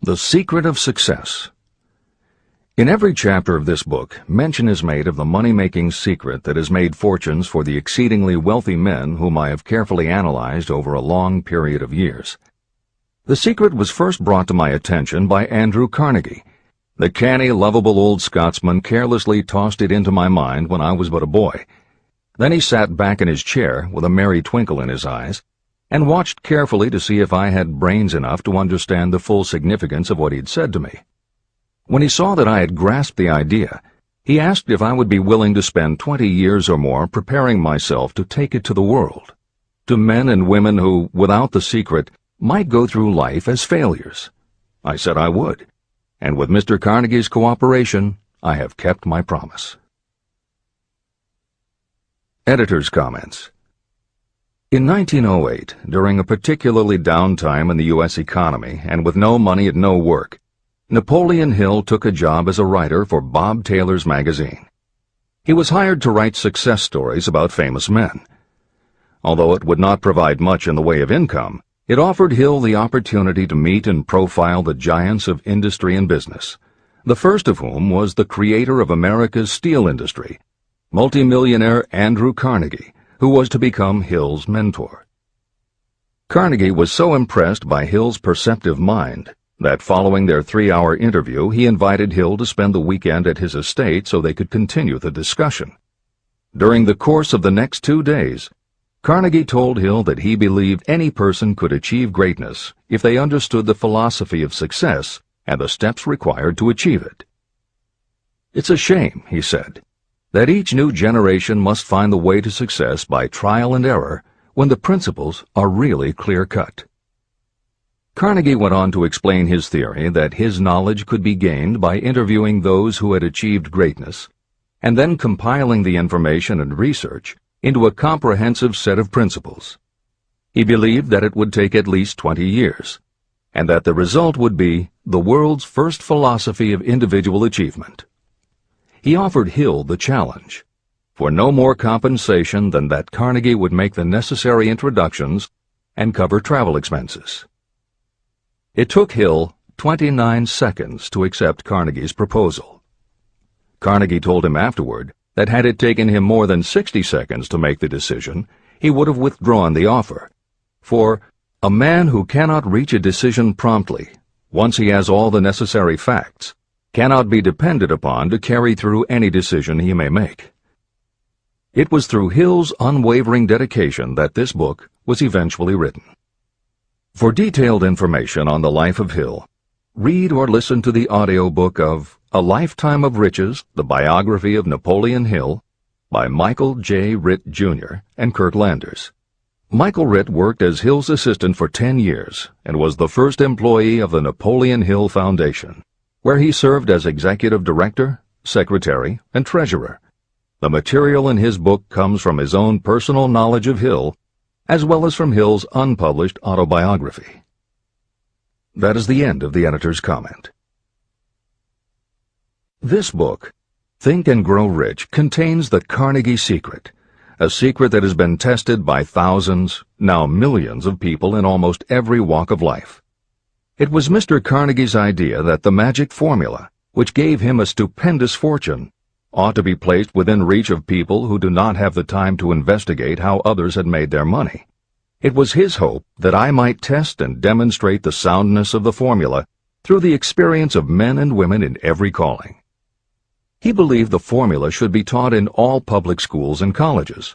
The Secret of Success. In every chapter of this book, mention is made of the money-making secret that has made fortunes for the exceedingly wealthy men whom I have carefully analyzed over a long period of years. The secret was first brought to my attention by Andrew Carnegie. The canny, lovable old Scotsman carelessly tossed it into my mind when I was but a boy. Then he sat back in his chair with a merry twinkle in his eyes and watched carefully to see if I had brains enough to understand the full significance of what he'd said to me. When he saw that I had grasped the idea, he asked if I would be willing to spend 20 years or more preparing myself to take it to the world, to men and women who, without the secret, might go through life as failures. I said I would, and with Mr. Carnegie's cooperation, I have kept my promise. Editor's Comments. In 1908, during a particularly down time in the U.S. economy and with no money and no work, Napoleon Hill took a job as a writer for Bob Taylor's magazine. He was hired to write success stories about famous men. Although it would not provide much in the way of income, it offered Hill the opportunity to meet and profile the giants of industry and business, the first of whom was the creator of America's steel industry, multimillionaire Andrew Carnegie, who was to become Hill's mentor. Carnegie was so impressed by Hill's perceptive mind that following their 3-hour interview, he invited Hill to spend the weekend at his estate so they could continue the discussion. During the course of the next 2 days, Carnegie told Hill that he believed any person could achieve greatness if they understood the philosophy of success and the steps required to achieve it. "It's a shame," he said, "that each new generation must find the way to success by trial and error when the principles are really clear-cut." Carnegie went on to explain his theory that his knowledge could be gained by interviewing those who had achieved greatness, and then compiling the information and research into a comprehensive set of principles. He believed that it would take at least 20 years, and that the result would be the world's first philosophy of individual achievement. He offered Hill the challenge, for no more compensation than that Carnegie would make the necessary introductions and cover travel expenses. It took Hill 29 seconds to accept Carnegie's proposal. Carnegie told him afterward that had it taken him more than 60 seconds to make the decision, he would have withdrawn the offer. For a man who cannot reach a decision promptly, once he has all the necessary facts, cannot be depended upon to carry through any decision he may make. It was through Hill's unwavering dedication that this book was eventually written. For detailed information on the life of Hill, read or listen to the audiobook of A Lifetime of Riches, the Biography of Napoleon Hill, by Michael J. Ritt, Jr. and Kurt Landers. Michael Ritt worked as Hill's assistant for 10 years and was the first employee of the Napoleon Hill Foundation, where he served as executive director, secretary, and treasurer. The material in his book comes from his own personal knowledge of Hill, as well as from Hill's unpublished autobiography. That is the end of the editor's comment. This book, Think and Grow Rich, contains the Carnegie secret, a secret that has been tested by thousands, now millions of people in almost every walk of life. It was Mr. Carnegie's idea that the magic formula, which gave him a stupendous fortune, ought to be placed within reach of people who do not have the time to investigate how others had made their money. It was his hope that I might test and demonstrate the soundness of the formula through the experience of men and women in every calling. He believed the formula should be taught in all public schools and colleges.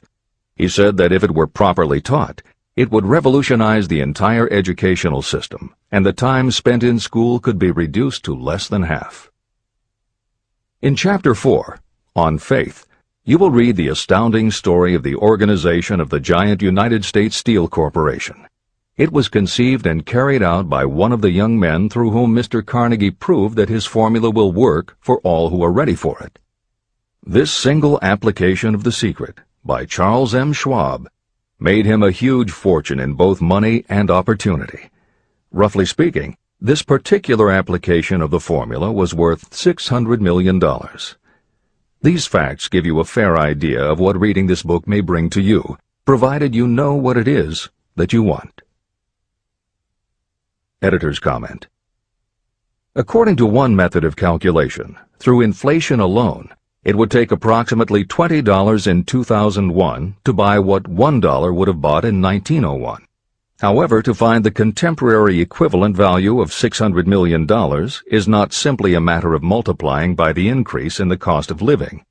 He said that if it were properly taught, it would revolutionize the entire educational system, and the time spent in school could be reduced to less than half. In Chapter 4, On Faith, you will read the astounding story of the organization of the giant United States Steel Corporation. It was conceived and carried out by one of the young men through whom Mr. Carnegie proved that his formula will work for all who are ready for it. This single application of the secret, by Charles M. Schwab, made him a huge fortune in both money and opportunity. Roughly speaking, this particular application of the formula was worth $600 million. These facts give you a fair idea of what reading this book may bring to you, provided you know what it is that you want. Editor's comment. According to one method of calculation, through inflation alone, it would take approximately $20 in 2001 to buy what $1 would have bought in 1901. However, to find the contemporary equivalent value of $600 million is not simply a matter of multiplying by the increase in the cost of living.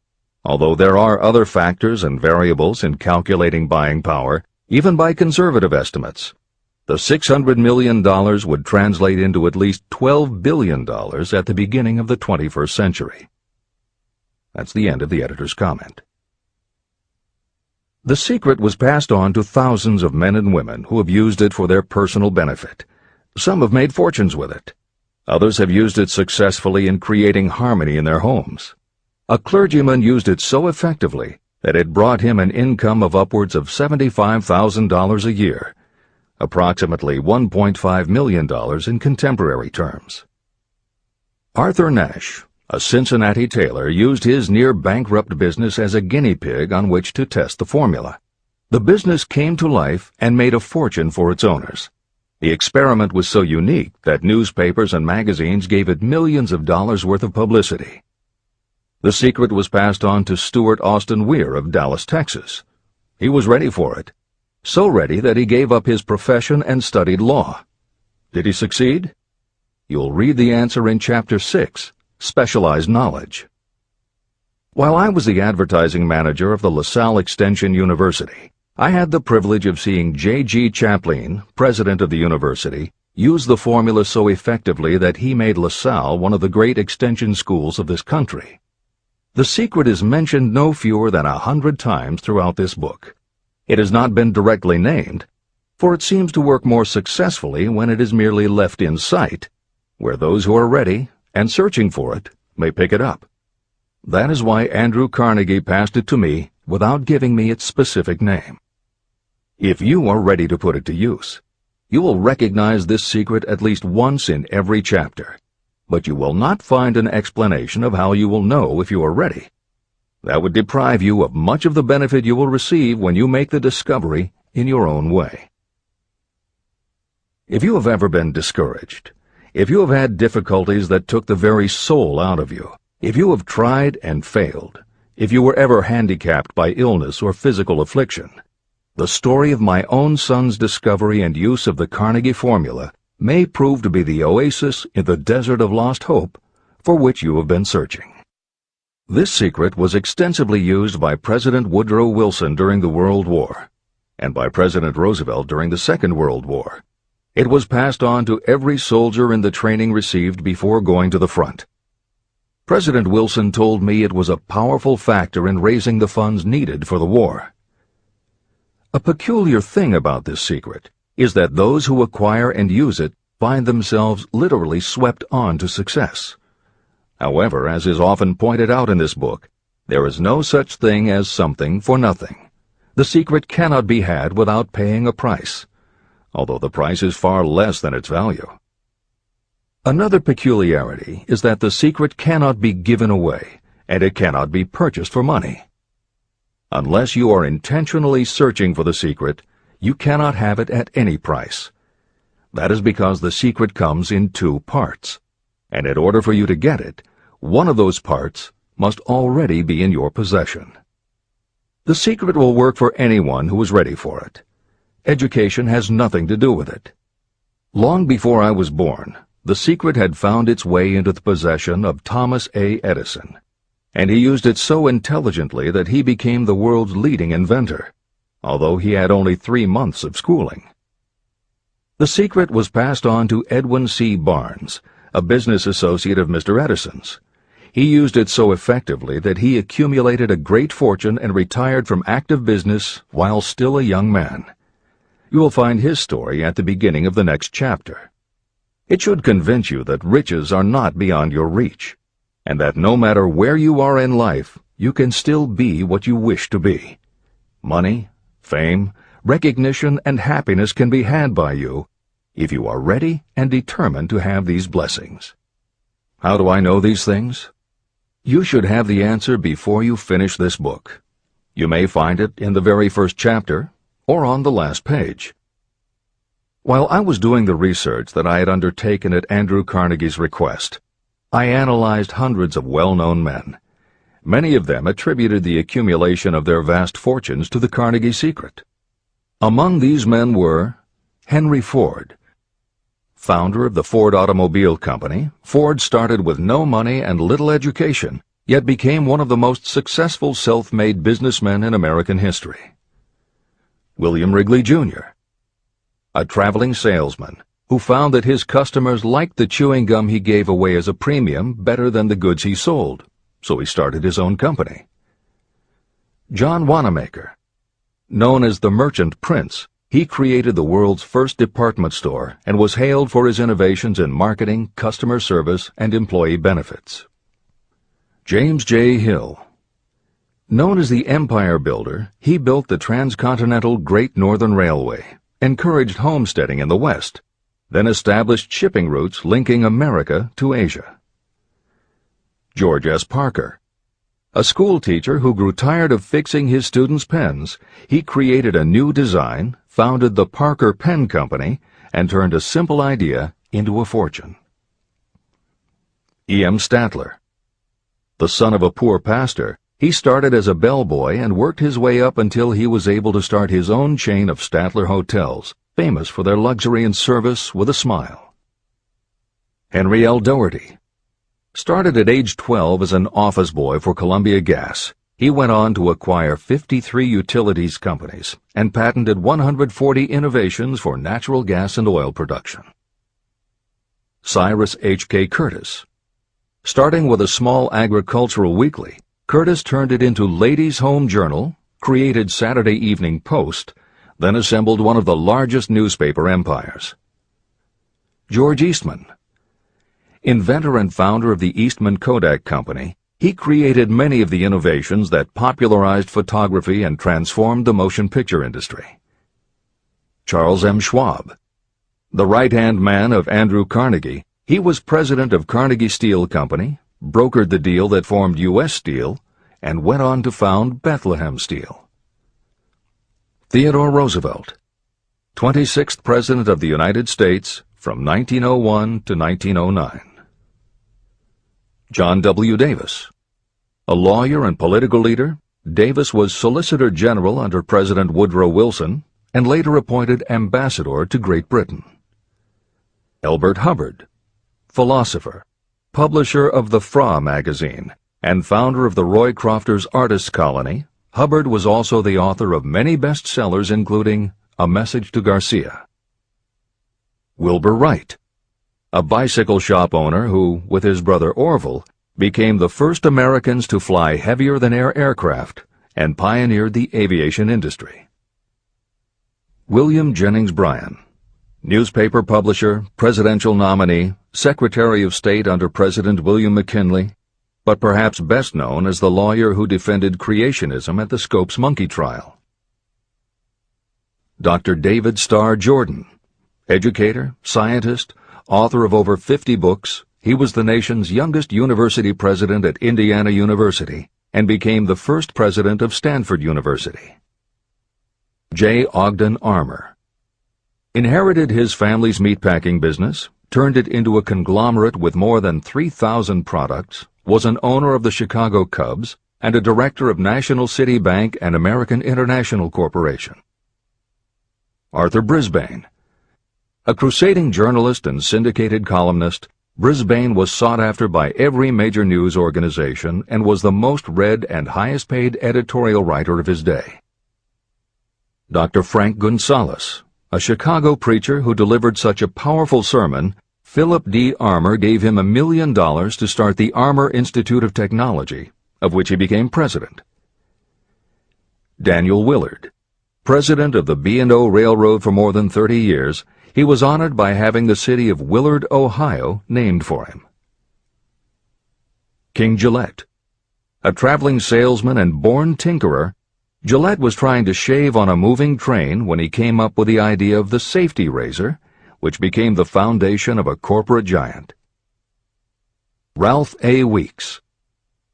Although there are other factors and variables in calculating buying power, even by conservative estimates, the $600 million would translate into at least $12 billion at the beginning of the 21st century. That's the end of the editor's comment. The secret was passed on to thousands of men and women who have used it for their personal benefit. Some have made fortunes with it. Others have used it successfully in creating harmony in their homes. A clergyman used it so effectively that it brought him an income of upwards of $75,000 a year, approximately $1.5 million in contemporary terms. Arthur Nash, a Cincinnati tailor, used his near-bankrupt business as a guinea pig on which to test the formula. The business came to life and made a fortune for its owners. The experiment was so unique that newspapers and magazines gave it millions of dollars worth of publicity. The secret was passed on to Stuart Austin Weir of Dallas, Texas. He was ready for it, so ready that he gave up his profession and studied law. Did he succeed? You'll read the answer in Chapter 6, Specialized Knowledge. While I was the advertising manager of the LaSalle Extension University, I had the privilege of seeing J.G. Chaplin, president of the university, use the formula so effectively that he made LaSalle one of the great extension schools of this country. The secret is mentioned no fewer than 100 times throughout this book. It has not been directly named, for it seems to work more successfully when it is merely left in sight, where those who are ready and searching for it may pick it up. That is why Andrew Carnegie passed it to me without giving me its specific name. If you are ready to put it to use, you will recognize this secret at least once in every chapter, but you will not find an explanation of how you will know if you are ready. That would deprive you of much of the benefit you will receive when you make the discovery in your own way. If you have ever been discouraged, if you have had difficulties that took the very soul out of you, if you have tried and failed, if you were ever handicapped by illness or physical affliction, the story of my own son's discovery and use of the Carnegie formula may prove to be the oasis in the desert of lost hope for which you have been searching. This secret was extensively used by President Woodrow Wilson during the World War, and by President Roosevelt during the Second World War. It was passed on to every soldier in the training received before going to the front. President Wilson told me it was a powerful factor in raising the funds needed for the war. A peculiar thing about this secret is that those who acquire and use it find themselves literally swept on to success. However, as is often pointed out in this book, there is no such thing as something for nothing. The secret cannot be had without paying a price, although the price is far less than its value. Another peculiarity is that the secret cannot be given away, and it cannot be purchased for money. Unless you are intentionally searching for the secret, you cannot have it at any price. That is because the secret comes in two parts, and in order for you to get it, one of those parts must already be in your possession. The secret will work for anyone who is ready for it. Education has nothing to do with it. Long before I was born, the secret had found its way into the possession of Thomas A. Edison, and he used it so intelligently that he became the world's leading inventor, although he had only 3 months of schooling. The secret was passed on to Edwin C. Barnes, a business associate of Mr. Edison's. He used it so effectively that he accumulated a great fortune and retired from active business while still a young man. You will find his story at the beginning of the next chapter. It should convince you that riches are not beyond your reach, and that no matter where you are in life, you can still be what you wish to be. Money, fame, recognition, and happiness can be had by you if you are ready and determined to have these blessings. How do I know these things? You should have the answer before you finish this book. You may find it in the very first chapter or on the last page. While I was doing the research that I had undertaken at Andrew Carnegie's request, I analyzed hundreds of well-known men. Many of them attributed the accumulation of their vast fortunes to the Carnegie secret. Among these men were Henry Ford. Founder of the Ford Automobile Company, Ford started with no money and little education, yet became one of the most successful self-made businessmen in American history. William Wrigley, Jr., a traveling salesman who found that his customers liked the chewing gum he gave away as a premium better than the goods he sold, so he started his own company. John Wanamaker. Known as the Merchant Prince, he created the world's first department store and was hailed for his innovations in marketing, customer service, and employee benefits. James J. Hill. Known as the Empire Builder, he built the transcontinental Great Northern Railway, encouraged homesteading in the West, then established shipping routes linking America to Asia. George S. Parker. A school teacher who grew tired of fixing his students' pens, he created a new design, founded the Parker Pen Company, and turned a simple idea into a fortune. E. M. Statler. The son of a poor pastor, he started as a bellboy and worked his way up until he was able to start his own chain of Statler hotels, famous for their luxury and service with a smile. Henry L. Doherty. Started at age 12 as an office boy for Columbia Gas, he went on to acquire 53 utilities companies and patented 140 innovations for natural gas and oil production. Cyrus H.K. Curtis. Starting with a small agricultural weekly, Curtis turned it into Ladies' Home Journal, created Saturday Evening Post, then assembled one of the largest newspaper empires. George Eastman. Inventor and founder of the Eastman Kodak Company, he created many of the innovations that popularized photography and transformed the motion picture industry. Charles M. Schwab. The right-hand man of Andrew Carnegie, he was president of Carnegie Steel Company, brokered the deal that formed U.S. Steel, and went on to found Bethlehem Steel. Theodore Roosevelt. 26th President of the United States from 1901 to 1909. John W. Davis. A lawyer and political leader, Davis was Solicitor General under President Woodrow Wilson and later appointed Ambassador to Great Britain. Elbert Hubbard. Philosopher, publisher of the Fra magazine, and founder of the Roycrofters Artists Colony, Hubbard was also the author of many bestsellers including A Message to Garcia. Wilbur Wright. A bicycle shop owner who, with his brother Orville, became the first Americans to fly heavier-than-air aircraft and pioneered the aviation industry. William Jennings Bryan. Newspaper publisher, presidential nominee, Secretary of State under President William McKinley, but perhaps best known as the lawyer who defended creationism at the Scopes monkey trial. Dr. David Starr Jordan. Educator, scientist, author of over 50 books, he was the nation's youngest university president at Indiana University and became the first president of Stanford University. J. Ogden Armour. Inherited his family's meatpacking business, turned it into a conglomerate with more than 3,000 products, was an owner of the Chicago Cubs, and a director of National City Bank and American International Corporation. Arthur Brisbane. A crusading journalist and syndicated columnist, Brisbane was sought after by every major news organization and was the most read and highest-paid editorial writer of his day. Dr. Frank Gonzalez. A Chicago preacher who delivered such a powerful sermon, Philip D. Armour gave him $1 million to start the Armour Institute of Technology, of which he became president. Daniel Willard. President of the B&O Railroad for more than 30 years, he was honored by having the city of Willard, Ohio, named for him. King Gillette. A traveling salesman and born tinkerer, Gillette was trying to shave on a moving train when he came up with the idea of the safety razor, which became the foundation of a corporate giant. Ralph A. Weeks.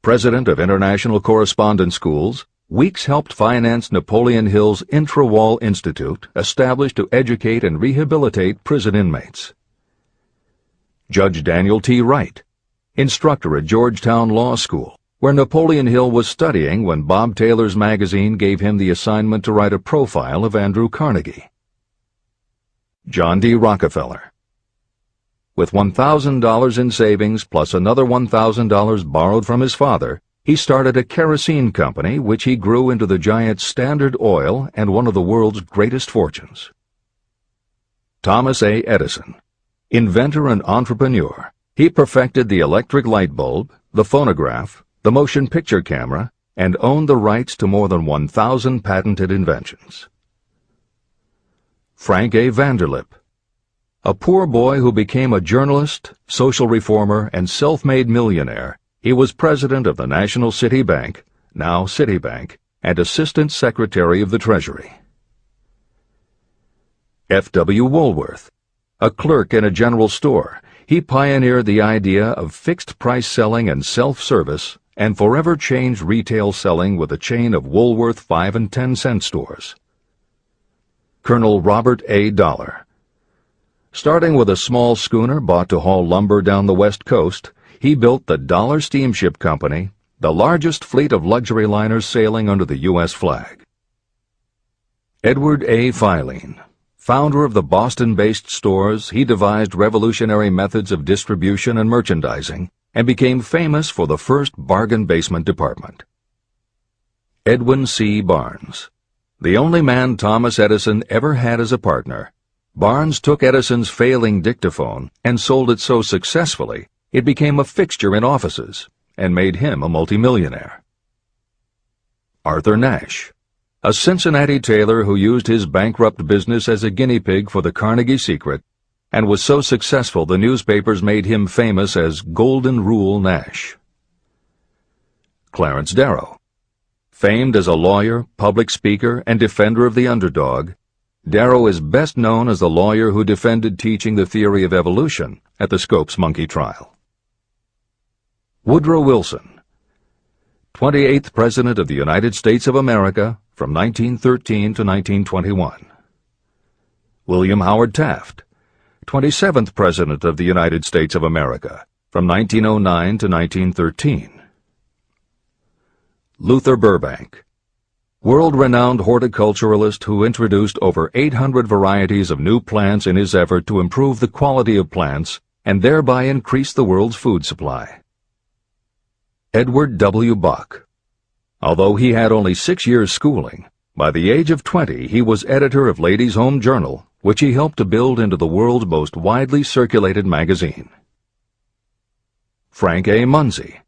President of International Correspondence Schools, Weeks helped finance Napoleon Hill's Intra-Wall Institute, established to educate and rehabilitate prison inmates. Judge Daniel T. Wright, instructor at Georgetown Law School, where Napoleon Hill was studying when Bob Taylor's magazine gave him the assignment to write a profile of Andrew Carnegie. John D. Rockefeller. With $1,000 in savings plus another $1,000 borrowed from his father, he started a kerosene company which he grew into the giant Standard Oil and one of the world's greatest fortunes. Thomas A. Edison. Inventor and entrepreneur, he perfected the electric light bulb, the phonograph, the motion picture camera, and owned the rights to more than 1,000 patented inventions. Frank A. Vanderlip. A poor boy who became a journalist, social reformer, and self-made millionaire, he was president of the National City Bank, now Citibank, and Assistant Secretary of the Treasury. F. W. Woolworth. A clerk in a general store, he pioneered the idea of fixed-price selling and self-service and forever changed retail selling with a chain of Woolworth 5 and 10 cent stores. Colonel Robert A. Dollar. Starting with a small schooner bought to haul lumber down the West Coast, he built the Dollar Steamship Company, the largest fleet of luxury liners sailing under the U.S. flag. Edward A. Filene. Founder of the Boston-based stores, he devised revolutionary methods of distribution and merchandising and became famous for the first bargain basement department. Edwin C. Barnes. The only man Thomas Edison ever had as a partner, Barnes took Edison's failing dictaphone and sold it so successfully it became a fixture in offices and made him a multimillionaire. Arthur Nash. A Cincinnati tailor who used his bankrupt business as a guinea pig for the Carnegie Secret and was so successful the newspapers made him famous as Golden Rule Nash. Clarence Darrow. Famed as a lawyer, public speaker, and defender of the underdog, Darrow is best known as the lawyer who defended teaching the theory of evolution at the Scopes monkey trial. Woodrow Wilson. 28th President of the United States of America from 1913 to 1921. William Howard Taft. 27th President of the United States of America from 1909 to 1913. Luther Burbank. World-renowned horticulturalist who introduced over 800 varieties of new plants in his effort to improve the quality of plants and thereby increase the world's food supply. Edward W. Bok. Although he had only 6 years' schooling, by the age of 20 he was editor of Ladies' Home Journal, which he helped to build into the world's most widely circulated magazine. Frank A. Munsey.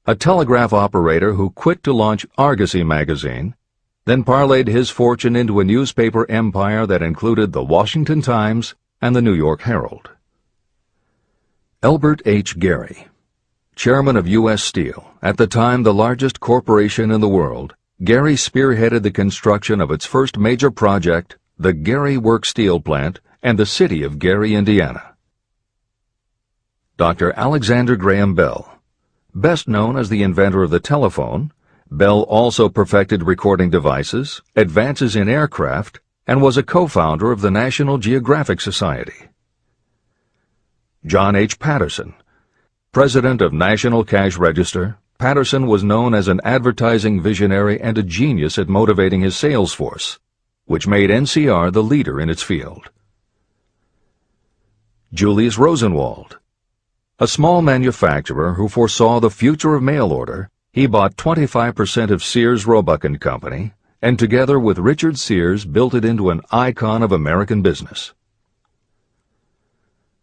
A telegraph operator who quit to launch Argosy magazine, then parlayed his fortune into a newspaper empire that included the Washington Times and the New York Herald. Elbert H. Gary. Chairman of U.S. Steel, at the time the largest corporation in the world, Gary spearheaded the construction of its first major project, the Gary Works Steel Plant, and the city of Gary, Indiana. Dr. Alexander Graham Bell. Best known as the inventor of the telephone, Bell also perfected recording devices, advances in aircraft, and was a co-founder of the National Geographic Society. John H. Patterson. President of National Cash Register, Patterson was known as an advertising visionary and a genius at motivating his sales force, which made NCR the leader in its field. Julius Rosenwald. A small manufacturer who foresaw the future of mail order, he bought 25% of Sears Roebuck & Company, and together with Richard Sears built it into an icon of American business.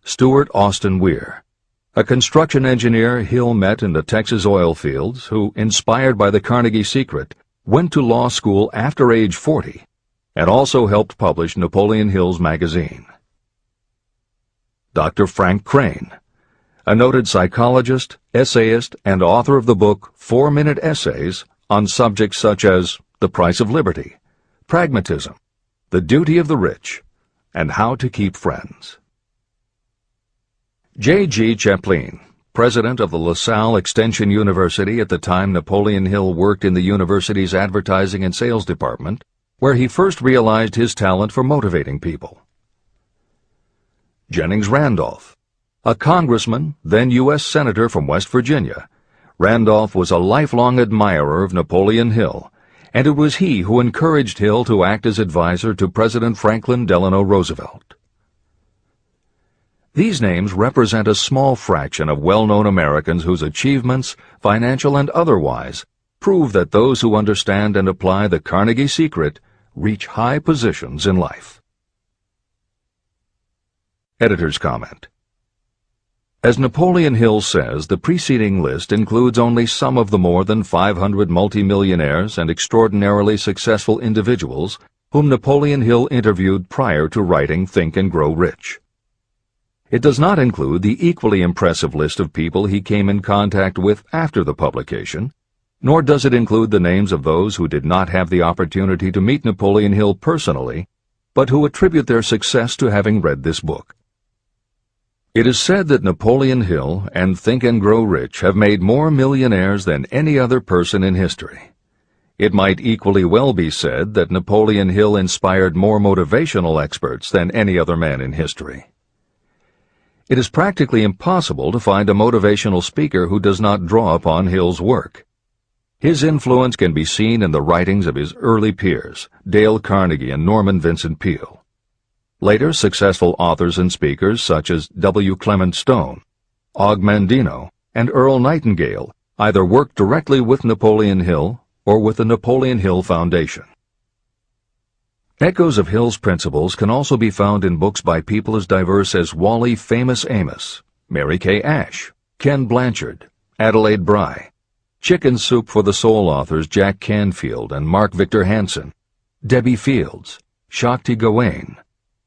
Stuart Austin Weir. A construction engineer Hill met in the Texas oil fields who, inspired by the Carnegie Secret, went to law school after age 40 and also helped publish Napoleon Hill's magazine. Dr. Frank Crane. A noted psychologist, essayist, and author of the book 4-Minute Essays on subjects such as the price of liberty, pragmatism, the duty of the rich, and how to keep friends. J.G. Chaplin, president of the LaSalle Extension University at the time Napoleon Hill worked in the university's advertising and sales department, where he first realized his talent for motivating people. Jennings Randolph, a congressman, then U.S. Senator from West Virginia. Randolph was a lifelong admirer of Napoleon Hill, and it was he who encouraged Hill to act as advisor to President Franklin Delano Roosevelt. These names represent a small fraction of well-known Americans whose achievements, financial and otherwise, prove that those who understand and apply the Carnegie secret reach high positions in life. Editor's comment. As Napoleon Hill says, the preceding list includes only some of the more than 500 multimillionaires and extraordinarily successful individuals whom Napoleon Hill interviewed prior to writing Think and Grow Rich. It does not include the equally impressive list of people he came in contact with after the publication, nor does it include the names of those who did not have the opportunity to meet Napoleon Hill personally, but who attribute their success to having read this book. It is said that Napoleon Hill and Think and Grow Rich have made more millionaires than any other person in history. It might equally well be said that Napoleon Hill inspired more motivational experts than any other man in history. It is practically impossible to find a motivational speaker who does not draw upon Hill's work. His influence can be seen in the writings of his early peers, Dale Carnegie and Norman Vincent Peale. Later, successful authors and speakers such as W. Clement Stone, Og Mandino, and Earl Nightingale either worked directly with Napoleon Hill or with the Napoleon Hill Foundation. Echoes of Hill's principles can also be found in books by people as diverse as Wally Famous Amos, Mary Kay Ash, Ken Blanchard, Adelaide Bry, Chicken Soup for the Soul authors Jack Canfield and Mark Victor Hansen, Debbie Fields, Shakti Gawain,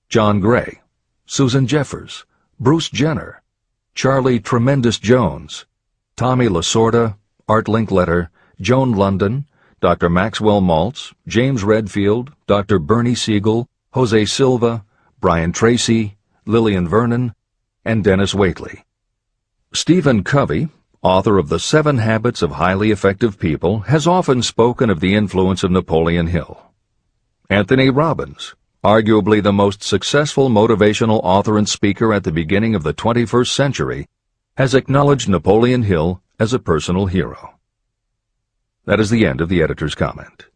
John Gray, Susan Jeffers, Bruce Jenner, Charlie Tremendous Jones, Tommy Lasorda, Art Linkletter, Joan London, Dr. Maxwell Maltz, James Redfield, Dr. Bernie Siegel, Jose Silva, Brian Tracy, Lillian Vernon, and Dennis Waitley. Stephen Covey, author of The 7 Habits of Highly Effective People, has often spoken of the influence of Napoleon Hill. Anthony Robbins, arguably the most successful motivational author and speaker at the beginning of the 21st century, has acknowledged Napoleon Hill as a personal hero. That is the end of the editor's comment.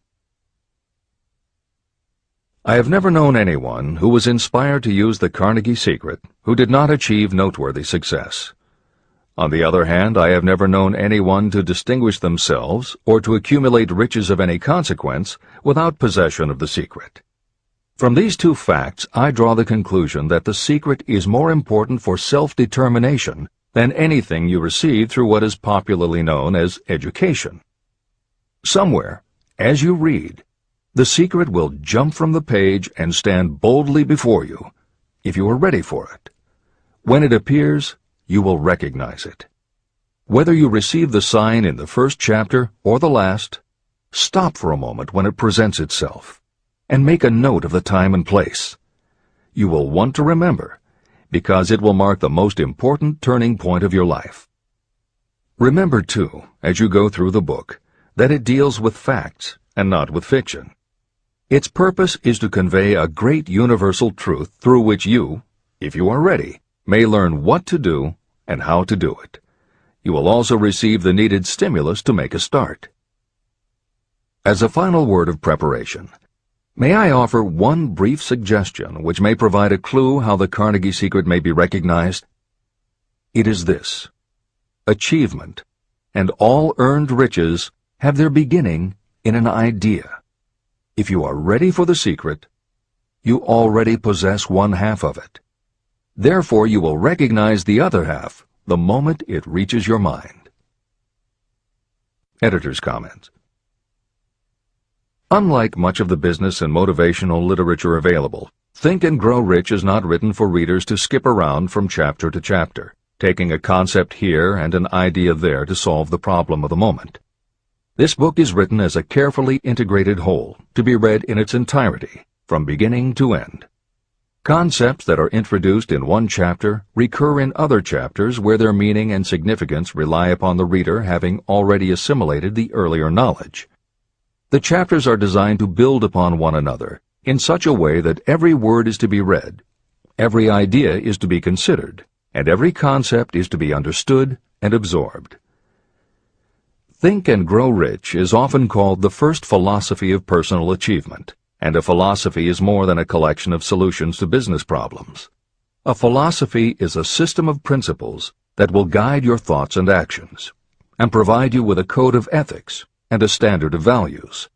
I have never known anyone who was inspired to use the Carnegie secret who did not achieve noteworthy success. On the other hand, I have never known anyone to distinguish themselves or to accumulate riches of any consequence without possession of the secret. From these two facts, I draw the conclusion that the secret is more important for self-determination than anything you receive through what is popularly known as education. Somewhere, as you read, the secret will jump from the page and stand boldly before you, if you are ready for it. When it appears, you will recognize it. Whether you receive the sign in the first chapter or the last, stop for a moment when it presents itself, and make a note of the time and place. You will want to remember, because it will mark the most important turning point of your life. Remember, too, as you go through the book, that it deals with facts and not with fiction. Its purpose is to convey a great universal truth through which you, if you are ready, may learn what to do and how to do it. You will also receive the needed stimulus to make a start. As a final word of preparation, may I offer one brief suggestion which may provide a clue how the Carnegie secret may be recognized? It is this: achievement and all earned riches have their beginning in an idea. If you are ready for the secret, you already possess one half of it. Therefore, you will recognize the other half the moment it reaches your mind. Editor's comment. Unlike much of the business and motivational literature available, Think and Grow Rich is not written for readers to skip around from chapter to chapter, taking a concept here and an idea there to solve the problem of the moment. This book is written as a carefully integrated whole, to be read in its entirety, from beginning to end. Concepts that are introduced in one chapter recur in other chapters where their meaning and significance rely upon the reader having already assimilated the earlier knowledge. The chapters are designed to build upon one another in such a way that every word is to be read, every idea is to be considered, and every concept is to be understood and absorbed. Think and Grow Rich is often called the first philosophy of personal achievement, and a philosophy is more than a collection of solutions to business problems. A philosophy is a system of principles that will guide your thoughts and actions, and provide you with a code of ethics and a standard of values.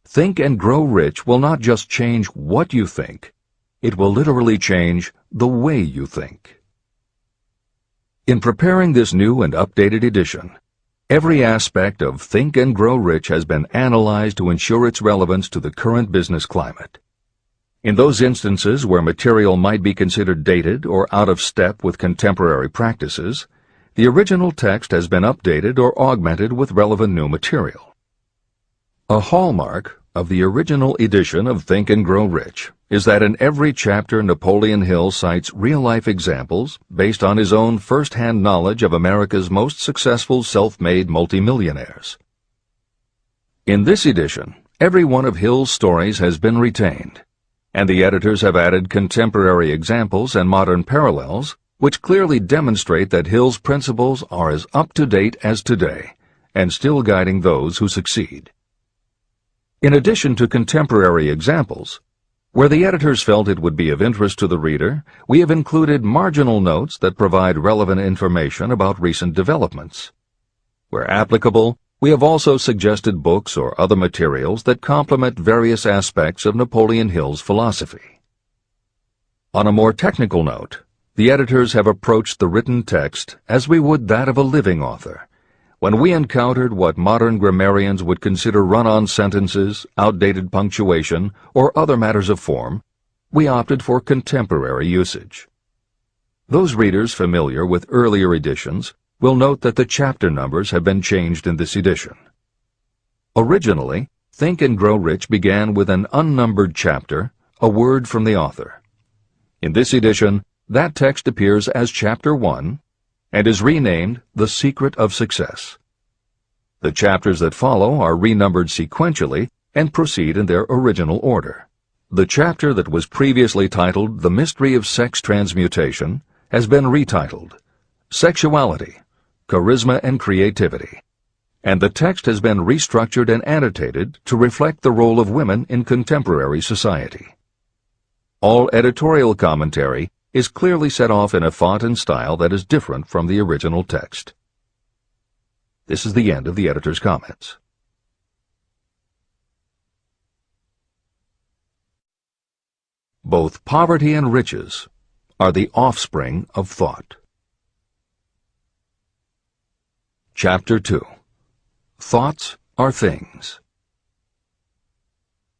Think and Grow Rich will not just change what you think, it will literally change the way you think. In preparing this new and updated edition, every aspect of Think and Grow Rich has been analyzed to ensure its relevance to the current business climate. In those instances where material might be considered dated or out of step with contemporary practices, the original text has been updated or augmented with relevant new material. A hallmark of the original edition of Think and Grow Rich is that in every chapter Napoleon Hill cites real-life examples based on his own first-hand knowledge of America's most successful self-made multimillionaires. In this edition, every one of Hill's stories has been retained, and the editors have added contemporary examples and modern parallels which clearly demonstrate that Hill's principles are as up-to-date as today and still guiding those who succeed. In addition to contemporary examples, where the editors felt it would be of interest to the reader, we have included marginal notes that provide relevant information about recent developments. Where applicable, we have also suggested books or other materials that complement various aspects of Napoleon Hill's philosophy. On a more technical note, the editors have approached the written text as we would that of a living author. When we encountered what modern grammarians would consider run-on sentences, outdated punctuation, or other matters of form, we opted for contemporary usage. Those readers familiar with earlier editions will note that the chapter numbers have been changed in this edition. Originally, Think and Grow Rich began with an unnumbered chapter, a word from the author. In this edition, that text appears as Chapter 1, and is renamed The Secret of Success. The chapters that follow are renumbered sequentially and proceed in their original order. The chapter that was previously titled The Mystery of Sex Transmutation has been retitled Sexuality, Charisma and Creativity, and the text has been restructured and annotated to reflect the role of women in contemporary society. All editorial commentary is clearly set off in a font and style that is different from the original text. This is the end of the editor's comments. Both poverty and riches are the offspring of thought. Chapter 2. Thoughts are things.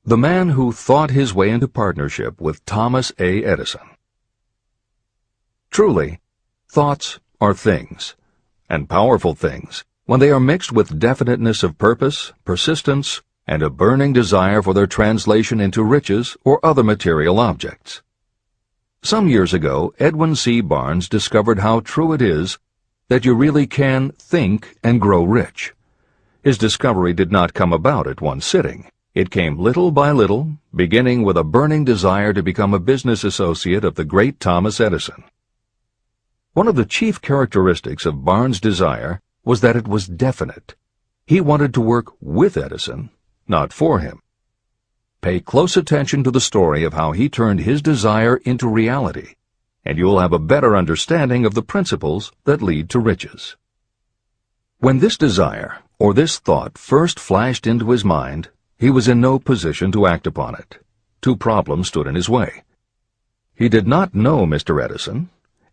The man who thought his way into partnership with Thomas A. Edison. Truly, thoughts are things, and powerful things, when they are mixed with definiteness of purpose, persistence, and a burning desire for their translation into riches or other material objects. Some years ago, Edwin C. Barnes discovered how true it is that you really can think and grow rich. His discovery did not come about at one sitting. It came little by little, beginning with a burning desire to become a business associate of the great Thomas Edison. One of the chief characteristics of Barnes' desire was that it was definite. He wanted to work with Edison, not for him. Pay close attention to the story of how he turned his desire into reality, and you will have a better understanding of the principles that lead to riches. When this desire, or this thought, first flashed into his mind, he was in no position to act upon it. Two problems stood in his way. He did not know Mr. Edison,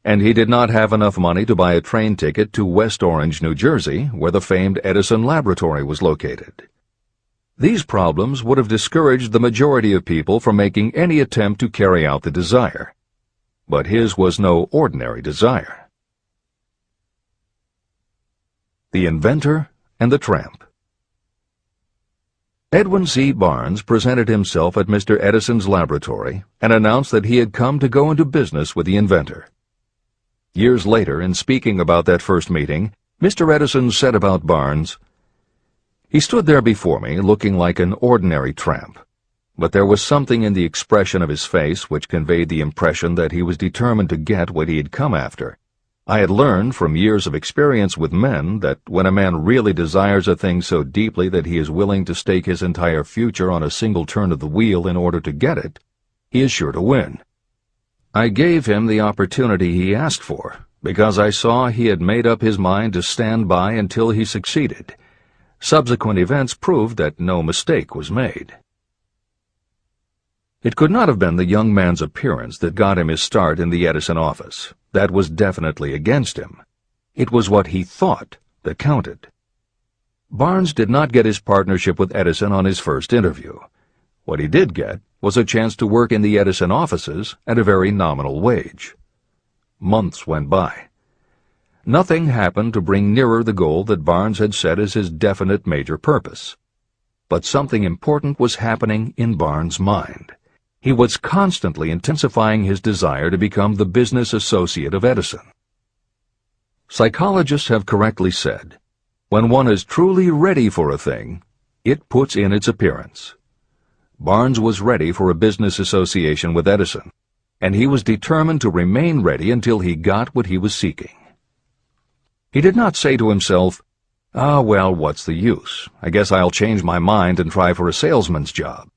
and he did not have enough money to buy a train ticket to West Orange, New Jersey, where the famed Edison Laboratory was located. These problems would have discouraged the majority of people from making any attempt to carry out the desire. But his was no ordinary desire. The Inventor and the Tramp. Edwin C. Barnes presented himself at Mr. Edison's laboratory and announced that he had come to go into business with the inventor. Years later, in speaking about that first meeting, Mr. Edison said about Barnes, "He stood there before me looking like an ordinary tramp, but there was something in the expression of his face which conveyed the impression that he was determined to get what he had come after. I had learned from years of experience with men that when a man really desires a thing so deeply that he is willing to stake his entire future on a single turn of the wheel in order to get it, he is sure to win. I gave him the opportunity he asked for, because I saw he had made up his mind to stand by until he succeeded. Subsequent events proved that no mistake was made." It could not have been the young man's appearance that got him his start in the Edison office. That was definitely against him. It was what he thought that counted. Barnes did not get his partnership with Edison on his first interview. What he did get was a chance to work in the Edison offices at a very nominal wage. Months went by. Nothing happened to bring nearer the goal that Barnes had set as his definite major purpose. But something important was happening in Barnes' mind. He was constantly intensifying his desire to become the business associate of Edison. Psychologists have correctly said, when one is truly ready for a thing, it puts in its appearance. Barnes was ready for a business association with Edison, and he was determined to remain ready until he got what he was seeking. He did not say to himself, "Ah, well, what's the use? I guess I'll change my mind and try for a salesman's job."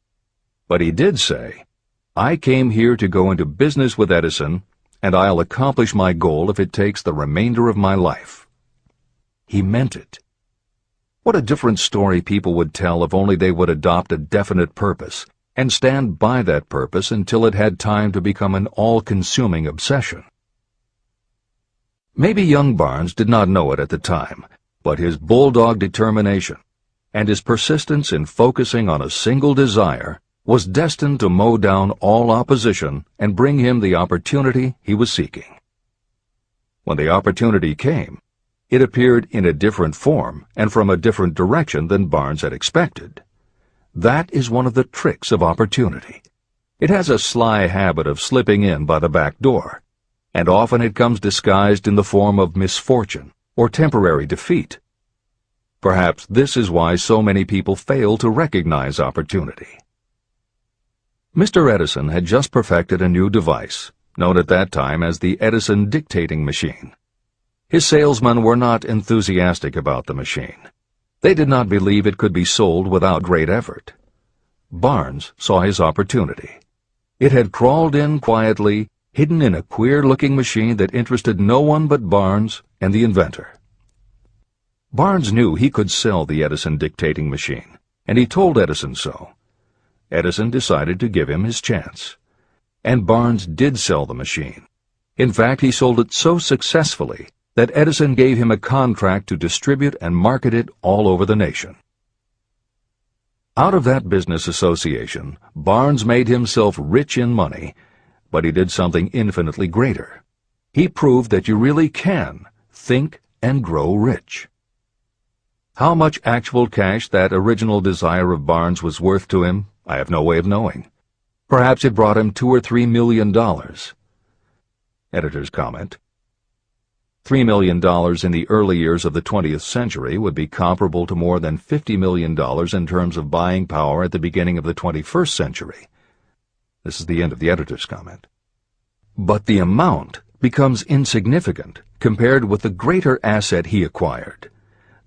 But he did say, "I came here to go into business with Edison, and I'll accomplish my goal if it takes the remainder of my life." He meant it. What a different story people would tell if only they would adopt a definite purpose and stand by that purpose until it had time to become an all-consuming obsession. Maybe young Barnes did not know it at the time, but his bulldog determination and his persistence in focusing on a single desire was destined to mow down all opposition and bring him the opportunity he was seeking. When the opportunity came, it appeared in a different form and from a different direction than Barnes had expected. That is one of the tricks of opportunity. It has a sly habit of slipping in by the back door, and often it comes disguised in the form of misfortune or temporary defeat. Perhaps this is why so many people fail to recognize opportunity. Mr. Edison had just perfected a new device, known at that time as the Edison dictating machine. His salesmen were not enthusiastic about the machine. They did not believe it could be sold without great effort. Barnes saw his opportunity. It had crawled in quietly, hidden in a queer-looking machine that interested no one but Barnes and the inventor. Barnes knew he could sell the Edison dictating machine, and he told Edison so. Edison decided to give him his chance. And Barnes did sell the machine. In fact, he sold it so successfully that Edison gave him a contract to distribute and market it all over the nation. Out of that business association, Barnes made himself rich in money, but he did something infinitely greater. He proved that you really can think and grow rich. How much actual cash that original desire of Barnes was worth to him, I have no way of knowing. Perhaps it brought him $2 or $3 million. Editor's comment: $3 million in the early years of the 20th century would be comparable to more than $50 million in terms of buying power at the beginning of the 21st century. This is the end of the editor's comment. But the amount becomes insignificant compared with the greater asset he acquired: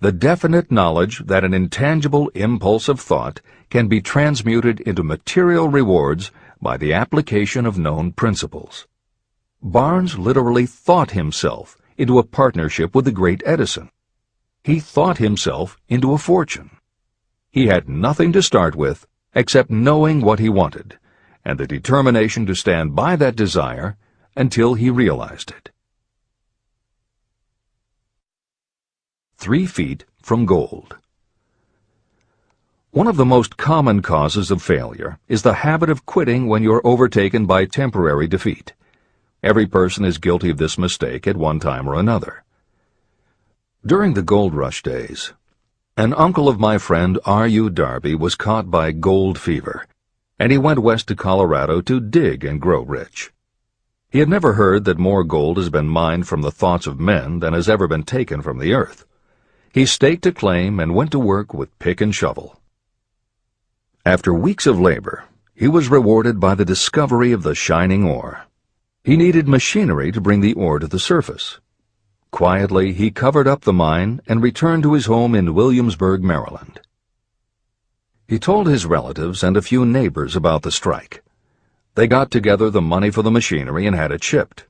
the definite knowledge that an intangible impulse of thought can be transmuted into material rewards by the application of known principles. Barnes literally thought himself into a partnership with the great Edison. He thought himself into a fortune. He had nothing to start with except knowing what he wanted, and the determination to stand by that desire until he realized it. 3 feet from gold. One of the most common causes of failure is the habit of quitting when you're overtaken by temporary defeat. Every person is guilty of this mistake at one time or another. During the gold rush days, An uncle of my friend R.U. Darby was caught by gold fever, and he went west to Colorado to dig and grow rich. He had never heard that more gold has been mined from the thoughts of men than has ever been taken from the earth. He staked a claim and went to work with pick and shovel. After weeks of labor, he was rewarded by the discovery of the shining ore. He needed machinery to bring the ore to the surface. Quietly, he covered up the mine and returned to his home in Williamsburg, Maryland. He told his relatives and a few neighbors about the strike. They got together the money for the machinery and had it shipped.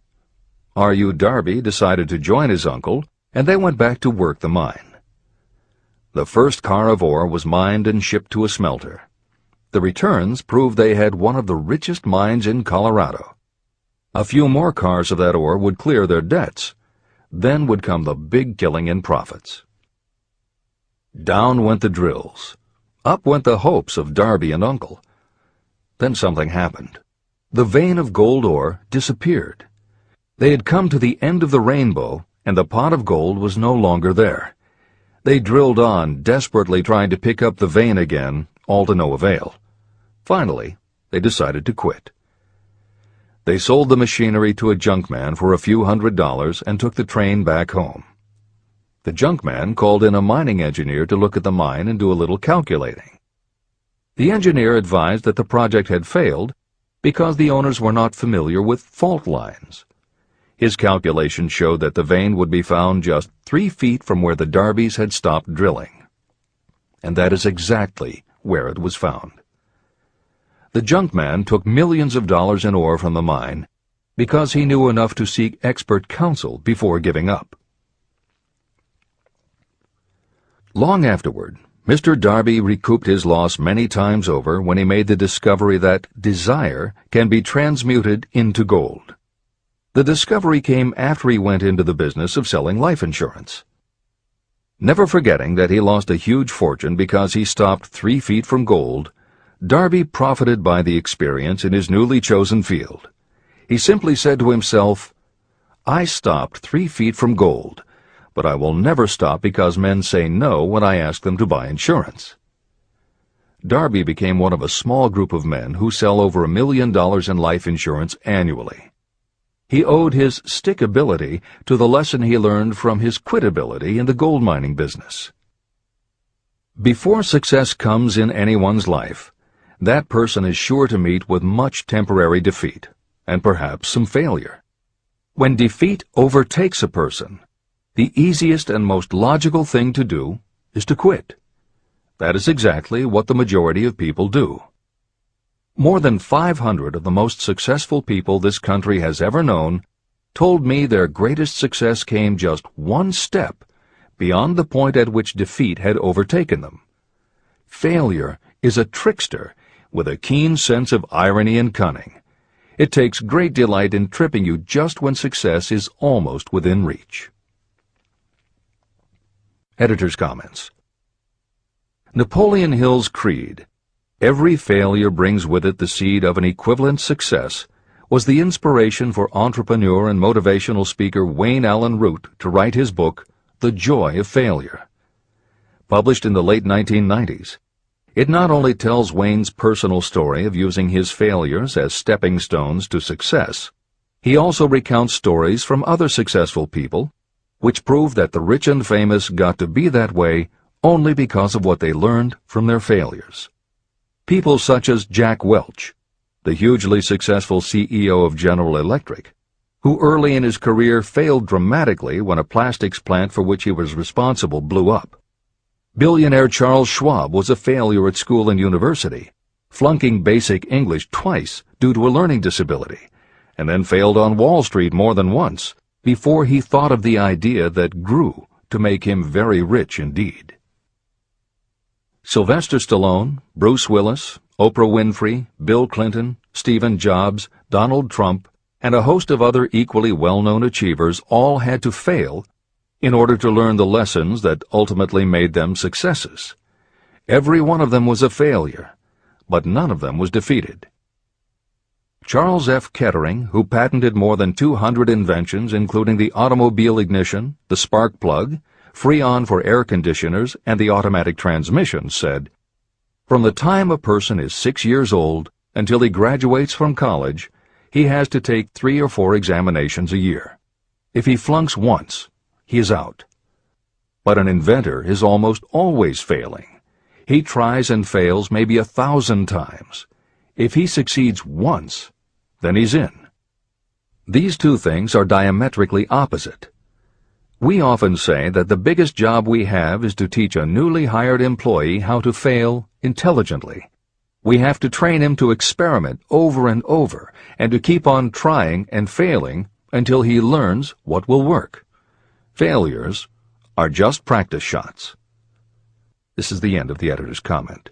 R.U. Darby decided to join his uncle, and they went back to work the mine. The first car of ore was mined and shipped to a smelter. The returns proved they had one of the richest mines in Colorado. A few more cars of that ore would clear their debts. Then would come the big killing in profits. Down went the drills. Up went the hopes of Darby and Uncle. Then something happened. The vein of gold ore disappeared. They had come to the end of the rainbow, and the pot of gold was no longer there. They drilled on, desperately trying to pick up the vein again, all to no avail. Finally, they decided to quit. They sold the machinery to a junkman for a few $100s and took the train back home. The junkman called in a mining engineer to look at the mine and do a little calculating. The engineer advised that the project had failed because the owners were not familiar with fault lines. His calculations showed that the vein would be found just 3 feet from where the Darbys had stopped drilling. And that is exactly where it was found. The junkman took millions of dollars in ore from the mine because he knew enough to seek expert counsel before giving up. Long afterward, Mr. Darby recouped his loss many times over when he made the discovery that desire can be transmuted into gold. The discovery came after he went into the business of selling life insurance. Never forgetting that he lost a huge fortune because he stopped 3 feet from gold, Darby profited by the experience in his newly chosen field. He simply said to himself, "I stopped 3 feet from gold, but I will never stop because men say no when I ask them to buy insurance." Darby became one of a small group of men who sell over $1 million in life insurance annually. He owed his stickability to the lesson he learned from his quitability in the gold mining business. Before success comes in anyone's life, that person is sure to meet with much temporary defeat, and perhaps some failure. When defeat overtakes a person, the easiest and most logical thing to do is to quit. That is exactly what the majority of people do. More than 500 of the most successful people this country has ever known told me their greatest success came just one step beyond the point at which defeat had overtaken them. Failure is a trickster with a keen sense of irony and cunning. It takes great delight in tripping you just when success is almost within reach. Editor's comments. Napoleon Hill's creed, "Every failure brings with it the seed of an equivalent success," was the inspiration for entrepreneur and motivational speaker Wayne Allen Root to write his book, The Joy of Failure. Published in the late 1990s, it not only tells Wayne's personal story of using his failures as stepping stones to success, he also recounts stories from other successful people, which prove that the rich and famous got to be that way only because of what they learned from their failures. People such as Jack Welch, the hugely successful CEO of General Electric, who early in his career failed dramatically when a plastics plant for which he was responsible blew up. Billionaire Charles Schwab was a failure at school and university, flunking basic English twice due to a learning disability, and then failed on Wall Street more than once before he thought of the idea that grew to make him very rich indeed. Sylvester Stallone, Bruce Willis, Oprah Winfrey, Bill Clinton, Stephen Jobs, Donald Trump, and a host of other equally well-known achievers all had to fail in order to learn the lessons that ultimately made them successes. Every one of them was a failure, but none of them was defeated. Charles F. Kettering, who patented more than 200 inventions including the automobile ignition, the spark plug, Freon for air conditioners and the automatic transmission, said, "From the time a person is 6 years old until he graduates from college, he has to take 3 or 4 examinations a year. If he flunks once, he is out." But an inventor is almost always failing. He tries and fails maybe 1,000 times. If he succeeds once, then he's in. These two things are diametrically opposite. We often say that the biggest job we have is to teach a newly hired employee how to fail intelligently. We have to train him to experiment over and over and to keep on trying and failing until he learns what will work. Failures are just practice shots. This is the end of the editor's comment.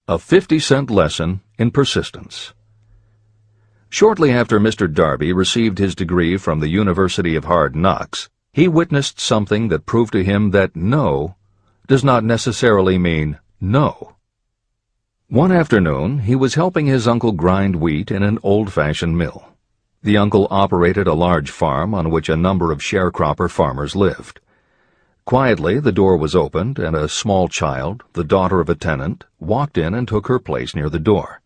A 50-cent lesson in persistence. Shortly after Mr. Darby received his degree from the University of Hard Knocks, he witnessed something that proved to him that no does not necessarily mean no. One afternoon, he was helping his uncle grind wheat in an old-fashioned mill. The uncle operated a large farm on which a number of sharecropper farmers lived. Quietly, the door was opened, and a small child, the daughter of a tenant, walked in and took her place near the door.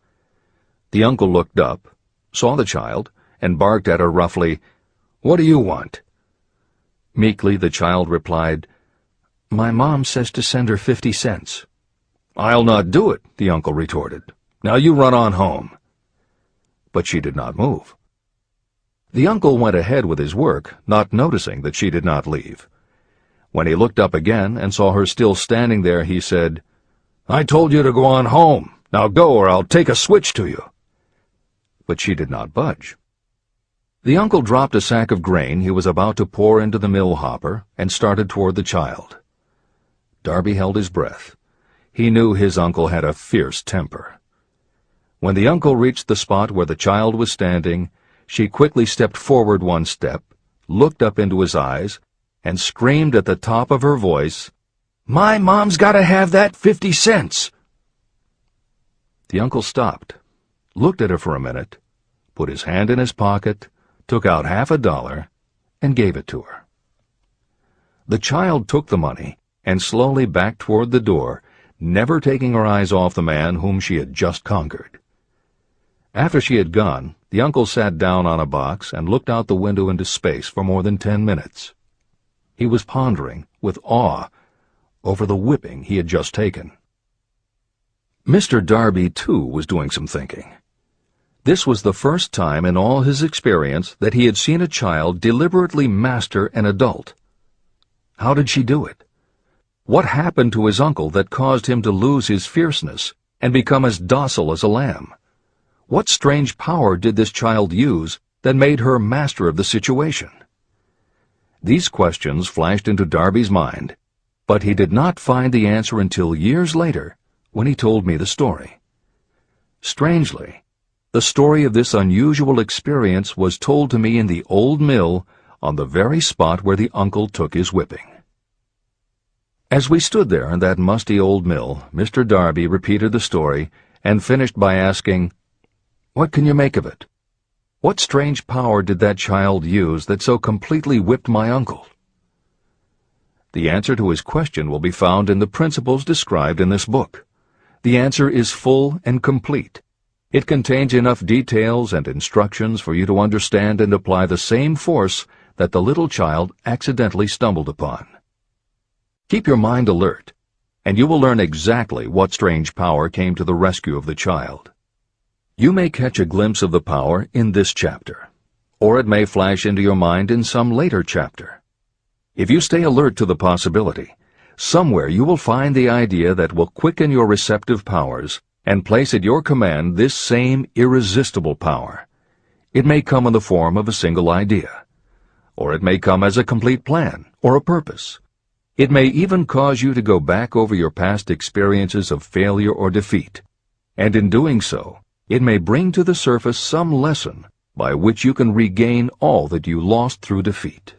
The uncle looked up, saw the child, and barked at her roughly, "What do you want?" Meekly, the child replied, "My mom says to send her 50 cents. "I'll not do it," the uncle retorted. "Now you run on home." But she did not move. The uncle went ahead with his work, not noticing that she did not leave. When he looked up again and saw her still standing there, he said, "I told you to go on home. Now go, or I'll take a switch to you." But she did not budge. The uncle dropped a sack of grain he was about to pour into the mill hopper and started toward the child. Darby held his breath. He knew his uncle had a fierce temper. When the uncle reached the spot where the child was standing, she quickly stepped forward 1 step, looked up into his eyes, and screamed at the top of her voice, "My mom's got to have that 50 cents!" The uncle stopped, looked at her for a minute, put his hand in his pocket, took out $50, and gave it to her. The child took the money and slowly backed toward the door, never taking her eyes off the man whom she had just conquered. After she had gone, the uncle sat down on a box and looked out the window into space for more than 10 minutes. He was pondering, with awe, over the whipping he had just taken. Mr. Darby, too, was doing some thinking. This was the first time in all his experience that he had seen a child deliberately master an adult. How did she do it? What happened to his uncle that caused him to lose his fierceness and become as docile as a lamb? What strange power did this child use that made her master of the situation? These questions flashed into Darby's mind, but he did not find the answer until years later, when he told me the story. Strangely, the story of this unusual experience was told to me in the old mill on the very spot where the uncle took his whipping. As we stood there in that musty old mill, Mr. Darby repeated the story and finished by asking, "What can you make of it? What strange power did that child use that so completely whipped my uncle?" The answer to his question will be found in the principles described in this book. The answer is full and complete. It contains enough details and instructions for you to understand and apply the same force that the little child accidentally stumbled upon. Keep your mind alert, and you will learn exactly what strange power came to the rescue of the child. You may catch a glimpse of the power in this chapter, or it may flash into your mind in some later chapter. If you stay alert to the possibility, somewhere you will find the idea that will quicken your receptive powers and place at your command this same irresistible power. It may come in the form of a single idea, or it may come as a complete plan or a purpose. It may even cause you to go back over your past experiences of failure or defeat, and in doing so, it may bring to the surface some lesson by which you can regain all that you lost through defeat.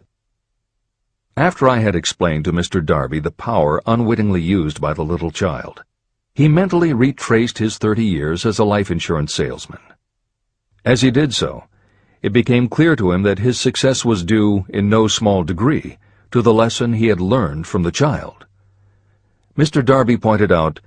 After I had explained to Mr. Darby the power unwittingly used by the little child, he mentally retraced his 30 years as a life insurance salesman. As he did so, it became clear to him that his success was due, in no small degree, to the lesson he had learned from the child. Mr. Darby pointed out,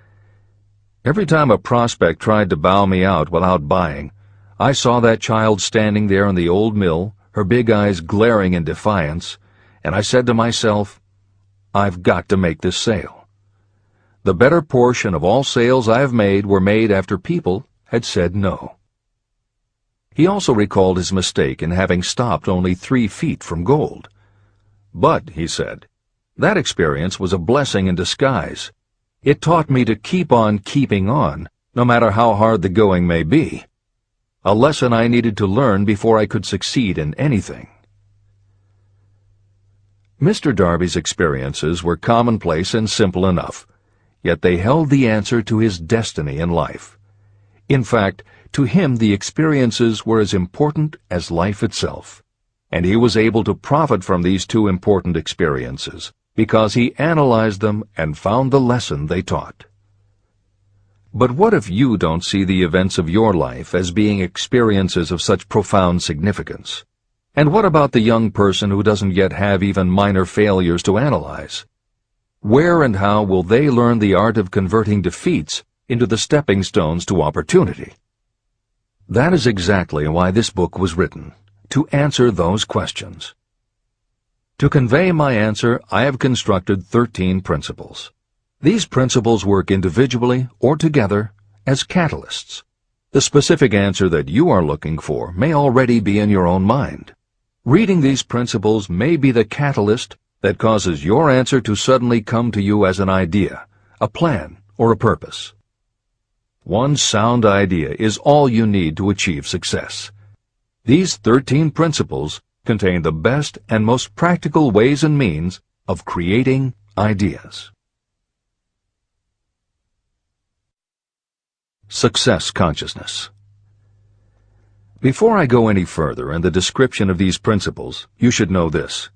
"Every time a prospect tried to bow me out without buying, I saw that child standing there in the old mill, her big eyes glaring in defiance, and I said to myself, I've got to make this sale. The better portion of all sales I've made were made after people had said no." He also recalled his mistake in having stopped only 3 feet from gold. "But," he said, "that experience was a blessing in disguise. It taught me to keep on keeping on, no matter how hard the going may be. A lesson I needed to learn before I could succeed in anything." Mr. Darby's experiences were commonplace and simple enough, yet they held the answer to his destiny in life. In fact, to him the experiences were as important as life itself, and he was able to profit from these 2 important experiences because he analyzed them and found the lesson they taught. But what if you don't see the events of your life as being experiences of such profound significance? And what about the young person who doesn't yet have even minor failures to analyze? Where and how will they learn the art of converting defeats into the stepping stones to opportunity? That is exactly why this book was written, to answer those questions. To convey my answer, I have constructed 13 principles. These principles work individually or together as catalysts. The specific answer that you are looking for may already be in your own mind. Reading these principles may be the catalyst that causes your answer to suddenly come to you as an idea, a plan, or a purpose. One sound idea is all you need to achieve success. These 13 principles contain the best and most practical ways and means of creating ideas. Success consciousness. Before I go any further in the description of these principles, you should know this.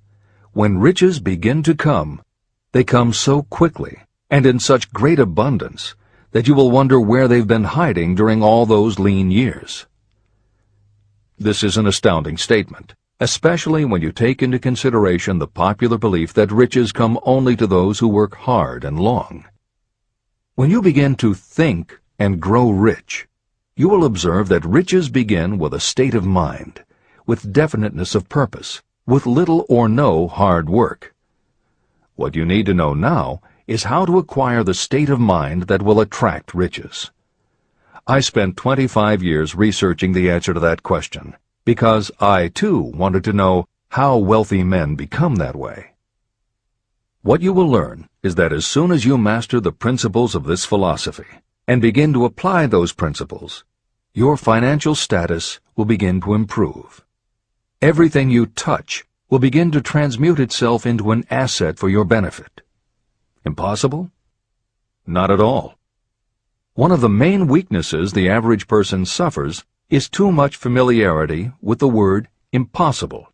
When riches begin to come, they come so quickly and in such great abundance that you will wonder where they've been hiding during all those lean years. This is an astounding statement, especially when you take into consideration the popular belief that riches come only to those who work hard and long. When you begin to think and grow rich, you will observe that riches begin with a state of mind, with definiteness of purpose, with little or no hard work. What you need to know now is how to acquire the state of mind that will attract riches. I spent 25 years researching the answer to that question, because I, too, wanted to know how wealthy men become that way. What you will learn is that as soon as you master the principles of this philosophy, and begin to apply those principles, your financial status will begin to improve. Everything you touch will begin to transmute itself into an asset for your benefit. Impossible? Not at all. One of the main weaknesses the average person suffers is too much familiarity with the word impossible.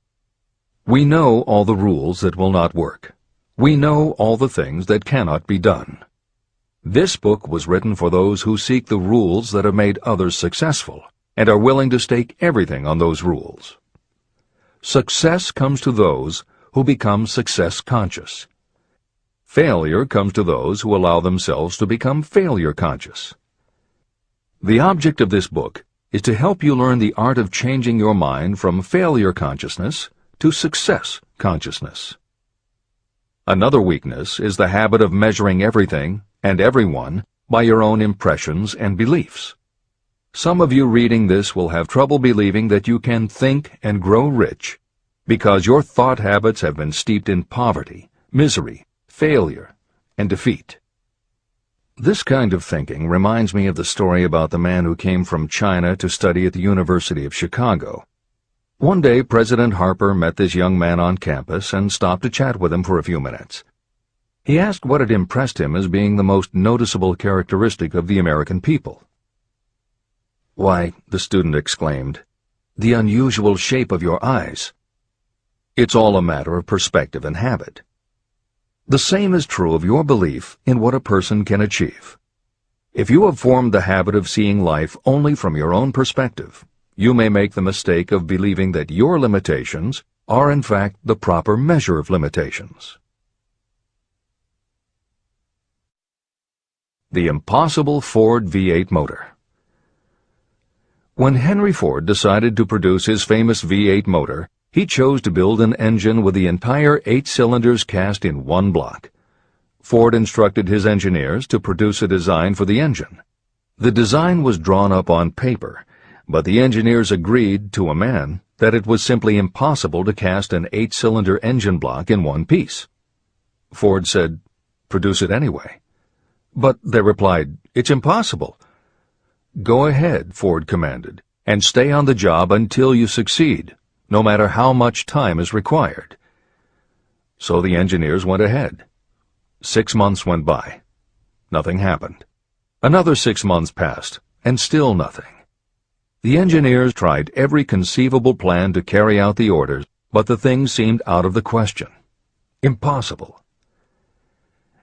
We know all the rules that will not work. We know all the things that cannot be done. This book was written for those who seek the rules that have made others successful and are willing to stake everything on those rules. Success comes to those who become success conscious. Failure comes to those who allow themselves to become failure conscious. The object of this book is to help you learn the art of changing your mind from failure consciousness to success consciousness. Another weakness is the habit of measuring everything and everyone by your own impressions and beliefs. Some of you reading this will have trouble believing that you can think and grow rich because your thought habits have been steeped in poverty, misery, failure, and defeat. This kind of thinking reminds me of the story about the man who came from China to study at the University of Chicago. One day, President Harper met this young man on campus and stopped to chat with him for a few minutes. He asked what had impressed him as being the most noticeable characteristic of the American people. "Why," the student exclaimed, "the unusual shape of your eyes." It's all a matter of perspective and habit. The same is true of your belief in what a person can achieve. If you have formed the habit of seeing life only from your own perspective, you may make the mistake of believing that your limitations are in fact the proper measure of limitations. The impossible Ford V8 motor. When Henry Ford decided to produce his famous V8 motor, he chose to build an engine with the entire 8 cylinders cast in one block. Ford instructed his engineers to produce a design for the engine. The design was drawn up on paper, but the engineers agreed to a man that it was simply impossible to cast an 8-cylinder engine block in one piece. Ford said, "Produce it anyway." But they replied, "It's impossible." "Go ahead," Ford commanded, "and stay on the job until you succeed, no matter how much time is required." So the engineers went ahead. 6 months went by. Nothing happened. Another 6 months passed, and still nothing. The engineers tried every conceivable plan to carry out the orders, but the thing seemed out of the question. Impossible.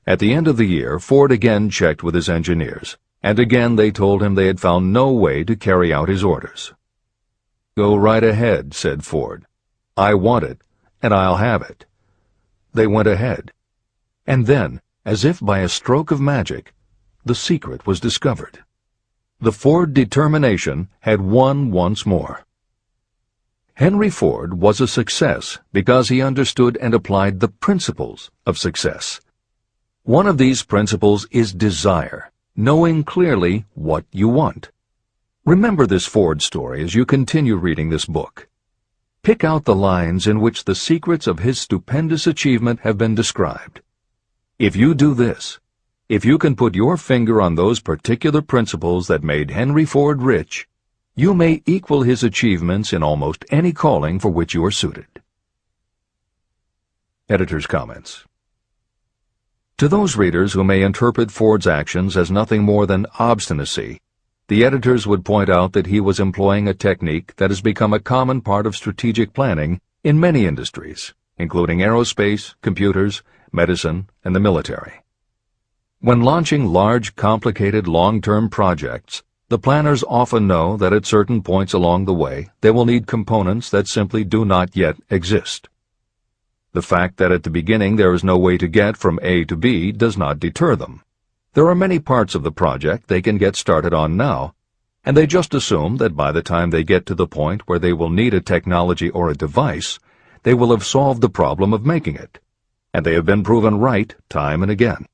At the end of the year, Ford again checked with his engineers, and again they told him they had found no way to carry out his orders. "Go right ahead," said Ford. "I want it, and I'll have it." They went ahead. And then, as if by a stroke of magic, the secret was discovered. The Ford determination had won once more. Henry Ford was a success because he understood and applied the principles of success. One of these principles is desire, knowing clearly what you want. Remember this Ford story as you continue reading this book. Pick out the lines in which the secrets of his stupendous achievement have been described. If you do this, if you can put your finger on those particular principles that made Henry Ford rich, you may equal his achievements in almost any calling for which you are suited. Editor's comments. To those readers who may interpret Ford's actions as nothing more than obstinacy, the editors would point out that he was employing a technique that has become a common part of strategic planning in many industries, including aerospace, computers, medicine, and the military. When launching large, complicated, long-term projects, the planners often know that at certain points along the way they will need components that simply do not yet exist. The fact that at the beginning there is no way to get from A to B does not deter them. There are many parts of the project they can get started on now, and they just assume that by the time they get to the point where they will need a technology or a device, they will have solved the problem of making it, and they have been proven right time and again.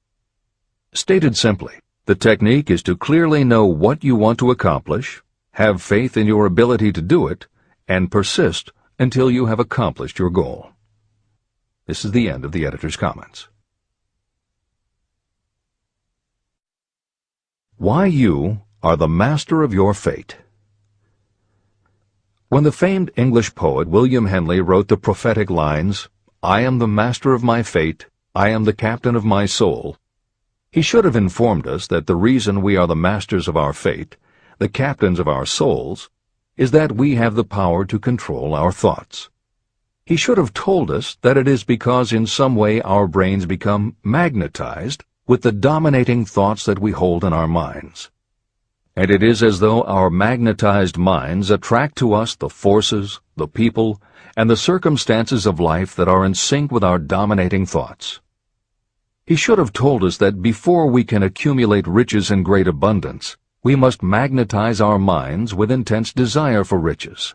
Stated simply, the technique is to clearly know what you want to accomplish, have faith in your ability to do it, and persist until you have accomplished your goal. This is the end of the editor's comments. Why you are the master of your fate. When the famed English poet William Henley wrote the prophetic lines, "I am the master of my fate, I am the captain of my soul," he should have informed us that the reason we are the masters of our fate, the captains of our souls, is that we have the power to control our thoughts. He should have told us that it is because in some way our brains become magnetized with the dominating thoughts that we hold in our minds. And it is as though our magnetized minds attract to us the forces, the people, and the circumstances of life that are in sync with our dominating thoughts. He should have told us that before we can accumulate riches in great abundance, we must magnetize our minds with intense desire for riches.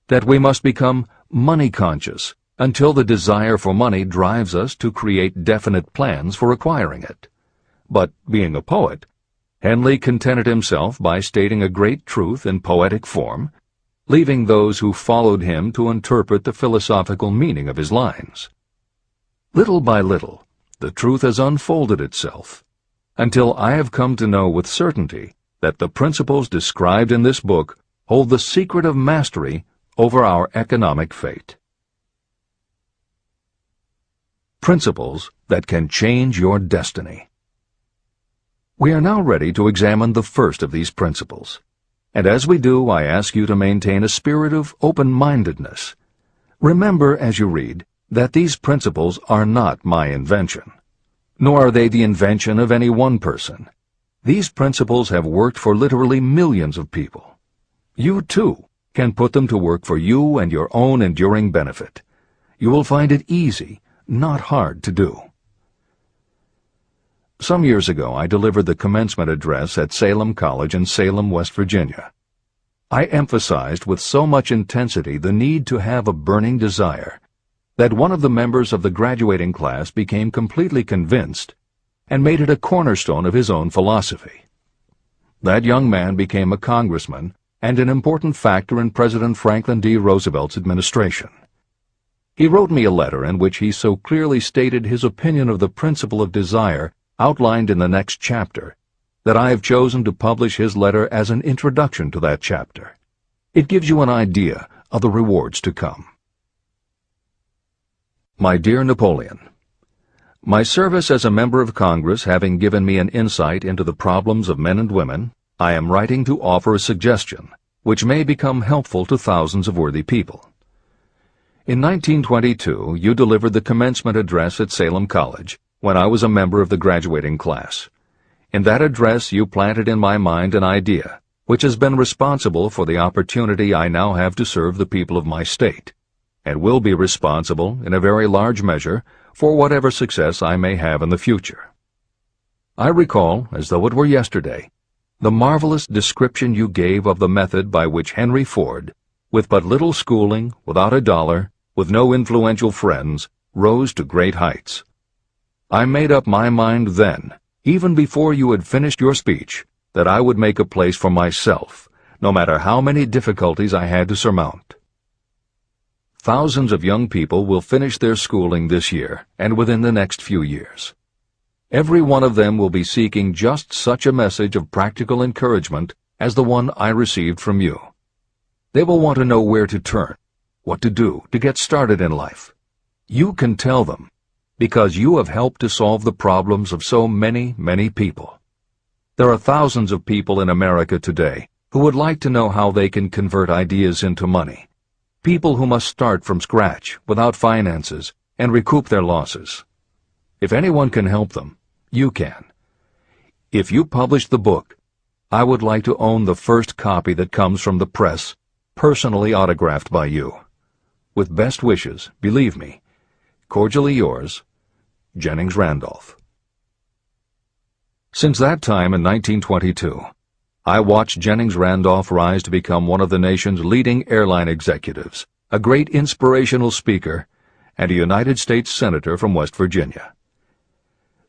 That we must become money-conscious until the desire for money drives us to create definite plans for acquiring it. But, being a poet, Henley contented himself by stating a great truth in poetic form, leaving those who followed him to interpret the philosophical meaning of his lines. Little by little, the truth has unfolded itself, until I have come to know with certainty that the principles described in this book hold the secret of mastery over our economic fate. Principles that can change your destiny. We are now ready to examine the first of these principles, and as we do, I ask you to maintain a spirit of open-mindedness. Remember as you read that these principles are not my invention, nor are they the invention of any one person. These principles have worked for literally millions of people. You, too, can put them to work for you and your own enduring benefit. You will find it easy, not hard to do. Some years ago, I delivered the commencement address at Salem College in Salem, West Virginia. I emphasized with so much intensity the need to have a burning desire that one of the members of the graduating class became completely convinced and made it a cornerstone of his own philosophy. That young man became a congressman and an important factor in President Franklin D. Roosevelt's administration. He wrote me a letter in which he so clearly stated his opinion of the principle of desire outlined in the next chapter, that I have chosen to publish his letter as an introduction to that chapter. It gives you an idea of the rewards to come. My dear Napoleon, my service as a member of Congress having given me an insight into the problems of men and women, I am writing to offer a suggestion which may become helpful to thousands of worthy people. In 1922, you delivered the commencement address at Salem College, when I was a member of the graduating class. In that address you planted in my mind an idea which has been responsible for the opportunity I now have to serve the people of my state, and will be responsible in a very large measure for whatever success I may have in the future. I recall, as though it were yesterday, the marvelous description you gave of the method by which Henry Ford, with but little schooling, without a dollar, with no influential friends, rose to great heights. I made up my mind then, even before you had finished your speech, that I would make a place for myself, no matter how many difficulties I had to surmount. Thousands of young people will finish their schooling this year and within the next few years. Every one of them will be seeking just such a message of practical encouragement as the one I received from you. They will want to know where to turn, what to do to get started in life. You can tell them, because you have helped to solve the problems of so many, many people. There are thousands of people in America today who would like to know how they can convert ideas into money. People who must start from scratch, without finances, and recoup their losses. If anyone can help them, you can. If you publish the book, I would like to own the first copy that comes from the press, personally autographed by you. With best wishes, believe me, cordially yours, Jennings Randolph. Since that time in 1922, I watched Jennings Randolph rise to become one of the nation's leading airline executives, a great inspirational speaker, and a United States Senator from West Virginia.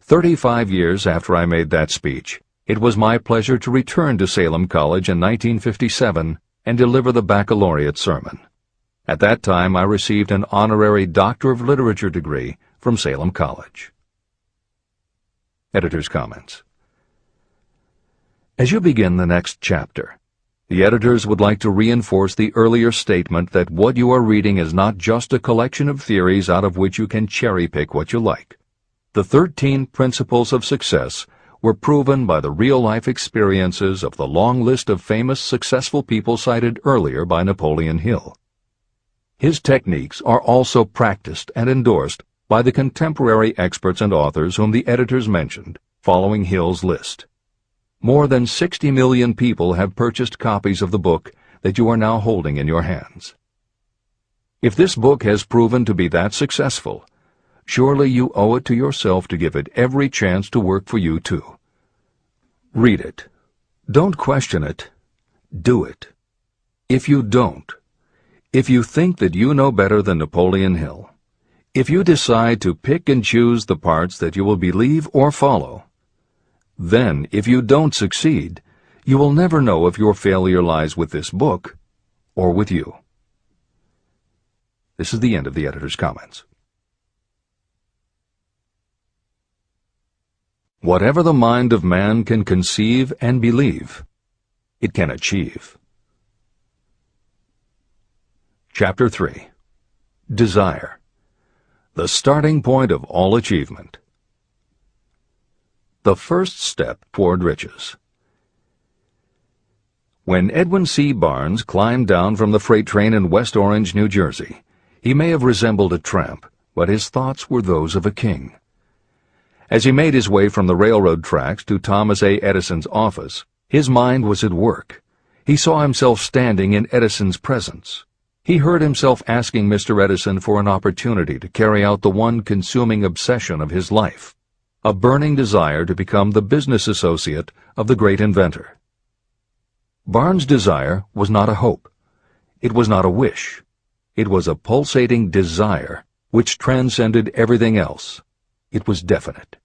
35 years after I made that speech, it was my pleasure to return to Salem College in 1957 and deliver the baccalaureate sermon. At that time, I received an honorary Doctor of Literature degree from Salem College. Editor's comments. As you begin the next chapter, the editors would like to reinforce the earlier statement that what you are reading is not just a collection of theories out of which you can cherry-pick what you like. The 13 principles of success were proven by the real-life experiences of the long list of famous successful people cited earlier by Napoleon Hill. His techniques are also practiced and endorsed by the contemporary experts and authors whom the editors mentioned, following Hill's list. More than 60 million people have purchased copies of the book that you are now holding in your hands. If this book has proven to be that successful, surely you owe it to yourself to give it every chance to work for you too. Read it. Don't question it. Do it. If you don't, if you think that you know better than Napoleon Hill, if you decide to pick and choose the parts that you will believe or follow, then, if you don't succeed, you will never know if your failure lies with this book or with you. This is the end of the editor's comments. Whatever the mind of man can conceive and believe, it can achieve. Chapter 3. Desire. The starting point of all achievement. The first step toward riches. When Edwin C. Barnes climbed down from the freight train in West Orange, New Jersey, he may have resembled a tramp, but his thoughts were those of a king. As he made his way from the railroad tracks to Thomas A. Edison's office, his mind was at work. He saw himself standing in Edison's presence. He heard himself asking Mr. Edison for an opportunity to carry out the one consuming obsession of his life, a burning desire to become the business associate of the great inventor. Barnes' desire was not a hope. It was not a wish. It was a pulsating desire which transcended everything else. It was definite.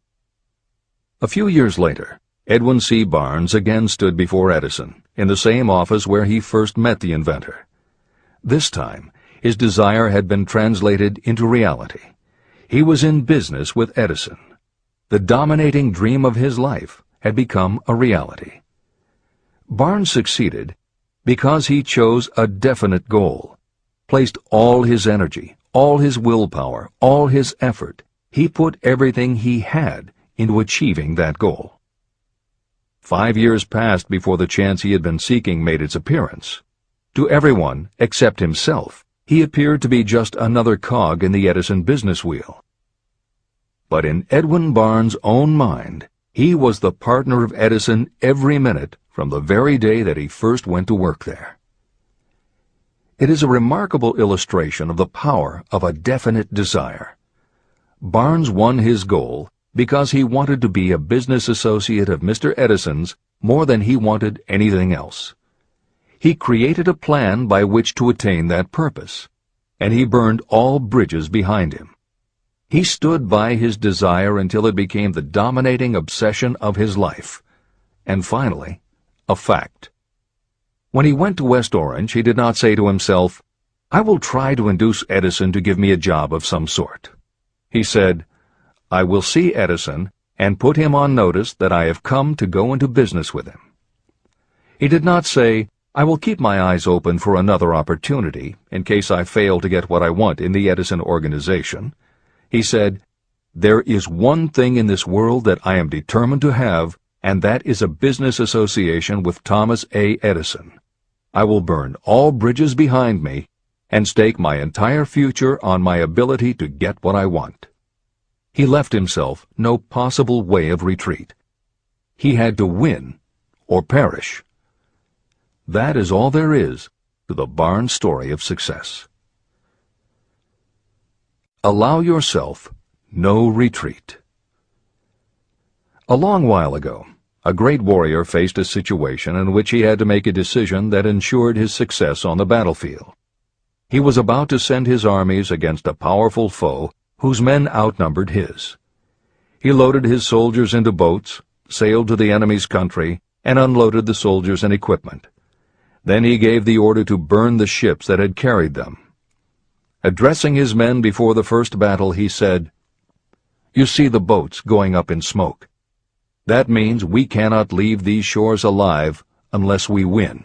A few years later, Edwin C. Barnes again stood before Edison, in the same office where he first met the inventor. This time, his desire had been translated into reality. He was in business with Edison. The dominating dream of his life had become a reality. Barnes succeeded because he chose a definite goal, placed all his energy, all his willpower, all his effort. He put everything he had into achieving that goal. 5 years passed before the chance he had been seeking made its appearance. To everyone except himself, he appeared to be just another cog in the Edison business wheel. But in Edwin Barnes' own mind, he was the partner of Edison every minute from the very day that he first went to work there. It is a remarkable illustration of the power of a definite desire. Barnes won his goal because he wanted to be a business associate of Mr. Edison's more than he wanted anything else. He created a plan by which to attain that purpose, and he burned all bridges behind him. He stood by his desire until it became the dominating obsession of his life, and finally, a fact. When he went to West Orange, he did not say to himself, "I will try to induce Edison to give me a job of some sort." He said, "I will see Edison and put him on notice that I have come to go into business with him." He did not say, "I will keep my eyes open for another opportunity in case I fail to get what I want in the Edison organization." He said, "There is one thing in this world that I am determined to have, and that is a business association with Thomas A. Edison. I will burn all bridges behind me and stake my entire future on my ability to get what I want." He left himself no possible way of retreat. He had to win or perish. That is all there is to the Barnes story of success. Allow yourself no retreat. A long while ago, a great warrior faced a situation in which he had to make a decision that ensured his success on the battlefield. He was about to send his armies against a powerful foe whose men outnumbered his. He loaded his soldiers into boats, sailed to the enemy's country, and unloaded the soldiers and equipment. Then he gave the order to burn the ships that had carried them. Addressing his men before the first battle, he said, "You see the boats going up in smoke. That means we cannot leave these shores alive unless we win.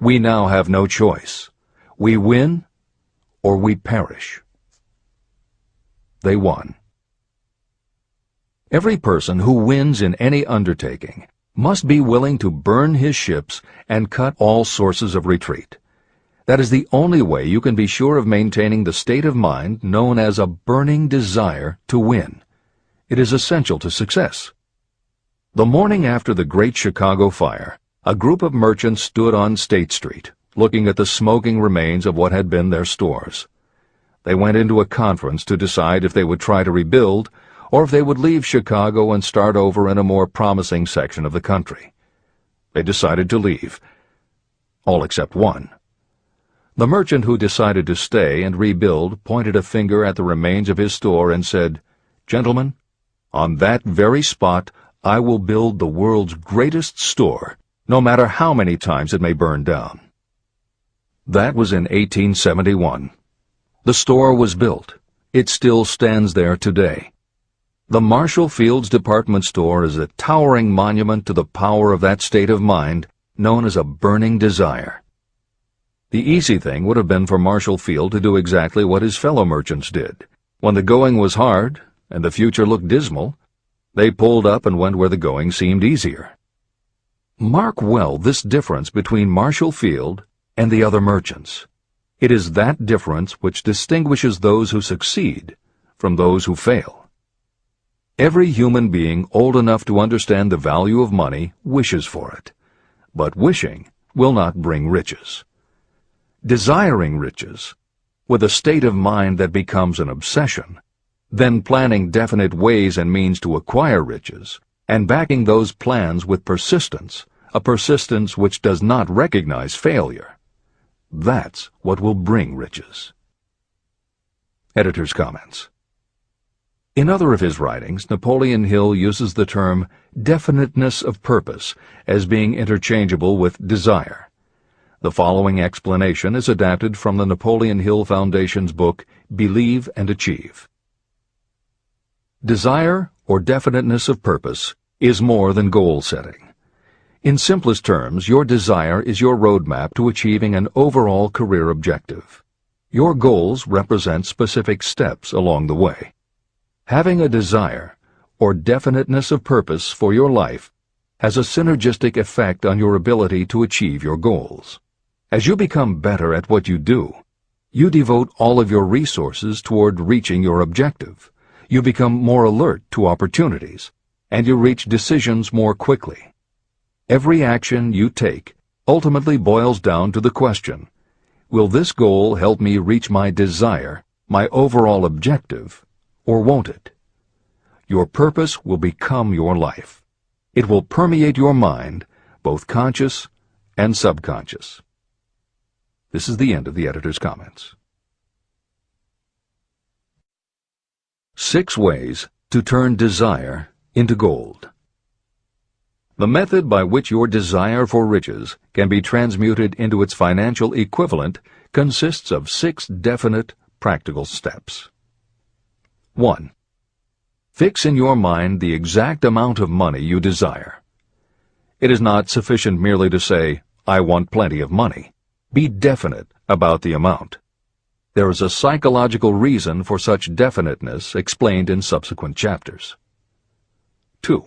We now have no choice. We win or we perish." They won. Every person who wins in any undertaking must be willing to burn his ships and cut all sources of retreat. That is the only way you can be sure of maintaining the state of mind known as a burning desire to win. It is essential to success. The morning after the Great Chicago Fire, a group of merchants stood on State Street, looking at the smoking remains of what had been their stores. They went into a conference to decide if they would try to rebuild or if they would leave Chicago and start over in a more promising section of the country. They decided to leave. All except one. The merchant who decided to stay and rebuild pointed a finger at the remains of his store and said, "Gentlemen, on that very spot I will build the world's greatest store, no matter how many times it may burn down." That was in 1871. The store was built. It still stands there today. The Marshall Field's department store is a towering monument to the power of that state of mind known as a burning desire. The easy thing would have been for Marshall Field to do exactly what his fellow merchants did. When the going was hard and the future looked dismal, they pulled up and went where the going seemed easier. Mark well this difference between Marshall Field and the other merchants. It is that difference which distinguishes those who succeed from those who fail. Every human being old enough to understand the value of money wishes for it, but wishing will not bring riches. Desiring riches, with a state of mind that becomes an obsession, then planning definite ways and means to acquire riches, and backing those plans with persistence, a persistence which does not recognize failure, that's what will bring riches. Editor's comments. In other of his writings, Napoleon Hill uses the term definiteness of purpose as being interchangeable with desire. The following explanation is adapted from the Napoleon Hill Foundation's book, Believe and Achieve. Desire, or definiteness of purpose, is more than goal setting. In simplest terms, your desire is your roadmap to achieving an overall career objective. Your goals represent specific steps along the way. Having a desire, or definiteness of purpose for your life, has a synergistic effect on your ability to achieve your goals. As you become better at what you do, you devote all of your resources toward reaching your objective. You become more alert to opportunities, and you reach decisions more quickly. Every action you take ultimately boils down to the question, will this goal help me reach my desire, my overall objective, or won't it? Your purpose will become your life. It will permeate your mind, both conscious and subconscious. This is the end of the editor's comments. 6 ways to turn desire into gold. The method by which your desire for riches can be transmuted into its financial equivalent consists of 6 definite, practical steps. 1. Fix in your mind the exact amount of money you desire. It is not sufficient merely to say, "I want plenty of money." Be definite about the amount. There is a psychological reason for such definiteness explained in subsequent chapters. 2.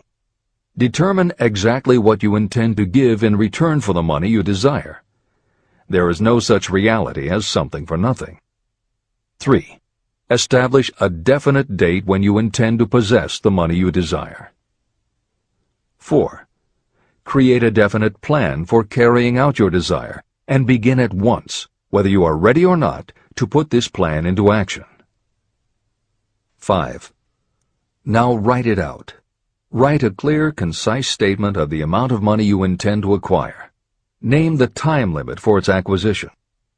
Determine exactly what you intend to give in return for the money you desire. There is no such reality as something for nothing. 3. Establish a definite date when you intend to possess the money you desire. 4. Create a definite plan for carrying out your desire, and begin at once, whether you are ready or not, to put this plan into action. 5. Now write it out. Write a clear, concise statement of the amount of money you intend to acquire. Name the time limit for its acquisition.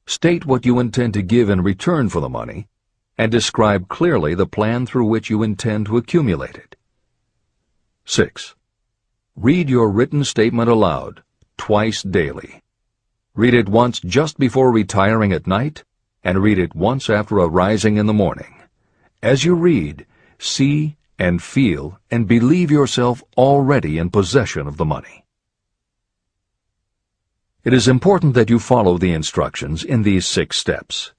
State what you intend to give in return for the money, and describe clearly the plan through which you intend to accumulate it. 6. Read your written statement aloud, twice daily. Read it once just before retiring at night, and read it once after arising in the morning. As you read, see and feel and believe yourself already in possession of the money. It is important that you follow the instructions in these 6 steps.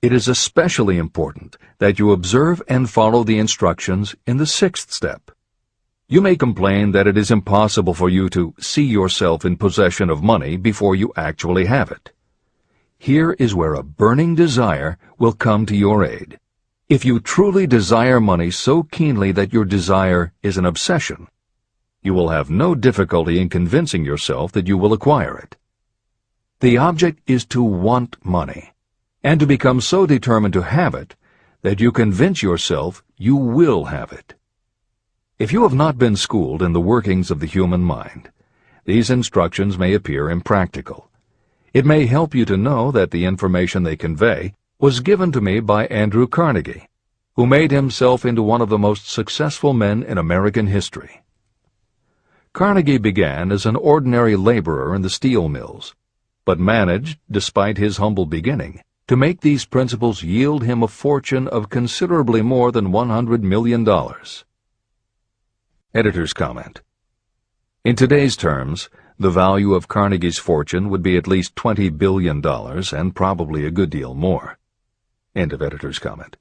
It is especially important that you observe and follow the instructions in the 6th step. You may complain that it is impossible for you to see yourself in possession of money before you actually have it. Here is where a burning desire will come to your aid. If you truly desire money so keenly that your desire is an obsession, you will have no difficulty in convincing yourself that you will acquire it. The object is to want money, and to become so determined to have it that you convince yourself you will have it. If you have not been schooled in the workings of the human mind, these instructions may appear impractical. It may help you to know that the information they convey was given to me by Andrew Carnegie, who made himself into one of the most successful men in American history. Carnegie began as an ordinary laborer in the steel mills, but managed, despite his humble beginning, to make these principles yield him a fortune of considerably more than $100 million. Editor's comment. In today's terms, the value of Carnegie's fortune would be at least $20 billion and probably a good deal more. End of editor's comment.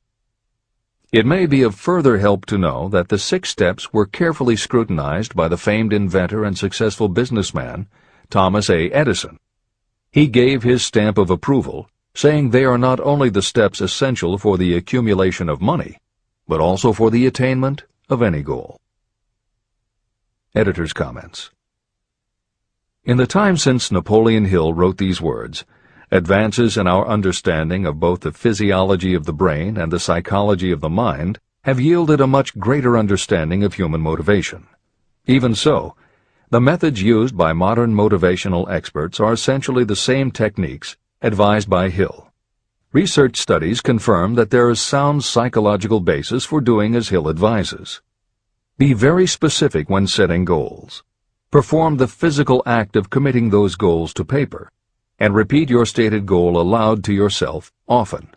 It may be of further help to know that the 6 steps were carefully scrutinized by the famed inventor and successful businessman, Thomas A. Edison. He gave his stamp of approval, saying they are not only the steps essential for the accumulation of money, but also for the attainment of any goal. Editor's comments. In the time since Napoleon Hill wrote these words, advances in our understanding of both the physiology of the brain and the psychology of the mind have yielded a much greater understanding of human motivation. Even so, the methods used by modern motivational experts are essentially the same techniques advised by Hill. Research studies confirm that there is sound psychological basis for doing as Hill advises. Be very specific when setting goals. Perform the physical act of committing those goals to paper, and repeat your stated goal aloud to yourself often.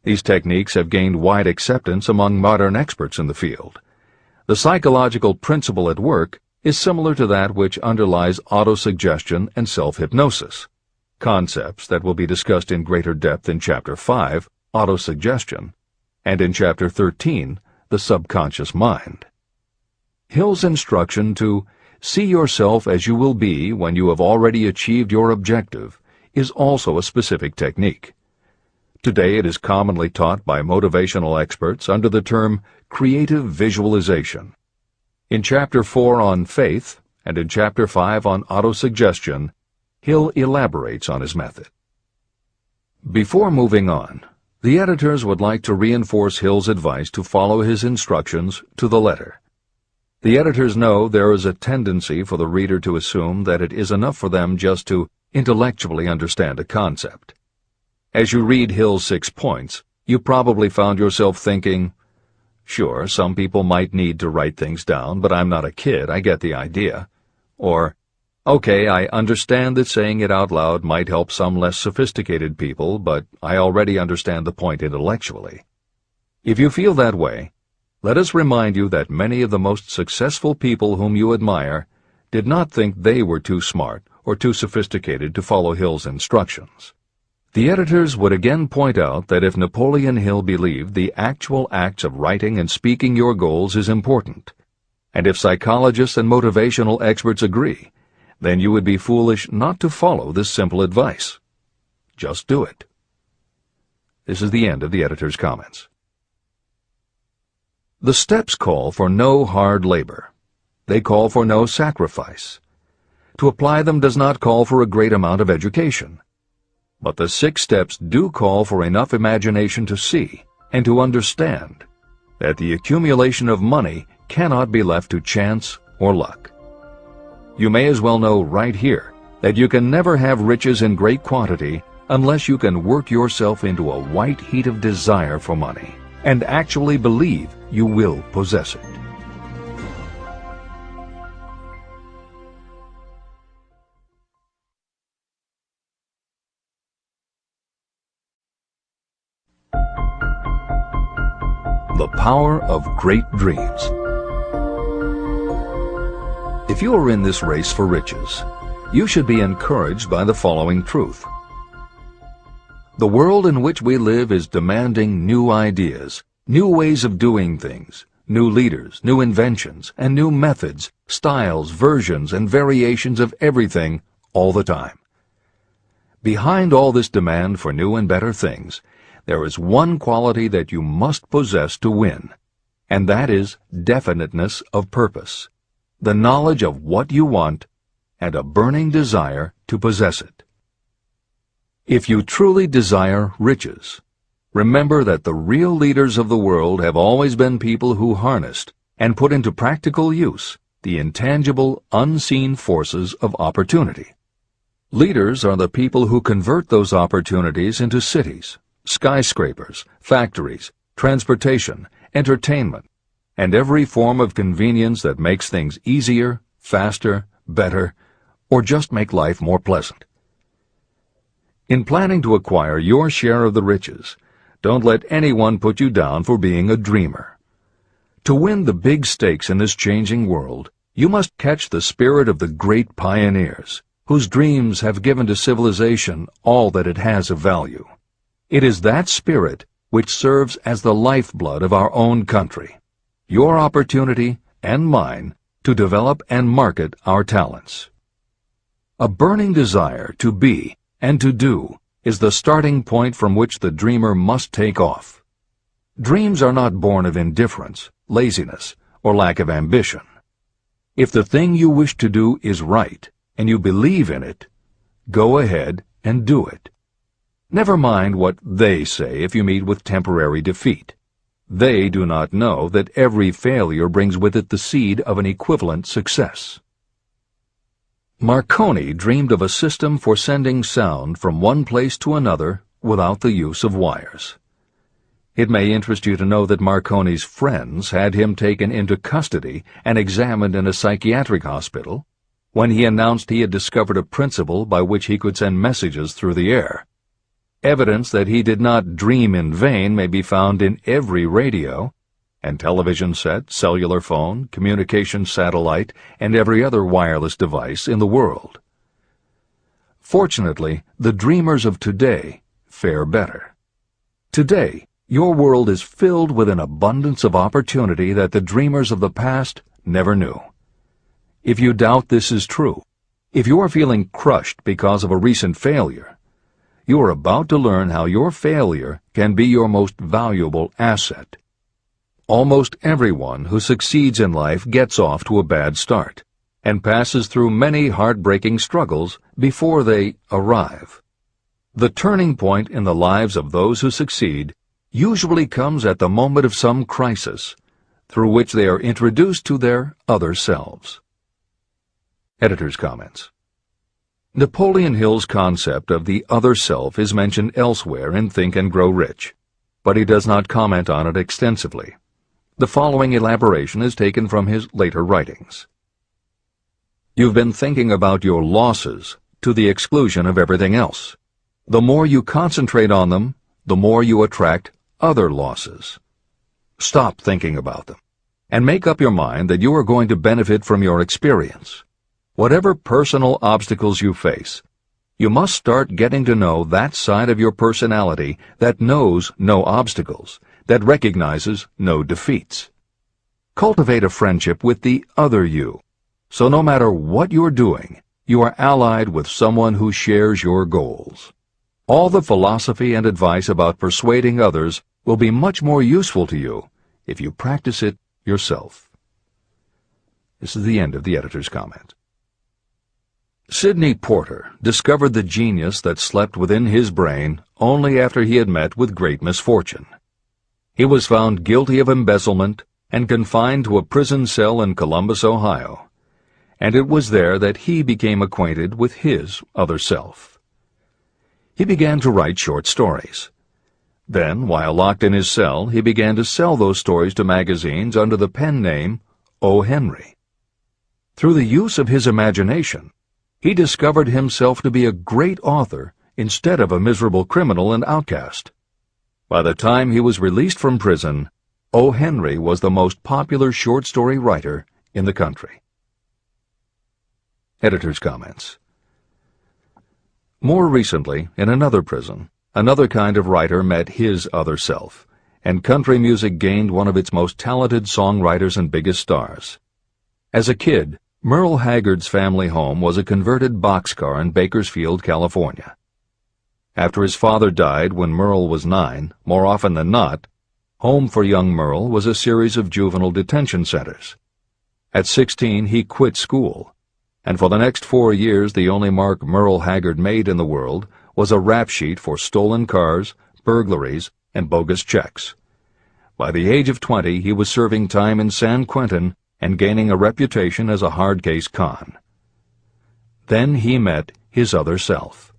These techniques have gained wide acceptance among modern experts in the field. The psychological principle at work is similar to that which underlies autosuggestion and self-hypnosis, concepts that will be discussed in greater depth in Chapter 5, Autosuggestion, and in Chapter 13, The Subconscious Mind. Hill's instruction to see yourself as you will be when you have already achieved your objective is also a specific technique. Today it is commonly taught by motivational experts under the term creative visualization. In Chapter 4 on Faith and in Chapter 5 on Autosuggestion, Hill elaborates on his method. Before moving on, the editors would like to reinforce Hill's advice to follow his instructions to the letter. The editors know there is a tendency for the reader to assume that it is enough for them just to intellectually understand a concept. As you read Hill's 6 points, you probably found yourself thinking, sure, some people might need to write things down, but I'm not a kid, I get the idea. Or, okay, I understand that saying it out loud might help some less sophisticated people, but I already understand the point intellectually. If you feel that way, let us remind you that many of the most successful people whom you admire did not think they were too smart or too sophisticated to follow Hill's instructions. The editors would again point out that if Napoleon Hill believed the actual acts of writing and speaking your goals is important, and if psychologists and motivational experts agree, then you would be foolish not to follow this simple advice. Just do it. This is the end of the editor's comments. The steps call for no hard labor. They call for no sacrifice. To apply them does not call for a great amount of education. But the 6 steps do call for enough imagination to see and to understand that the accumulation of money cannot be left to chance or luck. You may as well know right here that you can never have riches in great quantity unless you can work yourself into a white heat of desire for money and actually believe you will possess it. The power of great dreams. If you are in this race for riches, you should be encouraged by the following truth. The world in which we live is demanding new ideas, new ways of doing things, new leaders, new inventions, and new methods, styles, versions, and variations of everything all the time. Behind all this demand for new and better things, there is one quality that you must possess to win, and that is definiteness of purpose, the knowledge of what you want, and a burning desire to possess it. If you truly desire riches, remember that the real leaders of the world have always been people who harnessed and put into practical use the intangible, unseen forces of opportunity. Leaders are the people who convert those opportunities into cities, skyscrapers, factories, transportation, entertainment, and every form of convenience that makes things easier, faster, better, or just make life more pleasant. In planning to acquire your share of the riches, don't let anyone put you down for being a dreamer. To win the big stakes in this changing world, you must catch the spirit of the great pioneers, whose dreams have given to civilization all that it has of value. It is that spirit which serves as the lifeblood of our own country, your opportunity and mine to develop and market our talents. A burning desire to be and to do is the starting point from which the dreamer must take off. Dreams are not born of indifference, laziness, or lack of ambition. If the thing you wish to do is right, and you believe in it, go ahead and do it. Never mind what they say if you meet with temporary defeat. They do not know that every failure brings with it the seed of an equivalent success. Marconi dreamed of a system for sending sound from one place to another without the use of wires. It may interest you to know that Marconi's friends had him taken into custody and examined in a psychiatric hospital when he announced he had discovered a principle by which he could send messages through the air. Evidence that he did not dream in vain may be found in every radio and television set, cellular phone, communication satellite, and every other wireless device in the world. Fortunately, the dreamers of today fare better. Today, your world is filled with an abundance of opportunity that the dreamers of the past never knew. If you doubt this is true, if you are feeling crushed because of a recent failure, you are about to learn how your failure can be your most valuable asset. Almost everyone who succeeds in life gets off to a bad start and passes through many heartbreaking struggles before they arrive. The turning point in the lives of those who succeed usually comes at the moment of some crisis through which they are introduced to their other selves. Editor's comments. Napoleon Hill's concept of the other self is mentioned elsewhere in Think and Grow Rich, but he does not comment on it extensively. The following elaboration is taken from his later writings. You've been thinking about your losses to the exclusion of everything else. The more you concentrate on them, the more you attract other losses. Stop thinking about them, and make up your mind that you are going to benefit from your experience. Whatever personal obstacles you face, you must start getting to know that side of your personality that knows no obstacles, that recognizes no defeats. Cultivate a friendship with the other you, so no matter what you're doing, you are allied with someone who shares your goals. All the philosophy and advice about persuading others will be much more useful to you if you practice it yourself. This is the end of the editor's comment. Sidney Porter discovered the genius that slept within his brain only after he had met with great misfortune. He was found guilty of embezzlement and confined to a prison cell in Columbus, Ohio, and it was there that he became acquainted with his other self. He began to write short stories. Then, while locked in his cell, he began to sell those stories to magazines under the pen name O. Henry. Through the use of his imagination, he discovered himself to be a great author instead of a miserable criminal and outcast. By the time he was released from prison, O. Henry was the most popular short story writer in the country. Editor's comments. More recently, in another prison, another kind of writer met his other self, and country music gained one of its most talented songwriters and biggest stars. As a kid, Merle Haggard's family home was a converted boxcar in Bakersfield, California. After his father died when Merle was 9, more often than not, home for young Merle was a series of juvenile detention centers. At 16, he quit school, and for the next 4 years the only mark Merle Haggard made in the world was a rap sheet for stolen cars, burglaries, and bogus checks. By the age of 20, he was serving time in San Quentin and gaining a reputation as a hard-case con. Then he met his other self.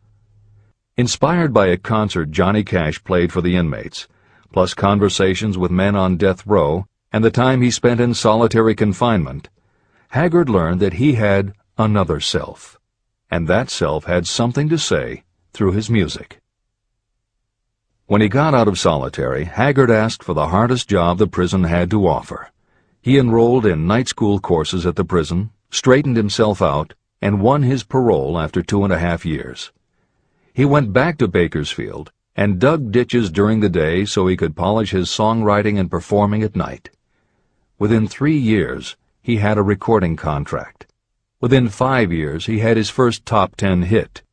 Inspired by a concert Johnny Cash played for the inmates, plus conversations with men on death row and the time he spent in solitary confinement, Haggard learned that he had another self, and that self had something to say through his music. When he got out of solitary, Haggard asked for the hardest job the prison had to offer. He enrolled in night school courses at the prison, straightened himself out, and won his parole after 2.5 years. He went back to Bakersfield and dug ditches during the day so he could polish his songwriting and performing at night. Within 3 years, he had a recording contract. Within 5 years, he had his first top 10 hit,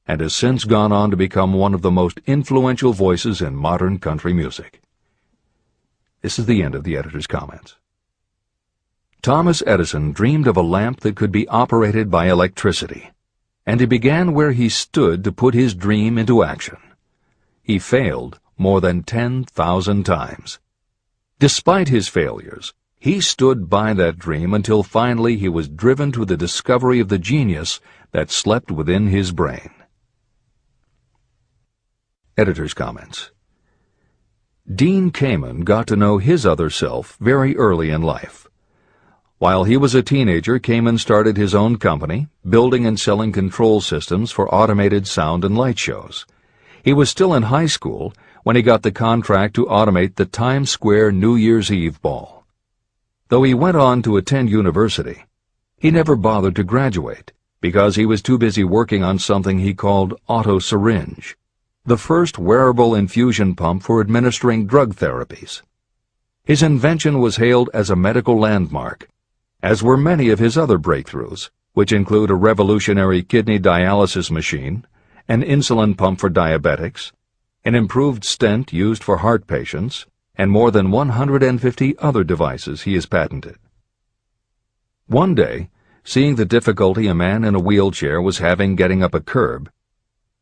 and has since gone on to become one of the most influential voices in modern country music. This is the end of the editor's comments. Thomas Edison dreamed of a lamp that could be operated by electricity. and he began where he stood to put his dream into action. He failed more than 10,000 times. Despite his failures, he stood by that dream until finally he was driven to the discovery of the genius that slept within his brain. Editor's comments. Dean Kamen got to know his other self very early in life. While he was a teenager, Kamen started his own company, building and selling control systems for automated sound and light shows. He was still in high school when he got the contract to automate the Times Square New Year's Eve ball. Though he went on to attend university, he never bothered to graduate because he was too busy working on something he called auto syringe, the first wearable infusion pump for administering drug therapies. His invention was hailed as a medical landmark, as were many of his other breakthroughs, which include a revolutionary kidney dialysis machine, an insulin pump for diabetics, an improved stent used for heart patients, and more than 150 other devices he has patented. One day, seeing the difficulty a man in a wheelchair was having getting up a curb,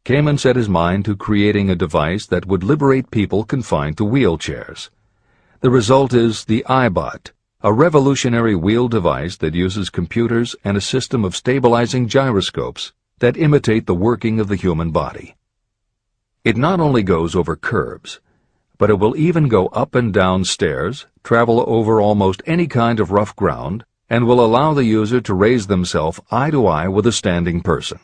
Kamen set his mind to creating a device that would liberate people confined to wheelchairs. The result is the iBot, a revolutionary wheel device that uses computers and a system of stabilizing gyroscopes that imitate the working of the human body. It not only goes over curbs, but it will even go up and down stairs, travel over almost any kind of rough ground, and will allow the user to raise themselves eye to eye with a standing person.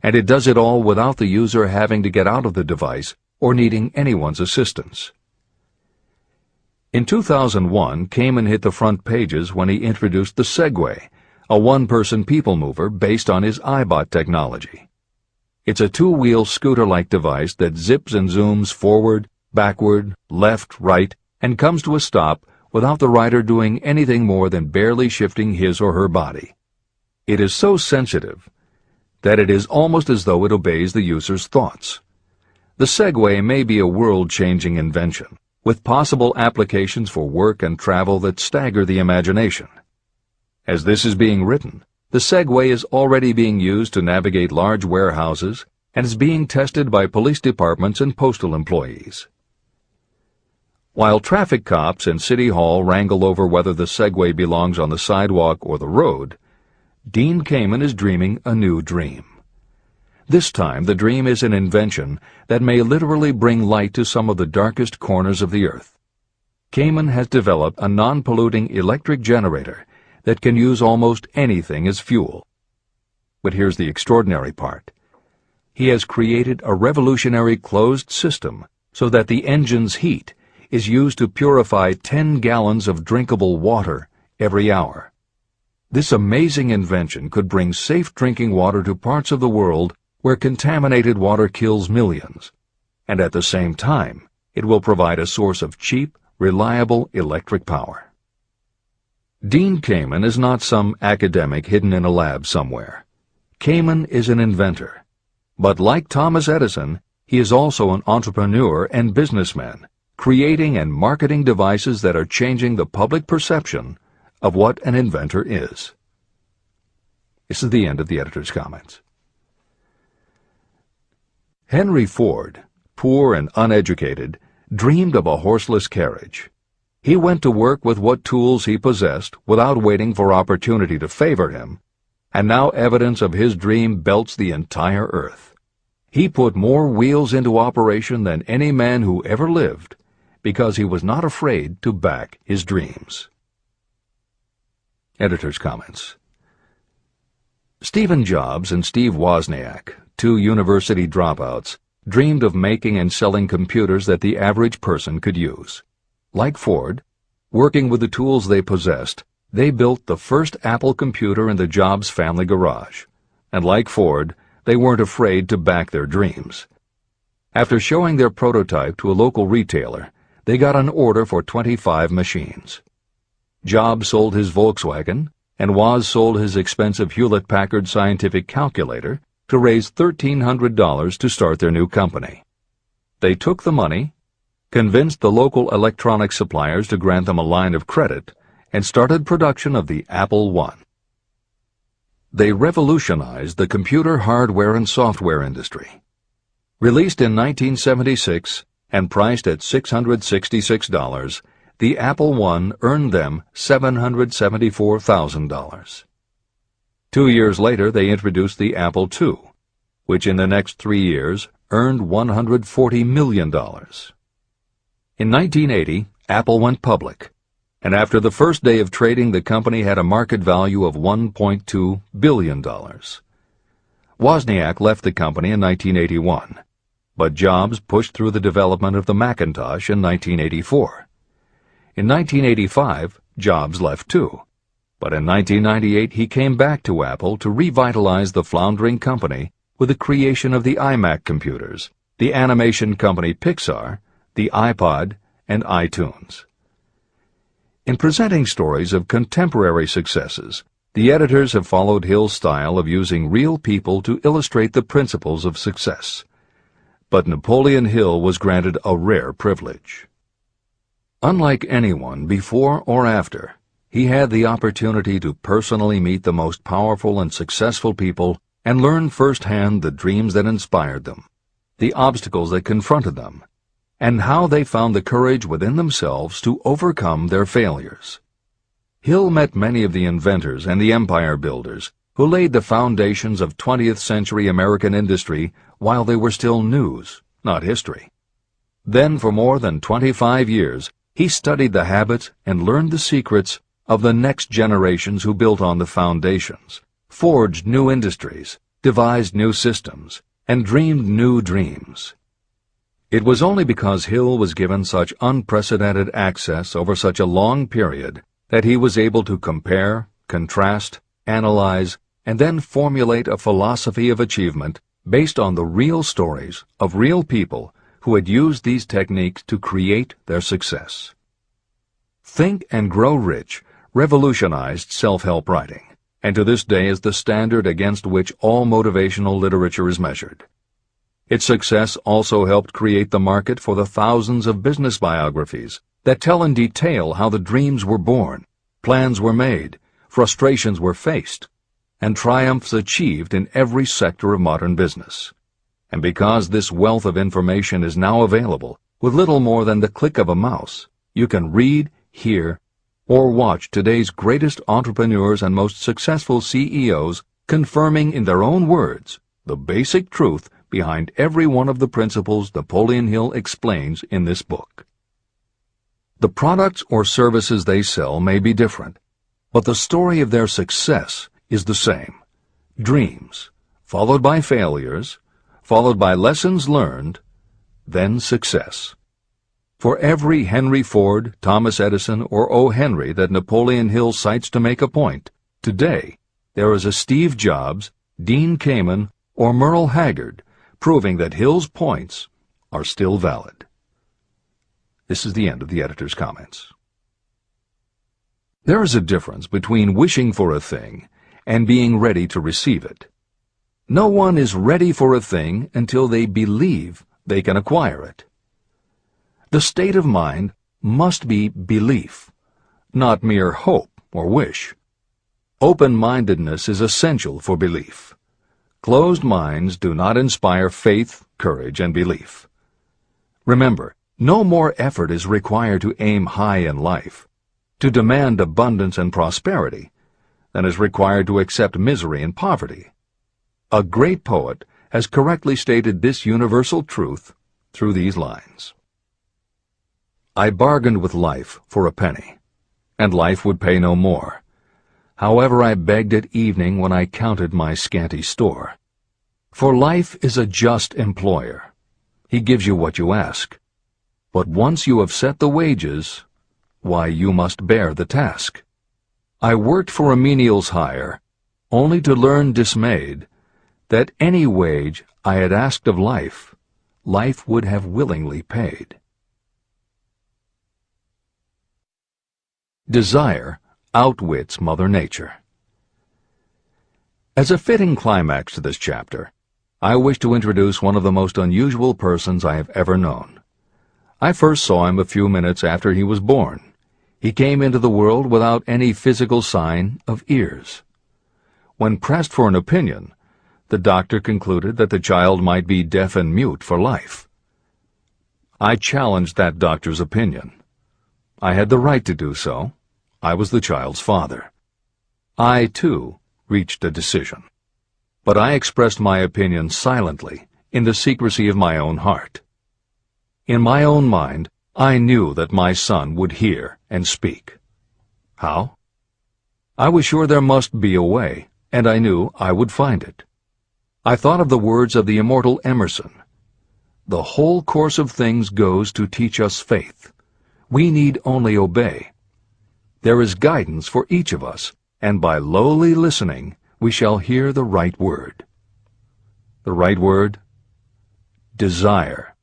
And it does it all without the user having to get out of the device or needing anyone's assistance. In 2001, Kamen hit the front pages when he introduced the Segway, a one-person people mover based on his iBot technology. It's a two-wheel scooter-like device that zips and zooms forward, backward, left, right, and comes to a stop without the rider doing anything more than barely shifting his or her body. It is so sensitive that it is almost as though it obeys the user's thoughts. The Segway may be a world-changing invention, with possible applications for work and travel that stagger the imagination. As this is being written, the Segway is already being used to navigate large warehouses and is being tested by police departments and postal employees. While traffic cops and City Hall wrangle over whether the Segway belongs on the sidewalk or the road, Dean Kamen is dreaming a new dream. This time, the dream is an invention that may literally bring light to some of the darkest corners of the earth. Kamen has developed a non-polluting electric generator that can use almost anything as fuel. But here's the extraordinary part. He has created a revolutionary closed system so that the engine's heat is used to purify 10 gallons of drinkable water every hour. This amazing invention could bring safe drinking water to parts of the world where contaminated water kills millions, and at the same time, it will provide a source of cheap, reliable electric power. Dean Kamen is not some academic hidden in a lab somewhere. Kamen is an inventor. But like Thomas Edison, he is also an entrepreneur and businessman, creating and marketing devices that are changing the public perception of what an inventor is. This is the end of the editor's comments. Henry Ford, poor and uneducated, dreamed of a horseless carriage. He went to work with what tools he possessed without waiting for opportunity to favor him, and now evidence of his dream belts the entire earth. He put more wheels into operation than any man who ever lived because he was not afraid to back his dreams. Editor's comments. Stephen Jobs and Steve Wozniak, two university dropouts, dreamed of making and selling computers that the average person could use. Like Ford, working with the tools they possessed, they built the first Apple computer in the Jobs family garage. And like Ford, they weren't afraid to back their dreams. After showing their prototype to a local retailer, they got an order for 25 machines. Jobs sold his Volkswagen, and Woz sold his expensive Hewlett-Packard scientific calculator to raise $1,300 to start their new company. They took the money, convinced the local electronics suppliers to grant them a line of credit, and started production of the Apple I. They revolutionized the computer hardware and software industry. Released in 1976 and priced at $666, the Apple I earned them $774,000. 2 years later, they introduced the Apple II, which in the next 3 years earned $140 million. In 1980, Apple went public, and after the first day of trading, the company had a market value of $1.2 billion. Wozniak left the company in 1981, but Jobs pushed through the development of the Macintosh in 1984. In 1985, Jobs left too, but in 1998 he came back to Apple to revitalize the floundering company with the creation of the iMac computers, the animation company Pixar, the iPod, and iTunes. In presenting stories of contemporary successes, the editors have followed Hill's style of using real people to illustrate the principles of success. But Napoleon Hill was granted a rare privilege. Unlike anyone before or after, he had the opportunity to personally meet the most powerful and successful people and learn firsthand the dreams that inspired them, the obstacles that confronted them, and how they found the courage within themselves to overcome their failures. Hill met many of the inventors and the empire builders who laid the foundations of 20th century American industry while they were still news, not history. Then for more than 25 years, he studied the habits and learned the secrets of the next generations who built on the foundations, forged new industries, devised new systems, and dreamed new dreams. It was only because Hill was given such unprecedented access over such a long period that he was able to compare, contrast, analyze, and then formulate a philosophy of achievement based on the real stories of real people who had used these techniques to create their success. Think and Grow Rich revolutionized self-help writing, and to this day is the standard against which all motivational literature is measured. Its success also helped create the market for the thousands of business biographies that tell in detail how the dreams were born, plans were made, frustrations were faced, and triumphs achieved in every sector of modern business. And because this wealth of information is now available, with little more than the click of a mouse, you can read, hear, or watch today's greatest entrepreneurs and most successful CEOs confirming in their own words the basic truth behind every one of the principles Napoleon Hill explains in this book. The products or services they sell may be different, but the story of their success is the same. Dreams, followed by failures, followed by lessons learned, then success. For every Henry Ford, Thomas Edison, or O. Henry that Napoleon Hill cites to make a point, today there is a Steve Jobs, Dean Kamen, or Merle Haggard, proving that Hill's points are still valid. This is the end of the editor's comments. There is a difference between wishing for a thing and being ready to receive it. No one is ready for a thing until they believe they can acquire it. The state of mind must be belief, not mere hope or wish. Open-mindedness is essential for belief. Closed minds do not inspire faith, courage, and belief. Remember, no more effort is required to aim high in life, to demand abundance and prosperity, than is required to accept misery and poverty. A great poet has correctly stated this universal truth through these lines. I bargained with life for a penny, and life would pay no more. However, I begged at evening when I counted my scanty store. For life is a just employer. He gives you what you ask. But once you have set the wages, why, you must bear the task. I worked for a menial's hire, only to learn dismayed that any wage I had asked of life, life would have willingly paid. Desire outwits Mother Nature. As a fitting climax to this chapter, I wish to introduce one of the most unusual persons I have ever known. I first saw him a few minutes after he was born. He came into the world without any physical sign of ears. When pressed for an opinion, the doctor concluded that the child might be deaf and mute for life. I challenged that doctor's opinion. I had the right to do so. I was the child's father. I, too, reached a decision. But I expressed my opinion silently, in the secrecy of my own heart. In my own mind, I knew that my son would hear and speak. How? I was sure there must be a way, and I knew I would find it. I thought of the words of the immortal Emerson. The whole course of things goes to teach us faith. We need only obey. There is guidance for each of us, and by lowly listening, we shall hear the right word. The right word? Desire.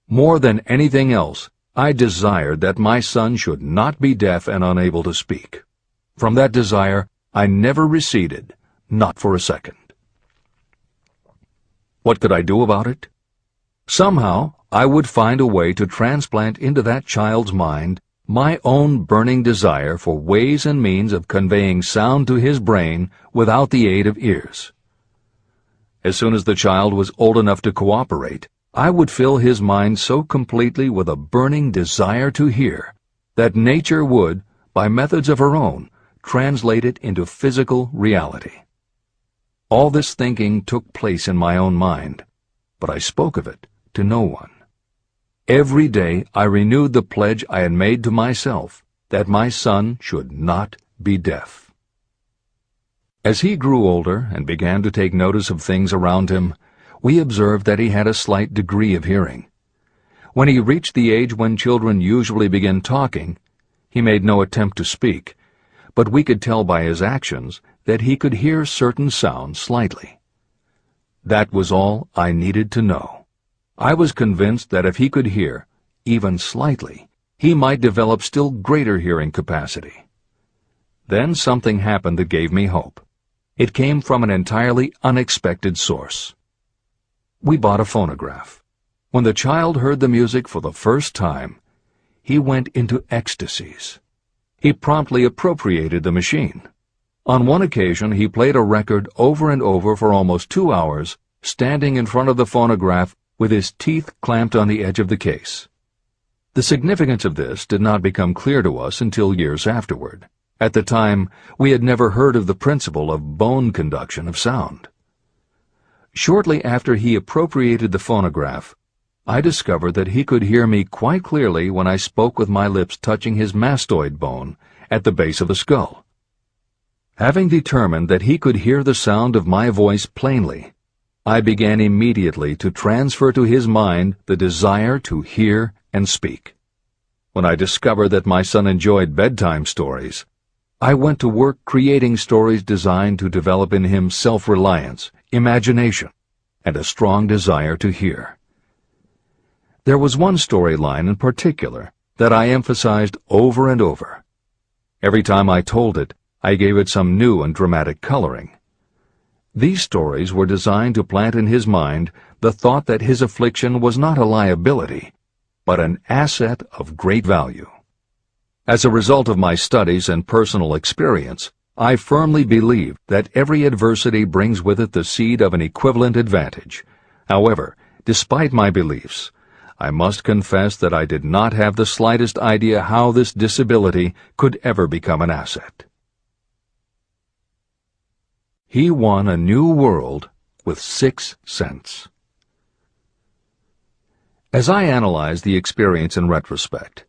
More than anything else, I desired that my son should not be deaf and unable to speak. From that desire, I never receded, not for a second. What could I do about it? Somehow, I would find a way to transplant into that child's mind my own burning desire for ways and means of conveying sound to his brain without the aid of ears. As soon as the child was old enough to cooperate, I would fill his mind so completely with a burning desire to hear that nature would, by methods of her own, translate it into physical reality. All this thinking took place in my own mind, but I spoke of it to no one. Every day I renewed the pledge I had made to myself that my son should not be deaf. As he grew older and began to take notice of things around him, we observed that he had a slight degree of hearing. When he reached the age when children usually begin talking, he made no attempt to speak, but we could tell by his actions that he could hear certain sounds slightly. That was all I needed to know. I was convinced that if he could hear, even slightly, he might develop still greater hearing capacity. Then something happened that gave me hope. It came from an entirely unexpected source. We bought a phonograph. When the child heard the music for the first time, he went into ecstasies. He promptly appropriated the machine. On one occasion, he played a record over and over for almost 2 hours, standing in front of the phonograph with his teeth clamped on the edge of the case. The significance of this did not become clear to us until years afterward. At the time, we had never heard of the principle of bone conduction of sound. Shortly after he appropriated the phonograph, I discovered that he could hear me quite clearly when I spoke with my lips touching his mastoid bone at the base of the skull. Having determined that he could hear the sound of my voice plainly, I began immediately to transfer to his mind the desire to hear and speak. When I discovered that my son enjoyed bedtime stories, I went to work creating stories designed to develop in him self-reliance, imagination, and a strong desire to hear. There was one storyline in particular that I emphasized over and over. Every time I told it, I gave it some new and dramatic coloring. These stories were designed to plant in his mind the thought that his affliction was not a liability, but an asset of great value. As a result of my studies and personal experience, I firmly believe that every adversity brings with it the seed of an equivalent advantage. However, despite my beliefs, I must confess that I did not have the slightest idea how this disability could ever become an asset. He won a new world with 6 cents. As I analyze the experience in retrospect,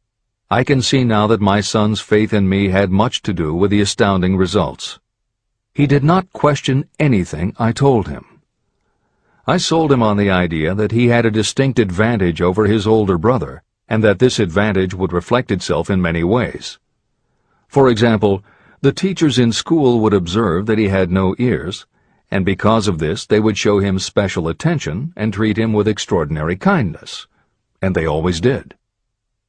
I can see now that my son's faith in me had much to do with the astounding results. He did not question anything I told him. I sold him on the idea that he had a distinct advantage over his older brother, and that this advantage would reflect itself in many ways. For example, the teachers in school would observe that he had no ears, and because of this they would show him special attention and treat him with extraordinary kindness. And they always did.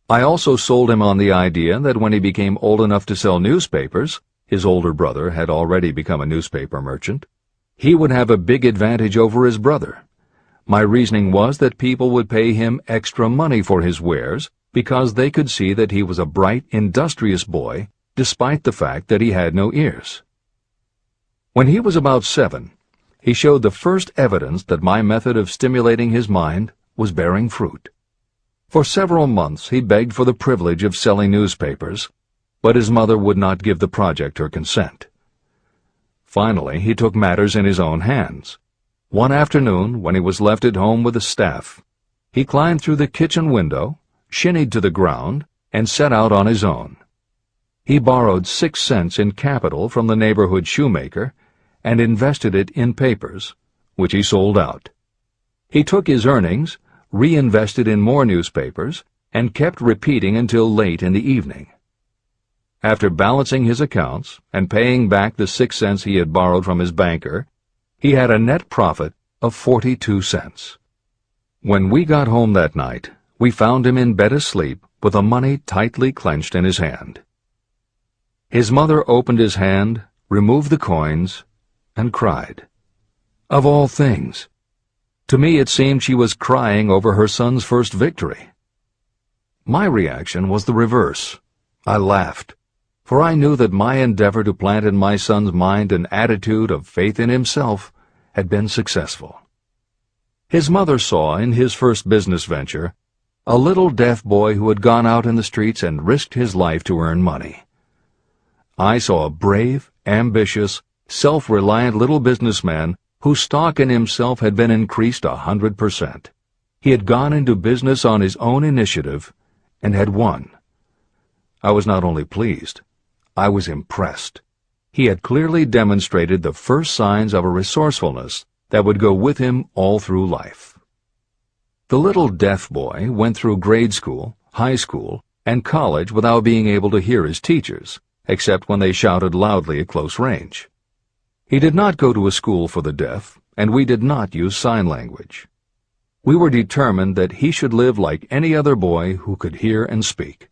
I also sold him on the idea that when he became old enough to sell newspapers, his older brother had already become a newspaper merchant, he would have a big advantage over his brother. My reasoning was that people would pay him extra money for his wares because they could see that he was a bright, industrious boy, despite the fact that he had no ears. When he was about 7, he showed the first evidence that my method of stimulating his mind was bearing fruit. For several months he begged for the privilege of selling newspapers, but his mother would not give the project her consent. Finally, he took matters in his own hands. One afternoon, when he was left at home with the staff, he climbed through the kitchen window, shinnied to the ground, and set out on his own. He borrowed 6 cents in capital from the neighborhood shoemaker and invested it in papers, which he sold out. He took his earnings, reinvested in more newspapers, and kept repeating until late in the evening. After balancing his accounts and paying back the 6 cents he had borrowed from his banker, he had a net profit of 42 cents. When we got home that night, we found him in bed asleep with the money tightly clenched in his hand. His mother opened his hand, removed the coins, and cried. Of all things! To me it seemed she was crying over her son's first victory. My reaction was the reverse. I laughed, for I knew that my endeavor to plant in my son's mind an attitude of faith in himself had been successful. His mother saw in his first business venture a little deaf boy who had gone out in the streets and risked his life to earn money. I saw a brave, ambitious, self-reliant little businessman whose stock in himself had been increased 100%. He had gone into business on his own initiative and had won. I was not only pleased, I was impressed. He had clearly demonstrated the first signs of a resourcefulness that would go with him all through life. The little deaf boy went through grade school, high school, and college without being able to hear his teachers, except when they shouted loudly at close range. He did not go to a school for the deaf, and we did not use sign language. We were determined that he should live like any other boy who could hear and speak.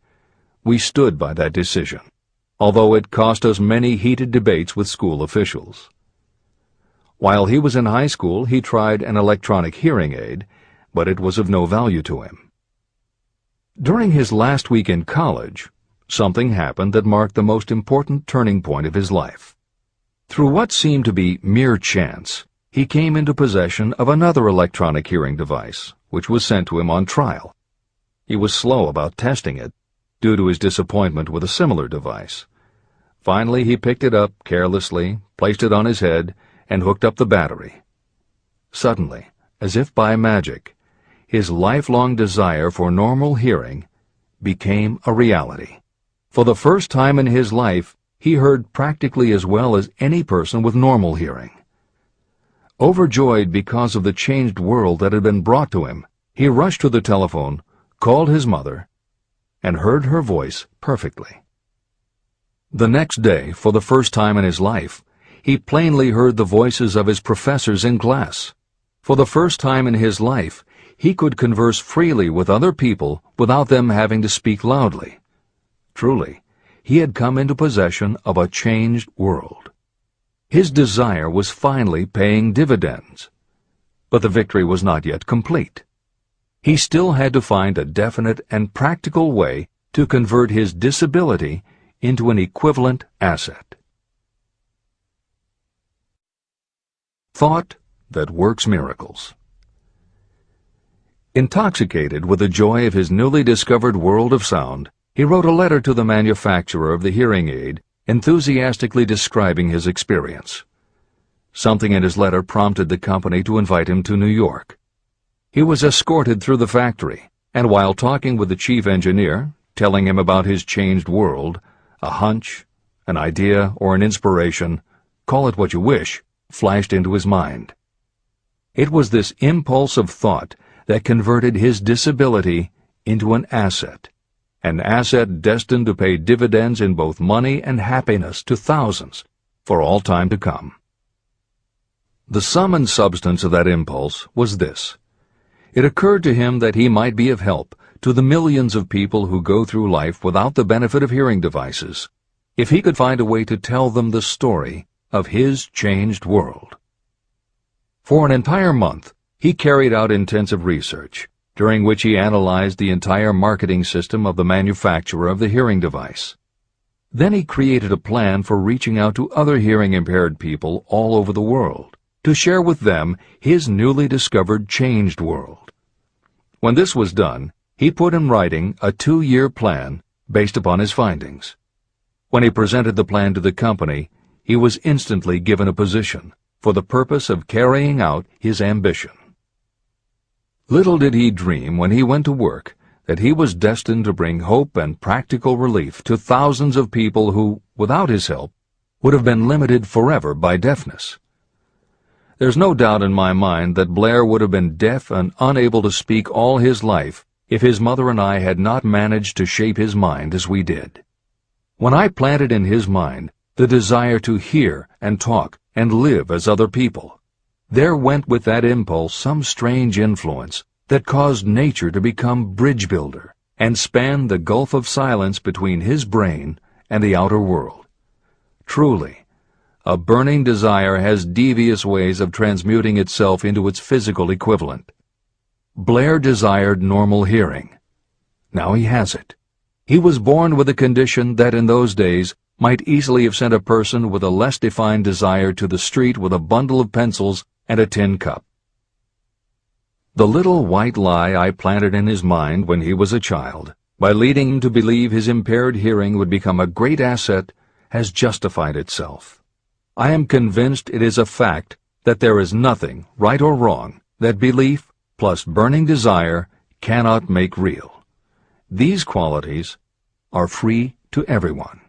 We stood by that decision, although it cost us many heated debates with school officials. While he was in high school, he tried an electronic hearing aid, but it was of no value to him. During his last week in college, something happened that marked the most important turning point of his life. Through what seemed to be mere chance, he came into possession of another electronic hearing device, which was sent to him on trial. He was slow about testing it, due to his disappointment with a similar device. Finally, he picked it up carelessly, placed it on his head, and hooked up the battery. Suddenly, as if by magic, his lifelong desire for normal hearing became a reality. For the first time in his life, he heard practically as well as any person with normal hearing. Overjoyed because of the changed world that had been brought to him, he rushed to the telephone, called his mother, and heard her voice perfectly. The next day, for the first time in his life, he plainly heard the voices of his professors in class. For the first time in his life, he could converse freely with other people without them having to speak loudly. Truly, he had come into possession of a changed world. His desire was finally paying dividends. But the victory was not yet complete. He still had to find a definite and practical way to convert his disability into an equivalent asset. Thought that works miracles. Intoxicated with the joy of his newly discovered world of sound, he wrote a letter to the manufacturer of the hearing aid, enthusiastically describing his experience. Something in his letter prompted the company to invite him to New York. He was escorted through the factory, and while talking with the chief engineer, telling him about his changed world, a hunch, an idea, or an inspiration, call it what you wish, flashed into his mind. It was this impulse of thought that converted his disability into an asset destined to pay dividends in both money and happiness to thousands for all time to come. The sum and substance of that impulse was this. It occurred to him that he might be of help to the millions of people who go through life without the benefit of hearing devices, if he could find a way to tell them the story of his changed world. For an entire month, he carried out intensive research, during which he analyzed the entire marketing system of the manufacturer of the hearing device. Then he created a plan for reaching out to other hearing-impaired people all over the world, to share with them his newly discovered changed world. When this was done, he put in writing a 2-year plan based upon his findings. When he presented the plan to the company, he was instantly given a position for the purpose of carrying out his ambition. Little did he dream when he went to work that he was destined to bring hope and practical relief to thousands of people who, without his help, would have been limited forever by deafness. There's no doubt in my mind that Blair would have been deaf and unable to speak all his life if his mother and I had not managed to shape his mind as we did. When I planted in his mind the desire to hear and talk and live as other people, there went with that impulse some strange influence that caused nature to become bridge builder and span the gulf of silence between his brain and the outer world. Truly, a burning desire has devious ways of transmuting itself into its physical equivalent. Blair desired normal hearing. Now he has it. He was born with a condition that in those days might easily have sent a person with a less defined desire to the street with a bundle of pencils and a tin cup. The little white lie I planted in his mind when he was a child, by leading him to believe his impaired hearing would become a great asset, has justified itself. I am convinced it is a fact that there is nothing, right or wrong, that belief plus burning desire cannot make real. These qualities are free to everyone.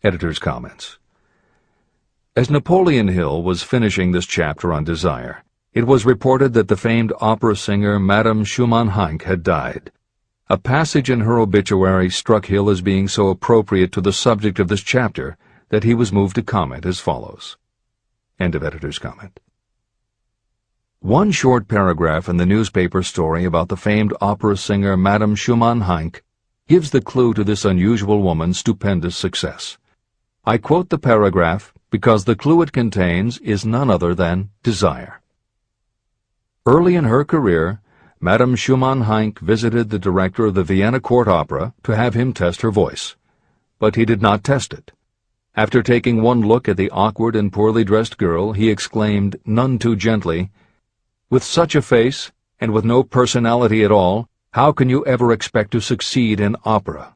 Editor's comments. As Napoleon Hill was finishing this chapter on desire, it was reported that the famed opera singer Madame Schumann-Heink had died. A passage in her obituary struck Hill as being so appropriate to the subject of this chapter that he was moved to comment as follows. End of editor's comment. One short paragraph in the newspaper story about the famed opera singer Madame Schumann-Heink gives the clue to this unusual woman's stupendous success. I quote the paragraph because the clue it contains is none other than desire. Early in her career, Madame Schumann-Heink visited the director of the Vienna Court Opera to have him test her voice. But he did not test it. After taking one look at the awkward and poorly dressed girl, he exclaimed, none too gently, "With such a face, and with no personality at all, how can you ever expect to succeed in opera?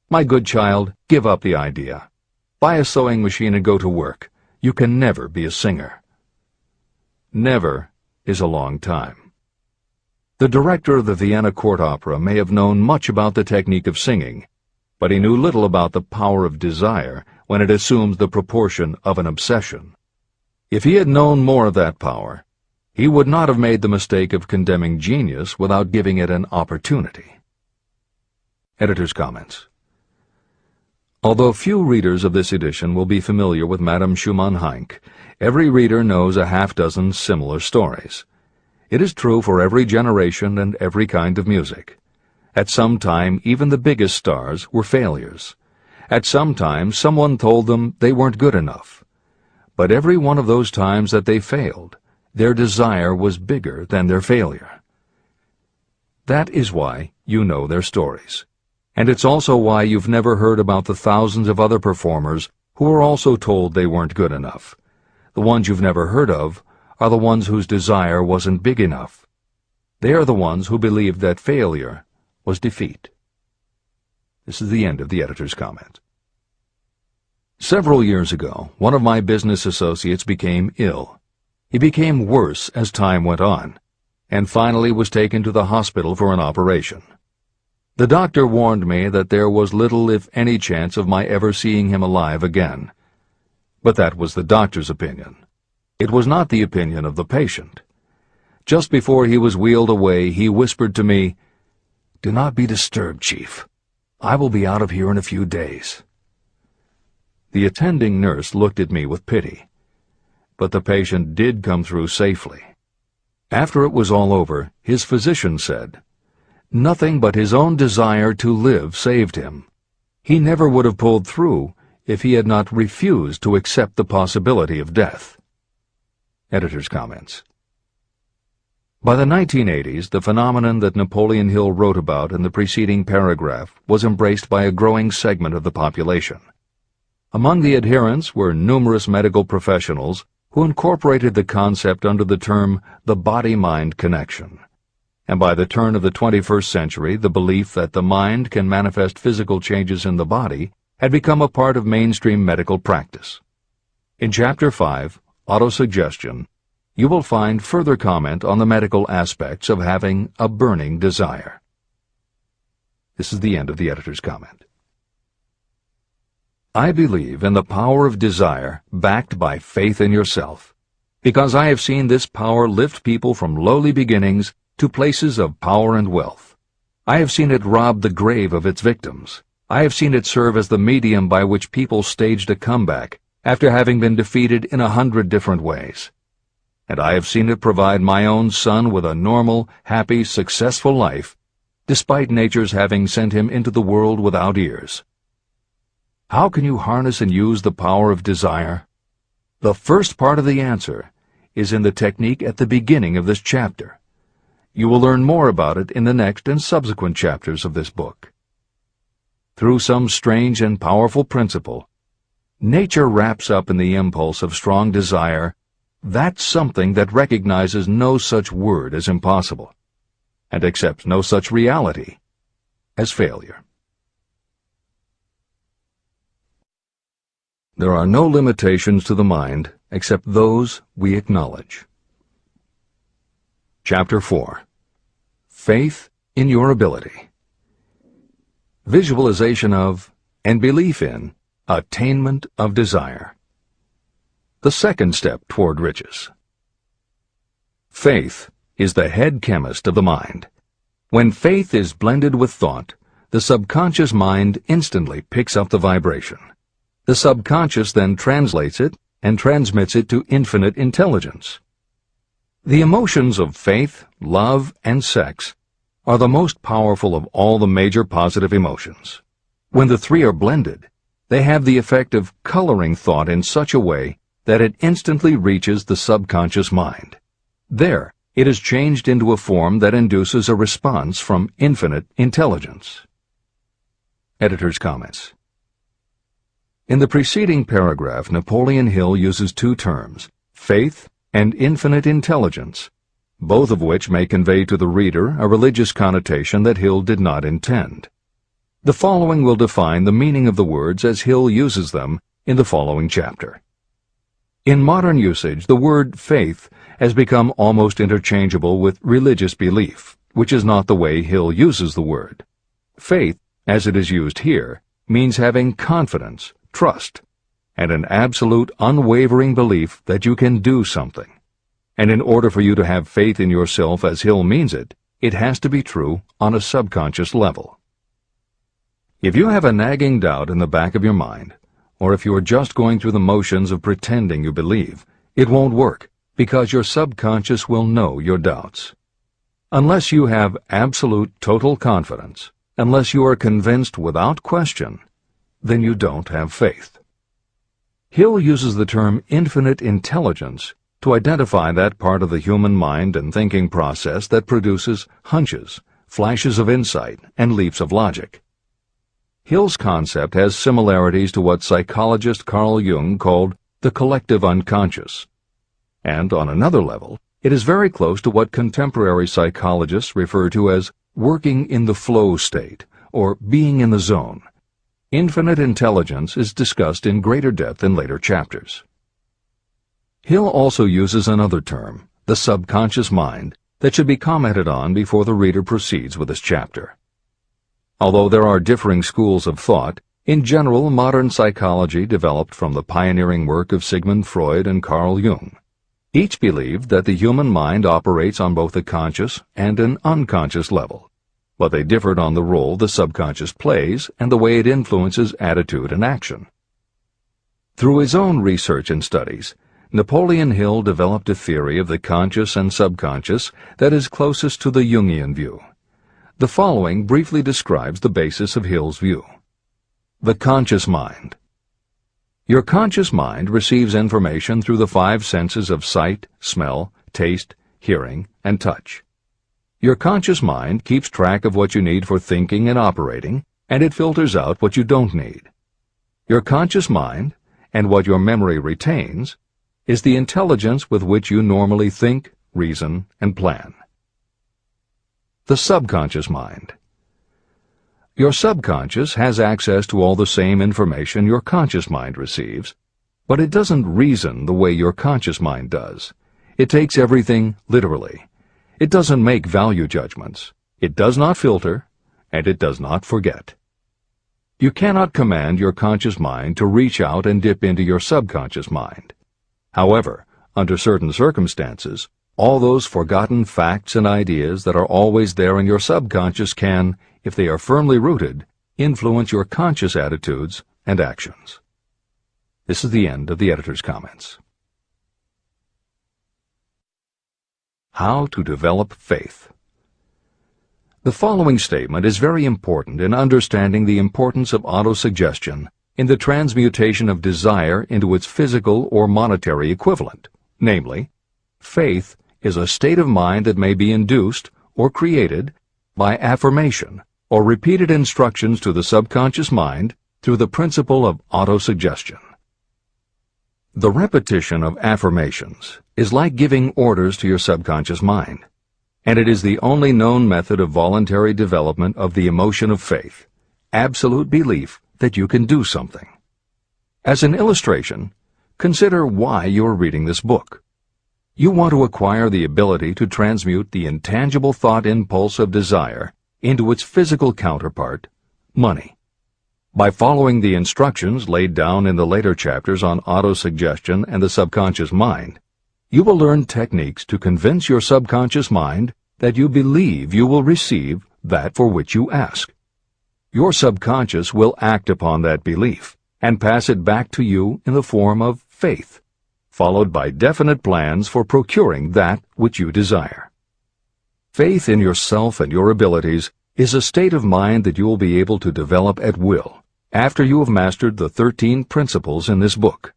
My good child, give up the idea. Buy a sewing machine and go to work. You can never be a singer." Never is a long time. The director of the Vienna Court Opera may have known much about the technique of singing, but he knew little about the power of desire when it assumes the proportion of an obsession. If he had known more of that power, he would not have made the mistake of condemning genius without giving it an opportunity. Editor's comments. Although few readers of this edition will be familiar with Madame Schumann-Heink, every reader knows a half-dozen similar stories. It is true for every generation and every kind of music. At some time, even the biggest stars were failures. At some time, someone told them they weren't good enough. But every one of those times that they failed, their desire was bigger than their failure. That is why you know their stories. And it's also why you've never heard about the thousands of other performers who were also told they weren't good enough. The ones you've never heard of are the ones whose desire wasn't big enough. They are the ones who believed that failure was defeat. This is the end of the editor's comment. Several years ago, one of my business associates became ill. He became worse as time went on, and finally was taken to the hospital for an operation. The doctor warned me that there was little, if any, chance of my ever seeing him alive again. But that was the doctor's opinion. It was not the opinion of the patient. Just before he was wheeled away, he whispered to me, "Do not be disturbed, Chief. I will be out of here in a few days." The attending nurse looked at me with pity. But the patient did come through safely. After it was all over, his physician said, "Nothing but his own desire to live saved him. He never would have pulled through if he had not refused to accept the possibility of death." Editor's comments. By the 1980s, the phenomenon that Napoleon Hill wrote about in the preceding paragraph was embraced by a growing segment of the population. Among the adherents were numerous medical professionals who incorporated the concept under the term the body-mind connection. And by the turn of the 21st century, the belief that the mind can manifest physical changes in the body had become a part of mainstream medical practice. In Chapter 5, Autosuggestion, you will find further comment on the medical aspects of having a burning desire. This is the end of the editor's comment. I believe in the power of desire backed by faith in yourself, because I have seen this power lift people from lowly beginnings to places of power and wealth. I have seen it rob the grave of its victims. I have seen it serve as the medium by which people staged a comeback after having been defeated in 100 different ways. And I have seen it provide my own son with a normal, happy, successful life, despite nature's having sent him into the world without ears. How can you harness and use the power of desire? The first part of the answer is in the technique at the beginning of this chapter. You will learn more about it in the next and subsequent chapters of this book. Through some strange and powerful principle, nature wraps up in the impulse of strong desire that something that recognizes no such word as impossible, and accepts no such reality as failure. There are no limitations to the mind except those we acknowledge. Chapter 4. Faith in your ability. Visualization of and belief in attainment of desire. The second step toward riches. Faith is the head chemist of the mind. When faith is blended with thought, the subconscious mind instantly picks up the vibration. The subconscious then translates it and transmits it to infinite intelligence. The emotions of faith, love, and sex are the most powerful of all the major positive emotions. When the three are blended, they have the effect of coloring thought in such a way that it instantly reaches the subconscious mind. There, it is changed into a form that induces a response from infinite intelligence. Editor's comments. In the preceding paragraph, Napoleon Hill uses two terms, faith and infinite intelligence, both of which may convey to the reader a religious connotation that Hill did not intend. The following will define the meaning of the words as Hill uses them in the following chapter. In modern usage, the word faith has become almost interchangeable with religious belief, which is not the way Hill uses the word. Faith, as it is used here, means having confidence, trust, and an absolute unwavering belief that you can do something. And in order for you to have faith in yourself as Hill means it, it has to be true on a subconscious level. If you have a nagging doubt in the back of your mind, or if you are just going through the motions of pretending you believe, it won't work, because your subconscious will know your doubts. Unless you have absolute total confidence, unless you are convinced without question, then you don't have faith. Hill uses the term infinite intelligence to identify that part of the human mind and thinking process that produces hunches, flashes of insight, and leaps of logic. Hill's concept has similarities to what psychologist Carl Jung called the collective unconscious. And on another level, it is very close to what contemporary psychologists refer to as working in the flow state, or being in the zone. Infinite intelligence is discussed in greater depth in later chapters. Hill also uses another term, the subconscious mind, that should be commented on before the reader proceeds with this chapter. Although there are differing schools of thought, in general modern psychology developed from the pioneering work of Sigmund Freud and Carl Jung. Each believed that the human mind operates on both a conscious and an unconscious level, but they differed on the role the subconscious plays and the way it influences attitude and action. Through his own research and studies, Napoleon Hill developed a theory of the conscious and subconscious that is closest to the Jungian view. The following briefly describes the basis of Hill's view. The conscious mind. Your conscious mind receives information through the five senses of sight, smell, taste, hearing, and touch. Your conscious mind keeps track of what you need for thinking and operating, and it filters out what you don't need. Your conscious mind, and what your memory retains, is the intelligence with which you normally think, reason, and plan. The subconscious mind. Your subconscious has access to all the same information your conscious mind receives, but it doesn't reason the way your conscious mind does. It takes everything literally. It doesn't make value judgments. It does not filter, and it does not forget. You cannot command your conscious mind to reach out and dip into your subconscious mind. However, under certain circumstances, all those forgotten facts and ideas that are always there in your subconscious can, if they are firmly rooted, influence your conscious attitudes and actions. This is the end of the editor's comments. How to develop faith. The following statement is very important in understanding the importance of autosuggestion in the transmutation of desire into its physical or monetary equivalent, namely, faith is a state of mind that may be induced or created by affirmation or repeated instructions to the subconscious mind through the principle of autosuggestion. The repetition of affirmations is like giving orders to your subconscious mind, and it is the only known method of voluntary development of the emotion of faith, absolute belief that you can do something. As an illustration, consider why you are reading this book. You want to acquire the ability to transmute the intangible thought impulse of desire into its physical counterpart, money. By following the instructions laid down in the later chapters on autosuggestion and the subconscious mind, you will learn techniques to convince your subconscious mind that you believe you will receive that for which you ask. Your subconscious will act upon that belief and pass it back to you in the form of faith, followed by definite plans for procuring that which you desire. Faith in yourself and your abilities is a state of mind that you will be able to develop at will after you have mastered the 13 principles in this book.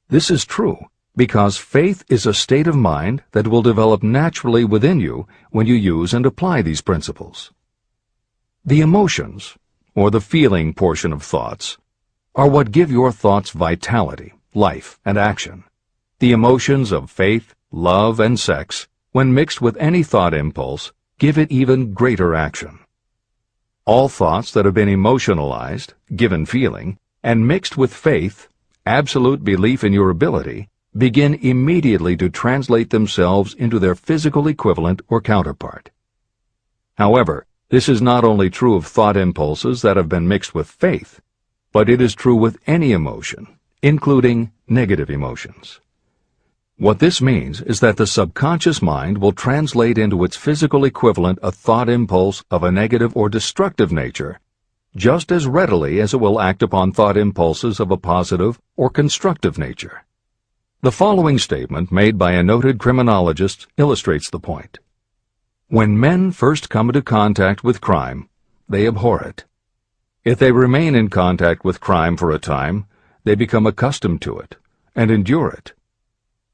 This is true because faith is a state of mind that will develop naturally within you when you use and apply these principles. The emotions, or the feeling portion of thoughts, are what give your thoughts vitality, life, and action. The emotions of faith, love, and sex, when mixed with any thought impulse, give it even greater action. All thoughts that have been emotionalized, given feeling, and mixed with faith, absolute belief in your ability, begin immediately to translate themselves into their physical equivalent or counterpart. However, this is not only true of thought impulses that have been mixed with faith, but it is true with any emotion, including negative emotions. What this means is that the subconscious mind will translate into its physical equivalent a thought impulse of a negative or destructive nature just as readily as it will act upon thought impulses of a positive or constructive nature. The following statement made by a noted criminologist illustrates the point. When men first come into contact with crime, they abhor it. If they remain in contact with crime for a time, they become accustomed to it and endure it.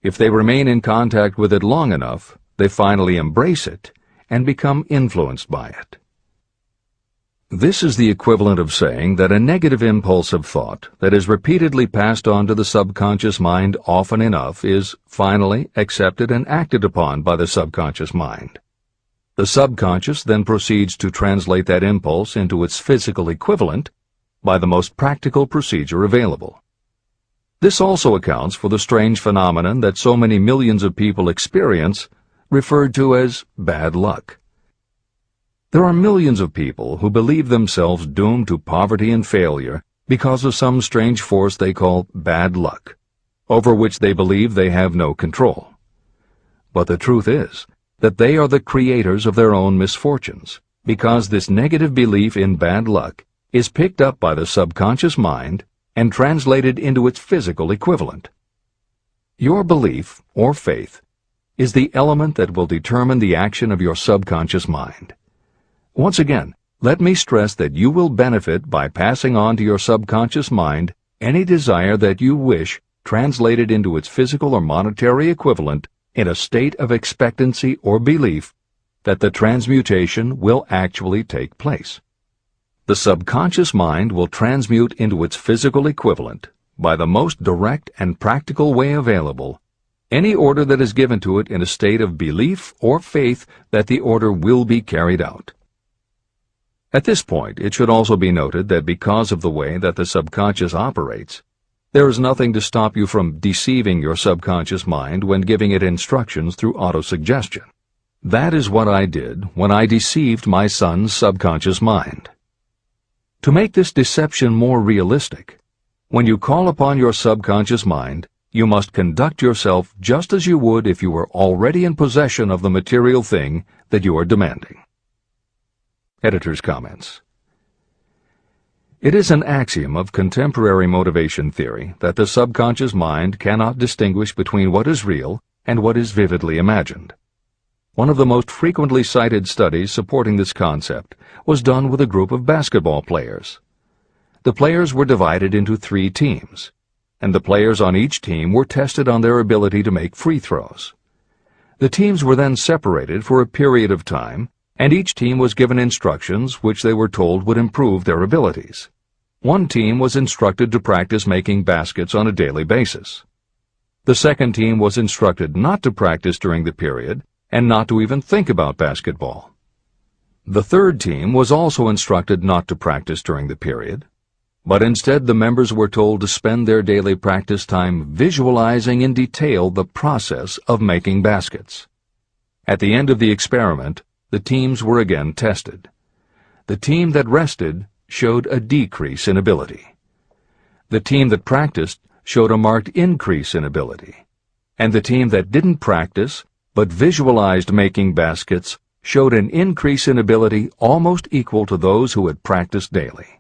If they remain in contact with it long enough, they finally embrace it and become influenced by it. This is the equivalent of saying that a negative impulse of thought that is repeatedly passed on to the subconscious mind often enough is finally accepted and acted upon by the subconscious mind. The subconscious then proceeds to translate that impulse into its physical equivalent by the most practical procedure available. This also accounts for the strange phenomenon that so many millions of people experience, referred to as bad luck. There are millions of people who believe themselves doomed to poverty and failure because of some strange force they call bad luck, over which they believe they have no control. But the truth is that they are the creators of their own misfortunes, because this negative belief in bad luck is picked up by the subconscious mind and translated into its physical equivalent. Your belief, or faith, is the element that will determine the action of your subconscious mind. Once again, let me stress that you will benefit by passing on to your subconscious mind any desire that you wish translated into its physical or monetary equivalent in a state of expectancy or belief that the transmutation will actually take place. The subconscious mind will transmute into its physical equivalent, by the most direct and practical way available, any order that is given to it in a state of belief or faith that the order will be carried out. At this point, it should also be noted that because of the way that the subconscious operates, there is nothing to stop you from deceiving your subconscious mind when giving it instructions through autosuggestion. That is what I did when I deceived my son's subconscious mind. To make this deception more realistic, when you call upon your subconscious mind, you must conduct yourself just as you would if you were already in possession of the material thing that you are demanding. Editor's comments. It is an axiom of contemporary motivation theory that the subconscious mind cannot distinguish between what is real and what is vividly imagined. One of the most frequently cited studies supporting this concept was done with a group of basketball players. The players were divided into 3 teams, and the players on each team were tested on their ability to make free throws. The teams were then separated for a period of time, and each team was given instructions which they were told would improve their abilities. One team was instructed to practice making baskets on a daily basis. The second team was instructed not to practice during the period and not to even think about basketball. The third team was also instructed not to practice during the period, but instead the members were told to spend their daily practice time visualizing in detail the process of making baskets. At the end of the experiment, the teams were again tested. The team that rested showed a decrease in ability. The team that practiced showed a marked increase in ability. And the team that didn't practice but visualized making baskets showed an increase in ability almost equal to those who had practiced daily.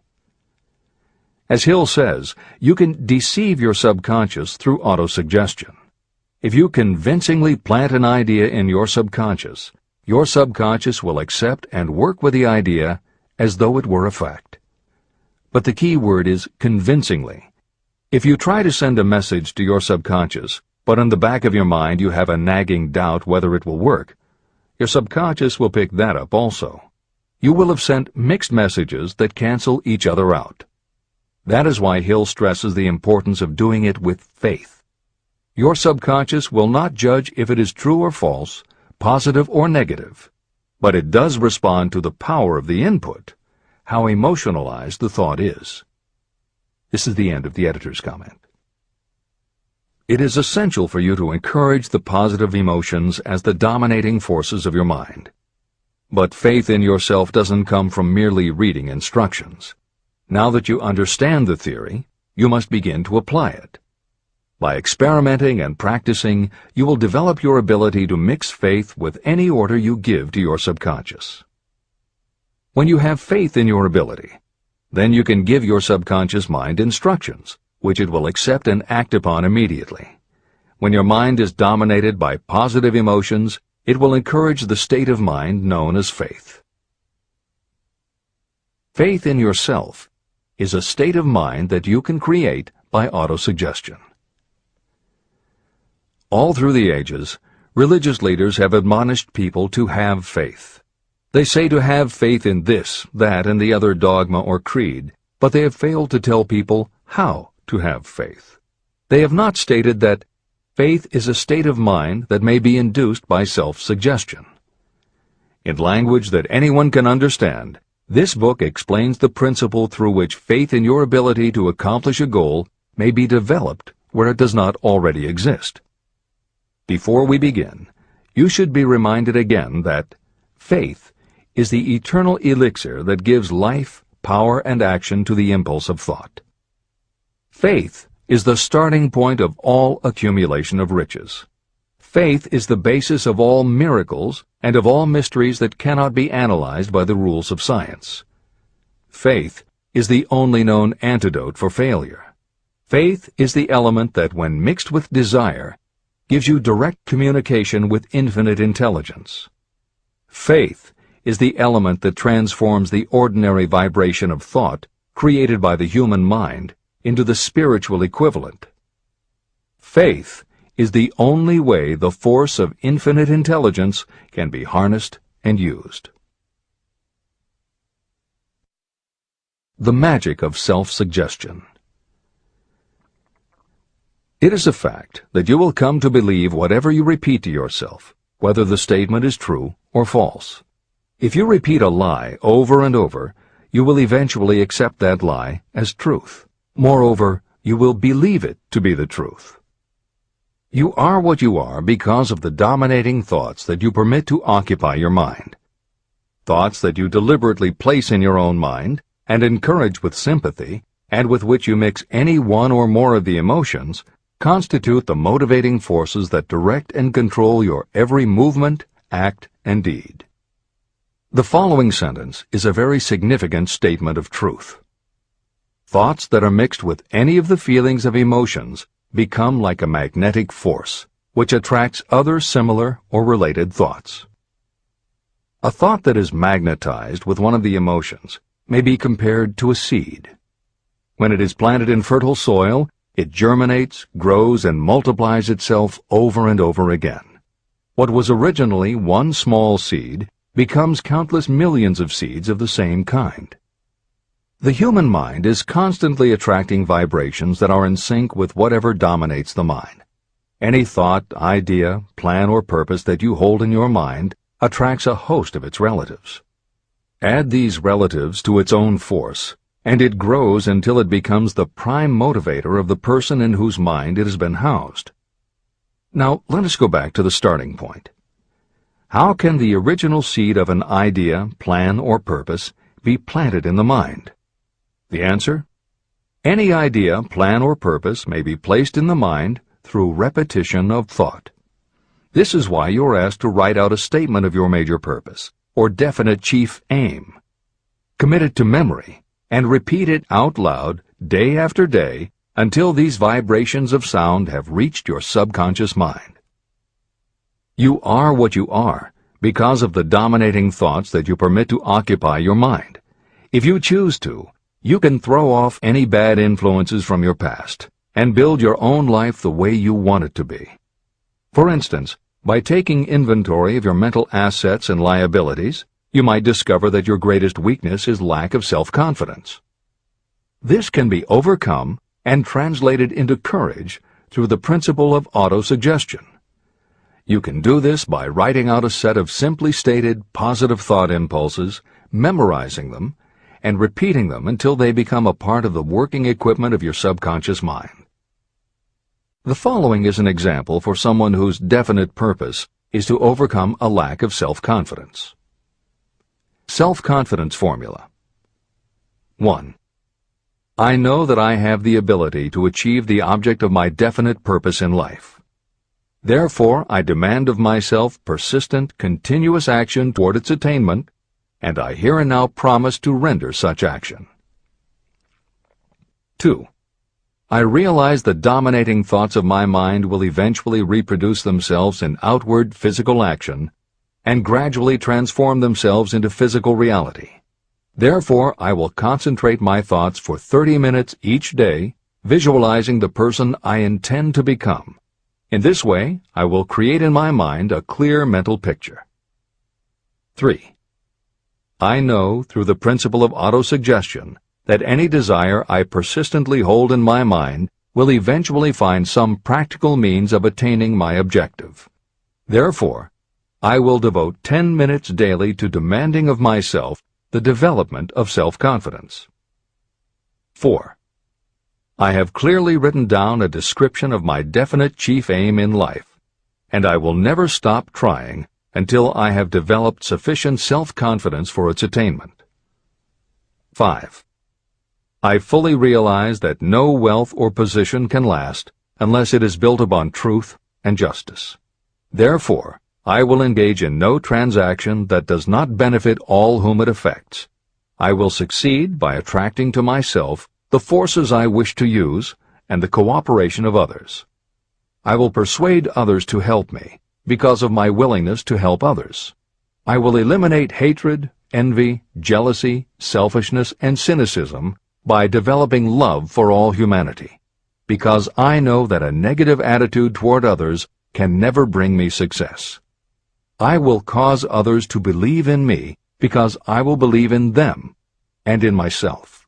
As Hill says, you can deceive your subconscious through autosuggestion. If you convincingly plant an idea in your subconscious will accept and work with the idea as though it were a fact. But the key word is convincingly. If you try to send a message to your subconscious, but in the back of your mind you have a nagging doubt whether it will work, your subconscious will pick that up also. You will have sent mixed messages that cancel each other out. That is why Hill stresses the importance of doing it with faith. Your subconscious will not judge if it is true or false, positive or negative, but it does respond to the power of the input, how emotionalized the thought is. This is the end of the editor's comment. It is essential for you to encourage the positive emotions as the dominating forces of your mind. But faith in yourself doesn't come from merely reading instructions. Now that you understand the theory, you must begin to apply it. By experimenting and practicing, you will develop your ability to mix faith with any order you give to your subconscious. When you have faith in your ability, then you can give your subconscious mind instructions, which it will accept and act upon immediately. When your mind is dominated by positive emotions, it will encourage the state of mind known as faith. Faith in yourself is a state of mind that you can create by autosuggestion. All through the ages, religious leaders have admonished people to have faith. They say to have faith in this, that, and the other dogma or creed, but they have failed to tell people how to have faith. They have not stated that faith is a state of mind that may be induced by self-suggestion. In language that anyone can understand, this book explains the principle through which faith in your ability to accomplish a goal may be developed where it does not already exist. Before we begin, you should be reminded again that faith is the eternal elixir that gives life, power, and action to the impulse of thought. Faith is the starting point of all accumulation of riches. Faith is the basis of all miracles and of all mysteries that cannot be analyzed by the rules of science. Faith is the only known antidote for failure. Faith is the element that, when mixed with desire, gives you direct communication with infinite intelligence. Faith is the element that transforms the ordinary vibration of thought created by the human mind into the spiritual equivalent. Faith is the only way the force of infinite intelligence can be harnessed and used. The magic of self-suggestion. It is a fact that you will come to believe whatever you repeat to yourself, whether the statement is true or false. If you repeat a lie over and over, you will eventually accept that lie as truth. Moreover, you will believe it to be the truth. You are what you are because of the dominating thoughts that you permit to occupy your mind. Thoughts that you deliberately place in your own mind and encourage with sympathy, and with which you mix any one or more of the emotions, constitute the motivating forces that direct and control your every movement, act, and deed. The following sentence is a very significant statement of truth. Thoughts that are mixed with any of the feelings of emotions become like a magnetic force, which attracts other similar or related thoughts. A thought that is magnetized with one of the emotions may be compared to a seed. When it is planted in fertile soil, it germinates, grows, and multiplies itself over and over again. What was originally one small seed becomes countless millions of seeds of the same kind. The human mind is constantly attracting vibrations that are in sync with whatever dominates the mind. Any thought, idea, plan, or purpose that you hold in your mind attracts a host of its relatives. Add these relatives to its own force, and it grows until it becomes the prime motivator of the person in whose mind it has been housed. Now, let us go back to the starting point. How can the original seed of an idea, plan, or purpose be planted in the mind? The answer? Any idea, plan, or purpose may be placed in the mind through repetition of thought. This is why you are asked to write out a statement of your major purpose, or definite chief aim. Commit it to memory, and repeat it out loud day after day until these vibrations of sound have reached your subconscious mind. You are what you are because of the dominating thoughts that you permit to occupy your mind. If you choose to, you can throw off any bad influences from your past and build your own life the way you want it to be. For instance, by taking inventory of your mental assets and liabilities, you might discover that your greatest weakness is lack of self-confidence. This can be overcome and translated into courage through the principle of autosuggestion. You can do this by writing out a set of simply stated positive thought impulses, memorizing them, and repeating them until they become a part of the working equipment of your subconscious mind. The following is an example for someone whose definite purpose is to overcome a lack of self-confidence. Self-confidence formula. 1. I know that I have the ability to achieve the object of my definite purpose in life. Therefore, I demand of myself persistent, continuous action toward its attainment, and I here and now promise to render such action. 2. I realize the dominating thoughts of my mind will eventually reproduce themselves in outward physical action and gradually transform themselves into physical reality. Therefore, I will concentrate my thoughts for 30 minutes each day, visualizing the person I intend to become. In this way, I will create in my mind a clear mental picture. 3. I know, through the principle of autosuggestion, that any desire I persistently hold in my mind will eventually find some practical means of attaining my objective. Therefore, I will devote 10 minutes daily to demanding of myself the development of self-confidence. 4. I have clearly written down a description of my definite chief aim in life, and I will never stop trying until I have developed sufficient self-confidence for its attainment. 5. I fully realize that no wealth or position can last unless it is built upon truth and justice. Therefore, I will engage in no transaction that does not benefit all whom it affects. I will succeed by attracting to myself the forces I wish to use and the cooperation of others. I will persuade others to help me because of my willingness to help others. I will eliminate hatred, envy, jealousy, selfishness, and cynicism by developing love for all humanity. because I know that a negative attitude toward others can never bring me success. I will cause others to believe in me because I will believe in them and in myself.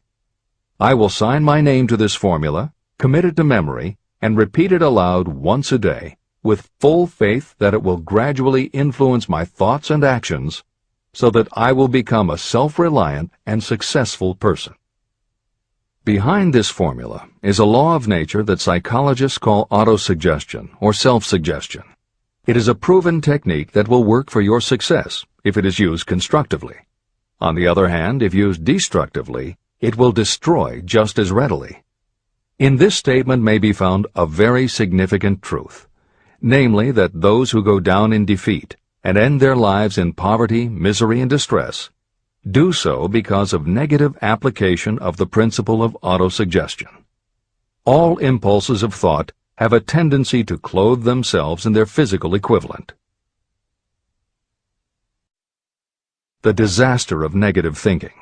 I will sign my name to this formula, commit it to memory, and repeat it aloud once a day, with full faith that it will gradually influence my thoughts and actions so that I will become a self-reliant and successful person. Behind this formula is a law of nature that psychologists call autosuggestion or self-suggestion. It is a proven technique that will work for your success if it is used constructively. On the other hand, if used destructively, it will destroy just as readily. In this statement may be found a very significant truth, namely that those who go down in defeat and end their lives in poverty, misery, and distress do so because of negative application of the principle of autosuggestion. All impulses of thought have a tendency to clothe themselves in their physical equivalent. The disaster of negative thinking.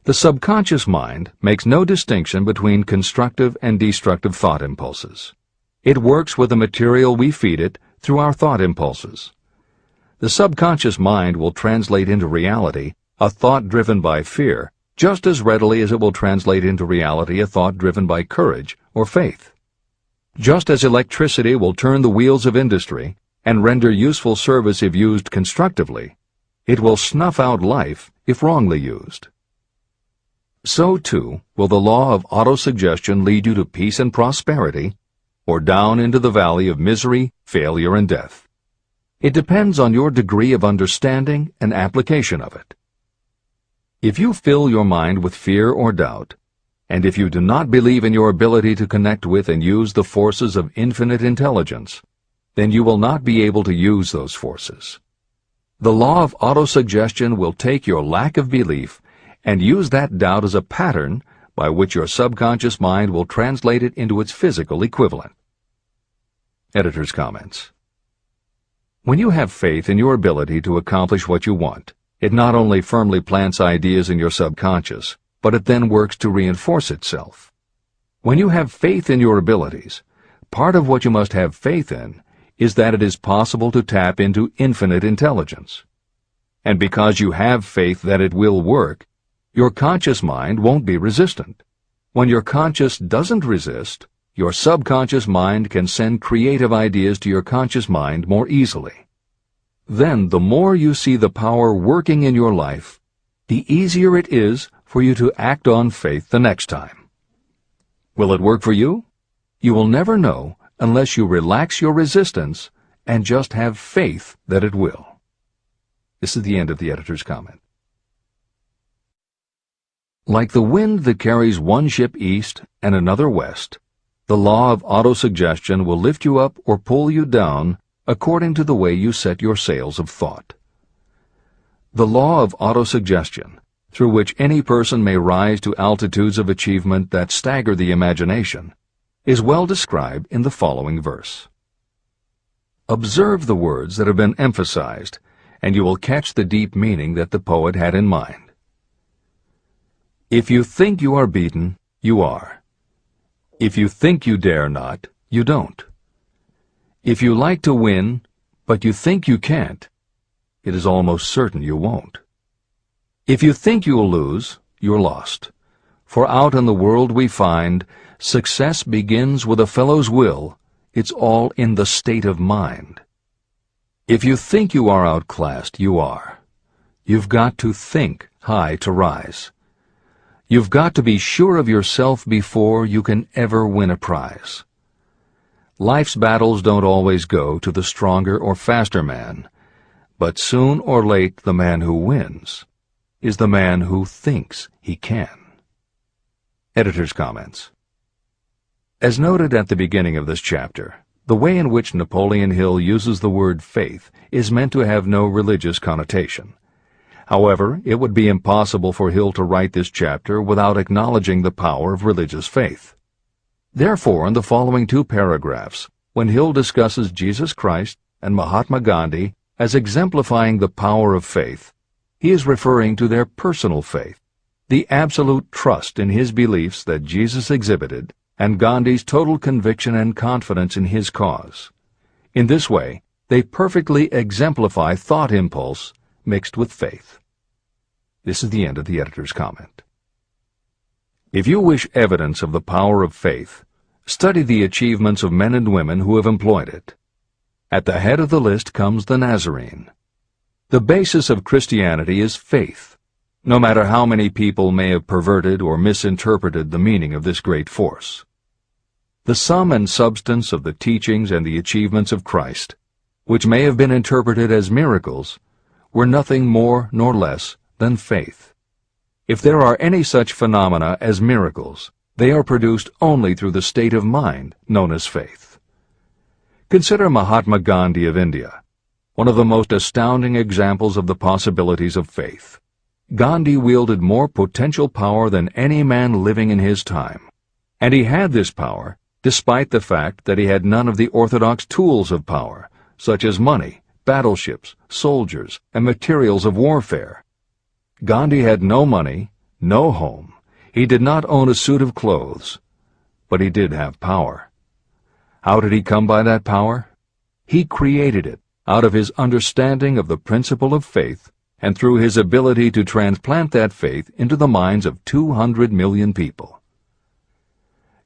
The subconscious mind makes no distinction between constructive and destructive thought impulses. It works with the material we feed it through our thought impulses. The subconscious mind will translate into reality a thought driven by fear just as readily as it will translate into reality a thought driven by courage or faith. Just as electricity will turn the wheels of industry and render useful service if used constructively, it will snuff out life if wrongly used. So, too, will the law of autosuggestion lead you to peace and prosperity, or down into the valley of misery, failure, and death. It depends on your degree of understanding and application of it. If you fill your mind with fear or doubt, and if you do not believe in your ability to connect with and use the forces of infinite intelligence, then you will not be able to use those forces. The law of autosuggestion will take your lack of belief and use that doubt as a pattern by which your subconscious mind will translate it into its physical equivalent. Editor's comments. When you have faith in your ability to accomplish what you want, it not only firmly plants ideas in your subconscious, but it then works to reinforce itself. When you have faith in your abilities, part of what you must have faith in is that it is possible to tap into infinite intelligence. And because you have faith that it will work, your conscious mind won't be resistant. When your conscious doesn't resist, your subconscious mind can send creative ideas to your conscious mind more easily. Then, the more you see the power working in your life, the easier it is for you to act on faith the next time. Will it work for you? You will never know unless you relax your resistance and just have faith that it will. This is the end of the editor's comment. Like the wind that carries one ship east and another west, the law of autosuggestion will lift you up or pull you down according to the way you set your sails of thought. The law of autosuggestion, through which any person may rise to altitudes of achievement that stagger the imagination, is well described in the following verse. Observe the words that have been emphasized, and you will catch the deep meaning that the poet had in mind. If you think you are beaten, you are. If you think you dare not, you don't. If you like to win, but you think you can't, it is almost certain you won't. If you think you'll lose, you're lost. For out in the world we find, success begins with a fellow's will. It's all in the state of mind. If you think you are outclassed, you are. You've got to think high to rise. You've got to be sure of yourself before you can ever win a prize. Life's battles don't always go to the stronger or faster man, but soon or late the man who wins is the man who thinks he can. Editor's comments. As noted at the beginning of this chapter, the way in which Napoleon Hill uses the word faith is meant to have no religious connotation. However, it would be impossible for Hill to write this chapter without acknowledging the power of religious faith. Therefore, in the following two paragraphs, when Hill discusses Jesus Christ and Mahatma Gandhi as exemplifying the power of faith, he is referring to their personal faith, the absolute trust in his beliefs that Jesus exhibited and Gandhi's total conviction and confidence in his cause. In this way, they perfectly exemplify thought impulse mixed with faith. This is the end of the editor's comment. If you wish evidence of the power of faith, study the achievements of men and women who have employed it. At the head of the list comes the Nazarene. The basis of Christianity is faith, no matter how many people may have perverted or misinterpreted the meaning of this great force. The sum and substance of the teachings and the achievements of Christ, which may have been interpreted as miracles, were nothing more nor less than faith. If there are any such phenomena as miracles, they are produced only through the state of mind known as faith. Consider Mahatma Gandhi of India, one of the most astounding examples of the possibilities of faith. Gandhi wielded more potential power than any man living in his time, and he had this power despite the fact that he had none of the orthodox tools of power, such as money, battleships, soldiers, and materials of warfare. Gandhi had no money, no home. He did not own a suit of clothes, but he did have power. How did he come by that power? He created it out of his understanding of the principle of faith and through his ability to transplant that faith into the minds of 200 million people.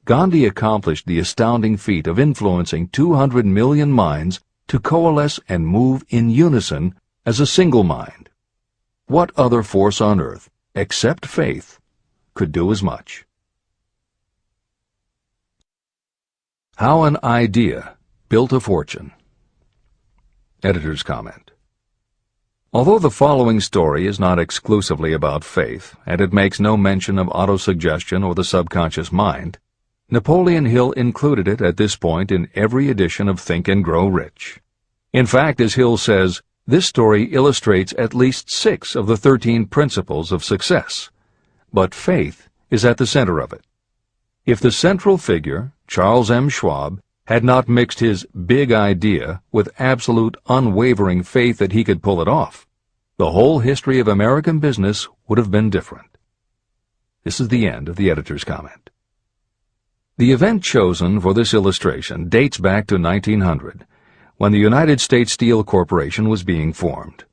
Gandhi accomplished the astounding feat of influencing 200 million minds to coalesce and move in unison as a single mind. What other force on earth, except faith, could do as much? How an idea built a fortune. Editor's comment. Although the following story is not exclusively about faith, and it makes no mention of autosuggestion or the subconscious mind, Napoleon Hill included it at this point in every edition of Think and Grow Rich. In fact, as Hill says, this story illustrates at least 6 of the 13 principles of success, but faith is at the center of it. If the central figure, Charles M. Schwab, had not mixed his big idea with absolute unwavering faith that he could pull it off, the whole history of American business would have been different. This is the end of the editor's comment. The event chosen for this illustration dates back to 1900, when the United States Steel Corporation was being formed.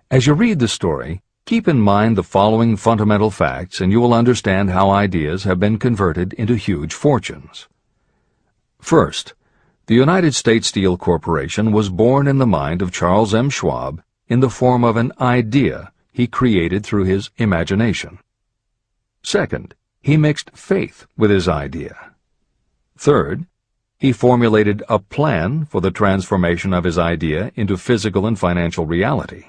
As you read the story, keep in mind the following fundamental facts and you will understand how ideas have been converted into huge fortunes. First, the United States Steel Corporation was born in the mind of Charles M. Schwab in the form of an idea he created through his imagination. Second, he mixed faith with his idea. Third, he formulated a plan for the transformation of his idea into physical and financial reality.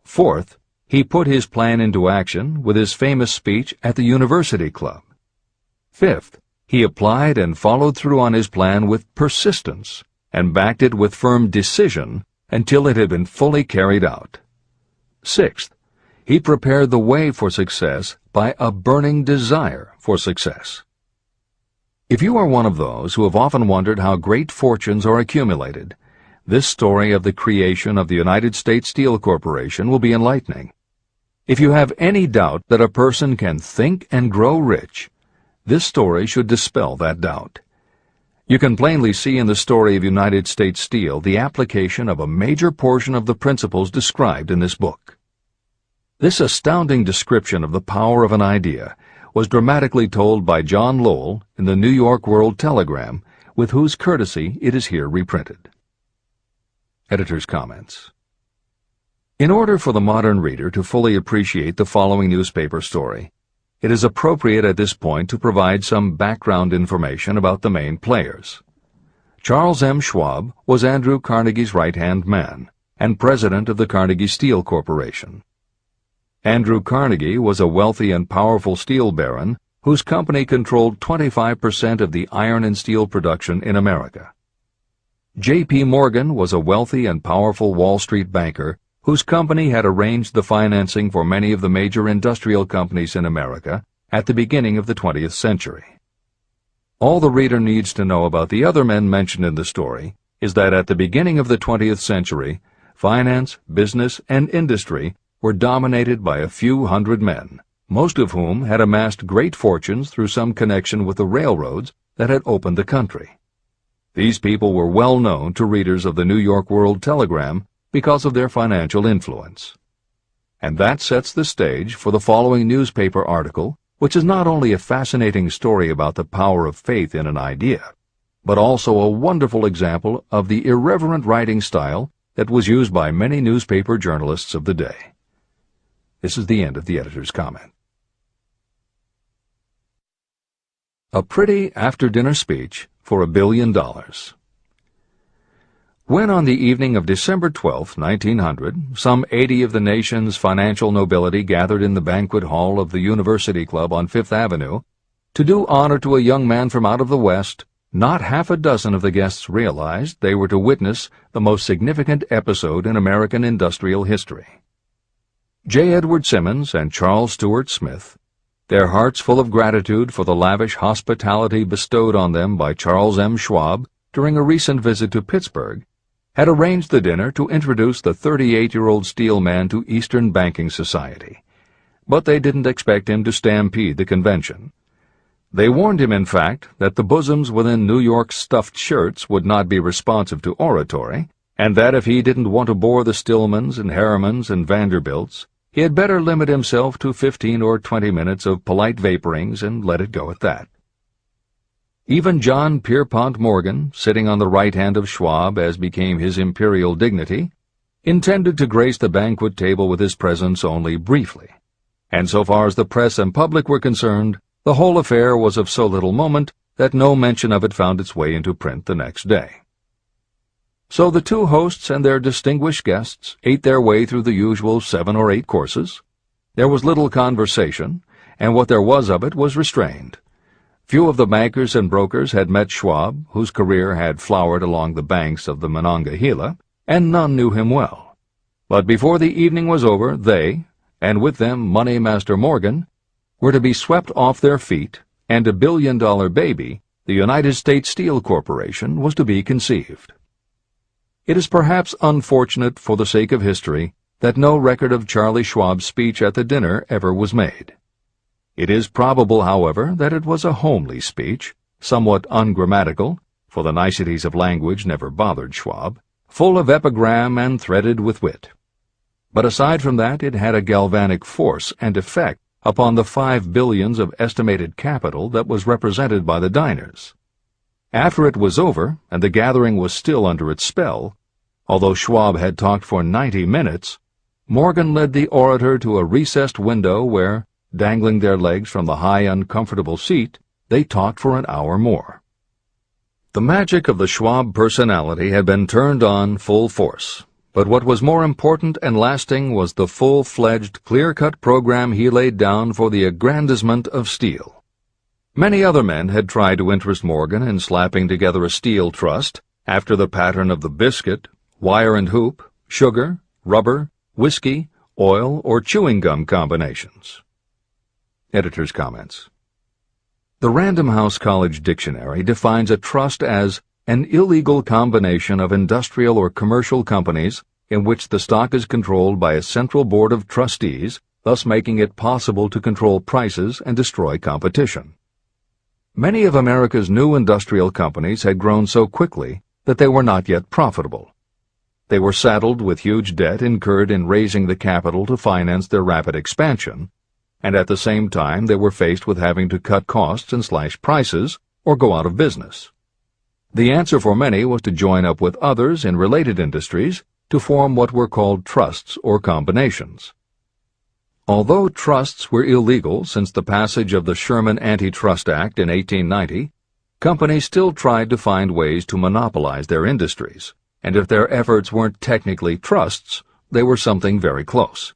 Fourth, he put his plan into action with his famous speech at the University Club. Fifth, he applied and followed through on his plan with persistence and backed it with firm decision until it had been fully carried out. Sixth, he prepared the way for success by a burning desire for success. If you are one of those who have often wondered how great fortunes are accumulated, this story of the creation of the United States Steel Corporation will be enlightening. If you have any doubt that a person can think and grow rich, this story should dispel that doubt. You can plainly see in the story of United States Steel the application of a major portion of the principles described in this book. This astounding description of the power of an idea was dramatically told by John Lowell in the New York World Telegram, with whose courtesy it is here reprinted. Editor's comments. In order for the modern reader to fully appreciate the following newspaper story, it is appropriate at this point to provide some background information about the main players. Charles M. Schwab was Andrew Carnegie's right-hand man and president of the Carnegie Steel Corporation. Andrew Carnegie was a wealthy and powerful steel baron whose company controlled 25% of the iron and steel production in America. J.P. Morgan was a wealthy and powerful Wall Street banker whose company had arranged the financing for many of the major industrial companies in America at the beginning of the 20th century. All the reader needs to know about the other men mentioned in the story is that at the beginning of the 20th century, finance, business, and industry were dominated by a few hundred men, most of whom had amassed great fortunes through some connection with the railroads that had opened the country. These people were well known to readers of the New York World Telegram because of their financial influence. And that sets the stage for the following newspaper article, which is not only a fascinating story about the power of faith in an idea, but also a wonderful example of the irreverent writing style that was used by many newspaper journalists of the day. This is the end of the editor's comment. A pretty after-dinner speech for $1 billion. When on the evening of December 12, 1900, some 80 of the nation's financial nobility gathered in the banquet hall of the University Club on Fifth Avenue to do honor to a young man from out of the West, not half a dozen of the guests realized they were to witness the most significant episode in American industrial history. J. Edward Simmons and Charles Stewart Smith, their hearts full of gratitude for the lavish hospitality bestowed on them by Charles M. Schwab during a recent visit to Pittsburgh, had arranged the dinner to introduce the 38-year-old steel man to Eastern banking society. But they didn't expect him to stampede the convention. They warned him, in fact, that the bosoms within New York's stuffed shirts would not be responsive to oratory, and that if he didn't want to bore the Stillmans and Harrimans and Vanderbilts, he had better limit himself to 15 or 20 minutes of polite vaporings and let it go at that. Even John Pierpont Morgan, sitting on the right hand of Schwab as became his imperial dignity, intended to grace the banquet table with his presence only briefly, and so far as the press and public were concerned, the whole affair was of so little moment that no mention of it found its way into print the next day. So the two hosts and their distinguished guests ate their way through the usual 7 or 8 courses. There was little conversation, and what there was of it was restrained. Few of the bankers and brokers had met Schwab, whose career had flowered along the banks of the Monongahela, and none knew him well. But before the evening was over, they, and with them Money Master Morgan, were to be swept off their feet, and $1 billion baby, the United States Steel Corporation, was to be conceived. It is perhaps unfortunate for the sake of history that no record of Charlie Schwab's speech at the dinner ever was made. It is probable, however, that it was a homely speech, somewhat ungrammatical, for the niceties of language never bothered Schwab, full of epigram and threaded with wit. But aside from that, it had a galvanic force and effect upon the $5 billion of estimated capital that was represented by the diners. After it was over, and the gathering was still under its spell, although Schwab had talked for 90 minutes, Morgan led the orator to a recessed window where, dangling their legs from the high, uncomfortable seat, they talked for an hour more. The magic of the Schwab personality had been turned on full force, but what was more important and lasting was the full-fledged, clear-cut program he laid down for the aggrandizement of steel. Many other men had tried to interest Morgan in slapping together a steel trust after the pattern of the biscuit, wire and hoop, sugar, rubber, whiskey, oil, or chewing gum combinations. Editor's comments. The Random House College Dictionary defines a trust as an illegal combination of industrial or commercial companies in which the stock is controlled by a central board of trustees, thus making it possible to control prices and destroy competition. Many of America's new industrial companies had grown so quickly that they were not yet profitable. They were saddled with huge debt incurred in raising the capital to finance their rapid expansion, and at the same time they were faced with having to cut costs and slash prices or go out of business. The answer for many was to join up with others in related industries to form what were called trusts or combinations. Although trusts were illegal since the passage of the Sherman Antitrust Act in 1890, companies still tried to find ways to monopolize their industries, and if their efforts weren't technically trusts, they were something very close.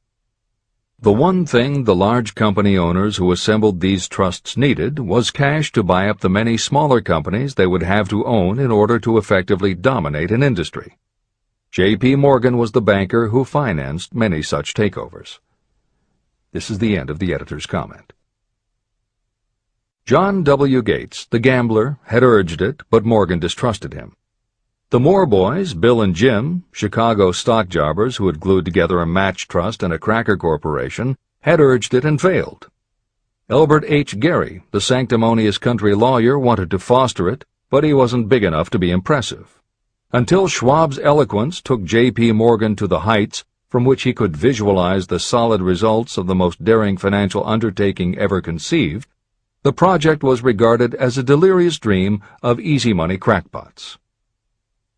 The one thing the large company owners who assembled these trusts needed was cash to buy up the many smaller companies they would have to own in order to effectively dominate an industry. J.P. Morgan was the banker who financed many such takeovers. This is the end of the editor's comment. John W. Gates, the gambler, had urged it, but Morgan distrusted him. The Moore boys, Bill and Jim, Chicago stock jobbers who had glued together a match trust and a cracker corporation, had urged it and failed. Elbert H. Gary, the sanctimonious country lawyer, wanted to foster it, but he wasn't big enough to be impressive. Until Schwab's eloquence took J.P. Morgan to the heights from which he could visualize the solid results of the most daring financial undertaking ever conceived, the project was regarded as a delirious dream of easy-money crackpots.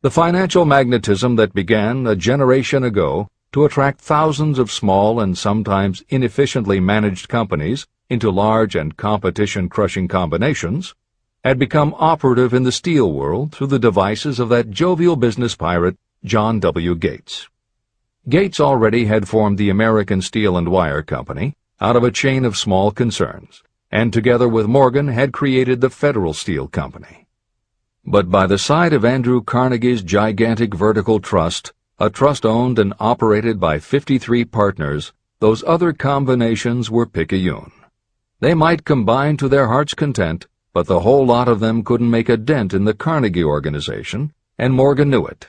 The financial magnetism that began a generation ago to attract thousands of small and sometimes inefficiently managed companies into large and competition-crushing combinations had become operative in the steel world through the devices of that jovial business pirate, John W. Gates. Gates already had formed the American Steel and Wire Company out of a chain of small concerns, and together with Morgan had created the Federal Steel Company. But by the side of Andrew Carnegie's gigantic vertical trust, a trust owned and operated by 53 partners, those other combinations were picayune. They might combine to their heart's content, but the whole lot of them couldn't make a dent in the Carnegie organization, and Morgan knew it.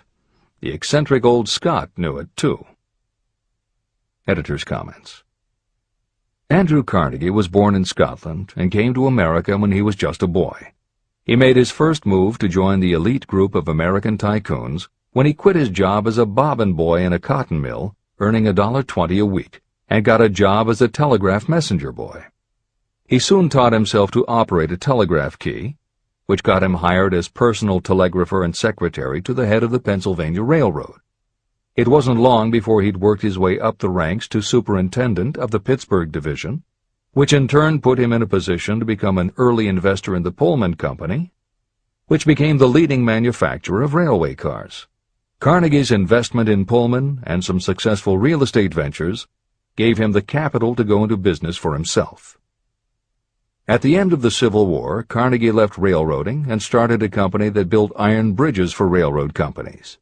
The eccentric old Scot knew it, too. Editor's comments. Andrew Carnegie was born in Scotland and came to America when he was just a boy. He made his first move to join the elite group of American tycoons when he quit his job as a bobbin boy in a cotton mill, earning $1.20 a week, and got a job as a telegraph messenger boy. He soon taught himself to operate a telegraph key, which got him hired as personal telegrapher and secretary to the head of the Pennsylvania Railroad. It wasn't long before he'd worked his way up the ranks to superintendent of the Pittsburgh Division, which in turn put him in a position to become an early investor in the Pullman Company, which became the leading manufacturer of railway cars. Carnegie's investment in Pullman and some successful real estate ventures gave him the capital to go into business for himself. At the end of the Civil War, Carnegie left railroading and started a company that built iron bridges for railroad companies.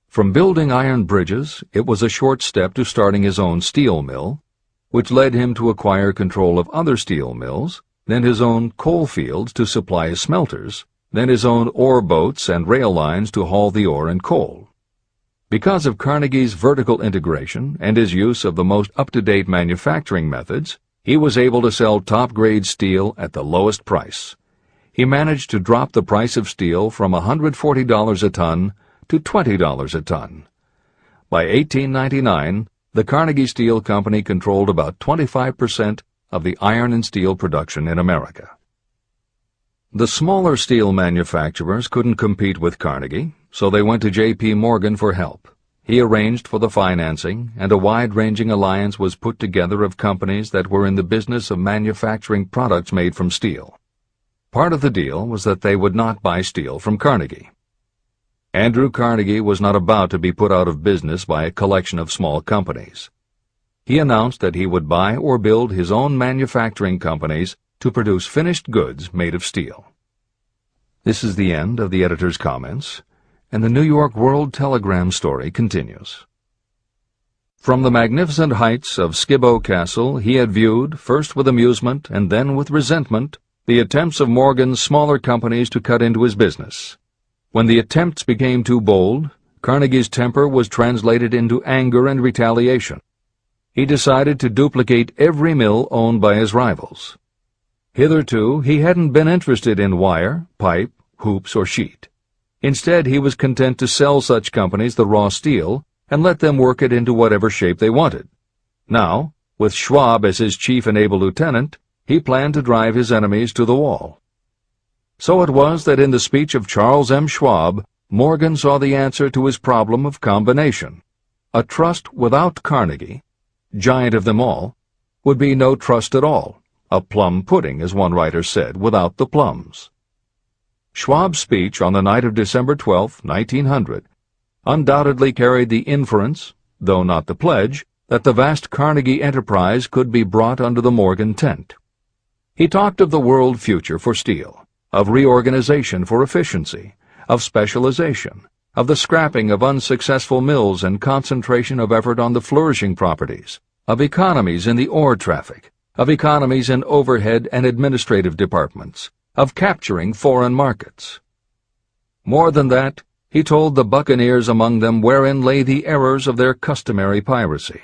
From building iron bridges, it was a short step to starting his own steel mill, which led him to acquire control of other steel mills, then his own coal fields to supply his smelters, then his own ore boats and rail lines to haul the ore and coal. Because of Carnegie's vertical integration and his use of the most up-to-date manufacturing methods, he was able to sell top-grade steel at the lowest price. He managed to drop the price of steel from $140 a ton to $20 a ton. By 1899, the Carnegie Steel Company controlled about 25% of the iron and steel production in America. The smaller steel manufacturers couldn't compete with Carnegie, so they went to J.P. Morgan for help. He arranged for the financing, and a wide-ranging alliance was put together of companies that were in the business of manufacturing products made from steel. Part of the deal was that they would not buy steel from Carnegie. Andrew Carnegie was not about to be put out of business by a collection of small companies. He announced that he would buy or build his own manufacturing companies to produce finished goods made of steel. This is the end of the editor's comments, and the New York World Telegram story continues. From the magnificent heights of Skibo Castle he had viewed, first with amusement and then with resentment, the attempts of Morgan's smaller companies to cut into his business. When the attempts became too bold, Carnegie's temper was translated into anger and retaliation. He decided to duplicate every mill owned by his rivals. Hitherto, he hadn't been interested in wire, pipe, hoops, or sheet. Instead, he was content to sell such companies the raw steel and let them work it into whatever shape they wanted. Now, with Schwab as his chief and able lieutenant, he planned to drive his enemies to the wall. So it was that in the speech of Charles M. Schwab, Morgan saw the answer to his problem of combination. A trust without Carnegie, giant of them all, would be no trust at all, a plum pudding, as one writer said, without the plums. Schwab's speech on the night of December 12, 1900, undoubtedly carried the inference, though not the pledge, that the vast Carnegie enterprise could be brought under the Morgan tent. He talked of the world future for steel, of reorganization for efficiency, of specialization, of the scrapping of unsuccessful mills and concentration of effort on the flourishing properties, of economies in the ore traffic, of economies in overhead and administrative departments, of capturing foreign markets. More than that, he told the buccaneers among them wherein lay the errors of their customary piracy.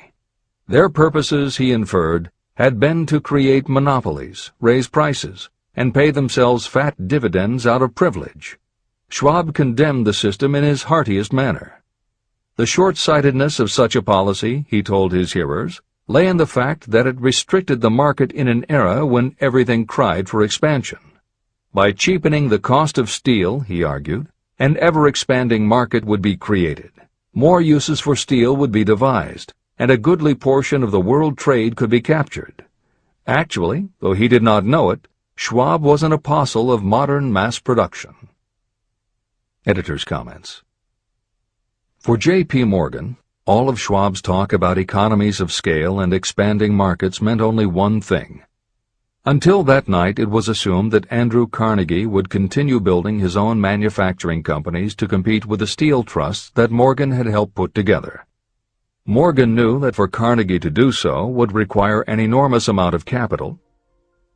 Their purposes, he inferred, had been to create monopolies, raise prices, and pay themselves fat dividends out of privilege. Schwab condemned the system in his heartiest manner. The short-sightedness of such a policy, he told his hearers, lay in the fact that it restricted the market in an era when everything cried for expansion. By cheapening the cost of steel, he argued, an ever-expanding market would be created. More uses for steel would be devised, and a goodly portion of the world trade could be captured. Actually, though he did not know it, Schwab was an apostle of modern mass production. Editor's comments. For J.P. Morgan, all of Schwab's talk about economies of scale and expanding markets meant only one thing. Until that night, it was assumed that Andrew Carnegie would continue building his own manufacturing companies to compete with the steel trusts that Morgan had helped put together. Morgan knew that for Carnegie to do so would require an enormous amount of capital,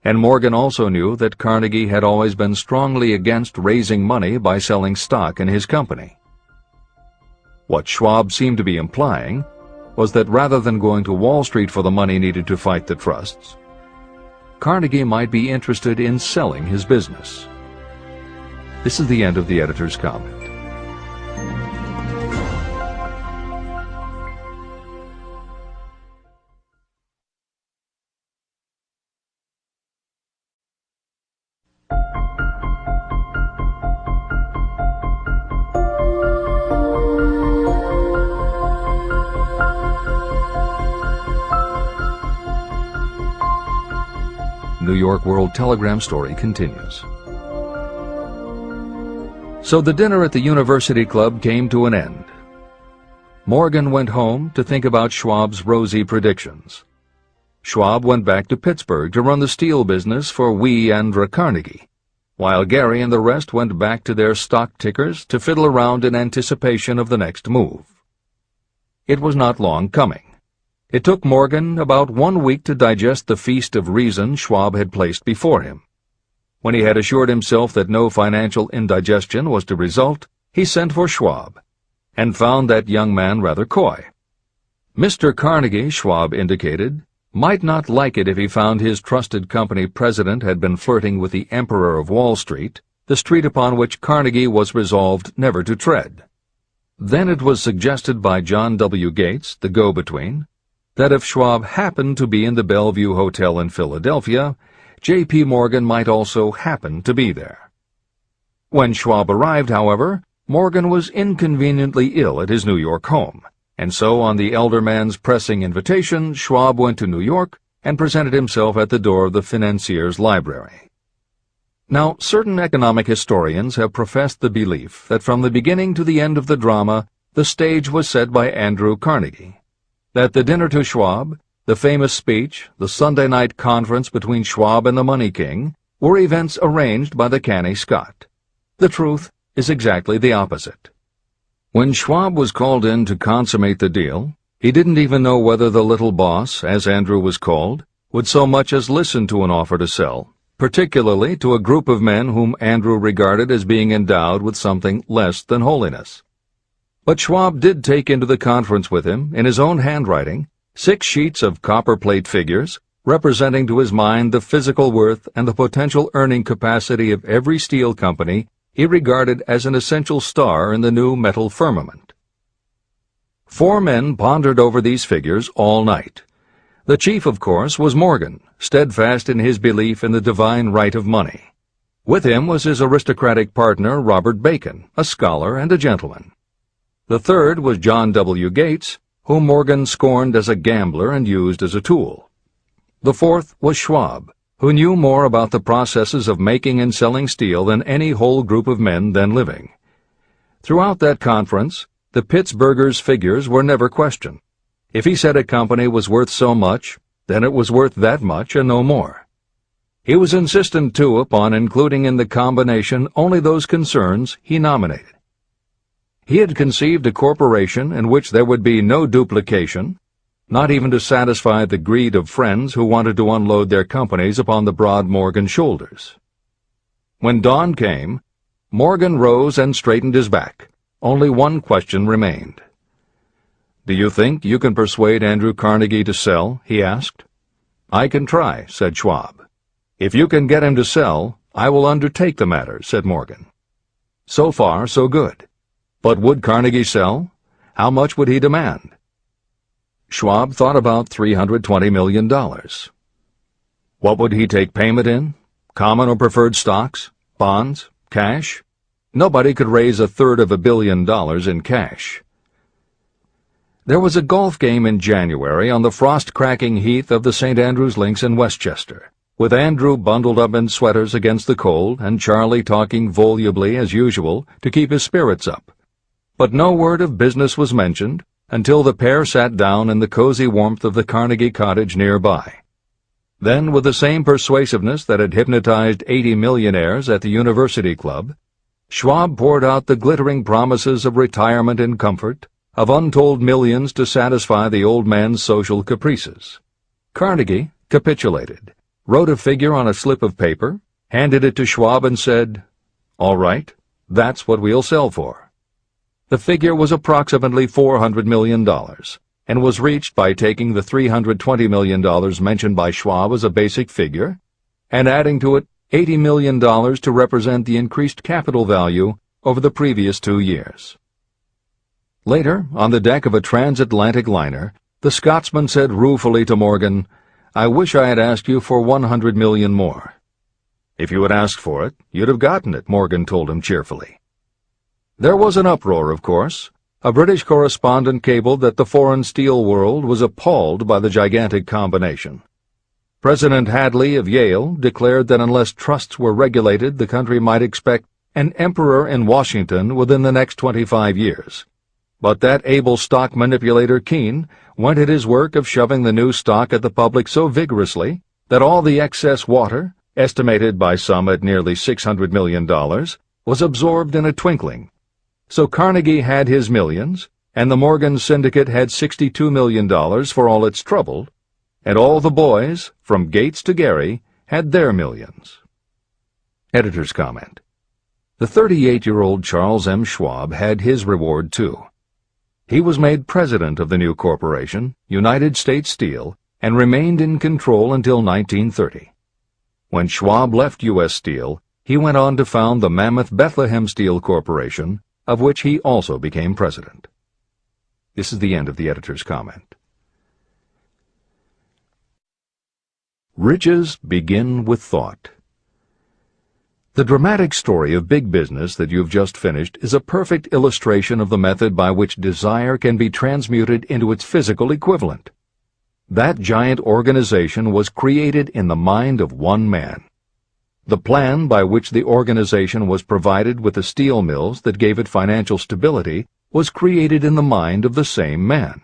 and Morgan also knew that Carnegie had always been strongly against raising money by selling stock in his company. What Schwab seemed to be implying was that rather than going to Wall Street for the money needed to fight the trusts, Carnegie might be interested in selling his business. This is the end of the editor's comment. New York World Telegram story continues. So the dinner at the University Club came to an end. Morgan went home to think about Schwab's rosy predictions. Schwab went back to Pittsburgh to run the steel business for Andrew Carnegie, while Gary and the rest went back to their stock tickers to fiddle around in anticipation of the next move. It was not long coming. It took Morgan about 1 week to digest the feast of reason Schwab had placed before him. When he had assured himself that no financial indigestion was to result, he sent for Schwab, and found that young man rather coy. Mr. Carnegie, Schwab indicated, might not like it if he found his trusted company president had been flirting with the Emperor of Wall Street, the street upon which Carnegie was resolved never to tread. Then it was suggested by John W. Gates, the go-between, that if Schwab happened to be in the Bellevue Hotel in Philadelphia, J.P. Morgan might also happen to be there. When Schwab arrived, however, Morgan was inconveniently ill at his New York home, and so on the elder man's pressing invitation, Schwab went to New York and presented himself at the door of the financier's library. Now, certain economic historians have professed the belief that from the beginning to the end of the drama, the stage was set by Andrew Carnegie. That the dinner to Schwab, the famous speech, the Sunday night conference between Schwab and the Money King, were events arranged by the canny Scot. The truth is exactly the opposite. When Schwab was called in to consummate the deal, he didn't even know whether the little boss, as Andrew was called, would so much as listen to an offer to sell, particularly to a group of men whom Andrew regarded as being endowed with something less than holiness. But Schwab did take into the conference with him, in his own handwriting, 6 sheets of copperplate figures, representing to his mind the physical worth and the potential earning capacity of every steel company he regarded as an essential star in the new metal firmament. 4 men pondered over these figures all night. The chief, of course, was Morgan, steadfast in his belief in the divine right of money. With him was his aristocratic partner, Robert Bacon, a scholar and a gentleman. The third was John W. Gates, whom Morgan scorned as a gambler and used as a tool. The fourth was Schwab, who knew more about the processes of making and selling steel than any whole group of men then living. Throughout that conference, the Pittsburgher's figures were never questioned. If he said a company was worth so much, then it was worth that much and no more. He was insistent, too, upon including in the combination only those concerns he nominated. He had conceived a corporation in which there would be no duplication, not even to satisfy the greed of friends who wanted to unload their companies upon the broad Morgan shoulders. When dawn came, Morgan rose and straightened his back. Only one question remained. "Do you think you can persuade Andrew Carnegie to sell?" he asked. "I can try," said Schwab. "If you can get him to sell, I will undertake the matter," said Morgan. So far, so good. But would Carnegie sell? How much would he demand? Schwab thought about $320 million. What would he take payment in? Common or preferred stocks? Bonds? Cash? Nobody could raise $1/3 billion in cash. There was a golf game in January on the frost-cracking heath of the St. Andrews Links in Westchester, with Andrew bundled up in sweaters against the cold and Charlie talking volubly as usual to keep his spirits up. But no word of business was mentioned until the pair sat down in the cozy warmth of the Carnegie cottage nearby. Then, with the same persuasiveness that had hypnotized 80 millionaires at the University Club, Schwab poured out the glittering promises of retirement and comfort, of untold millions to satisfy the old man's social caprices. Carnegie capitulated, wrote a figure on a slip of paper, handed it to Schwab and said, "All right, that's what we'll sell for." The figure was approximately $400 million, and was reached by taking the $320 million mentioned by Schwab as a basic figure, and adding to it $80 million to represent the increased capital value over the previous 2 years. Later, on the deck of a transatlantic liner, the Scotsman said ruefully to Morgan, "I wish I had asked you for $100 million more." "If you had asked for it, you'd have gotten it," Morgan told him cheerfully. There was an uproar, of course. A British correspondent cabled that the foreign steel world was appalled by the gigantic combination. President Hadley of Yale declared that unless trusts were regulated, the country might expect an emperor in Washington within the next 25 years. But that able stock manipulator Keene went at his work of shoving the new stock at the public so vigorously that all the excess water, estimated by some at nearly $600 million, was absorbed in a twinkling. So Carnegie had his millions, and the Morgan Syndicate had $62 million for all its trouble, and all the boys, from Gates to Gary, had their millions. Editor's comment. The 38-year-old Charles M. Schwab had his reward, too. He was made president of the new corporation, United States Steel, and remained in control until 1930. When Schwab left U.S. Steel, he went on to found the mammoth Bethlehem Steel Corporation, of which he also became president. This is the end of the editor's comment. Riches begin with thought. The dramatic story of big business that you've just finished is a perfect illustration of the method by which desire can be transmuted into its physical equivalent. That giant organization was created in the mind of one man. The plan by which the organization was provided with the steel mills that gave it financial stability was created in the mind of the same man.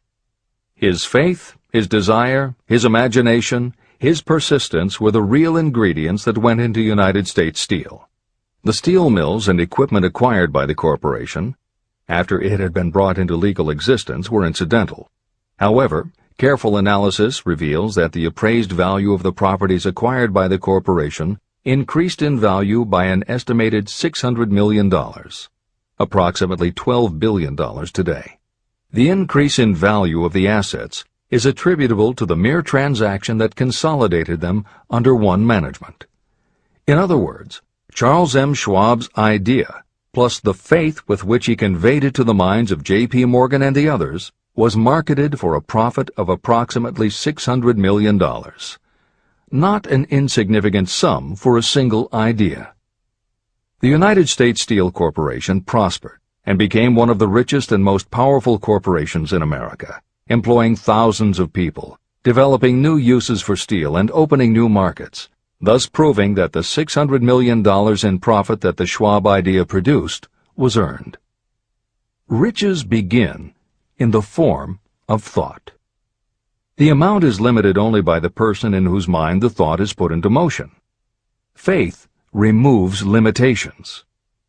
His faith, his desire, his imagination, his persistence were the real ingredients that went into United States Steel. The steel mills and equipment acquired by the corporation, after it had been brought into legal existence, were incidental. However, careful analysis reveals that the appraised value of the properties acquired by the corporation increased in value by an estimated $600 million, approximately $12 billion today. The increase in value of the assets is attributable to the mere transaction that consolidated them under one management. In other words, Charles M. Schwab's idea, plus the faith with which he conveyed it to the minds of J.P. Morgan and the others, was marketed for a profit of approximately $600 million. Not an insignificant sum for a single idea. The United States Steel Corporation prospered and became one of the richest and most powerful corporations in America, employing thousands of people, developing new uses for steel and opening new markets, thus proving that the $600 million in profit that the Schwab idea produced was earned. Riches begin in the form of thought. The amount is limited only by the person in whose mind the thought is put into motion. Faith removes limitations.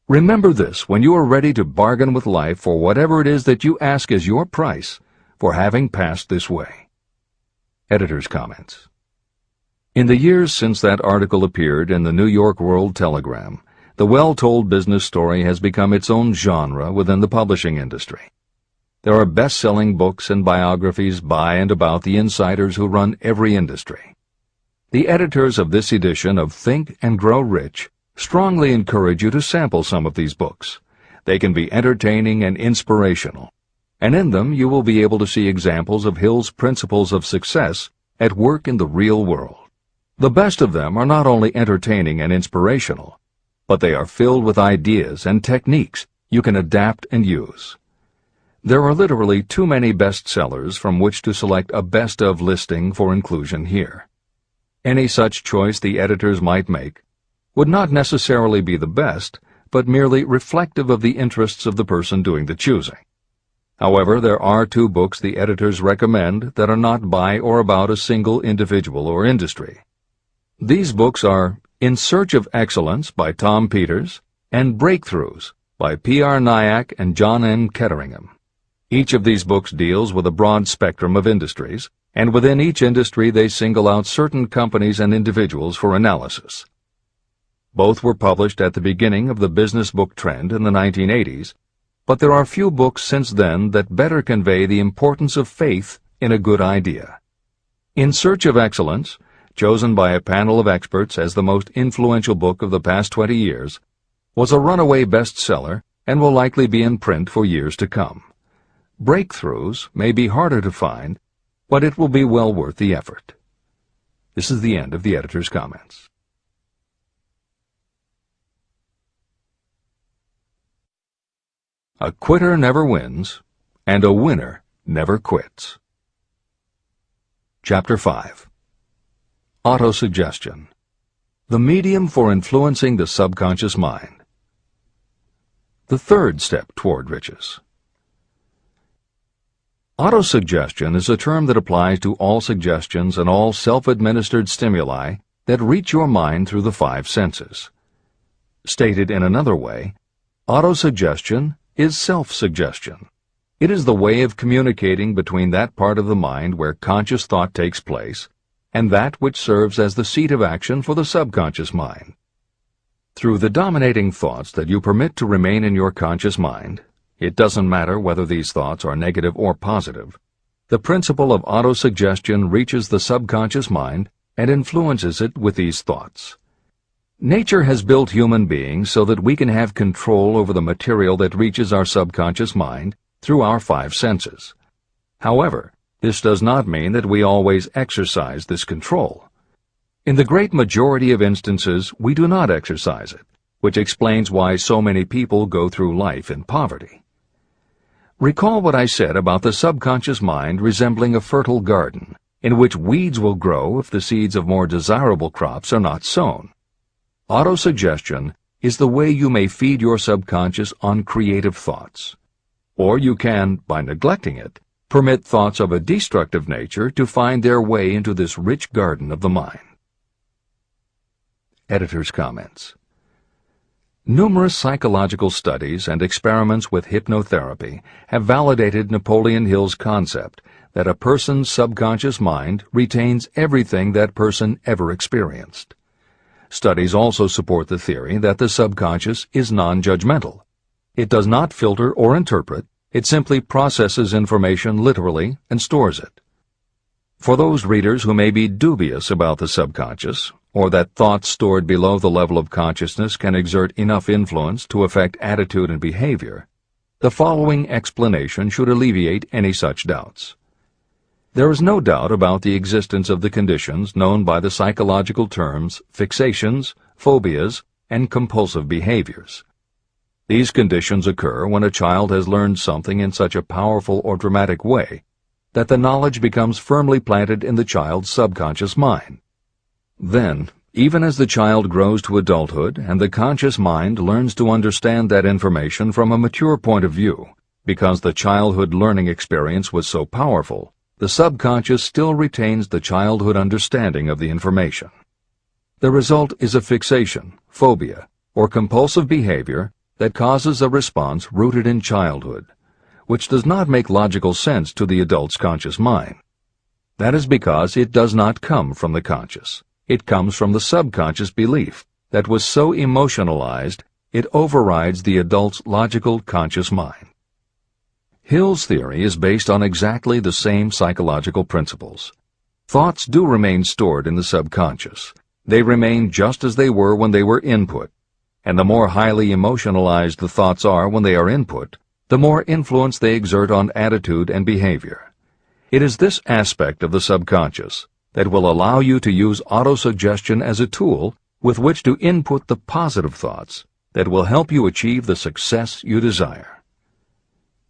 Remember this when you are ready to bargain with life for whatever it is that you ask as your price for having passed this way. Editor's comments. In the years since that article appeared in the New York World Telegram, the well-told business story has become its own genre within the publishing industry. There are best-selling books and biographies by and about the insiders who run every industry. The editors of this edition of Think and Grow Rich strongly encourage you to sample some of these books. They can be entertaining and inspirational, and in them you will be able to see examples of Hill's principles of success at work in the real world. The best of them are not only entertaining and inspirational, but they are filled with ideas and techniques you can adapt and use. There are literally too many bestsellers from which to select a best-of listing for inclusion here. Any such choice the editors might make would not necessarily be the best, but merely reflective of the interests of the person doing the choosing. However, there are 2 books the editors recommend that are not by or about a single individual or industry. These books are In Search of Excellence by Tom Peters and Breakthroughs by P.R. Nyack and John N. Ketteringham. Each of these books deals with a broad spectrum of industries, and within each industry they single out certain companies and individuals for analysis. Both were published at the beginning of the business book trend in the 1980s, but there are few books since then that better convey the importance of faith in a good idea. In Search of Excellence, chosen by a panel of experts as the most influential book of the past 20 years, was a runaway bestseller and will likely be in print for years to come. Breakthroughs may be harder to find, but it will be well worth the effort. This is the end of the editor's comments. A quitter never wins, and a winner never quits. Chapter 5. Autosuggestion. The medium for influencing the subconscious mind. The third step toward riches. Autosuggestion is a term that applies to all suggestions and all self-administered stimuli that reach your mind through the 5 senses. Stated in another way, autosuggestion is self-suggestion. It is the way of communicating between that part of the mind where conscious thought takes place and that which serves as the seat of action for the subconscious mind. Through the dominating thoughts that you permit to remain in your conscious mind, it doesn't matter whether these thoughts are negative or positive, the principle of autosuggestion reaches the subconscious mind and influences it with these thoughts. Nature has built human beings so that we can have control over the material that reaches our subconscious mind through our 5 senses. However, this does not mean that we always exercise this control. In the great majority of instances, we do not exercise it, which explains why so many people go through life in poverty. Recall what I said about the subconscious mind resembling a fertile garden, in which weeds will grow if the seeds of more desirable crops are not sown. Autosuggestion is the way you may feed your subconscious on creative thoughts. Or you can, by neglecting it, permit thoughts of a destructive nature to find their way into this rich garden of the mind. Editor's comments. Numerous psychological studies and experiments with hypnotherapy have validated Napoleon Hill's concept that a person's subconscious mind retains everything that person ever experienced. Studies also support the theory that the subconscious is non-judgmental. It does not filter or interpret, it simply processes information literally and stores it. For those readers who may be dubious about the subconscious, or that thoughts stored below the level of consciousness can exert enough influence to affect attitude and behavior, the following explanation should alleviate any such doubts. There is no doubt about the existence of the conditions known by the psychological terms fixations, phobias, and compulsive behaviors. These conditions occur when a child has learned something in such a powerful or dramatic way that the knowledge becomes firmly planted in the child's subconscious mind. Then, even as the child grows to adulthood and the conscious mind learns to understand that information from a mature point of view, because the childhood learning experience was so powerful, the subconscious still retains the childhood understanding of the information. The result is a fixation, phobia, or compulsive behavior that causes a response rooted in childhood, which does not make logical sense to the adult's conscious mind. That is because it does not come from the conscious. It comes from the subconscious belief that was so emotionalized it overrides the adult's logical conscious mind. Hill's theory is based on exactly the same psychological principles. Thoughts do remain stored in the subconscious. They remain just as they were when they were input, and the more highly emotionalized the thoughts are when they are input, the more influence they exert on attitude and behavior. It is this aspect of the subconscious that will allow you to use autosuggestion as a tool with which to input the positive thoughts that will help you achieve the success you desire.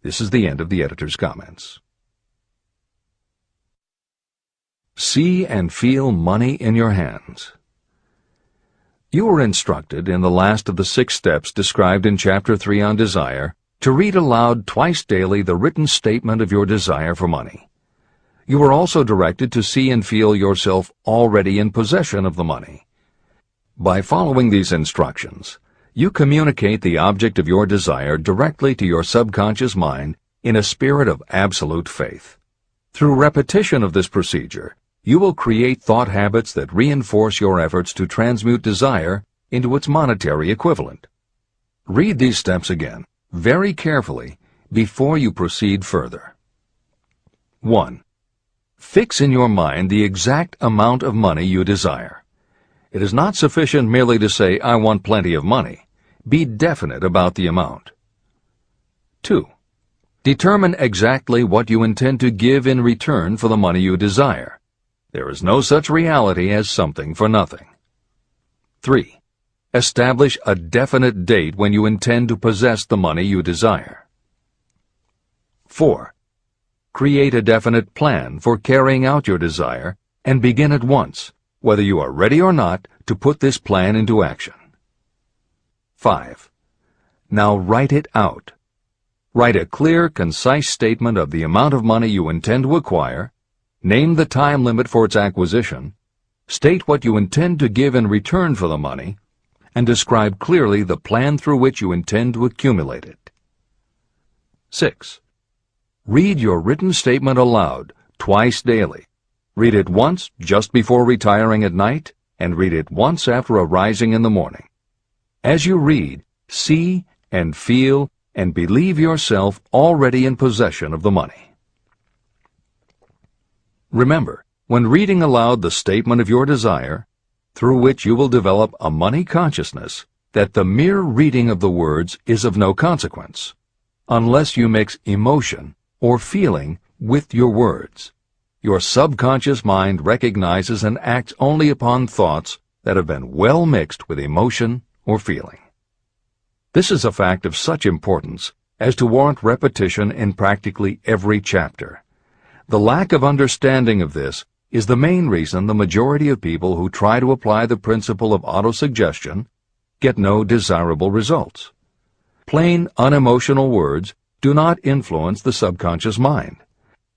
This is the end of the editor's comments. See and feel money in your hands. You were instructed in the last of the 6 steps described in Chapter 3 on Desire to read aloud twice daily the written statement of your desire for money. You were also directed to see and feel yourself already in possession of the money. By following these instructions, you communicate the object of your desire directly to your subconscious mind in a spirit of absolute faith. Through repetition of this procedure, you will create thought habits that reinforce your efforts to transmute desire into its monetary equivalent. Read these steps again, very carefully, before you proceed further. 1. Fix in your mind the exact amount of money you desire. It is not sufficient merely to say, "I want plenty of money." Be definite about the amount. 2. Determine exactly what you intend to give in return for the money you desire. There is no such reality as something for nothing. 3. Establish a definite date when you intend to possess the money you desire. 4. Create a definite plan for carrying out your desire and begin at once, whether you are ready or not, to put this plan into action. 5. Now write it out. Write a clear, concise statement of the amount of money you intend to acquire, name the time limit for its acquisition, state what you intend to give in return for the money, and describe clearly the plan through which you intend to accumulate it. 6. Read your written statement aloud, twice daily. Read it once just before retiring at night, and read it once after arising in the morning. As you read, see and feel and believe yourself already in possession of the money. Remember, when reading aloud the statement of your desire, through which you will develop a money consciousness, that the mere reading of the words is of no consequence, unless you mix emotion or feeling with your words. Your subconscious mind recognizes and acts only upon thoughts that have been well mixed with emotion or feeling. This is a fact of such importance as to warrant repetition in practically every chapter. The lack of understanding of this is the main reason the majority of people who try to apply the principle of autosuggestion get no desirable results. Plain, unemotional words do not influence the subconscious mind.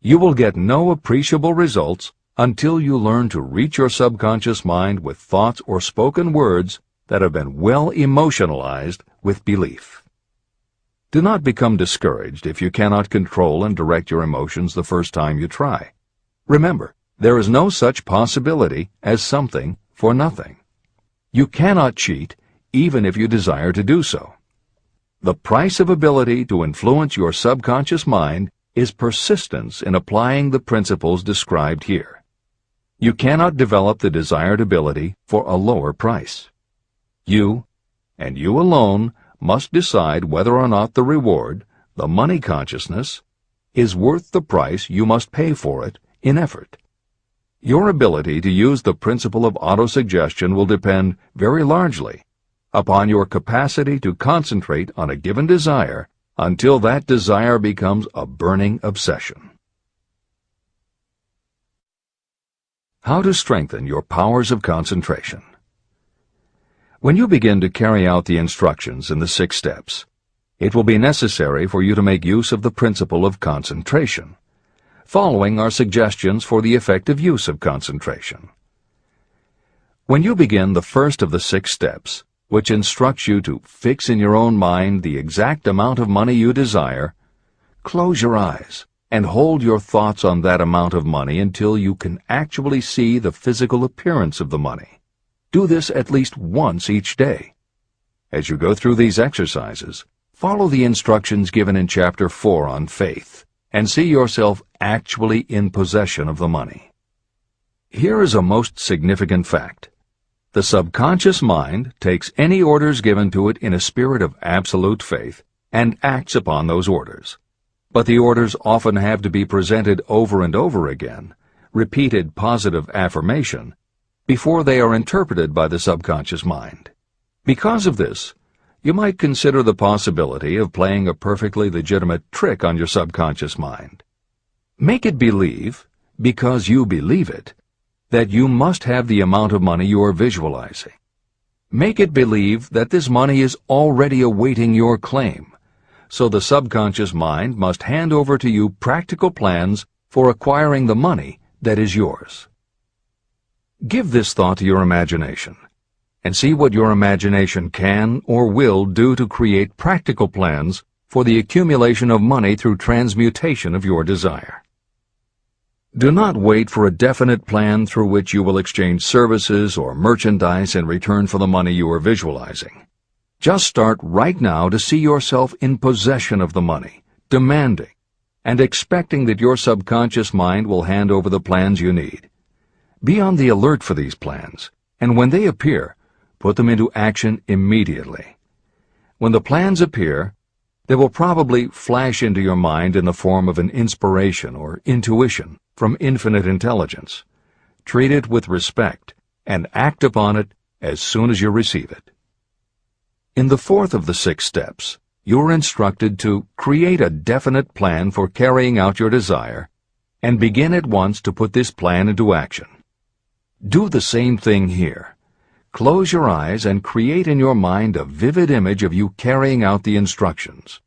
You will get no appreciable results until you learn to reach your subconscious mind with thoughts or spoken words that have been well emotionalized with belief. Do not become discouraged if you cannot control and direct your emotions the first time you try. Remember, there is no such possibility as something for nothing. You cannot cheat even if you desire to do so. The price of ability to influence your subconscious mind is persistence in applying the principles described here. You cannot develop the desired ability for a lower price. You, and you alone, must decide whether or not the reward, the money consciousness, is worth the price you must pay for it in effort. Your ability to use the principle of autosuggestion will depend very largely upon your capacity to concentrate on a given desire until that desire becomes a burning obsession. How to strengthen your powers of concentration. When you begin to carry out the instructions in the 6 steps, it will be necessary for you to make use of the principle of concentration. Following are suggestions for the effective use of concentration. When you begin the first of the 6 steps, which instructs you to fix in your own mind the exact amount of money you desire, close your eyes and hold your thoughts on that amount of money until you can actually see the physical appearance of the money. Do this at least once each day. As you go through these exercises, follow the instructions given in Chapter 4 on faith, and see yourself actually in possession of the money. Here is a most significant fact. The subconscious mind takes any orders given to it in a spirit of absolute faith and acts upon those orders. But the orders often have to be presented over and over again, repeated positive affirmation, before they are interpreted by the subconscious mind. Because of this, you might consider the possibility of playing a perfectly legitimate trick on your subconscious mind. Make it believe, because you believe it, that you must have the amount of money you are visualizing. Make it believe that this money is already awaiting your claim, so the subconscious mind must hand over to you practical plans for acquiring the money that is yours. Give this thought to your imagination, and see what your imagination can or will do to create practical plans for the accumulation of money through transmutation of your desire. Do not wait for a definite plan through which you will exchange services or merchandise in return for the money you are visualizing. Just start right now to see yourself in possession of the money, demanding, and expecting that your subconscious mind will hand over the plans you need. Be on the alert for these plans, and when they appear, put them into action immediately. When the plans appear, they will probably flash into your mind in the form of an inspiration or intuition from infinite intelligence. Treat it with respect and act upon it as soon as you receive it. In the fourth of the 6 steps, you are instructed to create a definite plan for carrying out your desire and begin at once to put this plan into action. Do the same thing here. Close your eyes and create in your mind a vivid image of you carrying out the instructions.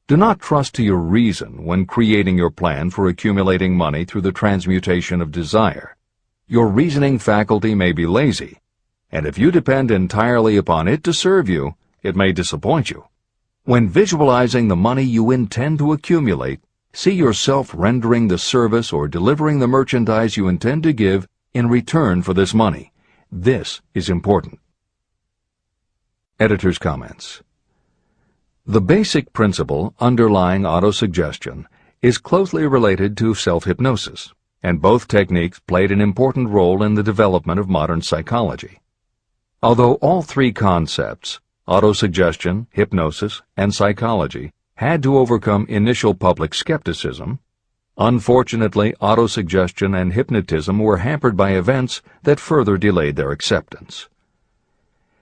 Do not trust to your reason when creating your plan for accumulating money through the transmutation of desire. Your reasoning faculty may be lazy, and if you depend entirely upon it to serve you, it may disappoint you. When visualizing the money you intend to accumulate, see yourself rendering the service or delivering the merchandise you intend to give in return for this money. This is important. Editor's comments. The basic principle underlying autosuggestion is closely related to self-hypnosis, and both techniques played an important role in the development of modern psychology. Although all 3 concepts, autosuggestion, hypnosis, and psychology, had to overcome initial public skepticism, unfortunately, autosuggestion and hypnotism were hampered by events that further delayed their acceptance.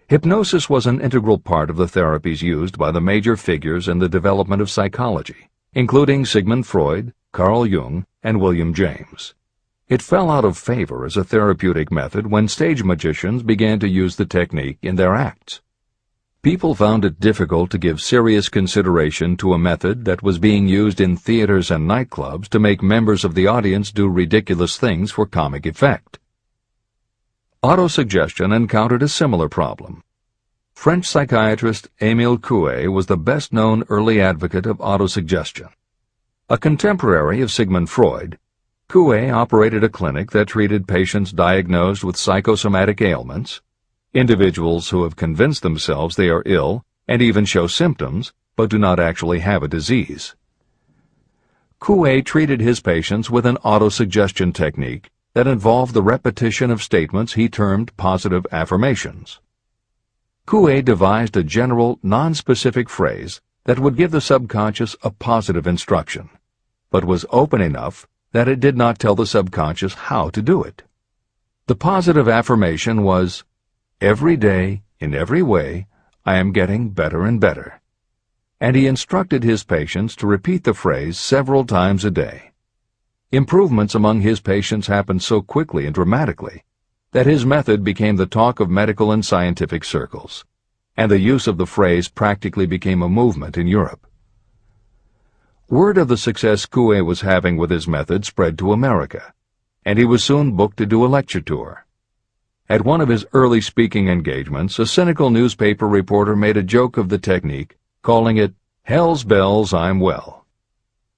Hypnosis was an integral part of the therapies used by the major figures in the development of psychology, including Sigmund Freud, Carl Jung, and William James. It fell out of favor as a therapeutic method when stage magicians began to use the technique in their acts. People found it difficult to give serious consideration to a method that was being used in theaters and nightclubs to make members of the audience do ridiculous things for comic effect. Autosuggestion encountered a similar problem. French psychiatrist Émile Coué was the best-known early advocate of autosuggestion. A contemporary of Sigmund Freud, Coué operated a clinic that treated patients diagnosed with psychosomatic ailments, individuals who have convinced themselves they are ill and even show symptoms but do not actually have a disease. Coué treated his patients with an autosuggestion technique that involved the repetition of statements he termed positive affirmations. Coué devised a general, non-specific phrase that would give the subconscious a positive instruction, but was open enough that it did not tell the subconscious how to do it. The positive affirmation was, "Every day, in every way, I am getting better and better." And he instructed his patients to repeat the phrase several times a day. Improvements among his patients happened so quickly and dramatically that his method became the talk of medical and scientific circles, and the use of the phrase practically became a movement in Europe. Word of the success Coué was having with his method spread to America, and he was soon booked to do a lecture tour. At one of his early speaking engagements, a cynical newspaper reporter made a joke of the technique, calling it, "Hell's bells, I'm well."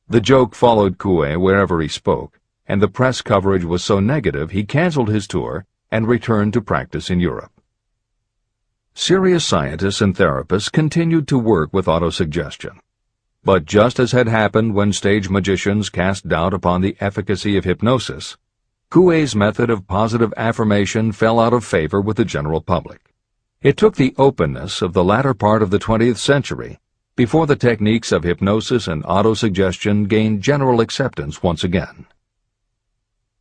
The joke followed Coué wherever he spoke, and the press coverage was so negative he canceled his tour and returned to practice in Europe. Serious scientists and therapists continued to work with autosuggestion. But just as had happened when stage magicians cast doubt upon the efficacy of hypnosis, Coué's method of positive affirmation fell out of favor with the general public. It took the openness of the latter part of the 20th century before the techniques of hypnosis and autosuggestion gained general acceptance once again.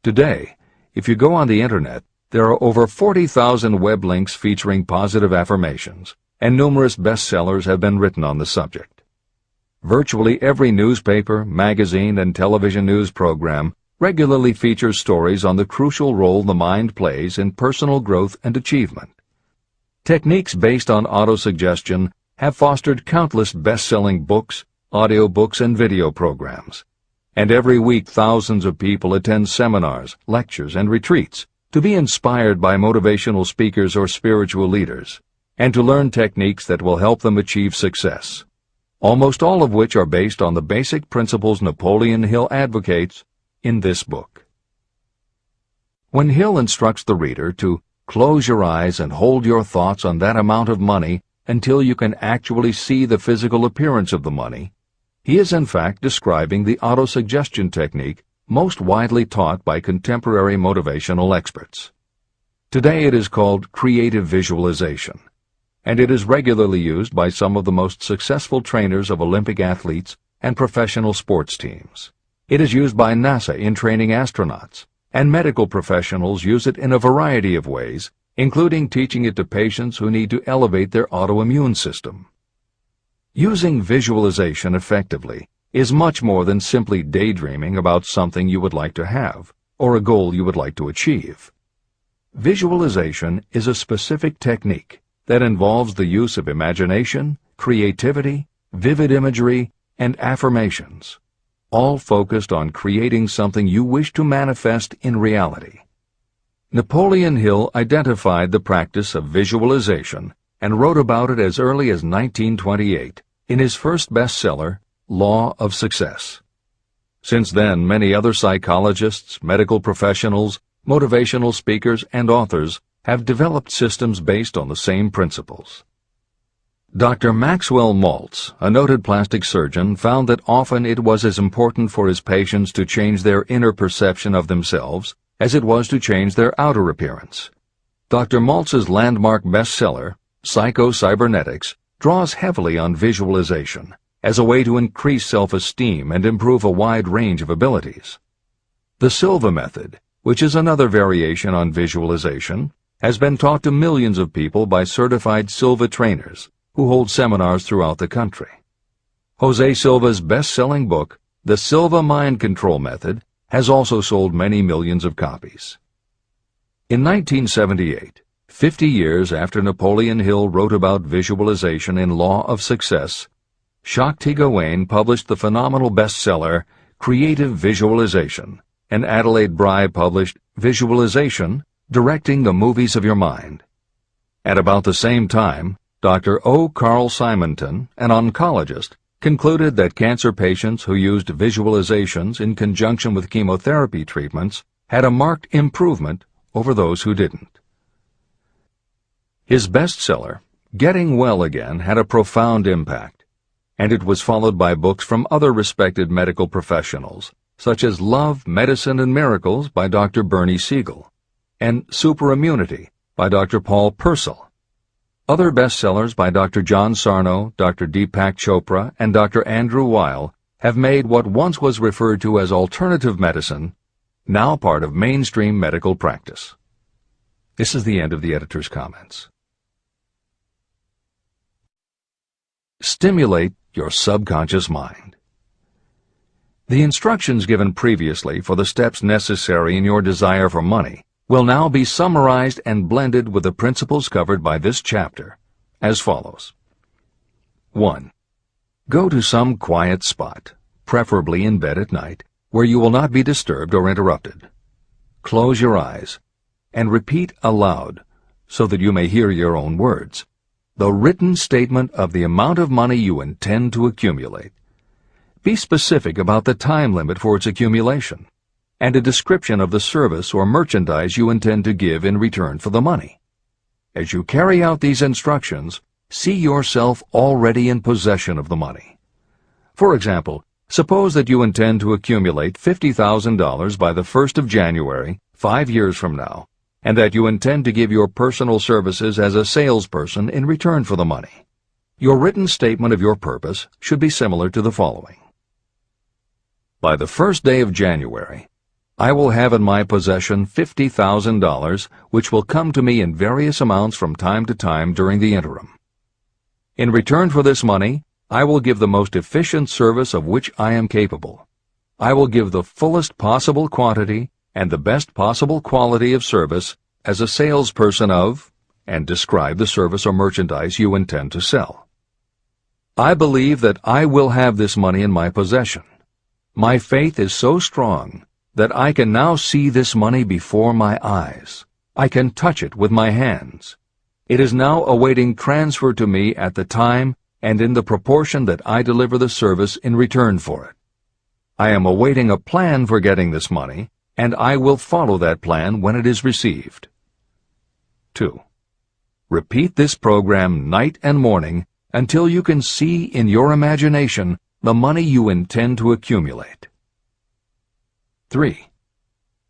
Today, if you go on the Internet, there are over 40,000 web links featuring positive affirmations, and numerous bestsellers have been written on the subject. Virtually every newspaper, magazine, and television news program regularly features stories on the crucial role the mind plays in personal growth and achievement. Techniques based on autosuggestion have fostered countless best-selling books, audiobooks, and video programs. And every week thousands of people attend seminars, lectures, and retreats to be inspired by motivational speakers or spiritual leaders, and to learn techniques that will help them achieve success, almost all of which are based on the basic principles Napoleon Hill advocates in this book. When Hill instructs the reader to close your eyes and hold your thoughts on that amount of money until you can actually see the physical appearance of the money, he is in fact describing the autosuggestion technique most widely taught by contemporary motivational experts. Today it is called creative visualization, and it is regularly used by some of the most successful trainers of Olympic athletes and professional sports teams. It is used by NASA in training astronauts, and medical professionals use it in a variety of ways, including teaching it to patients who need to elevate their autoimmune system. Using visualization effectively is much more than simply daydreaming about something you would like to have, or a goal you would like to achieve. Visualization is a specific technique that involves the use of imagination, creativity, vivid imagery, and affirmations, all focused on creating something you wish to manifest in reality. Napoleon Hill identified the practice of visualization and wrote about it as early as 1928 in his first bestseller, Law of Success. Since then, many other psychologists, medical professionals, motivational speakers, and authors have developed systems based on the same principles. Dr. Maxwell Maltz, a noted plastic surgeon, found that often it was as important for his patients to change their inner perception of themselves as it was to change their outer appearance. Dr. Maltz's landmark bestseller, Psycho-Cybernetics, draws heavily on visualization as a way to increase self-esteem and improve a wide range of abilities. The Silva method, which is another variation on visualization, has been taught to millions of people by certified Silva trainers who hold seminars throughout the country. Jose Silva's best-selling book, The Silva Mind Control Method, has also sold many millions of copies. In 1978, 50 years after Napoleon Hill wrote about visualization in Law of Success, Shakti Gawain published the phenomenal bestseller Creative Visualization, and Adelaide Bry published Visualization, Directing the Movies of Your Mind. At about the same time, Dr. O. Carl Simonton, an oncologist, concluded that cancer patients who used visualizations in conjunction with chemotherapy treatments had a marked improvement over those who didn't. His bestseller, Getting Well Again, had a profound impact, and it was followed by books from other respected medical professionals, such as Love, Medicine, and Miracles by Dr. Bernie Siegel, and Superimmunity by Dr. Paul Purcell. Other bestsellers by Dr. John Sarno, Dr. Deepak Chopra, and Dr. Andrew Weil have made what once was referred to as alternative medicine now part of mainstream medical practice. This is the end of the editor's comments. Stimulate your subconscious mind. The instructions given previously for the steps necessary in your desire for money will now be summarized and blended with the principles covered by this chapter, as follows. 1. Go to some quiet spot, preferably in bed at night, where you will not be disturbed or interrupted. Close your eyes and repeat aloud, so that you may hear your own words, the written statement of the amount of money you intend to accumulate. Be specific about the time limit for its accumulation, and a description of the service or merchandise you intend to give in return for the money. As you carry out these instructions, see yourself already in possession of the money. For example, suppose that you intend to accumulate $50,000 by the 1st of January, 5 years from now, and that you intend to give your personal services as a salesperson in return for the money. Your written statement of your purpose should be similar to the following. By the first day of January, I will have in my possession $50,000, which will come to me in various amounts from time to time during the interim. In return for this money, I will give the most efficient service of which I am capable. I will give the fullest possible quantity and the best possible quality of service as a salesperson of, and describe the service or merchandise you intend to sell. I believe that I will have this money in my possession. My faith is so strong that I can now see this money before my eyes. I can touch it with my hands. It is now awaiting transfer to me at the time and in the proportion that I deliver the service in return for it. I am awaiting a plan for getting this money, and I will follow that plan when it is received. 2. Repeat this program night and morning until you can see in your imagination the money you intend to accumulate. 3.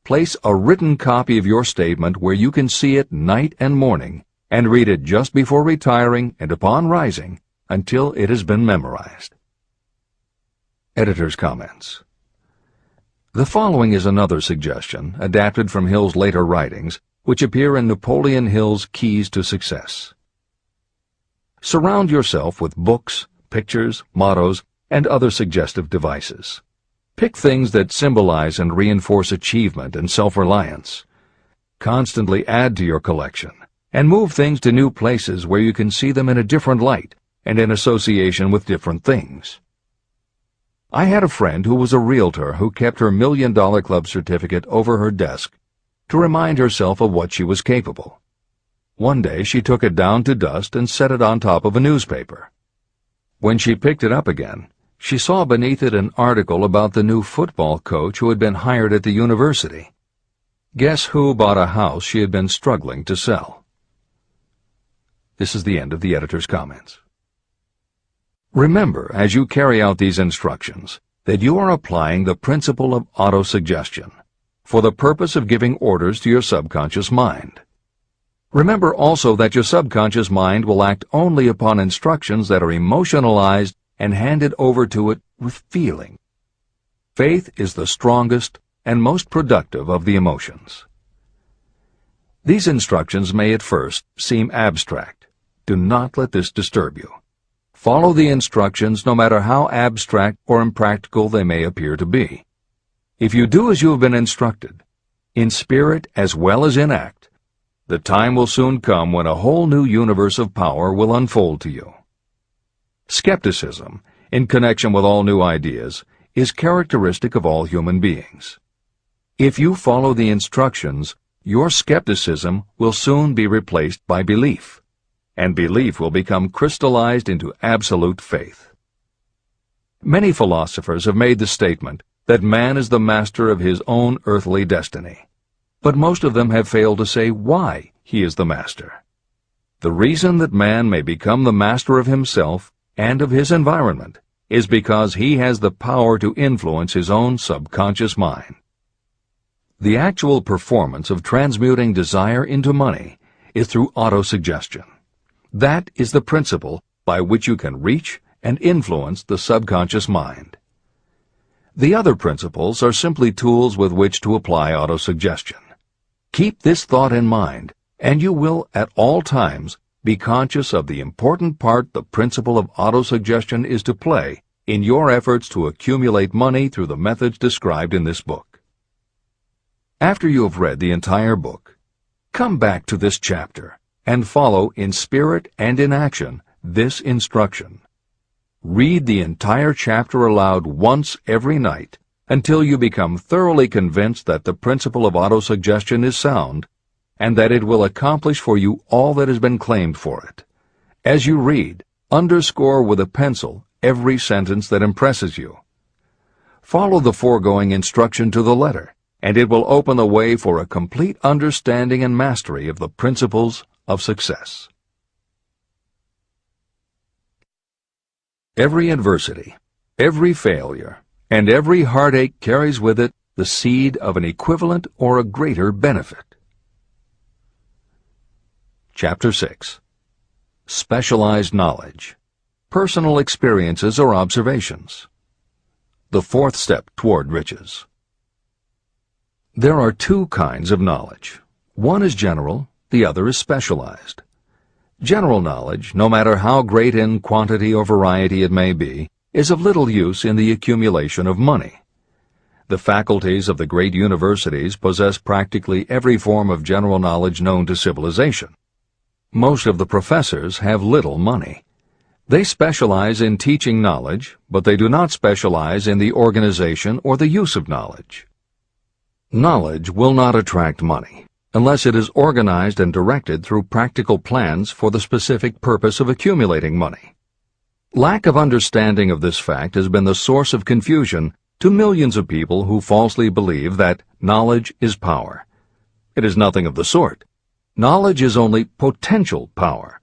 Place a written copy of your statement where you can see it night and morning, and read it just before retiring and upon rising until it has been memorized. Editor's comments. The following is another suggestion, adapted from Hill's later writings, which appear in Napoleon Hill's Keys to Success. Surround yourself with books, pictures, mottos, and other suggestive devices. Pick things that symbolize and reinforce achievement and self-reliance. Constantly add to your collection, and move things to new places where you can see them in a different light and in association with different things. I had a friend who was a realtor who kept her $1 Million Club certificate over her desk to remind herself of what she was capable. One day she took it down to dust and set it on top of a newspaper. When she picked it up again, she saw beneath it an article about the new football coach who had been hired at the university. Guess who bought a house she had been struggling to sell? This is the end of the editor's comments. Remember, as you carry out these instructions, that you are applying the principle of autosuggestion for the purpose of giving orders to your subconscious mind. Remember also that your subconscious mind will act only upon instructions that are emotionalized and handed over to it with feeling. Faith is the strongest and most productive of the emotions. These instructions may at first seem abstract. Do not let this disturb you. Follow the instructions no matter how abstract or impractical they may appear to be. If you do as you have been instructed, in spirit as well as in act, the time will soon come when a whole new universe of power will unfold to you. Skepticism, in connection with all new ideas, is characteristic of all human beings. If you follow the instructions, your skepticism will soon be replaced by belief, and belief will become crystallized into absolute faith. Many philosophers have made the statement that man is the master of his own earthly destiny, but most of them have failed to say why he is the master. The reason that man may become the master of himself and of his environment is because he has the power to influence his own subconscious mind. The actual performance of transmuting desire into money is through autosuggestion. That is the principle by which you can reach and influence the subconscious mind. The other principles are simply tools with which to apply autosuggestion. Keep this thought in mind, and you will at all times be conscious of the important part the principle of autosuggestion is to play in your efforts to accumulate money through the methods described in this book. After you have read the entire book, come back to this chapter and follow in spirit and in action this instruction. Read the entire chapter aloud once every night until you become thoroughly convinced that the principle of autosuggestion is sound and that it will accomplish for you all that has been claimed for it. As you read, underscore with a pencil every sentence that impresses you. Follow the foregoing instruction to the letter, and it will open the way for a complete understanding and mastery of the principles of success. Every adversity, every failure, and every heartache carries with it the seed of an equivalent or a greater benefit. Chapter 6. Specialized Knowledge. Personal Experiences or Observations. The fourth step toward riches. There are two kinds of knowledge. One is general, the other is specialized. General knowledge, no matter how great in quantity or variety it may be, is of little use in the accumulation of money. The faculties of the great universities possess practically every form of general knowledge known to civilization. Most of the professors have little money. They specialize in teaching knowledge, but they do not specialize in the organization or the use of knowledge. Knowledge will not attract money unless it is organized and directed through practical plans for the specific purpose of accumulating money. Lack of understanding of this fact has been the source of confusion to millions of people who falsely believe that knowledge is power. It is nothing of the sort. Knowledge is only potential power.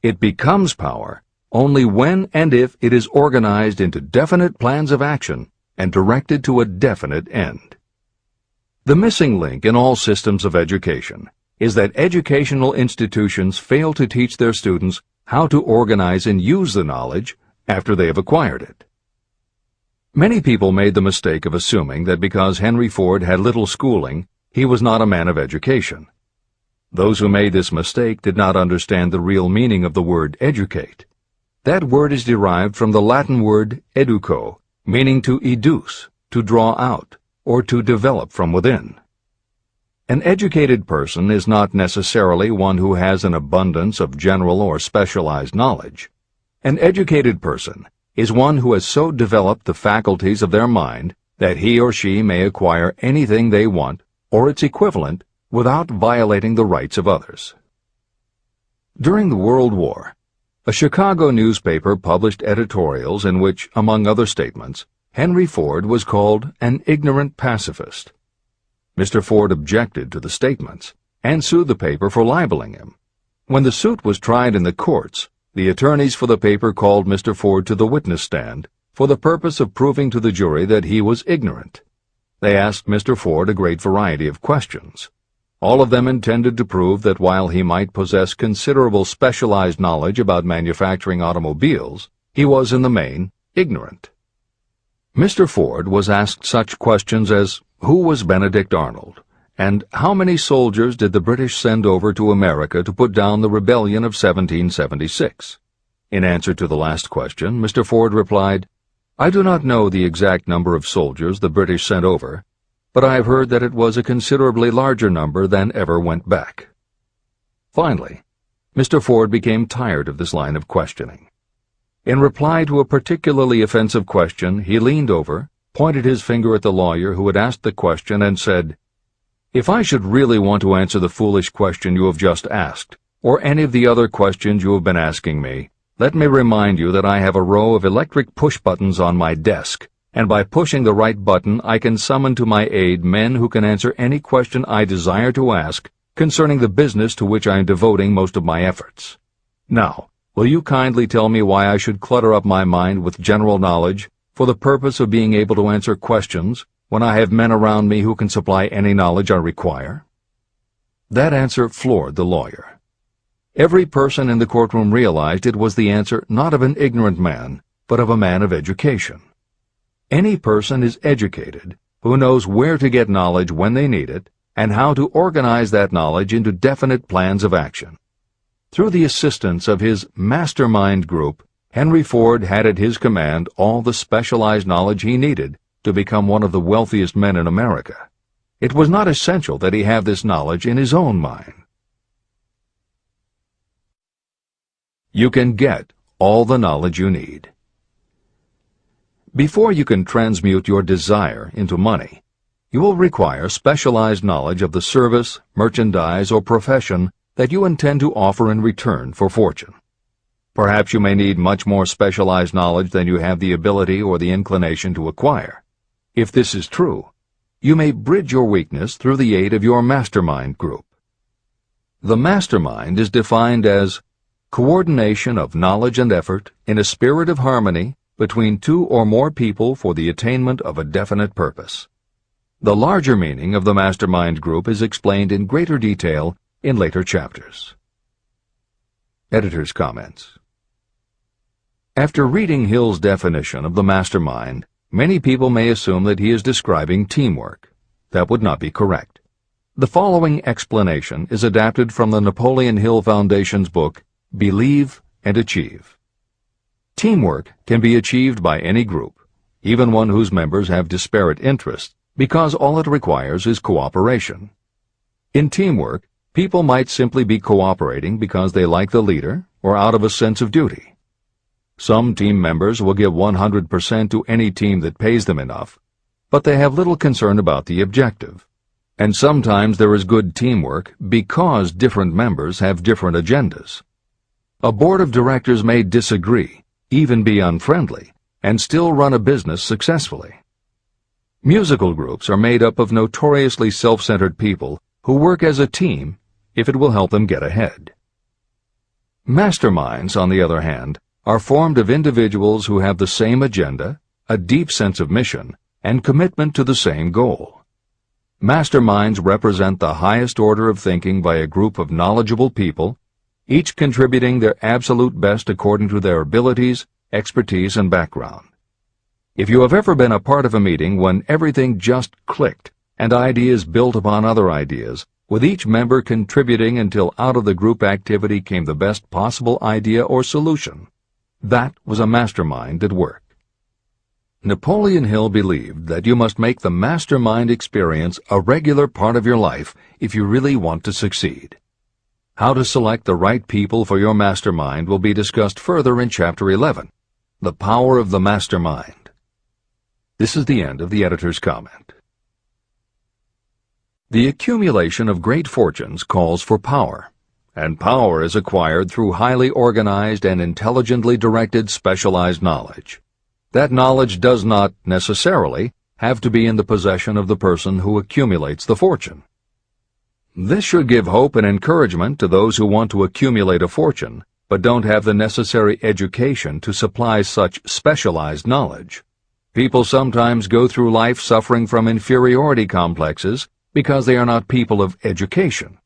It becomes power only when and if it is organized into definite plans of action and directed to a definite end. The missing link in all systems of education is that educational institutions fail to teach their students how to organize and use the knowledge after they have acquired it. Many people made the mistake of assuming that because Henry Ford had little schooling, he was not a man of education. Those who made this mistake did not understand the real meaning of the word educate. That word is derived from the Latin word educo, meaning to educe, to draw out, or to develop from within. An educated person is not necessarily one who has an abundance of general or specialized knowledge. An educated person is one who has so developed the faculties of their mind that he or she may acquire anything they want, or its equivalent, without violating the rights of others. During the World War, a Chicago newspaper published editorials in which, among other statements, Henry Ford was called an ignorant pacifist. Mr. Ford objected to the statements and sued the paper for libeling him. When the suit was tried in the courts, the attorneys for the paper called Mr. Ford to the witness stand for the purpose of proving to the jury that he was ignorant. They asked Mr. Ford a great variety of questions. All of them intended to prove that while he might possess considerable specialized knowledge about manufacturing automobiles, he was in the main ignorant. Mr. Ford was asked such questions as, who was Benedict Arnold, and how many soldiers did the British send over to America to put down the rebellion of 1776? In answer to the last question, Mr. Ford replied, I do not know the exact number of soldiers the British sent over, but I have heard that it was a considerably larger number than ever went back. Finally, Mr. Ford became tired of this line of questioning. In reply to a particularly offensive question, he leaned over, pointed his finger at the lawyer who had asked the question, and said, If I should really want to answer the foolish question you have just asked, or any of the other questions you have been asking me, let me remind you that I have a row of electric push buttons on my desk, and by pushing the right button I can summon to my aid men who can answer any question I desire to ask concerning the business to which I am devoting most of my efforts. Now, will you kindly tell me why I should clutter up my mind with general knowledge for the purpose of being able to answer questions when I have men around me who can supply any knowledge I require? That answer floored the lawyer. Every person in the courtroom realized it was the answer not of an ignorant man, but of a man of education. Any person is educated who knows where to get knowledge when they need it and how to organize that knowledge into definite plans of action. Through the assistance of his mastermind group, Henry Ford had at his command all the specialized knowledge he needed to become one of the wealthiest men in America. It was not essential that he have this knowledge in his own mind. You can get all the knowledge you need. Before you can transmute your desire into money, you will require specialized knowledge of the service, merchandise, or profession that you intend to offer in return for fortune. Perhaps you may need much more specialized knowledge than you have the ability or the inclination to acquire. If this is true, you may bridge your weakness through the aid of your mastermind group. The mastermind is defined as coordination of knowledge and effort in a spirit of harmony between two or more people for the attainment of a definite purpose. The larger meaning of the mastermind group is explained in greater detail in later chapters. Editor's comments. After reading Hill's definition of the mastermind, many people may assume that he is describing teamwork. That would not be correct. The following explanation is adapted from the Napoleon Hill Foundation's book, Believe and Achieve. Teamwork can be achieved by any group, even one whose members have disparate interests, because all it requires is cooperation. In teamwork, people might simply be cooperating because they like the leader or out of a sense of duty. Some team members will give 100% to any team that pays them enough, but they have little concern about the objective. And sometimes there is good teamwork because different members have different agendas. A board of directors may disagree, even be unfriendly, and still run a business successfully. Musical groups are made up of notoriously self-centered people who work as a team if it will help them get ahead. Masterminds, on the other hand, are formed of individuals who have the same agenda, a deep sense of mission, and commitment to the same goal. Masterminds represent the highest order of thinking by a group of knowledgeable people, each contributing their absolute best according to their abilities, expertise, and background. If you have ever been a part of a meeting when everything just clicked and ideas built upon other ideas, with each member contributing until out of the group activity came the best possible idea or solution, that was a mastermind at work. Napoleon Hill believed that you must make the mastermind experience a regular part of your life if you really want to succeed. How to select the right people for your mastermind will be discussed further in Chapter 11, The Power of the Mastermind. This is the end of the editor's comment. The accumulation of great fortunes calls for power, and power is acquired through highly organized and intelligently directed specialized knowledge. That knowledge does not, necessarily, have to be in the possession of the person who accumulates the fortune. This should give hope and encouragement to those who want to accumulate a fortune, but don't have the necessary education to supply such specialized knowledge. People sometimes go through life suffering from inferiority complexes because they are not people of education.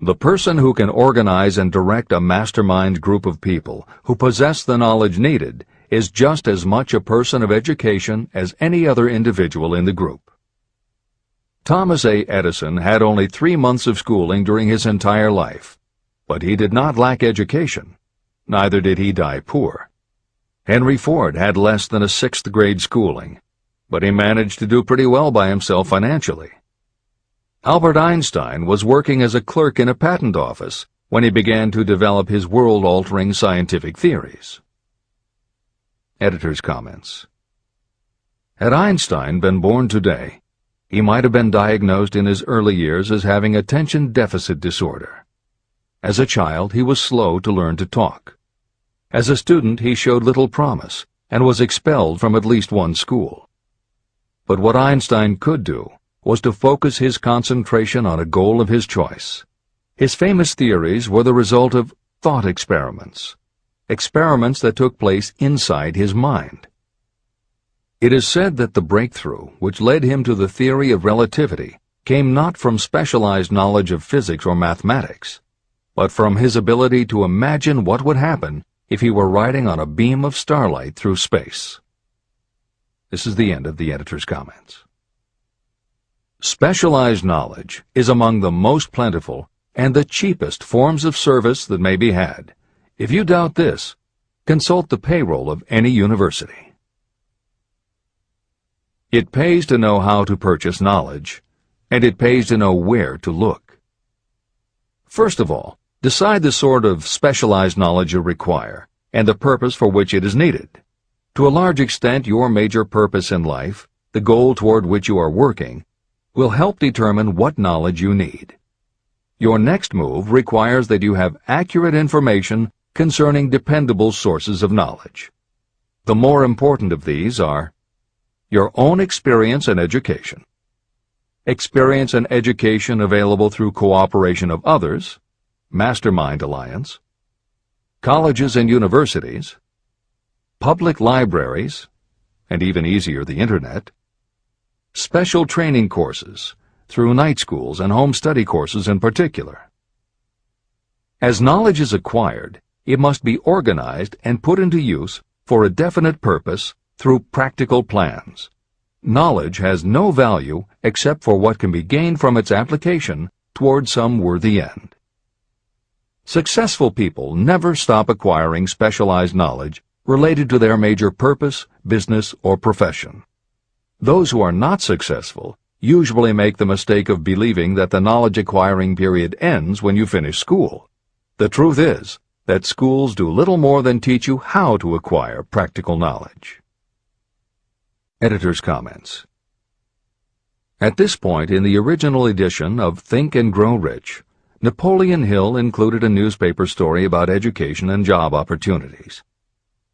The person who can organize and direct a mastermind group of people who possess the knowledge needed is just as much a person of education as any other individual in the group. Thomas A. Edison had only 3 months of schooling during his entire life, but he did not lack education. Neither did he die poor. Henry Ford had less than a 6th grade schooling, but he managed to do pretty well by himself financially. Albert Einstein was working as a clerk in a patent office when he began to develop his world-altering scientific theories. Editor's comments. Had Einstein been born today, he might have been diagnosed in his early years as having attention deficit disorder. As a child, he was slow to learn to talk. As a student, he showed little promise and was expelled from at least one school. But what Einstein could do was to focus his concentration on a goal of his choice. His famous theories were the result of thought experiments, experiments that took place inside his mind. It is said that the breakthrough which led him to the theory of relativity came not from specialized knowledge of physics or mathematics, but from his ability to imagine what would happen if he were riding on a beam of starlight through space. This is the end of the editor's comments. Specialized knowledge is among the most plentiful and the cheapest forms of service that may be had. If you doubt this, consult the payroll of any university. It pays to know how to purchase knowledge, and it pays to know where to look. First of all, decide the sort of specialized knowledge you require and the purpose for which it is needed. To a large extent, your major purpose in life, the goal toward which you are working, will help determine what knowledge you need. Your next move requires that you have accurate information concerning dependable sources of knowledge. The more important of these are your own experience and education, experience and education available through cooperation of others, Mastermind Alliance, colleges and universities, public libraries, and even easier, the Internet, special training courses, through night schools and home study courses in particular. As knowledge is acquired, it must be organized and put into use for a definite purpose through practical plans. Knowledge has no value except for what can be gained from its application toward some worthy end. Successful people never stop acquiring specialized knowledge related to their major purpose, business, or profession. Those who are not successful usually make the mistake of believing that the knowledge-acquiring period ends when you finish school. The truth is that schools do little more than teach you how to acquire practical knowledge. Editor's comments. At this point in the original edition of Think and Grow Rich, Napoleon Hill included a newspaper story about education and job opportunities.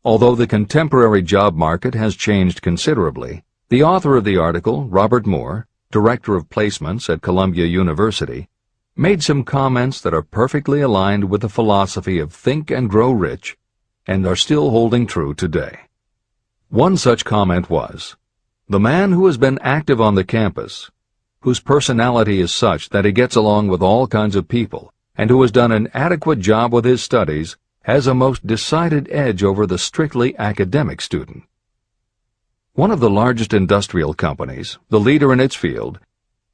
Although the contemporary job market has changed considerably, the author of the article, Robert Moore, Director of Placements at Columbia University, made some comments that are perfectly aligned with the philosophy of Think and Grow Rich and are still holding true today. One such comment was, "The man who has been active on the campus, whose personality is such that he gets along with all kinds of people, and who has done an adequate job with his studies, has a most decided edge over the strictly academic student." One of the largest industrial companies, the leader in its field,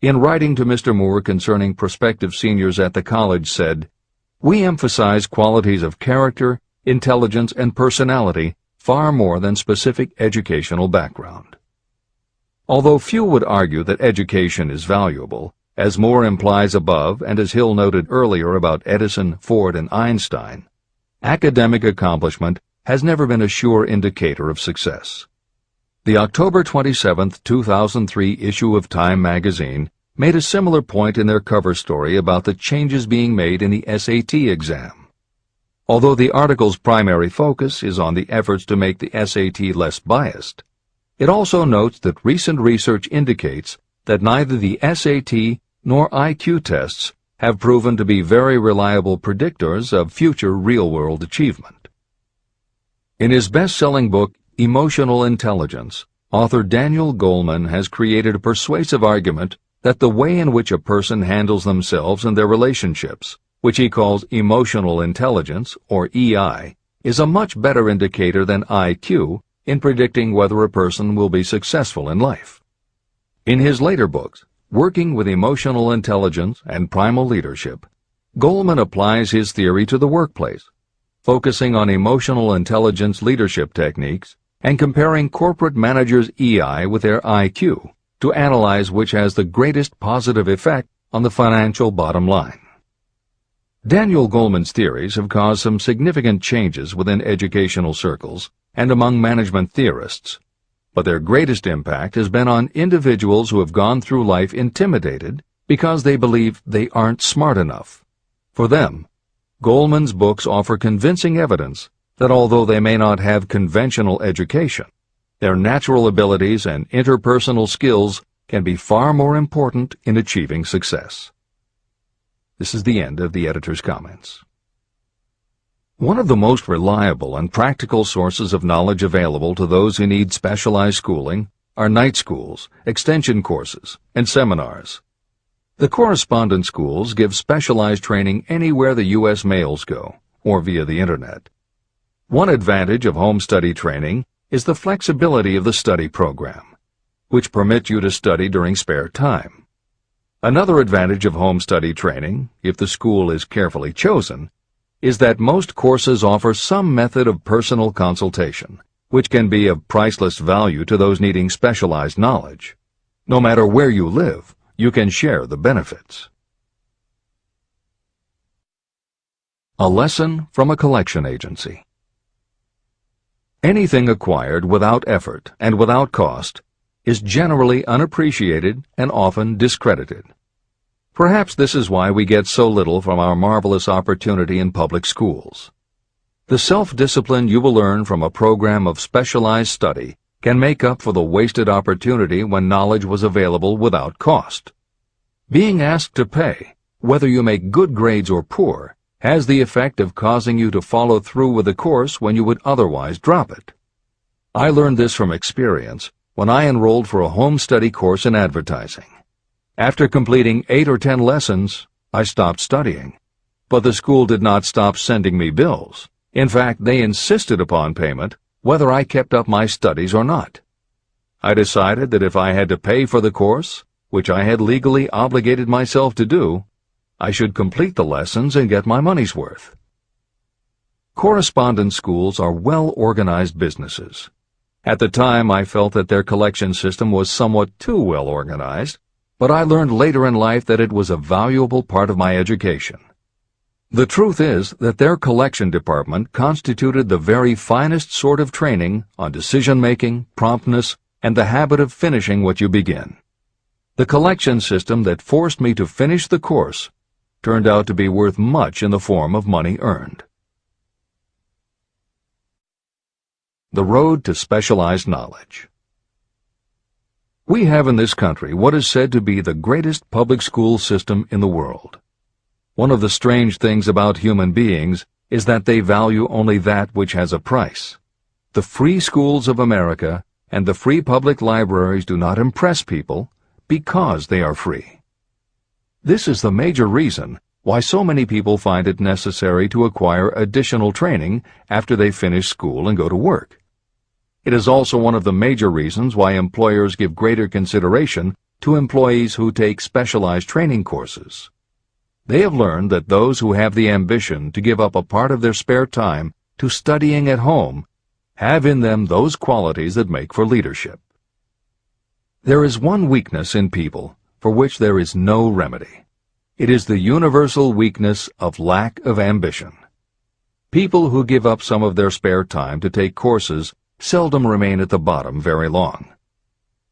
in writing to Mr. Moore concerning prospective seniors at the college said, "We emphasize qualities of character, intelligence, and personality far more than specific educational background." Although few would argue that education is valuable, as Moore implies above and as Hill noted earlier about Edison, Ford, and Einstein, academic accomplishment has never been a sure indicator of success. The October 27, 2003 issue of Time magazine made a similar point in their cover story about the changes being made in the SAT exam. Although the article's primary focus is on the efforts to make the SAT less biased, it also notes that recent research indicates that neither the SAT nor IQ tests have proven to be very reliable predictors of future real-world achievement. In his best-selling book, Emotional Intelligence, author Daniel Goleman has created a persuasive argument that the way in which a person handles themselves and their relationships, which he calls emotional intelligence, or EI, is a much better indicator than IQ in predicting whether a person will be successful in life. In his later books, Working with Emotional Intelligence and Primal Leadership, Goleman applies his theory to the workplace, focusing on emotional intelligence leadership techniques and comparing corporate managers' EI with their IQ to analyze which has the greatest positive effect on the financial bottom line. Daniel Goleman's theories have caused some significant changes within educational circles and among management theorists, but their greatest impact has been on individuals who have gone through life intimidated because they believe they aren't smart enough. For them, Goleman's books offer convincing evidence that although they may not have conventional education, their natural abilities and interpersonal skills can be far more important in achieving success. This is the end of the editor's comments. One of the most reliable and practical sources of knowledge available to those who need specialized schooling are night schools, extension courses, and seminars. The correspondence schools give specialized training anywhere the U.S. mails go, or via the Internet. One advantage of home study training is the flexibility of the study program, which permits you to study during spare time. Another advantage of home study training, if the school is carefully chosen, is that most courses offer some method of personal consultation, which can be of priceless value to those needing specialized knowledge. No matter where you live, you can share the benefits. A lesson from a collection agency. Anything acquired without effort and without cost is generally unappreciated and often discredited. Perhaps this is why we get so little from our marvelous opportunity in public schools. The self-discipline you will learn from a program of specialized study can make up for the wasted opportunity when knowledge was available without cost. Being asked to pay, whether you make good grades or poor, has the effect of causing you to follow through with the course when you would otherwise drop it. I learned this from experience when I enrolled for a home study course in advertising. After completing 8 or 10 lessons, I stopped studying. But the school did not stop sending me bills. In fact, they insisted upon payment, whether I kept up my studies or not. I decided that if I had to pay for the course, which I had legally obligated myself to do, I should complete the lessons and get my money's worth. Correspondence schools are well-organized businesses. At the time, I felt that their collection system was somewhat too well organized, but I learned later in life that it was a valuable part of my education. The truth is that their collection department constituted the very finest sort of training on decision-making, promptness, and the habit of finishing what you begin. The collection system that forced me to finish the course turned out to be worth much in the form of money earned. The road to specialized knowledge. We have in this country what is said to be the greatest public school system in the world. One of the strange things about human beings is that they value only that which has a price. The free schools of America and the free public libraries do not impress people because they are free. This is the major reason why so many people find it necessary to acquire additional training after they finish school and go to work. It is also one of the major reasons why employers give greater consideration to employees who take specialized training courses. They have learned that those who have the ambition to give up a part of their spare time to studying at home have in them those qualities that make for leadership. There is one weakness in people for which there is no remedy. It is the universal weakness of lack of ambition. People who give up some of their spare time to take courses seldom remain at the bottom very long.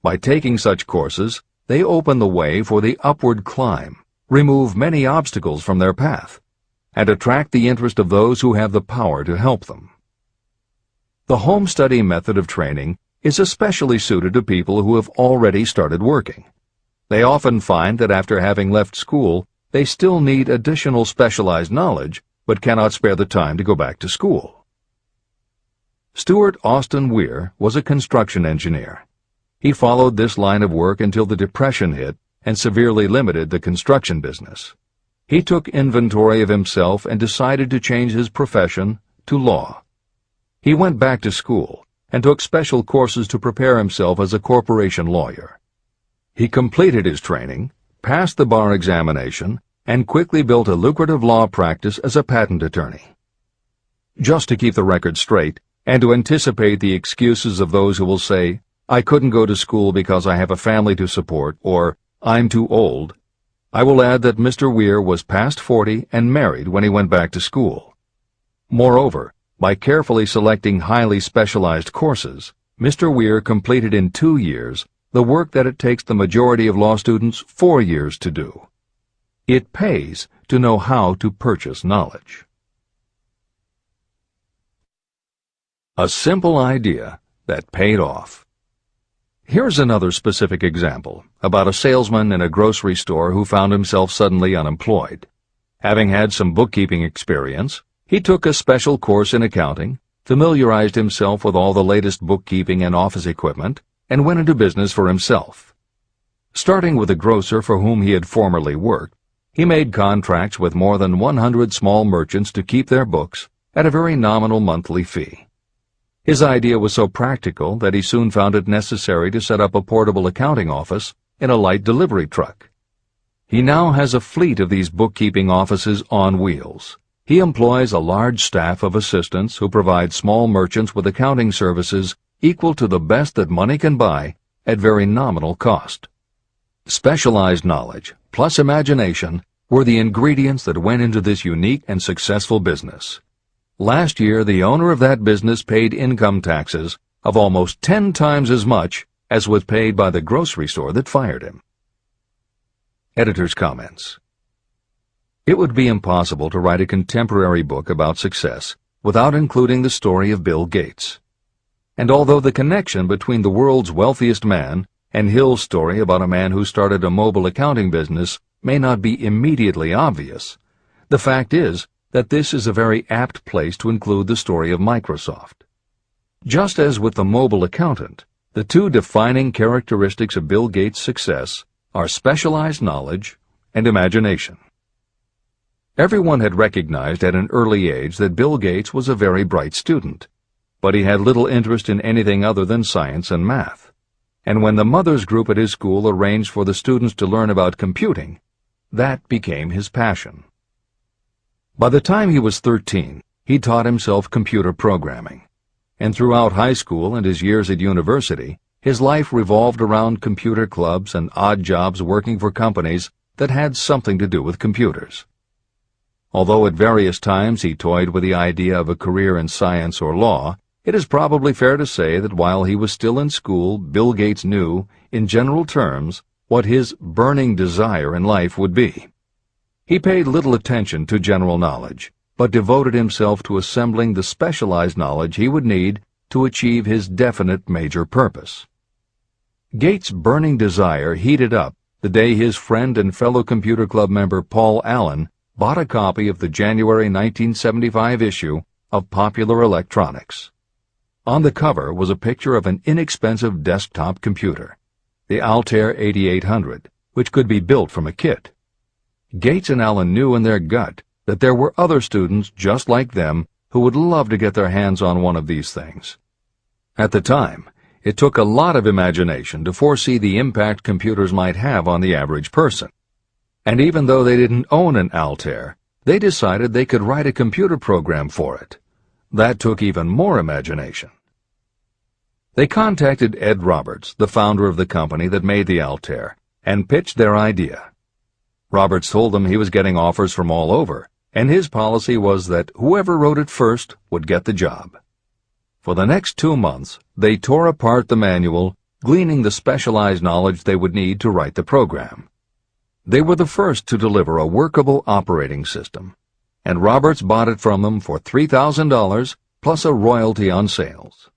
By taking such courses, they open the way for the upward climb, remove many obstacles from their path, and attract the interest of those who have the power to help them. The home study method of training is especially suited to people who have already started working. They often find that after having left school, they still need additional specialized knowledge, but cannot spare the time to go back to school. Stuart Austin Weir was a construction engineer. He followed this line of work until the Depression hit and severely limited the construction business. He took inventory of himself and decided to change his profession to law. He went back to school and took special courses to prepare himself as a corporation lawyer. He completed his training, passed the bar examination, and quickly built a lucrative law practice as a patent attorney. Just to keep the record straight, and to anticipate the excuses of those who will say, "I couldn't go to school because I have a family to support," or "I'm too old," I will add that Mr. Weir was past 40 and married when he went back to school. Moreover, by carefully selecting highly specialized courses, Mr. Weir completed in 2 years the work that it takes the majority of law students 4 years to do. It pays to know how to purchase knowledge. A simple idea that paid off. Here's another specific example about a salesman in a grocery store who found himself suddenly unemployed. Having had some bookkeeping experience, he took a special course in accounting, familiarized himself with all the latest bookkeeping and office equipment, and went into business for himself. Starting with a grocer for whom he had formerly worked, he made contracts with more than 100 small merchants to keep their books at a very nominal monthly fee. His idea was so practical that he soon found it necessary to set up a portable accounting office in a light delivery truck. He now has a fleet of these bookkeeping offices on wheels. He employs a large staff of assistants who provide small merchants with accounting services equal to the best that money can buy at very nominal cost. Specialized knowledge plus imagination were the ingredients that went into this unique and successful business. Last year, the owner of that business paid income taxes of almost 10 times as much as was paid by the grocery store that fired him. Editor's comments. It would be impossible to write a contemporary book about success without including the story of Bill Gates. And although the connection between the world's wealthiest man and Hill's story about a man who started a mobile accounting business may not be immediately obvious, the fact is that this is a very apt place to include the story of Microsoft. Just as with the mobile accountant, The two defining characteristics of Bill Gates' success are specialized knowledge and imagination. Everyone had recognized at an early age that Bill Gates was a very bright student, but he had little interest in anything other than science and math. And when the mothers group at his school arranged for the students to learn about computing, that became his passion. By the time he was 13, he taught himself computer programming. And throughout high school and his years at university, his life revolved around computer clubs and odd jobs working for companies that had something to do with computers. Although at various times he toyed with the idea of a career in science or law, it is probably fair to say that while he was still in school, Bill Gates knew, in general terms, what his burning desire in life would be. He paid little attention to general knowledge, but devoted himself to assembling the specialized knowledge he would need to achieve his definite major purpose. Gates' burning desire heated up the day his friend and fellow computer club member Paul Allen bought a copy of the January 1975 issue of Popular Electronics. On the cover was a picture of an inexpensive desktop computer, the Altair 8800, which could be built from a kit. Gates and Allen knew in their gut that there were other students just like them who would love to get their hands on one of these things. At the time, it took a lot of imagination to foresee the impact computers might have on the average person. And even though they didn't own an Altair, they decided they could write a computer program for it. That took even more imagination. They contacted Ed Roberts, the founder of the company that made the Altair, and pitched their idea. Roberts told them he was getting offers from all over, and his policy was that whoever wrote it first would get the job. For the next 2 months, they tore apart the manual, gleaning the specialized knowledge they would need to write the program. They were the first to deliver a workable operating system, and Roberts bought it from them for $3,000 plus a royalty on sales.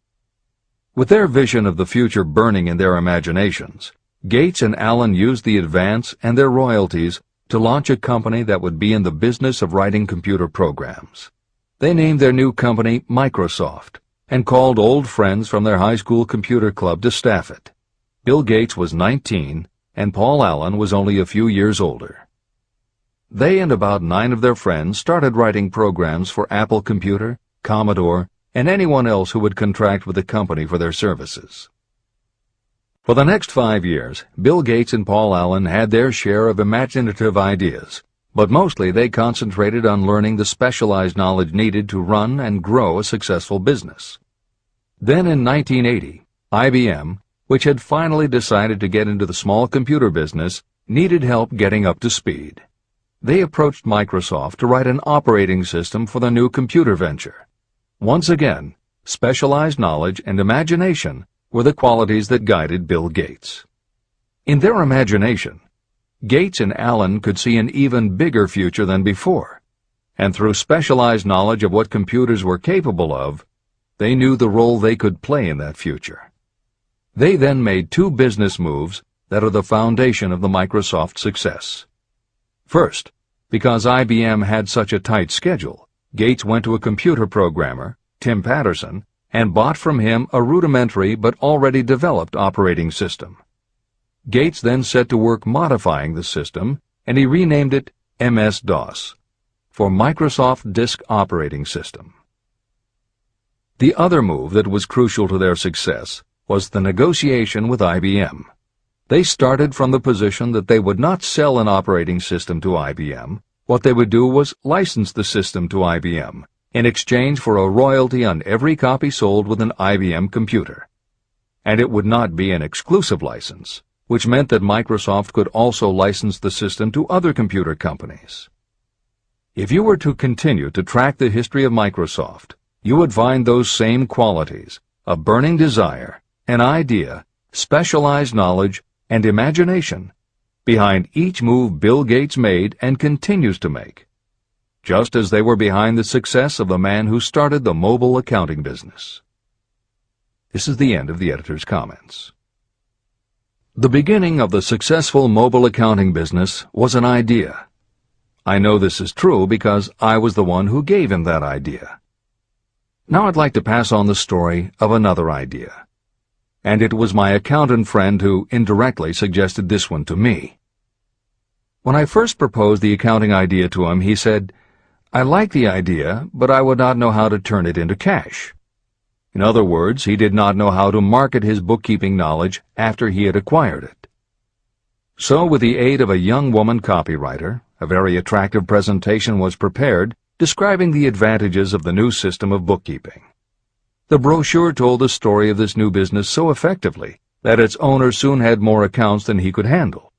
With their vision of the future burning in their imaginations, Gates and Allen used the advance and their royalties to launch a company that would be in the business of writing computer programs. They named their new company Microsoft and called old friends from their high school computer club to staff it. Bill Gates was 19 and Paul Allen was only a few years older. They and about 9 of their friends started writing programs for Apple Computer, Commodore, and anyone else who would contract with the company for their services. For the next 5 years, Bill Gates and Paul Allen had their share of imaginative ideas, but mostly they concentrated on learning the specialized knowledge needed to run and grow a successful business. Then in 1980, IBM, which had finally decided to get into the small computer business, needed help getting up to speed. They approached Microsoft to write an operating system for the new computer venture. Once again, specialized knowledge and imagination were the qualities that guided Bill Gates. In their imagination, Gates and Allen could see an even bigger future than before, and through specialized knowledge of what computers were capable of, they knew the role they could play in that future. They then made 2 business moves that are the foundation of the Microsoft success. First, because IBM had such a tight schedule, Gates went to a computer programmer, Tim Patterson, and bought from him a rudimentary but already developed operating system. Gates then set to work modifying the system, and he renamed it MS-DOS, for Microsoft Disk Operating System. The other move that was crucial to their success was the negotiation with IBM. They started from the position that they would not sell an operating system to IBM. What they would do was license the system to IBM in exchange for a royalty on every copy sold with an IBM computer. And it would not be an exclusive license, which meant that Microsoft could also license the system to other computer companies. If you were to continue to track the history of Microsoft, you would find those same qualities: a burning desire, an idea, specialized knowledge, and imagination behind each move Bill Gates made and continues to make, just as they were behind the success of the man who started the mobile accounting business. This is the end of the editor's comments. The beginning of the successful mobile accounting business was an idea. I know this is true because I was the one who gave him that idea. Now I'd like to pass on the story of another idea. and it was my accountant friend who indirectly suggested this one to me. When I first proposed the accounting idea to him, he said, "I like the idea, but I would not know how to turn it into cash." In other words, he did not know how to market his bookkeeping knowledge after he had acquired it. So, with the aid of a young woman copywriter, a very attractive presentation was prepared describing the advantages of the new system of bookkeeping. The brochure told the story of this new business so effectively that its owner soon had more accounts than he could handle.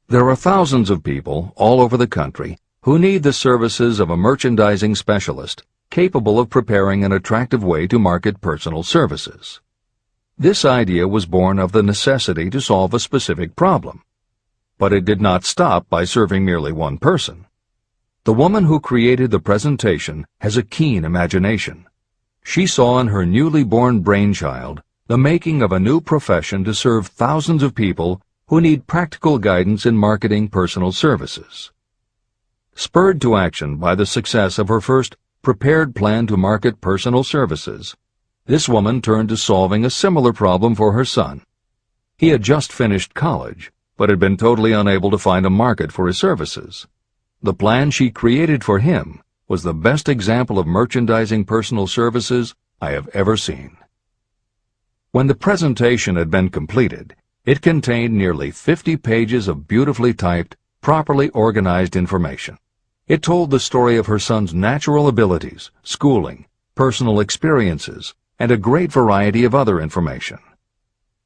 There are thousands of people all over the country who need the services of a merchandising specialist capable of preparing an attractive way to market personal services. This idea was born of the necessity to solve a specific problem. But it did not stop by serving merely one person. The woman who created the presentation has a keen imagination. She saw in her newly born brainchild the making of a new profession to serve thousands of people who need practical guidance in marketing personal services. Spurred to action by the success of her first prepared plan to market personal services, this woman turned to solving a similar problem for her son. He had just finished college, but had been totally unable to find a market for his services. The plan she created for him was the best example of merchandising personal services I have ever seen. When the presentation had been completed, it contained nearly 50 pages of beautifully typed, properly organized information. It told the story of her son's natural abilities, schooling, personal experiences, and a great variety of other information.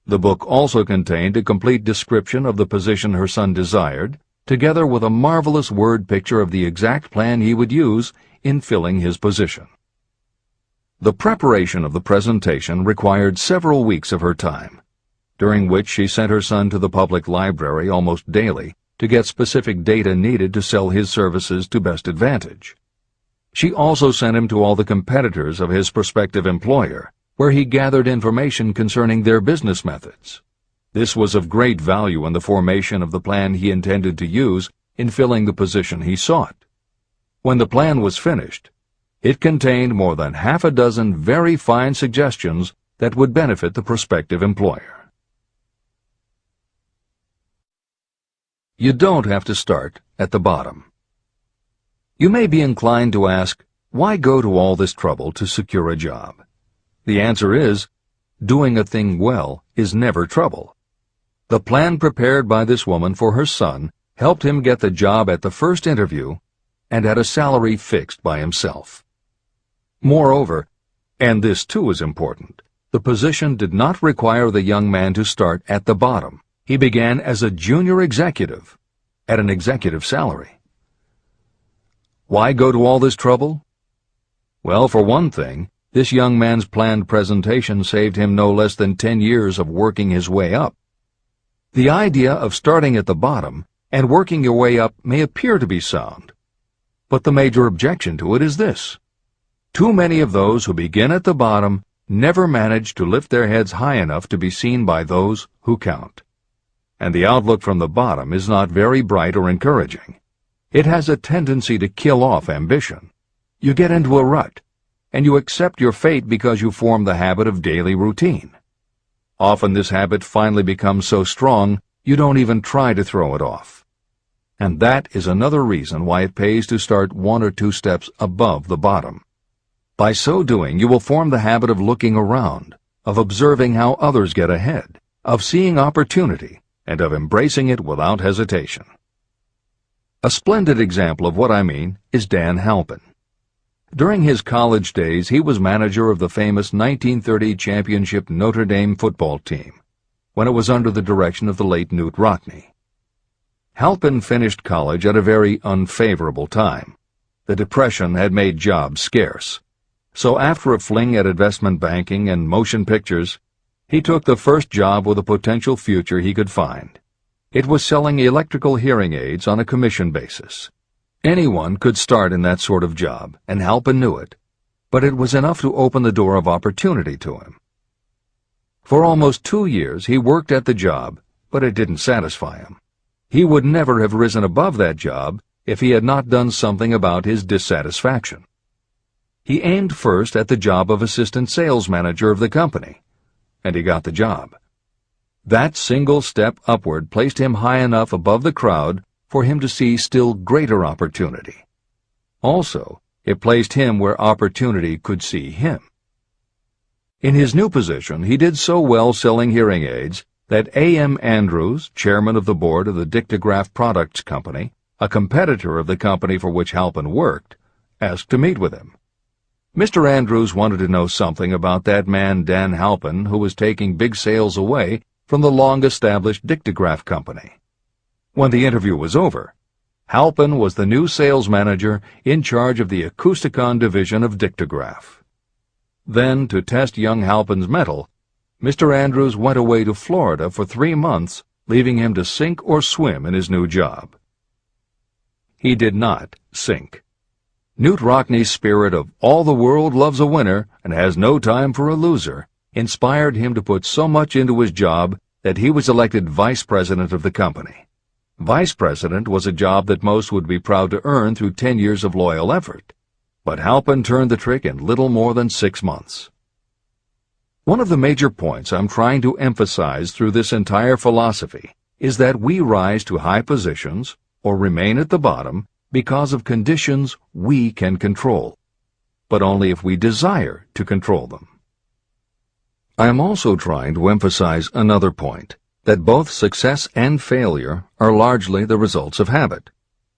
The book also contained a complete description of the position her son desired, together with a marvelous word picture of the exact plan he would use in filling his position. The preparation of the presentation required several weeks of her time, during which she sent her son to the public library almost daily to get specific data needed to sell his services to best advantage. She also sent him to all the competitors of his prospective employer, where he gathered information concerning their business methods. This was of great value in the formation of the plan he intended to use in filling the position he sought. When the plan was finished, it contained more than half a dozen very fine suggestions that would benefit the prospective employer. You don't have to start at the bottom. You may be inclined to ask, why go to all this trouble to secure a job? The answer is, doing a thing well is never trouble. The plan prepared by this woman for her son helped him get the job at the first interview and at a salary fixed by himself. Moreover, and this too is important, the position did not require the young man to start at the bottom. He began as a junior executive at an executive salary. Why go to all this trouble? Well, for one thing, this young man's planned presentation saved him no less than 10 years of working his way up. The idea of starting at the bottom and working your way up may appear to be sound, but the major objection to it is this. Too many of those who begin at the bottom never manage to lift their heads high enough to be seen by those who count. And the outlook from the bottom is not very bright or encouraging. It has a tendency to kill off ambition. You get into a rut, and you accept your fate because you form the habit of daily routine. Often this habit finally becomes so strong you don't even try to throw it off. And that is another reason why it pays to start 1 or 2 steps above the bottom. By so doing, you will form the habit of looking around, of observing how others get ahead, of seeing opportunity, and of embracing it without hesitation. A splendid example of what I mean is Dan Halpin. During his college days, he was manager of the famous 1930 championship Notre Dame football team, when it was under the direction of the late Newt Rockne. Halpin finished college at a very unfavorable time. The Depression had made jobs scarce. So after a fling at investment banking and motion pictures, he took the first job with a potential future he could find. It was selling electrical hearing aids on a commission basis. Anyone could start in that sort of job, and Halpin knew it, but it was enough to open the door of opportunity to him. For almost 2 years he worked at the job, but it didn't satisfy him. He would never have risen above that job if he had not done something about his dissatisfaction. He aimed first at the job of assistant sales manager of the company, and he got the job. That single step upward placed him high enough above the crowd for him to see still greater opportunity. Also, it placed him where opportunity could see him. In his new position, he did so well selling hearing aids that A.M. Andrews, chairman of the board of the Dictograph Products Company, a competitor of the company for which Halpin worked, asked to meet with him. Mr. Andrews wanted to know something about that man Dan Halpin, who was taking big sales away from the long-established Dictograph Company. When the interview was over, Halpin was the new sales manager in charge of the Acousticon division of Dictograph. Then, to test young Halpin's mettle, Mr. Andrews went away to Florida for 3 months, leaving him to sink or swim in his new job. He did not sink. Knute Rockne's spirit of "all the world loves a winner and has no time for a loser" inspired him to put so much into his job that he was elected vice president of the company. Vice president was a job that most would be proud to earn through 10 years of loyal effort, but Halpin turned the trick in little more than 6 months. One of the major points I'm trying to emphasize through this entire philosophy is that we rise to high positions or remain at the bottom because of conditions we can control, but only if we desire to control them. I am also trying to emphasize another point, that both success and failure are largely the results of habit.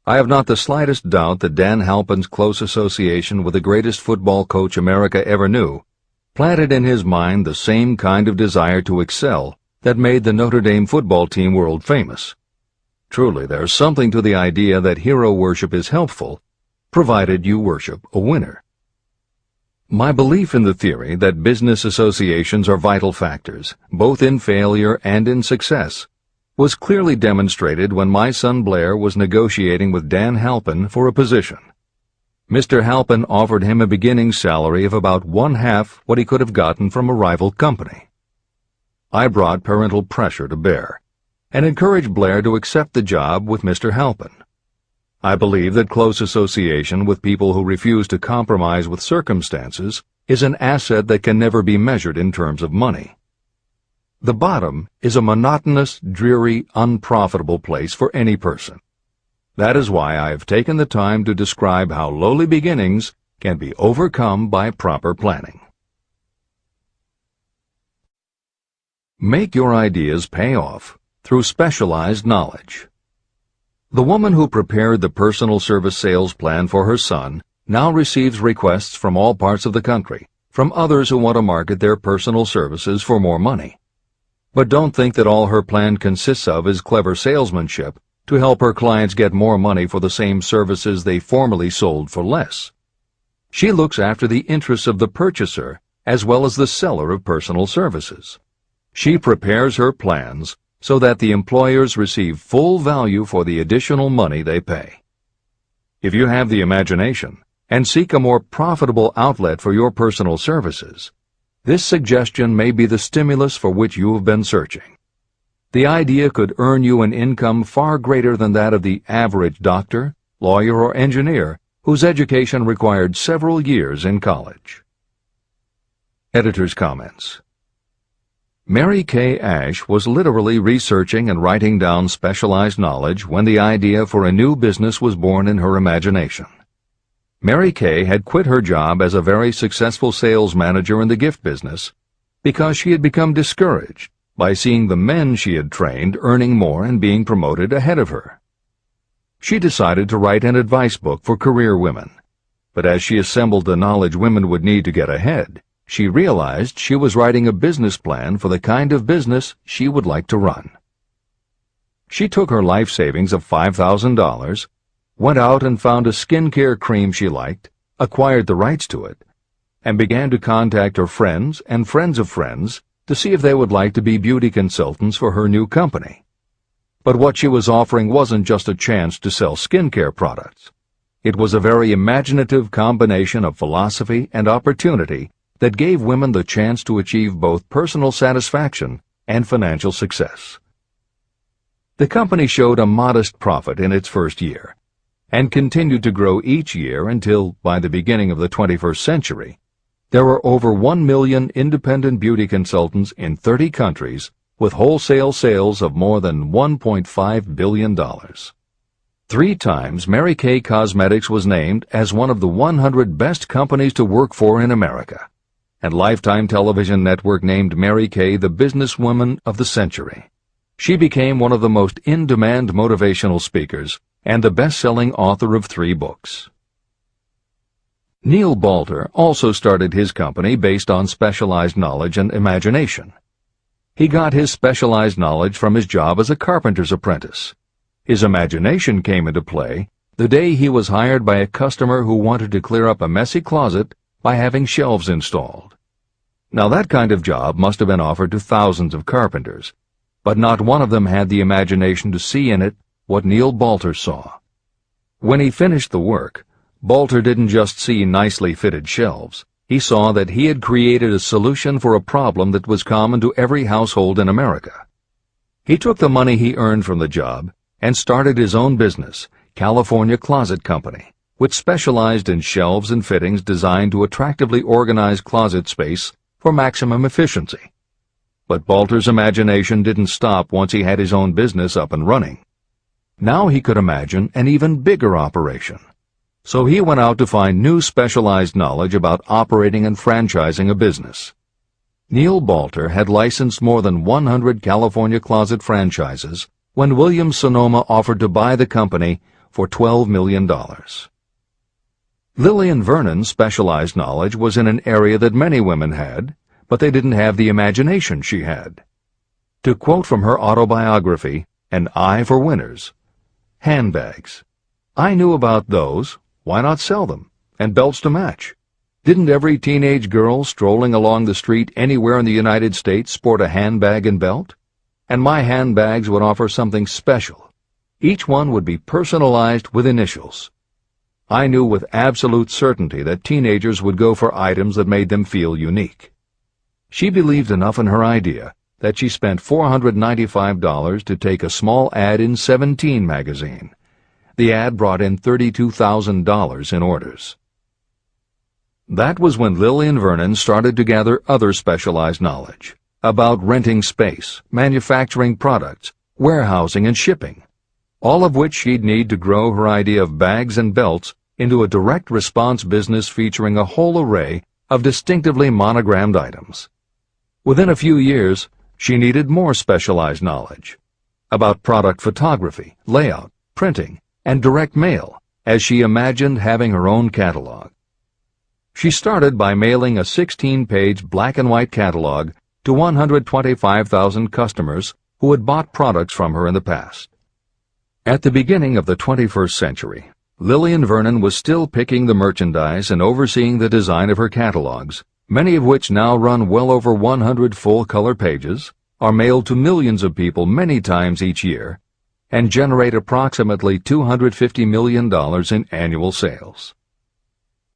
I have not the slightest doubt that Dan Halpin's close association with the greatest football coach America ever knew planted in his mind the same kind of desire to excel that made the Notre Dame football team world famous. Truly, there's something to the idea that hero worship is helpful, provided you worship a winner. My belief in the theory that business associations are vital factors, both in failure and in success, was clearly demonstrated when my son Blair was negotiating with Dan Halpin for a position. Mr. Halpin offered him a beginning salary of about 1/2 what he could have gotten from a rival company. I brought parental pressure to bear, and encouraged Blair to accept the job with Mr. Halpin. I believe that close association with people who refuse to compromise with circumstances is an asset that can never be measured in terms of money. The bottom is a monotonous, dreary, unprofitable place for any person. That is why I have taken the time to describe how lowly beginnings can be overcome by proper planning. Make your ideas pay off through specialized knowledge. The woman who prepared the personal service sales plan for her son now receives requests from all parts of the country, from others who want to market their personal services for more money. But don't think that all her plan consists of is clever salesmanship to help her clients get more money for the same services they formerly sold for less. She looks after the interests of the purchaser as well as the seller of personal services. She prepares her plans so that the employers receive full value for the additional money they pay. If you have the imagination and seek a more profitable outlet for your personal services, this suggestion may be the stimulus for which you have been searching. The idea could earn you an income far greater than that of the average doctor, lawyer, or engineer whose education required several years in college. Editor's comments. Mary Kay Ash was literally researching and writing down specialized knowledge when the idea for a new business was born in her imagination. Mary Kay had quit her job as a very successful sales manager in the gift business because she had become discouraged by seeing the men she had trained earning more and being promoted ahead of her. She decided to write an advice book for career women, but as she assembled the knowledge women would need to get ahead, she realized she was writing a business plan for the kind of business she would like to run. She took her life savings of $5,000, went out and found a skincare cream she liked, acquired the rights to it, and began to contact her friends and friends of friends to see if they would like to be beauty consultants for her new company. But what she was offering wasn't just a chance to sell skincare products. It was a very imaginative combination of philosophy and opportunity that gave women the chance to achieve both personal satisfaction and financial success. The company showed a modest profit in its first year, and continued to grow each year until, by the beginning of the 21st century, There are over 1 million independent beauty consultants in 30 countries with wholesale sales of more than $1.5 billion. 3 times Mary Kay Cosmetics was named as one of the 100 best companies to work for in America, and Lifetime Television Network named Mary Kay the businesswoman of the century. She became one of the most in-demand motivational speakers and the best-selling author of 3 books. Neil Balter also started his company based on specialized knowledge and imagination. He got his specialized knowledge from his job as a carpenter's apprentice. His imagination came into play the day he was hired by a customer who wanted to clear up a messy closet by having shelves installed. Now that kind of job must have been offered to thousands of carpenters, but not one of them had the imagination to see in it what Neil Balter saw. When he finished the work, Balter didn't just see nicely fitted shelves. He saw that he had created a solution for a problem that was common to every household in America. He took the money he earned from the job and started his own business, California Closet Company, which specialized in shelves and fittings designed to attractively organize closet space for maximum efficiency. But Balter's imagination didn't stop once he had his own business up and running. Now he could imagine an even bigger operation. So he went out to find new specialized knowledge about operating and franchising a business. Neil Balter had licensed more than 100 California closet franchises when Williams-Sonoma offered to buy the company for $12 million. Lillian Vernon's specialized knowledge was in an area that many women had, but they didn't have the imagination she had. To quote from her autobiography, An Eye for Winners, handbags. I knew about those. Why not sell them? And belts to match. Didn't every teenage girl strolling along the street anywhere in the United States sport a handbag and belt? And my handbags would offer something special. Each one would be personalized with initials. I knew with absolute certainty that teenagers would go for items that made them feel unique. She believed enough in her idea that she spent $495 to take a small ad in 17 magazine. The ad brought in $32,000 in orders. That was when Lillian Vernon started to gather other specialized knowledge about renting space, manufacturing products, warehousing, and shipping, all of which she'd need to grow her idea of bags and belts into a direct response business featuring a whole array of distinctively monogrammed items. Within a few years, she needed more specialized knowledge about product photography, layout, printing, and direct mail, as she imagined having her own catalog. She started by mailing a 16-page black-and-white catalog to 125,000 customers who had bought products from her in the past. At the beginning of the 21st century, Lillian Vernon was still picking the merchandise and overseeing the design of her catalogs, many of which now run well over 100 full-color pages, are mailed to millions of people many times each year, and generate approximately $250 million in annual sales.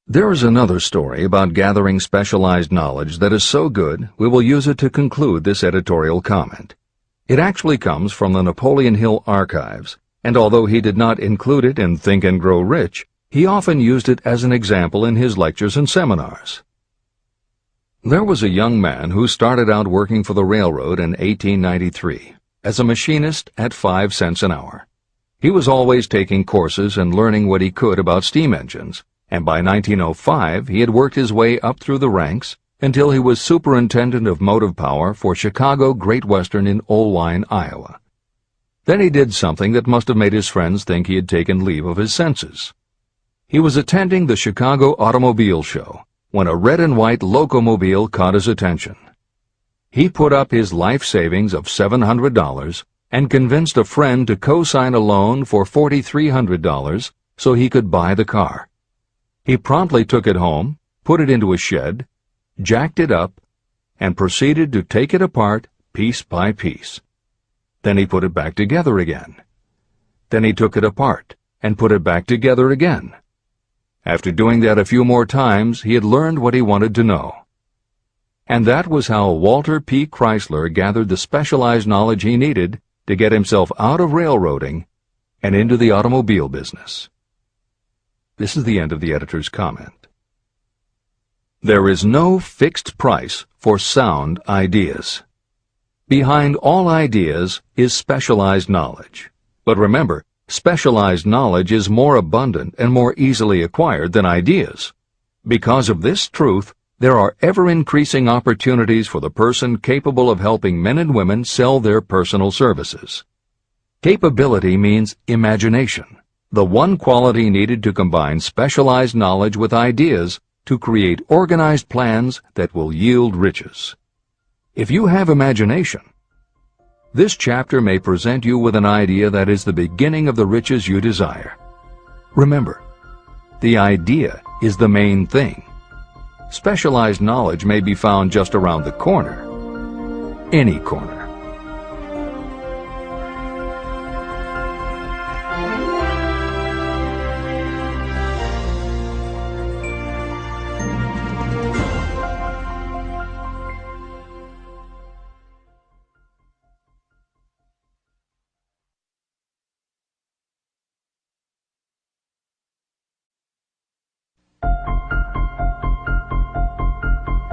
There is another story about gathering specialized knowledge that is so good we will use it to conclude this editorial comment. It actually comes from the Napoleon Hill archives, and although he did not include it in Think and Grow Rich, he often used it as an example in his lectures and seminars. There was a young man who started out working for the railroad in 1893. As a machinist at 5 cents an hour. He was always taking courses and learning what he could about steam engines, and by 1905 he had worked his way up through the ranks until he was superintendent of motive power for Chicago Great Western in Olwine, Iowa. Then he did something that must have made his friends think he had taken leave of his senses. He was attending the Chicago Automobile Show when a red and white locomobile caught his attention. He put up his life savings of $700 and convinced a friend to co-sign a loan for $4,300 so he could buy the car. He promptly took it home, put it into a shed, jacked it up, and proceeded to take it apart piece by piece. Then he put it back together again. Then he took it apart and put it back together again. After doing that a few more times, he had learned what he wanted to know. And that was how Walter P. Chrysler gathered the specialized knowledge he needed to get himself out of railroading and into the automobile business. This is the end of the editor's comment. There is no fixed price for sound ideas. Behind all ideas is specialized knowledge. But remember, specialized knowledge is more abundant and more easily acquired than ideas. Because of this truth, there are ever-increasing opportunities for the person capable of helping men and women sell their personal services. Capability means imagination, the one quality needed to combine specialized knowledge with ideas to create organized plans that will yield riches. If you have imagination, this chapter may present you with an idea that is the beginning of the riches you desire. Remember, the idea is the main thing. Specialized knowledge may be found just around the corner, any corner.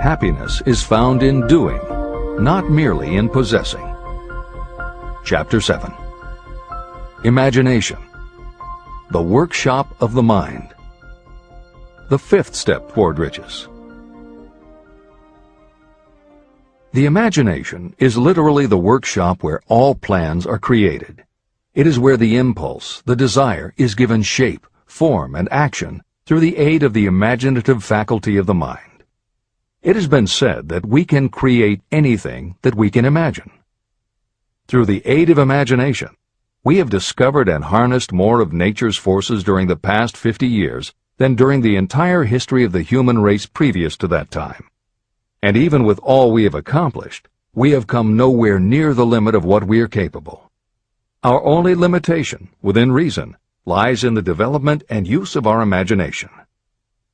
Happiness is found in doing, not merely in possessing. Chapter 7. Imagination, the workshop of the mind. The fifth step toward riches. The imagination is literally the workshop where all plans are created. It is where the impulse, the desire, is given shape, form, and action through the aid of the imaginative faculty of the mind. It has been said that we can create anything that we can imagine. Through the aid of imagination, we have discovered and harnessed more of nature's forces during the past 50 years than during the entire history of the human race previous to that time. And even with all we have accomplished, we have come nowhere near the limit of what we are capable. Our only limitation, within reason, lies in the development and use of our imagination.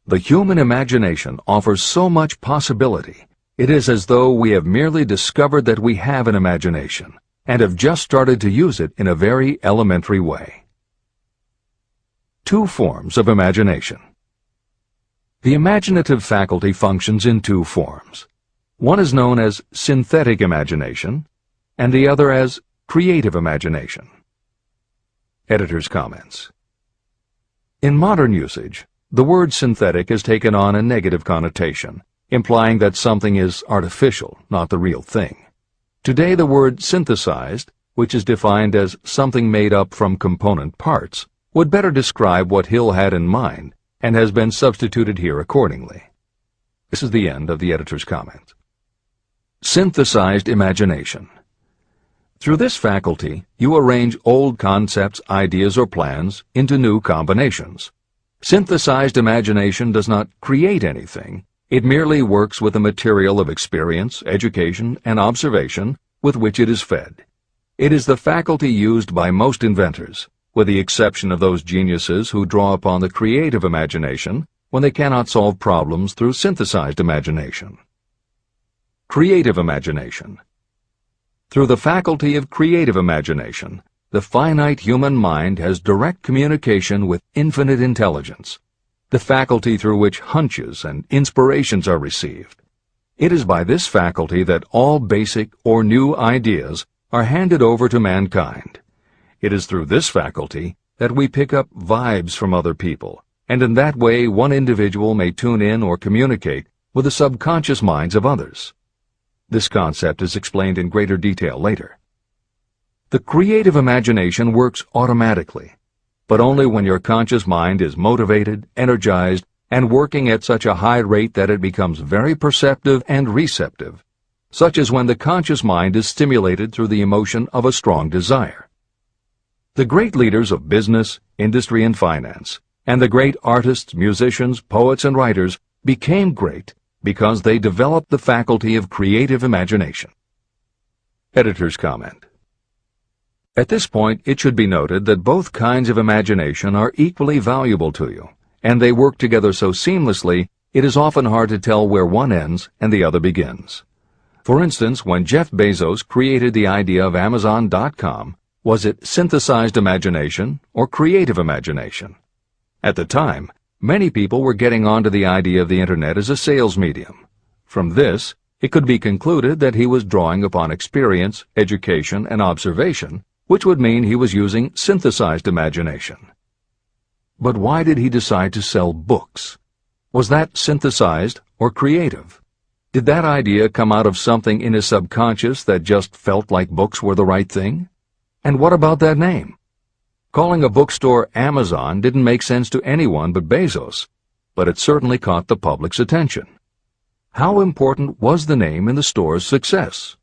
The human imagination offers so much possibility. It is as though we have merely discovered that we have an imagination and have just started to use it in a very elementary way. Two forms of imagination. The imaginative faculty functions in two forms. One is known as synthetic imagination, and the other as creative imagination. Editor's comments. In modern usage, the word synthetic has taken on a negative connotation, implying that something is artificial, not the real thing. Today the word synthesized, which is defined as something made up from component parts, would better describe what Hill had in mind and has been substituted here accordingly. This is the end of the editor's comment. Synthesized imagination. Through this faculty, you arrange old concepts, ideas, or plans into new combinations. Synthesized imagination does not create anything. It merely works with the material of experience, education, and observation with which it is fed. It is the faculty used by most inventors, with the exception of those geniuses who draw upon the creative imagination when they cannot solve problems through synthesized imagination. Creative imagination. Through the faculty of creative imagination, the finite human mind has direct communication with infinite intelligence, the faculty through which hunches and inspirations are received. It is by this faculty that all basic or new ideas are handed over to mankind. It is through this faculty that we pick up vibes from other people, and in that way one individual may tune in or communicate with the subconscious minds of others. This concept is explained in greater detail later. The creative imagination works automatically, but only when your conscious mind is motivated, energized, and working at such a high rate that it becomes very perceptive and receptive, such as when the conscious mind is stimulated through the emotion of a strong desire. The great leaders of business, industry, and finance, and the great artists, musicians, poets, and writers became great because they developed the faculty of creative imagination. Editor's comment. At this point, it should be noted that both kinds of imagination are equally valuable to you, and they work together so seamlessly, it is often hard to tell where one ends and the other begins. For instance, when Jeff Bezos created the idea of Amazon.com, was it synthesized imagination or creative imagination? At the time, Many people were getting onto the idea of the Internet as a sales medium. From this, it could be concluded that he was drawing upon experience, education, and observation, which would mean he was using synthesized imagination. But why did he decide to sell books? Was that synthesized or creative? Did that idea come out of something in his subconscious that just felt like books were the right thing? And what about that name? Calling a bookstore Amazon didn't make sense to anyone but Bezos, but it certainly caught the public's attention. How important was the name in the store's success?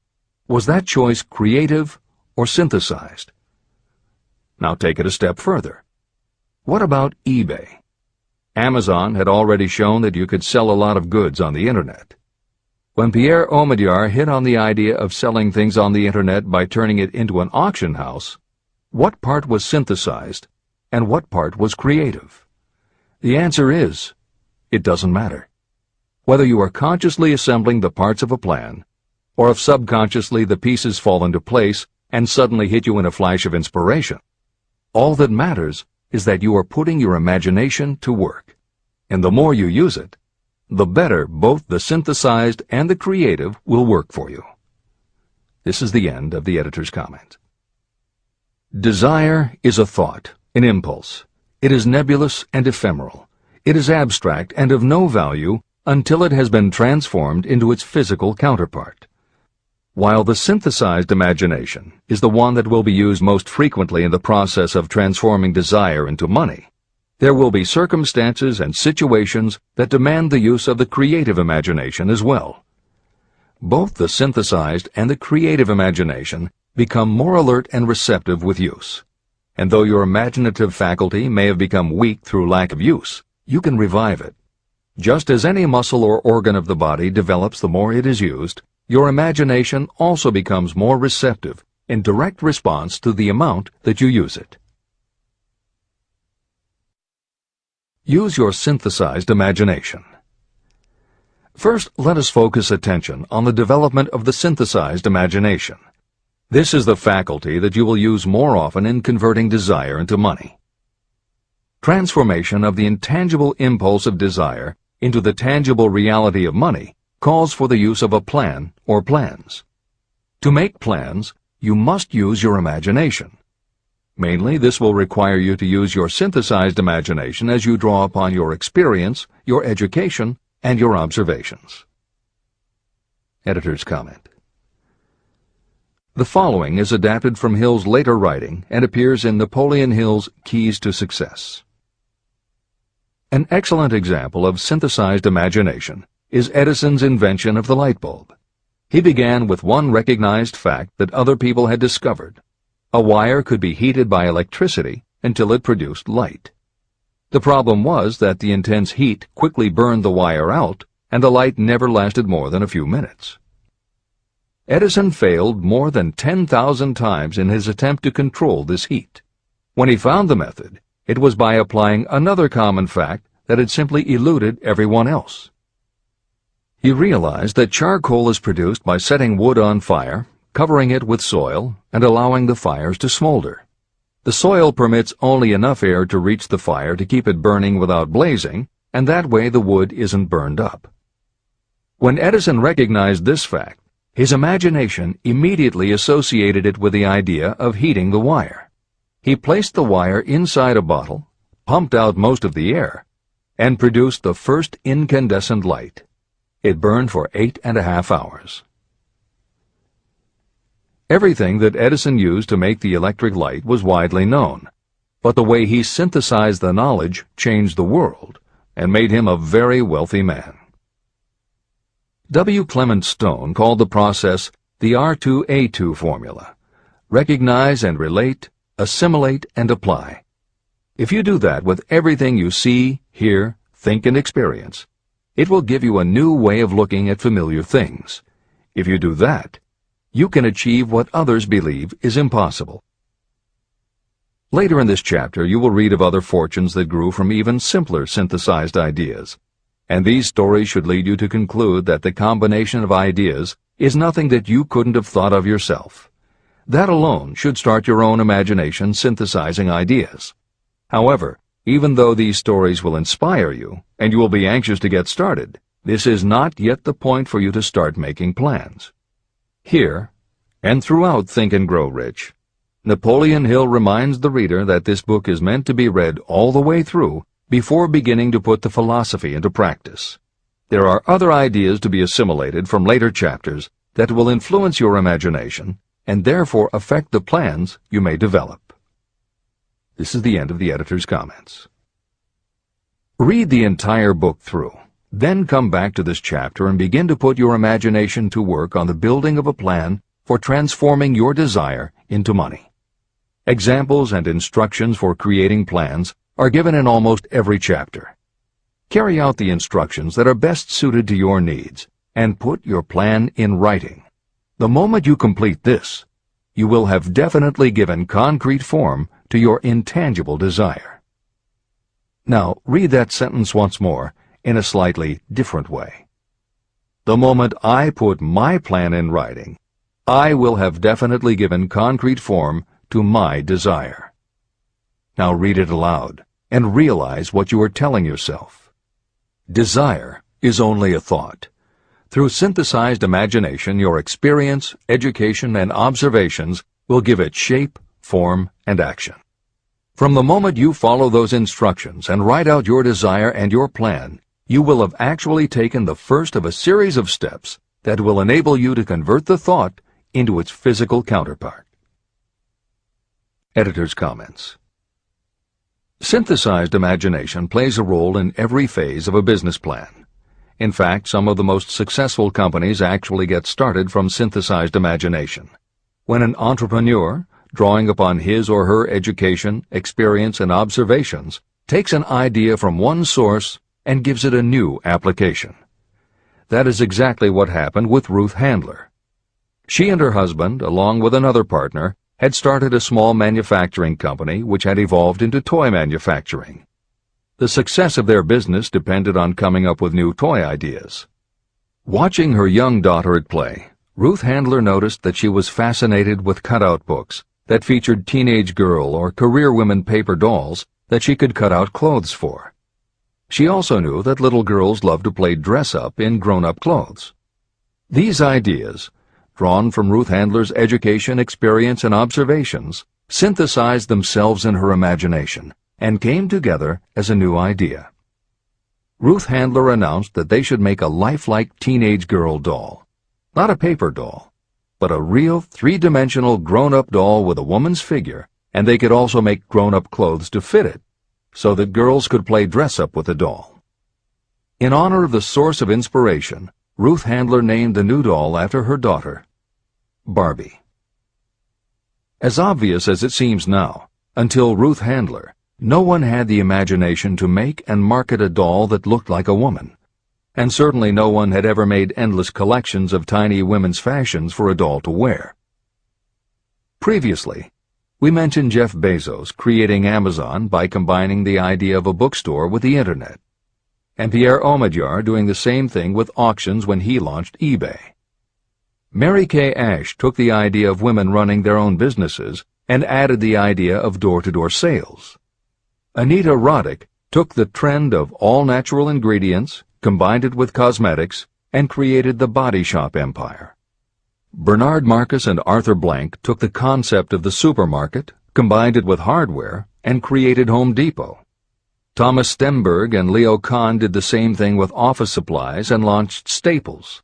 Was that choice creative or synthesized? Now take it a step further. What about eBay? Amazon had already shown that you could sell a lot of goods on the Internet. When Pierre Omidyar hit on the idea of selling things on the Internet by turning it into an auction house, what part was synthesized and what part was creative? The answer is, it doesn't matter. Whether you are consciously assembling the parts of a plan, or if subconsciously the pieces fall into place and suddenly hit you in a flash of inspiration, all that matters is that you are putting your imagination to work. And the more you use it, the better both the synthesized and the creative will work for you. This is the end of the editor's comment. Desire is a thought, an impulse. It is nebulous and ephemeral. It is abstract and of no value until it has been transformed into its physical counterpart. While the synthesized imagination is the one that will be used most frequently in the process of transforming desire into money, there will be circumstances and situations that demand the use of the creative imagination as well. Both the synthesized and the creative imagination become more alert and receptive with use. And though your imaginative faculty may have become weak through lack of use, you can revive it. Just as any muscle or organ of the body develops the more it is used, your imagination also becomes more receptive in direct response to the amount that you use it. Use your synthesized imagination. First, let us focus attention on the development of the synthesized imagination. This is the faculty that you will use more often in converting desire into money. Transformation of the intangible impulse of desire into the tangible reality of money calls for the use of a plan or plans. To make plans, you must use your imagination. Mainly, this will require you to use your synthesized imagination as you draw upon your experience, your education, and your observations. Editor's comment. The following is adapted from Hill's later writing and appears in Napoleon Hill's Keys to Success. An excellent example of synthesized imagination is Edison's invention of the light bulb. He began with one recognized fact that other people had discovered. A wire could be heated by electricity until it produced light. The problem was that the intense heat quickly burned the wire out, and the light never lasted more than a few minutes. Edison failed more than 10,000 times in his attempt to control this heat. When he found the method, it was by applying another common fact that had simply eluded everyone else. He realized that charcoal is produced by setting wood on fire, covering it with soil, and allowing the fires to smolder. The soil permits only enough air to reach the fire to keep it burning without blazing, and that way the wood isn't burned up. When Edison recognized this fact, his imagination immediately associated it with the idea of heating the wire. He placed the wire inside a bottle, pumped out most of the air, and produced the first incandescent light. It burned for 8.5 hours. Everything that Edison used to make the electric light was widely known, but the way he synthesized the knowledge changed the world and made him a very wealthy man. W. Clement Stone called the process the R2A2 formula: recognize and relate, assimilate and apply. If you do that with everything you see, hear, think, and experience, it will give you a new way of looking at familiar things. If you do that, you can achieve what others believe is impossible. Later in this chapter, you will read of other fortunes that grew from even simpler synthesized ideas. And these stories should lead you to conclude that the combination of ideas is nothing that you couldn't have thought of yourself. That alone should start your own imagination synthesizing ideas. However, Even though these stories will inspire you, and you will be anxious to get started, this is not yet the point for you to start making plans. Here, and throughout Think and Grow Rich, Napoleon Hill reminds the reader that this book is meant to be read all the way through before beginning to put the philosophy into practice. There are other ideas to be assimilated from later chapters that will influence your imagination and therefore affect the plans you may develop. This is the end of the editor's comments. Read the entire book through, then come back to this chapter and begin to put your imagination to work on the building of a plan for transforming your desire into money. Examples and instructions for creating plans are given in almost every chapter. Carry out the instructions that are best suited to your needs and put your plan in writing. The moment you complete this, you will have definitely given concrete form to your intangible desire. Now, read that sentence once more in a slightly different way. The moment I put my plan in writing, I will have definitely given concrete form to my desire. Now read it aloud and realize what you are telling yourself. Desire is only a thought. Through synthesized imagination, your experience, education, and observations will give it shape, form, and action. From the moment you follow those instructions and write out your desire and your plan, you will have actually taken the first of a series of steps that will enable you to convert the thought into its physical counterpart. Editor's comments. Synthesized imagination plays a role in every phase of a business plan. In fact, some of the most successful companies actually get started from synthesized imagination. When an entrepreneur, drawing upon his or her education, experience, and observations, takes an idea from one source and gives it a new application. That is exactly what happened with Ruth Handler. She and her husband, along with another partner, had started a small manufacturing company which had evolved into toy manufacturing. The success of their business depended on coming up with new toy ideas. Watching her young daughter at play, Ruth Handler noticed that she was fascinated with cutout books that featured teenage girl or career women paper dolls that she could cut out clothes for. She also knew that little girls loved to play dress-up in grown-up clothes. These ideas, drawn from Ruth Handler's education, experience, and observations, synthesized themselves in her imagination and came together as a new idea. Ruth Handler announced that they should make a lifelike teenage girl doll. Not a paper doll, but a real three-dimensional grown-up doll with a woman's figure, and they could also make grown-up clothes to fit it, so that girls could play dress-up with the doll. In honor of the source of inspiration, Ruth Handler named the new doll after her daughter, Barbie. As obvious as it seems now, until Ruth Handler, no one had the imagination to make and market a doll that looked like a woman, and certainly no one had ever made endless collections of tiny women's fashions for a doll to wear. Previously, we mentioned Jeff Bezos creating Amazon by combining the idea of a bookstore with the Internet, and Pierre Omidyar doing the same thing with auctions when he launched eBay. Mary Kay Ash took the idea of women running their own businesses and added the idea of door-to-door sales. Anita Roddick took the trend of all-natural ingredients, combined it with cosmetics, and created the body shop empire. Bernard Marcus and Arthur Blank took the concept of the supermarket, combined it with hardware, and created Home Depot. Thomas Stemberg and Leo Kahn did the same thing with office supplies and launched Staples.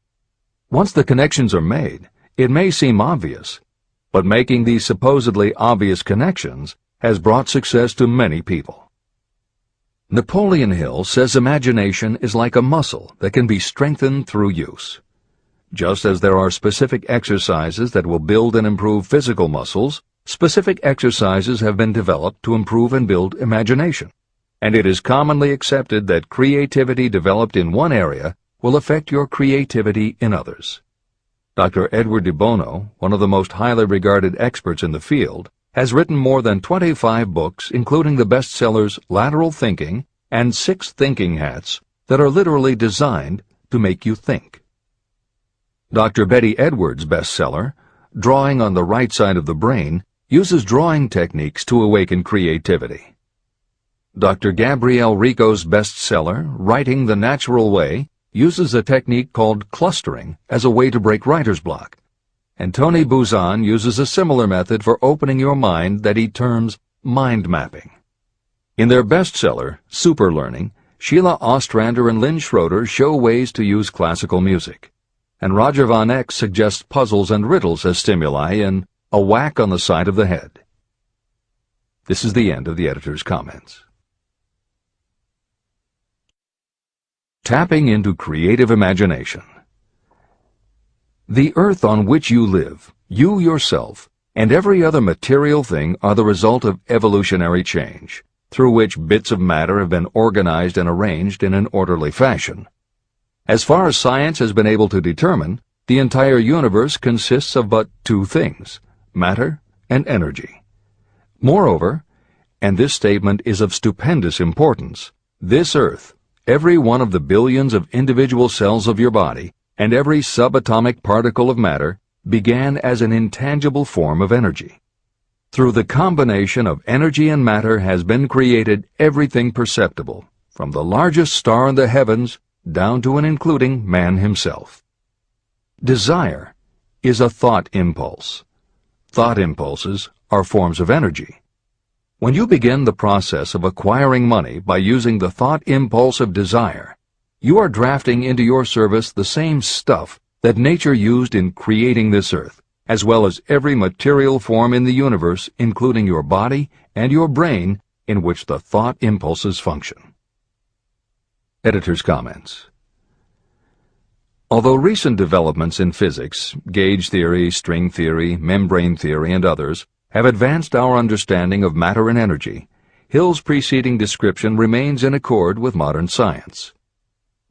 Once the connections are made, it may seem obvious, but making these supposedly obvious connections has brought success to many people. Napoleon Hill says imagination is like a muscle that can be strengthened through use. Just as there are specific exercises that will build and improve physical muscles, specific exercises have been developed to improve and build imagination, and it is commonly accepted that creativity developed in one area will affect your creativity in others. Dr. Edward de Bono, one of the most highly regarded experts in the field, has written more than 25 books, including the bestsellers Lateral Thinking and 6 Thinking Hats, that are literally designed to make you think. Dr. Betty Edwards' bestseller, Drawing on the Right Side of the Brain, uses drawing techniques to awaken creativity. Dr. Gabrielle Rico's bestseller, Writing the Natural Way, uses a technique called clustering as a way to break writer's block. And Tony Buzan uses a similar method for opening your mind that he terms mind mapping. In their bestseller, Super Learning, Sheila Ostrander and Lynn Schroeder show ways to use classical music. And Roger Von Eck suggests puzzles and riddles as stimuli in A Whack on the Side of the Head. This is the end of the editor's comments. Tapping into creative imagination. The earth on which you live, you yourself, and every other material thing are the result of evolutionary change, through which bits of matter have been organized and arranged in an orderly fashion. As far as science has been able to determine, the entire universe consists of but two things, matter and energy. Moreover, and this statement is of stupendous importance, this earth, every one of the billions of individual cells of your body, and every subatomic particle of matter began as an intangible form of energy. Through the combination of energy and matter has been created everything perceptible, from the largest star in the heavens down to and including man himself. Desire is a thought impulse. Thought impulses are forms of energy. When you begin the process of acquiring money by using the thought impulse of desire, you are drafting into your service the same stuff that nature used in creating this earth, as well as every material form in the universe, including your body and your brain, in which the thought impulses function. Editor's comments. Although recent developments in physics, gauge theory, string theory, membrane theory, and others, have advanced our understanding of matter and energy, Hill's preceding description remains in accord with modern science.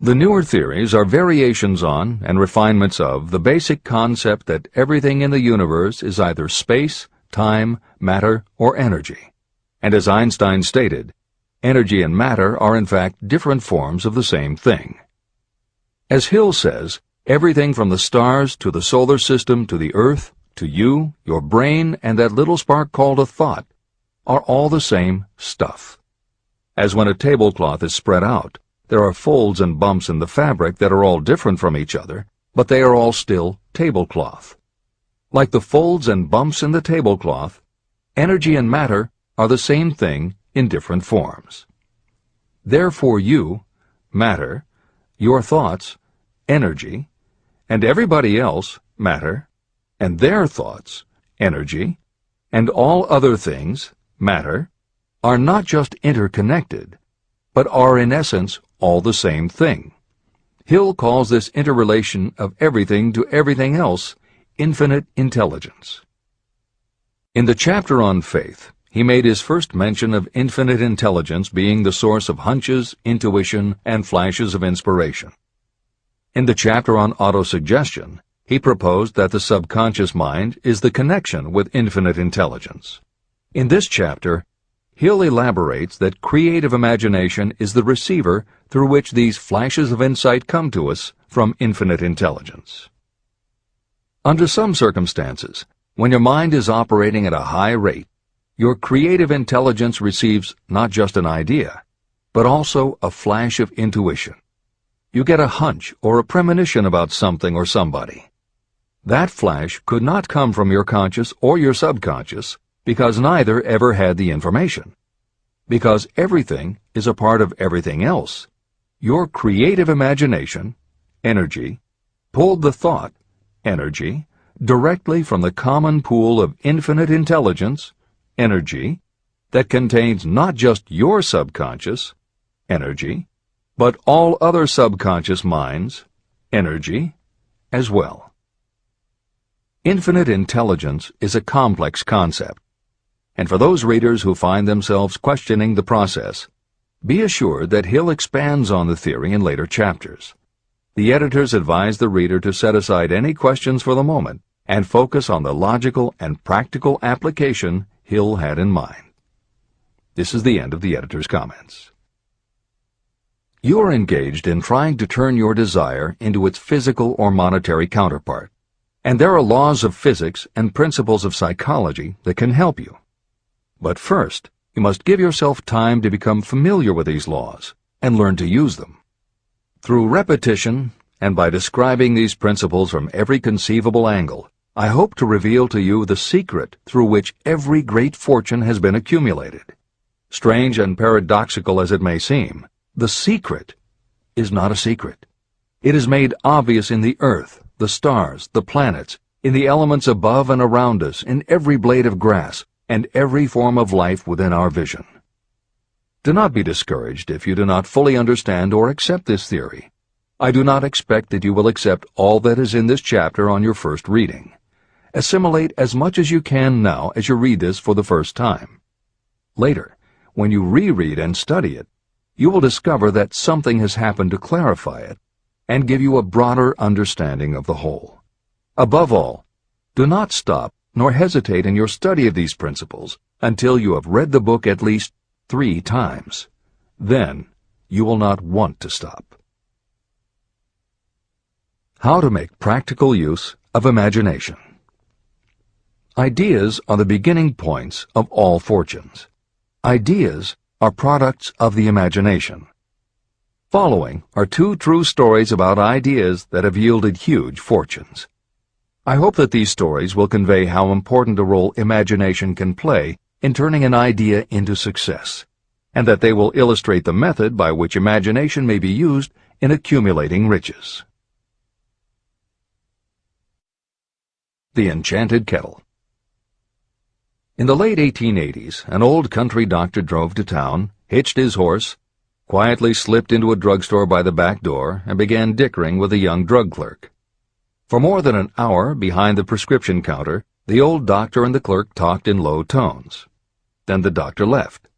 The newer theories are variations on and refinements of the basic concept that everything in the universe is either space, time, matter, or energy. And as Einstein stated, energy and matter are in fact different forms of the same thing. As Hill says, everything from the stars to the solar system to the earth, to you, your brain, and that little spark called a thought, are all the same stuff. As when a tablecloth is spread out, there are folds and bumps in the fabric that are all different from each other, but they are all still tablecloth. Like the folds and bumps in the tablecloth, energy and matter are the same thing in different forms. Therefore you, matter, your thoughts, energy, and everybody else, matter, and their thoughts, energy, and all other things, matter, are not just interconnected, but are in essence all the same thing. Hill calls this interrelation of everything to everything else infinite intelligence. In the chapter on faith, he made his first mention of infinite intelligence being the source of hunches, intuition, and flashes of inspiration. In the chapter on autosuggestion, he proposed that the subconscious mind is the connection with infinite intelligence. In this chapter, Hill elaborates that creative imagination is the receiver through which these flashes of insight come to us from infinite intelligence. Under some circumstances, when your mind is operating at a high rate, your creative intelligence receives not just an idea, but also a flash of intuition. You get a hunch or a premonition about something or somebody. That flash could not come from your conscious or your subconscious because neither ever had the information. Because everything is a part of everything else, your creative imagination, energy, pulled the thought, energy, directly from the common pool of infinite intelligence, energy, that contains not just your subconscious, energy, but all other subconscious minds, energy, as well. Infinite intelligence is a complex concept, and for those readers who find themselves questioning the process, be assured that Hill expands on the theory in later chapters. The editors advise the reader to set aside any questions for the moment and focus on the logical and practical application Hill had in mind. This is the end of the editor's comments. You are engaged in trying to turn your desire into its physical or monetary counterpart, and there are laws of physics and principles of psychology that can help you. But first, you must give yourself time to become familiar with these laws and learn to use them. Through repetition, and by describing these principles from every conceivable angle, I hope to reveal to you the secret through which every great fortune has been accumulated. Strange and paradoxical as it may seem, the secret is not a secret. It is made obvious in the earth, the stars, the planets, in the elements above and around us, in every blade of grass, and every form of life within our vision. Do not be discouraged if you do not fully understand or accept this theory. I do not expect that you will accept all that is in this chapter on your first reading. Assimilate as much as you can now as you read this for the first time. Later, when you reread and study it, you will discover that something has happened to clarify it and give you a broader understanding of the whole. Above all, do not stop nor hesitate in your study of these principles until you have read the book at least 3 times. Then you will not want to stop. How to make practical use of imagination. Ideas are the beginning points of all fortunes. Ideas are products of the imagination. Following are 2 true stories about ideas that have yielded huge fortunes. I hope that these stories will convey how important a role imagination can play in turning an idea into success, and that they will illustrate the method by which imagination may be used in accumulating riches. The Enchanted Kettle. In the late 1880s, an old country doctor drove to town, hitched his horse, quietly slipped into a drugstore by the back door, and began dickering with a young drug clerk. For more than an hour, behind the prescription counter, the old doctor and the clerk talked in low tones. Then the doctor left.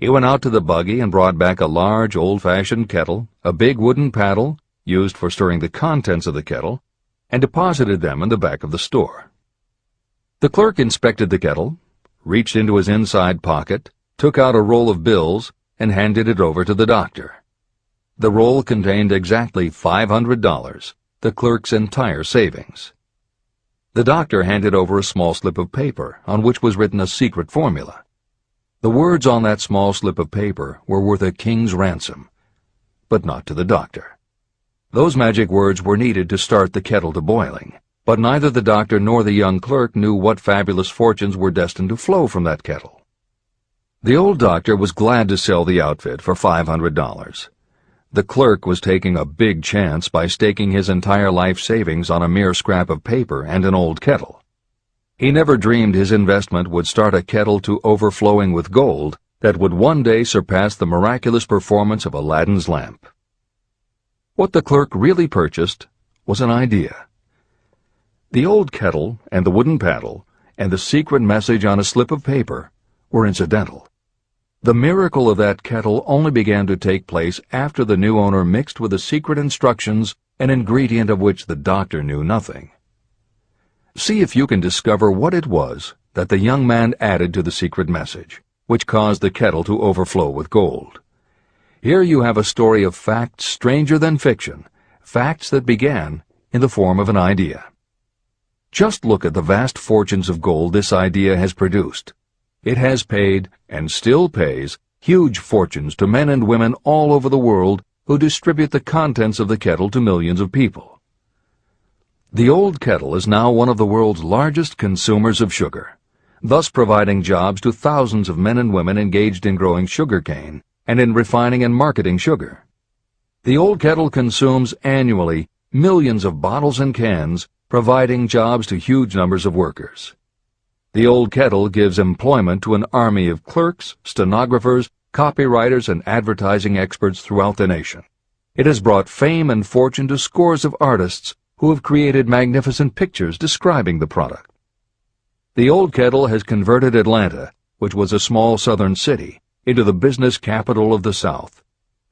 He went out to the buggy and brought back a large, old-fashioned kettle, a big wooden paddle, used for stirring the contents of the kettle, and deposited them in the back of the store. The clerk inspected the kettle, reached into his inside pocket, took out a roll of bills, and handed it over to the doctor. The roll contained exactly $500, the clerk's entire savings. The doctor handed over a small slip of paper on which was written a secret formula. The words on that small slip of paper were worth a king's ransom, but not to the doctor. Those magic words were needed to start the kettle to boiling, but neither the doctor nor the young clerk knew what fabulous fortunes were destined to flow from that kettle. The old doctor was glad to sell the outfit for $500. The clerk was taking a big chance by staking his entire life savings on a mere scrap of paper and an old kettle. He never dreamed his investment would start a kettle to overflowing with gold that would one day surpass the miraculous performance of Aladdin's lamp. What the clerk really purchased was an idea. The old kettle and the wooden paddle and the secret message on a slip of paper were incidental. The miracle of that kettle only began to take place after the new owner mixed with the secret instructions an ingredient of which the doctor knew nothing. See if you can discover what it was that the young man added to the secret message, which caused the kettle to overflow with gold. Here you have a story of facts stranger than fiction, facts that began in the form of an idea. Just look at the vast fortunes of gold this idea has produced. It has paid, and still pays, huge fortunes to men and women all over the world who distribute the contents of the kettle to millions of people. The old kettle is now one of the world's largest consumers of sugar, thus providing jobs to thousands of men and women engaged in growing sugarcane and in refining and marketing sugar. The old kettle consumes annually millions of bottles and cans, providing jobs to huge numbers of workers. The old kettle gives employment to an army of clerks, stenographers, copywriters, and advertising experts throughout the nation. It has brought fame and fortune to scores of artists who have created magnificent pictures describing the product. The old kettle has converted Atlanta, which was a small southern city, into the business capital of the South,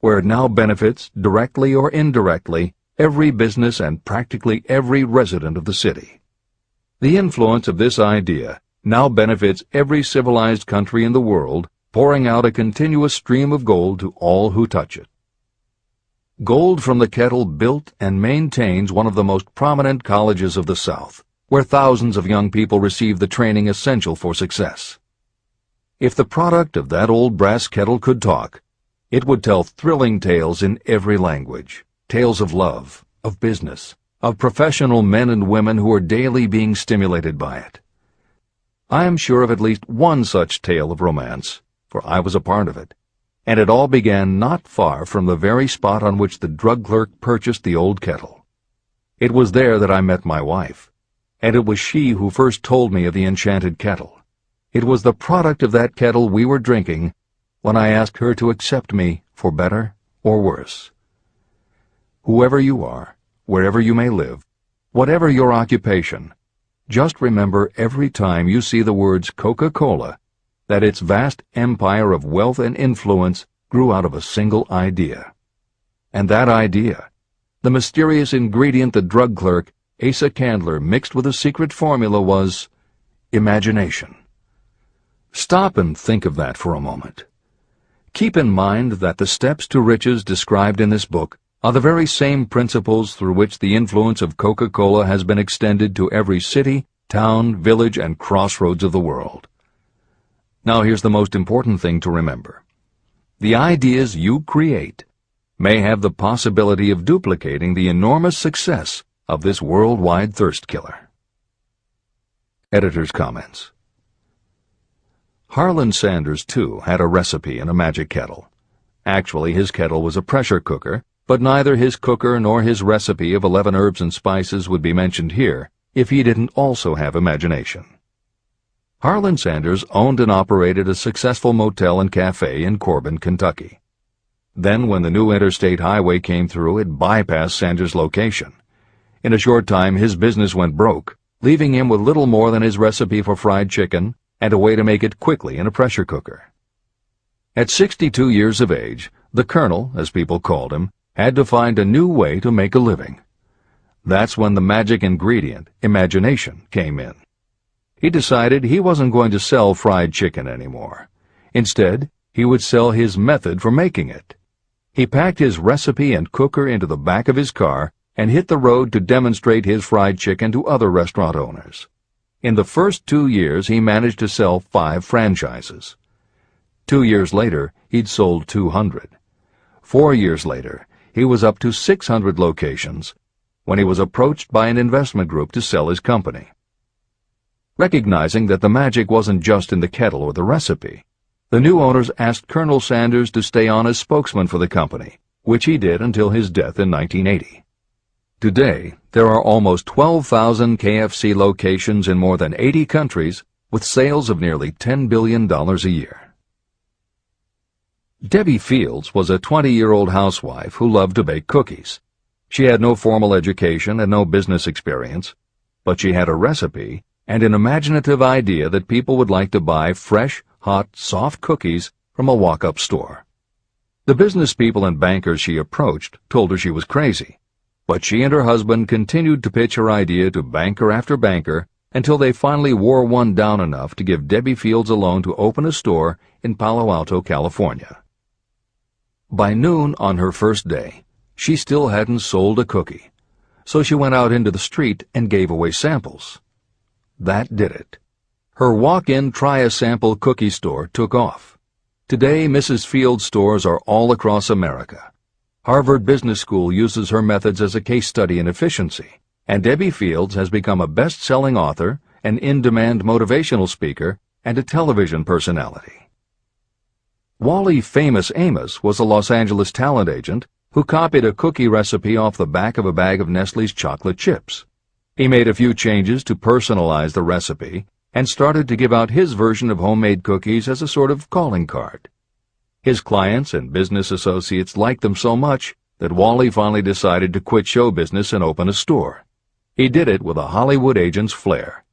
where it now benefits, directly or indirectly, every business and practically every resident of the city. The influence of this idea now benefits every civilized country in the world, pouring out a continuous stream of gold to all who touch it. Gold from the kettle built and maintains one of the most prominent colleges of the South, where thousands of young people receive the training essential for success. If the product of that old brass kettle could talk, it would tell thrilling tales in every language, tales of love, of business, of professional men and women who are daily being stimulated by it. I am sure of at least one such tale of romance, for I was a part of it, and it all began not far from the very spot on which the drug clerk purchased the old kettle. It was there that I met my wife, and it was she who first told me of the enchanted kettle. It was the product of that kettle we were drinking when I asked her to accept me for better or worse. Whoever you are, wherever you may live, whatever your occupation, just remember every time you see the words Coca-Cola that its vast empire of wealth and influence grew out of a single idea. And that idea, the mysterious ingredient the drug clerk, Asa Candler, mixed with a secret formula, was imagination. Stop and think of that for a moment. Keep in mind that the steps to riches described in this book are the very same principles through which the influence of Coca-Cola has been extended to every city, town, village, and crossroads of the world. Now here's the most important thing to remember. The ideas you create may have the possibility of duplicating the enormous success of this worldwide thirst killer. Editor's comments. Harlan Sanders, too, had a recipe in a magic kettle. Actually, his kettle was a pressure cooker, but neither his cooker nor his recipe of 11 herbs and spices would be mentioned here if he didn't also have imagination. Harlan Sanders owned and operated a successful motel and cafe in Corbin, Kentucky. Then, when the new interstate highway came through, it bypassed Sanders' location. In a short time, his business went broke, leaving him with little more than his recipe for fried chicken and a way to make it quickly in a pressure cooker. At 62 years of age, the Colonel, as people called him, had to find a new way to make a living. That's when the magic ingredient, imagination, came in. He decided he wasn't going to sell fried chicken anymore. Instead, he would sell his method for making it. He packed his recipe and cooker into the back of his car and hit the road to demonstrate his fried chicken to other restaurant owners. In the first 2 years, he managed to sell 5 franchises. 2 years later, he'd sold 200. 4 years later, he was up to 600 locations when he was approached by an investment group to sell his company. Recognizing that the magic wasn't just in the kettle or the recipe, the new owners asked Colonel Sanders to stay on as spokesman for the company, which he did until his death in 1980. Today, there are almost 12,000 KFC locations in more than 80 countries with sales of nearly $10 billion a year. Debbie Fields was a 20-year-old housewife who loved to bake cookies. She had no formal education and no business experience, but she had a recipe and an imaginative idea that people would like to buy fresh, hot, soft cookies from a walk-up store. The business people and bankers she approached told her she was crazy, but she and her husband continued to pitch her idea to banker after banker until they finally wore one down enough to give Debbie Fields a loan to open a store in Palo Alto, California. By noon on her first day, she still hadn't sold a cookie, so she went out into the street and gave away samples. That did it. Her walk-in try-a-sample cookie store took off. Today, Mrs. Fields' stores are all across America. Harvard Business School uses her methods as a case study in efficiency, and Debbie Fields has become a best-selling author, an in-demand motivational speaker, and a television personality. Wally Famous Amos was a Los Angeles talent agent who copied a cookie recipe off the back of a bag of Nestle's chocolate chips. He made a few changes to personalize the recipe and started to give out his version of homemade cookies as a sort of calling card. His clients and business associates liked them so much that Wally finally decided to quit show business and open a store. He did it with a Hollywood agent's flair.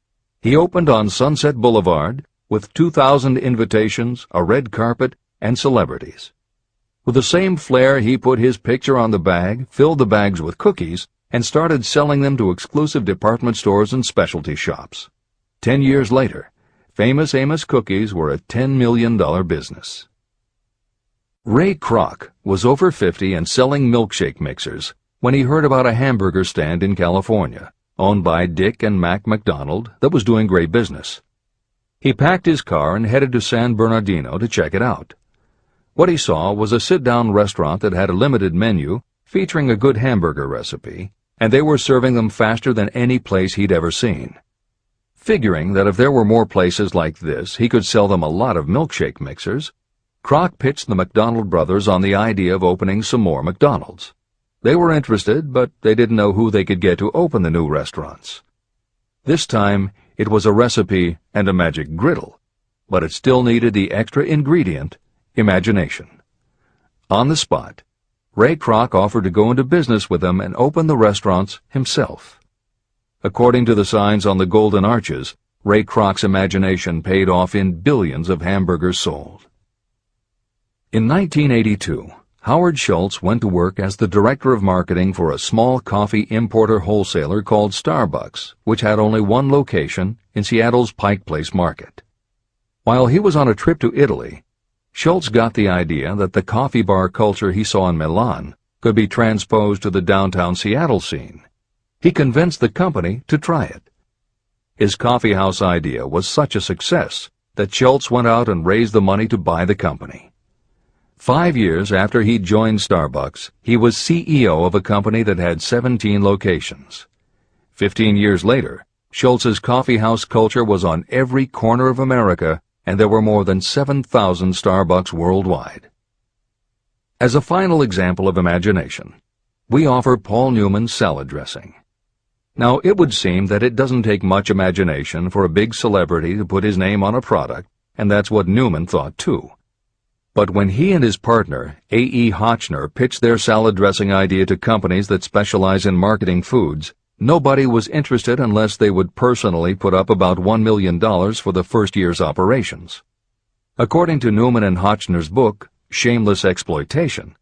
He opened on Sunset Boulevard with 2,000 invitations, a red carpet, and celebrities. With the same flair, he put his picture on the bag, filled the bags with cookies, and started selling them to exclusive department stores and specialty shops. 10 years later, Famous Amos cookies were a $10 million business. Ray Kroc was over 50 and selling milkshake mixers when he heard about a hamburger stand in California, owned by Dick and Mac McDonald, that was doing great business. He packed his car and headed to San Bernardino to check it out. What he saw was a sit-down restaurant that had a limited menu featuring a good hamburger recipe, and they were serving them faster than any place he'd ever seen. Figuring that if there were more places like this, he could sell them a lot of milkshake mixers, Kroc pitched the McDonald brothers on the idea of opening some more McDonald's. They were interested, but they didn't know who they could get to open the new restaurants. This time, it was a recipe and a magic griddle, but it still needed the extra ingredient, imagination. On the spot, Ray Kroc offered to go into business with them and open the restaurants himself. According to the signs on the golden arches, Ray Kroc's imagination paid off in billions of hamburgers sold. In 1982, Howard Schultz went to work as the director of marketing for a small coffee importer wholesaler called Starbucks, which had only one location in Seattle's Pike Place market. While he was on a trip to Italy, Schultz got the idea that the coffee bar culture he saw in Milan could be transposed to the downtown Seattle scene. He convinced the company to try it. His coffeehouse idea was such a success that Schultz went out and raised the money to buy the company. 5 years after he joined Starbucks, he was CEO of a company that had 17 locations. 15 years later, Schultz's coffeehouse culture was on every corner of America, and there were more than 7,000 Starbucks worldwide. As a final example of imagination, we offer Paul Newman's salad dressing. Now, it would seem that it doesn't take much imagination for a big celebrity to put his name on a product, and that's what Newman thought too. But when he and his partner, A.E. Hotchner, pitched their salad dressing idea to companies that specialize in marketing foods, nobody was interested unless they would personally put up about $1 million for the first year's operations. According to Newman and Hotchner's book, Shameless Exploitation,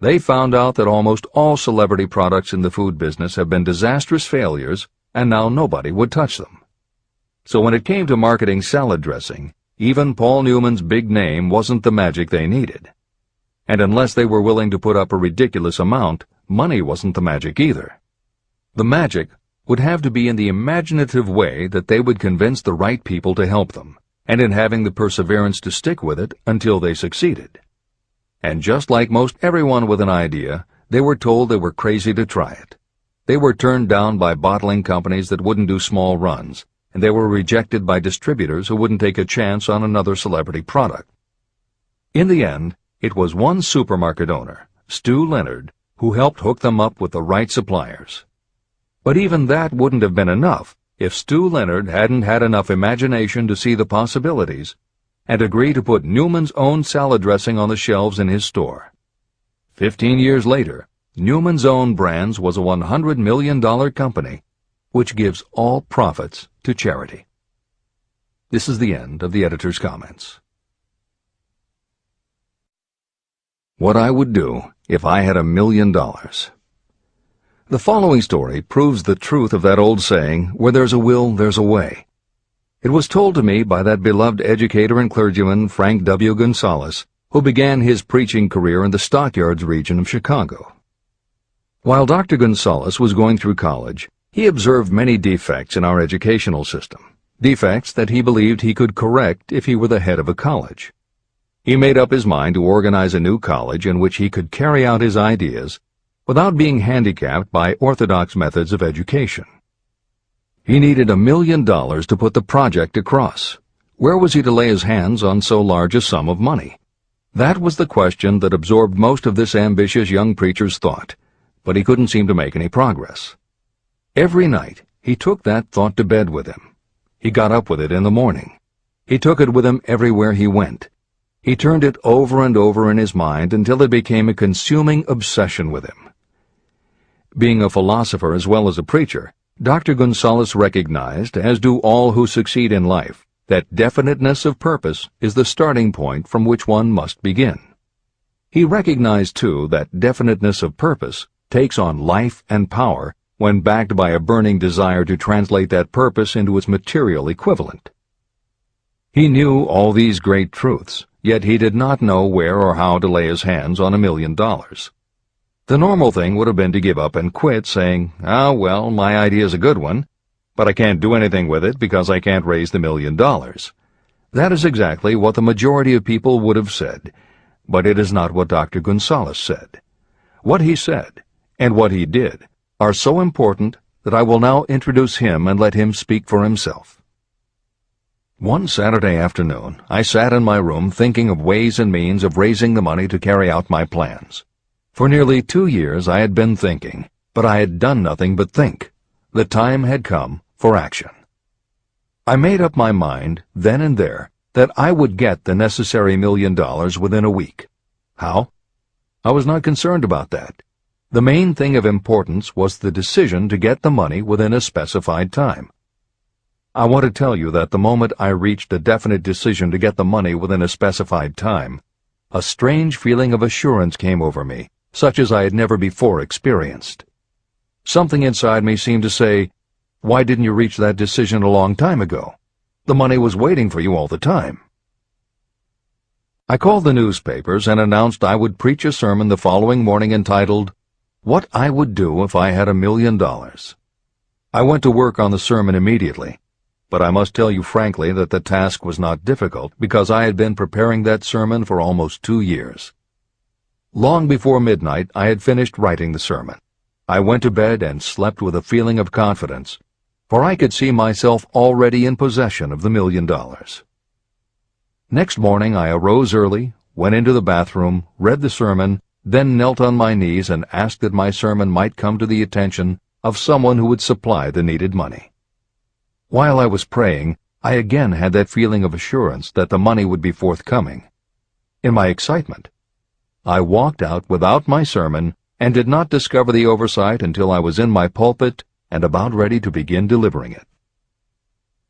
they found out that almost all celebrity products in the food business have been disastrous failures, and now nobody would touch them. So when it came to marketing salad dressing, even Paul Newman's big name wasn't the magic they needed. And unless they were willing to put up a ridiculous amount, money wasn't the magic either. The magic would have to be in the imaginative way that they would convince the right people to help them, and in having the perseverance to stick with it until they succeeded. And just like most everyone with an idea, they were told they were crazy to try it. They were turned down by bottling companies that wouldn't do small runs, and they were rejected by distributors who wouldn't take a chance on another celebrity product. In the end, it was one supermarket owner, Stu Leonard, who helped hook them up with the right suppliers. But even that wouldn't have been enough if Stu Leonard hadn't had enough imagination to see the possibilities and agree to put Newman's own salad dressing on the shelves in his store. 15 years later, Newman's Own Brands was a $100 million company, which gives all profits to charity. This is the end of the editor's comments. What I would do if I had $1 million. The following story proves the truth of that old saying, where there's a will, there's a way. It was told to me by that beloved educator and clergyman Frank W. Gonzalez, who began his preaching career in the Stockyards region of Chicago. While Dr. Gonzalez was going through college, he observed many defects in our educational system, defects that he believed he could correct if he were the head of a college. He made up his mind to organize a new college in which he could carry out his ideas without being handicapped by orthodox methods of education. He needed $1 million to put the project across. Where was he to lay his hands on so large a sum of money? That was the question that absorbed most of this ambitious young preacher's thought, but he couldn't seem to make any progress. Every night, he took that thought to bed with him. He got up with it in the morning. He took it with him everywhere he went. He turned it over and over in his mind until it became a consuming obsession with him. Being a philosopher as well as a preacher, Dr. Gonzalez recognized, as do all who succeed in life, that definiteness of purpose is the starting point from which one must begin. He recognized, too, that definiteness of purpose takes on life and power when backed by a burning desire to translate that purpose into its material equivalent. He knew all these great truths, yet he did not know where or how to lay his hands on $1 million. The normal thing would have been to give up and quit, saying, well, my idea's a good one, but I can't do anything with it because I can't raise the $1 million. That is exactly what the majority of people would have said, but it is not what Dr. Gonzalez said. What he said, and what he did, are so important that I will now introduce him and let him speak for himself. One Saturday afternoon, I sat in my room thinking of ways and means of raising the money to carry out my plans. For nearly 2 years I had been thinking, but I had done nothing but think. The time had come for action. I made up my mind, then and there, that I would get the necessary $1 million within a week. How? I was not concerned about that. The main thing of importance was the decision to get the money within a specified time. I want to tell you that the moment I reached a definite decision to get the money within a specified time, a strange feeling of assurance came over me, such as I had never before experienced. Something inside me seemed to say, "Why didn't you reach that decision a long time ago? The money was waiting for you all the time." I called the newspapers and announced I would preach a sermon the following morning entitled, "What I Would Do If I Had $1 Million." I went to work on the sermon immediately, but I must tell you frankly that the task was not difficult because I had been preparing that sermon for almost 2 years. Long before midnight, I had finished writing the sermon. I went to bed and slept with a feeling of confidence, for I could see myself already in possession of the $1 million. Next morning I arose early, went into the bathroom, read the sermon, then knelt on my knees and asked that my sermon might come to the attention of someone who would supply the needed money. While I was praying, I again had that feeling of assurance that the money would be forthcoming. In my excitement, I walked out without my sermon and did not discover the oversight until I was in my pulpit and about ready to begin delivering it.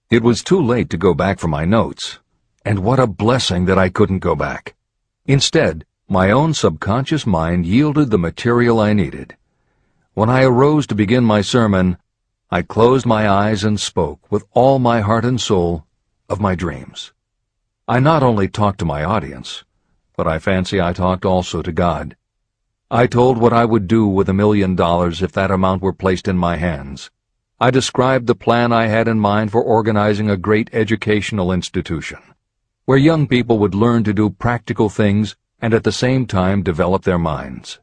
It was too late to go back for my notes, and what a blessing that I couldn't go back. Instead, my own subconscious mind yielded the material I needed. When I arose to begin my sermon, I closed my eyes and spoke with all my heart and soul of my dreams. I not only talked to my audience, but I fancy I talked also to God. I told what I would do with $1 million if that amount were placed in my hands. I described the plan I had in mind for organizing a great educational institution, where young people would learn to do practical things and at the same time develop their minds.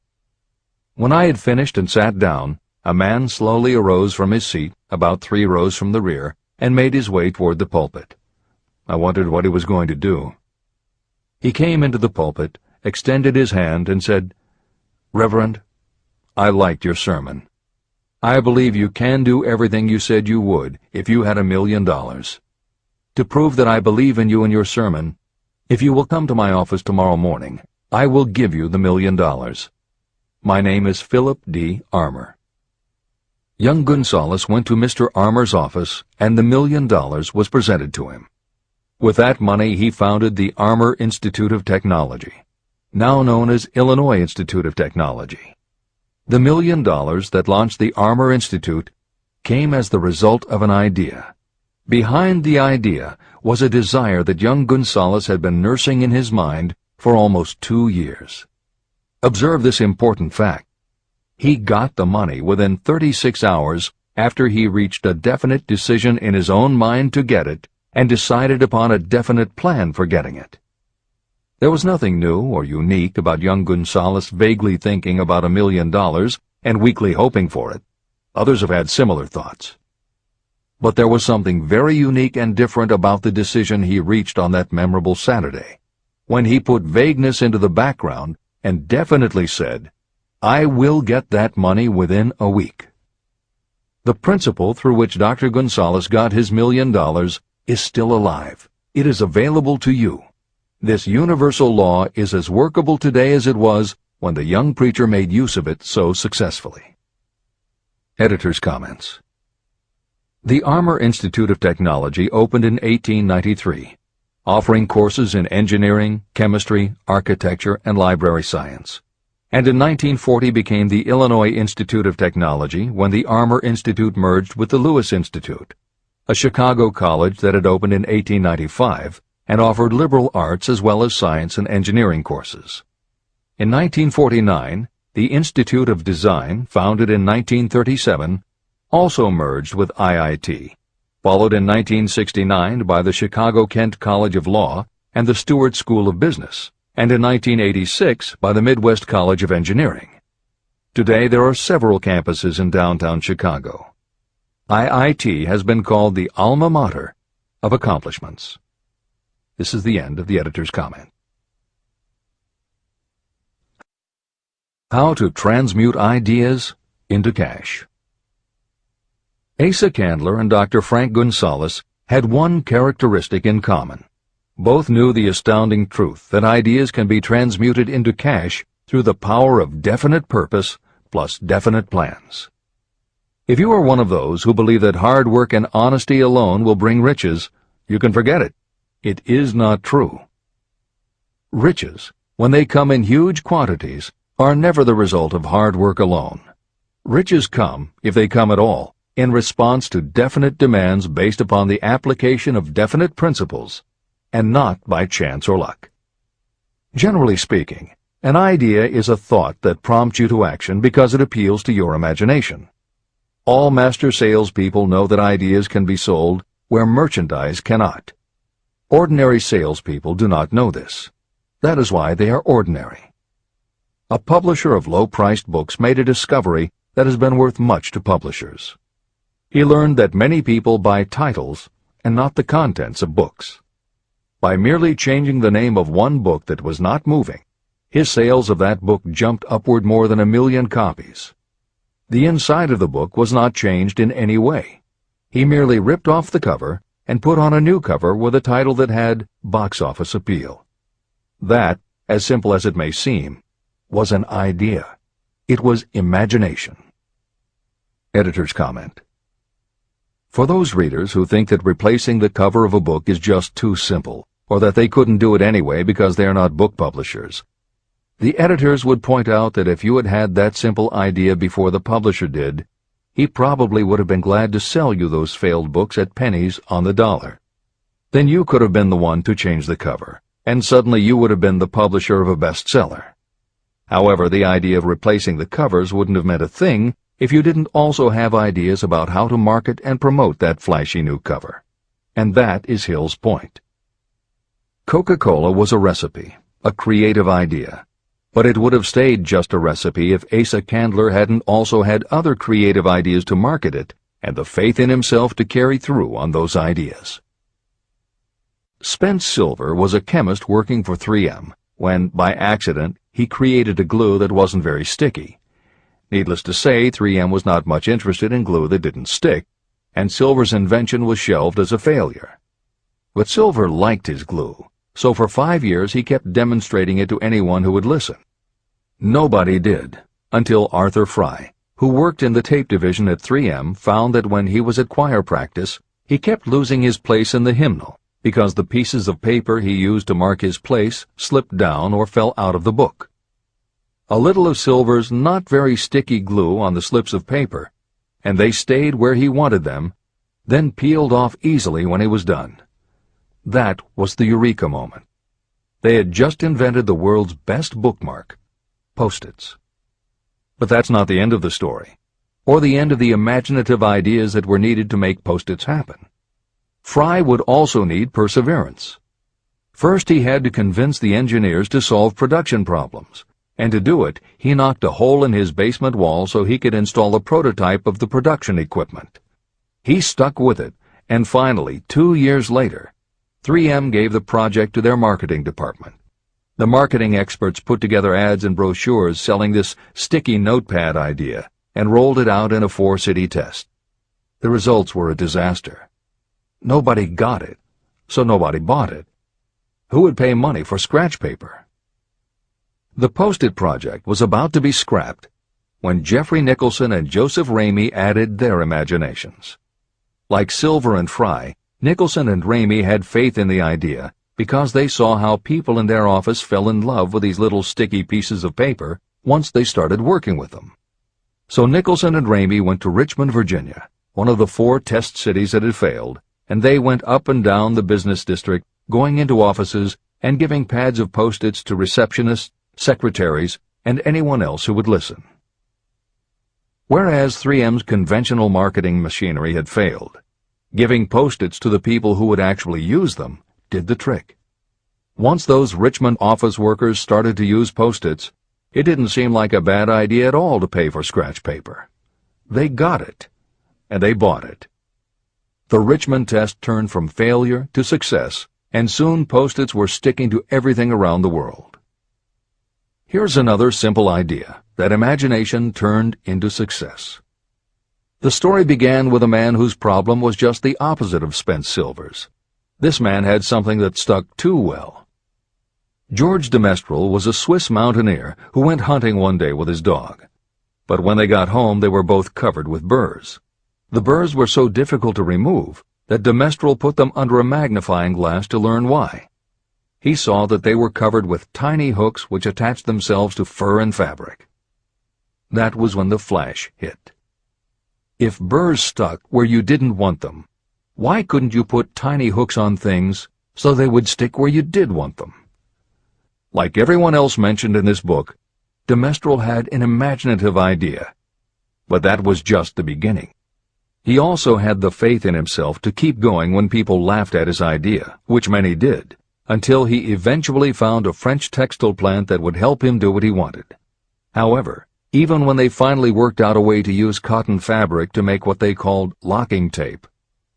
When I had finished and sat down, a man slowly arose from his seat, about 3 rows from the rear, and made his way toward the pulpit. I wondered what he was going to do. He came into the pulpit, extended his hand, and said, "Reverend, I liked your sermon. I believe you can do everything you said you would if you had $1 million. To prove that I believe in you and your sermon, if you will come to my office tomorrow morning, I will give you the $1 million. My name is Philip D. Armour." Young Gonzalez went to Mr. Armour's office, and the $1 million was presented to him. With that money he founded the Armour Institute of Technology, now known as Illinois Institute of Technology. The $1 million that launched the Armour Institute came as the result of an idea. Behind the idea was a desire that young Gonzalez had been nursing in his mind for almost 2 years. Observe this important fact. He got the money within 36 hours after he reached a definite decision in his own mind to get it and decided upon a definite plan for getting it. There was nothing new or unique about young Gonzalez vaguely thinking about $1 million and weakly hoping for it. Others have had similar thoughts. But there was something very unique and different about the decision he reached on that memorable Saturday, when he put vagueness into the background and definitely said, "I will get that money within a week." The principle through which Dr. Gonzalez got his $1 million is still alive. It is available to you. This universal law is as workable today as it was when the young preacher made use of it so successfully. Editor's comments. The Armour Institute of Technology opened in 1893, offering courses in engineering, chemistry, architecture, and library science, and in 1940 became the Illinois Institute of Technology when the Armour Institute merged with the Lewis Institute, a Chicago college that had opened in 1895 and offered liberal arts as well as science and engineering courses. In 1949, the Institute of Design, founded in 1937, also merged with IIT, followed in 1969 by the Chicago-Kent College of Law and the Stewart School of Business, and in 1986 by the Midwest College of Engineering. Today there are several campuses in downtown Chicago. IIT has been called the alma mater of accomplishments. This is the end of the editor's comment. How to transmute ideas into cash. Asa Candler and Dr. Frank Gonzalez had one characteristic in common. Both knew the astounding truth that ideas can be transmuted into cash through the power of definite purpose plus definite plans. If you are one of those who believe that hard work and honesty alone will bring riches, you can forget it. It is not true. Riches, when they come in huge quantities, are never the result of hard work alone. Riches come, if they come at all, in response to definite demands based upon the application of definite principles, and not by chance or luck. Generally speaking, an idea is a thought that prompts you to action because it appeals to your imagination. All master salespeople know that ideas can be sold where merchandise cannot. Ordinary salespeople do not know this. That is why they are ordinary. A publisher of low-priced books made a discovery that has been worth much to publishers. He learned that many people buy titles and not the contents of books. By merely changing the name of one book that was not moving, his sales of that book jumped upward more than 1 million copies. The inside of the book was not changed in any way. He merely ripped off the cover and put on a new cover with a title that had box office appeal. That, as simple as it may seem, was an idea. It was imagination. Editor's comment. For those readers who think that replacing the cover of a book is just too simple, or that they couldn't do it anyway because they are not book publishers, the editors would point out that if you had had that simple idea before the publisher did, he probably would have been glad to sell you those failed books at pennies on the dollar. Then you could have been the one to change the cover, and suddenly you would have been the publisher of a bestseller. However, the idea of replacing the covers wouldn't have meant a thing if you didn't also have ideas about how to market and promote that flashy new cover. And that is Hill's point. Coca-Cola was a recipe, a creative idea. But it would have stayed just a recipe if Asa Candler hadn't also had other creative ideas to market it and the faith in himself to carry through on those ideas. Spence Silver was a chemist working for 3M when, by accident, he created a glue that wasn't very sticky. Needless to say, 3M was not much interested in glue that didn't stick, and Silver's invention was shelved as a failure. But Silver liked his glue, so for 5 years he kept demonstrating it to anyone who would listen. Nobody did, until Arthur Fry, who worked in the tape division at 3M, found that when he was at choir practice, he kept losing his place in the hymnal because the pieces of paper he used to mark his place slipped down or fell out of the book. A little of Silver's not very sticky glue on the slips of paper, and they stayed where he wanted them, then peeled off easily when he was done. That was the eureka moment. They had just invented the world's best bookmark, Post-its. But that's not the end of the story, or the end of the imaginative ideas that were needed to make Post-its happen. Fry would also need perseverance. First, he had to convince the engineers to solve production problems, and to do it, he knocked a hole in his basement wall so he could install a prototype of the production equipment. He stuck with it, and finally, 2 years later, 3M gave the project to their marketing department. The marketing experts put together ads and brochures selling this sticky notepad idea and rolled it out in a 4-city test. The results were a disaster. Nobody got it, so nobody bought it. Who would pay money for scratch paper? The Post-it project was about to be scrapped when Jeffrey Nicholson and Joseph Ramey added their imaginations. Like Silver and Fry, Nicholson and Ramey had faith in the idea because they saw how people in their office fell in love with these little sticky pieces of paper once they started working with them. So Nicholson and Ramey went to Richmond, Virginia, one of the 4 test cities that had failed, and they went up and down the business district, going into offices and giving pads of Post-its to receptionists, secretaries, and anyone else who would listen. Whereas 3M's conventional marketing machinery had failed, Giving Post-its to the people who would actually use them did the trick. Once those Richmond office workers started to use Post-its, it didn't seem like a bad idea at all to pay for scratch paper. They got it, and they bought it. The Richmond test turned from failure to success, and soon Post-its were sticking to everything around the world. Here's another simple idea that imagination turned into success. The story began with a man whose problem was just the opposite of spent silvers. This man had something that stuck too well. George de Mestral was a Swiss mountaineer who went hunting one day with his dog. But when they got home, they were both covered with burrs. The burrs were so difficult to remove that de Mestral put them under a magnifying glass to learn why. He saw that they were covered with tiny hooks which attached themselves to fur and fabric. That was when the flash hit. If burrs stuck where you didn't want them, why couldn't you put tiny hooks on things so they would stick where you did want them? Like everyone else mentioned in this book, de Mestral had an imaginative idea, but that was just the beginning. He also had the faith in himself to keep going when people laughed at his idea, which many did, until he eventually found a French textile plant that would help him do what he wanted. However, even when they finally worked out a way to use cotton fabric to make what they called locking tape,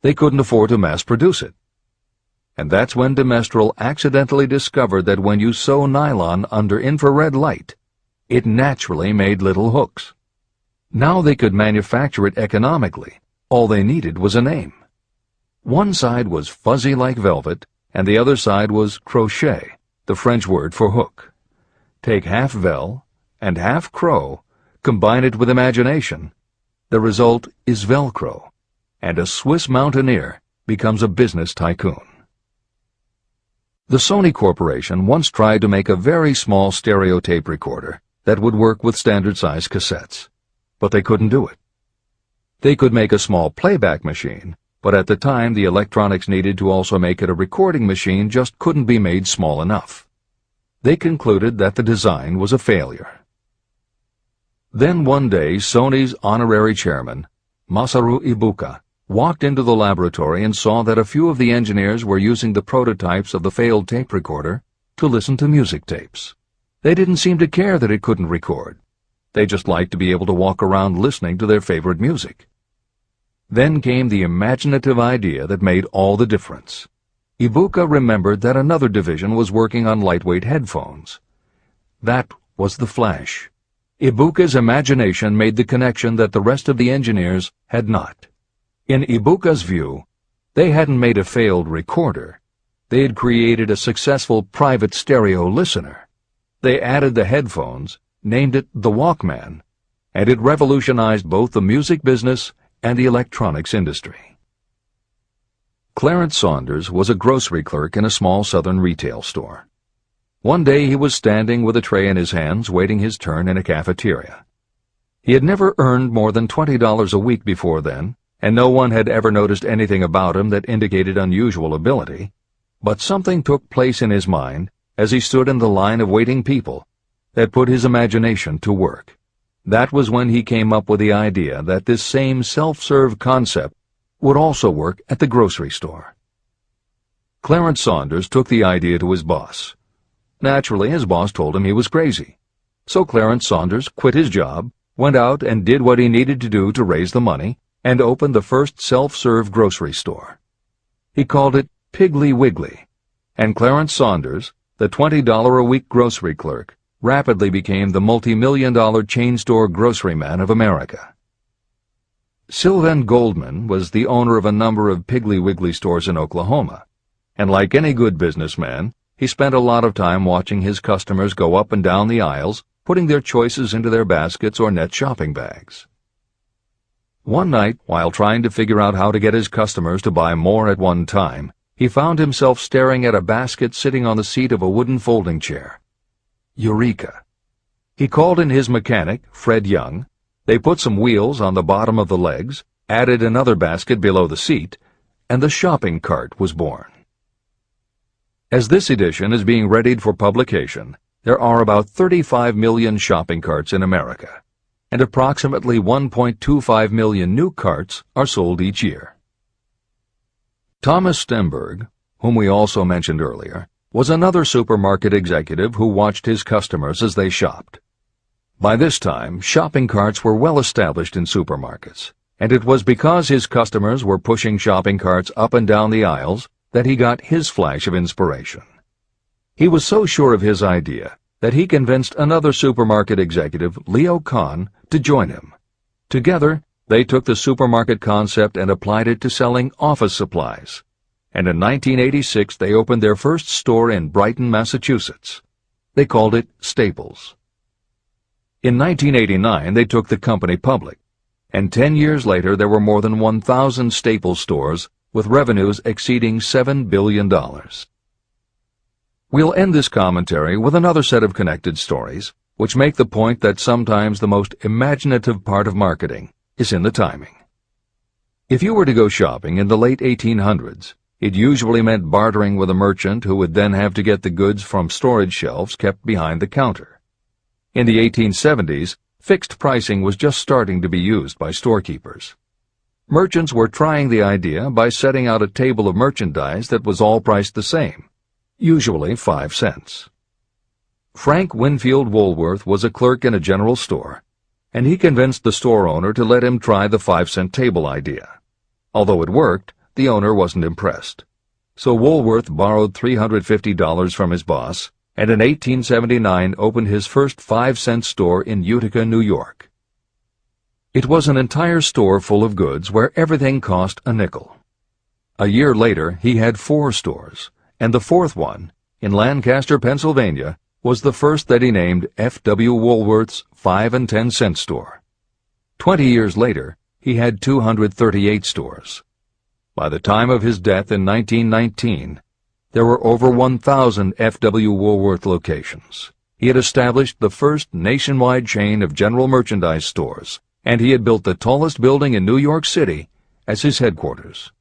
they couldn't afford to mass-produce it. And that's when de Mestral accidentally discovered that when you sew nylon under infrared light, it naturally made little hooks. Now they could manufacture it economically. All they needed was a name. One side was fuzzy like velvet, and the other side was crochet, the French word for hook. Take half vel and half crow, combine it with imagination. The result is Velcro, and a Swiss mountaineer becomes a business tycoon. The Sony Corporation once tried to make a very small stereo tape recorder that would work with standard-size cassettes, but they couldn't do it. They could make a small playback machine, but at the time the electronics needed to also make it a recording machine just couldn't be made small enough. They concluded that the design was a failure. Then one day Sony's honorary chairman, Masaru Ibuka, walked into the laboratory and saw that a few of the engineers were using the prototypes of the failed tape recorder to listen to music tapes. They didn't seem to care that it couldn't record. They just liked to be able to walk around listening to their favorite music. Then came the imaginative idea that made all the difference. Ibuka remembered that another division was working on lightweight headphones. That was the flash. Ibuka's imagination made the connection that the rest of the engineers had not. In Ibuka's view, they hadn't made a failed recorder. They had created a successful private stereo listener. They added the headphones, named it the Walkman, and it revolutionized both the music business and the electronics industry. Clarence Saunders was a grocery clerk in a small southern retail store. One day he was standing with a tray in his hands waiting his turn in a cafeteria. He had never earned more than $20 a week before then, and no one had ever noticed anything about him that indicated unusual ability, but something took place in his mind as he stood in the line of waiting people that put his imagination to work. That was when he came up with the idea that this same self-serve concept would also work at the grocery store. Clarence Saunders took the idea to his boss. Naturally, his boss told him he was crazy. So Clarence Saunders quit his job, went out and did what he needed to do to raise the money, and opened the first self-serve grocery store. He called it Piggly Wiggly, and Clarence Saunders, the $20-a-week grocery clerk, rapidly became the multi-million-dollar chain store grocery man of America. Sylvan Goldman was the owner of a number of Piggly Wiggly stores in Oklahoma, and like any good businessman, he spent a lot of time watching his customers go up and down the aisles, putting their choices into their baskets or net shopping bags. One night, while trying to figure out how to get his customers to buy more at one time, he found himself staring at a basket sitting on the seat of a wooden folding chair. Eureka! He called in his mechanic, Fred Young. They put some wheels on the bottom of the legs, added another basket below the seat, and the shopping cart was born. As this edition is being readied for publication, there are about 35 million shopping carts in America, and approximately 1.25 million new carts are sold each year. Thomas Stemberg, whom we also mentioned earlier, was another supermarket executive who watched his customers as they shopped. By this time, shopping carts were well established in supermarkets, and it was because his customers were pushing shopping carts up and down the aisles that he got his flash of inspiration. He was so sure of his idea that he convinced another supermarket executive, Leo Kahn, to join him. Together, they took the supermarket concept and applied it to selling office supplies. And in 1986, they opened their first store in Brighton, Massachusetts. They called it Staples. In 1989, they took the company public, and 10 years later, there were more than 1,000 Staples stores with revenues exceeding $7 billion. We'll end this commentary with another set of connected stories, which make the point that sometimes the most imaginative part of marketing is in the timing. If you were to go shopping in the late 1800s, it usually meant bartering with a merchant who would then have to get the goods from storage shelves kept behind the counter. In the 1870s, fixed pricing was just starting to be used by storekeepers. Merchants were trying the idea by setting out a table of merchandise that was all priced the same, usually 5 cents. Frank Winfield Woolworth was a clerk in a general store, and he convinced the store owner to let him try the 5-cent table idea. Although it worked, the owner wasn't impressed. So Woolworth borrowed $350 from his boss, and in 1879 opened his first 5-cent store in Utica, New York. It was an entire store full of goods where everything cost a nickel. A year later, he had 4 stores, and the 4th one, in Lancaster, Pennsylvania, was the first that he named F.W. Woolworth's 5 and 10 cent store. 20 years later, he had 238 stores. By the time of his death in 1919, there were over 1,000 F.W. Woolworth locations. He had established the first nationwide chain of general merchandise stores, and he had built the tallest building in New York City as his headquarters.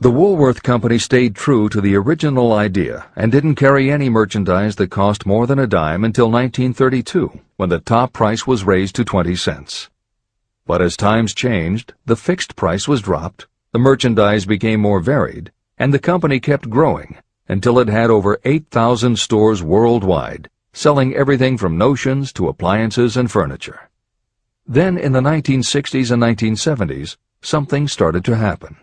The Woolworth Company stayed true to the original idea and didn't carry any merchandise that cost more than a dime until 1932, when the top price was raised to 20 cents. But as times changed, the fixed price was dropped, the merchandise became more varied, and the company kept growing until it had over 8,000 stores worldwide, selling everything from notions to appliances and furniture. Then in the 1960s and 1970s, something started to happen.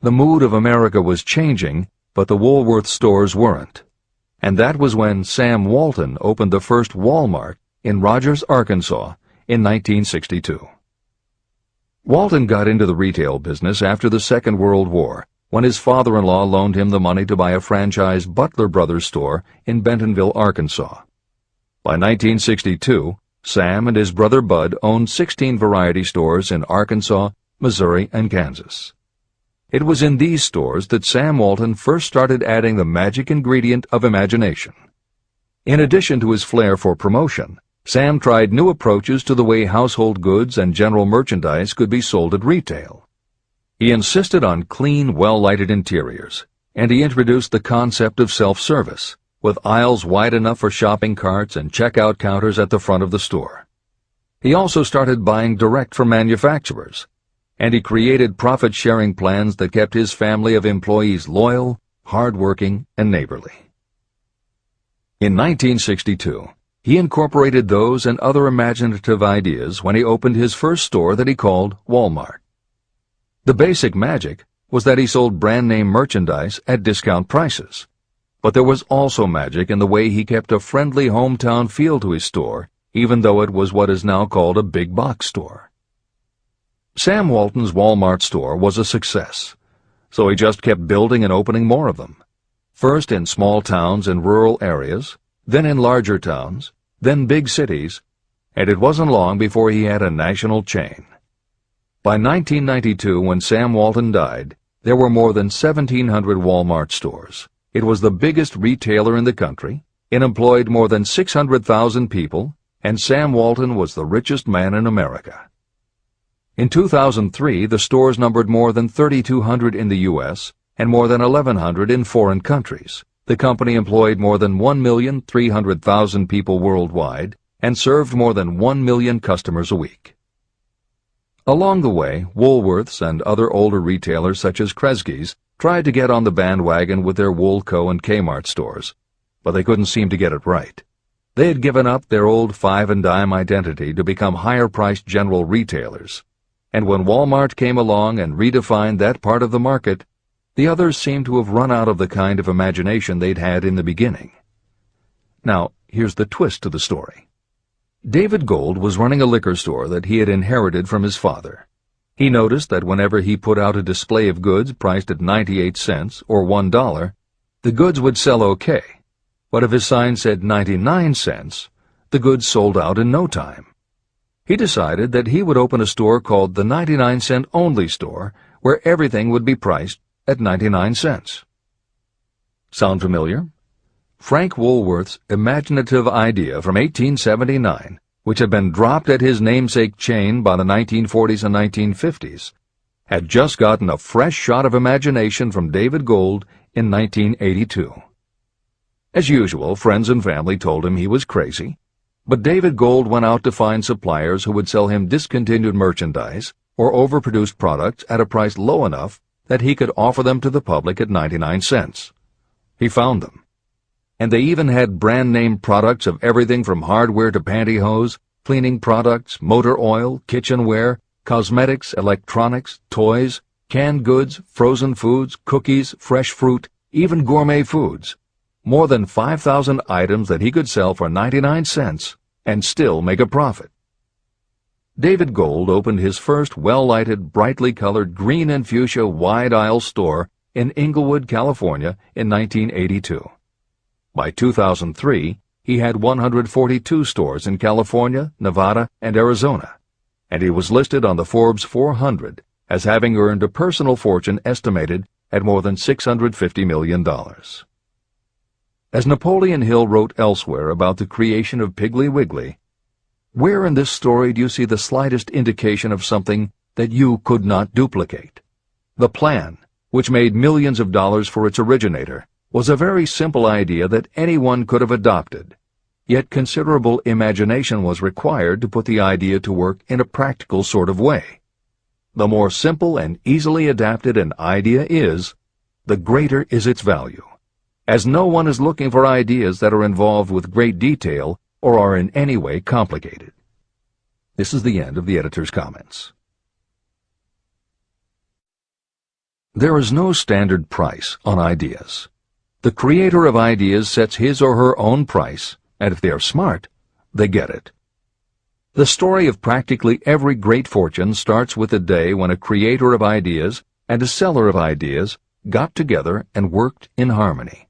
The mood of America was changing, but the Woolworth stores weren't. And that was when Sam Walton opened the first Walmart in Rogers, Arkansas, in 1962. Walton got into the retail business after the Second World War, when his father-in-law loaned him the money to buy a franchise Butler Brothers store in Bentonville, Arkansas. By 1962, Sam and his brother Bud owned 16 variety stores in Arkansas, Missouri, and Kansas. It was in these stores that Sam Walton first started adding the magic ingredient of imagination. In addition to his flair for promotion, Sam tried new approaches to the way household goods and general merchandise could be sold at retail. He insisted on clean, well-lighted interiors, and he introduced the concept of self-service, with aisles wide enough for shopping carts and checkout counters at the front of the store. He also started buying direct from manufacturers, and he created profit-sharing plans that kept his family of employees loyal, hard-working, and neighborly. In 1962, he incorporated those and other imaginative ideas when he opened his first store that he called Walmart. The basic magic was that he sold brand-name merchandise at discount prices, but there was also magic in the way he kept a friendly hometown feel to his store, even though it was what is now called a big box store. Sam Walton's Walmart store was a success, so he just kept building and opening more of them, first in small towns and rural areas, then in larger towns, then big cities, and it wasn't long before he had a national chain. By 1992, when Sam Walton died, there were more than 1,700 Walmart stores. It was the biggest retailer in the country, it employed more than 600,000 people, and Sam Walton was the richest man in America. In 2003, the stores numbered more than 3,200 in the U.S. and more than 1,100 in foreign countries. The company employed more than 1,300,000 people worldwide and served more than 1 million customers a week. Along the way, Woolworths and other older retailers such as Kresge's tried to get on the bandwagon with their Woolco and Kmart stores, but they couldn't seem to get it right. They had given up their old five-and-dime identity to become higher-priced general retailers, and when Walmart came along and redefined that part of the market, the others seemed to have run out of the kind of imagination they'd had in the beginning. Now, here's the twist to the story. David Gold was running a liquor store that he had inherited from his father. He noticed that whenever he put out a display of goods priced at 98 cents or $1, the goods would sell okay, but if his sign said 99 cents, the goods sold out in no time. He decided that he would open a store called the 99-cent only store, where everything would be priced at 99 cents. Sound familiar? Frank Woolworth's imaginative idea from 1879, which had been dropped at his namesake chain by the 1940s and 1950s, had just gotten a fresh shot of imagination from David Gold in 1982. As usual, friends and family told him he was crazy, but David Gold went out to find suppliers who would sell him discontinued merchandise or overproduced products at a price low enough that he could offer them to the public at 99 cents. He found them. And they even had brand-name products of everything from hardware to pantyhose, cleaning products, motor oil, kitchenware, cosmetics, electronics, toys, canned goods, frozen foods, cookies, fresh fruit, even gourmet foods. More than 5,000 items that he could sell for 99 cents and still make a profit. David Gold opened his first well-lighted, brightly colored green and fuchsia wide-aisle store in Inglewood, California in 1982. By 2003, he had 142 stores in California, Nevada, and Arizona, and he was listed on the Forbes 400 as having earned a personal fortune estimated at more than $650 million. As Napoleon Hill wrote elsewhere about the creation of Piggly Wiggly, where in this story do you see the slightest indication of something that you could not duplicate? The plan, which made millions of dollars for its originator, was a very simple idea that anyone could have adopted, yet considerable imagination was required to put the idea to work in a practical sort of way. The more simple and easily adapted an idea is, the greater is its value, as no one is looking for ideas that are involved with great detail or are in any way complicated. This is the end of the editor's comments. There is no standard price on ideas. The creator of ideas sets his or her own price, and if they are smart, they get it. The story of practically every great fortune starts with the day when a creator of ideas and a seller of ideas got together and worked in harmony.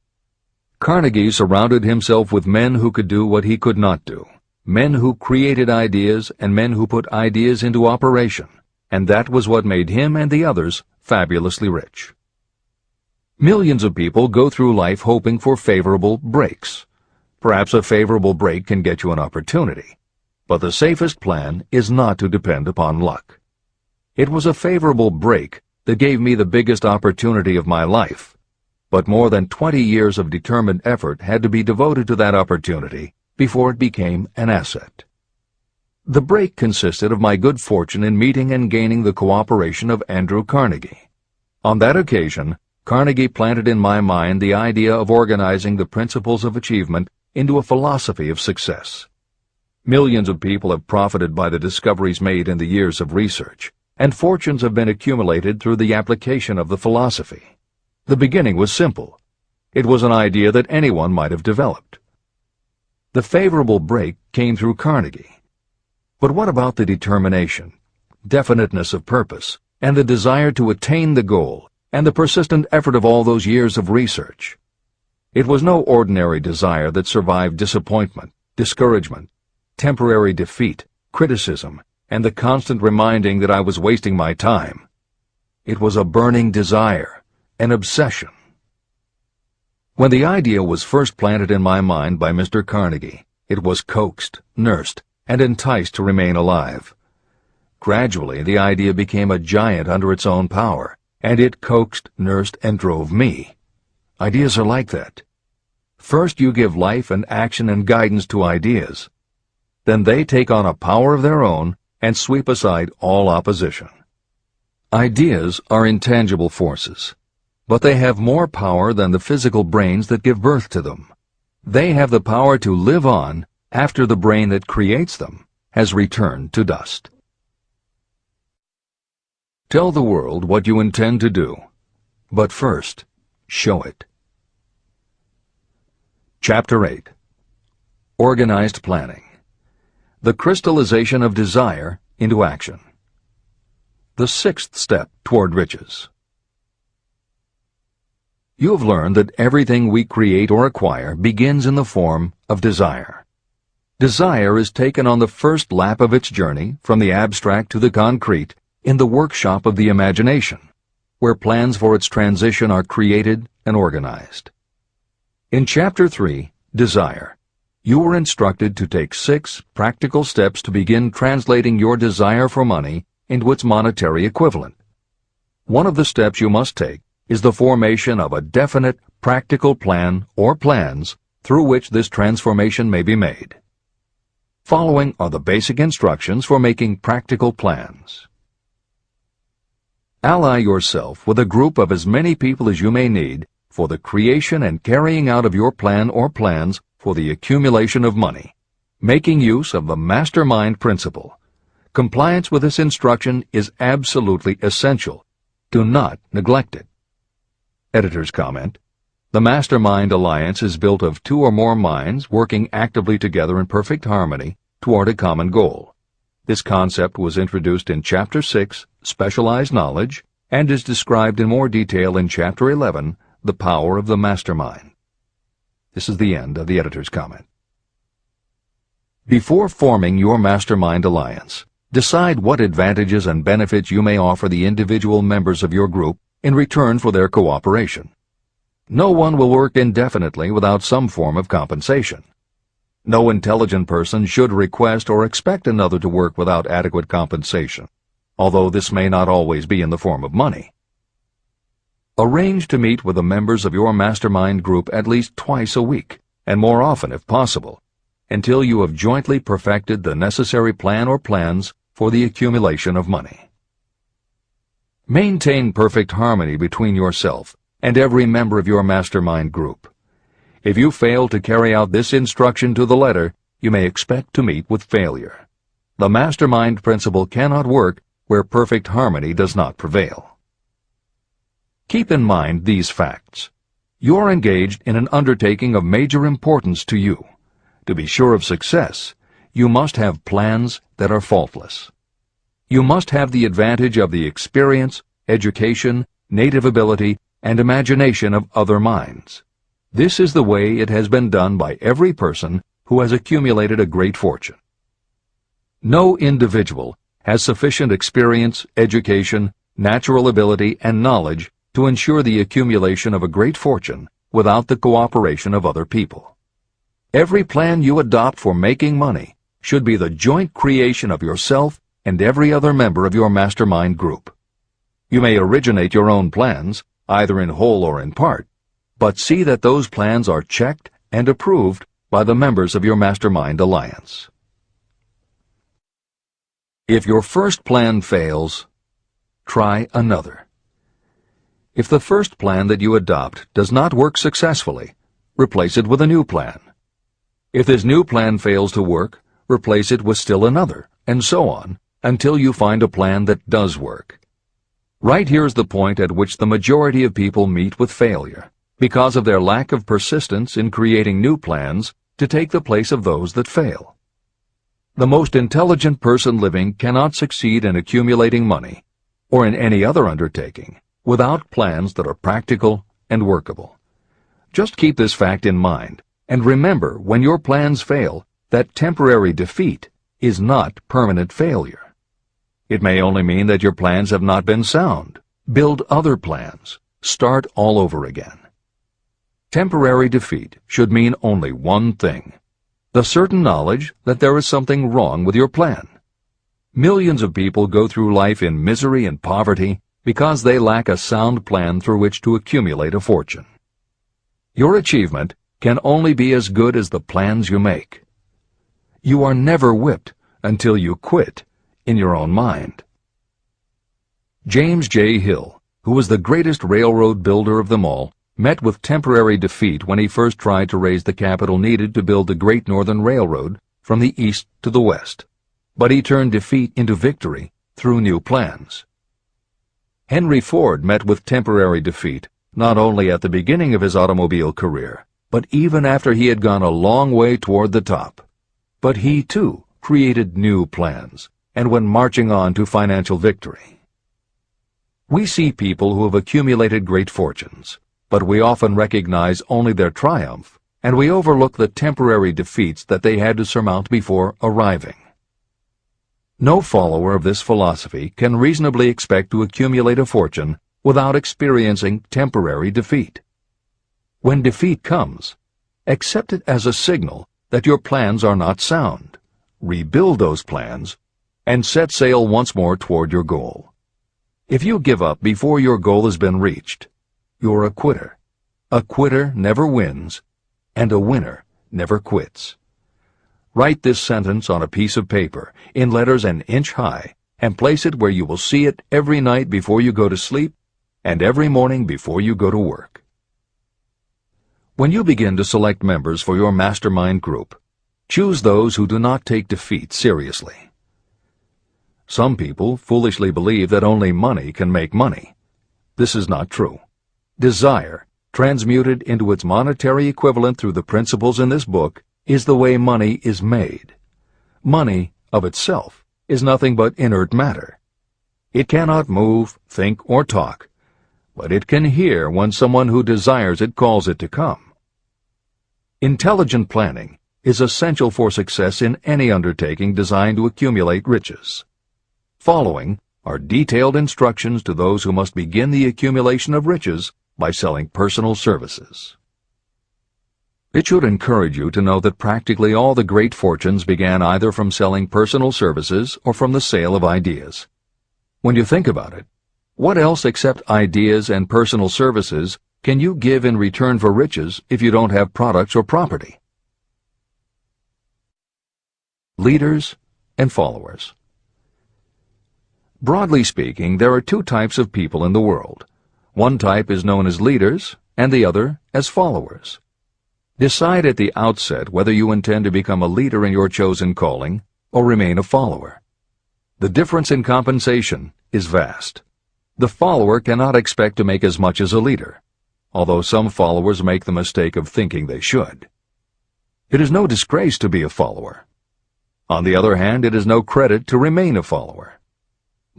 Carnegie surrounded himself with men who could do what he could not do, men who created ideas and men who put ideas into operation, and that was what made him and the others fabulously rich. Millions of people go through life hoping for favorable breaks. Perhaps a favorable break can get you an opportunity, but the safest plan is not to depend upon luck. It was a favorable break that gave me the biggest opportunity of my life, but more than 20 years of determined effort had to be devoted to that opportunity before it became an asset. The break consisted of my good fortune in meeting and gaining the cooperation of Andrew Carnegie. On that occasion, Carnegie planted in my mind the idea of organizing the principles of achievement into a philosophy of success. Millions of people have profited by the discoveries made in the years of research, and fortunes have been accumulated through the application of the philosophy. The beginning was simple. It was an idea that anyone might have developed. The favorable break came through Carnegie. But what about the determination, definiteness of purpose, and the desire to attain the goal, and the persistent effort of all those years of research? It was no ordinary desire that survived disappointment, discouragement, temporary defeat, criticism, and the constant reminding that I was wasting my time. It was a burning desire, an obsession. When the idea was first planted in my mind by Mr. Carnegie, it was coaxed, nursed, and enticed to remain alive. Gradually, the idea became a giant under its own power, and it coaxed, nursed, and drove me. Ideas are like that. First you give life and action and guidance to ideas. Then they take on a power of their own and sweep aside all opposition. Ideas are intangible forces. but they have more power than the physical brains that give birth to them. They have the power to live on after the brain that creates them has returned to dust. Tell the world what you intend to do, but first, show it. Chapter 8. Organized Planning. The crystallization of desire into action. The sixth step toward riches. You have learned that everything we create or acquire begins in the form of desire. Desire is taken on the first lap of its journey from the abstract to the concrete in the workshop of the imagination, where plans for its transition are created and organized. In Chapter 3, Desire, you were instructed to take 6 practical steps to begin translating your desire for money into its monetary equivalent. One of the steps you must take is the formation of a definite, practical plan or plans through which this transformation may be made. Following are the basic instructions for making practical plans. Ally yourself with a group of as many people as you may need for the creation and carrying out of your plan or plans for the accumulation of money, making use of the mastermind principle. Compliance with this instruction is absolutely essential. Do not neglect it. Editor's comment: the Mastermind Alliance is built of 2 or more minds working actively together in perfect harmony toward a common goal. This concept was introduced in Chapter 6, Specialized Knowledge, and is described in more detail in Chapter 11, The Power of the Mastermind. This is the end of the editor's comment. Before forming your Mastermind Alliance, decide what advantages and benefits you may offer the individual members of your group in return for their cooperation. No one will work indefinitely without some form of compensation. No intelligent person should request or expect another to work without adequate compensation, although this may not always be in the form of money. Arrange to meet with the members of your mastermind group at least twice a week, and more often if possible, until you have jointly perfected the necessary plan or plans for the accumulation of money. Maintain perfect harmony between yourself and every member of your mastermind group. If you fail to carry out this instruction to the letter, you may expect to meet with failure. The mastermind principle cannot work where perfect harmony does not prevail. Keep in mind these facts. You are engaged in an undertaking of major importance to you. To be sure of success, you must have plans that are faultless. You must have the advantage of the experience, education, native ability, and imagination of other minds. This is the way it has been done by every person who has accumulated a great fortune. No individual has sufficient experience, education, natural ability, and knowledge to ensure the accumulation of a great fortune without the cooperation of other people. Every plan you adopt for making money should be the joint creation of yourself and every other member of your mastermind group. You may originate your own plans, either in whole or in part, but see that those plans are checked and approved by the members of your mastermind alliance. If your first plan fails, try another. If the first plan that you adopt does not work successfully, replace it with a new plan. If this new plan fails to work, replace it with still another, and so on, until you find a plan that does work. Right here is the point at which the majority of people meet with failure, because of their lack of persistence in creating new plans to take the place of those that fail. The most intelligent person living cannot succeed in accumulating money, or in any other undertaking, without plans that are practical and workable. Just keep this fact in mind, and remember when your plans fail that temporary defeat is not permanent failure. It may only mean that your plans have not been sound. Build other plans. Start all over again. Temporary defeat should mean only one thing: the certain knowledge that there is something wrong with your plan. Millions of people go through life in misery and poverty because they lack a sound plan through which to accumulate a fortune. Your achievement can only be as good as the plans you make. You are never whipped until you quit in your own mind. James J. Hill, who was the greatest railroad builder of them all, met with temporary defeat when he first tried to raise the capital needed to build the Great Northern Railroad from the east to the west. But he turned defeat into victory through new plans. Henry Ford met with temporary defeat not only at the beginning of his automobile career, but even after he had gone a long way toward the top. But he, too, created new plans and went marching on to financial victory. We see people who have accumulated great fortunes, but we often recognize only their triumph, and we overlook the temporary defeats that they had to surmount before arriving. No follower of this philosophy can reasonably expect to accumulate a fortune without experiencing temporary defeat. When defeat comes, accept it as a signal that your plans are not sound. Rebuild those plans and set sail once more toward your goal. If you give up before your goal has been reached, you're a quitter. A quitter never wins, and a winner never quits. Write this sentence on a piece of paper in letters an inch high and place it where you will see it every night before you go to sleep and every morning before you go to work. When you begin to select members for your mastermind group, choose those who do not take defeat seriously. Some people foolishly believe that only money can make money. This is not true. Desire, transmuted into its monetary equivalent through the principles in this book, is the way money is made. Money, of itself, is nothing but inert matter. It cannot move, think, or talk, but it can hear when someone who desires it calls it to come. Intelligent planning is essential for success in any undertaking designed to accumulate riches. Following are detailed instructions to those who must begin the accumulation of riches by selling personal services. It should encourage you to know that practically all the great fortunes began either from selling personal services or from the sale of ideas. When you think about it, what else except ideas and personal services can you give in return for riches if you don't have products or property? Leaders and followers. Broadly speaking, there are two types of people in the world. One type is known as leaders, and the other as followers. Decide at the outset whether you intend to become a leader in your chosen calling or remain a follower. The difference in compensation is vast. The follower cannot expect to make as much as a leader, although some followers make the mistake of thinking they should. It is no disgrace to be a follower. On the other hand, it is no credit to remain a follower.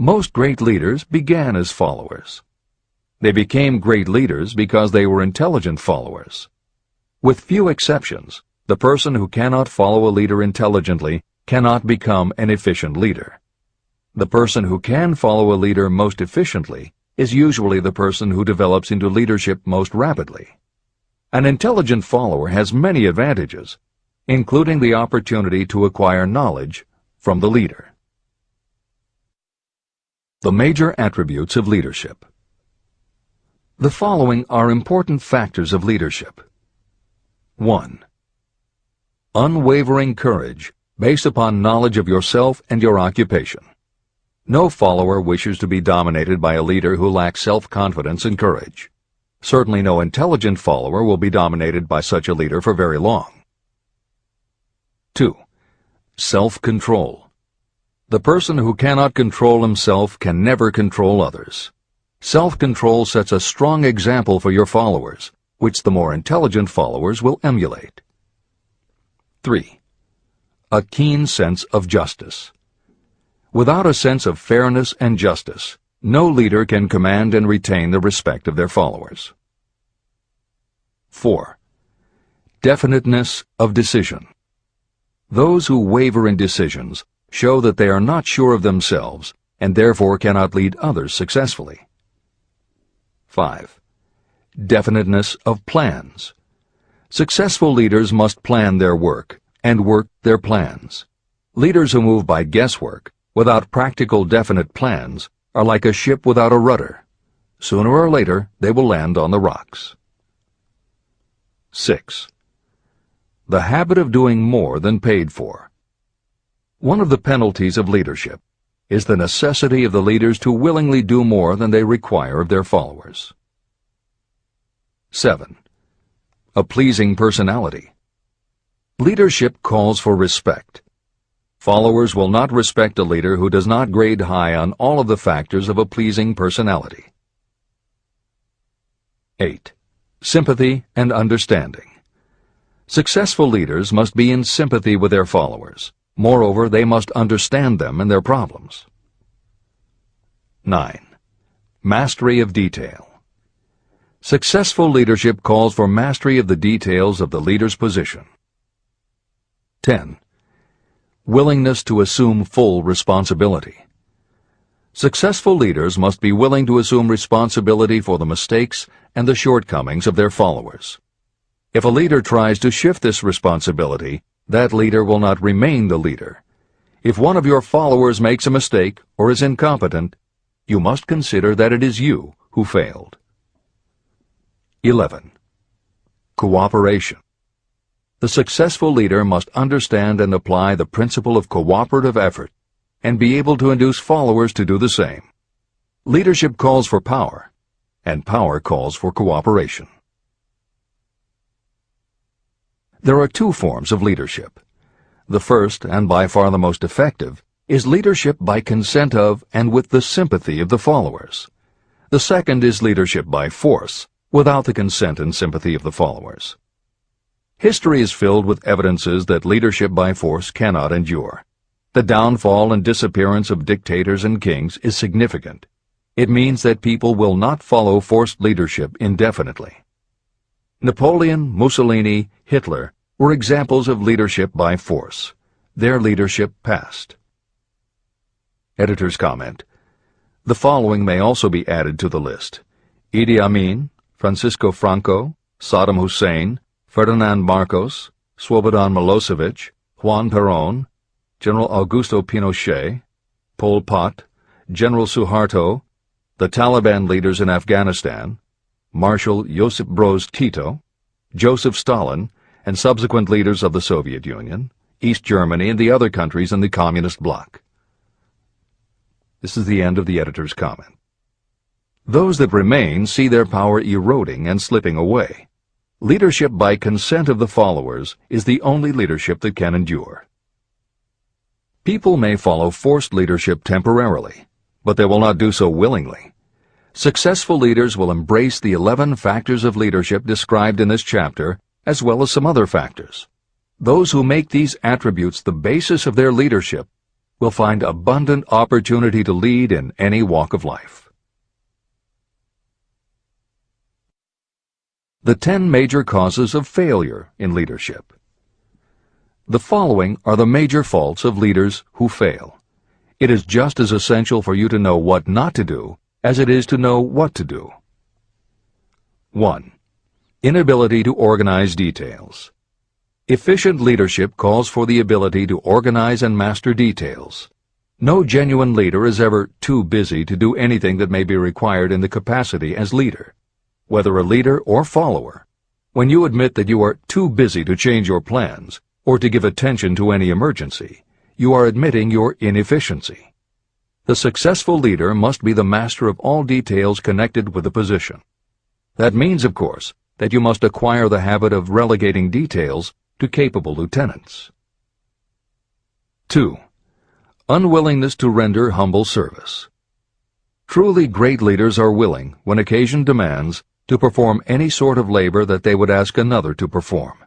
Most great leaders began as followers. They became great leaders because they were intelligent followers. With few exceptions, the person who cannot follow a leader intelligently cannot become an efficient leader. The person who can follow a leader most efficiently is usually the person who develops into leadership most rapidly. An intelligent follower has many advantages, including the opportunity to acquire knowledge from the leader. The major attributes of leadership. The following are important factors of leadership. 1. Unwavering courage based upon knowledge of yourself and your occupation. No follower wishes to be dominated by a leader who lacks self-confidence and courage. Certainly no intelligent follower will be dominated by such a leader for very long. 2. Self-control. The person who cannot control himself can never control others. Self-control sets a strong example for your followers, which the more intelligent followers will emulate. 3. A keen sense of justice. Without a sense of fairness and justice, no leader can command and retain the respect of their followers. 4. Definiteness of decision. Those who waver in decisions show that they are not sure of themselves and therefore cannot lead others successfully. 5. Definiteness of plans. Successful leaders must plan their work and work their plans. Leaders who move by guesswork, without practical definite plans, are like a ship without a rudder. Sooner or later, they will land on the rocks. 6. The habit of doing more than paid for. One of the penalties of leadership is the necessity of the leaders to willingly do more than they require of their followers. 7. A pleasing personality. Leadership calls for respect. Followers will not respect a leader who does not grade high on all of the factors of a pleasing personality. 8. Sympathy and understanding. Successful leaders must be in sympathy with their followers. Moreover, they must understand them and their problems. 9. Mastery of detail. Successful leadership calls for mastery of the details of the leader's position. 10. Willingness to assume full responsibility. Successful leaders must be willing to assume responsibility for the mistakes and the shortcomings of their followers. If a leader tries to shift this responsibility, that leader will not remain the leader. If one of your followers makes a mistake or is incompetent, you must consider that it is you who failed. 11. Cooperation. The successful leader must understand and apply the principle of cooperative effort and be able to induce followers to do the same. Leadership calls for power, and power calls for cooperation. There are two forms of leadership. The first, and by far the most effective, is leadership by consent of and with the sympathy of the followers. The second is leadership by force, without the consent and sympathy of the followers. History is filled with evidences that leadership by force cannot endure. The downfall and disappearance of dictators and kings is significant. It means that people will not follow forced leadership indefinitely. Napoleon, Mussolini, Hitler were examples of leadership by force. Their leadership passed. Editor's comment. The following may also be added to the list: Idi Amin, Francisco Franco, Saddam Hussein, Ferdinand Marcos, Slobodan Milosevic, Juan Perón, General Augusto Pinochet, Pol Pot, General Suharto, the Taliban leaders in Afghanistan, Marshal Josip Broz Tito, Joseph Stalin, and subsequent leaders of the Soviet Union, East Germany, and the other countries in the Communist bloc. This is the end of the editor's comment. Those that remain see their power eroding and slipping away. Leadership by consent of the followers is the only leadership that can endure. People may follow forced leadership temporarily, but they will not do so willingly. Successful leaders will embrace the 11 factors of leadership described in this chapter, as well as some other factors. Those who make these attributes the basis of their leadership will find abundant opportunity to lead in any walk of life. The 10 major causes of failure in leadership. The following are the major faults of leaders who fail. It is just as essential for you to know what not to do as it is to know what to do. 1. Inability to organize details. Efficient leadership calls for the ability to organize and master details. No genuine leader is ever too busy to do anything that may be required in the capacity as leader. Whether a leader or follower, when you admit that you are too busy to change your plans or to give attention to any emergency, you are admitting your inefficiency. The successful leader must be the master of all details connected with the position. That means, of course, that you must acquire the habit of relegating details to capable lieutenants. 2. Unwillingness to render humble service. Truly great leaders are willing, when occasion demands, to perform any sort of labor that they would ask another to perform.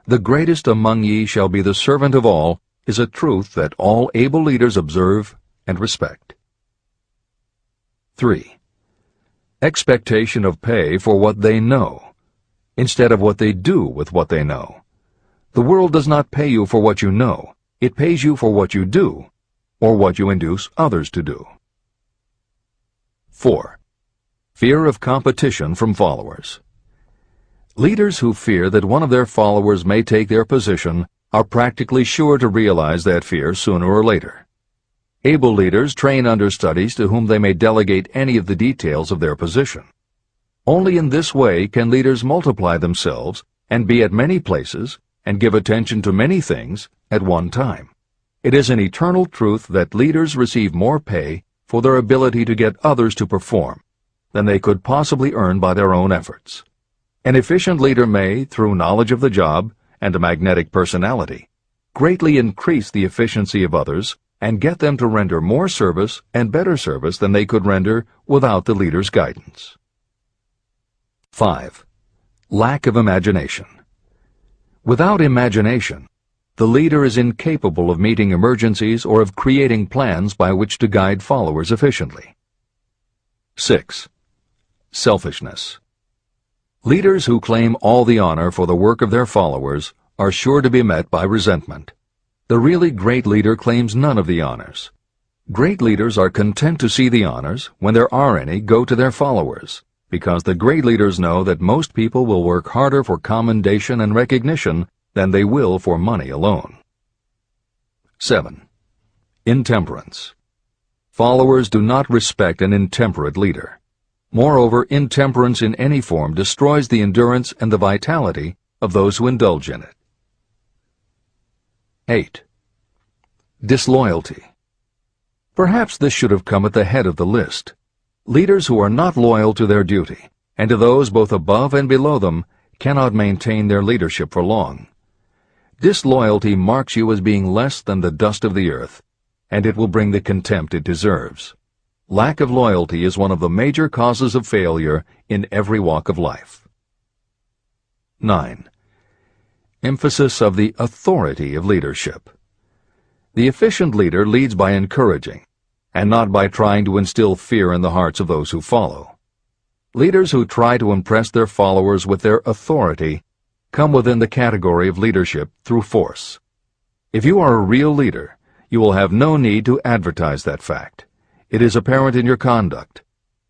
The greatest among ye shall be the servant of all is a truth that all able leaders observe and respect. 3. Expectation of pay for what they know, instead of what they do with what they know. The world does not pay you for what you know, it pays you for what you do, or what you induce others to do. 4. Fear of competition from followers. Leaders who fear that one of their followers may take their position are practically sure to realize that fear sooner or later. Able leaders train understudies to whom they may delegate any of the details of their position. Only in this way can leaders multiply themselves and be at many places and give attention to many things at one time. It is an eternal truth that leaders receive more pay for their ability to get others to perform than they could possibly earn by their own efforts. An efficient leader may, through knowledge of the job and a magnetic personality, greatly increase the efficiency of others and get them to render more service and better service than they could render without the leader's guidance. 5. Lack of imagination. Without imagination, the leader is incapable of meeting emergencies or of creating plans by which to guide followers efficiently. 6. Selfishness. Leaders who claim all the honor for the work of their followers are sure to be met by resentment. The really great leader claims none of the honors. Great leaders are content to see the honors, when there are any, go to their followers, because the great leaders know that most people will work harder for commendation and recognition than they will for money alone. 7. Intemperance. Followers do not respect an intemperate leader. Moreover, intemperance in any form destroys the endurance and the vitality of those who indulge in it. 8. Disloyalty. Perhaps this should have come at the head of the list. Leaders who are not loyal to their duty, and to those both above and below them, cannot maintain their leadership for long. Disloyalty marks you as being less than the dust of the earth, and it will bring the contempt it deserves. Lack of loyalty is one of the major causes of failure in every walk of life. 9. Emphasis of the authority of leadership. The efficient leader leads by encouraging, and not by trying to instill fear in the hearts of those who follow. Leaders who try to impress their followers with their authority come within the category of leadership through force. If you are a real leader, you will have no need to advertise that fact. It is apparent in your conduct,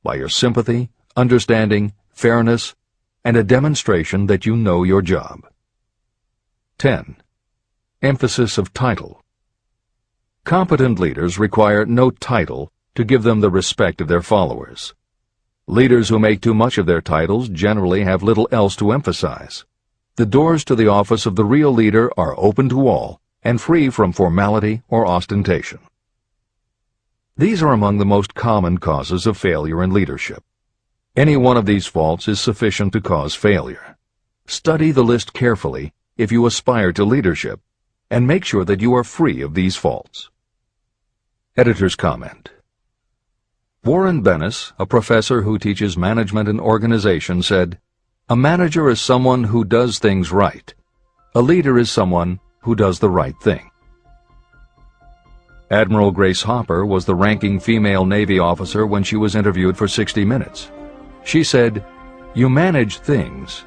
by your sympathy, understanding, fairness, and a demonstration that you know your job. 10. Emphasis of title. Competent leaders require no title to give them the respect of their followers. Leaders who make too much of their titles generally have little else to emphasize. The doors to the office of the real leader are open to all and free from formality or ostentation. These are among the most common causes of failure in leadership. Any one of these faults is sufficient to cause failure. Study the list carefully if you aspire to leadership, and make sure that you are free of these faults. Editor's comment. Warren Bennis, a professor who teaches management and organization, said, "A manager is someone who does things right. A leader is someone who does the right thing." Admiral Grace Hopper was the ranking female Navy officer when she was interviewed for 60 Minutes. She said, "You manage things.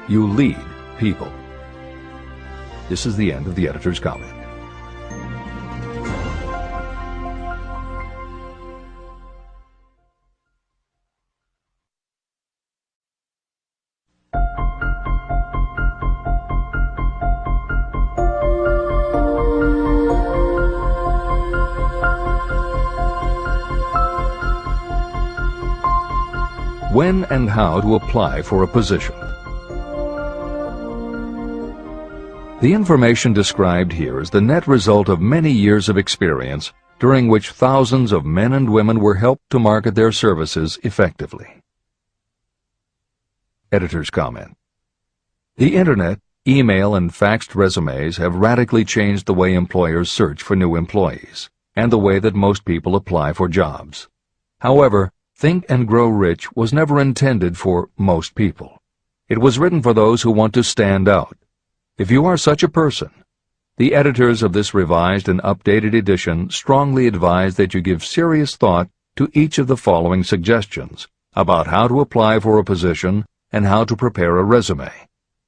You lead people." This is the end of the editor's comment. When and how to apply for a position. The information described here is the net result of many years of experience, during which thousands of men and women were helped to market their services effectively. Editor's comment. The Internet, email, and faxed resumes have radically changed the way employers search for new employees, and the way that most people apply for jobs. However, Think and Grow Rich was never intended for most people. It was written for those who want to stand out. If you are such a person, the editors of this revised and updated edition strongly advise that you give serious thought to each of the following suggestions about how to apply for a position and how to prepare a resume.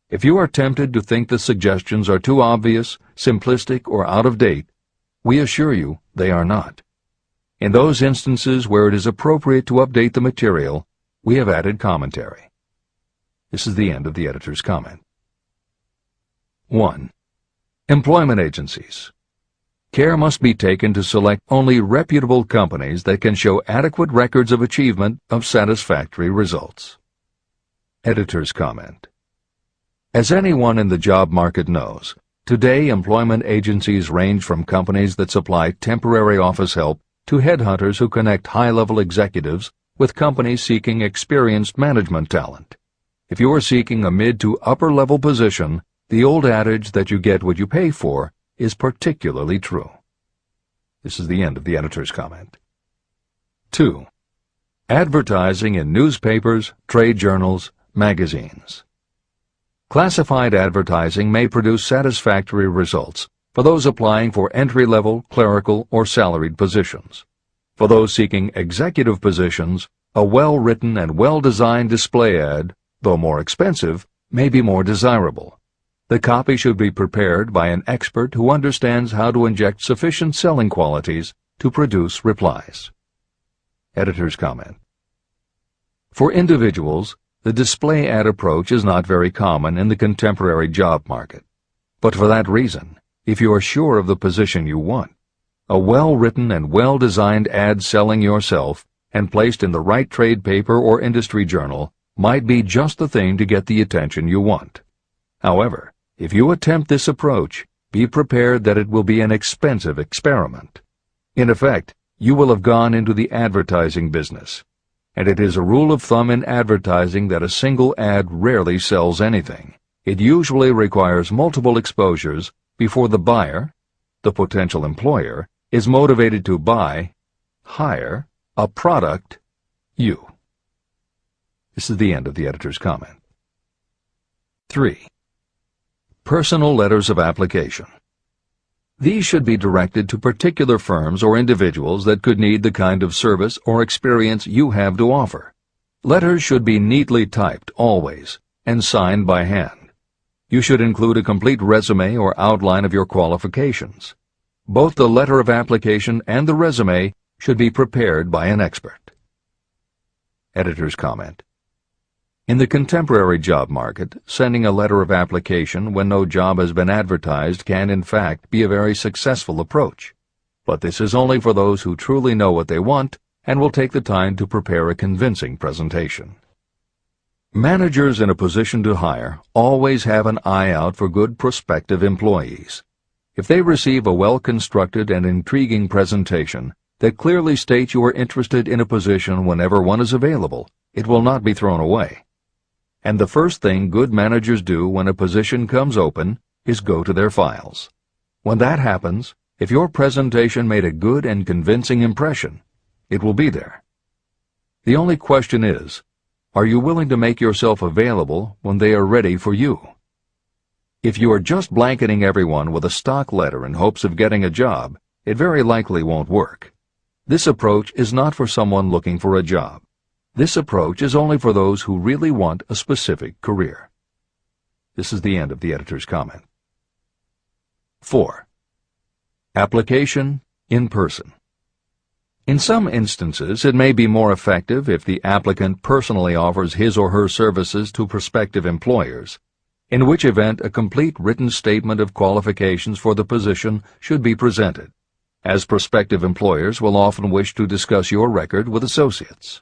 If you are tempted to think the suggestions are too obvious, simplistic, or out of date, we assure you they are not. In those instances where it is appropriate to update the material, we have added commentary. This is the end of the editor's comment. 1. Employment agencies. Care must be taken to select only reputable companies that can show adequate records of achievement of satisfactory results. Editor's comment. As anyone in the job market knows, Today, employment agencies range from companies that supply temporary office help to headhunters who connect high-level executives with companies seeking experienced management talent. If you are seeking a mid to upper-level position, the old adage that you get what you pay for is particularly true. This is the end of the editor's comment. 2. Advertising in newspapers, trade journals, magazines. Classified advertising may produce satisfactory results for those applying for entry-level, clerical, or salaried positions. For those seeking executive positions, a well-written and well-designed display ad, though more expensive, may be more desirable. The copy should be prepared by an expert who understands how to inject sufficient selling qualities to produce replies. Editor's comment. For individuals, the display ad approach is not very common in the contemporary job market. But for that reason, if you are sure of the position you want, a well-written and well-designed ad selling yourself and placed in the right trade paper or industry journal might be just the thing to get the attention you want. However, if you attempt this approach, be prepared that it will be an expensive experiment. In effect, you will have gone into the advertising business, and it is a rule of thumb in advertising that a single ad rarely sells anything. It usually requires multiple exposures before the buyer, the potential employer, is motivated to buy, hire, a product, you. This is the end of the editor's comment. 3. Personal letters of application. These should be directed to particular firms or individuals that could need the kind of service or experience you have to offer. Letters should be neatly typed always and signed by hand. You should include a complete resume or outline of your qualifications. Both the letter of application and the resume should be prepared by an expert. Editor's comment. In the contemporary job market, sending a letter of application when no job has been advertised can in fact be a very successful approach. But this is only for those who truly know what they want and will take the time to prepare a convincing presentation. Managers in a position to hire always have an eye out for good prospective employees. If they receive a well-constructed and intriguing presentation that clearly states you are interested in a position whenever one is available, it will not be thrown away. And the first thing good managers do when a position comes open is go to their files. When that happens, if your presentation made a good and convincing impression, it will be there. The only question is, are you willing to make yourself available when they are ready for you? If you are just blanketing everyone with a stock letter in hopes of getting a job, it very likely won't work. This approach is not for someone looking for a job. This approach is only for those who really want a specific career. This is the end of the editor's comment. 4. Application in person. In some instances, it may be more effective if the applicant personally offers his or her services to prospective employers, in which event a complete written statement of qualifications for the position should be presented, as prospective employers will often wish to discuss your record with associates.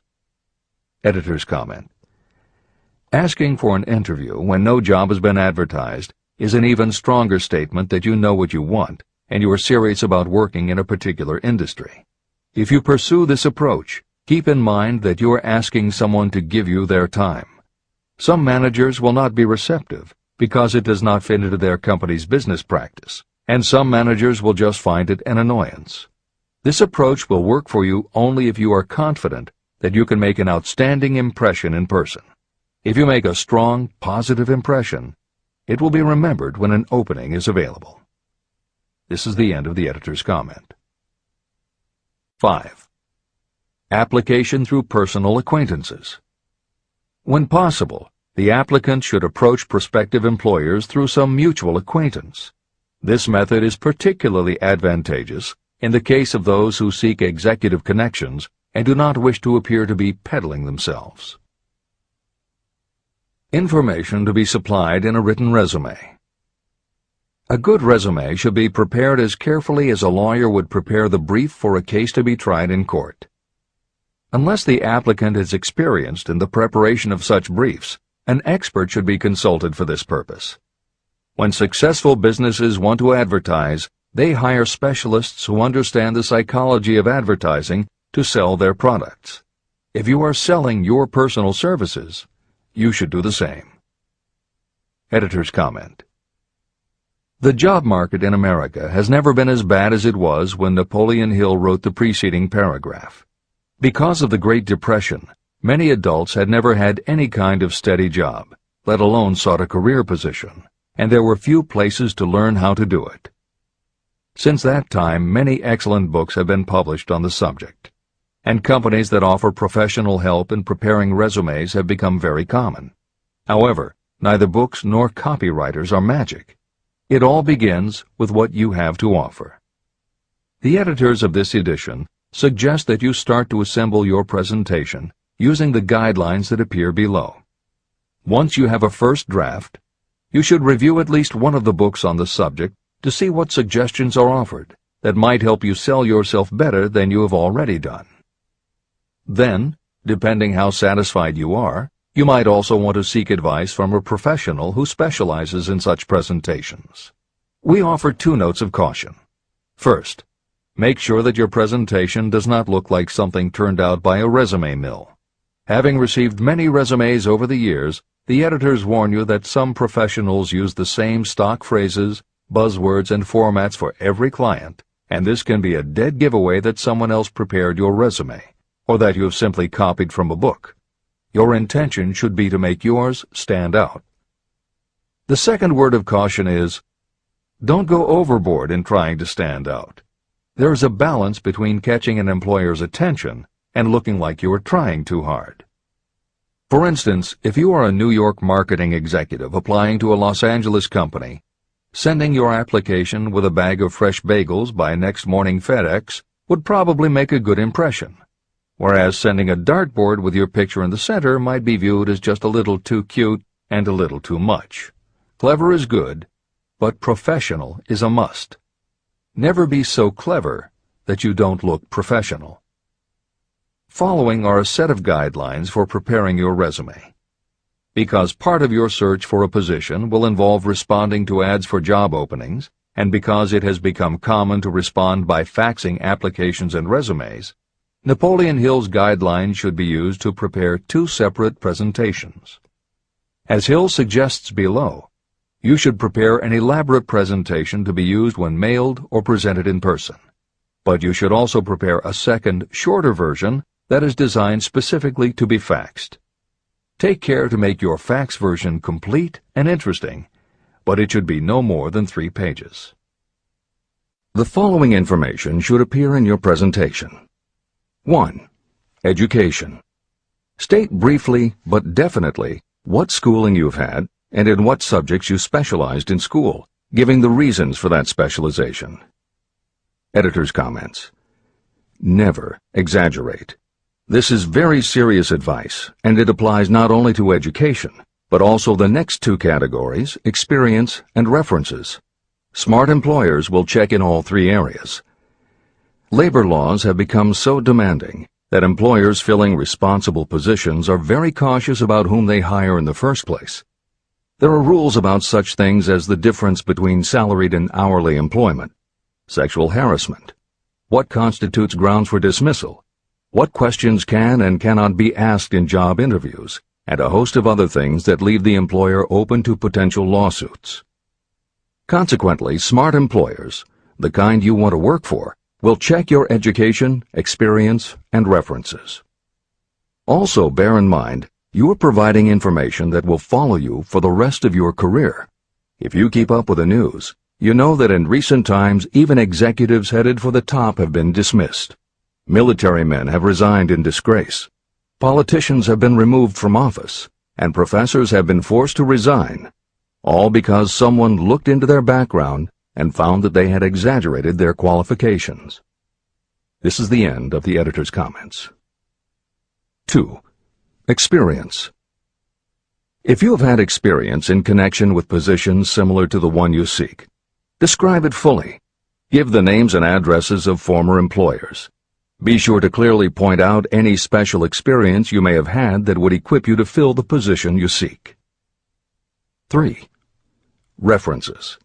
Editor's comment. Asking for an interview when no job has been advertised is an even stronger statement that you know what you want and you are serious about working in a particular industry. If you pursue this approach, keep in mind that you are asking someone to give you their time. Some managers will not be receptive because it does not fit into their company's business practice, and some managers will just find it an annoyance. This approach will work for you only if you are confident that you can make an outstanding impression in person. If you make a strong, positive impression, it will be remembered when an opening is available. This is the end of the editor's comment. 5. Application through personal acquaintances. When possible, the applicant should approach prospective employers through some mutual acquaintance. This method is particularly advantageous in the case of those who seek executive connections and do not wish to appear to be peddling themselves. Information to be supplied in a written resume. A good resume should be prepared as carefully as a lawyer would prepare the brief for a case to be tried in court. Unless the applicant is experienced in the preparation of such briefs, an expert should be consulted for this purpose. When successful businesses want to advertise, they hire specialists who understand the psychology of advertising to sell their products. If you are selling your personal services, you should do the same. Editor's comment. The job market in America has never been as bad as it was when Napoleon Hill wrote the preceding paragraph. Because of the Great Depression, many adults had never had any kind of steady job, let alone sought a career position, and there were few places to learn how to do it. Since that time, many excellent books have been published on the subject, and companies that offer professional help in preparing resumes have become very common. However, neither books nor copywriters are magic. It all begins with what you have to offer. The editors of this edition suggest that you start to assemble your presentation using the guidelines that appear below. Once you have a first draft, you should review at least one of the books on the subject to see what suggestions are offered that might help you sell yourself better than you have already done. Then, depending how satisfied you are, you might also want to seek advice from a professional who specializes in such presentations. We offer 2 notes of caution. First, make sure that your presentation does not look like something turned out by a resume mill. Having received many resumes over the years, the editors warn you that some professionals use the same stock phrases, buzzwords, and formats for every client, and this can be a dead giveaway that someone else prepared your resume, or that you have simply copied from a book. Your intention should be to make yours stand out. The second word of caution is, don't go overboard in trying to stand out. There is a balance between catching an employer's attention and looking like you are trying too hard. For instance, if you are a New York marketing executive applying to a Los Angeles company, sending your application with a bag of fresh bagels by next morning FedEx would probably make a good impression, whereas sending a dartboard with your picture in the center might be viewed as just a little too cute and a little too much. Clever is good, but professional is a must. Never be so clever that you don't look professional. Following are a set of guidelines for preparing your resume. Because part of your search for a position will involve responding to ads for job openings, and because it has become common to respond by faxing applications and resumes, Napoleon Hill's guidelines should be used to prepare 2 separate presentations. As Hill suggests below, you should prepare an elaborate presentation to be used when mailed or presented in person. But you should also prepare a second, shorter version that is designed specifically to be faxed. Take care to make your fax version complete and interesting, but it should be no more than 3 pages. The following information should appear in your presentation. 1. Education. State briefly but definitely what schooling you've had and in what subjects you specialized in school, giving the reasons for that specialization. Editor's comments. Never exaggerate. This is very serious advice, and it applies not only to education, but also the next 2 categories, experience and references. Smart employers will check in all 3 areas. Labor laws have become so demanding that employers filling responsible positions are very cautious about whom they hire in the first place. There are rules about such things as the difference between salaried and hourly employment, sexual harassment, what constitutes grounds for dismissal, what questions can and cannot be asked in job interviews, and a host of other things that leave the employer open to potential lawsuits. Consequently, smart employers, the kind you want to work for, will check your education, experience, and references. Also, bear in mind, you are providing information that will follow you for the rest of your career. If you keep up with the news, you know that in recent times even executives headed for the top have been dismissed. Military men have resigned in disgrace. Politicians have been removed from office, and professors have been forced to resign, all because someone looked into their background and found that they had exaggerated their qualifications. This is the end of the editor's comments. 2. Experience. If you have had experience in connection with positions similar to the one you seek, describe it fully. Give the names and addresses of former employers. Be sure to clearly point out any special experience you may have had that would equip you to fill the position you seek. 3. References.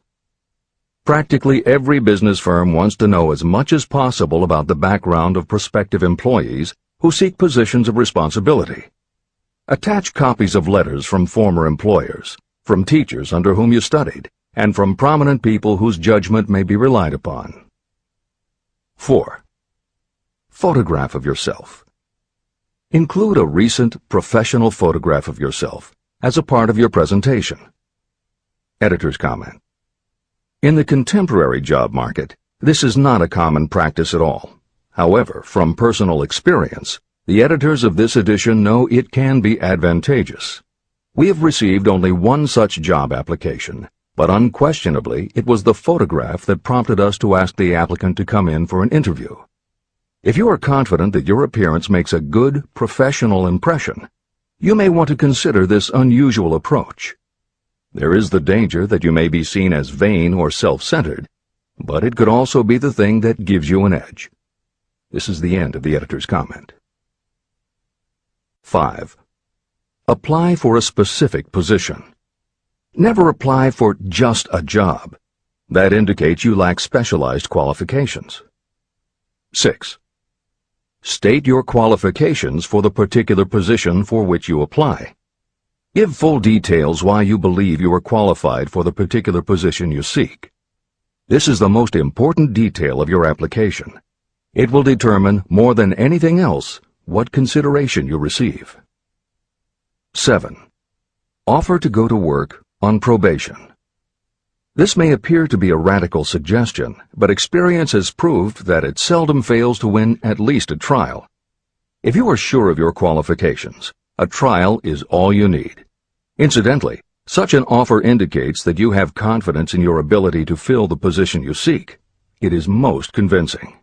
Practically every business firm wants to know as much as possible about the background of prospective employees who seek positions of responsibility. Attach copies of letters from former employers, from teachers under whom you studied, and from prominent people whose judgment may be relied upon. 4. Photograph of yourself. Include a recent professional photograph of yourself as a part of your presentation. Editor's comment. In the contemporary job market, this is not a common practice at all. However, from personal experience, the editors of this edition know it can be advantageous. We have received only one such job application, but unquestionably it was the photograph that prompted us to ask the applicant to come in for an interview. If you are confident that your appearance makes a good, professional impression, you may want to consider this unusual approach. There is the danger that you may be seen as vain or self-centered, but it could also be the thing that gives you an edge. This is the end of the editor's comment. 5. Apply for a specific position. Never apply for just a job. That indicates you lack specialized qualifications. 6. State your qualifications for the particular position for which you apply. Give full details why you believe you are qualified for the particular position you seek. This is the most important detail of your application. It will determine, more than anything else, what consideration you receive. 7. Offer to go to work on probation. This may appear to be a radical suggestion, but experience has proved that it seldom fails to win at least a trial. If you are sure of your qualifications, a trial is all you need. Incidentally, such an offer indicates that you have confidence in your ability to fill the position you seek. It is most convincing.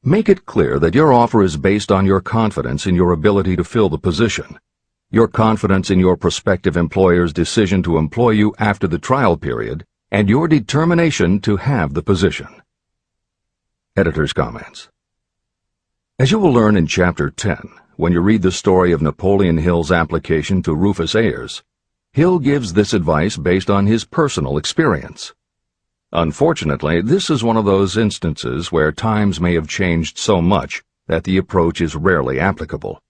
Make it clear that your offer is based on your confidence in your ability to fill the position, your confidence in your prospective employer's decision to employ you after the trial period, and your determination to have the position. Editor's comments. As you will learn in Chapter 10, when you read the story of Napoleon Hill's application to Rufus Ayers, Hill gives this advice based on his personal experience. Unfortunately, this is one of those instances where times may have changed so much that the approach is rarely applicable.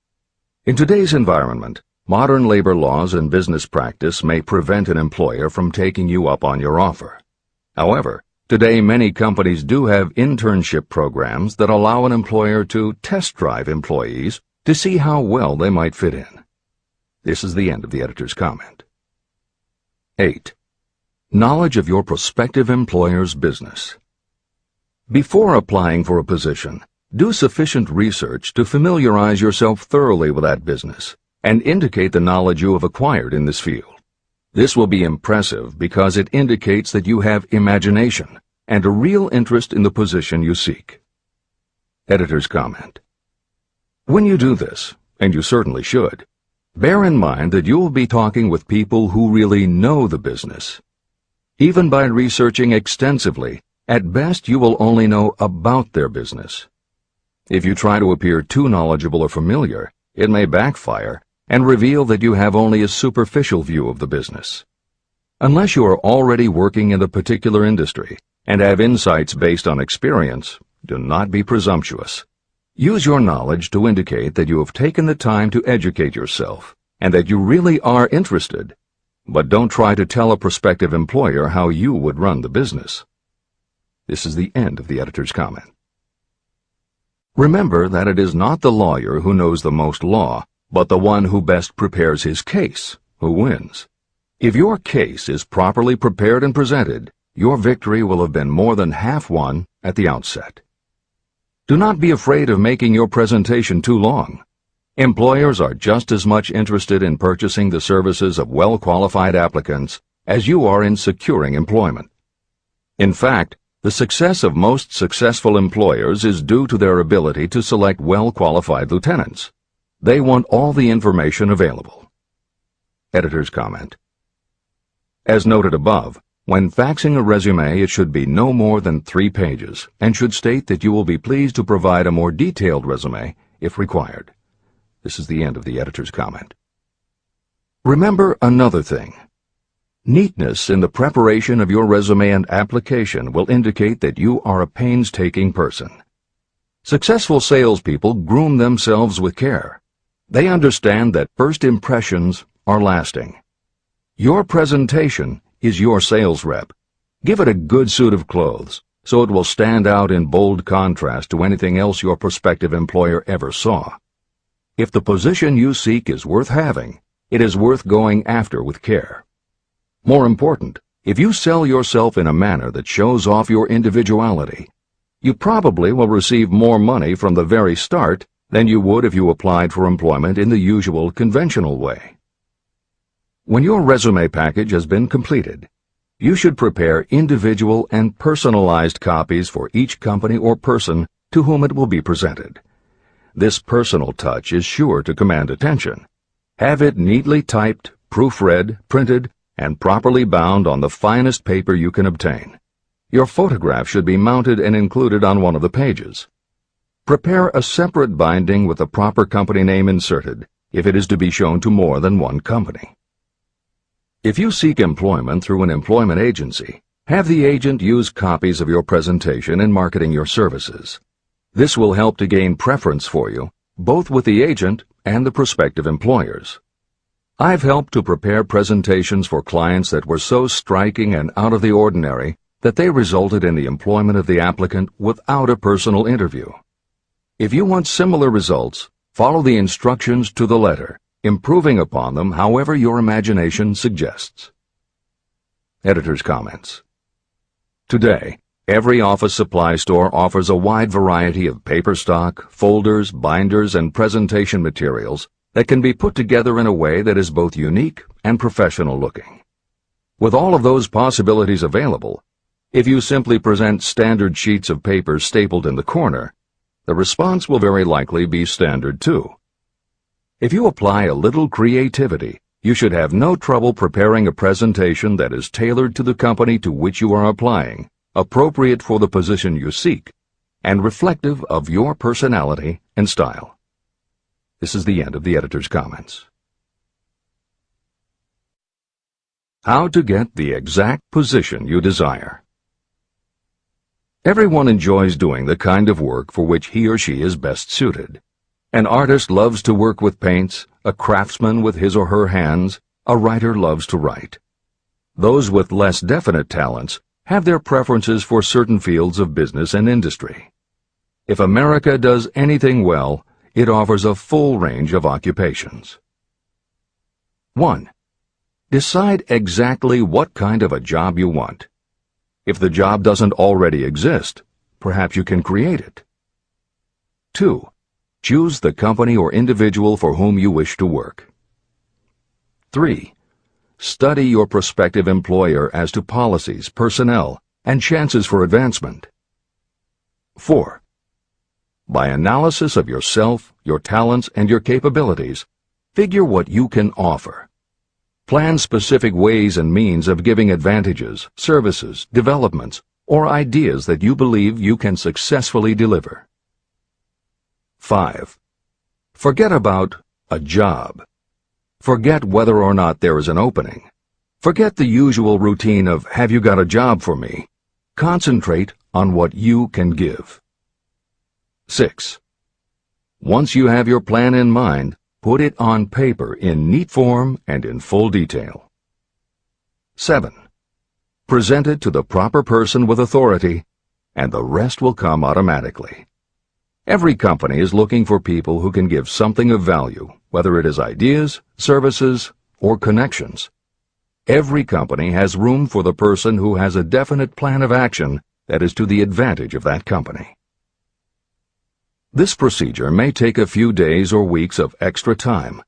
In today's environment, modern labor laws and business practice may prevent an employer from taking you up on your offer. However, today many companies do have internship programs that allow an employer to test drive employees to see how well they might fit in. This is the end of the editor's comment. 8. Knowledge of your prospective employer's business. Before applying for a position, do sufficient research to familiarize yourself thoroughly with that business and indicate the knowledge you have acquired in this field. This will be impressive because it indicates that you have imagination and a real interest in the position you seek. Editor's comment. When you do this, and you certainly should, bear in mind that you will be talking with people who really know the business. Even by researching extensively, at best you will only know about their business. If you try to appear too knowledgeable or familiar, it may backfire and reveal that you have only a superficial view of the business. Unless you are already working in a particular industry and have insights based on experience, do not be presumptuous. Use your knowledge to indicate that you have taken the time to educate yourself and that you really are interested, but don't try to tell a prospective employer how you would run the business. This is the end of the editor's comment. Remember that it is not the lawyer who knows the most law, but the one who best prepares his case who wins. If your case is properly prepared and presented, your victory will have been more than half won at the outset. Do not be afraid of making your presentation too long. Employers are just as much interested in purchasing the services of well-qualified applicants as you are in securing employment. In fact, the success of most successful employers is due to their ability to select well-qualified lieutenants. They want all the information available. Editor's comment. As noted above, when faxing a resume, it should be no more than 3 pages and should state that you will be pleased to provide a more detailed resume if required. This is the end of the editor's comment. Remember another thing. Neatness in the preparation of your resume and application will indicate that you are a painstaking person. Successful salespeople groom themselves with care. They understand that first impressions are lasting. Your presentation is your sales rep. Give it a good suit of clothes, so it will stand out in bold contrast to anything else your prospective employer ever saw. If the position you seek is worth having, it is worth going after with care. More important, if you sell yourself in a manner that shows off your individuality, you probably will receive more money from the very start than you would if you applied for employment in the usual conventional way. When your resume package has been completed, you should prepare individual and personalized copies for each company or person to whom it will be presented. This personal touch is sure to command attention. Have it neatly typed, proofread, printed, and properly bound on the finest paper you can obtain. Your photograph should be mounted and included on one of the pages. Prepare a separate binding with the proper company name inserted if it is to be shown to more than one company. If you seek employment through an employment agency, have the agent use copies of your presentation in marketing your services. This will help to gain preference for you, both with the agent and the prospective employers. I've helped to prepare presentations for clients that were so striking and out of the ordinary that they resulted in the employment of the applicant without a personal interview. If you want similar results, follow the instructions to the letter, improving upon them however your imagination suggests. Editor's comments. Today, every office supply store offers a wide variety of paper stock, folders, binders, and presentation materials that can be put together in a way that is both unique and professional looking. With all of those possibilities available, if you simply present standard sheets of paper stapled in the corner, the response will very likely be standard too. If you apply a little creativity, you should have no trouble preparing a presentation that is tailored to the company to which you are applying, appropriate for the position you seek, and reflective of your personality and style. This is the end of the editor's comments. How to get the exact position you desire. Everyone enjoys doing the kind of work for which he or she is best suited. An artist loves to work with paints, a craftsman with his or her hands, a writer loves to write. Those with less definite talents have their preferences for certain fields of business and industry. If America does anything well, it offers a full range of occupations. 1. Decide exactly what kind of a job you want. If the job doesn't already exist, perhaps you can create it. 2. Choose the company or individual for whom you wish to work. 3. Study your prospective employer as to policies, personnel, and chances for advancement. 4. By analysis of yourself, your talents, and your capabilities, figure what you can offer. Plan specific ways and means of giving advantages, services, developments, or ideas that you believe you can successfully deliver. 5. Forget about a job. Forget whether or not there is an opening. Forget the usual routine of, have you got a job for me? Concentrate on what you can give. 6. Once you have your plan in mind, put it on paper in neat form and in full detail. 7. Present it to the proper person with authority, and the rest will come automatically. Every company is looking for people who can give something of value, whether it is ideas, services, or connections. Every company has room for the person who has a definite plan of action that is to the advantage of that company. This procedure may take a few days or weeks of extra time,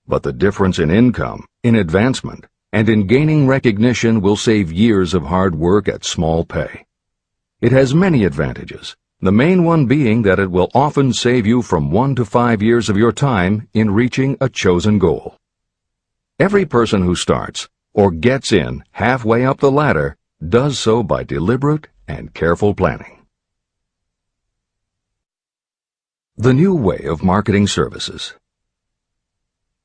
but the difference in income, in advancement, and in gaining recognition will save years of hard work at small pay. It has many advantages, the main one being that it will often save you from 1 to 5 years of your time in reaching a chosen goal. Every person who starts, or gets in halfway up the ladder, does so by deliberate and careful planning. The new way of marketing services.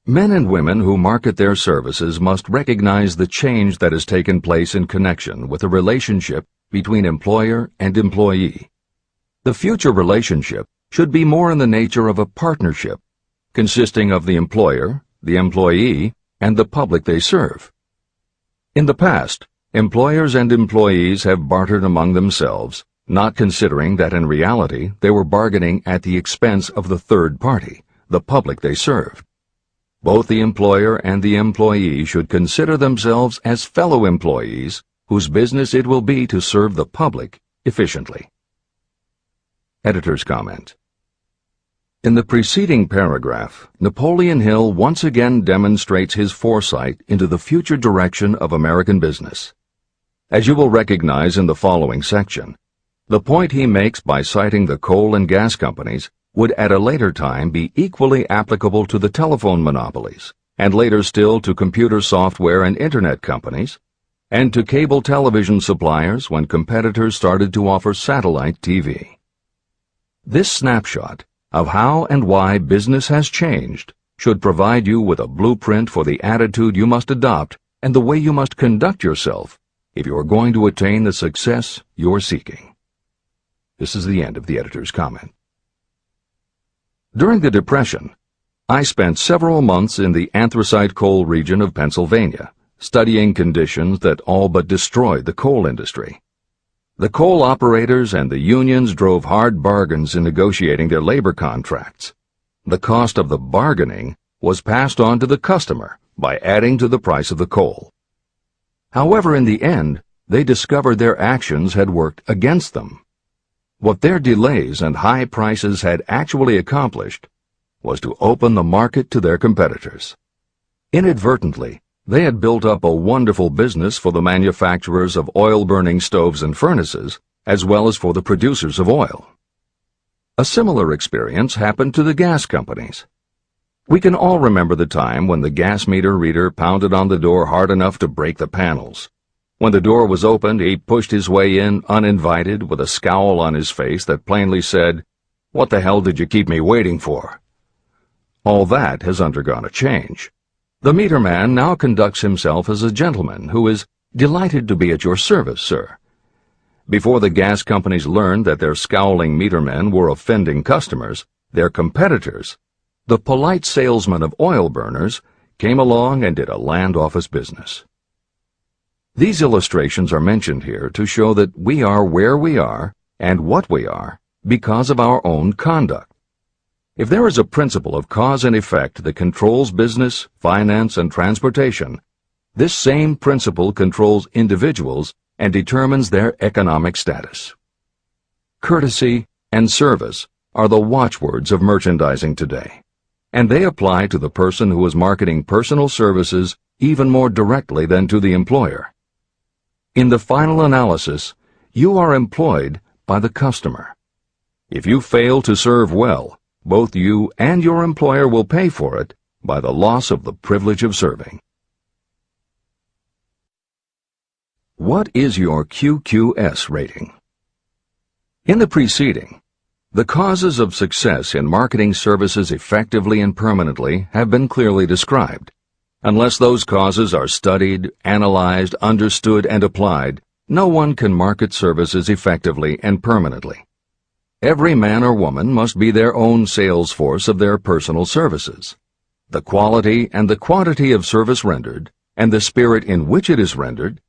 Men and women who market their services must recognize the change that has taken place in connection with the relationship between employer and employee. The future relationship should be more in the nature of a partnership, consisting of the employer, the employee, and the public they serve. In the past, employers and employees have bartered among themselves, not considering that in reality they were bargaining at the expense of the third party, the public they served. Both the employer and the employee should consider themselves as fellow employees whose business it will be to serve the public efficiently. Editor's comment. In the preceding paragraph, Napoleon Hill once again demonstrates his foresight into the future direction of American business. As you will recognize in the following section, the point he makes by citing the coal and gas companies would at a later time be equally applicable to the telephone monopolies, and later still to computer software and internet companies, and to cable television suppliers when competitors started to offer satellite TV. This snapshot of how and why business has changed should provide you with a blueprint for the attitude you must adopt and the way you must conduct yourself if you are going to attain the success you're seeking. This is the end of the editor's comment. During the Depression, I spent several months in the anthracite coal region of Pennsylvania, studying conditions that all but destroyed the coal industry. The coal operators and the unions drove hard bargains in negotiating their labor contracts. The cost of the bargaining was passed on to the customer by adding to the price of the coal. However, in the end, they discovered their actions had worked against them. What their delays and high prices had actually accomplished was to open the market to their competitors. Inadvertently, they had built up a wonderful business for the manufacturers of oil-burning stoves and furnaces, as well as for the producers of oil. A similar experience happened to the gas companies. We can all remember the time when the gas meter reader pounded on the door hard enough to break the panels. When the door was opened, he pushed his way in uninvited with a scowl on his face that plainly said, "What the hell did you keep me waiting for?" All that has undergone a change. The meter man now conducts himself as a gentleman who is delighted to be at your service, sir. Before the gas companies learned that their scowling meter men were offending customers, their competitors, the polite salesmen of oil burners, came along and did a land office business. These illustrations are mentioned here to show that we are where we are and what we are because of our own conduct. If there is a principle of cause and effect that controls business, finance, and transportation, this same principle controls individuals and determines their economic status. Courtesy and service are the watchwords of merchandising today, and they apply to the person who is marketing personal services even more directly than to the employer. In the final analysis, you are employed by the customer. If you fail to serve well, both you and your employer will pay for it by the loss of the privilege of serving. What is your QQS rating? In the preceding, the causes of success in marketing services effectively and permanently have been clearly described. Unless those causes are studied, analyzed, understood, and applied, no one can market services effectively and permanently. Every man or woman must be their own sales force of their personal services. The quality and the quantity of service rendered, and the spirit in which it is rendered,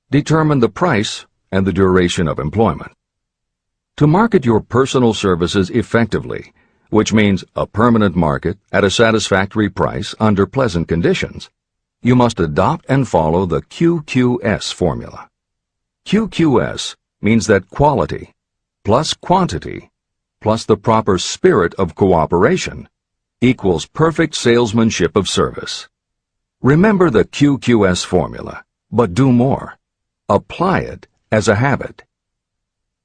determine the price and the duration of employment. To market your personal services effectively, which means a permanent market at a satisfactory price under pleasant conditions, you must adopt and follow the QQS formula. QQS means that quality plus quantity plus the proper spirit of cooperation equals perfect salesmanship of service. Remember the QQS formula, but do more. Apply it as a habit.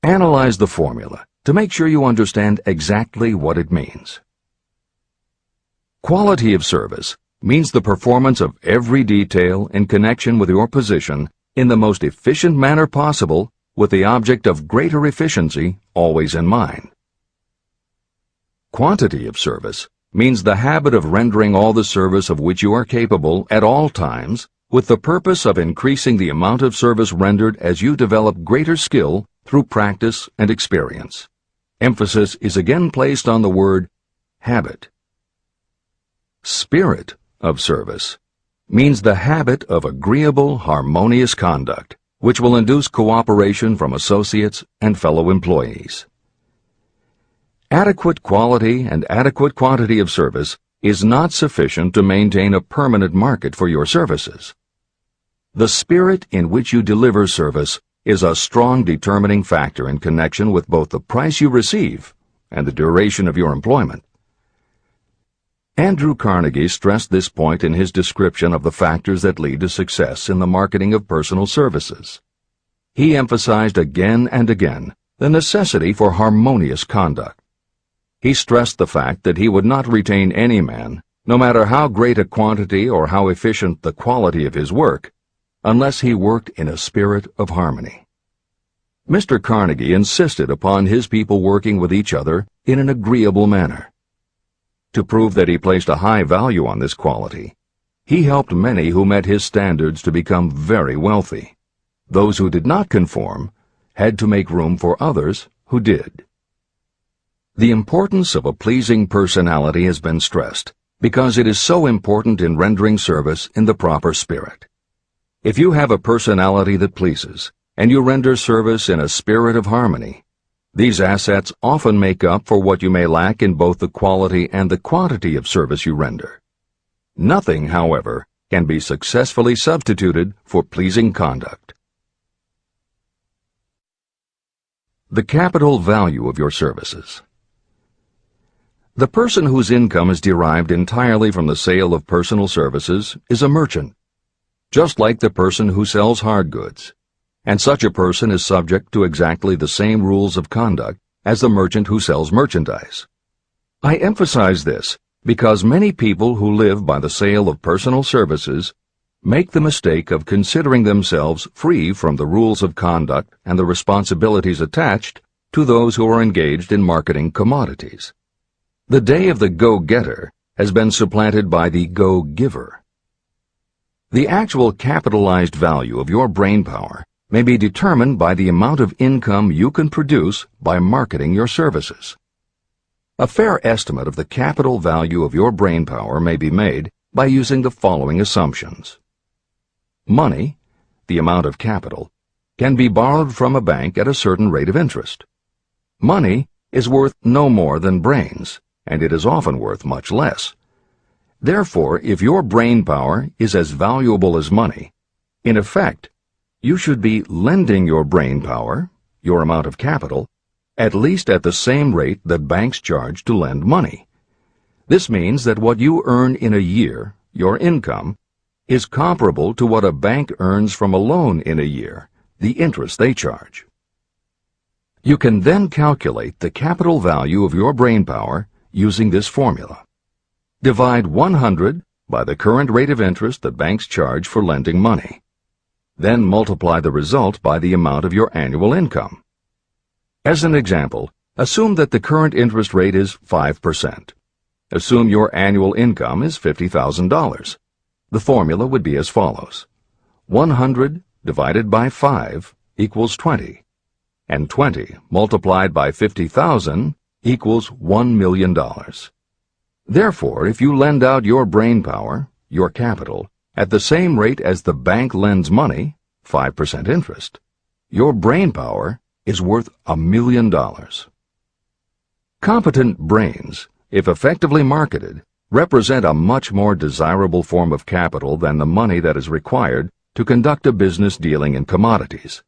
Analyze the formula to make sure you understand exactly what it means. Quality of service means the performance of every detail in connection with your position in the most efficient manner possible with the object of greater efficiency always in mind. Quantity of service means the habit of rendering all the service of which you are capable at all times, with the purpose of increasing the amount of service rendered as you develop greater skill through practice and experience. Emphasis is again placed on the word habit. Spirit of service means the habit of agreeable, harmonious conduct, which will induce cooperation from associates and fellow employees. Adequate quality and adequate quantity of service is not sufficient to maintain a permanent market for your services. The spirit in which you deliver service is a strong determining factor in connection with both the price you receive and the duration of your employment. Andrew Carnegie stressed this point in his description of the factors that lead to success in the marketing of personal services. He emphasized again and again the necessity for harmonious conduct. He stressed the fact that he would not retain any man, no matter how great a quantity or how efficient the quality of his work, unless he worked in a spirit of harmony. Mr. Carnegie insisted upon his people working with each other in an agreeable manner. To prove that he placed a high value on this quality, he helped many who met his standards to become very wealthy. Those who did not conform had to make room for others who did. The importance of a pleasing personality has been stressed because it is so important in rendering service in the proper spirit. If you have a personality that pleases, and you render service in a spirit of harmony, these assets often make up for what you may lack in both the quality and the quantity of service you render. Nothing, however, can be successfully substituted for pleasing conduct. The capital value of your services. The person whose income is derived entirely from the sale of personal services is a merchant, just like the person who sells hard goods, and such a person is subject to exactly the same rules of conduct as the merchant who sells merchandise. I emphasize this because many people who live by the sale of personal services make the mistake of considering themselves free from the rules of conduct and the responsibilities attached to those who are engaged in marketing commodities. The day of the go-getter has been supplanted by the go-giver. The actual capitalized value of your brainpower may be determined by the amount of income you can produce by marketing your services. A fair estimate of the capital value of your brainpower may be made by using the following assumptions. Money, the amount of capital, can be borrowed from a bank at a certain rate of interest. Money is worth no more than brains, and it is often worth much less. Therefore, if your brainpower is as valuable as money, in effect, you should be lending your brainpower, your amount of capital, at least at the same rate that banks charge to lend money. This means that what you earn in a year, your income, is comparable to what a bank earns from a loan in a year, the interest they charge. You can then calculate the capital value of your brainpower using this formula. Divide 100 by the current rate of interest that banks charge for lending money. Then multiply the result by the amount of your annual income. As an example, assume that the current interest rate is 5%. Assume your annual income is $50,000. The formula would be as follows. 100 divided by 5 equals 20, and 20 multiplied by 50,000 equals $1 million. Therefore, if you lend out your brainpower, your capital, at the same rate as the bank lends money, 5% interest, your brainpower is worth $1 million. Competent brains, if effectively marketed, represent a much more desirable form of capital than the money that is required to conduct a business dealing in commodities.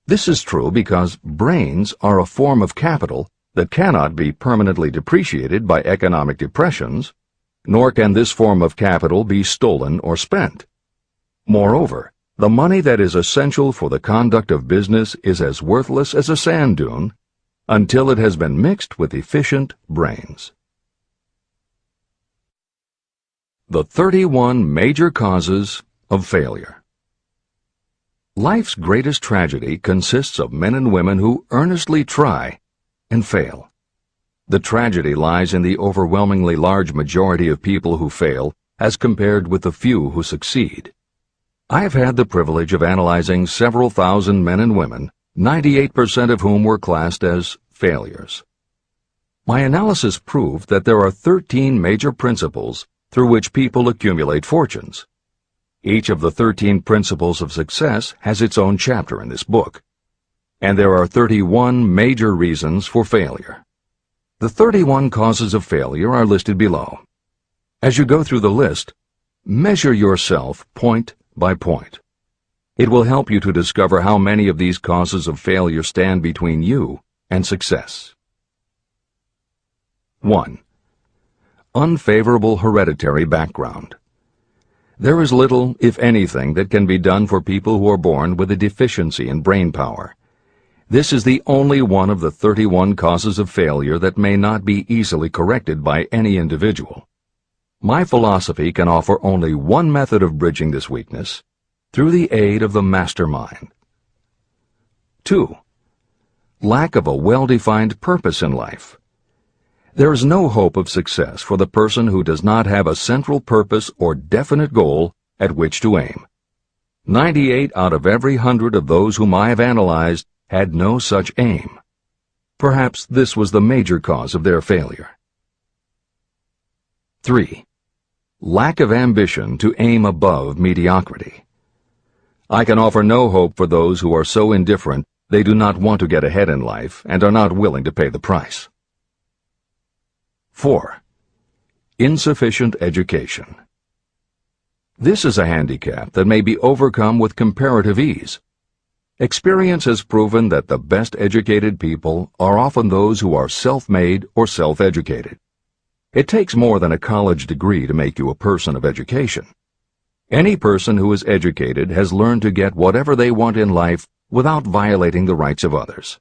This is true because brains are a form of capital that cannot be permanently depreciated by economic depressions, nor can this form of capital be stolen or spent. Moreover, the money that is essential for the conduct of business is as worthless as a sand dune until it has been mixed with efficient brains. The 31 major causes of failure. Life's greatest tragedy consists of men and women who earnestly try and fail. The tragedy lies in the overwhelmingly large majority of people who fail as compared with the few who succeed. I have had the privilege of analyzing several thousand men and women, 98% of whom were classed as failures. My analysis proved that there are 13 major principles through which people accumulate fortunes. Each of the 13 principles of success has its own chapter in this book, and there are 31 major reasons for failure. The 31 causes of failure are listed below. As you go through the list, measure yourself point by point. It will help you to discover how many of these causes of failure stand between you and success. 1. Unfavorable hereditary background. There is little, if anything, that can be done for people who are born with a deficiency in brain power. This is the only one of the 31 causes of failure that may not be easily corrected by any individual. My philosophy can offer only one method of bridging this weakness, through the aid of the mastermind. 2. Lack of a well-defined purpose in life. There is no hope of success for the person who does not have a central purpose or definite goal at which to aim. 98 out of every 100 of those whom I have analyzed had no such aim. Perhaps this was the major cause of their failure. 3. Lack of ambition to aim above mediocrity. I can offer no hope for those who are so indifferent they do not want to get ahead in life and are not willing to pay the price. 4. Insufficient education. This is a handicap that may be overcome with comparative ease. Experience has proven that the best educated people are often those who are self-made or self-educated. It takes more than a college degree to make you a person of education. Any person who is educated has learned to get whatever they want in life without violating the rights of others.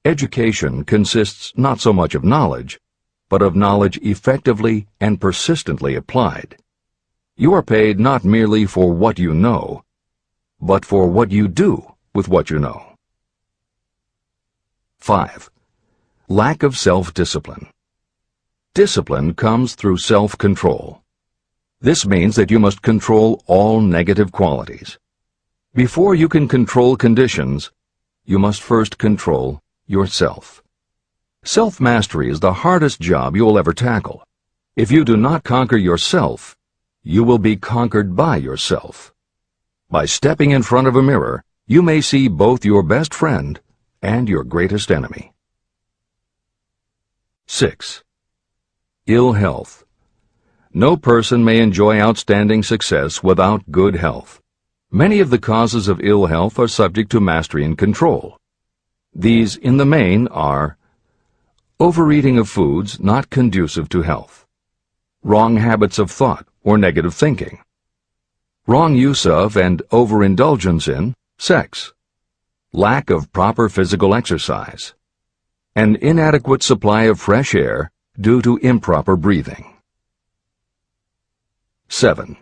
Education consists not so much of knowledge, but of knowledge effectively and persistently applied. You are paid not merely for what you know, but for what you do with what you know. 5. Lack of self-discipline. Discipline comes through self-control. This means that you must control all negative qualities. Before you can control conditions, you must first control yourself. Self-mastery is the hardest job you will ever tackle. If you do not conquer yourself, you will be conquered by yourself. By stepping in front of a mirror, you may see both your best friend and your greatest enemy. 6. Ill health. No person may enjoy outstanding success without good health. Many of the causes of ill health are subject to mastery and control. These, in the main, are overeating of foods not conducive to health, wrong habits of thought or negative thinking, wrong use of and overindulgence in sex, lack of proper physical exercise, an inadequate supply of fresh air due to improper breathing. 7.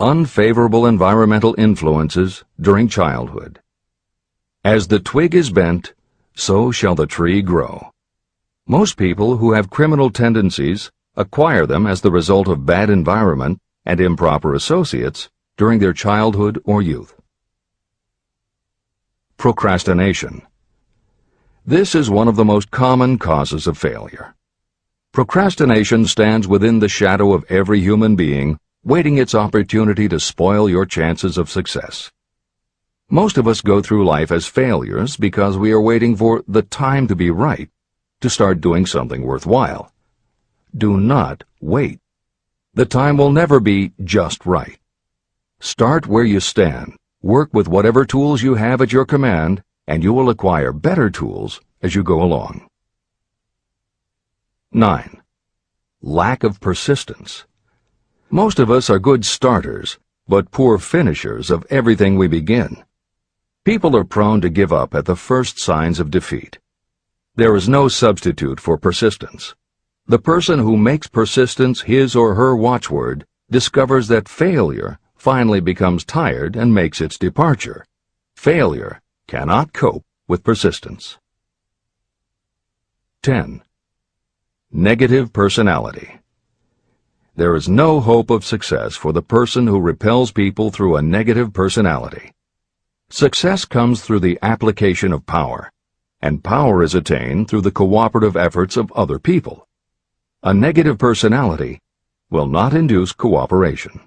Unfavorable environmental influences during childhood. As the twig is bent, so shall the tree grow. Most people who have criminal tendencies acquire them as the result of bad environment and improper associates during their childhood or youth. Procrastination. This is one of the most common causes of failure. Procrastination stands within the shadow of every human being, waiting its opportunity to spoil your chances of success. Most of us go through life as failures because we are waiting for the time to be right to start doing something worthwhile. Do not wait. The time will never be just right. Start where you stand, work with whatever tools you have at your command, and you will acquire better tools as you go along. 9. Lack of persistence. Most of us are good starters, but poor finishers of everything we begin. People are prone to give up at the first signs of defeat. There is no substitute for persistence. The person who makes persistence his or her watchword discovers that failure finally becomes tired and makes its departure. Failure cannot cope with persistence. 10. Negative personality. There is no hope of success for the person who repels people through a negative personality. Success comes through the application of power, and power is attained through the cooperative efforts of other people. A negative personality will not induce cooperation.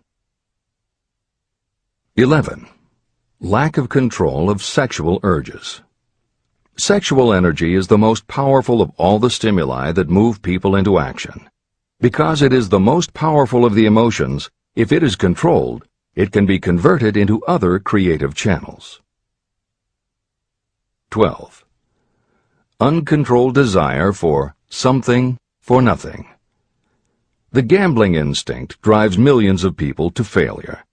11. Lack of control of sexual urges. Sexual energy is the most powerful of all the stimuli that move people into action. Because it is the most powerful of the emotions, if it is controlled, it can be converted into other creative channels. 12. Uncontrolled desire for something for nothing. The gambling instinct drives millions of people to failure.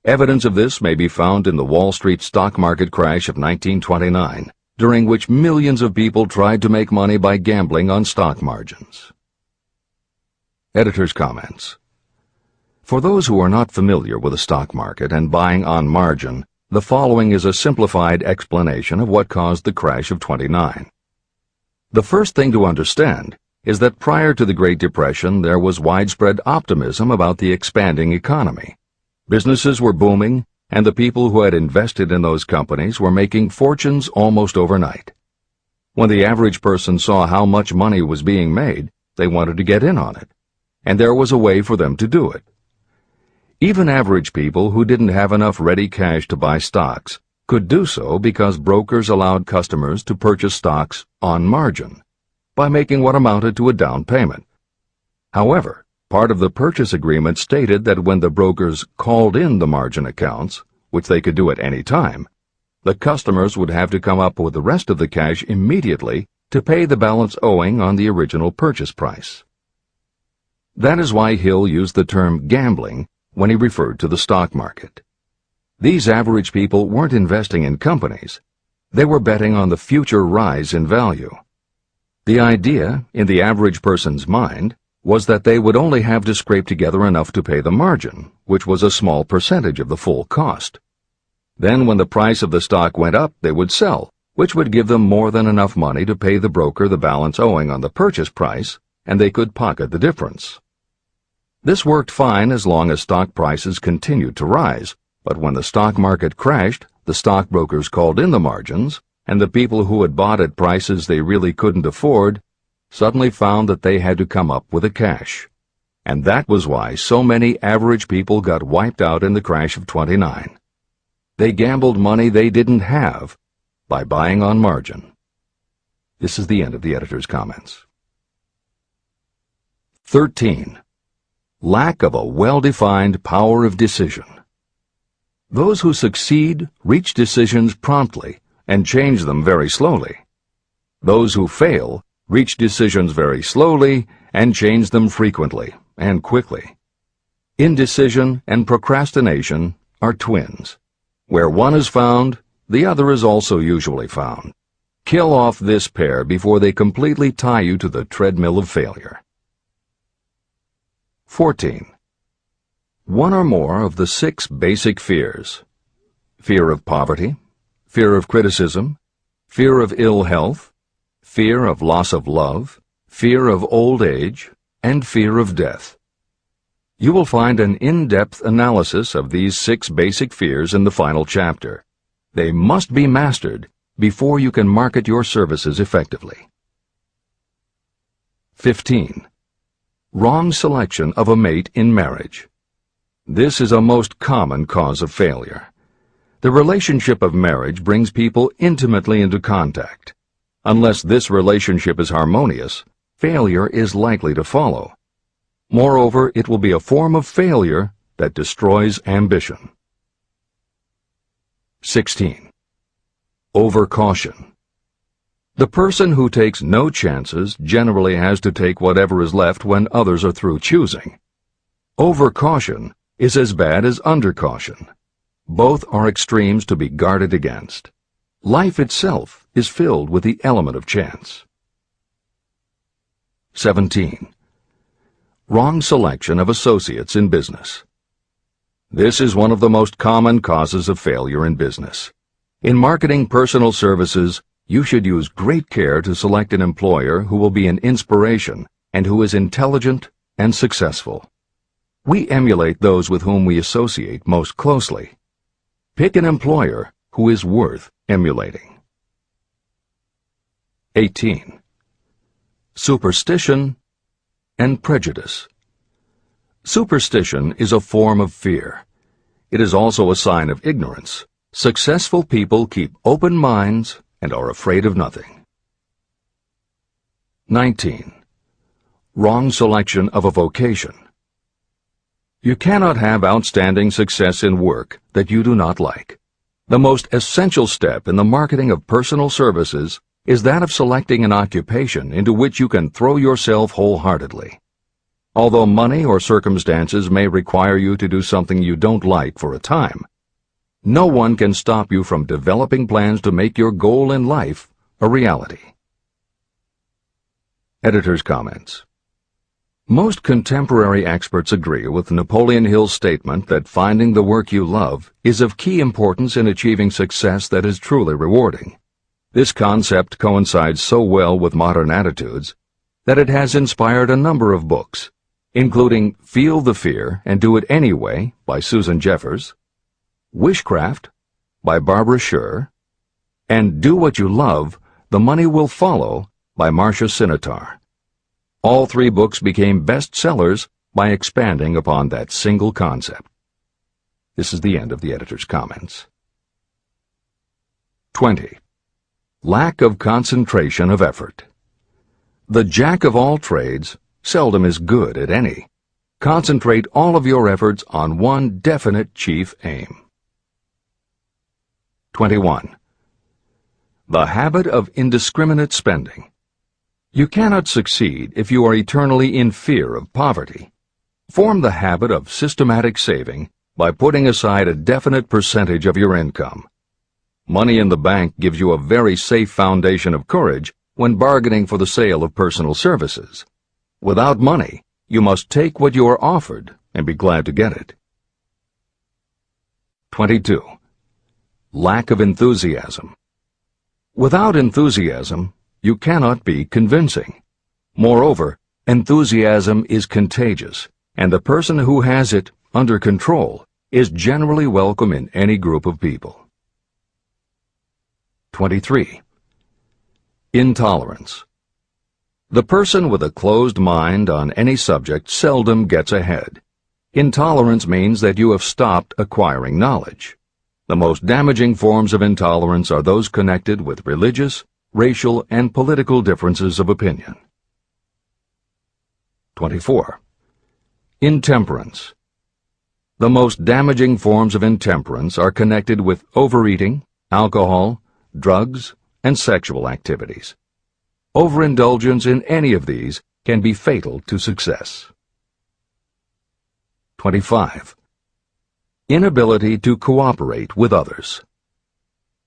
Evidence of this may be found in the Wall Street stock market crash of 1929, during which millions of people tried to make money by gambling on stock margins. Editor's comments. For those who are not familiar with the stock market and buying on margin, the following is a simplified explanation of what caused the crash of '29. The first thing to understand is that prior to the Great Depression there was widespread optimism about the expanding economy. Businesses were booming, and the people who had invested in those companies were making fortunes almost overnight. When the average person saw how much money was being made, they wanted to get in on it, and there was a way for them to do it. Even average people who didn't have enough ready cash to buy stocks could do so because brokers allowed customers to purchase stocks on margin by making what amounted to a down payment. However, part of the purchase agreement stated that when the brokers called in the margin accounts, which they could do at any time, the customers would have to come up with the rest of the cash immediately to pay the balance owing on the original purchase price. That is why Hill used the term gambling when he referred to the stock market. These average people weren't investing in companies. They were betting on the future rise in value. The idea, in the average person's mind, was that they would only have to scrape together enough to pay the margin, which was a small percentage of the full cost. Then when the price of the stock went up, they would sell, which would give them more than enough money to pay the broker the balance owing on the purchase price, and they could pocket the difference. This worked fine as long as stock prices continued to rise, but when the stock market crashed, the stockbrokers called in the margins, and the people who had bought at prices they really couldn't afford suddenly found that they had to come up with the cash. And that was why so many average people got wiped out in the crash of '29. They gambled money they didn't have by buying on margin. This is the end of the editor's comments. 13. Lack of a well-defined power of decision. Those who succeed reach decisions promptly and change them very slowly. Those who fail reach decisions very slowly and change them frequently and quickly. Indecision and procrastination are twins. Where one is found, the other is also usually found. Kill off this pair before they completely tie you to the treadmill of failure. 14. One or more of the 6 basic fears: fear of poverty, fear of criticism, fear of ill health, fear of loss of love, fear of old age, and fear of death. You will find an in-depth analysis of these 6 basic fears in the final chapter. They must be mastered before you can market your services effectively. 15. Wrong selection of a mate in marriage. This is a most common cause of failure. The relationship of marriage brings people intimately into contact. Unless this relationship is harmonious, failure is likely to follow. Moreover, it will be a form of failure that destroys ambition. 16. Overcaution. The person who takes no chances generally has to take whatever is left when others are through choosing. Overcaution is as bad as undercaution. Both are extremes to be guarded against. Life itself is filled with the element of chance. 17. Wrong selection of associates in business. This is one of the most common causes of failure in business. In marketing personal services, you should use great care to select an employer who will be an inspiration and who is intelligent and successful. We emulate those with whom we associate most closely. Pick an employer who is worth emulating. 18. Superstition and prejudice. Superstition is a form of fear. It is also a sign of ignorance. Successful people keep open minds and are afraid of nothing. 19. Wrong selection of a vocation. You cannot have outstanding success in work that you do not like. The most essential step in the marketing of personal services is that of selecting an occupation into which you can throw yourself wholeheartedly. Although money or circumstances may require you to do something you don't like for a time, no one can stop you from developing plans to make your goal in life a reality. Editor's comments. Most contemporary experts agree with Napoleon Hill's statement that finding the work you love is of key importance in achieving success that is truly rewarding. This concept coincides so well with modern attitudes that it has inspired a number of books, including Feel the Fear and Do It Anyway by Susan Jeffers, Wishcraft by Barbara Sher, and Do What You Love, The Money Will Follow by Marcia Sinitar. All three books became bestsellers by expanding upon that single concept. This is the end of the editor's comments. 20. Lack of concentration of effort. The jack of all trades seldom is good at any. Concentrate all of your efforts on one definite chief aim. 21. The habit of indiscriminate spending. You cannot succeed if you are eternally in fear of poverty. Form the habit of systematic saving by putting aside a definite percentage of your income. Money in the bank gives you a very safe foundation of courage when bargaining for the sale of personal services. Without money, you must take what you are offered and be glad to get it. 22. Lack of enthusiasm. Without enthusiasm, you cannot be convincing. Moreover, enthusiasm is contagious, and the person who has it under control is generally welcome in any group of people. 23. Intolerance. The person with a closed mind on any subject seldom gets ahead. Intolerance means that you have stopped acquiring knowledge. The most damaging forms of intolerance are those connected with religious, racial, and political differences of opinion. 24. Intemperance. The most damaging forms of intemperance are connected with overeating, alcohol, drugs, and sexual activities. Overindulgence in any of these can be fatal to success. 25. Inability to cooperate with others.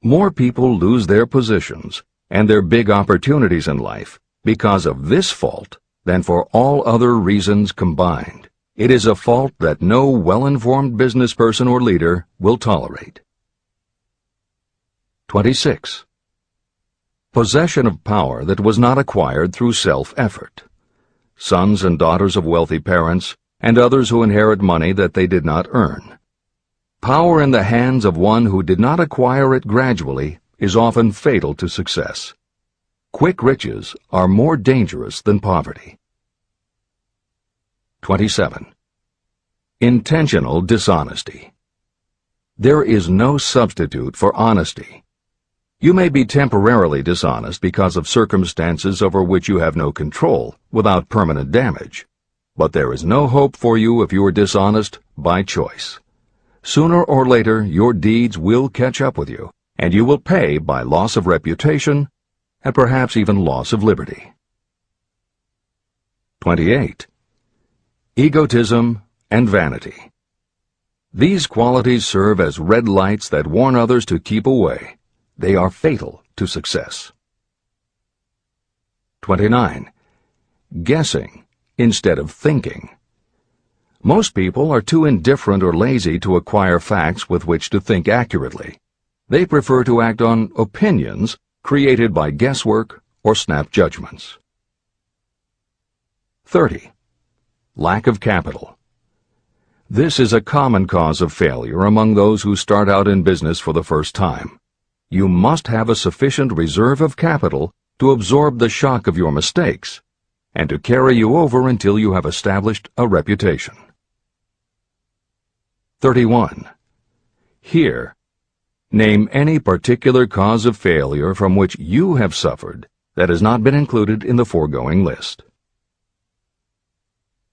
More people lose their positions and their big opportunities in life because of this fault than for all other reasons combined. It is a fault that no well-informed business person or leader will tolerate. 26. Possession of power that was not acquired through self-effort. Sons and daughters of wealthy parents and others who inherit money that they did not earn. Power in the hands of one who did not acquire it gradually is often fatal to success. Quick riches are more dangerous than poverty. 27. Intentional dishonesty. There is no substitute for honesty. You may be temporarily dishonest because of circumstances over which you have no control without permanent damage, but there is no hope for you if you are dishonest by choice. Sooner or later, your deeds will catch up with you, and you will pay by loss of reputation and perhaps even loss of liberty. 28. Egotism and vanity. These qualities serve as red lights that warn others to keep away. They are fatal to success. 29. Guessing instead of thinking. Most people are too indifferent or lazy to acquire facts with which to think accurately. They prefer to act on opinions created by guesswork or snap judgments. 30. Lack of capital. This is a common cause of failure among those who start out in business for the first time. You must have a sufficient reserve of capital to absorb the shock of your mistakes and to carry you over until you have established a reputation. 31. Here, name any particular cause of failure from which you have suffered that has not been included in the foregoing list.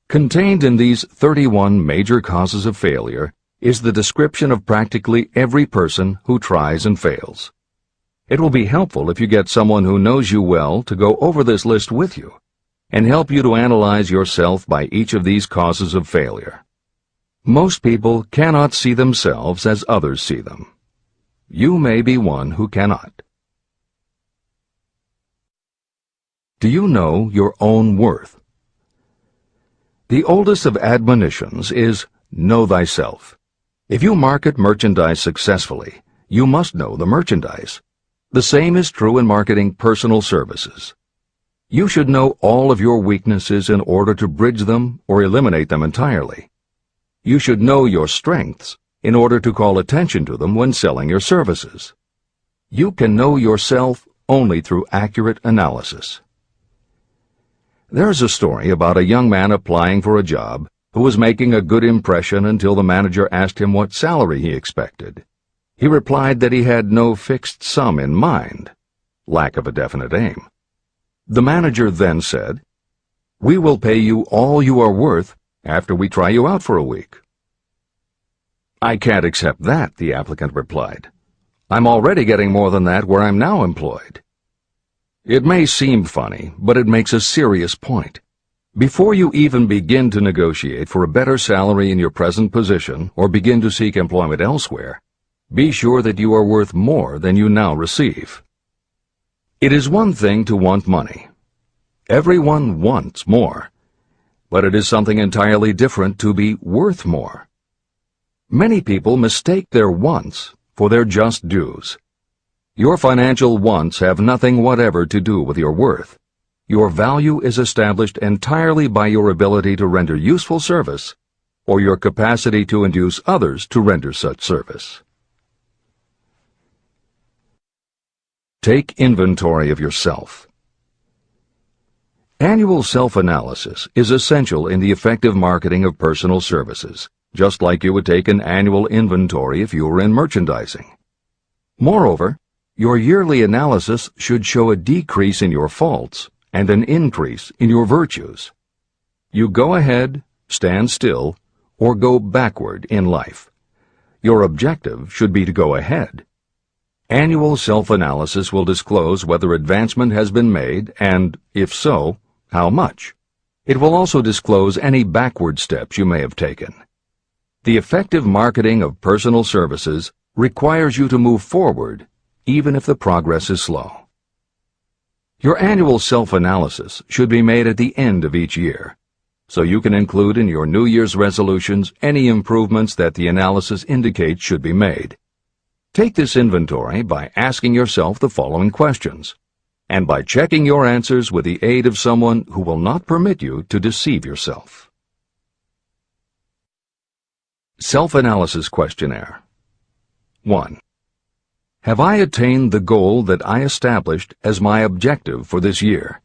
Contained in these 31 major causes of failure is the description of practically every person who tries and fails. It will be helpful if you get someone who knows you well to go over this list with you and help you to analyze yourself by each of these causes of failure. Most people cannot see themselves as others see them. You may be one who cannot. Do you know your own worth? The oldest of admonitions is, know thyself. If you market merchandise successfully, you must know the merchandise. The same is true in marketing personal services. You should know all of your weaknesses in order to bridge them or eliminate them entirely. You should know your strengths in order to call attention to them when selling your services. You can know yourself only through accurate analysis. There is a story about a young man applying for a job who was making a good impression until the manager asked him what salary he expected. He replied that he had no fixed sum in mind, lack of a definite aim. The manager then said, "We will pay you all you are worth after we try you out for a week." "I can't accept that," the applicant replied. "I'm already getting more than that where I'm now employed." It may seem funny, but it makes a serious point. Before you even begin to negotiate for a better salary in your present position or begin to seek employment elsewhere, be sure that you are worth more than you now receive. It is one thing to want money. Everyone wants more, but it is something entirely different to be worth more. Many people mistake their wants for their just dues. Your financial wants have nothing whatever to do with your worth. Your value is established entirely by your ability to render useful service or your capacity to induce others to render such service. Take inventory of yourself. Annual self-analysis is essential in the effective marketing of personal services, just like you would take an annual inventory if you were in merchandising. Moreover, your yearly analysis should show a decrease in your faults and an increase in your virtues. You go ahead, stand still, or go backward in life. Your objective should be to go ahead. Annual self-analysis will disclose whether advancement has been made and, if so, how much. It will also disclose any backward steps you may have taken. The effective marketing of personal services requires you to move forward even if the progress is slow. Your annual self-analysis should be made at the end of each year, so you can include in your New Year's resolutions any improvements that the analysis indicates should be made. Take this inventory by asking yourself the following questions, and by checking your answers with the aid of someone who will not permit you to deceive yourself. Self-analysis questionnaire. 1. Have I attained the goal that I established as my objective for this year?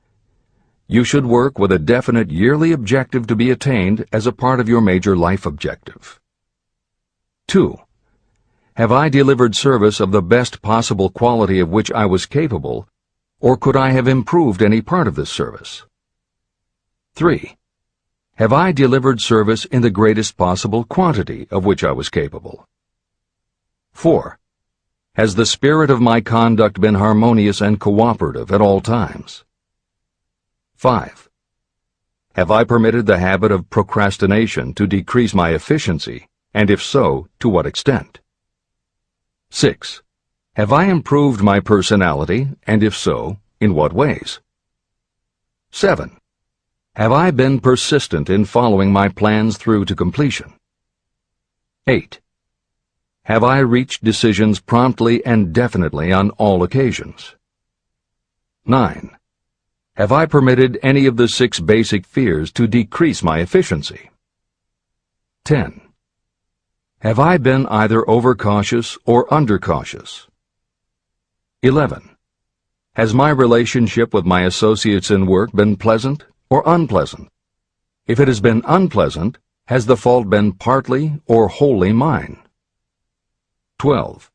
You should work with a definite yearly objective to be attained as a part of your major life objective. 2. Have I delivered service of the best possible quality of which I was capable, or could I have improved any part of this service? 3. Have I delivered service in the greatest possible quantity of which I was capable? 4. Has the spirit of my conduct been harmonious and cooperative at all times? 5. Have I permitted the habit of procrastination to decrease my efficiency, and if so, to what extent? 6. Have I improved my personality, and if so, in what ways? 7. Have I been persistent in following my plans through to completion? 8. Have I reached decisions promptly and definitely on all occasions? 9. Have I permitted any of the 6 basic fears to decrease my efficiency? 10. Have I been either overcautious or undercautious? 11. Has my relationship with my associates in work been pleasant or unpleasant? If it has been unpleasant, has the fault been partly or wholly mine? 12.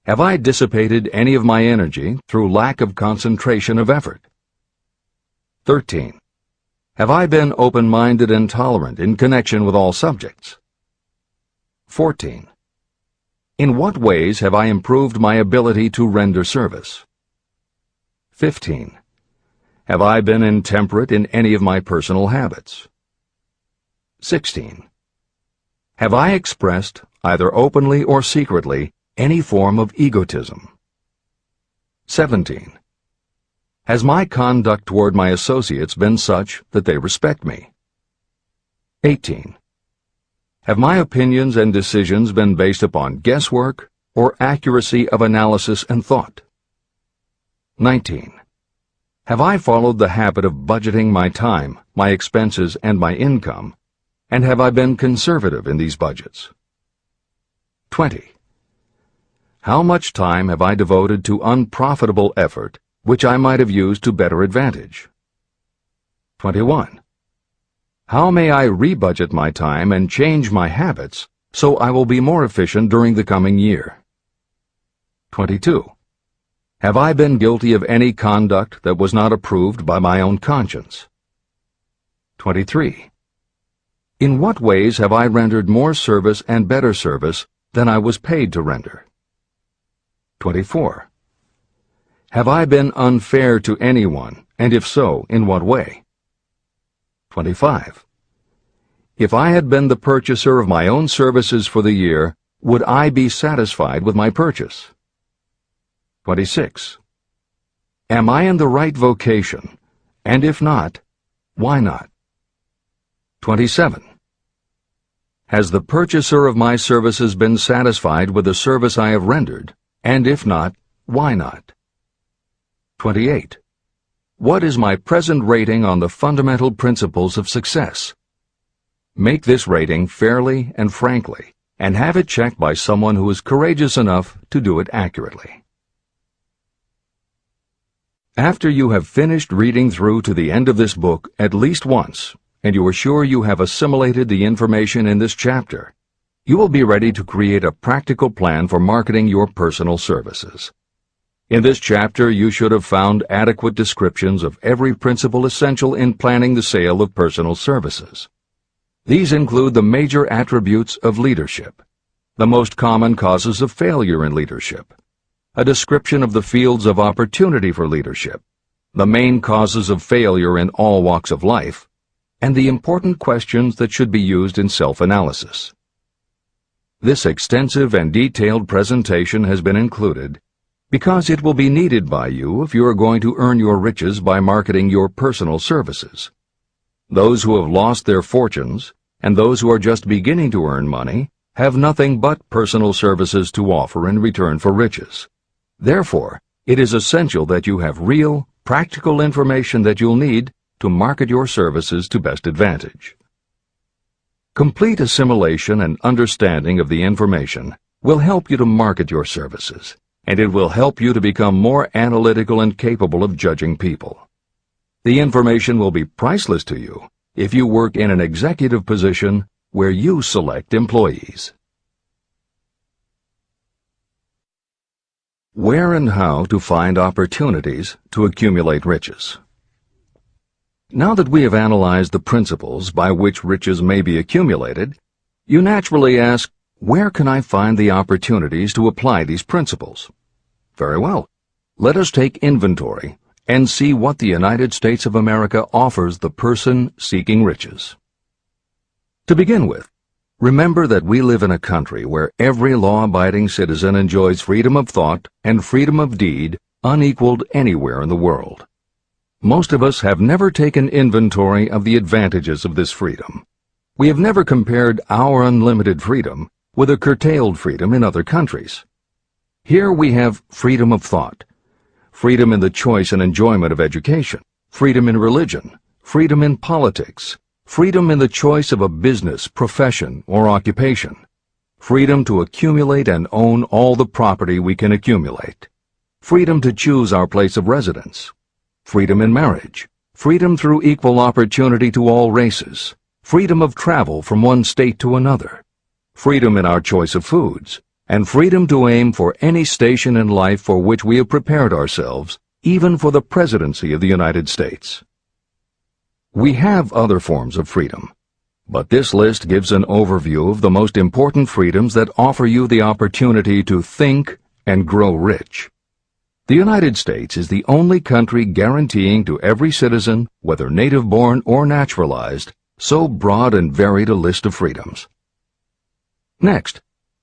Have I dissipated any of my energy through lack of concentration of effort? 13. Have I been open-minded and tolerant in connection with all subjects? 14. In what ways have I improved my ability to render service? 15. Have I been intemperate in any of my personal habits? 16. Have I expressed, either openly or secretly, any form of egotism? 17. Has my conduct toward my associates been such that they respect me? 18. Have my opinions and decisions been based upon guesswork or accuracy of analysis and thought? 19. Have I followed the habit of budgeting my time, my expenses, and my income, and have I been conservative in these budgets? 20. How much time have I devoted to unprofitable effort which I might have used to better advantage? 21. How may I rebudget my time and change my habits so I will be more efficient during the coming year? 22. Have I been guilty of any conduct that was not approved by my own conscience? 23. In what ways have I rendered more service and better service than I was paid to render? 24. Have I been unfair to anyone, and if so, in what way? 25. If I had been the purchaser of my own services for the year, would I be satisfied with my purchase? 26. Am I in the right vocation, and if not, why not? 27. Has the purchaser of my services been satisfied with the service I have rendered, and if not, why not? 28. What is my present rating on the fundamental principles of success? Make this rating fairly and frankly, and have it checked by someone who is courageous enough to do it accurately. After you have finished reading through to the end of this book at least once, and you are sure you have assimilated the information in this chapter, you will be ready to create a practical plan for marketing your personal services. In this chapter, you should have found adequate descriptions of every principle essential in planning the sale of personal services. These include the major attributes of leadership, the most common causes of failure in leadership, a description of the fields of opportunity for leadership, the main causes of failure in all walks of life, and the important questions that should be used in self-analysis. This extensive and detailed presentation has been included because it will be needed by you if you are going to earn your riches by marketing your personal services. Those who have lost their fortunes and those who are just beginning to earn money have nothing but personal services to offer in return for riches. Therefore, it is essential that you have real, practical information that you'll need to market your services to best advantage. Complete assimilation and understanding of the information will help you to market your services, and it will help you to become more analytical and capable of judging people. The information will be priceless to you if you work in an executive position where you select employees. Where and how to find opportunities to accumulate riches. Now that we have analyzed the principles by which riches may be accumulated, you naturally ask, where can I find the opportunities to apply these principles? Very well. Let us take inventory and see what the United States of America offers the person seeking riches. To begin with, remember that we live in a country where every law-abiding citizen enjoys freedom of thought and freedom of deed unequaled anywhere in the world. Most of us have never taken inventory of the advantages of this freedom. We have never compared our unlimited freedom with a curtailed freedom in other countries. Here we have freedom of thought, freedom in the choice and enjoyment of education, freedom in religion, freedom in politics, freedom in the choice of a business, profession, or occupation, freedom to accumulate and own all the property we can accumulate, freedom to choose our place of residence, freedom in marriage, freedom through equal opportunity to all races, freedom of travel from one state to another, freedom in our choice of foods, and freedom to aim for any station in life for which we have prepared ourselves, even for the presidency of the United States. We have other forms of freedom, but this list gives an overview of the most important freedoms that offer you the opportunity to think and grow rich. The United States is the only country guaranteeing to every citizen, whether native-born or naturalized, so broad and varied a list of freedoms. Next,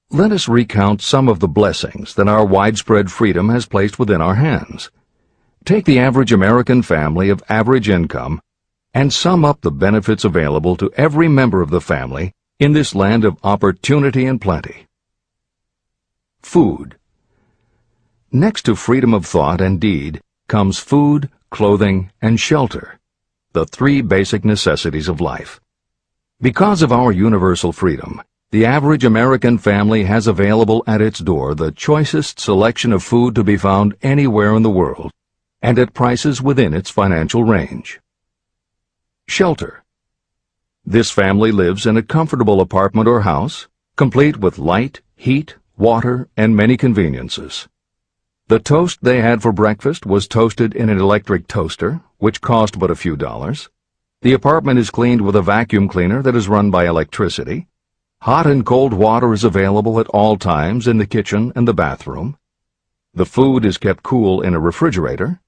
let us recount some of the blessings that our widespread freedom has placed within our hands. Take the average American family of average income and sum up the benefits available to every member of the family in this land of opportunity and plenty. Food. Next to freedom of thought and deed comes food, clothing, and shelter, the three basic necessities of life. Because of our universal freedom, the average American family has available at its door the choicest selection of food to be found anywhere in the world, and at prices within its financial range. Shelter. This family lives in a comfortable apartment or house, complete with light, heat, water, and many conveniences. The toast they had for breakfast was toasted in an electric toaster, which cost but a few dollars. The apartment is cleaned with a vacuum cleaner that is run by electricity. Hot and cold water is available at all times in the kitchen and the bathroom. The food is kept cool in a refrigerator.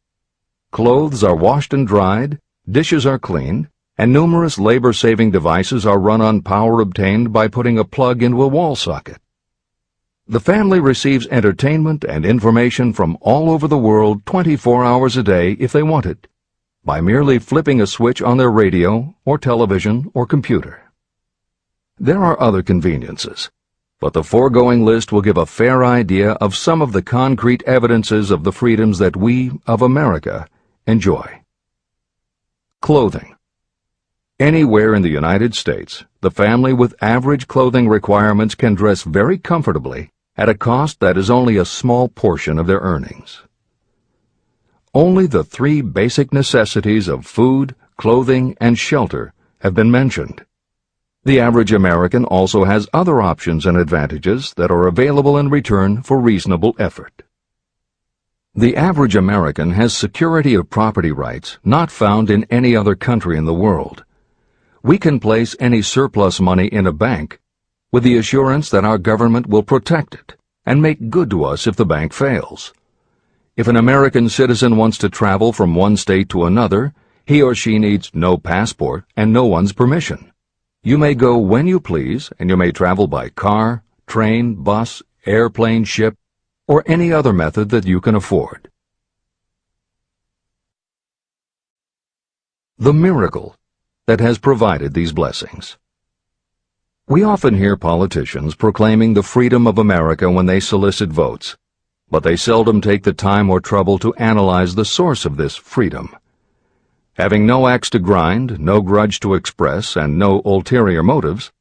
Clothes are washed and dried, dishes are cleaned, and numerous labor-saving devices are run on power obtained by putting a plug into a wall socket. The family receives entertainment and information from all over the world 24 hours a day if they want it, by merely flipping a switch on their radio or television or computer. There are other conveniences, but the foregoing list will give a fair idea of some of the concrete evidences of the freedoms that we, of America, enjoy. Clothing. Anywhere in the United States, the family with average clothing requirements can dress very comfortably at a cost that is only a small portion of their earnings. Only the three basic necessities of food, clothing, and shelter have been mentioned. The average American also has other options and advantages that are available in return for reasonable effort. The average American has security of property rights not found in any other country in the world. We can place any surplus money in a bank with the assurance that our government will protect it and make good to us if the bank fails. If an American citizen wants to travel from one state to another, he or she needs no passport and no one's permission. You may go when you please, and you may travel by car, train, bus, airplane, ship, or any other method that you can afford. The miracle that has provided these blessings. We often hear politicians proclaiming the freedom of America when they solicit votes, but they seldom take the time or trouble to analyze the source of this freedom. Having no axe to grind, no grudge to express, and no ulterior motives,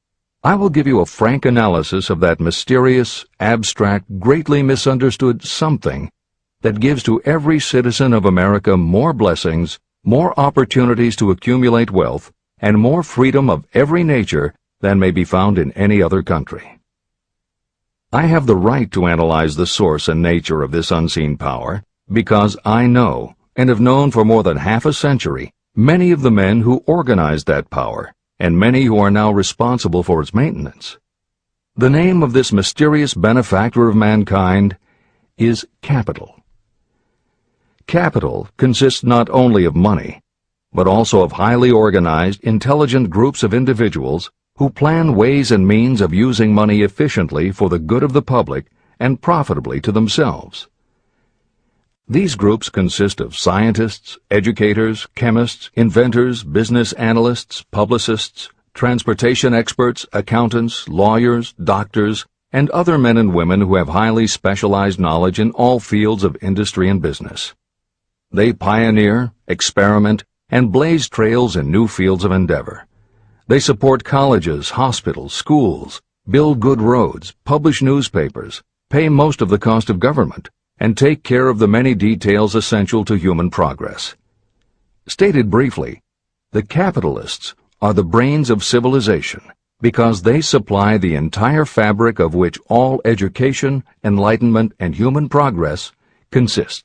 I will give you a frank analysis of that mysterious, abstract, greatly misunderstood something that gives to every citizen of America more blessings, more opportunities to accumulate wealth, and more freedom of every nature than may be found in any other country. I have the right to analyze the source and nature of this unseen power because I know, and have known for more than half a century, many of the men who organized that power, and many who are now responsible for its maintenance. The name of this mysterious benefactor of mankind is capital. Capital consists not only of money, but also of highly organized, intelligent groups of individuals who plan ways and means of using money efficiently for the good of the public and profitably to themselves. These groups consist of scientists, educators, chemists, inventors, business analysts, publicists, transportation experts, accountants, lawyers, doctors, and other men and women who have highly specialized knowledge in all fields of industry and business. They pioneer, experiment, and blaze trails in new fields of endeavor. They support colleges, hospitals, schools, build good roads, publish newspapers, pay most of the cost of government, and take care of the many details essential to human progress. Stated briefly, the capitalists are the brains of civilization because they supply the entire fabric of which all education, enlightenment, and human progress consist.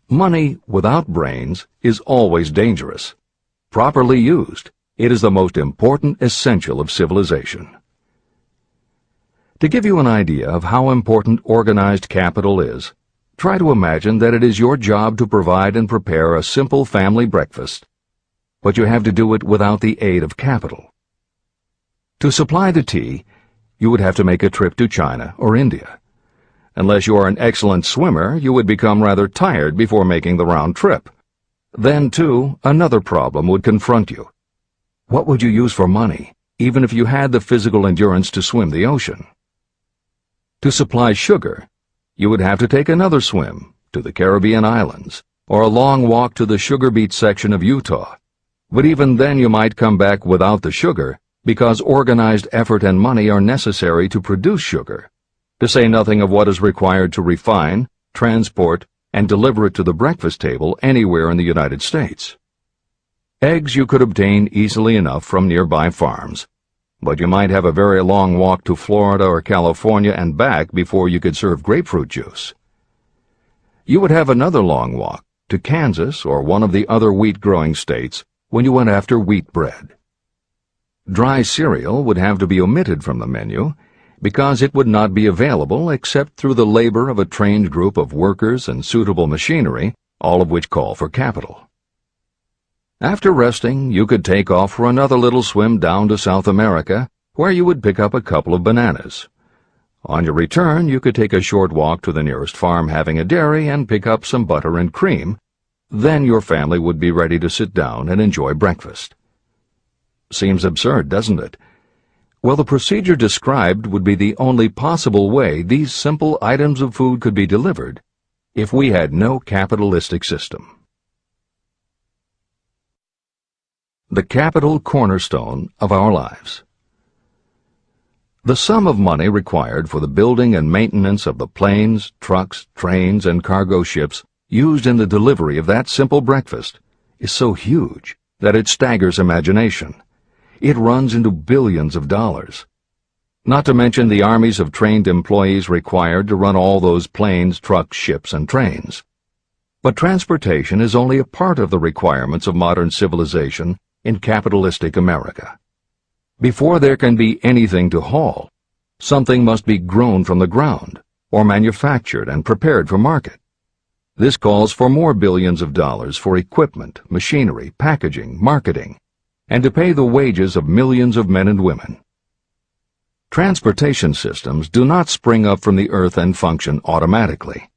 Money without brains is always dangerous. Properly used, it is the most important essential of civilization. To give you an idea of how important organized capital is, try to imagine that it is your job to provide and prepare a simple family breakfast, but you have to do it without the aid of capital. To supply the tea, you would have to make a trip to China or India. Unless you are an excellent swimmer, you would become rather tired before making the round trip. Then, too, another problem would confront you. What would you use for money, even if you had the physical endurance to swim the ocean? To supply sugar, you would have to take another swim to the Caribbean islands, or a long walk to the sugar beet section of Utah. But even then you might come back without the sugar, because organized effort and money are necessary to produce sugar, to say nothing of what is required to refine, transport, and deliver it to the breakfast table anywhere in the United States. Eggs you could obtain easily enough from nearby farms, but you might have a very long walk to Florida or California and back before you could serve grapefruit juice. You would have another long walk to Kansas or one of the other wheat-growing states when you went after wheat bread. Dry cereal would have to be omitted from the menu because it would not be available except through the labor of a trained group of workers and suitable machinery, all of which call for capital. After resting, you could take off for another little swim down to South America, where you would pick up a couple of bananas. On your return, you could take a short walk to the nearest farm having a dairy and pick up some butter and cream. Then your family would be ready to sit down and enjoy breakfast. Seems absurd, doesn't it? Well, the procedure described would be the only possible way these simple items of food could be delivered if we had no capitalistic system. The capital cornerstone of our lives. The sum of money required for the building and maintenance of the planes, trucks, trains, and cargo ships used in the delivery of that simple breakfast is so huge that it staggers imagination. It runs into billions of dollars. Not to mention the armies of trained employees required to run all those planes, trucks, ships, and trains. But transportation is only a part of the requirements of modern civilization in capitalistic America. Before there can be anything to haul, something must be grown from the ground, or manufactured and prepared for market. This calls for more billions of dollars for equipment, machinery, packaging, marketing, and to pay the wages of millions of men and women. Transportation systems do not spring up from the earth and function automatically.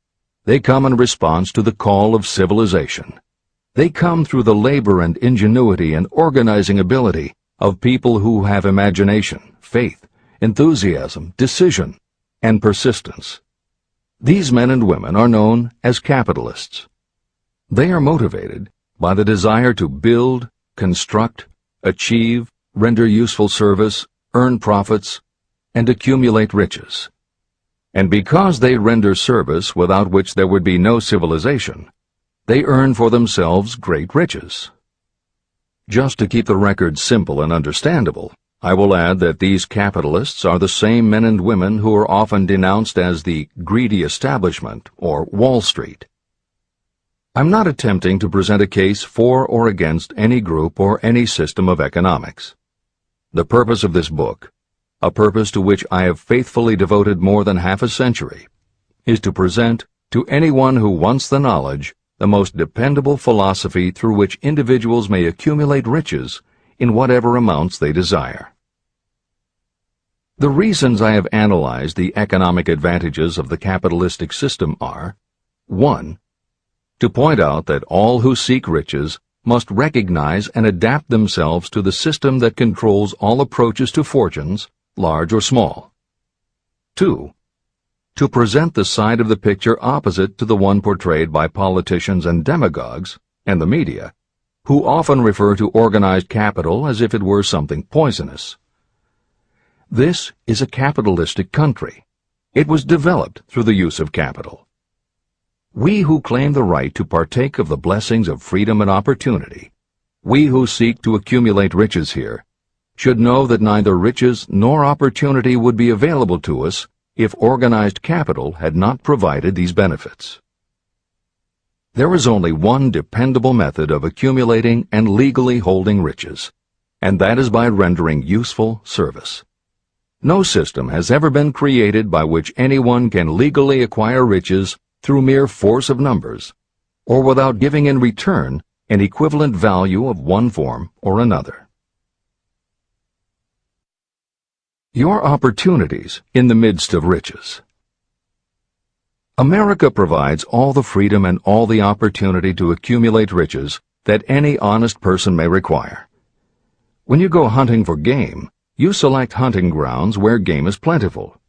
They come in response to the call of civilization. They come through the labor and ingenuity and organizing ability of people who have imagination, faith, enthusiasm, decision, and persistence. These men and women are known as capitalists. They are motivated by the desire to build, construct, achieve, render useful service, earn profits, and accumulate riches. And because they render service without which there would be no civilization, they earn for themselves great riches. Just to keep the record simple and understandable, I will add that these capitalists are the same men and women who are often denounced as the greedy establishment or Wall Street. I'm not attempting to present a case for or against any group or any system of economics. The purpose of this book, a purpose to which I have faithfully devoted more than half a century, is to present to anyone who wants the knowledge the most dependable philosophy through which individuals may accumulate riches in whatever amounts they desire. The reasons I have analyzed the economic advantages of the capitalistic system are: 1. To point out that all who seek riches must recognize and adapt themselves to the system that controls all approaches to fortunes, large or small. 2. To present the side of the picture opposite to the one portrayed by politicians and demagogues and the media, who often refer to organized capital as if it were something poisonous. This is a capitalistic country. It was developed through the use of capital. We who claim the right to partake of the blessings of freedom and opportunity, we who seek to accumulate riches here, should know that neither riches nor opportunity would be available to us if organized capital had not provided these benefits. There is only one dependable method of accumulating and legally holding riches, and that is by rendering useful service. No system has ever been created by which anyone can legally acquire riches through mere force of numbers, or without giving in return an equivalent value of one form or another. Your opportunities in the midst of riches. America provides all the freedom and all the opportunity to accumulate riches that any honest person may require. When you go hunting for game, you select hunting grounds where game is plentiful.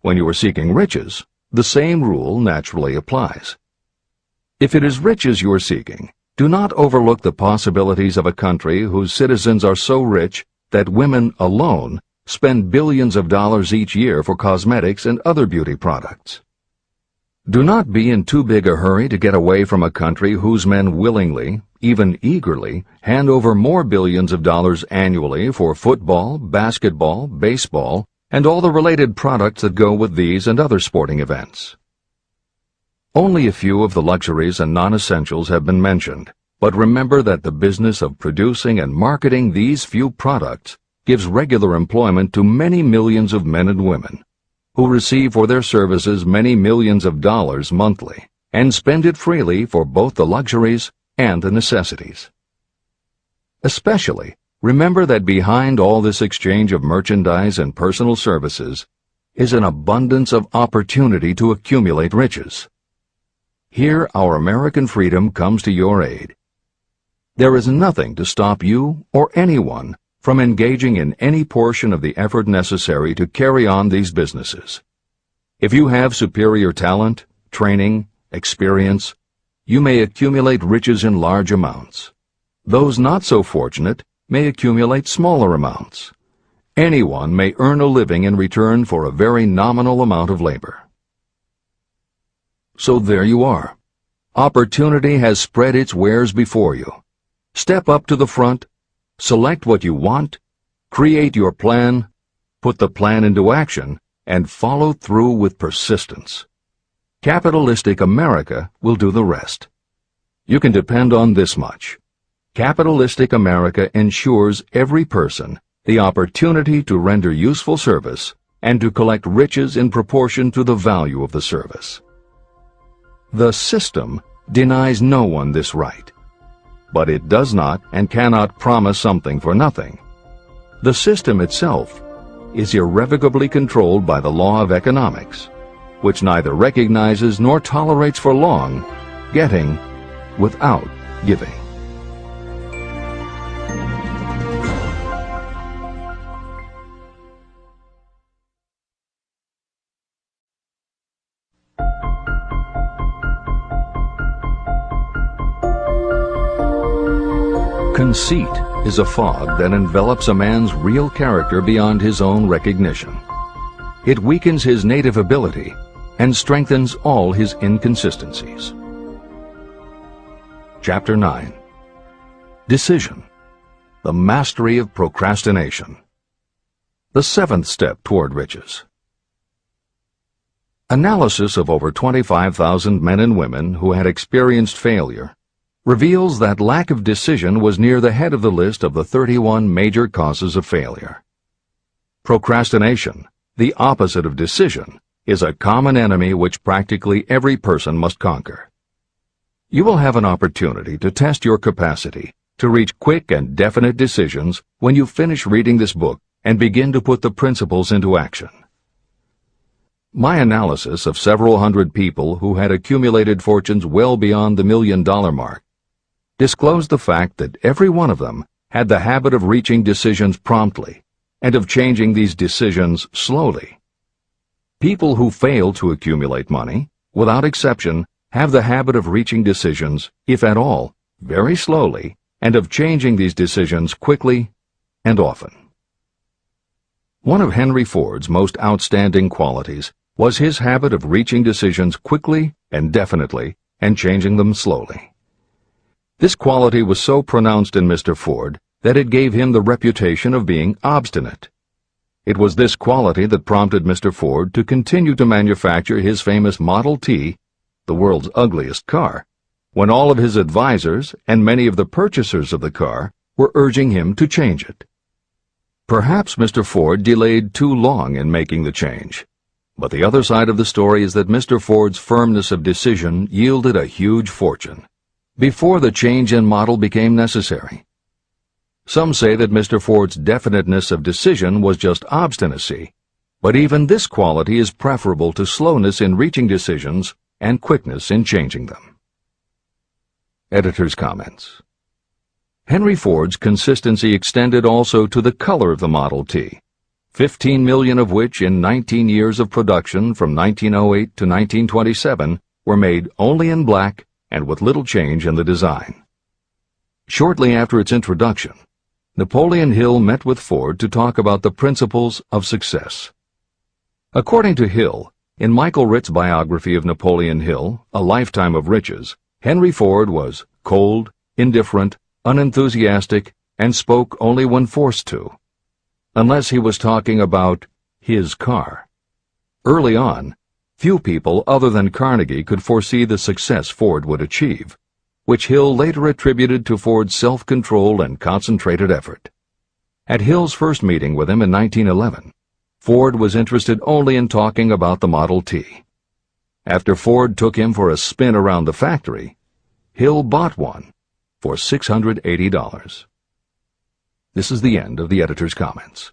When you are seeking riches, the same rule naturally applies. If it is riches you are seeking, do not overlook the possibilities of a country whose citizens are so rich that women alone spend billions of dollars each year for cosmetics and other beauty products. Do not be in too big a hurry to get away from a country whose men willingly, even eagerly, hand over more billions of dollars annually for football, basketball, baseball, and all the related products that go with these and other sporting events. Only a few of the luxuries and non-essentials have been mentioned, but remember that the business of producing and marketing these few products gives regular employment to many millions of men and women, who receive for their services many millions of dollars monthly, and spend it freely for both the luxuries and the necessities. Especially, remember that behind all this exchange of merchandise and personal services is an abundance of opportunity to accumulate riches. Here our American freedom comes to your aid. There is nothing to stop you or anyone from engaging in any portion of the effort necessary to carry on these businesses. If you have superior talent, training, experience, you may accumulate riches in large amounts. Those not so fortunate may accumulate smaller amounts. Anyone may earn a living in return for a very nominal amount of labor. So there you are. Opportunity has spread its wares before you. Step up to the front, select what you want, create your plan, put the plan into action, and follow through with persistence. Capitalistic America will do the rest. You can depend on this much. Capitalistic America ensures every person the opportunity to render useful service and to collect riches in proportion to the value of the service. The system denies no one this right, but it does not and cannot promise something for nothing. The system itself is irrevocably controlled by the law of economics, which neither recognizes nor tolerates for long getting without giving. Conceit is a fog that envelops a man's real character beyond his own recognition. It weakens his native ability and strengthens all his inconsistencies. Chapter 9. Decision. The mastery of procrastination. The seventh step toward riches. Analysis of over 25,000 men and women who had experienced failure reveals that lack of decision was near the head of the list of the 31 major causes of failure. Procrastination, the opposite of decision, is a common enemy which practically every person must conquer. You will have an opportunity to test your capacity to reach quick and definite decisions when you finish reading this book and begin to put the principles into action. My analysis of several hundred people who had accumulated fortunes well beyond the $1 million mark disclosed the fact that every one of them had the habit of reaching decisions promptly and of changing these decisions slowly. People who fail to accumulate money, without exception, have the habit of reaching decisions, if at all, very slowly and of changing these decisions quickly and often. One of Henry Ford's most outstanding qualities was his habit of reaching decisions quickly and definitely and changing them slowly. This quality was so pronounced in Mr. Ford that it gave him the reputation of being obstinate. It was this quality that prompted Mr. Ford to continue to manufacture his famous Model T, the world's ugliest car, when all of his advisors and many of the purchasers of the car were urging him to change it. Perhaps Mr. Ford delayed too long in making the change, but the other side of the story is that Mr. Ford's firmness of decision yielded a huge fortune before the change in model became necessary. Some say that Mr. Ford's definiteness of decision was just obstinacy, but even this quality is preferable to slowness in reaching decisions and quickness in changing them. Editor's comments. Henry Ford's consistency extended also to the color of the Model T, 15 million of which in 19 years of production from 1908 to 1927 were made only in black and with little change in the design. Shortly after its introduction, Napoleon Hill met with Ford to talk about the principles of success. According to Hill, in Michael Ritt's biography of Napoleon Hill, A Lifetime of Riches, Henry Ford was cold, indifferent, unenthusiastic, and spoke only when forced to, unless he was talking about his car. Early on, few people other than Carnegie could foresee the success Ford would achieve, which Hill later attributed to Ford's self-control and concentrated effort. At Hill's first meeting with him in 1911, Ford was interested only in talking about the Model T. After Ford took him for a spin around the factory, Hill bought one for $680. This is the end of the editor's comments.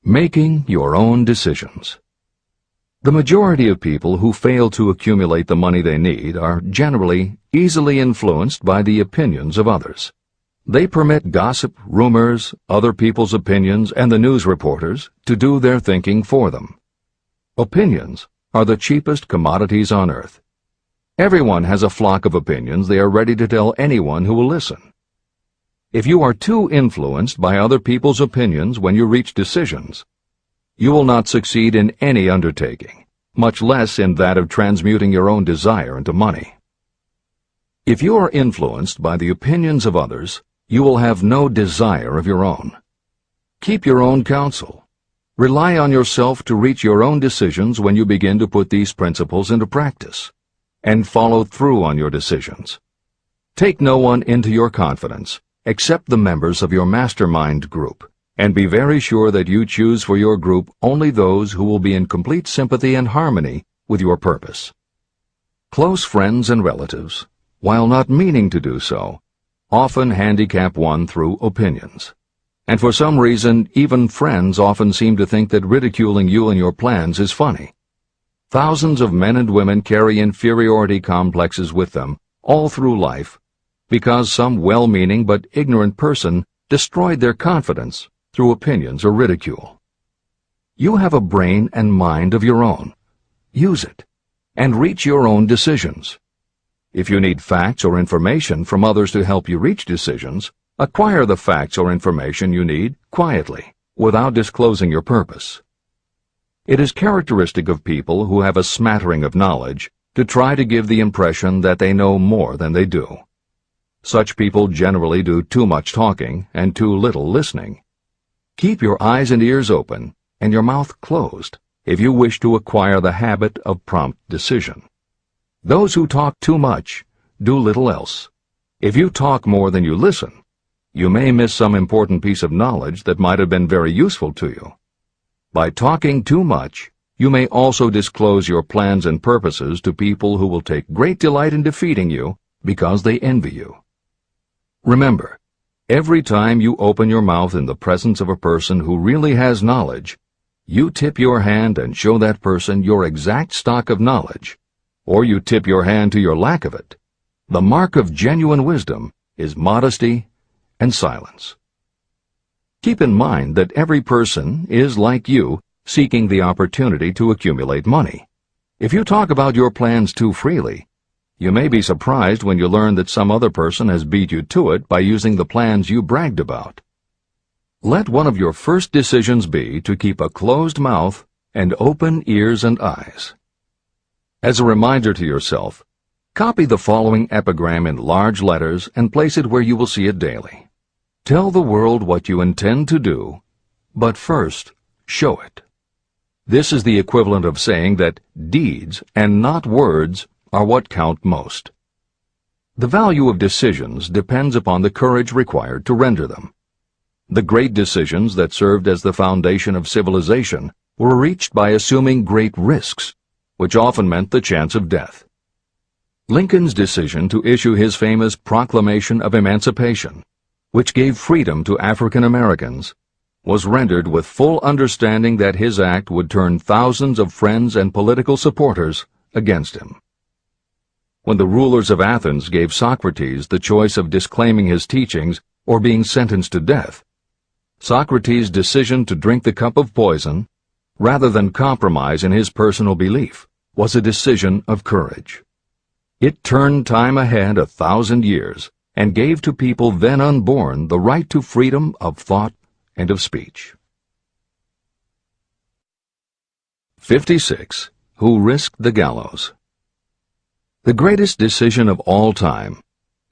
Making your own decisions. The majority of people who fail to accumulate the money they need are generally easily influenced by the opinions of others. They permit gossip, rumors, other people's opinions, and the news reporters to do their thinking for them. Opinions are the cheapest commodities on earth. Everyone has a flock of opinions they are ready to tell anyone who will listen. If you are too influenced by other people's opinions when you reach decisions, you will not succeed in any undertaking, much less in that of transmuting your own desire into money. If you are influenced by the opinions of others, you will have no desire of your own. Keep your own counsel. Rely on yourself to reach your own decisions when you begin to put these principles into practice, and follow through on your decisions. Take no one into your confidence except the members of your mastermind group, and be very sure that you choose for your group only those who will be in complete sympathy and harmony with your purpose. Close friends and relatives, while not meaning to do so, often handicap one through opinions. And for some reason, even friends often seem to think that ridiculing you and your plans is funny. Thousands of men and women carry inferiority complexes with them all through life because some well-meaning but ignorant person destroyed their confidence through opinions or ridicule. You have a brain and mind of your own. Use it, and reach your own decisions. If you need facts or information from others to help you reach decisions, acquire the facts or information you need quietly, without disclosing your purpose. It is characteristic of people who have a smattering of knowledge to try to give the impression that they know more than they do. Such people generally do too much talking and too little listening. Keep your eyes and ears open and your mouth closed if you wish to acquire the habit of prompt decision. Those who talk too much do little else. If you talk more than you listen, you may miss some important piece of knowledge that might have been very useful to you. By talking too much, you may also disclose your plans and purposes to people who will take great delight in defeating you because they envy you. Remember, every time you open your mouth in the presence of a person who really has knowledge, you tip your hand and show that person your exact stock of knowledge, or you tip your hand to your lack of it. The mark of genuine wisdom is modesty and silence. Keep in mind that every person is, like you, seeking the opportunity to accumulate money. If you talk about your plans too freely, You may be surprised when you learn that some other person has beat you to it by using the plans you bragged about. Let one of your first decisions be to keep a closed mouth and open ears and eyes. As a reminder to yourself, copy the following epigram in large letters and place it where you will see it daily. Tell the world what you intend to do, but first, show it. This is the equivalent of saying that deeds and not words are what count most. The value of decisions depends upon the courage required to render them. The great decisions that served as the foundation of civilization were reached by assuming great risks, which often meant the chance of death. Lincoln's decision to issue his famous Proclamation of Emancipation, which gave freedom to African Americans, was rendered with full understanding that his act would turn thousands of friends and political supporters against him. When the rulers of Athens gave Socrates the choice of disclaiming his teachings or being sentenced to death, Socrates' decision to drink the cup of poison, rather than compromise in his personal belief, was a decision of courage. It turned time ahead 1,000 years and gave to people then unborn the right to freedom of thought and of speech. 56. Who risked the gallows? The greatest decision of all time,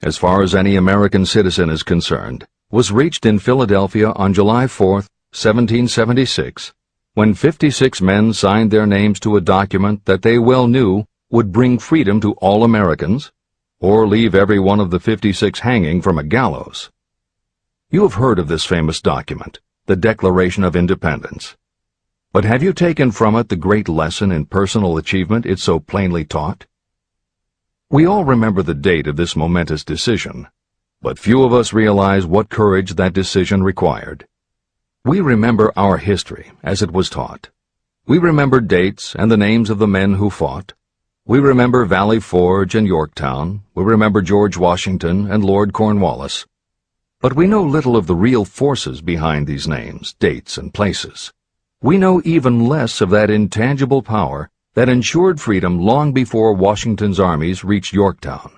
as far as any American citizen is concerned, was reached in Philadelphia on July 4, 1776, when 56 men signed their names to a document that they well knew would bring freedom to all Americans, or leave every one of the 56 hanging from a gallows. You have heard of this famous document, the Declaration of Independence. But have you taken from it the great lesson in personal achievement it so plainly taught? We all remember the date of this momentous decision, but few of us realize what courage that decision required. We remember our history as it was taught. We remember dates and the names of the men who fought. We remember Valley Forge and Yorktown. We remember George Washington and Lord Cornwallis. But we know little of the real forces behind these names, dates, and places. We know even less of that intangible power that ensured freedom long before Washington's armies reached Yorktown.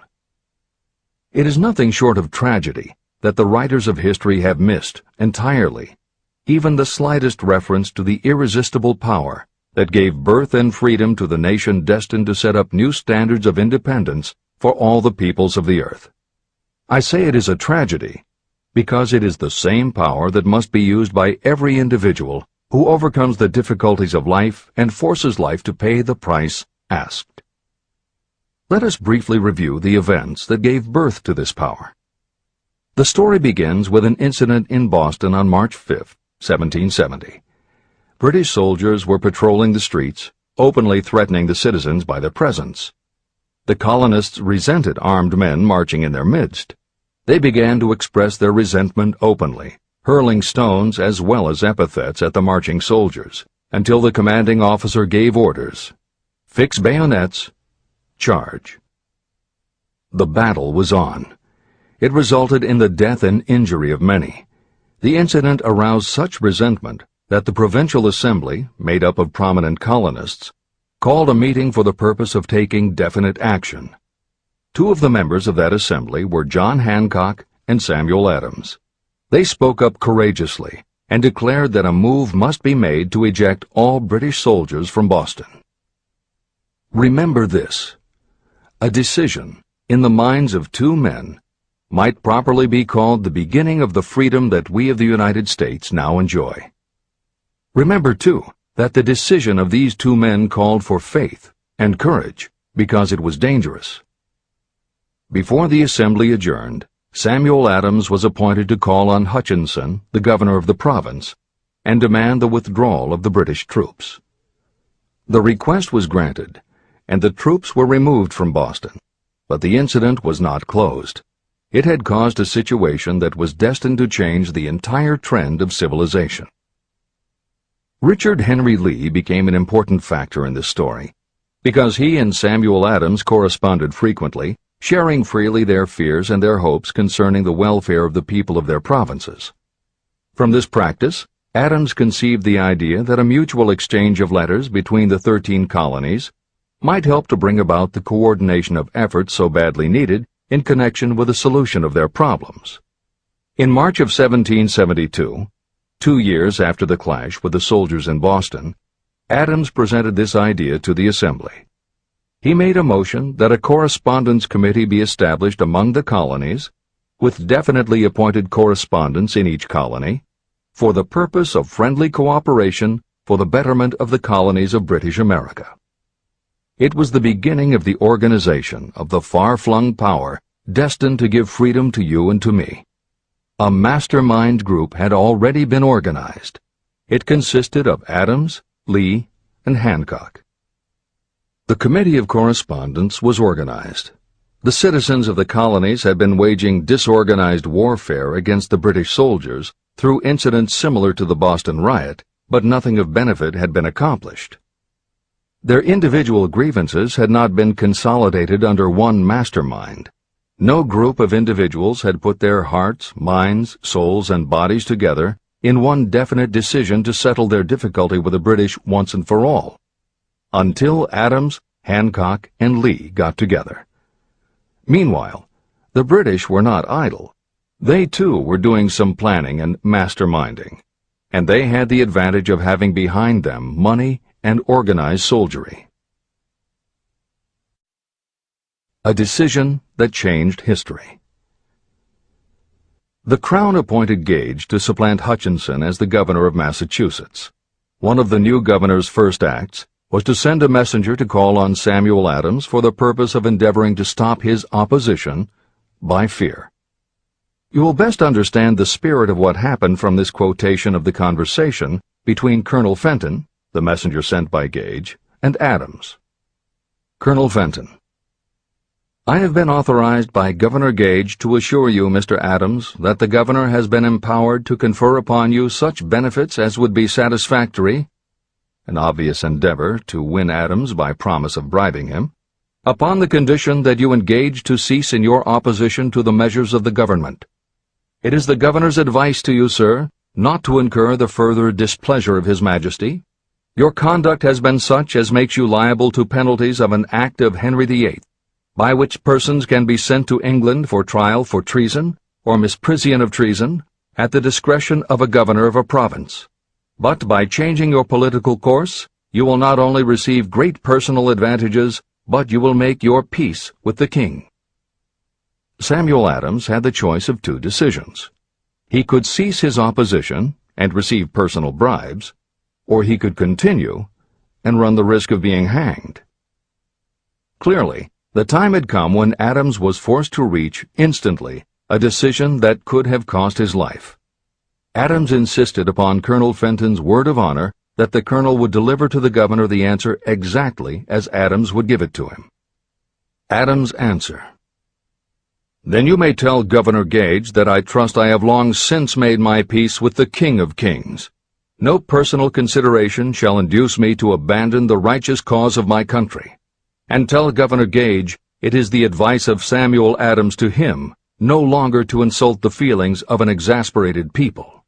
It is nothing short of tragedy that the writers of history have missed entirely even the slightest reference to the irresistible power that gave birth and freedom to the nation destined to set up new standards of independence for all the peoples of the earth. I say it is a tragedy because it is the same power that must be used by every individual who overcomes the difficulties of life and forces life to pay the price asked. Let us briefly review the events that gave birth to this power. The story begins with an incident in Boston on March 5, 1770. British soldiers were patrolling the streets, openly threatening the citizens by their presence. The colonists resented armed men marching in their midst. They began to express their resentment openly, hurling stones as well as epithets at the marching soldiers, until the commanding officer gave orders. Fix bayonets, charge. The battle was on. It resulted in the death and injury of many. The incident aroused such resentment that the Provincial Assembly, made up of prominent colonists, called a meeting for the purpose of taking definite action. Two of the members of that assembly were John Hancock and Samuel Adams. They spoke up courageously and declared that a move must be made to eject all British soldiers from Boston. Remember this: a decision, in the minds of two men, might properly be called the beginning of the freedom that we of the United States now enjoy. Remember, too, that the decision of these two men called for faith and courage because it was dangerous. Before the assembly adjourned, Samuel Adams was appointed to call on Hutchinson, the governor of the province, and demand the withdrawal of the British troops. The request was granted, and the troops were removed from Boston, but the incident was not closed. It had caused a situation that was destined to change the entire trend of civilization. Richard Henry Lee became an important factor in this story, because he and Samuel Adams corresponded frequently, sharing freely their fears and their hopes concerning the welfare of the people of their provinces. From this practice, Adams conceived the idea that a mutual exchange of letters between the 13 colonies might help to bring about the coordination of efforts so badly needed in connection with the solution of their problems. In March of 1772, 2 years after the clash with the soldiers in Boston, Adams presented this idea to the Assembly. He made a motion that a correspondence committee be established among the colonies, with definitely appointed correspondents in each colony, for the purpose of friendly cooperation for the betterment of the colonies of British America. It was the beginning of the organization of the far-flung power destined to give freedom to you and to me. A mastermind group had already been organized. It consisted of Adams, Lee, and Hancock. The Committee of Correspondence was organized. The citizens of the colonies had been waging disorganized warfare against the British soldiers through incidents similar to the Boston riot, but nothing of benefit had been accomplished. Their individual grievances had not been consolidated under one mastermind. No group of individuals had put their hearts, minds, souls, and bodies together in one definite decision to settle their difficulty with the British once and for all, until Adams, Hancock, and Lee got together. Meanwhile, the British were not idle. They too were doing some planning and masterminding, and they had the advantage of having behind them money and organized soldiery. A decision that changed history. The Crown appointed Gage to supplant Hutchinson as the governor of Massachusetts. One of the new governor's first acts was to send a messenger to call on Samuel Adams for the purpose of endeavoring to stop his opposition by fear. You will best understand the spirit of what happened from this quotation of the conversation between Colonel Fenton, the messenger sent by Gage, and Adams. Colonel Fenton: I have been authorized by Governor Gage to assure you, Mr. Adams, that the governor has been empowered to confer upon you such benefits as would be satisfactory, an obvious endeavor to win Adams by promise of bribing him, upon the condition that you engage to cease in your opposition to the measures of the government. It is the governor's advice to you, sir, not to incur the further displeasure of His Majesty. Your conduct has been such as makes you liable to penalties of an act of Henry VIII, by which persons can be sent to England for trial for treason or misprision of treason at the discretion of a governor of a province. But by changing your political course, you will not only receive great personal advantages, but you will make your peace with the king. Samuel Adams had the choice of two decisions. He could cease his opposition and receive personal bribes, or he could continue and run the risk of being hanged. Clearly, the time had come when Adams was forced to reach, instantly, a decision that could have cost his life. Adams insisted upon Colonel Fenton's word of honor that the colonel would deliver to the governor the answer exactly as Adams would give it to him. Adams' answer: Then you may tell Governor Gage that I trust I have long since made my peace with the King of Kings. No personal consideration shall induce me to abandon the righteous cause of my country. And tell Governor Gage it is the advice of Samuel Adams to him no longer to insult the feelings of an exasperated people.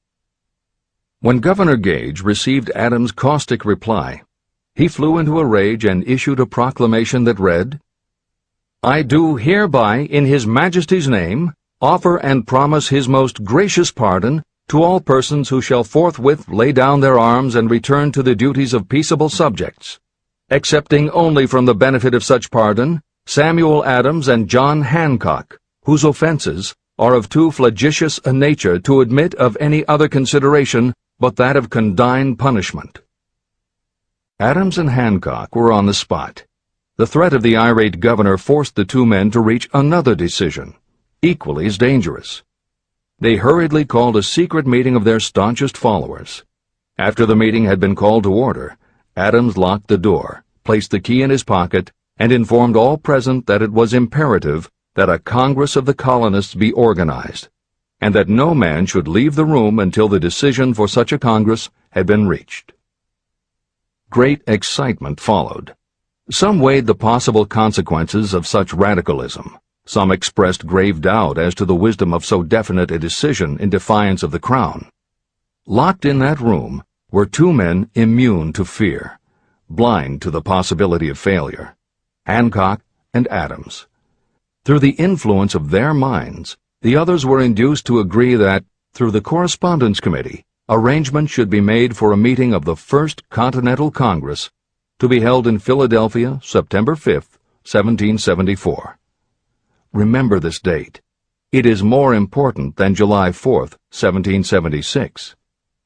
When Governor Gage received Adams' caustic reply, he flew into a rage and issued a proclamation that read, I do hereby, in His Majesty's name, offer and promise His most gracious pardon to all persons who shall forthwith lay down their arms and return to the duties of peaceable subjects, excepting only from the benefit of such pardon Samuel Adams and John Hancock, whose offenses are of too flagitious a nature to admit of any other consideration but that of condign punishment. Adams and Hancock were on the spot. The threat of the irate governor forced the two men to reach another decision, equally as dangerous. They hurriedly called a secret meeting of their staunchest followers. After the meeting had been called to order, Adams locked the door, placed the key in his pocket, and informed all present that it was imperative that a Congress of the colonists be organized, and that no man should leave the room until the decision for such a Congress had been reached. Great excitement followed. Some weighed the possible consequences of such radicalism. Some expressed grave doubt as to the wisdom of so definite a decision in defiance of the Crown. Locked in that room were two men immune to fear, blind to the possibility of failure. Hancock, and Adams. Through the influence of their minds, the others were induced to agree that, through the Correspondence Committee, arrangements should be made for a meeting of the First Continental Congress to be held in Philadelphia, September 5, 1774. Remember this date. It is more important than July 4, 1776.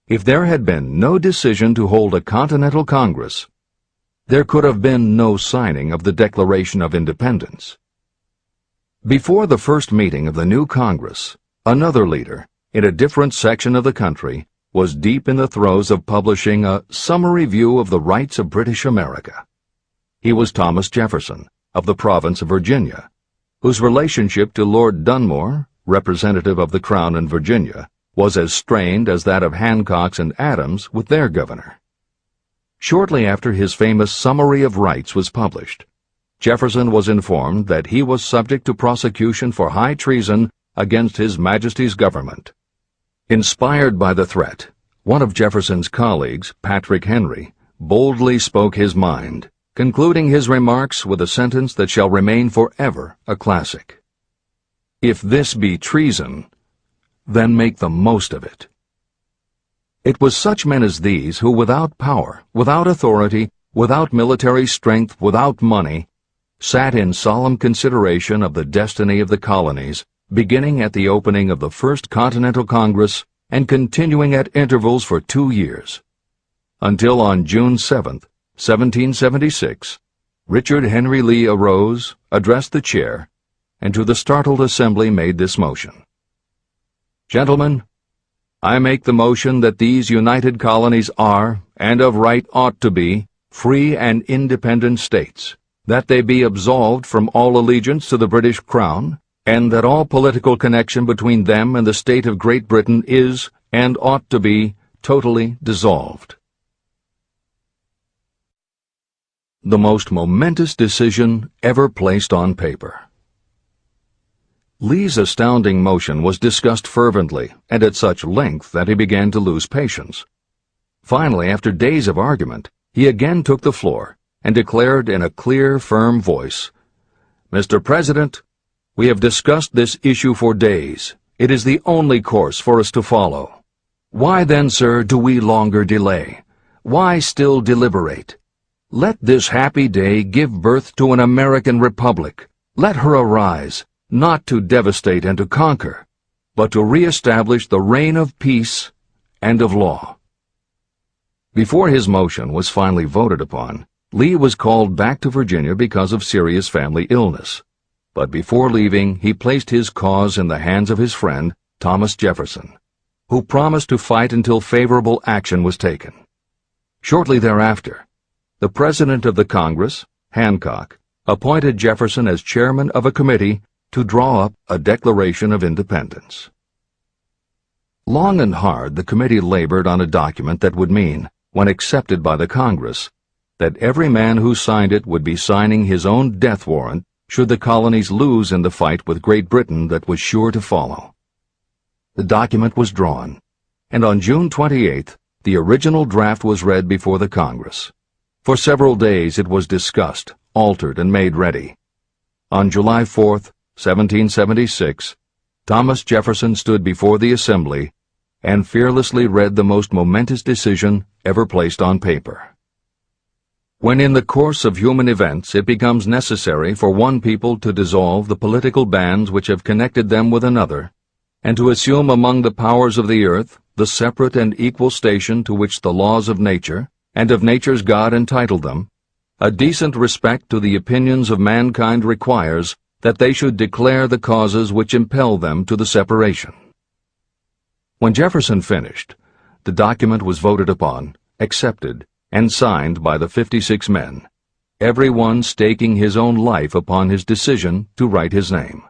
If there had been no decision to hold a Continental Congress, there could have been no signing of the Declaration of Independence. Before the first meeting of the new Congress, another leader, in a different section of the country, was deep in the throes of publishing a summary view of the rights of British America. He was Thomas Jefferson, of the province of Virginia, whose relationship to Lord Dunmore, representative of the Crown in Virginia, was as strained as that of Hancock's and Adams with their governor. Shortly after his famous Summary of Rights was published, Jefferson was informed that he was subject to prosecution for high treason against His Majesty's government. Inspired by the threat, one of Jefferson's colleagues, Patrick Henry, boldly spoke his mind, concluding his remarks with a sentence that shall remain forever a classic. "If this be treason, then make the most of it." It was such men as these who, without power, without authority, without military strength, without money, sat in solemn consideration of the destiny of the colonies, beginning at the opening of the First Continental Congress and continuing at intervals for 2 years, until on June 7, 1776, Richard Henry Lee arose, addressed the chair, and to the startled assembly made this motion: "Gentlemen, I make the motion that these united colonies are, and of right ought to be, free and independent states, that they be absolved from all allegiance to the British Crown, and that all political connection between them and the state of Great Britain is, and ought to be, totally dissolved." The most momentous decision ever placed on paper. Lee's astounding motion was discussed fervently and at such length that he began to lose patience. Finally, after days of argument, he again took the floor and declared in a clear, firm voice, "Mr. President, we have discussed this issue for days. It is the only course for us to follow. Why then, sir, do we longer delay? Why still deliberate? Let this happy day give birth to an American Republic. Let her arise, not to devastate and to conquer, but to re-establish the reign of peace and of law." Before his motion was finally voted upon, Lee was called back to Virginia because of serious family illness. But before leaving, he placed his cause in the hands of his friend, Thomas Jefferson, who promised to fight until favorable action was taken. Shortly thereafter, the President of the Congress, Hancock, appointed Jefferson as chairman of a committee to draw up a Declaration of Independence. Long and hard the committee labored on a document that would mean, when accepted by the Congress, that every man who signed it would be signing his own death warrant should the colonies lose in the fight with Great Britain that was sure to follow. The document was drawn, and on June 28th, the original draft was read before the Congress. For several days it was discussed, altered, and made ready. On July 4th, 1776, Thomas Jefferson stood before the Assembly and fearlessly read the most momentous decision ever placed on paper. When in the course of human events it becomes necessary for one people to dissolve the political bands which have connected them with another, and to assume among the powers of the earth the separate and equal station to which the laws of nature and of nature's God entitled them, a decent respect to the opinions of mankind requires that they should declare the causes which impel them to the separation. When Jefferson finished, the document was voted upon, accepted, and signed by the 56 men, every one staking his own life upon his decision to write his name.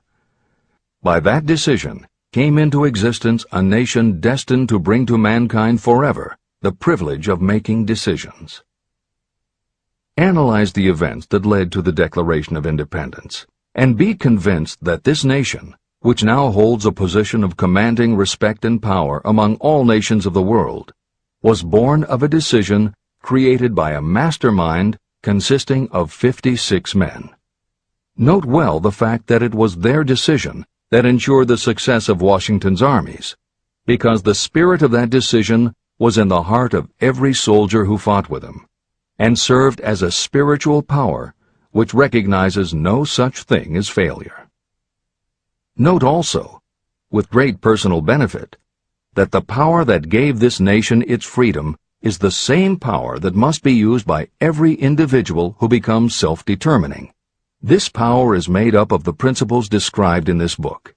By that decision came into existence a nation destined to bring to mankind forever the privilege of making decisions. Analyze the events that led to the Declaration of Independence, and be convinced that this nation, which now holds a position of commanding respect and power among all nations of the world, was born of a decision created by a mastermind consisting of 56 men. Note well the fact that it was their decision that ensured the success of Washington's armies, because the spirit of that decision was in the heart of every soldier who fought with him, and served as a spiritual power which recognizes no such thing as failure. Note also, with great personal benefit, that the power that gave this nation its freedom is the same power that must be used by every individual who becomes self-determining. This power is made up of the principles described in this book.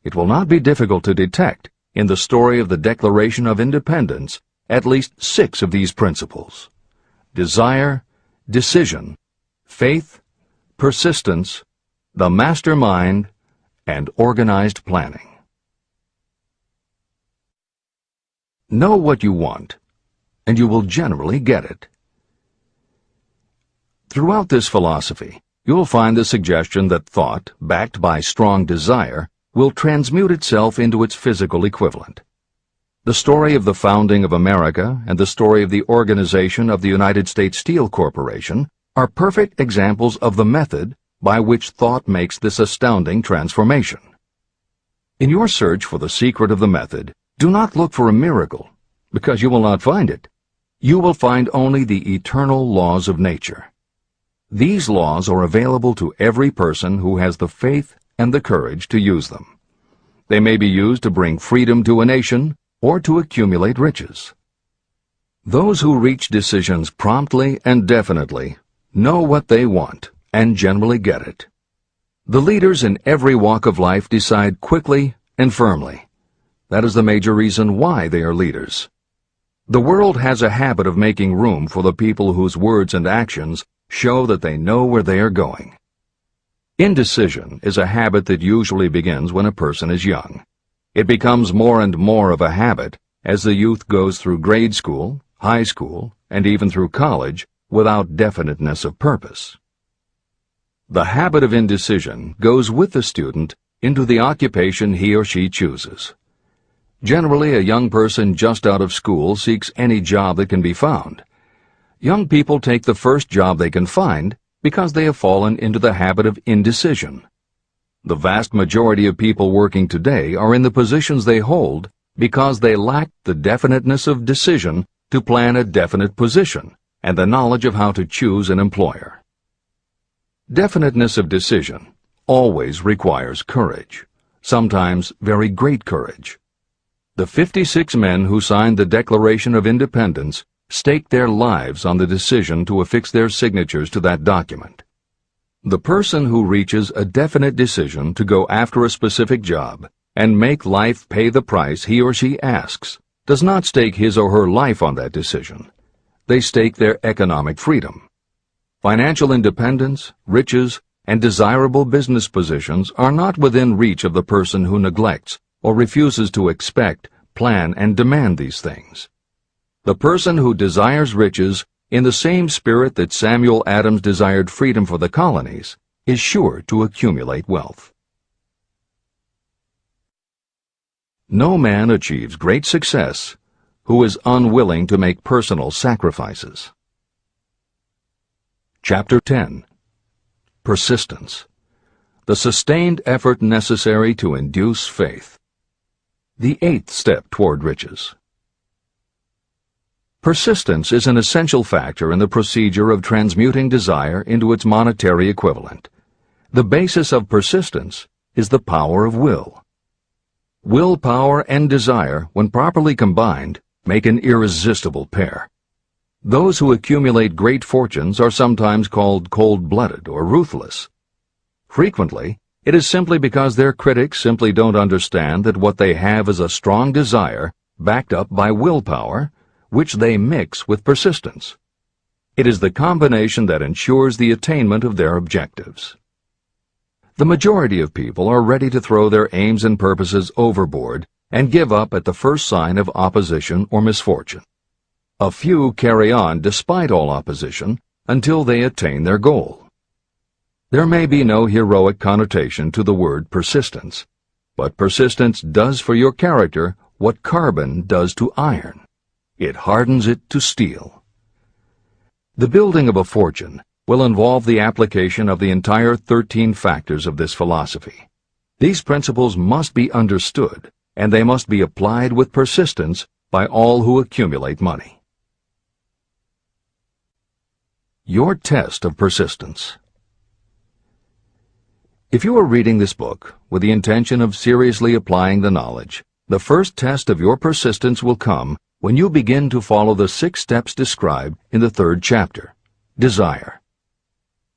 It will not be difficult to detect in the story of the Declaration of Independence at least 6 of these principles: desire, decision, faith, persistence, the mastermind, and organized planning. Know what you want, and you will generally get it. Throughout this philosophy, you will find the suggestion that thought, backed by strong desire, will transmute itself into its physical equivalent. The story of the founding of America and the story of the organization of the United States Steel Corporation are perfect examples of the method by which thought makes this astounding transformation. In your search for the secret of the method, do not look for a miracle, because you will not find it. You will find only the eternal laws of nature. These laws are available to every person who has the faith and the courage to use them. They may be used to bring freedom to a nation or to accumulate riches. Those who reach decisions promptly and definitely know what they want and generally get it. The leaders in every walk of life decide quickly and firmly. That is the major reason why they are leaders. The world has a habit of making room for the people whose words and actions show that they know where they are going. Indecision is a habit that usually begins when a person is young. It becomes more and more of a habit as the youth goes through grade school, high school, and even through college without definiteness of purpose. The habit of indecision goes with the student into the occupation he or she chooses. Generally, a young person just out of school seeks any job that can be found. Young people take the first job they can find because they have fallen into the habit of indecision. The vast majority of people working today are in the positions they hold because they lack the definiteness of decision to plan a definite position and the knowledge of how to choose an employer. Definiteness of decision always requires courage, sometimes very great courage. The 56 men who signed the Declaration of Independence staked their lives on the decision to affix their signatures to that document. The person who reaches a definite decision to go after a specific job and make life pay the price he or she asks does not stake his or her life on that decision. They stake their economic freedom. Financial independence, riches, and desirable business positions are not within reach of the person who neglects or refuses to expect, plan, and demand these things. The person who desires riches in the same spirit that Samuel Adams desired freedom for the colonies is sure to accumulate wealth. No man achieves great success who is unwilling to make personal sacrifices. Chapter 10. Persistence. The sustained effort necessary to induce faith. The 8th step toward riches. Persistence is an essential factor in the procedure of transmuting desire into its monetary equivalent. The basis of persistence is the power of will. Willpower and desire, when properly combined, make an irresistible pair. Those who accumulate great fortunes are sometimes called cold-blooded or ruthless. Frequently, it is simply because their critics simply don't understand that what they have is a strong desire backed up by willpower, which they mix with persistence. It is the combination that ensures the attainment of their objectives. The majority of people are ready to throw their aims and purposes overboard and give up at the first sign of opposition or misfortune. A few carry on despite all opposition until they attain their goal. There may be no heroic connotation to the word persistence, but persistence does for your character what carbon does to iron. It hardens it to steel. The building of a fortune will involve the application of the entire 13 factors of this philosophy. These principles must be understood, and they must be applied with persistence by all who accumulate money. Your test of persistence. If you are reading this book with the intention of seriously applying the knowledge, the first test of your persistence will come when you begin to follow the 6 steps described in the 3rd chapter. Desire.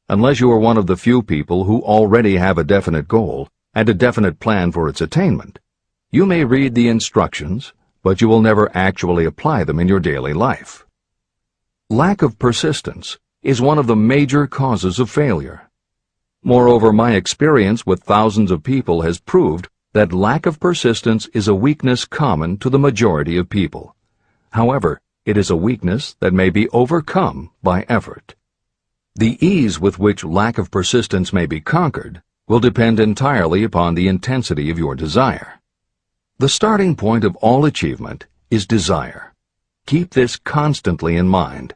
Unless you are one of the few people who already have a definite goal and a definite plan for its attainment, you may read the instructions, but you will never actually apply them in your daily life. Lack of persistence is one of the major causes of failure. Moreover, my experience with thousands of people has proved that lack of persistence is a weakness common to the majority of people. However, it is a weakness that may be overcome by effort. The ease with which lack of persistence may be conquered will depend entirely upon the intensity of your desire. The starting point of all achievement is desire. Keep this constantly in mind.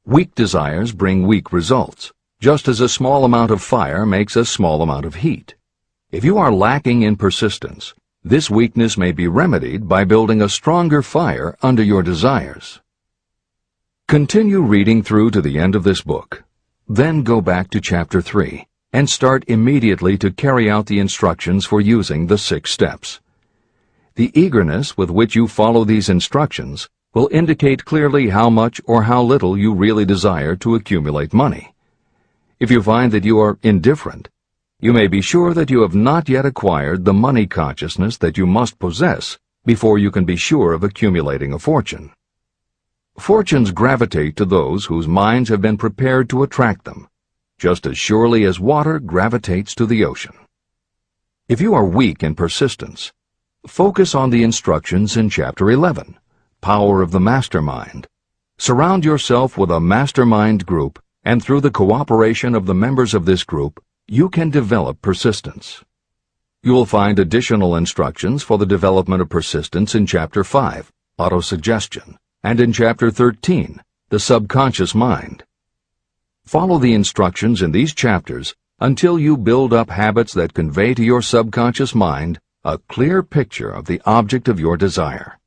Weak desires bring weak results, just as a small amount of fire makes a small amount of heat. If you are lacking in persistence, this weakness may be remedied by building a stronger fire under your desires. Continue reading through to the end of this book. Then go back to Chapter 3 and start immediately to carry out the instructions for using the 6 steps. The eagerness with which you follow these instructions will indicate clearly how much or how little you really desire to accumulate money. If you find that you are indifferent, you may be sure that you have not yet acquired the money consciousness that you must possess before you can be sure of accumulating a fortune. Fortunes gravitate to those whose minds have been prepared to attract them, just as surely as water gravitates to the ocean. If you are weak in persistence, focus on the instructions in Chapter 11, Power of the Mastermind. Surround yourself with a mastermind group, and through the cooperation of the members of this group, you can develop persistence. You will find additional instructions for the development of persistence in Chapter 5, Autosuggestion, and in Chapter 13, The Subconscious Mind. Follow the instructions in these chapters until you build up habits that convey to your subconscious mind a clear picture of the object of your desire.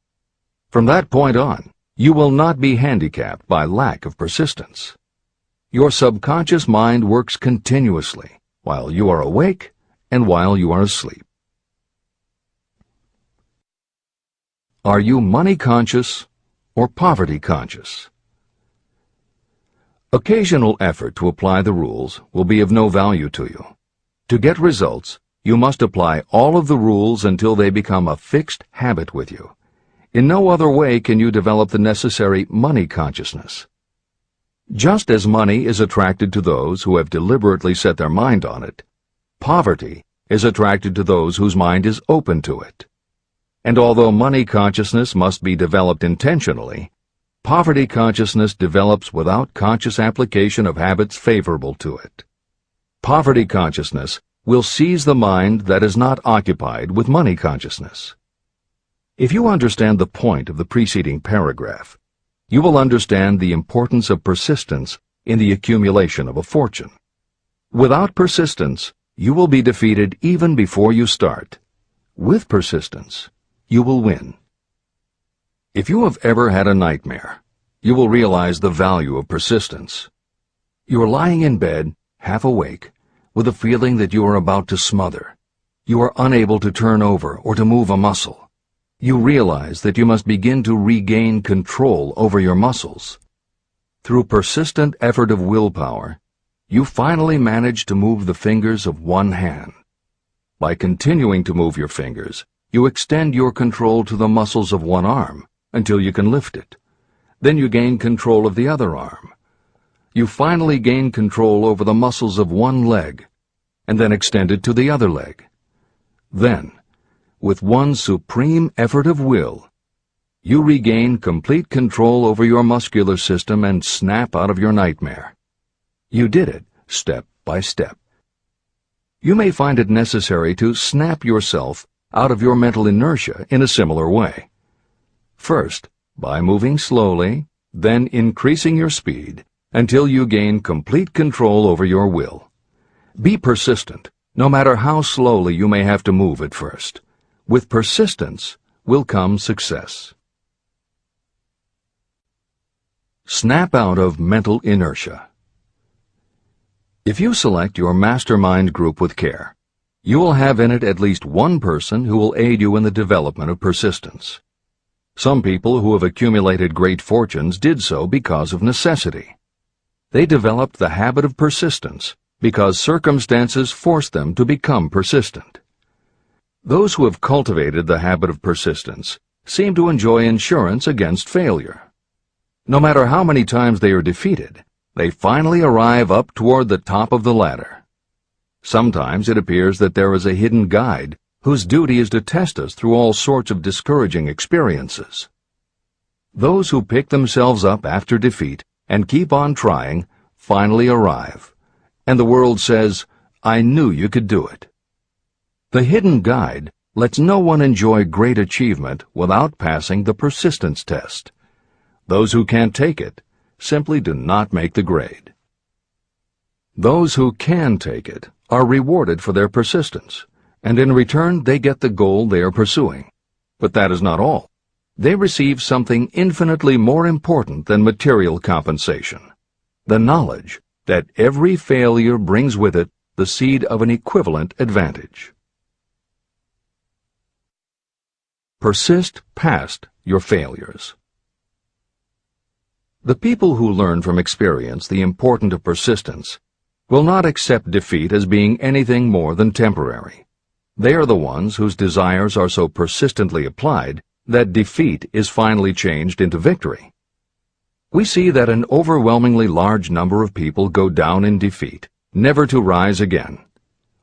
From that point on, you will not be handicapped by lack of persistence. Your subconscious mind works continuously while you are awake and while you are asleep. Are you money conscious or poverty conscious? Occasional effort to apply the rules will be of no value to you. To get results, you must apply all of the rules until they become a fixed habit with you. In no other way can you develop the necessary money consciousness. Just as money is attracted to those who have deliberately set their mind on it, poverty is attracted to those whose mind is open to it. And although money consciousness must be developed intentionally, poverty consciousness develops without conscious application of habits favorable to it. Poverty consciousness will seize the mind that is not occupied with money consciousness. If you understand the point of the preceding paragraph, you will understand the importance of persistence in the accumulation of a fortune. Without persistence, you will be defeated even before you start. With persistence, you will win. If you have ever had a nightmare, you will realize the value of persistence. You are lying in bed, half awake, with a feeling that you are about to smother. You are unable to turn over or to move a muscle. You realize that you must begin to regain control over your muscles. Through persistent effort of willpower, you finally manage to move the fingers of one hand. By continuing to move your fingers, you extend your control to the muscles of one arm until you can lift it. Then you gain control of the other arm. You finally gain control over the muscles of one leg, and then extend it to the other leg. Then, with one supreme effort of will, you regain complete control over your muscular system and snap out of your nightmare. You did it step by step. You may find it necessary to snap yourself out of your mental inertia in a similar way. First, by moving slowly, then increasing your speed, until you gain complete control over your will. Be persistent, no matter how slowly you may have to move at first. With persistence will come success. Snap out of mental inertia. If you select your mastermind group with care, you will have in it at least one person who will aid you in the development of persistence. Some people who have accumulated great fortunes did so because of necessity. They developed the habit of persistence because circumstances forced them to become persistent. Those who have cultivated the habit of persistence seem to enjoy insurance against failure. No matter how many times they are defeated, they finally arrive up toward the top of the ladder. Sometimes it appears that there is a hidden guide whose duty is to test us through all sorts of discouraging experiences. Those who pick themselves up after defeat and keep on trying finally arrive, and the world says, "I knew you could do it." The hidden guide lets no one enjoy great achievement without passing the persistence test. Those who can't take it simply do not make the grade. Those who can take it are rewarded for their persistence, and in return they get the goal they are pursuing. But that is not all. They receive something infinitely more important than material compensation: the knowledge that every failure brings with it the seed of an equivalent advantage. Persist past your failures. The people who learn from experience the importance of persistence will not accept defeat as being anything more than temporary. They are the ones whose desires are so persistently applied that defeat is finally changed into victory. We see that an overwhelmingly large number of people go down in defeat, never to rise again.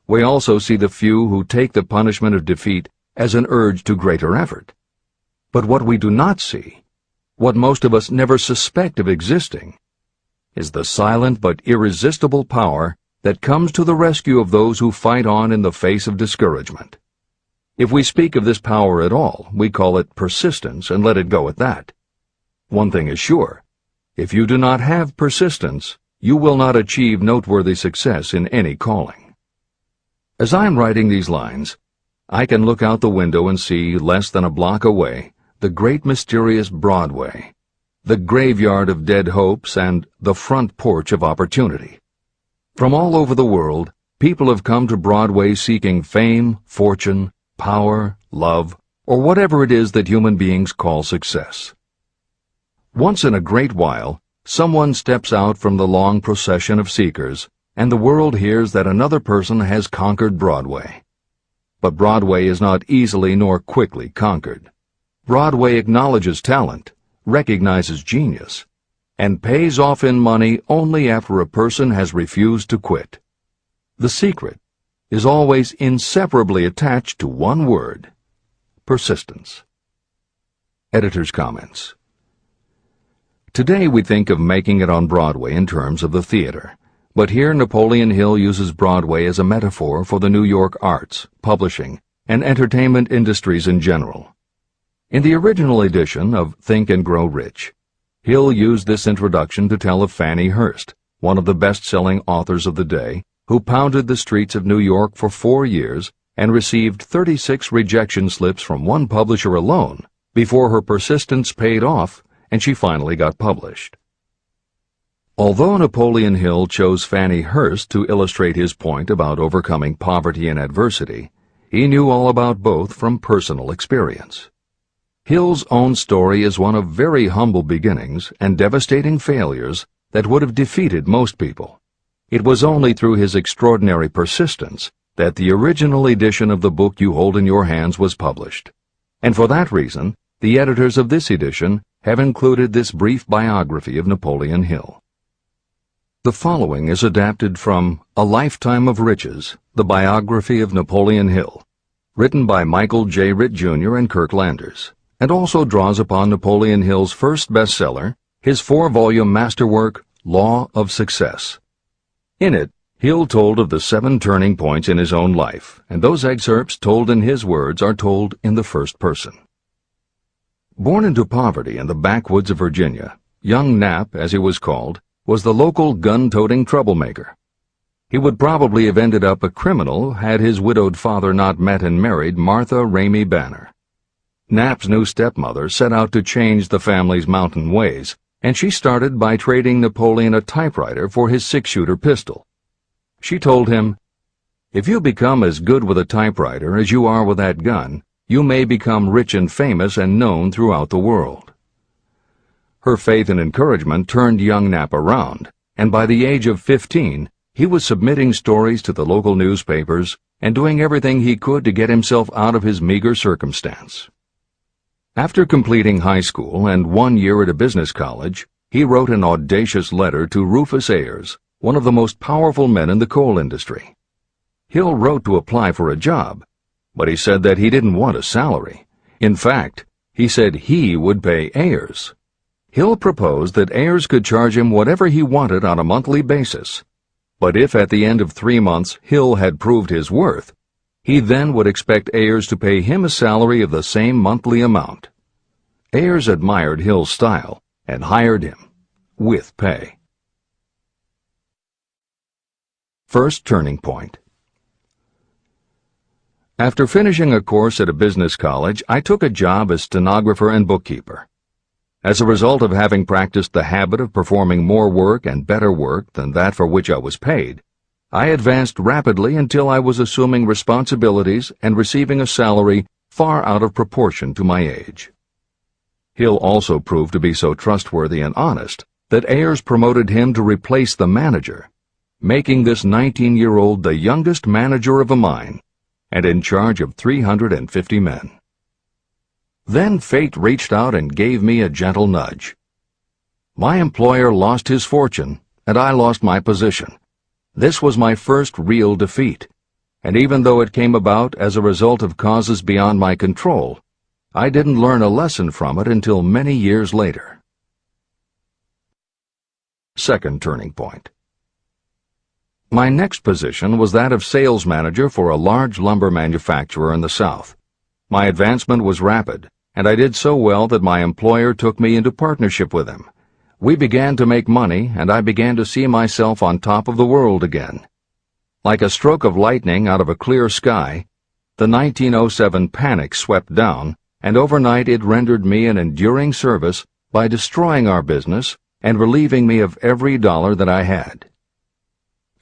We also see the few who take the punishment of defeat as an urge to greater effort. But what we do not see, what most of us never suspect of existing, is the silent but irresistible power that comes to the rescue of those who fight on in the face of discouragement. If we speak of this power at all, we call it persistence and let it go at that. One thing is sure: if you do not have persistence, you will not achieve noteworthy success in any calling. As I am writing these lines, I can look out the window and see, less than a block away, the great mysterious Broadway, the graveyard of dead hopes and the front porch of opportunity. From all over the world, people have come to Broadway seeking fame, fortune, power, love, or whatever it is that human beings call success. Once in a great while, someone steps out from the long procession of seekers, and the world hears that another person has conquered Broadway. But Broadway is not easily nor quickly conquered. Broadway acknowledges talent, recognizes genius, and pays off in money only after a person has refused to quit. The secret is always inseparably attached to one word: persistence. Editor's comments. Today we think of making it on Broadway in terms of the theater, but here Napoleon Hill uses Broadway as a metaphor for the New York arts, publishing, and entertainment industries in general. In the original edition of Think and Grow Rich, Hill used this introduction to tell of Fannie Hurst, one of the best-selling authors of the day, who pounded the streets of New York for 4 years and received 36 rejection slips from one publisher alone before her persistence paid off and she finally got published. Although Napoleon Hill chose Fannie Hurst to illustrate his point about overcoming poverty and adversity, he knew all about both from personal experience. Hill's own story is one of very humble beginnings and devastating failures that would have defeated most people. It was only through his extraordinary persistence that the original edition of the book you hold in your hands was published. And for that reason, the editors of this edition have included this brief biography of Napoleon Hill. The following is adapted from A Lifetime of Riches, the biography of Napoleon Hill, written by Michael J. Ritt, Jr. and Kirk Landers, and also draws upon Napoleon Hill's first bestseller, his 4-volume masterwork, Law of Success. In it, Hill told of the 7 turning points in his own life, and those excerpts told in his words are told in the first person. Born into poverty in the backwoods of Virginia, young Nap, as he was called, was the local gun-toting troublemaker. He would probably have ended up a criminal had his widowed father not met and married Martha Ramey Banner. Nap's new stepmother set out to change the family's mountain ways, and she started by trading Napoleon a typewriter for his six-shooter pistol. She told him, "If you become as good with a typewriter as you are with that gun, you may become rich and famous and known throughout the world." Her faith and encouragement turned young Nap around, and by the age of 15, he was submitting stories to the local newspapers and doing everything he could to get himself out of his meager circumstance. After completing high school and 1 year at a business college, he wrote an audacious letter to Rufus Ayers, one of the most powerful men in the coal industry. Hill wrote to apply for a job, but he said that he didn't want a salary. In fact, he said he would pay Ayers. Hill proposed that Ayers could charge him whatever he wanted on a monthly basis, but if at the end of 3 months Hill had proved his worth, he then would expect Ayers to pay him a salary of the same monthly amount. Ayers admired Hill's style and hired him, with pay. First turning point. After finishing a course at a business college, I took a job as stenographer and bookkeeper. As a result of having practiced the habit of performing more work and better work than that for which I was paid, I advanced rapidly until I was assuming responsibilities and receiving a salary far out of proportion to my age. Hill also proved to be so trustworthy and honest that Ayers promoted him to replace the manager, making this 19-year-old the youngest manager of a mine and in charge of 350 men. Then fate reached out and gave me a gentle nudge. My employer lost his fortune, and I lost my position. This was my first real defeat, and even though it came about as a result of causes beyond my control, I didn't learn a lesson from it until many years later. Second turning point. My next position was that of sales manager for a large lumber manufacturer in the South. My advancement was rapid, and I did so well that my employer took me into partnership with him. We began to make money, and I began to see myself on top of the world again. Like a stroke of lightning out of a clear sky, the 1907 panic swept down, and overnight it rendered me an enduring service by destroying our business and relieving me of every dollar that I had.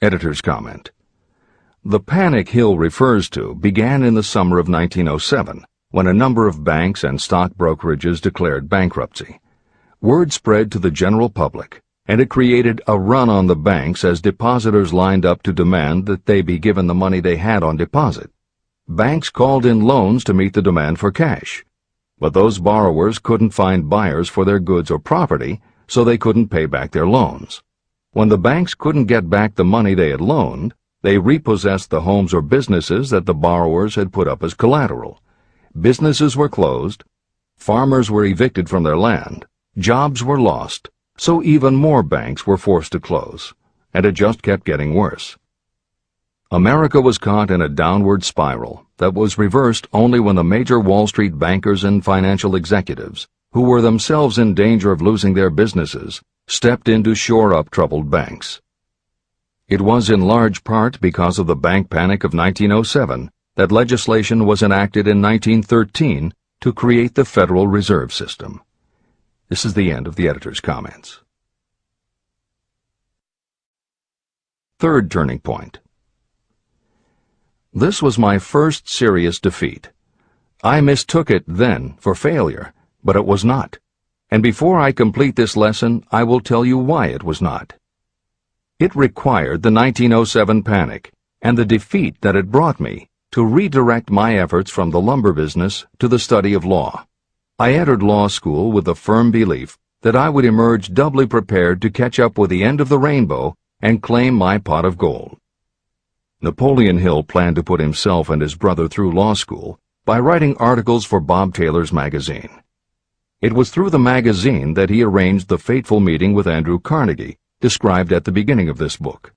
Editor's comment. The panic Hill refers to began in the summer of 1907, when a number of banks and stock brokerages declared bankruptcy. Word spread to the general public, and it created a run on the banks as depositors lined up to demand that they be given the money they had on deposit. Banks called in loans to meet the demand for cash, but those borrowers couldn't find buyers for their goods or property, so they couldn't pay back their loans. When the banks couldn't get back the money they had loaned, they repossessed the homes or businesses that the borrowers had put up as collateral. Businesses were closed, farmers were evicted from their land, jobs were lost, so even more banks were forced to close, and it just kept getting worse. America was caught in a downward spiral that was reversed only when the major Wall Street bankers and financial executives, who were themselves in danger of losing their businesses, stepped in to shore up troubled banks. It was in large part because of the bank panic of 1907 that legislation was enacted in 1913 to create the Federal Reserve System. This is the end of the editor's comments. Third turning point. This was my first serious defeat. I mistook it then for failure, but it was not. And before I complete this lesson, I will tell you why it was not. It required the 1907 panic and the defeat that it brought me to redirect my efforts from the lumber business to the study of law. I entered law school with the firm belief that I would emerge doubly prepared to catch up with the end of the rainbow and claim my pot of gold. Napoleon Hill planned to put himself and his brother through law school by writing articles for Bob Taylor's magazine. It was through the magazine that he arranged the fateful meeting with Andrew Carnegie, described at the beginning of this book.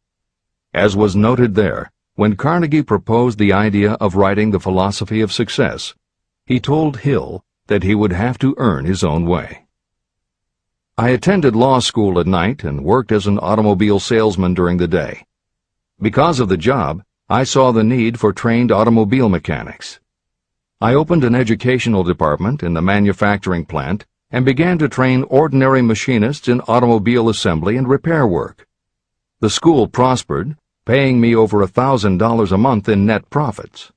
As was noted there, when Carnegie proposed the idea of writing The Philosophy of Success, he told Hill that he would have to earn his own way. I attended law school at night and worked as an automobile salesman during the day. Because of the job, I saw the need for trained automobile mechanics. I opened an educational department in the manufacturing plant and began to train ordinary machinists in automobile assembly and repair work. The school prospered, paying me over $1,000 a month in net profits.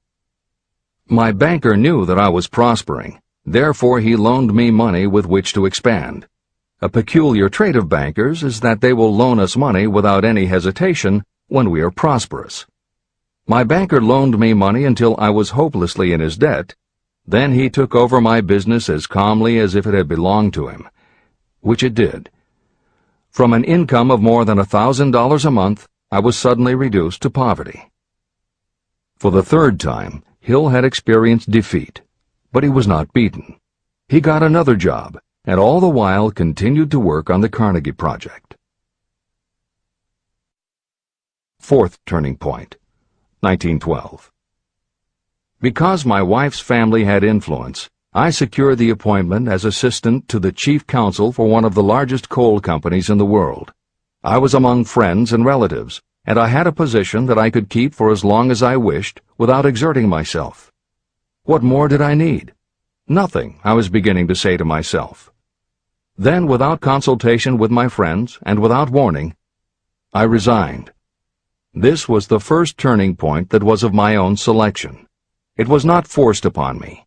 My banker knew that I was prospering, therefore he loaned me money with which to expand. A peculiar trait of bankers is that they will loan us money without any hesitation when we are prosperous. My banker loaned me money until I was hopelessly in his debt. Then he took over my business as calmly as if it had belonged to him, which it did. From an income of more than $1,000 a month, I was suddenly reduced to poverty. For the third time, Hill had experienced defeat, but he was not beaten. He got another job, and all the while continued to work on the Carnegie Project. Fourth turning point, 1912. Because my wife's family had influence, I secured the appointment as assistant to the chief counsel for one of the largest coal companies in the world. I was among friends and relatives, and I had a position that I could keep for as long as I wished without exerting myself. What more did I need? Nothing, I was beginning to say to myself. Then, without consultation with my friends and without warning, I resigned. This was the first turning point that was of my own selection. It was not forced upon me.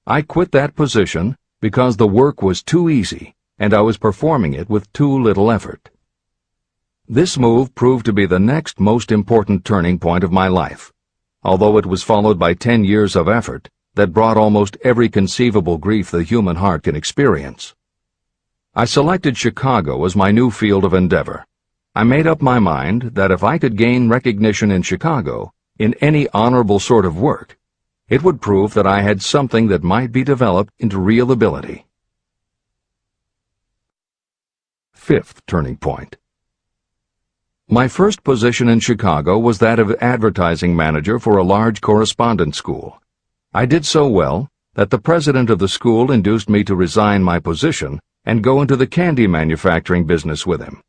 I quit that position because the work was too easy and I was performing it with too little effort. This move proved to be the next most important turning point of my life, although it was followed by 10 years of effort that brought almost every conceivable grief the human heart can experience. I selected Chicago as my new field of endeavor. I made up my mind that if I could gain recognition in Chicago, in any honorable sort of work, it would prove that I had something that might be developed into real ability. Fifth turning point. My first position in Chicago was that of advertising manager for a large correspondence school. I did so well that the president of the school induced me to resign my position and go into the candy manufacturing business with him.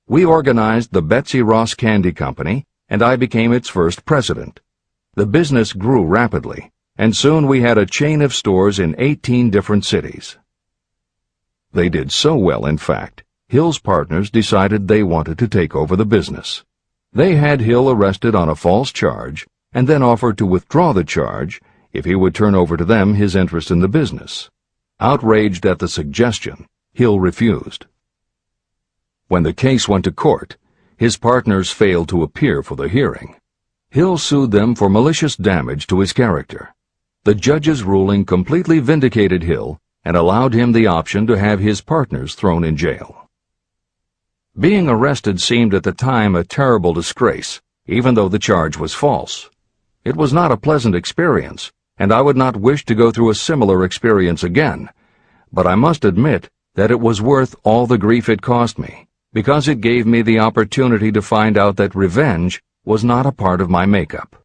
We organized the Betsy Ross Candy Company, and I became its first president. The business grew rapidly, and soon we had a chain of stores in 18 different cities. They did so well, in fact, Hill's partners decided they wanted to take over the business. They had Hill arrested on a false charge, and then offered to withdraw the charge if he would turn over to them his interest in the business. Outraged at the suggestion, Hill refused. When the case went to court, his partners failed to appear for the hearing. Hill sued them for malicious damage to his character. The judge's ruling completely vindicated Hill and allowed him the option to have his partners thrown in jail. Being arrested seemed at the time a terrible disgrace, even though the charge was false. It was not a pleasant experience, and I would not wish to go through a similar experience again, but I must admit that it was worth all the grief it cost me, because it gave me the opportunity to find out that revenge was not a part of my makeup.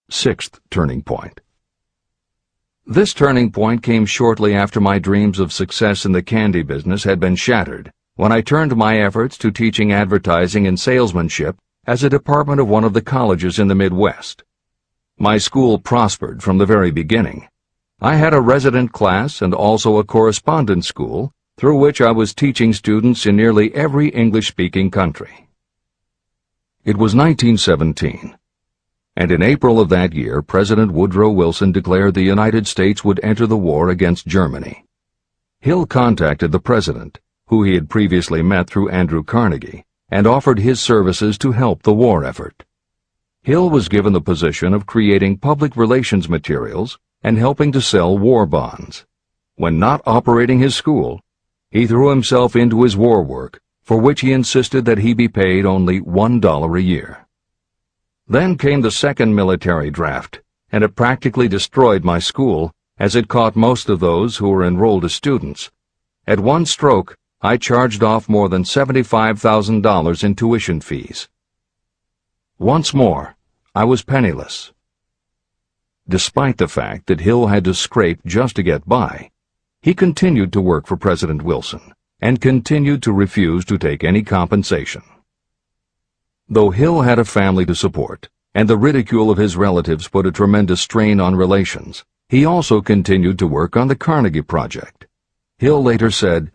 Sixth turning point. This turning point came shortly after my dreams of success in the candy business had been shattered, when I turned my efforts to teaching advertising and salesmanship as a department of one of the colleges in the Midwest. My school prospered from the very beginning. I had a resident class and also a correspondence school, through which I was teaching students in nearly every English-speaking country. It was 1917, and in April of that year, President Woodrow Wilson declared the United States would enter the war against Germany. Hill contacted the president, who he had previously met through Andrew Carnegie, and offered his services to help the war effort. Hill was given the position of creating public relations materials and helping to sell war bonds. When not operating his school, he threw himself into his war work, for which he insisted that he be paid only $1 a year. Then came the second military draft, and it practically destroyed my school, as it caught most of those who were enrolled as students. At one stroke, I charged off more than $75,000 in tuition fees. Once more, I was penniless. Despite the fact that Hill had to scrape just to get by, He continued to work for President Wilson and continued to refuse to take any compensation. Though Hill had a family to support, and the ridicule of his relatives put a tremendous strain on relations, he also continued to work on the Carnegie Project. Hill later said,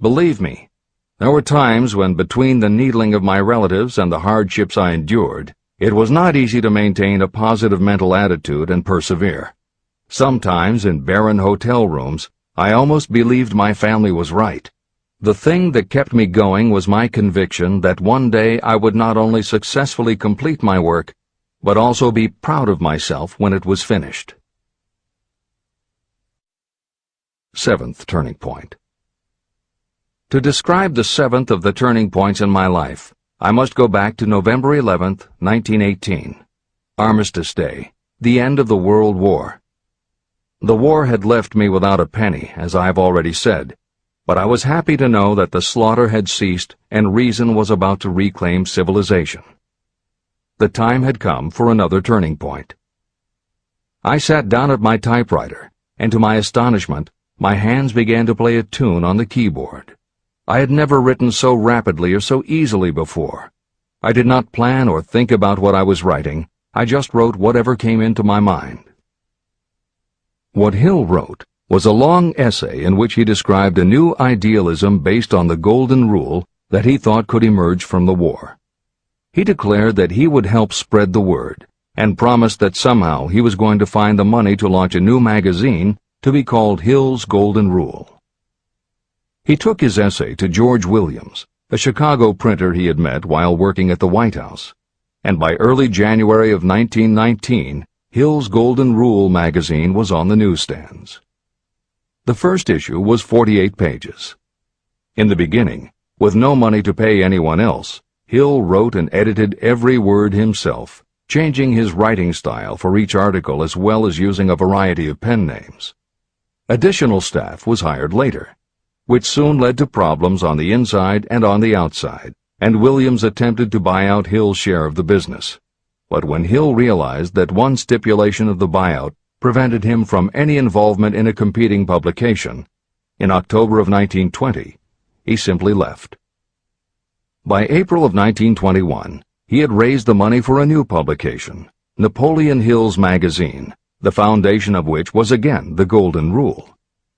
"Believe me, there were times when between the needling of my relatives and the hardships I endured, it was not easy to maintain a positive mental attitude and persevere. Sometimes in barren hotel rooms, I almost believed my family was right. The thing that kept me going was my conviction that one day I would not only successfully complete my work, but also be proud of myself when it was finished." Seventh turning point. To describe the seventh of the turning points in my life, I must go back to November 11th, 1918. Armistice Day, the end of the World War. The war had left me without a penny, as I have already said, but I was happy to know that the slaughter had ceased and reason was about to reclaim civilization. The time had come for another turning point. I sat down at my typewriter, and to my astonishment, my hands began to play a tune on the keyboard. I had never written so rapidly or so easily before. I did not plan or think about what I was writing. I just wrote whatever came into my mind. What Hill wrote was a long essay in which he described a new idealism based on the golden rule that he thought could emerge from the war. He declared that he would help spread the word, and promised that somehow he was going to find the money to launch a new magazine to be called Hill's Golden Rule. He took his essay to George Williams, a Chicago printer he had met while working at the White House, and by early January of 1919, Hill's Golden Rule magazine was on the newsstands. The first issue was 48 pages. In the beginning, with no money to pay anyone else, Hill wrote and edited every word himself, changing his writing style for each article as well as using a variety of pen names. Additional staff was hired later, which soon led to problems on the inside and on the outside, and Williams attempted to buy out Hill's share of the business. But when Hill realized that one stipulation of the buyout prevented him from any involvement in a competing publication, in October of 1920, he simply left. By April of 1921, he had raised the money for a new publication, Napoleon Hill's magazine, the foundation of which was again the Golden Rule.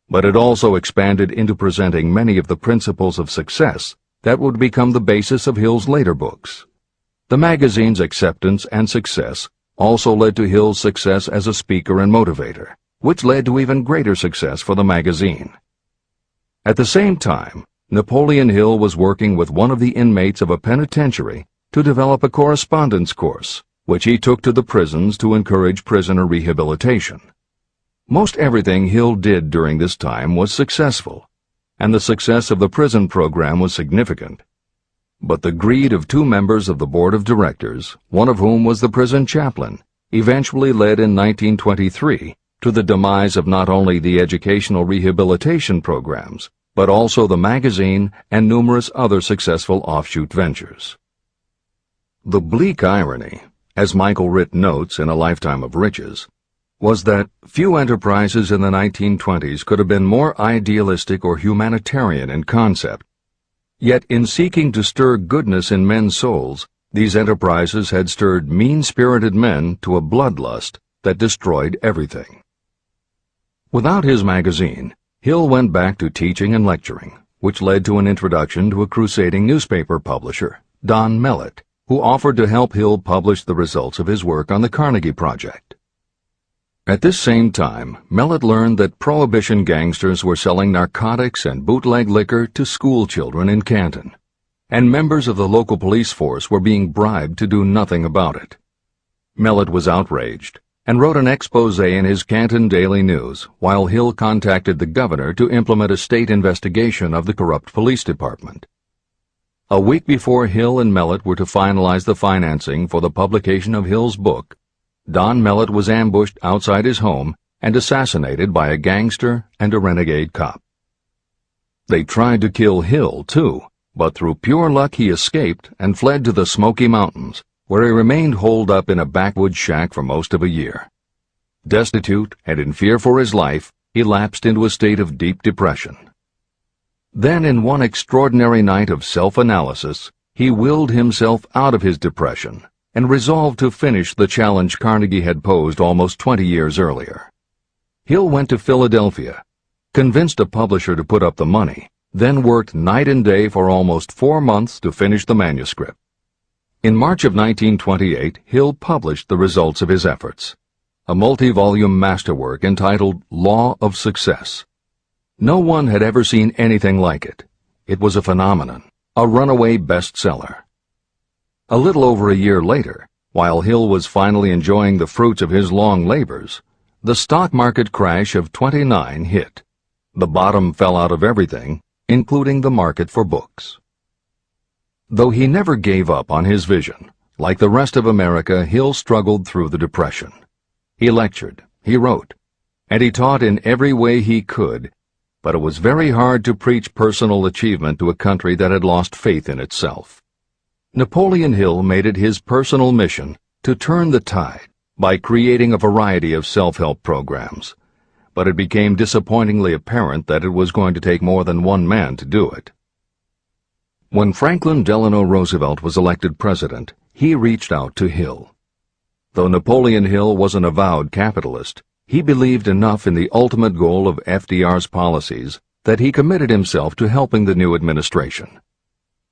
But it also expanded into presenting many of the principles of success that would become the basis of Hill's later books. The magazine's acceptance and success also led to Hill's success as a speaker and motivator, which led to even greater success for the magazine. At the same time, Napoleon Hill was working with one of the inmates of a penitentiary to develop a correspondence course, which he took to the prisons to encourage prisoner rehabilitation. Most everything Hill did during this time was successful, and the success of the prison program was significant. But the greed of two members of the board of directors, one of whom was the prison chaplain, eventually led in 1923 to the demise of not only the educational rehabilitation programs, but also the magazine and numerous other successful offshoot ventures. The bleak irony, as Michael Ritt notes in A Lifetime of Riches, was that few enterprises in the 1920s could have been more idealistic or humanitarian in concept. Yet in seeking to stir goodness in men's souls, these enterprises had stirred mean-spirited men to a bloodlust that destroyed everything. Without his magazine, Hill went back to teaching and lecturing, which led to an introduction to a crusading newspaper publisher, Don Mellett, who offered to help Hill publish the results of his work on the Carnegie Project. At this same time, Mellett learned that Prohibition gangsters were selling narcotics and bootleg liquor to school children in Canton, and members of the local police force were being bribed to do nothing about it. Mellett was outraged and wrote an expose in his Canton Daily News, while Hill contacted the governor to implement a state investigation of the corrupt police department. A week before Hill and Mellett were to finalize the financing for the publication of Hill's book, Don Mellett was ambushed outside his home and assassinated by a gangster and a renegade cop. They tried to kill Hill, too, but through pure luck he escaped and fled to the Smoky Mountains, where he remained holed up in a backwoods shack for most of a year. Destitute and in fear for his life, he lapsed into a state of deep depression. Then, in one extraordinary night of self-analysis, he willed himself out of his depression and resolved to finish the challenge Carnegie had posed almost 20 years earlier. Hill went to Philadelphia, convinced a publisher to put up the money, then worked night and day for almost 4 months to finish the manuscript. In March of 1928, Hill published the results of his efforts, a multi-volume masterwork entitled Law of Success. No one had ever seen anything like it. It was a phenomenon, a runaway bestseller. A little over a year later, while Hill was finally enjoying the fruits of his long labors, the stock market crash of '29 hit. The bottom fell out of everything, including the market for books. Though he never gave up on his vision, like the rest of America, Hill struggled through the Depression. He lectured, he wrote, and he taught in every way he could, but it was very hard to preach personal achievement to a country that had lost faith in itself. Napoleon Hill made it his personal mission to turn the tide by creating a variety of self-help programs, but it became disappointingly apparent that it was going to take more than one man to do it. When Franklin Delano Roosevelt was elected president, he reached out to Hill. Though Napoleon Hill was an avowed capitalist, he believed enough in the ultimate goal of FDR's policies that he committed himself to helping the new administration.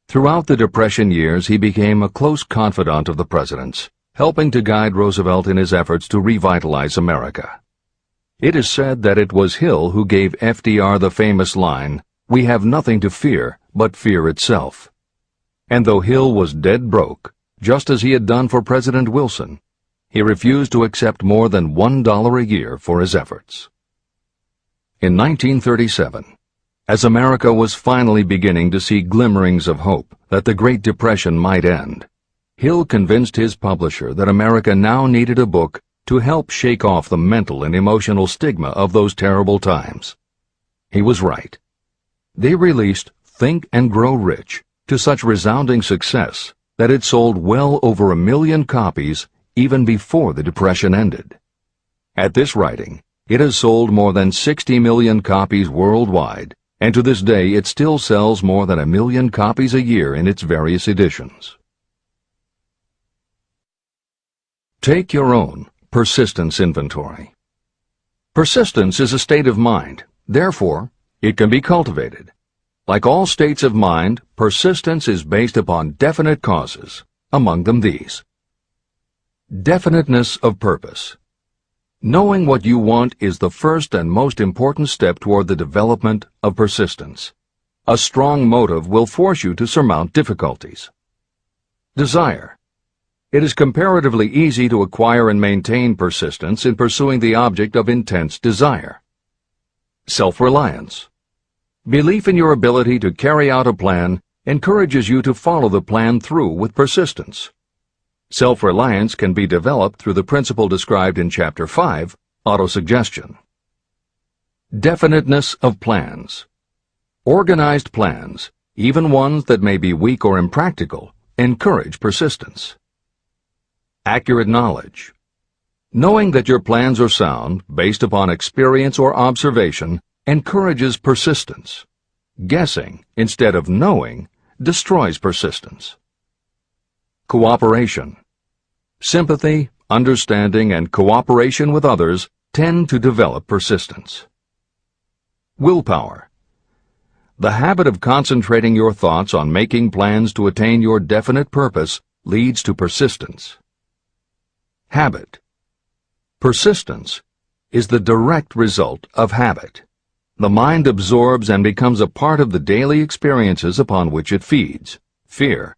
Throughout the Depression years, he became a close confidant of the president's, helping to guide Roosevelt in his efforts to revitalize America. It is said that it was Hill who gave FDR the famous line, "We have nothing to fear but fear itself." And though Hill was dead broke, just as he had done for President Wilson, he refused to accept more than $1 a year for his efforts. In 1937, as America was finally beginning to see glimmerings of hope that the Great Depression might end, Hill convinced his publisher that America now needed a book to help shake off the mental and emotional stigma of those terrible times. He was right. They released Think and Grow Rich to such resounding success that it sold well over 1 million copies even before the Depression ended. At this writing, it has sold more than 60 million copies worldwide, and to this day it still sells more than 1 million copies a year in its various editions. Take your own persistence inventory. Persistence is a state of mind. Therefore, it can be cultivated. Like all states of mind, persistence is based upon definite causes, among them these. Definiteness of purpose. Knowing what you want is the first and most important step toward the development of persistence. A strong motive will force you to surmount difficulties. Desire. It is comparatively easy to acquire and maintain persistence in pursuing the object of intense desire. Self-reliance. Belief in your ability to carry out a plan encourages you to follow the plan through with persistence. Self-reliance can be developed through the principle described in Chapter 5, Autosuggestion. Definiteness of plans. Organized plans, even ones that may be weak or impractical, encourage persistence. Accurate knowledge. Knowing that your plans are sound, based upon experience or observation, encourages persistence. Guessing, instead of knowing, destroys persistence. Cooperation. Sympathy, understanding, and cooperation with others tend to develop persistence. Willpower. The habit of concentrating your thoughts on making plans to attain your definite purpose leads to persistence. Habit. Persistence is the direct result of habit. The mind absorbs and becomes a part of the daily experiences upon which it feeds. Fear,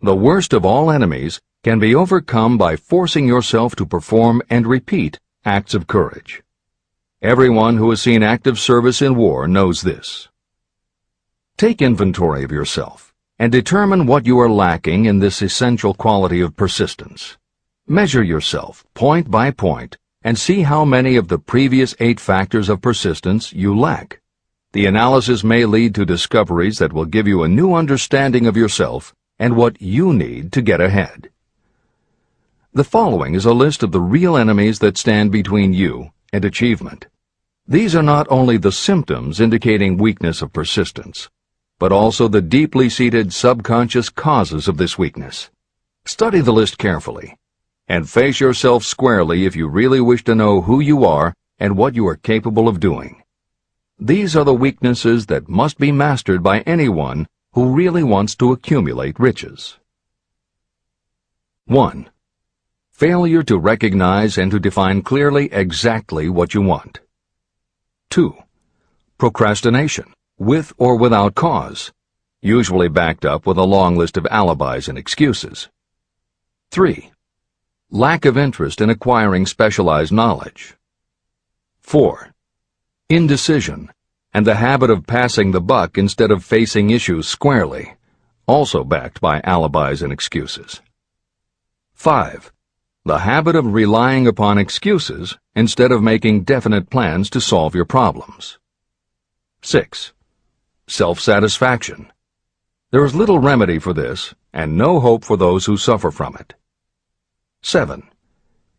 the worst of all enemies, can be overcome by forcing yourself to perform and repeat acts of courage. Everyone who has seen active service in war knows this. Take inventory of yourself and determine what you are lacking in this essential quality of persistence. Measure yourself point by point and see how many of the previous 8 factors of persistence you lack. The analysis may lead to discoveries that will give you a new understanding of yourself and what you need to get ahead. The following is a list of the real enemies that stand between you and achievement. These are not only the symptoms indicating weakness of persistence, but also the deeply seated subconscious causes of this weakness. Study the list carefully, and face yourself squarely if you really wish to know who you are and what you are capable of doing. These are the weaknesses that must be mastered by anyone who really wants to accumulate riches. 1. Failure to recognize and to define clearly exactly what you want. 2. Procrastination, with or without cause, usually backed up with a long list of alibis and excuses. 3. Lack of interest in acquiring specialized knowledge. 4. Indecision, and the habit of passing the buck instead of facing issues squarely, also backed by alibis and excuses. 5. The habit of relying upon excuses instead of making definite plans to solve your problems. 6. Self-satisfaction. There is little remedy for this, and no hope for those who suffer from it. 7.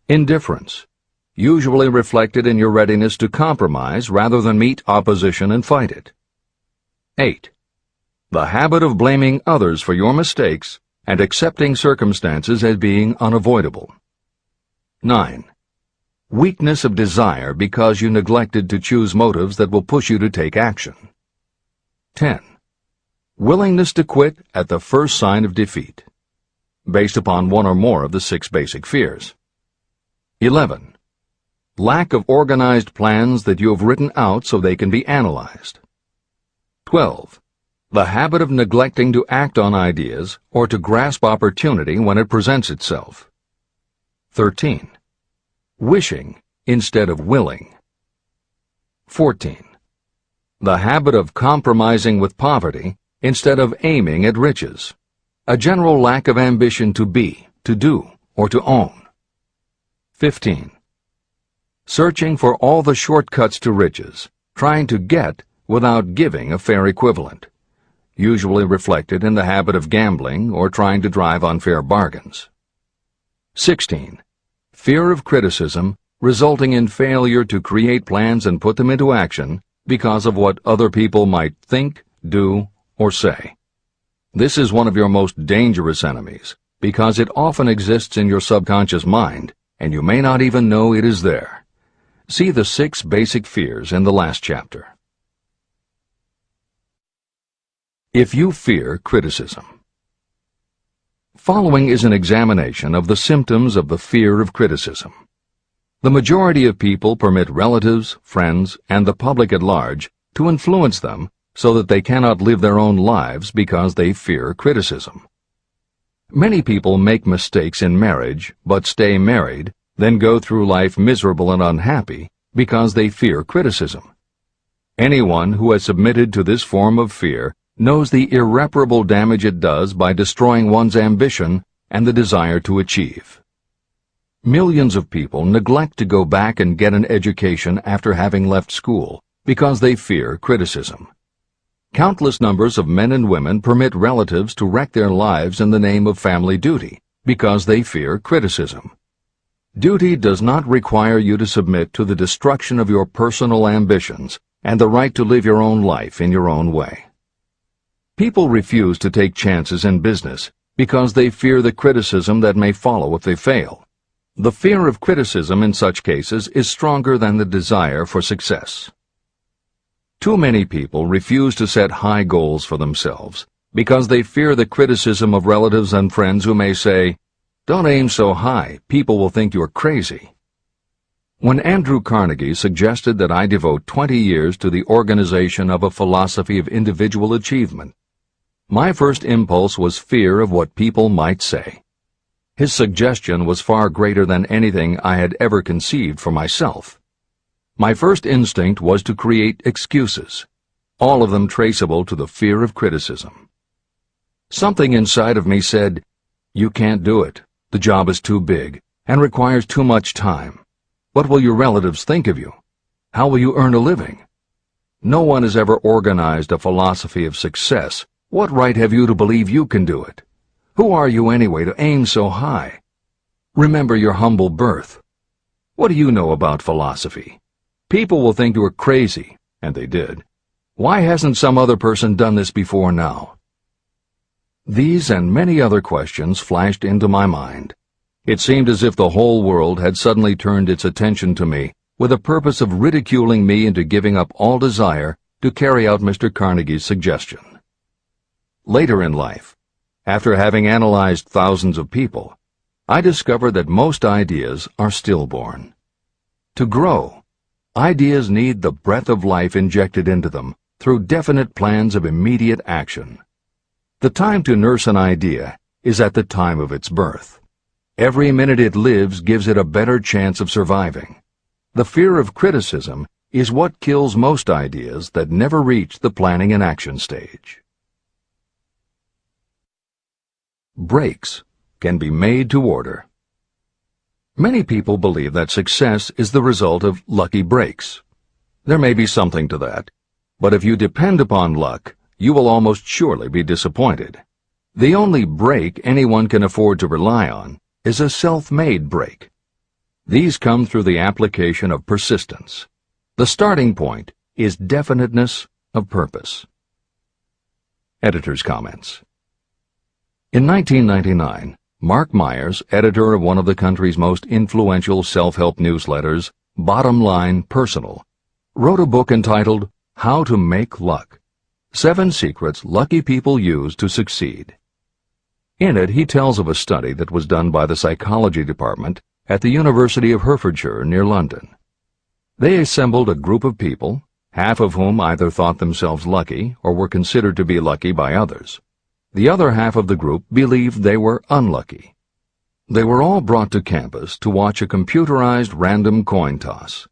Indifference, usually reflected in your readiness to compromise rather than meet opposition and fight it. 8. The habit of blaming others for your mistakes and accepting circumstances as being unavoidable. 9. Weakness of desire because you neglected to choose motives that will push you to take action. 10. Willingness to quit at the first sign of defeat, based upon one or more of the 6 basic fears. 11. Lack of organized plans that you have written out so they can be analyzed. 12. The habit of neglecting to act on ideas or to grasp opportunity when it presents itself. 13. Wishing instead of willing. 14. The habit of compromising with poverty instead of aiming at riches. A general lack of ambition to be, to do, or to own. 15. Searching for all the shortcuts to riches, trying to get without giving a fair equivalent, usually reflected in the habit of gambling or trying to drive unfair bargains. 16. Fear of criticism, resulting in failure to create plans and put them into action because of what other people might think, do, or say. This is one of your most dangerous enemies because it often exists in your subconscious mind and you may not even know it is there. See the 6 basic fears in the last chapter. If you fear criticism. Following is an examination of the symptoms of the fear of criticism. The majority of people permit relatives, friends, and the public at large to influence them so that they cannot live their own lives because they fear criticism. Many people make mistakes in marriage but stay married, then go through life miserable and unhappy because they fear criticism. Anyone who has submitted to this form of fear knows the irreparable damage it does by destroying one's ambition and the desire to achieve. Millions of people neglect to go back and get an education after having left school because they fear criticism. Countless numbers of men and women permit relatives to wreck their lives in the name of family duty because they fear criticism. Duty does not require you to submit to the destruction of your personal ambitions and the right to live your own life in your own way. People refuse to take chances in business because they fear the criticism that may follow if they fail. The fear of criticism in such cases is stronger than the desire for success. Too many people refuse to set high goals for themselves because they fear the criticism of relatives and friends who may say, "Don't aim so high, people will think you're crazy." When Andrew Carnegie suggested that I devote 20 years to the organization of a philosophy of individual achievement, my first impulse was fear of what people might say. His suggestion was far greater than anything I had ever conceived for myself. My first instinct was to create excuses, all of them traceable to the fear of criticism. Something inside of me said, "You can't do it. The job is too big and requires too much time. What will your relatives think of you? How will you earn a living? No one has ever organized a philosophy of success. What right have you to believe you can do it? Who are you anyway to aim so high? Remember your humble birth. What do you know about philosophy? People will think you are crazy, and they did. Why hasn't some other person done this before now? These and many other questions flashed into my mind. It seemed as if the whole world had suddenly turned its attention to me with a purpose of ridiculing me into giving up all desire to carry out Mr. Carnegie's suggestion. Later in life, after having analyzed thousands of people, I discovered that most ideas are stillborn. To grow, ideas need the breath of life injected into them through definite plans of immediate action. The time to nurse an idea is at the time of its birth. Every minute it lives gives it a better chance of surviving. The fear of criticism is what kills most ideas that never reach the planning and action stage. Breaks can be made to order. Many people believe that success is the result of lucky breaks. There may be something to that, but if you depend upon luck, you will almost surely be disappointed. The only break anyone can afford to rely on is a self-made break. These come through the application of persistence. The starting point is definiteness of purpose. Editor's comments. In 1999, Mark Myers, editor of one of the country's most influential self-help newsletters, Bottom Line Personal, wrote a book entitled How to Make Luck: 7 Secrets Lucky People Use to Succeed. In it, he tells of a study that was done by the psychology department at the University of Hertfordshire near London. They assembled a group of people, half of whom either thought themselves lucky or were considered to be lucky by others. The other half of the group believed they were unlucky. They were all brought to campus to watch a computerized random coin toss.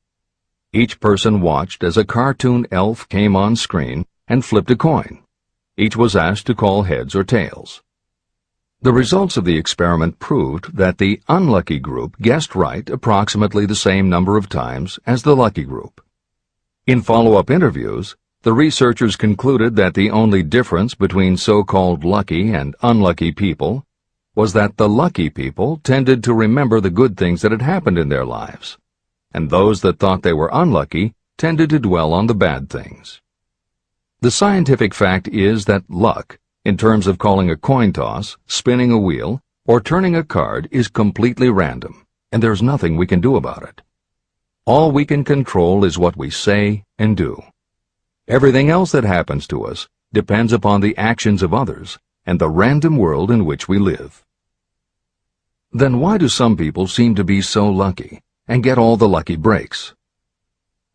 Each person watched as a cartoon elf came on screen and flipped a coin. Each was asked to call heads or tails. The results of the experiment proved that the unlucky group guessed right approximately the same number of times as the lucky group. In follow-up interviews, the researchers concluded that the only difference between so-called lucky and unlucky people was that the lucky people tended to remember the good things that had happened in their lives, and those that thought they were unlucky tended to dwell on the bad things. The scientific fact is that luck, in terms of calling a coin toss, spinning a wheel, or turning a card, is completely random, and there's nothing we can do about it. All we can control is what we say and do. Everything else that happens to us depends upon the actions of others and the random world in which we live. Then why do some people seem to be so lucky and get all the lucky breaks?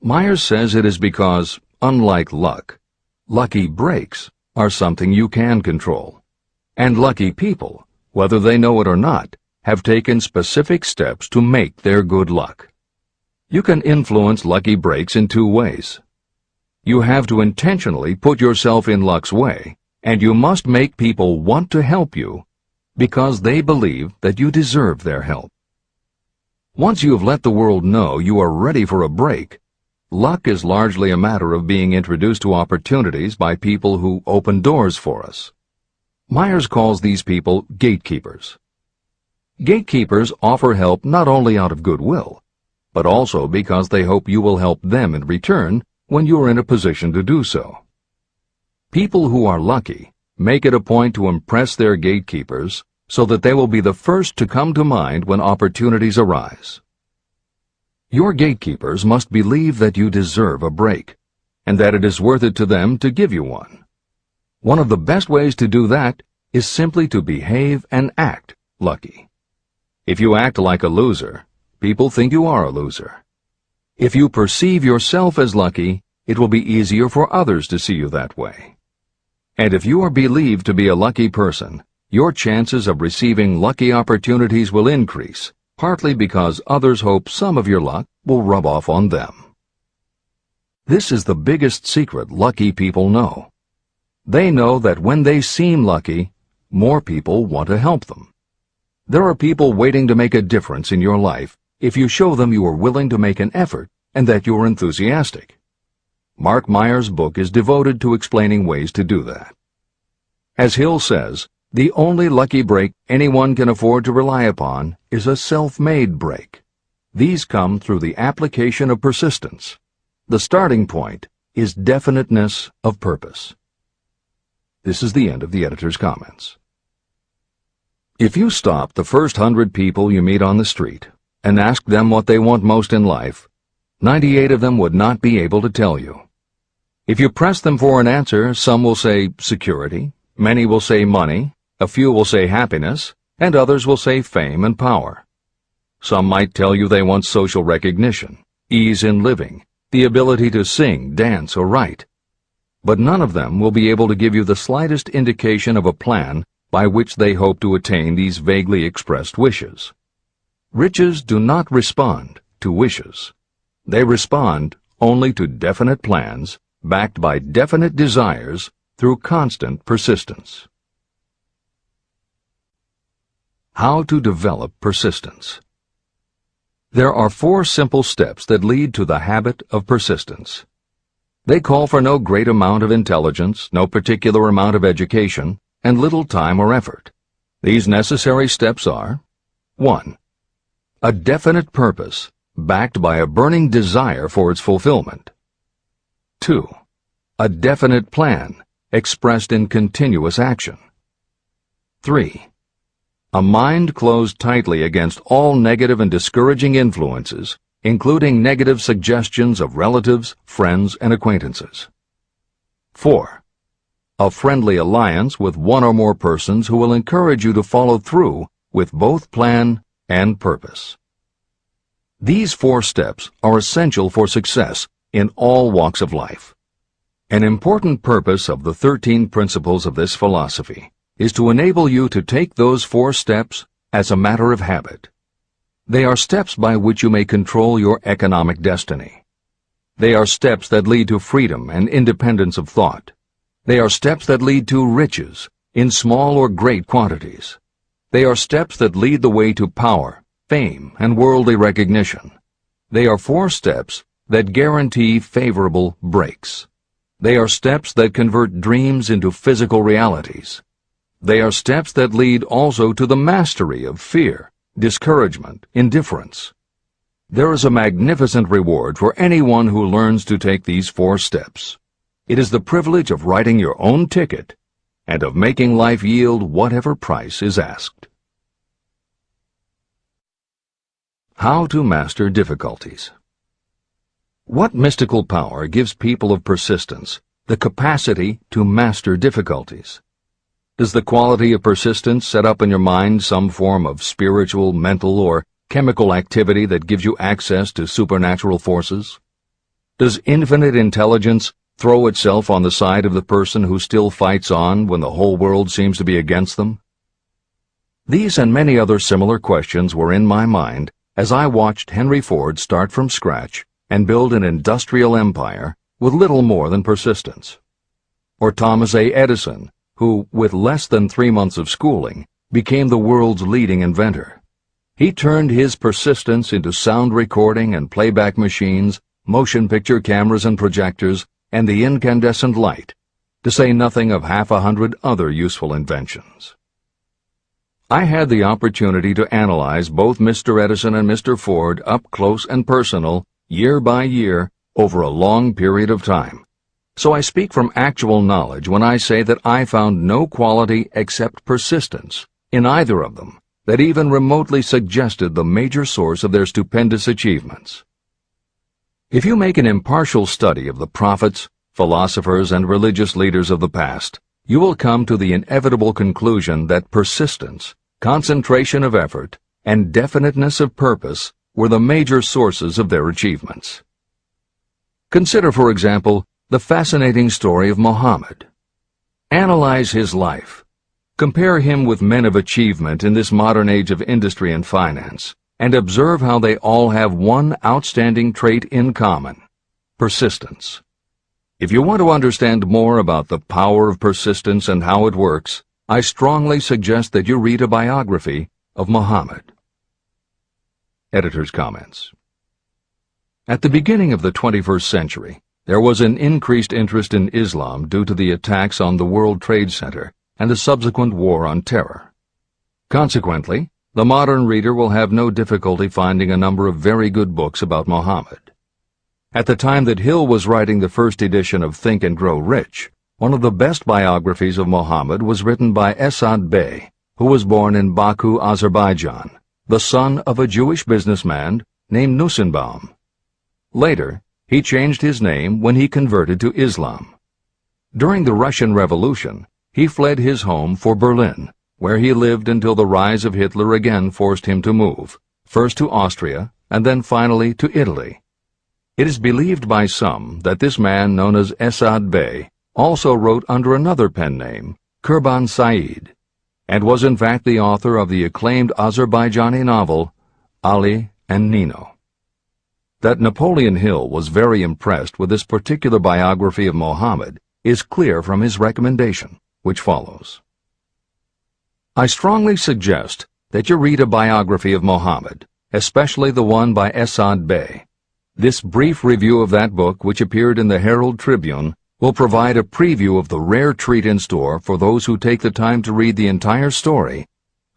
Myers says it is because, unlike luck, lucky breaks are something you can control. And lucky people, whether they know it or not, have taken specific steps to make their good luck. You can influence lucky breaks in 2 ways. You have to intentionally put yourself in luck's way, and you must make people want to help you because they believe that you deserve their help. Once you have let the world know you are ready for a break, luck is largely a matter of being introduced to opportunities by people who open doors for us. Myers calls these people gatekeepers. Gatekeepers offer help not only out of goodwill, but also because they hope you will help them in return when you are in a position to do so. People who are lucky make it a point to impress their gatekeepers so that they will be the first to come to mind when opportunities arise. Your gatekeepers must believe that you deserve a break, and that it is worth it to them to give you one. One of the best ways to do that is simply to behave and act lucky. If you act like a loser, people think you are a loser. If you perceive yourself as lucky, it will be easier for others to see you that way. And if you are believed to be a lucky person, your chances of receiving lucky opportunities will increase, partly because others hope some of your luck will rub off on them. This is the biggest secret lucky people know. They know that when they seem lucky, more people want to help them. There are people waiting to make a difference in your life if you show them you are willing to make an effort and that you are enthusiastic. Mark Myers' book is devoted to explaining ways to do that. As Hill says, the only lucky break anyone can afford to rely upon is a self-made break. These come through the application of persistence. The starting point is definiteness of purpose. This is the end of the editor's comments. If you stop the first 100 people you meet on the street and ask them what they want most in life, 98 of them would not be able to tell you. If you press them for an answer, some will say security, many will say money, a few will say happiness, and others will say fame and power. Some might tell you they want social recognition, ease in living, the ability to sing, dance, or write. But none of them will be able to give you the slightest indication of a plan by which they hope to attain these vaguely expressed wishes. Riches do not respond to wishes. They respond only to definite plans backed by definite desires through constant persistence. How to develop persistence. There are 4 simple steps that lead to the habit of persistence. They call for no great amount of intelligence, no particular amount of education, and little time or effort. These necessary steps are: 1. A definite purpose, backed by a burning desire for its fulfillment. 2. A definite plan, expressed in continuous action. 3. A mind closed tightly against all negative and discouraging influences, including negative suggestions of relatives, friends, and acquaintances. 4. A friendly alliance with one or more persons who will encourage you to follow through with both plan and purpose. These 4 steps are essential for success in all walks of life. An important purpose of the 13 principles of this philosophy is to enable you to take those 4 steps as a matter of habit. They are steps by which you may control your economic destiny. They are steps that lead to freedom and independence of thought. They are steps that lead to riches, in small or great quantities. They are steps that lead the way to power, fame, and worldly recognition. They are 4 steps that guarantee favorable breaks. They are steps that convert dreams into physical realities. They are steps that lead also to the mastery of fear, discouragement, indifference. There is a magnificent reward for anyone who learns to take these 4 steps. It is the privilege of writing your own ticket and of making life yield whatever price is asked. How to master difficulties. What mystical power gives people of persistence the capacity to master difficulties? Does the quality of persistence set up in your mind some form of spiritual, mental, or chemical activity that gives you access to supernatural forces? Does infinite intelligence throw itself on the side of the person who still fights on when the whole world seems to be against them? These and many other similar questions were in my mind as I watched Henry Ford start from scratch and build an industrial empire with little more than persistence. Or Thomas A. Edison, who, with less than 3 months of schooling, became the world's leading inventor. He turned his persistence into sound recording and playback machines, motion picture cameras and projectors, and the incandescent light, to say nothing of 100 other useful inventions. I had the opportunity to analyze both Mr. Edison and Mr. Ford up close and personal, year by year, over a long period of time. So I speak from actual knowledge when I say that I found no quality except persistence in either of them that even remotely suggested the major source of their stupendous achievements. If you make an impartial study of the prophets, philosophers, and religious leaders of the past, you will come to the inevitable conclusion that persistence, concentration of effort, and definiteness of purpose were the major sources of their achievements. Consider, for example, the fascinating story of Muhammad. Analyze his life. Compare him with men of achievement in this modern age of industry and finance, and observe how they all have one outstanding trait in common: persistence. If you want to understand more about the power of persistence and how it works, I strongly suggest that you read a biography of Muhammad. Editor's comments. At the beginning of the 21st century, there was an increased interest in Islam due to the attacks on the World Trade Center and the subsequent war on terror. Consequently, the modern reader will have no difficulty finding a number of very good books about Muhammad. At the time that Hill was writing the first edition of Think and Grow Rich, one of the best biographies of Muhammad was written by Esad Bey, who was born in Baku, Azerbaijan, the son of a Jewish businessman named Nusenbaum. Later, he changed his name when he converted to Islam. During the Russian Revolution, he fled his home for Berlin, where he lived until the rise of Hitler again forced him to move, first to Austria and then finally to Italy. It is believed by some that this man known as Esad Bey also wrote under another pen name, Kurban Said, and was in fact the author of the acclaimed Azerbaijani novel, Ali and Nino. That Napoleon Hill was very impressed with this particular biography of Muhammad is clear from his recommendation, which follows. I strongly suggest that you read a biography of Muhammad, especially the one by Esad Bey. This brief review of that book, which appeared in the Herald Tribune, will provide a preview of the rare treat in store for those who take the time to read the entire story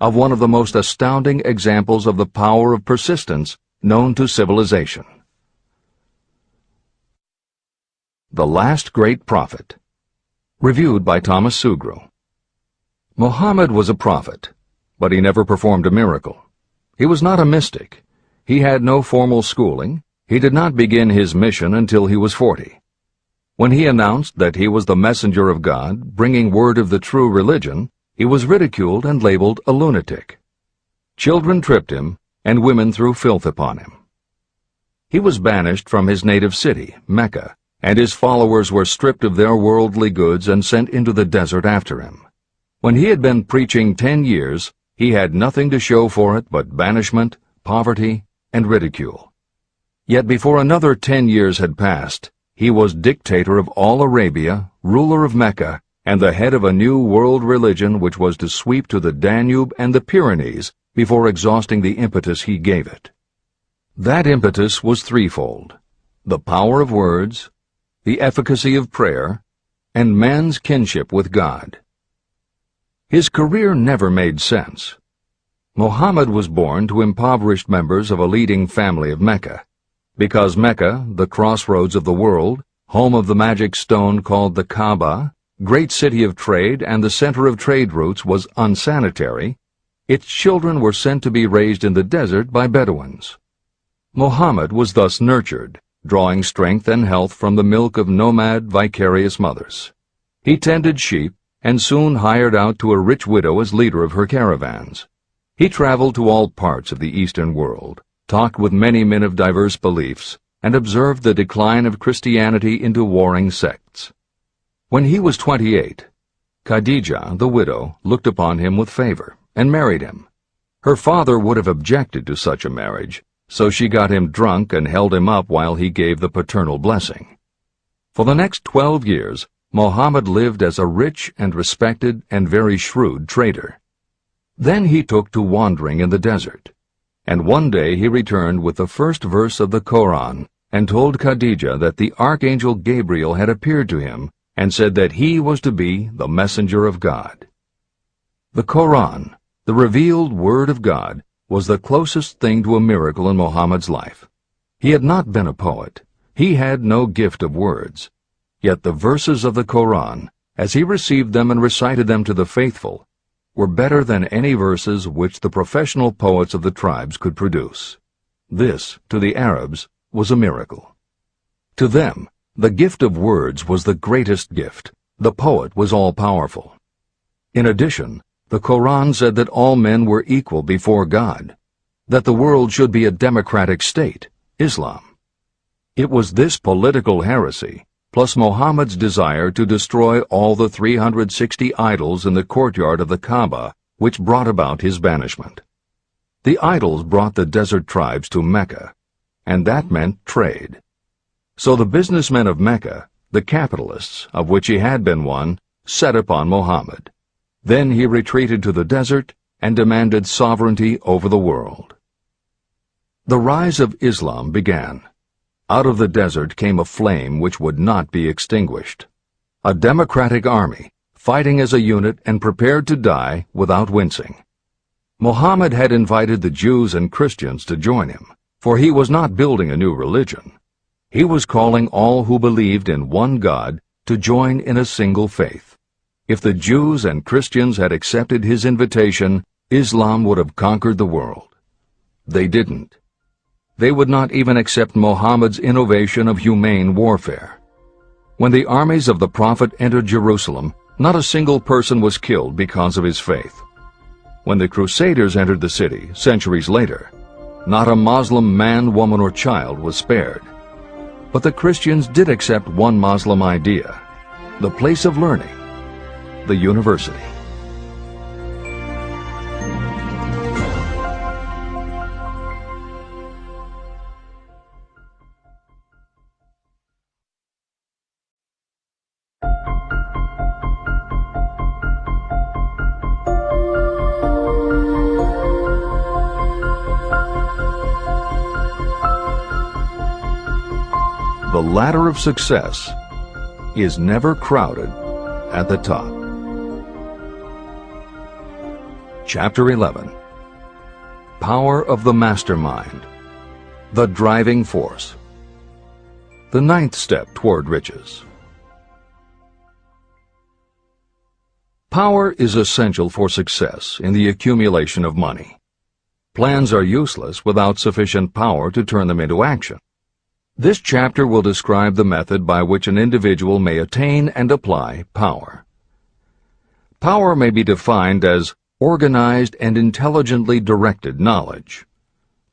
of one of the most astounding examples of the power of persistence known to civilization. The Last Great Prophet. Reviewed by Thomas Sugru. Muhammad was a prophet, but he never performed a miracle. He was not a mystic. He had no formal schooling. He did not begin his mission until he was 40. When he announced that he was the messenger of God, bringing word of the true religion, he was ridiculed and labeled a lunatic. Children tripped him, and women threw filth upon him. He was banished from his native city, Mecca, and his followers were stripped of their worldly goods and sent into the desert after him. When he had been preaching 10 years, he had nothing to show for it but banishment, poverty, and ridicule. Yet before another 10 years had passed, he was dictator of all Arabia, ruler of Mecca, and the head of a new world religion which was to sweep to the Danube and the Pyrenees before exhausting the impetus he gave it. That impetus was threefold: the power of words, the efficacy of prayer, and man's kinship with God. His career never made sense. Muhammad was born to impoverished members of a leading family of Mecca. Because Mecca, the crossroads of the world, home of the magic stone called the Kaaba, great city of trade and the center of trade routes, was unsanitary, its children were sent to be raised in the desert by Bedouins. Muhammad was thus nurtured, drawing strength and health from the milk of nomad, vicarious mothers. He tended sheep and soon hired out to a rich widow as leader of her caravans. He traveled to all parts of the Eastern world, talked with many men of diverse beliefs, and observed the decline of Christianity into warring sects. When he was 28, Khadijah, the widow, looked upon him with favor and married him. Her father would have objected to such a marriage, so she got him drunk and held him up while he gave the paternal blessing. For the next 12 years, Muhammad lived as a rich and respected and very shrewd trader. Then he took to wandering in the desert. And one day he returned with the first verse of the Koran and told Khadijah that the archangel Gabriel had appeared to him and said that he was to be the messenger of God. The Koran, the revealed word of God, was the closest thing to a miracle in Muhammad's life. He had not been a poet. He had no gift of words. Yet the verses of the Koran, as he received them and recited them to the faithful, were better than any verses which the professional poets of the tribes could produce. This, to the Arabs, was a miracle. To them, the gift of words was the greatest gift. The poet was all-powerful. In addition, the Koran said that all men were equal before God, that the world should be a democratic state, Islam. It was this political heresy, plus Muhammad's desire to destroy all the 360 idols in the courtyard of the Kaaba, which brought about his banishment. The idols brought the desert tribes to Mecca, and that meant trade. So the businessmen of Mecca, the capitalists, of which he had been one, set upon Muhammad. Then he retreated to the desert and demanded sovereignty over the world. The rise of Islam began. Out of the desert came a flame which would not be extinguished. A democratic army, fighting as a unit and prepared to die without wincing. Muhammad had invited the Jews and Christians to join him, for he was not building a new religion. He was calling all who believed in one God to join in a single faith. If the Jews and Christians had accepted his invitation, Islam would have conquered the world. They didn't. They would not even accept Muhammad's innovation of humane warfare. When the armies of the Prophet entered Jerusalem, not a single person was killed because of his faith. When the Crusaders entered the city, centuries later, not a Muslim man, woman, or child was spared. But the Christians did accept one Muslim idea, the place of learning, the university. The ladder of success is never crowded at the top. Chapter 11. Power of the Mastermind, the Driving Force. The ninth step toward riches. Power is essential for success in the accumulation of money. Plans are useless without sufficient power to turn them into action. This chapter will describe the method by which an individual may attain and apply power. Power may be defined as organized and intelligently directed knowledge.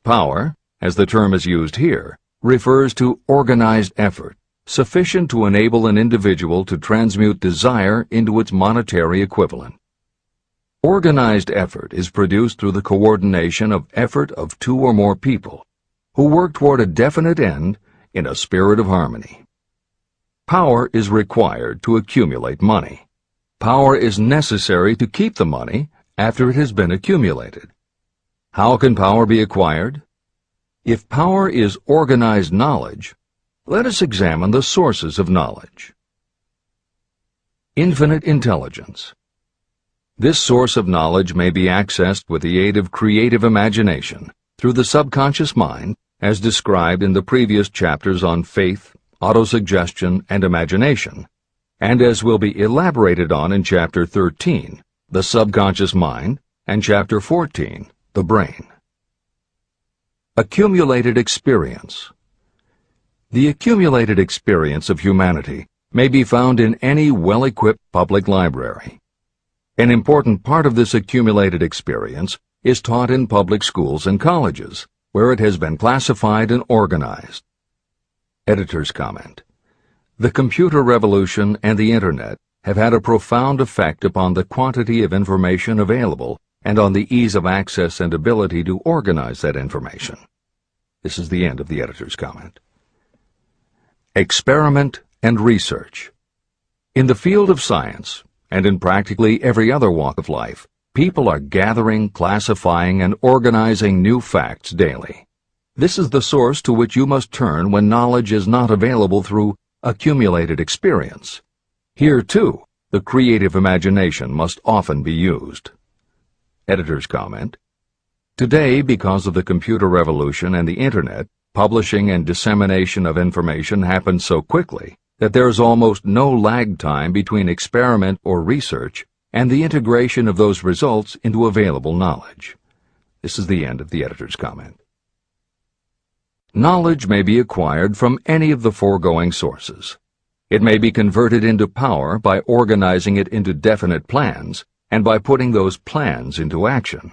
Power, as the term is used here, refers to organized effort, sufficient to enable an individual to transmute desire into its monetary equivalent. Organized effort is produced through the coordination of effort of two or more people who work toward a definite end in a spirit of harmony. Power is required to accumulate money. Power is necessary to keep the money after it has been accumulated. How can power be acquired? If power is organized knowledge, let us examine the sources of knowledge. Infinite intelligence. This source of knowledge may be accessed with the aid of creative imagination through the subconscious mind, as described in the previous chapters on faith, autosuggestion, and imagination, and as will be elaborated on in Chapter 13, the subconscious mind, and Chapter 14, the brain. Accumulated experience. The accumulated experience of humanity may be found in any well-equipped public library. An important part of this accumulated experience is taught in public schools and colleges, where it has been classified and organized. Editor's comment. The computer revolution and the Internet have had a profound effect upon the quantity of information available and on the ease of access and ability to organize that information. This is the end of the editor's comment. Experiment and research. In the field of science, and in practically every other walk of life, people are gathering, classifying, and organizing new facts daily. This is the source to which you must turn when knowledge is not available through accumulated experience. Here, too, the creative imagination must often be used. Editor's comment. Today, because of the computer revolution and the Internet, publishing and dissemination of information happens so quickly that there is almost no lag time between experiment or research and the integration of those results into available knowledge. This is the end of the editor's comment. Knowledge may be acquired from any of the foregoing sources. It may be converted into power by organizing it into definite plans and by putting those plans into action.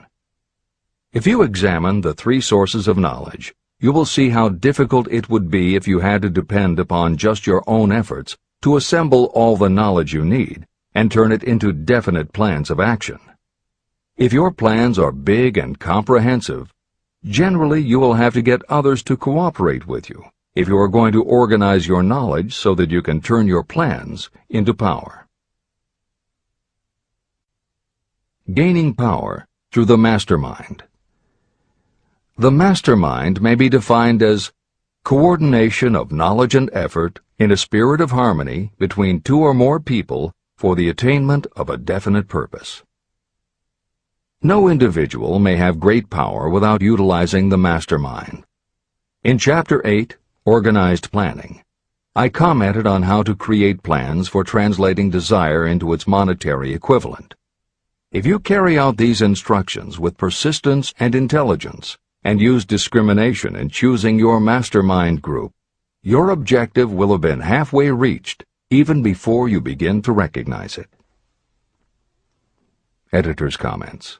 If you examine the three sources of knowledge, you will see how difficult it would be if you had to depend upon just your own efforts to assemble all the knowledge you need and turn it into definite plans of action. If your plans are big and comprehensive, generally you will have to get others to cooperate with you if you are going to organize your knowledge so that you can turn your plans into power. Gaining power through the mastermind. The mastermind may be defined as coordination of knowledge and effort in a spirit of harmony between two or more people for the attainment of a definite purpose. No individual may have great power without utilizing the mastermind. In Chapter 8, organized planning. I commented on how to create plans for translating desire into its monetary equivalent. If you carry out these instructions with persistence and intelligence, and use discrimination in choosing your mastermind group, your objective will have been halfway reached even before you begin to recognize it. Editor's comments.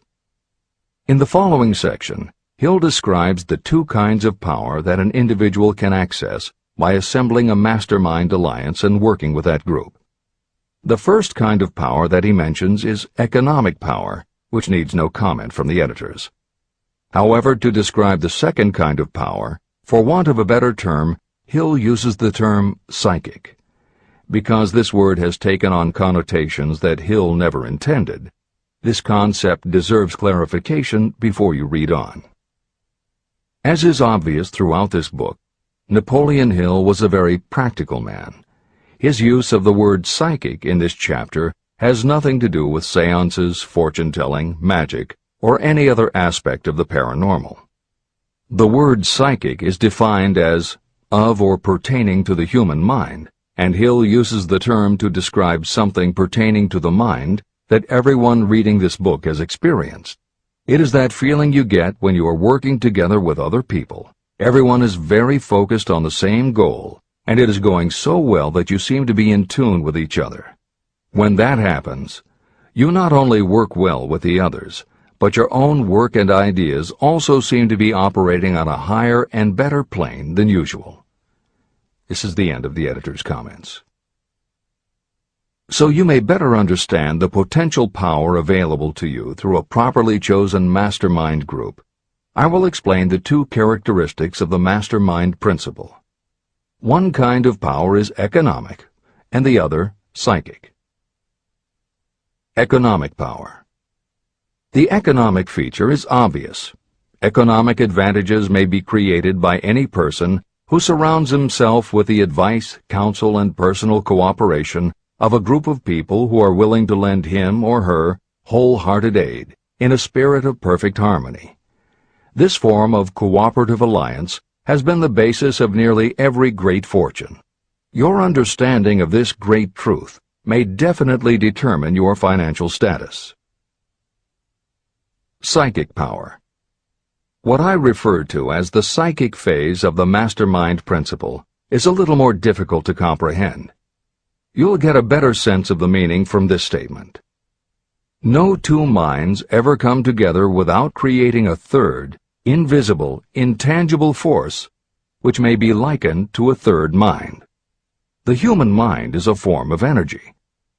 In the following section, Hill describes the two kinds of power that an individual can access by assembling a mastermind alliance and working with that group. The first kind of power that he mentions is economic power, which needs no comment from the editors. However, to describe the second kind of power, for want of a better term, Hill uses the term psychic. Because this word has taken on connotations that Hill never intended, this concept deserves clarification before you read on. As is obvious throughout this book, Napoleon Hill was a very practical man. His use of the word psychic in this chapter has nothing to do with seances, fortune-telling, magic, or any other aspect of the paranormal. The word psychic is defined as of or pertaining to the human mind, and Hill uses the term to describe something pertaining to the mind that everyone reading this book has experienced. It is that feeling you get when you are working together with other people. Everyone is very focused on the same goal, and it is going so well that you seem to be in tune with each other. When that happens, you not only work well with the others, but your own work and ideas also seem to be operating on a higher and better plane than usual. This is the end of the editor's comments. So you may better understand the potential power available to you through a properly chosen mastermind group, I will explain the two characteristics of the mastermind principle. One kind of power is economic, and the other psychic. Economic power. The economic feature is obvious. Economic advantages may be created by any person who surrounds himself with the advice, counsel, and personal cooperation of a group of people who are willing to lend him or her wholehearted aid in a spirit of perfect harmony. This form of cooperative alliance has been the basis of nearly every great fortune. Your understanding of this great truth may definitely determine your financial status. Psychic power. What I refer to as the psychic phase of the mastermind principle is a little more difficult to comprehend. You'll get a better sense of the meaning from this statement. No two minds ever come together without creating a third, invisible, intangible force, which may be likened to a third mind. The human mind is a form of energy.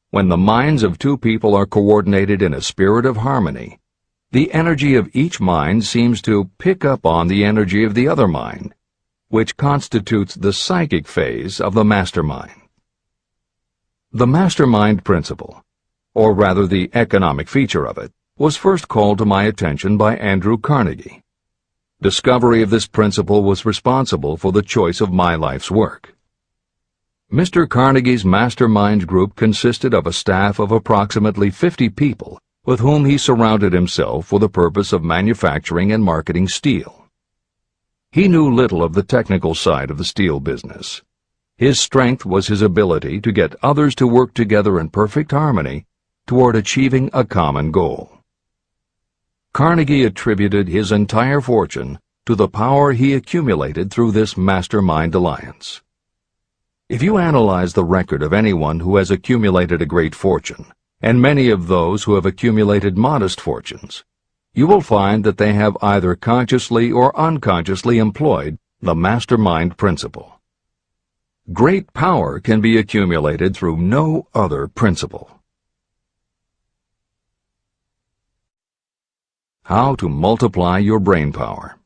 When the minds of two people are coordinated in a spirit of harmony, the energy of each mind seems to pick up on the energy of the other mind, which constitutes the psychic phase of the mastermind. The mastermind principle, or rather the economic feature of it, was first called to my attention by Andrew Carnegie. Discovery of this principle was responsible for the choice of my life's work. Mr. Carnegie's mastermind group consisted of a staff of approximately 50 people with whom he surrounded himself for the purpose of manufacturing and marketing steel. He knew little of the technical side of the steel business. His strength was his ability to get others to work together in perfect harmony toward achieving a common goal. Carnegie attributed his entire fortune to the power he accumulated through this mastermind alliance. If you analyze the record of anyone who has accumulated a great fortune, and many of those who have accumulated modest fortunes, you will find that they have either consciously or unconsciously employed the mastermind principle. Great power can be accumulated through no other principle. How to multiply your brain power.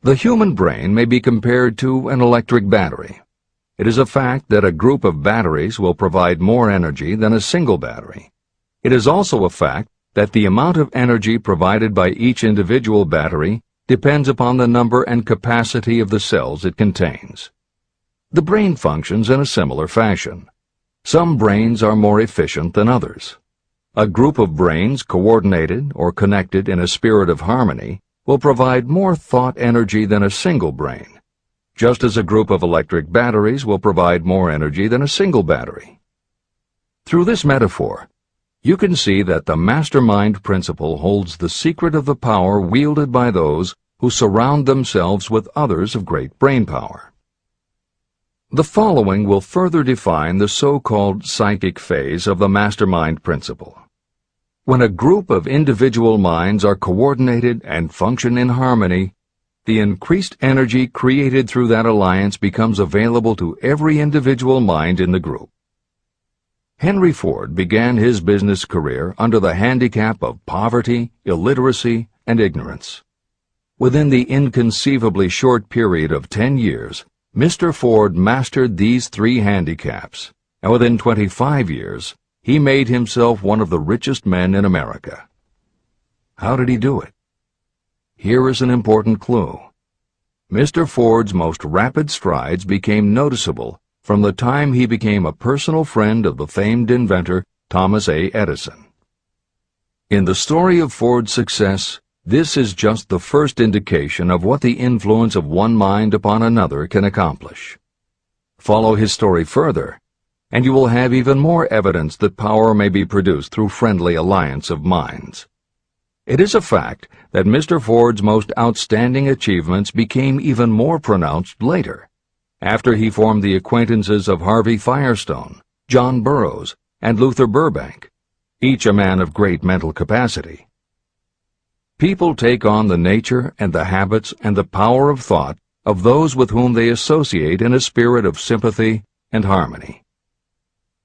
The human brain may be compared to an electric battery. It is a fact that a group of batteries will provide more energy than a single battery. It is also a fact that the amount of energy provided by each individual battery depends upon the number and capacity of the cells it contains. The brain functions in a similar fashion. Some brains are more efficient than others. A group of brains coordinated or connected in a spirit of harmony will provide more thought energy than a single brain. just as a group of electric batteries will provide more energy than a single battery. Through this metaphor, you can see that the mastermind principle holds the secret of the power wielded by those who surround themselves with others of great brain power. The following will further define the so-called psychic phase of the mastermind principle. When a group of individual minds are coordinated and function in harmony, the increased energy created through that alliance becomes available to every individual mind in the group. Henry Ford began his business career under the handicap of poverty, illiteracy, and ignorance. Within the inconceivably short period of 10 years, Mr. Ford mastered these three handicaps, and within 25 years, he made himself one of the richest men in America. How did he do it? Here is an important clue. Mr. Ford's most rapid strides became noticeable from the time he became a personal friend of the famed inventor Thomas A. Edison. In the story of Ford's success, this is just the first indication of what the influence of one mind upon another can accomplish. Follow his story further, and you will have even more evidence that power may be produced through friendly alliance of minds. It is a fact that Mr. Ford's most outstanding achievements became even more pronounced later, after he formed the acquaintances of Harvey Firestone, John Burroughs, and Luther Burbank, each a man of great mental capacity. People take on the nature and the habits and the power of thought of those with whom they associate in a spirit of sympathy and harmony.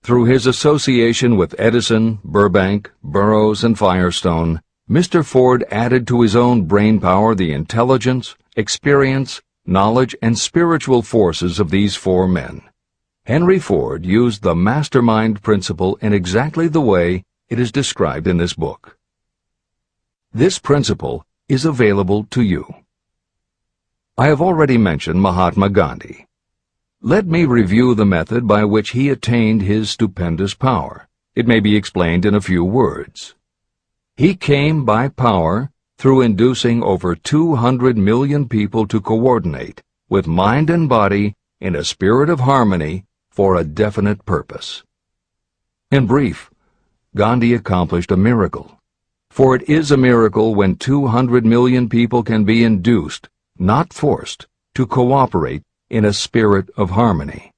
Through his association with Edison, Burbank, Burroughs, and Firestone, Mr. Ford added to his own brain power the intelligence, experience, knowledge, and spiritual forces of these four men. Henry Ford used the mastermind principle in exactly the way it is described in this book. This principle is available to you. I have already mentioned Mahatma Gandhi. Let me review the method by which he attained his stupendous power. It may be explained in a few words. He came by power through inducing over 200 million people to coordinate with mind and body in a spirit of harmony for a definite purpose. In brief, Gandhi accomplished a miracle. For it is a miracle when 200 million people can be induced, not forced, to cooperate in a spirit of harmony.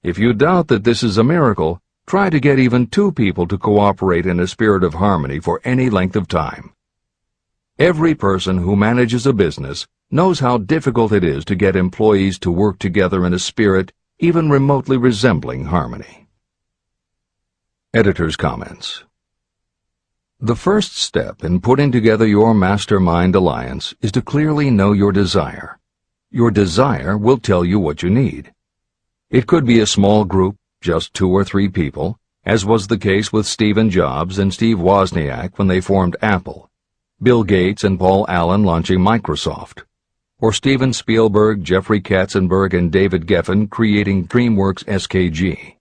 If you doubt that this is a miracle, try to get even 2 people to cooperate in a spirit of harmony for any length of time. Every person who manages a business knows how difficult it is to get employees to work together in a spirit even remotely resembling harmony. Editor's comments. The first step in putting together your mastermind alliance is to clearly know your desire. Your desire will tell you what you need. It could be a small group, just 2 or 3 people, as was the case with Stephen Jobs and Steve Wozniak when they formed Apple, Bill Gates and Paul Allen launching Microsoft, or Steven Spielberg, Jeffrey Katzenberg, and David Geffen creating DreamWorks SKG.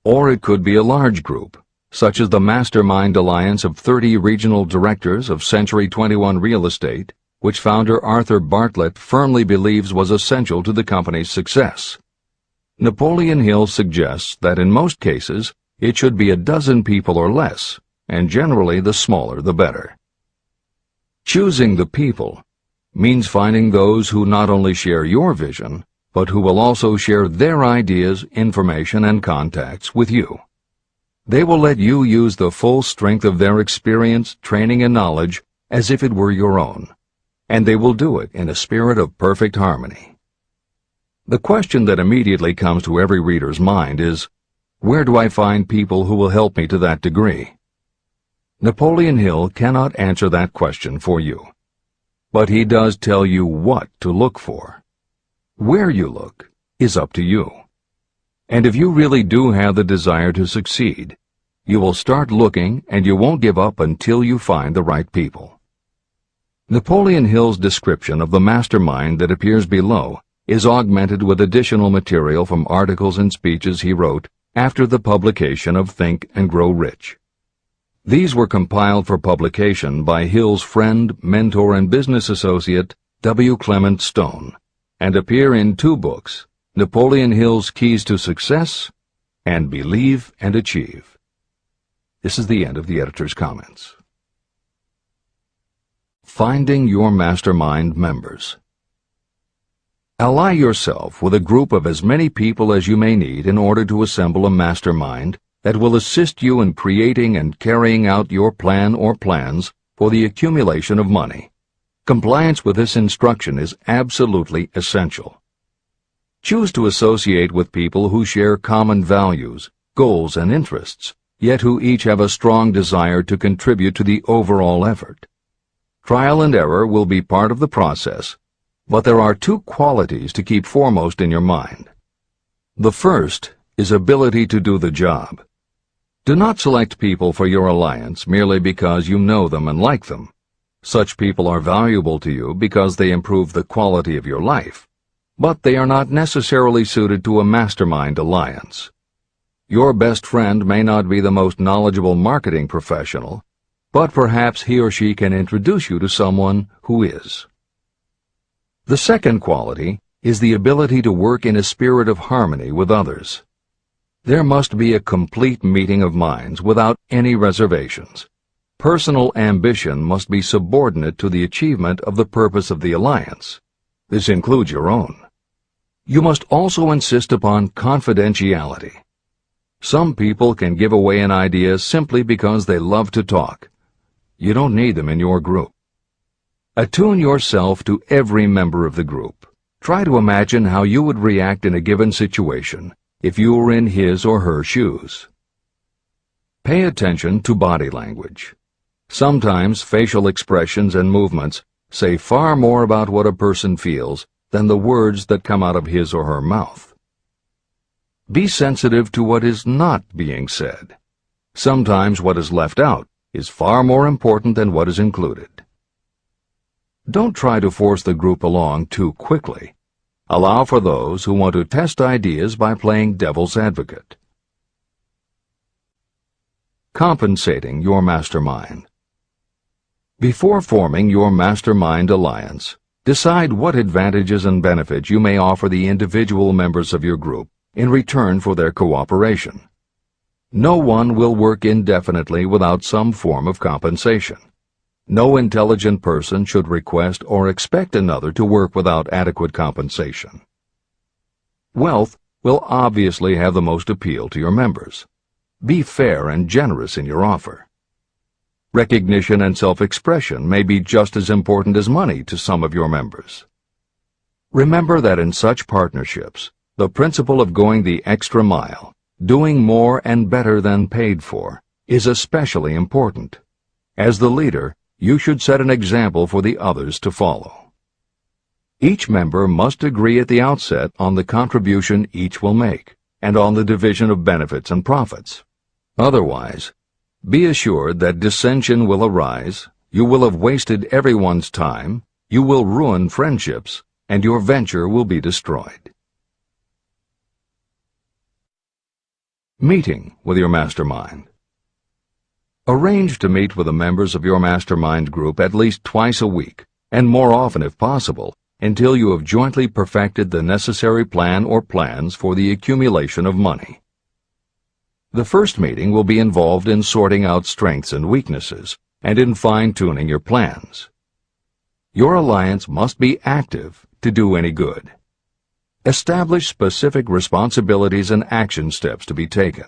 Or it could be a large group, such as the Mastermind Alliance of 30 regional directors of Century 21 Real Estate, which founder Arthur Bartlett firmly believes was essential to the company's success. Napoleon Hill suggests that in most cases it should be a dozen people or less, and generally the smaller the better. Choosing the people means finding those who not only share your vision, but who will also share their ideas, information, and contacts with you. They will let you use the full strength of their experience, training, and knowledge as if it were your own, and they will do it in a spirit of perfect harmony. The question that immediately comes to every reader's mind is, where do I find people who will help me to that degree? Napoleon Hill cannot answer that question for you, but he does tell you what to look for. Where you look is up to you. And if you really do have the desire to succeed, you will start looking and you won't give up until you find the right people. Napoleon Hill's description of the mastermind that appears below is augmented with additional material from articles and speeches he wrote after the publication of Think and Grow Rich. These were compiled for publication by Hill's friend, mentor, and business associate, W. Clement Stone, and appear in 2 books, Napoleon Hill's Keys to Success and Believe and Achieve. This is the end of the editor's comments. Finding your mastermind members. Ally yourself with a group of as many people as you may need in order to assemble a mastermind that will assist you in creating and carrying out your plan or plans for the accumulation of money. Compliance with this instruction is absolutely essential. Choose to associate with people who share common values, goals, and interests, yet who each have a strong desire to contribute to the overall effort. Trial and error will be part of the process, but there are 2 qualities to keep foremost in your mind. The first is ability to do the job. Do not select people for your alliance merely because you know them and like them. Such people are valuable to you because they improve the quality of your life, but they are not necessarily suited to a mastermind alliance. Your best friend may not be the most knowledgeable marketing professional, but perhaps he or she can introduce you to someone who is. The second quality is the ability to work in a spirit of harmony with others. There must be a complete meeting of minds without any reservations. Personal ambition must be subordinate to the achievement of the purpose of the alliance. This includes your own. You must also insist upon confidentiality. Some people can give away an idea simply because they love to talk. You don't need them in your group. Attune yourself to every member of the group. Try to imagine how you would react in a given situation if you were in his or her shoes. Pay attention to body language. Sometimes facial expressions and movements say far more about what a person feels than the words that come out of his or her mouth. Be sensitive to what is not being said. Sometimes what is left out is far more important than what is included. Don't try to force the group along too quickly. Allow for those who want to test ideas by playing devil's advocate. Compensating your mastermind. Before forming your mastermind alliance, decide what advantages and benefits you may offer the individual members of your group in return for their cooperation. No one will work indefinitely without some form of compensation. No intelligent person should request or expect another to work without adequate compensation. Wealth will obviously have the most appeal to your members. Be fair and generous in your offer. Recognition and self-expression may be just as important as money to some of your members. Remember that in such partnerships, the principle of going the extra mile, doing more and better than paid for, is especially important. As the leader, you should set an example for the others to follow. Each member must agree at the outset on the contribution each will make, and on the division of benefits and profits. Otherwise, be assured that dissension will arise, you will have wasted everyone's time, you will ruin friendships, and your venture will be destroyed. Meeting with your mastermind. Arrange to meet with the members of your mastermind group at least twice a week, and more often if possible, until you have jointly perfected the necessary plan or plans for the accumulation of money. The first meeting will be involved in sorting out strengths and weaknesses, and in fine-tuning your plans. Your alliance must be active to do any good. Establish specific responsibilities and action steps to be taken.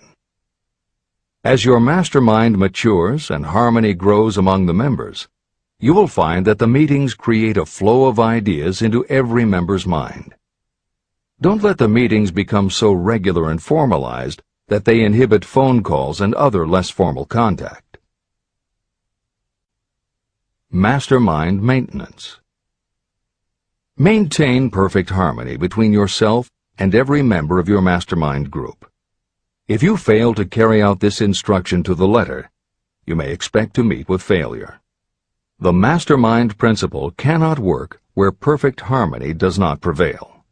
As your mastermind matures and harmony grows among the members, you will find that the meetings create a flow of ideas into every member's mind. Don't let the meetings become so regular and formalized that they inhibit phone calls and other less formal contact. Mastermind maintenance. Maintain perfect harmony between yourself and every member of your mastermind group. If you fail to carry out this instruction to the letter, you may expect to meet with failure. The mastermind principle cannot work where perfect harmony does not prevail.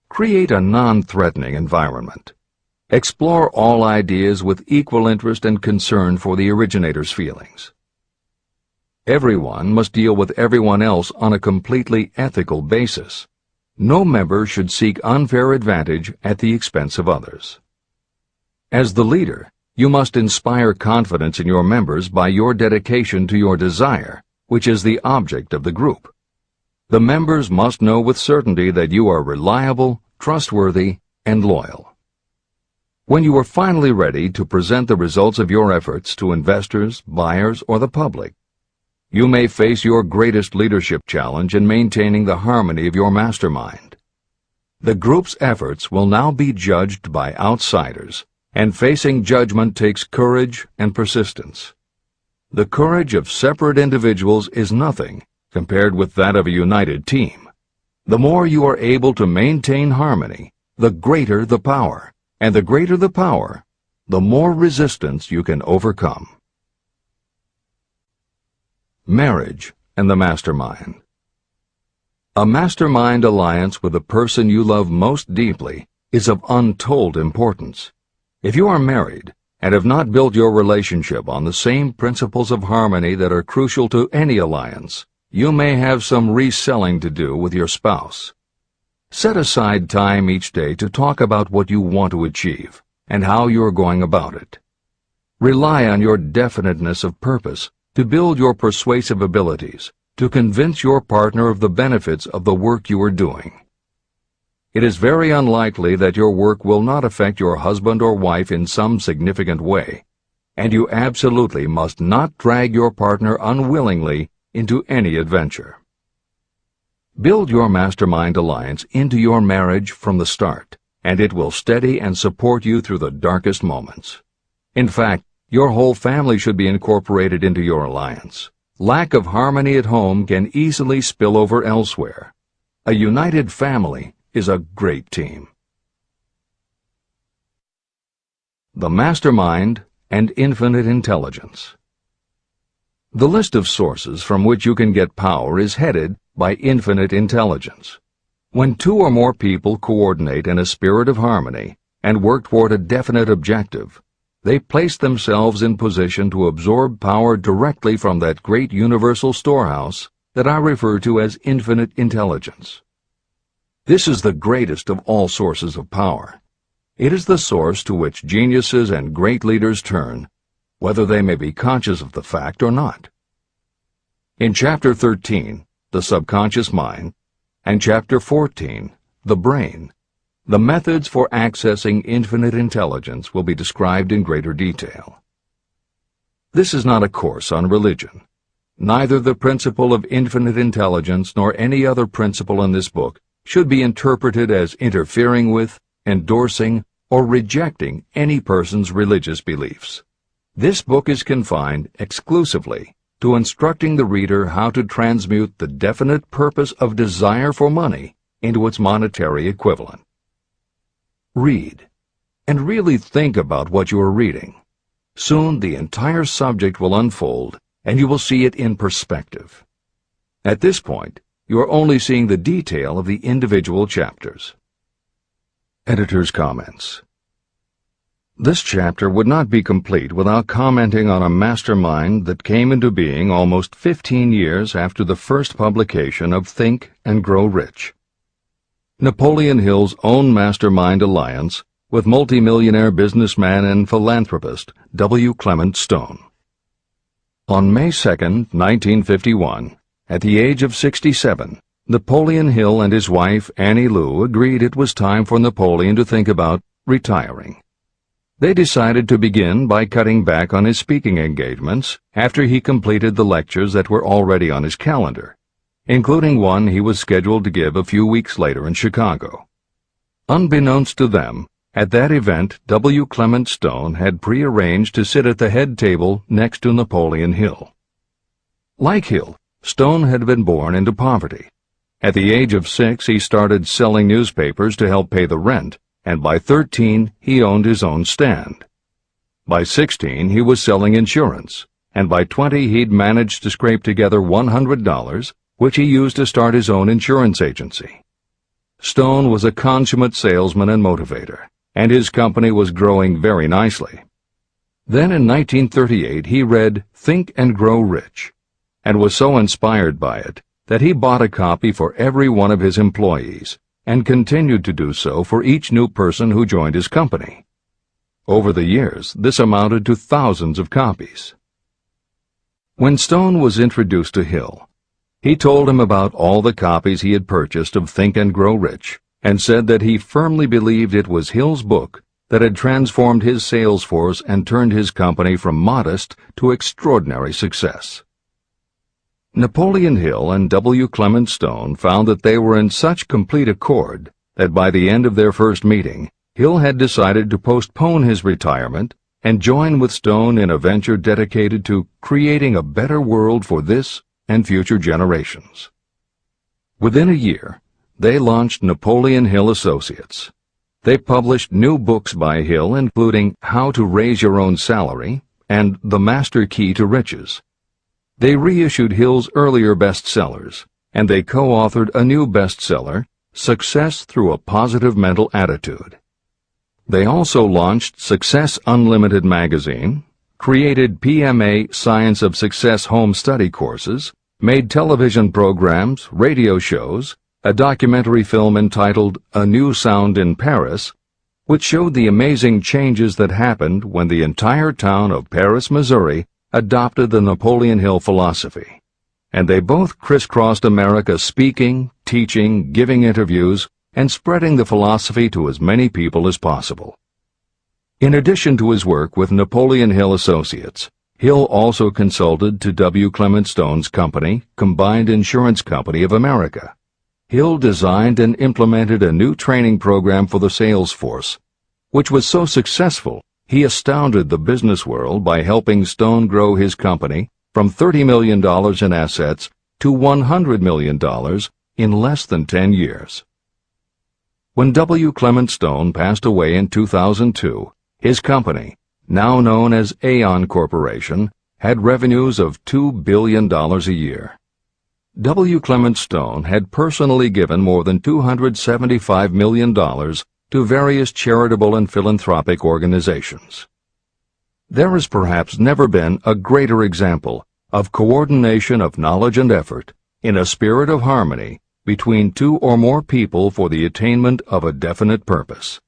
Create a non-threatening environment. Explore all ideas with equal interest and concern for the originator's feelings. Everyone must deal with everyone else on a completely ethical basis. No member should seek unfair advantage at the expense of others. As the leader, you must inspire confidence in your members by your dedication to your desire, which is the object of the group. The members must know with certainty that you are reliable, trustworthy, and loyal. When you are finally ready to present the results of your efforts to investors, buyers, or the public, you may face your greatest leadership challenge in maintaining the harmony of your mastermind. The group's efforts will now be judged by outsiders, and facing judgment takes courage and persistence. The courage of separate individuals is nothing compared with that of a united team. The more you are able to maintain harmony, the greater the power, and the greater the power, the more resistance you can overcome. Marriage and the mastermind. A mastermind alliance with the person you love most deeply is of untold importance. If you are married and have not built your relationship on the same principles of harmony that are crucial to any alliance, you may have some reselling to do with your spouse. Set aside time each day to talk about what you want to achieve and how you are going about it. Rely on your definiteness of purpose to build your persuasive abilities, to convince your partner of the benefits of the work you are doing. It is very unlikely that your work will not affect your husband or wife in some significant way, and you absolutely must not drag your partner unwillingly into any adventure. Build your mastermind alliance into your marriage from the start, and it will steady and support you through the darkest moments. In fact, your whole family should be incorporated into your alliance. Lack of harmony at home can easily spill over elsewhere. A united family is a great team. The mastermind and infinite intelligence. The list of sources from which you can get power is headed by infinite intelligence. When two or more people coordinate in a spirit of harmony and work toward a definite objective, they place themselves in position to absorb power directly from that great universal storehouse that I refer to as infinite intelligence. This is the greatest of all sources of power. It is the source to which geniuses and great leaders turn, whether they may be conscious of the fact or not. In Chapter 13, The Subconscious Mind, and Chapter 14, The Brain, the methods for accessing infinite intelligence will be described in greater detail. This is not a course on religion. Neither the principle of infinite intelligence nor any other principle in this book should be interpreted as interfering with, endorsing, or rejecting any person's religious beliefs. This book is confined exclusively to instructing the reader how to transmute the definite purpose of desire for money into its monetary equivalent. Read, and really think about what you are reading. Soon the entire subject will unfold, and you will see it in perspective. At this point, you are only seeing the detail of the individual chapters. Editor's comments. This chapter would not be complete without commenting on a mastermind that came into being almost 15 years after the first publication of Think and Grow Rich. Napoleon Hill's own mastermind alliance with multimillionaire businessman and philanthropist W. Clement Stone. On May 2, 1951, at the age of 67, Napoleon Hill and his wife Annie Lou agreed it was time for Napoleon to think about retiring. They decided to begin by cutting back on his speaking engagements after he completed the lectures that were already on his calendar, including one he was scheduled to give a few weeks later in Chicago. Unbeknownst to them, at that event W. Clement Stone had prearranged to sit at the head table next to Napoleon Hill. Like Hill, Stone had been born into poverty. At the age of 6, he started selling newspapers to help pay the rent, and by 13, he owned his own stand. By 16, he was selling insurance, and by 20, he'd managed to scrape together $100, which he used to start his own insurance agency. Stone was a consummate salesman and motivator, and his company was growing very nicely. Then in 1938, he read Think and Grow Rich, and was so inspired by it that he bought a copy for every one of his employees, and continued to do so for each new person who joined his company. Over the years, this amounted to thousands of copies. When Stone was introduced to Hill, he told him about all the copies he had purchased of Think and Grow Rich, and said that he firmly believed it was Hill's book that had transformed his sales force and turned his company from modest to extraordinary success. Napoleon Hill and W. Clement Stone found that they were in such complete accord that by the end of their first meeting, Hill had decided to postpone his retirement and join with Stone in a venture dedicated to creating a better world for this and future generations. Within a year, they launched Napoleon Hill Associates. They published new books by Hill, including How to Raise Your Own Salary and The Master Key to Riches. They reissued Hill's earlier bestsellers, and they co-authored a new bestseller, Success Through a Positive Mental Attitude. They also launched Success Unlimited magazine, created PMA Science of Success home study courses, made television programs, radio shows, a documentary film entitled A New Sound in Paris, which showed the amazing changes that happened when the entire town of Paris, Missouri, adopted the Napoleon Hill philosophy. And they both crisscrossed America speaking, teaching, giving interviews, and spreading the philosophy to as many people as possible. In addition to his work with Napoleon Hill Associates, Hill also consulted to W. Clement Stone's company, Combined Insurance Company of America. Hill designed and implemented a new training program for the sales force, which was so successful he astounded the business world by helping Stone grow his company from $30 million in assets to $100 million in less than 10 years. When W. Clement Stone passed away in 2002, his company, now known as Aon Corporation, had revenues of $2 billion a year. W. Clement Stone had personally given more than $275 million to various charitable and philanthropic organizations. There has perhaps never been a greater example of coordination of knowledge and effort in a spirit of harmony between two or more people for the attainment of a definite purpose.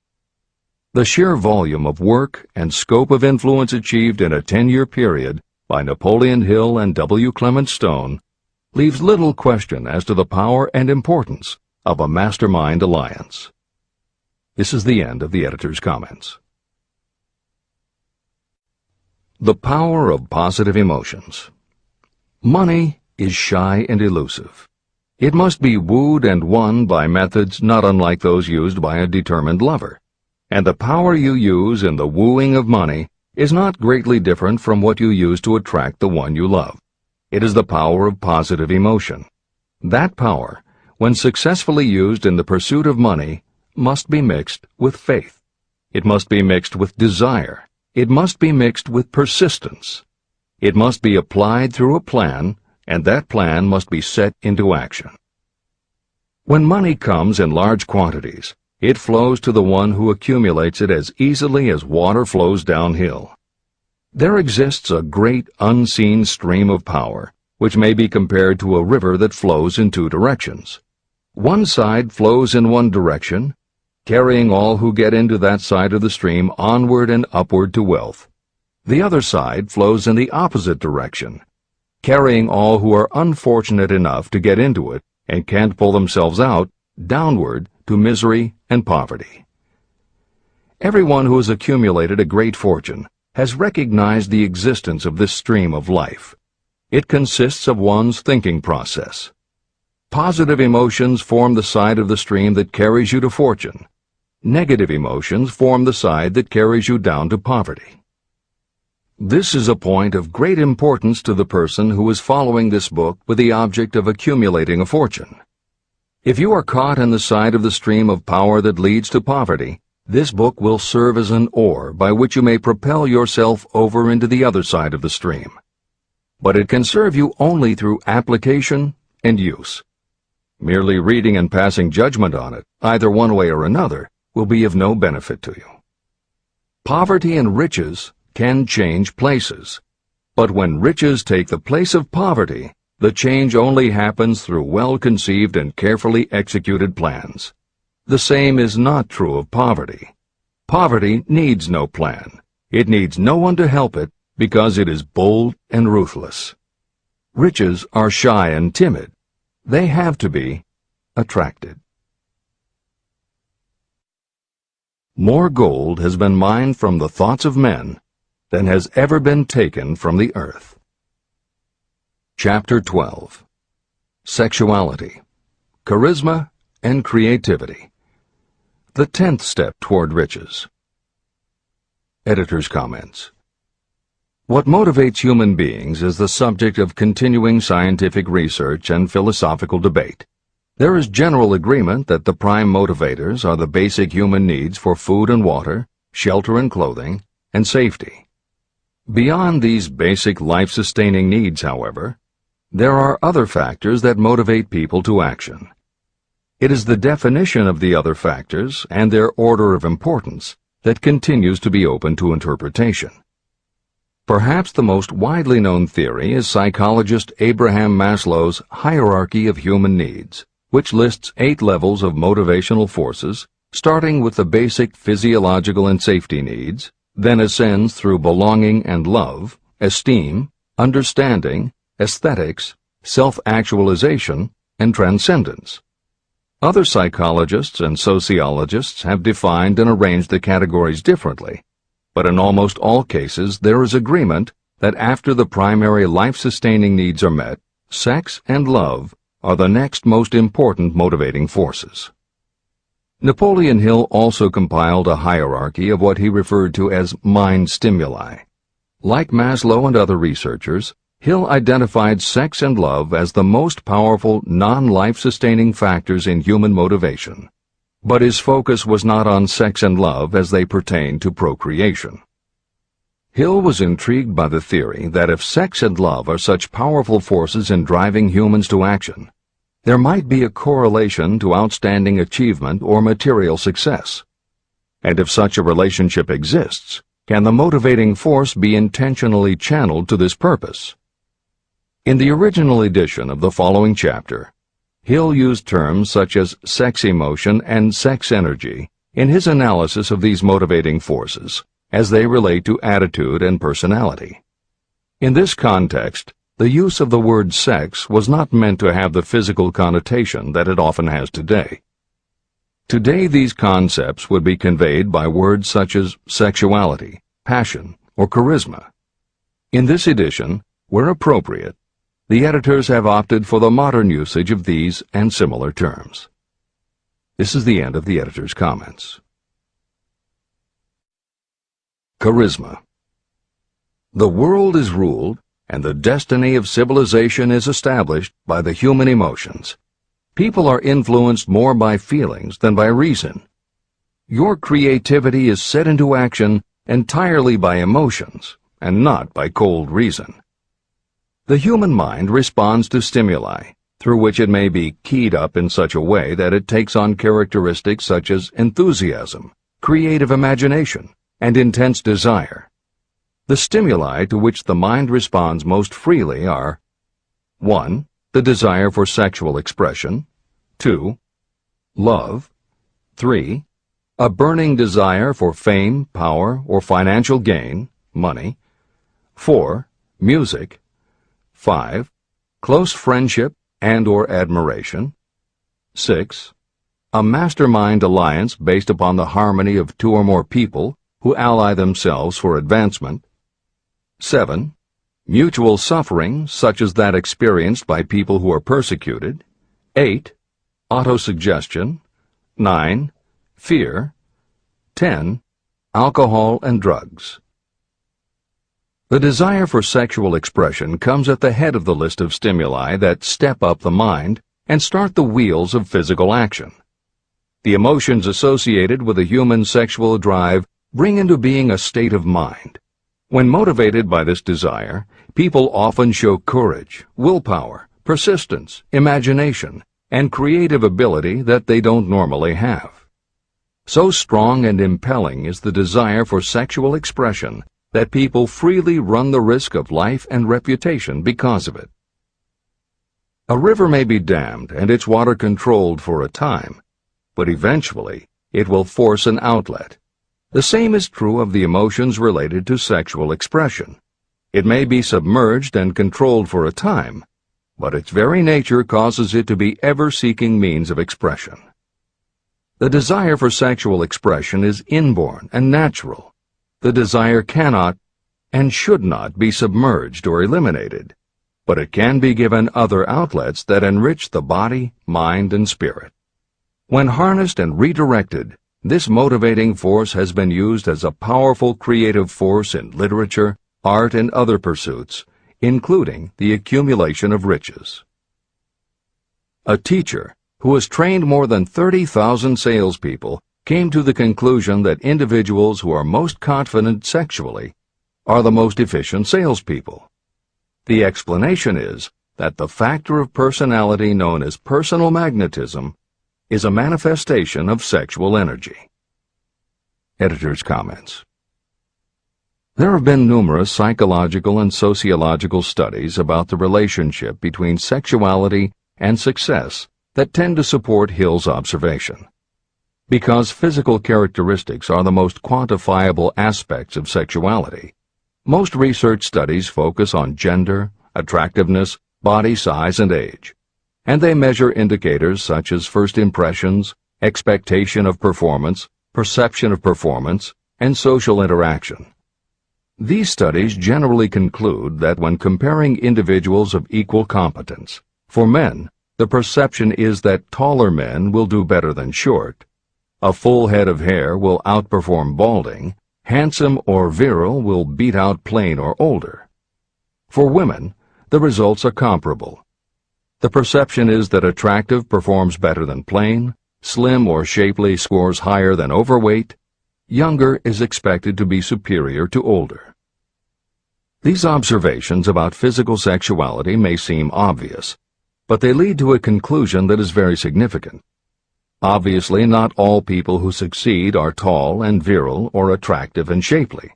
The sheer volume of work and scope of influence achieved in a 10-year period by Napoleon Hill and W. Clement Stone leaves little question as to the power and importance of a mastermind alliance. This is the end of the editor's comments. The power of positive emotions. Money is shy and elusive. It must be wooed and won by methods not unlike those used by a determined lover. And the power you use in the wooing of money is not greatly different from what you use to attract the one you love. It is the power of positive emotion. That power, when successfully used in the pursuit of money, must be mixed with faith. It must be mixed with desire. It must be mixed with persistence. It must be applied through a plan, and that plan must be set into action. When money comes in large quantities, it flows to the one who accumulates it as easily as water flows downhill. There exists a great unseen stream of power, which may be compared to a river that flows in two directions. One side flows in one direction, carrying all who get into that side of the stream onward and upward to wealth. The other side flows in the opposite direction, carrying all who are unfortunate enough to get into it and can't pull themselves out downward to misery and poverty. Everyone who has accumulated a great fortune has recognized the existence of this stream of life. It consists of one's thinking process. Positive emotions form the side of the stream that carries you to fortune. Negative emotions form the side that carries you down to poverty. This is a point of great importance to the person who is following this book with the object of accumulating a fortune. If you are caught in the side of the stream of power that leads to poverty, this book will serve as an oar by which you may propel yourself over into the other side of the stream. But it can serve you only through application and use. Merely reading and passing judgment on it, either one way or another, will be of no benefit to you. Poverty and riches can change places. But when riches take the place of poverty, the change only happens through well-conceived and carefully executed plans. The same is not true of poverty. Poverty needs no plan. It needs no one to help it because it is bold and ruthless. Riches are shy and timid. They have to be attracted. More gold has been mined from the thoughts of men than has ever been taken from the earth. Chapter 12. Sexuality, Charisma, and Creativity. The 10th step toward riches. Editor's comments. What motivates human beings is the subject of continuing scientific research and philosophical debate. There is general agreement that the prime motivators are the basic human needs for food and water, shelter and clothing, and safety. Beyond these basic life-sustaining needs, however, there are other factors that motivate people to action. It is the definition of the other factors and their order of importance that continues to be open to interpretation. Perhaps the most widely known theory is psychologist Abraham Maslow's hierarchy of human needs, which lists 8 levels of motivational forces, starting with the basic physiological and safety needs, then ascends through belonging and love, esteem, understanding, aesthetics, self-actualization, and transcendence. Other psychologists and sociologists have defined and arranged the categories differently, but in almost all cases there is agreement that after the primary life-sustaining needs are met, sex and love are the next most important motivating forces. Napoleon Hill also compiled a hierarchy of what he referred to as mind stimuli. Like Maslow and other researchers, Hill identified sex and love as the most powerful non-life-sustaining factors in human motivation, but his focus was not on sex and love as they pertain to procreation. Hill was intrigued by the theory that if sex and love are such powerful forces in driving humans to action, there might be a correlation to outstanding achievement or material success. And if such a relationship exists, can the motivating force be intentionally channeled to this purpose? In the original edition of the following chapter, Hill used terms such as sex emotion and sex energy in his analysis of these motivating forces, as they relate to attitude and personality. In this context, the use of the word sex was not meant to have the physical connotation that it often has today. Today these concepts would be conveyed by words such as sexuality, passion, or charisma. In this edition, where appropriate, the editors have opted for the modern usage of these and similar terms. This is the end of the editor's comments. Charisma. The world is ruled, and the destiny of civilization is established by the human emotions. People are influenced more by feelings than by reason. Your creativity is set into action entirely by emotions, and not by cold reason. The human mind responds to stimuli, through which it may be keyed up in such a way that it takes on characteristics such as enthusiasm, creative imagination, and intense desire. The stimuli to which the mind responds most freely are 1. The desire for sexual expression, 2. Love, 3. A burning desire for fame, power, or financial gain, money, 4. Music, 5. Close friendship and or admiration, 6. A mastermind alliance based upon the harmony of 2 or more people who ally themselves for advancement, 7. Mutual suffering, such as that experienced by people who are persecuted, 8. Autosuggestion, 9. Fear, 10. Alcohol and drugs. The desire for sexual expression comes at the head of the list of stimuli that step up the mind and start the wheels of physical action. The emotions associated with a human sexual drive bring into being a state of mind. When motivated by this desire, people often show courage, willpower, persistence, imagination, and creative ability that they don't normally have. So strong and impelling is the desire for sexual expression that people freely run the risk of life and reputation because of it. A river may be dammed and its water controlled for a time, but eventually it will force an outlet. The same is true of the emotions related to sexual expression. It may be submerged and controlled for a time, but its very nature causes it to be ever-seeking means of expression. The desire for sexual expression is inborn and natural. The desire cannot and should not be submerged or eliminated, but it can be given other outlets that enrich the body, mind, and spirit. When harnessed and redirected, this motivating force has been used as a powerful creative force in literature, art, and other pursuits, including the accumulation of riches. A teacher who has trained more than 30,000 salespeople came to the conclusion that individuals who are most confident sexually are the most efficient salespeople. The explanation is that the factor of personality known as personal magnetism is a manifestation of sexual energy. Editor's comments. There have been numerous psychological and sociological studies about the relationship between sexuality and success that tend to support Hill's observation. Because physical characteristics are the most quantifiable aspects of sexuality, most research studies focus on gender, attractiveness, body size, and age, and they measure indicators such as first impressions, expectation of performance, perception of performance, and social interaction. These studies generally conclude that when comparing individuals of equal competence, for men, the perception is that taller men will do better than short, a full head of hair will outperform balding, handsome or virile will beat out plain or older. For women, the results are comparable. The perception is that attractive performs better than plain, slim or shapely scores higher than overweight, younger is expected to be superior to older. These observations about physical sexuality may seem obvious, but they lead to a conclusion that is very significant. Obviously, not all people who succeed are tall and virile or attractive and shapely.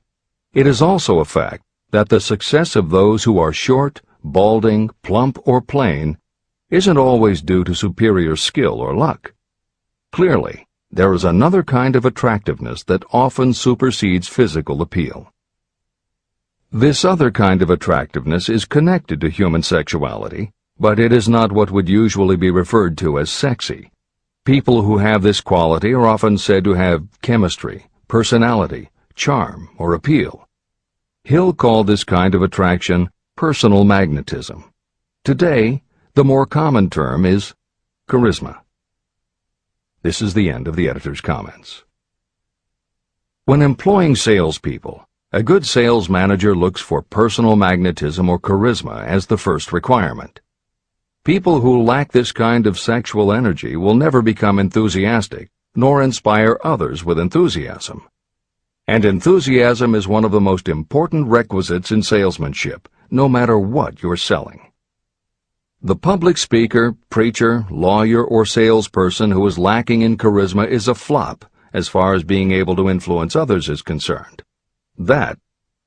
It is also a fact that the success of those who are short, balding, plump, or plain isn't always due to superior skill or luck. Clearly, there is another kind of attractiveness that often supersedes physical appeal. This other kind of attractiveness is connected to human sexuality, but it is not what would usually be referred to as sexy. People who have this quality are often said to have chemistry, personality, charm, or appeal. Hill called this kind of attraction personal magnetism. Today, the more common term is charisma. This is the end of the editor's comments. When employing salespeople, a good sales manager looks for personal magnetism or charisma as the first requirement. People who lack this kind of sexual energy will never become enthusiastic, nor inspire others with enthusiasm. And enthusiasm is one of the most important requisites in salesmanship, no matter what you're selling. The public speaker, preacher, lawyer, or salesperson who is lacking in charisma is a flop as far as being able to influence others is concerned. That,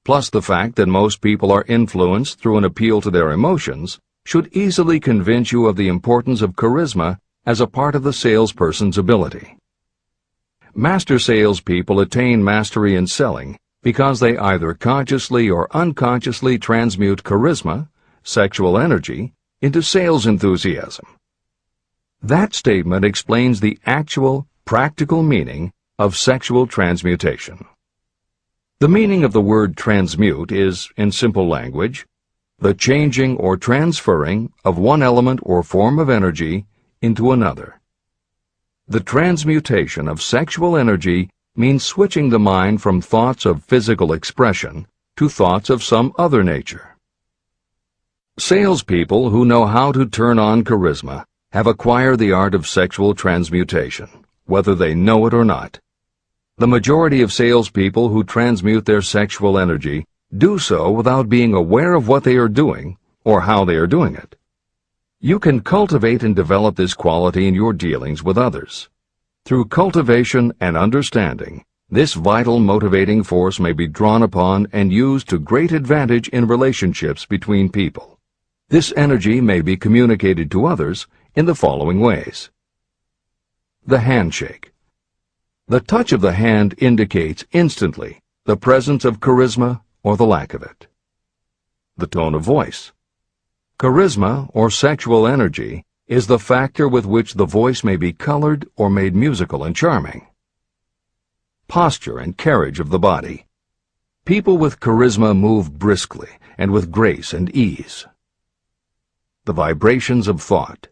plus the fact that most people are influenced through an appeal to their emotions, should easily convince you of the importance of charisma as a part of the salesperson's ability. Master salespeople attain mastery in selling because they either consciously or unconsciously transmute charisma, sexual energy, into sales enthusiasm. That statement explains the actual, practical meaning of sexual transmutation. The meaning of the word transmute is, in simple language, the changing or transferring of one element or form of energy into another. The transmutation of sexual energy means switching the mind from thoughts of physical expression to thoughts of some other nature. Salespeople who know how to turn on charisma have acquired the art of sexual transmutation, whether they know it or not. The majority of salespeople who transmute their sexual energy do so without being aware of what they are doing or how they are doing it. You can cultivate and develop this quality in your dealings with others. Through cultivation and understanding, this vital motivating force may be drawn upon and used to great advantage in relationships between people. This energy may be communicated to others in the following ways. The handshake. The touch of the hand indicates instantly the presence of charisma or the lack of it. The tone of voice. Charisma, or sexual energy, is the factor with which the voice may be colored or made musical and charming. Posture and carriage of the body. People with charisma move briskly and with grace and ease. The vibrations of thought.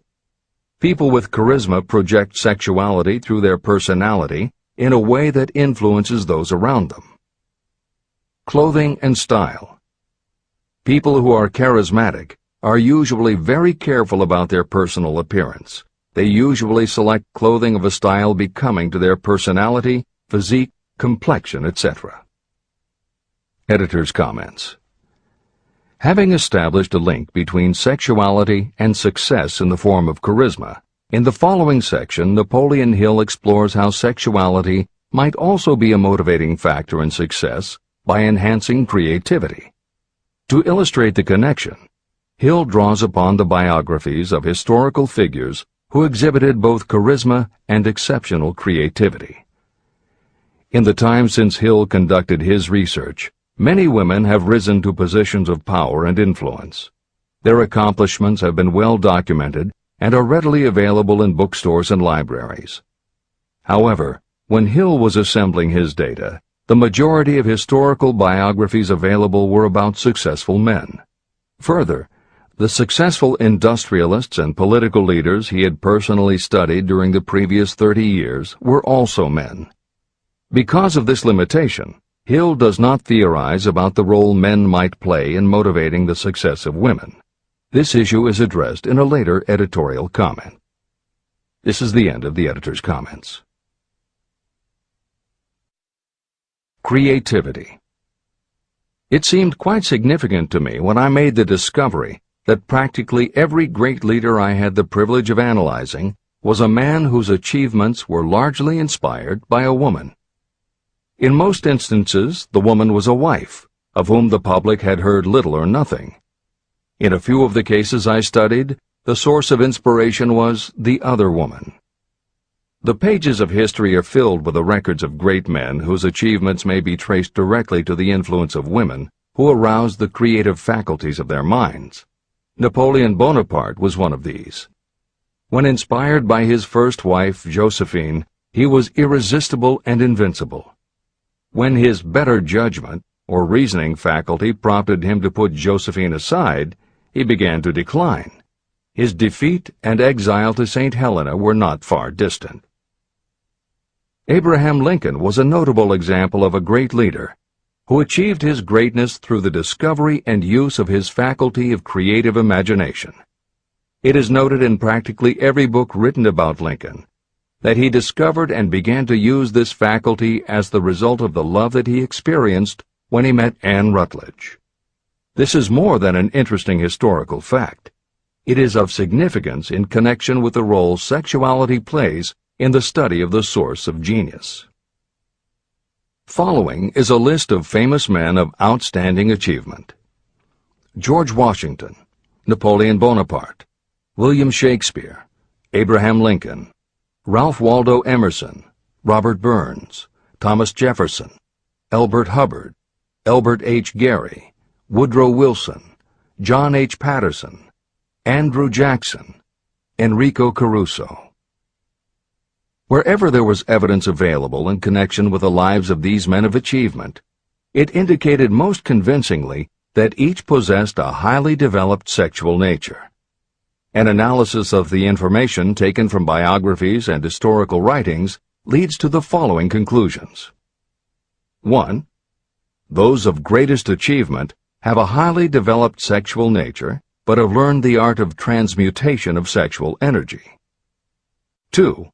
People with charisma project sexuality through their personality in a way that influences those around them. Clothing and style. People who are charismatic are usually very careful about their personal appearance. They usually select clothing of a style becoming to their personality, physique, complexion, etc. Editor's comments. Having established a link between sexuality and success in the form of charisma, in the following section, Napoleon Hill explores how sexuality might also be a motivating factor in success by enhancing creativity. To illustrate the connection, Hill draws upon the biographies of historical figures who exhibited both charisma and exceptional creativity. In the time since Hill conducted his research, many women have risen to positions of power and influence. Their accomplishments have been well documented and are readily available in bookstores and libraries. However, when Hill was assembling his data, the majority of historical biographies available were about successful men. Further, the successful industrialists and political leaders he had personally studied during the previous 30 years were also men. Because of this limitation, Hill does not theorize about the role men might play in motivating the success of women. This issue is addressed in a later editorial comment. This is the end of the editor's comments. Creativity. It seemed quite significant to me when I made the discovery that practically every great leader I had the privilege of analyzing was a man whose achievements were largely inspired by a woman. In most instances, the woman was a wife, of whom the public had heard little or nothing. In a few of the cases I studied, the source of inspiration was the other woman. The pages of history are filled with the records of great men whose achievements may be traced directly to the influence of women who aroused the creative faculties of their minds. Napoleon Bonaparte was one of these. When inspired by his first wife, Josephine, he was irresistible and invincible. When his better judgment or reasoning faculty prompted him to put Josephine aside, he began to decline. His defeat and exile to St. Helena were not far distant. Abraham Lincoln was a notable example of a great leader who achieved his greatness through the discovery and use of his faculty of creative imagination. It is noted in practically every book written about Lincoln that he discovered and began to use this faculty as the result of the love that he experienced when he met Anne Rutledge. This is more than an interesting historical fact. It is of significance in connection with the role sexuality plays in the study of the source of genius. Following is a list of famous men of outstanding achievement: George Washington, Napoleon Bonaparte, William Shakespeare, Abraham Lincoln, Ralph Waldo Emerson, Robert Burns, Thomas Jefferson, Elbert Hubbard, Elbert H. Gary, Woodrow Wilson, John H. Patterson, Andrew Jackson, Enrico Caruso. Wherever there was evidence available in connection with the lives of these men of achievement, it indicated most convincingly that each possessed a highly developed sexual nature. An analysis of the information taken from biographies and historical writings leads to the following conclusions. 1. Those of greatest achievement have a highly developed sexual nature, but have learned the art of transmutation of sexual energy. 2.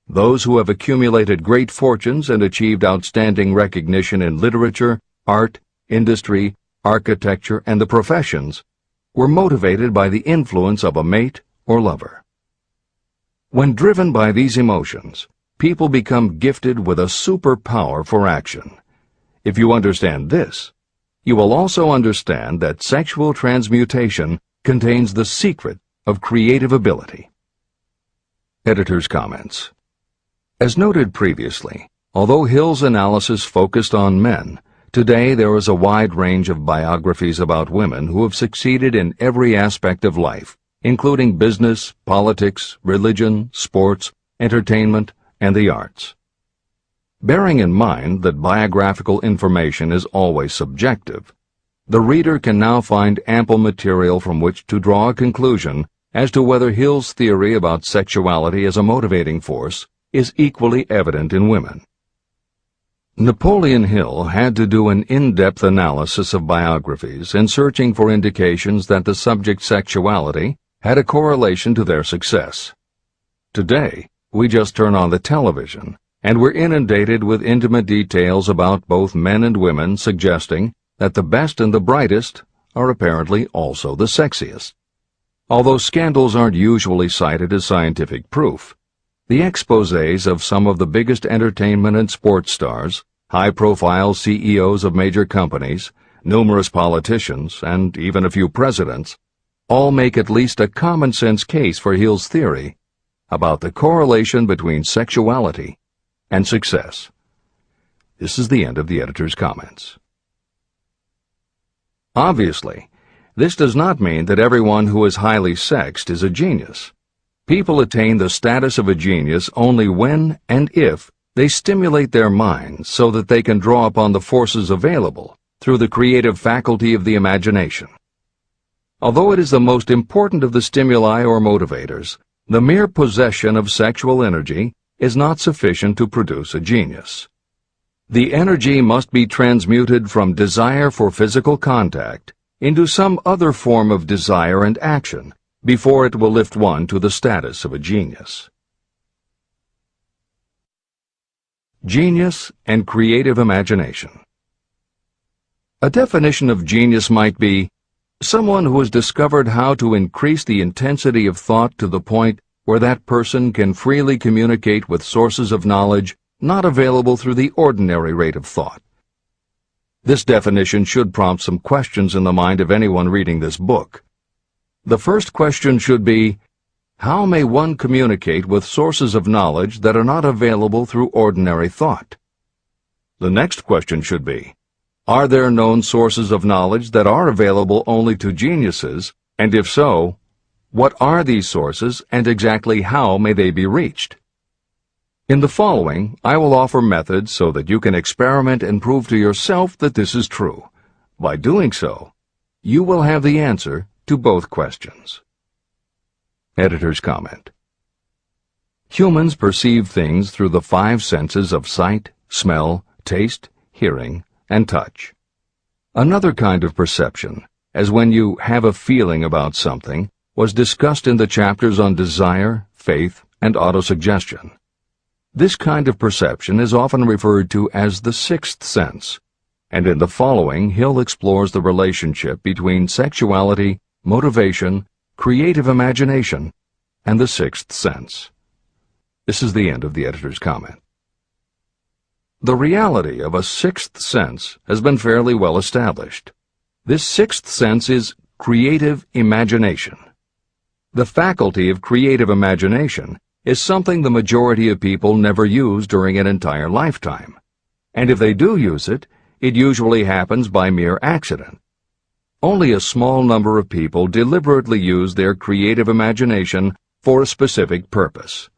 Those who have accumulated great fortunes and achieved outstanding recognition in literature, art, industry, architecture, and the professions were motivated by the influence of a mate or lover. When driven by these emotions, people become gifted with a superpower for action. If you understand this, you will also understand that sexual transmutation contains the secret of creative ability. Editor's comments. As noted previously, although Hill's analysis focused on men, today there is a wide range of biographies about women who have succeeded in every aspect of life, including business, politics, religion, sports, entertainment, and the arts. Bearing in mind that biographical information is always subjective, the reader can now find ample material from which to draw a conclusion as to whether Hill's theory about sexuality as a motivating force is equally evident in women. Napoleon Hill had to do an in-depth analysis of biographies in searching for indications that the subject's sexuality had a correlation to their success. Today, we just turn on the television, and we're inundated with intimate details about both men and women suggesting that the best and the brightest are apparently also the sexiest. Although scandals aren't usually cited as scientific proof, the exposés of some of the biggest entertainment and sports stars, high-profile CEOs of major companies, numerous politicians, and even a few presidents, all make at least a common-sense case for Hill's theory about the correlation between sexuality and success. This is the end of the editor's comments. Obviously, this does not mean that everyone who is highly sexed is a genius. People attain the status of a genius only when and if they stimulate their minds so that they can draw upon the forces available through the creative faculty of the imagination. Although it is the most important of the stimuli or motivators, the mere possession of sexual energy is not sufficient to produce a genius. The energy must be transmuted from desire for physical contact into some other form of desire and action before it will lift one to the status of a genius. Genius and creative imagination. A definition of genius might be someone who has discovered how to increase the intensity of thought to the point where that person can freely communicate with sources of knowledge not available through the ordinary rate of thought. This definition should prompt some questions in the mind of anyone reading this book. The first question should be, how may one communicate with sources of knowledge that are not available through ordinary thought? The next question should be, are there known sources of knowledge that are available only to geniuses, and if so, what are these sources and exactly how may they be reached? In the following, I will offer methods so that you can experiment and prove to yourself that this is true. By doing so, you will have the answer to both questions. Editor's comment. Humans perceive things through the 5 senses of sight, smell, taste, hearing, and touch. Another kind of perception, as when you have a feeling about something, was discussed in the chapters on desire, faith, and autosuggestion. This kind of perception is often referred to as the 6th sense, and in the following Hill explores the relationship between sexuality, motivation, creative imagination, and the 6th sense. This is the end of the editor's comment. The reality of a 6th sense has been fairly well established. This 6th sense is creative imagination. The faculty of creative imagination is something the majority of people never use during an entire lifetime, and if they do use it, it usually happens by mere accident. Only a small number of people deliberately use their creative imagination for a specific purpose.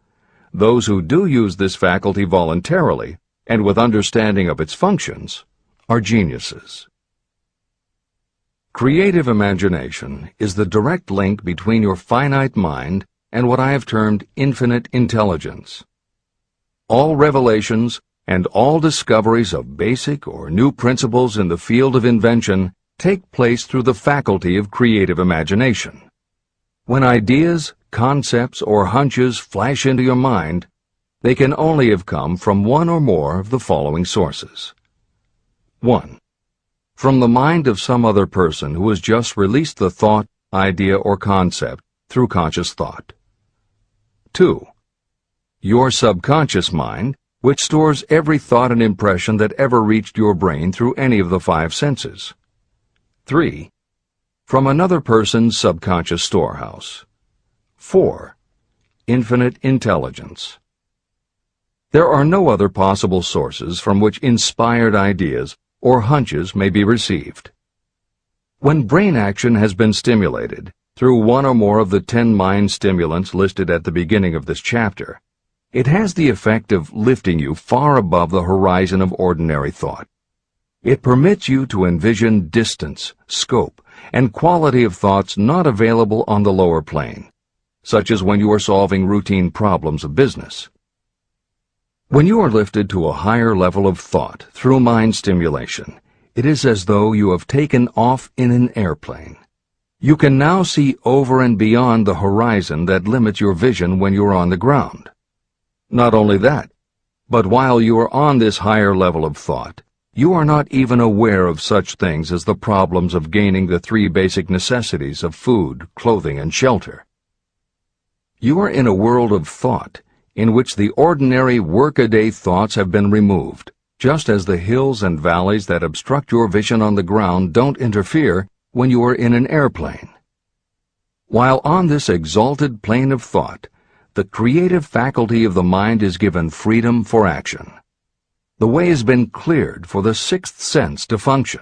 Those who do use this faculty voluntarily and with understanding of its functions are geniuses. Creative imagination is the direct link between your finite mind and what I have termed infinite intelligence. All revelations and all discoveries of basic or new principles in the field of invention take place through the faculty of creative imagination. When ideas, concepts, or hunches flash into your mind, they can only have come from one or more of the following sources. 1. From the mind of some other person who has just released the thought, idea, or concept through conscious thought. 2. Your subconscious mind, which stores every thought and impression that ever reached your brain through any of the 5 senses. 3. From another person's subconscious storehouse. 4. Infinite intelligence. There are no other possible sources from which inspired ideas or hunches may be received. When brain action has been stimulated through one or more of the 10 mind stimulants listed at the beginning of this chapter, it has the effect of lifting you far above the horizon of ordinary thought. It permits you to envision distance, scope, and quality of thoughts not available on the lower plane, such as when you are solving routine problems of business. When you are lifted to a higher level of thought through mind stimulation, it is as though you have taken off in an airplane. You can now see over and beyond the horizon that limits your vision when you are on the ground. Not only that, but while you are on this higher level of thought, you are not even aware of such things as the problems of gaining the 3 basic necessities of food, clothing, and shelter. You are in a world of thought in which the ordinary workaday thoughts have been removed, just as the hills and valleys that obstruct your vision on the ground don't interfere when you are in an airplane. While on this exalted plane of thought, the creative faculty of the mind is given freedom for action. The way has been cleared for the 6th sense to function.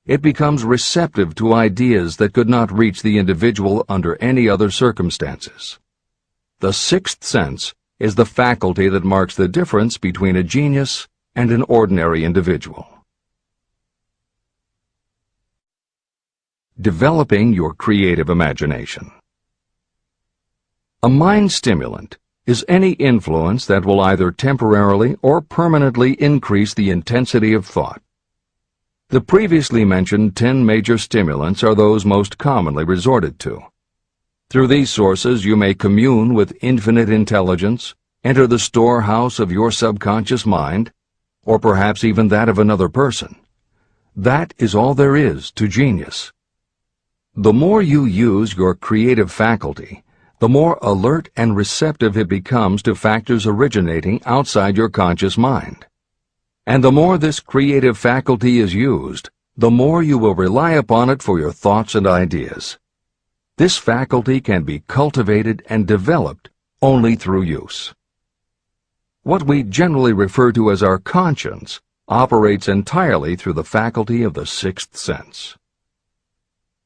It becomes receptive to ideas that could not reach the individual under any other circumstances. The 6th sense is the faculty that marks the difference between a genius and an ordinary individual. Developing your creative imagination. A mind stimulant is any influence that will either temporarily or permanently increase the intensity of thought. The previously mentioned 10 major stimulants are those most commonly resorted to. Through these sources you may commune with infinite intelligence, enter the storehouse of your subconscious mind, or perhaps even that of another person. That is all there is to genius. The more you use your creative faculty, the more alert and receptive it becomes to factors originating outside your conscious mind. And the more this creative faculty is used, the more you will rely upon it for your thoughts and ideas. This faculty can be cultivated and developed only through use. What we generally refer to as our conscience operates entirely through the faculty of the 6th sense.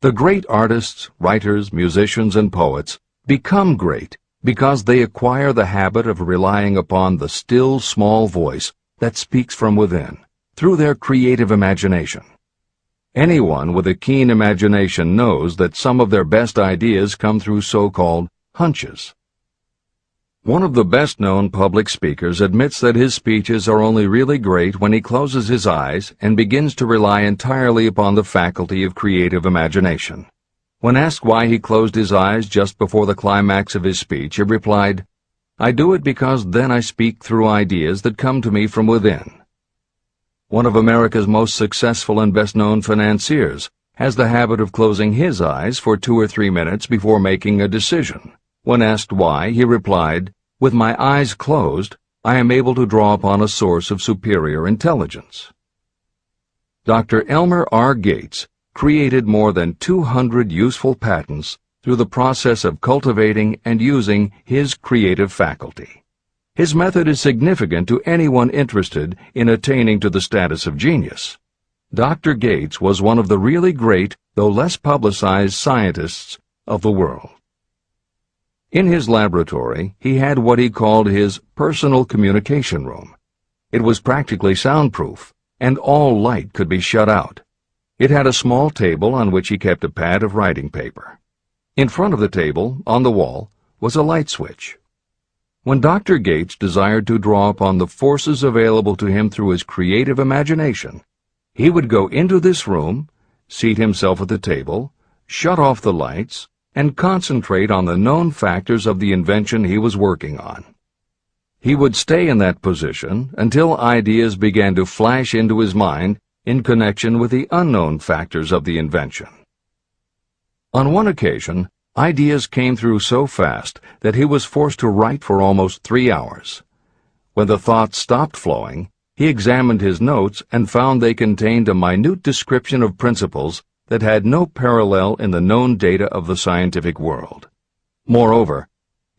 The great artists, writers, musicians, and poets become great because they acquire the habit of relying upon the still small voice that speaks from within, through their creative imagination. Anyone with a keen imagination knows that some of their best ideas come through so-called hunches. One of the best-known public speakers admits that his speeches are only really great when he closes his eyes and begins to rely entirely upon the faculty of creative imagination. When asked why he closed his eyes just before the climax of his speech, he replied, "I do it because then I speak through ideas that come to me from within." One of America's most successful and best-known financiers has the habit of closing his eyes for 2 or 3 minutes before making a decision. When asked why, he replied, "With my eyes closed, I am able to draw upon a source of superior intelligence." Dr. Elmer R. Gates created more than 200 useful patents through the process of cultivating and using his creative faculty. His method is significant to anyone interested in attaining to the status of genius. Dr. Gates was one of the really great, though less publicized, scientists of the world. In his laboratory, he had what he called his personal communication room. It was practically soundproof, and all light could be shut out. It had a small table on which he kept a pad of writing paper. In front of the table, on the wall, was a light switch. When Dr. Gates desired to draw upon the forces available to him through his creative imagination, he would go into this room, seat himself at the table, shut off the lights, and concentrate on the known factors of the invention he was working on. He would stay in that position until ideas began to flash into his mind in connection with the unknown factors of the invention. On one occasion, ideas came through so fast that he was forced to write for almost 3 hours. When the thoughts stopped flowing, he examined his notes and found they contained a minute description of principles that had no parallel in the known data of the scientific world. Moreover,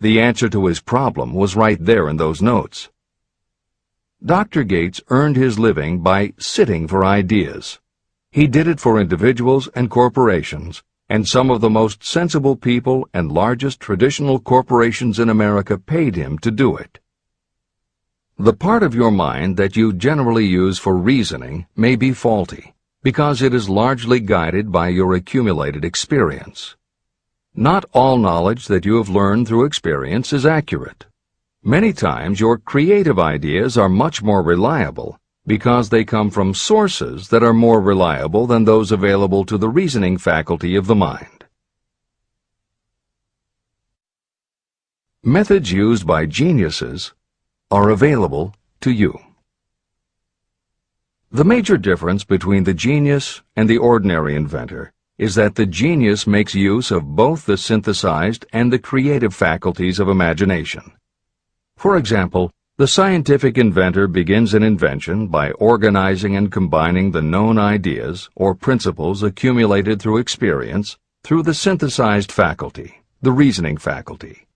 the answer to his problem was right there in those notes. Dr. Gates earned his living by sitting for ideas. He did it for individuals and corporations, and some of the most sensible people and largest traditional corporations in America paid him to do it. The part of your mind that you generally use for reasoning may be faulty, because it is largely guided by your accumulated experience. Not all knowledge that you have learned through experience is accurate. Many times your creative ideas are much more reliable because they come from sources that are more reliable than those available to the reasoning faculty of the mind. Methods used by geniuses are available to you. The major difference between the genius and the ordinary inventor is that the genius makes use of both the synthesized and the creative faculties of imagination. For example, the scientific inventor begins an invention by organizing and combining the known ideas or principles accumulated through experience through the synthesized faculty, the reasoning faculty.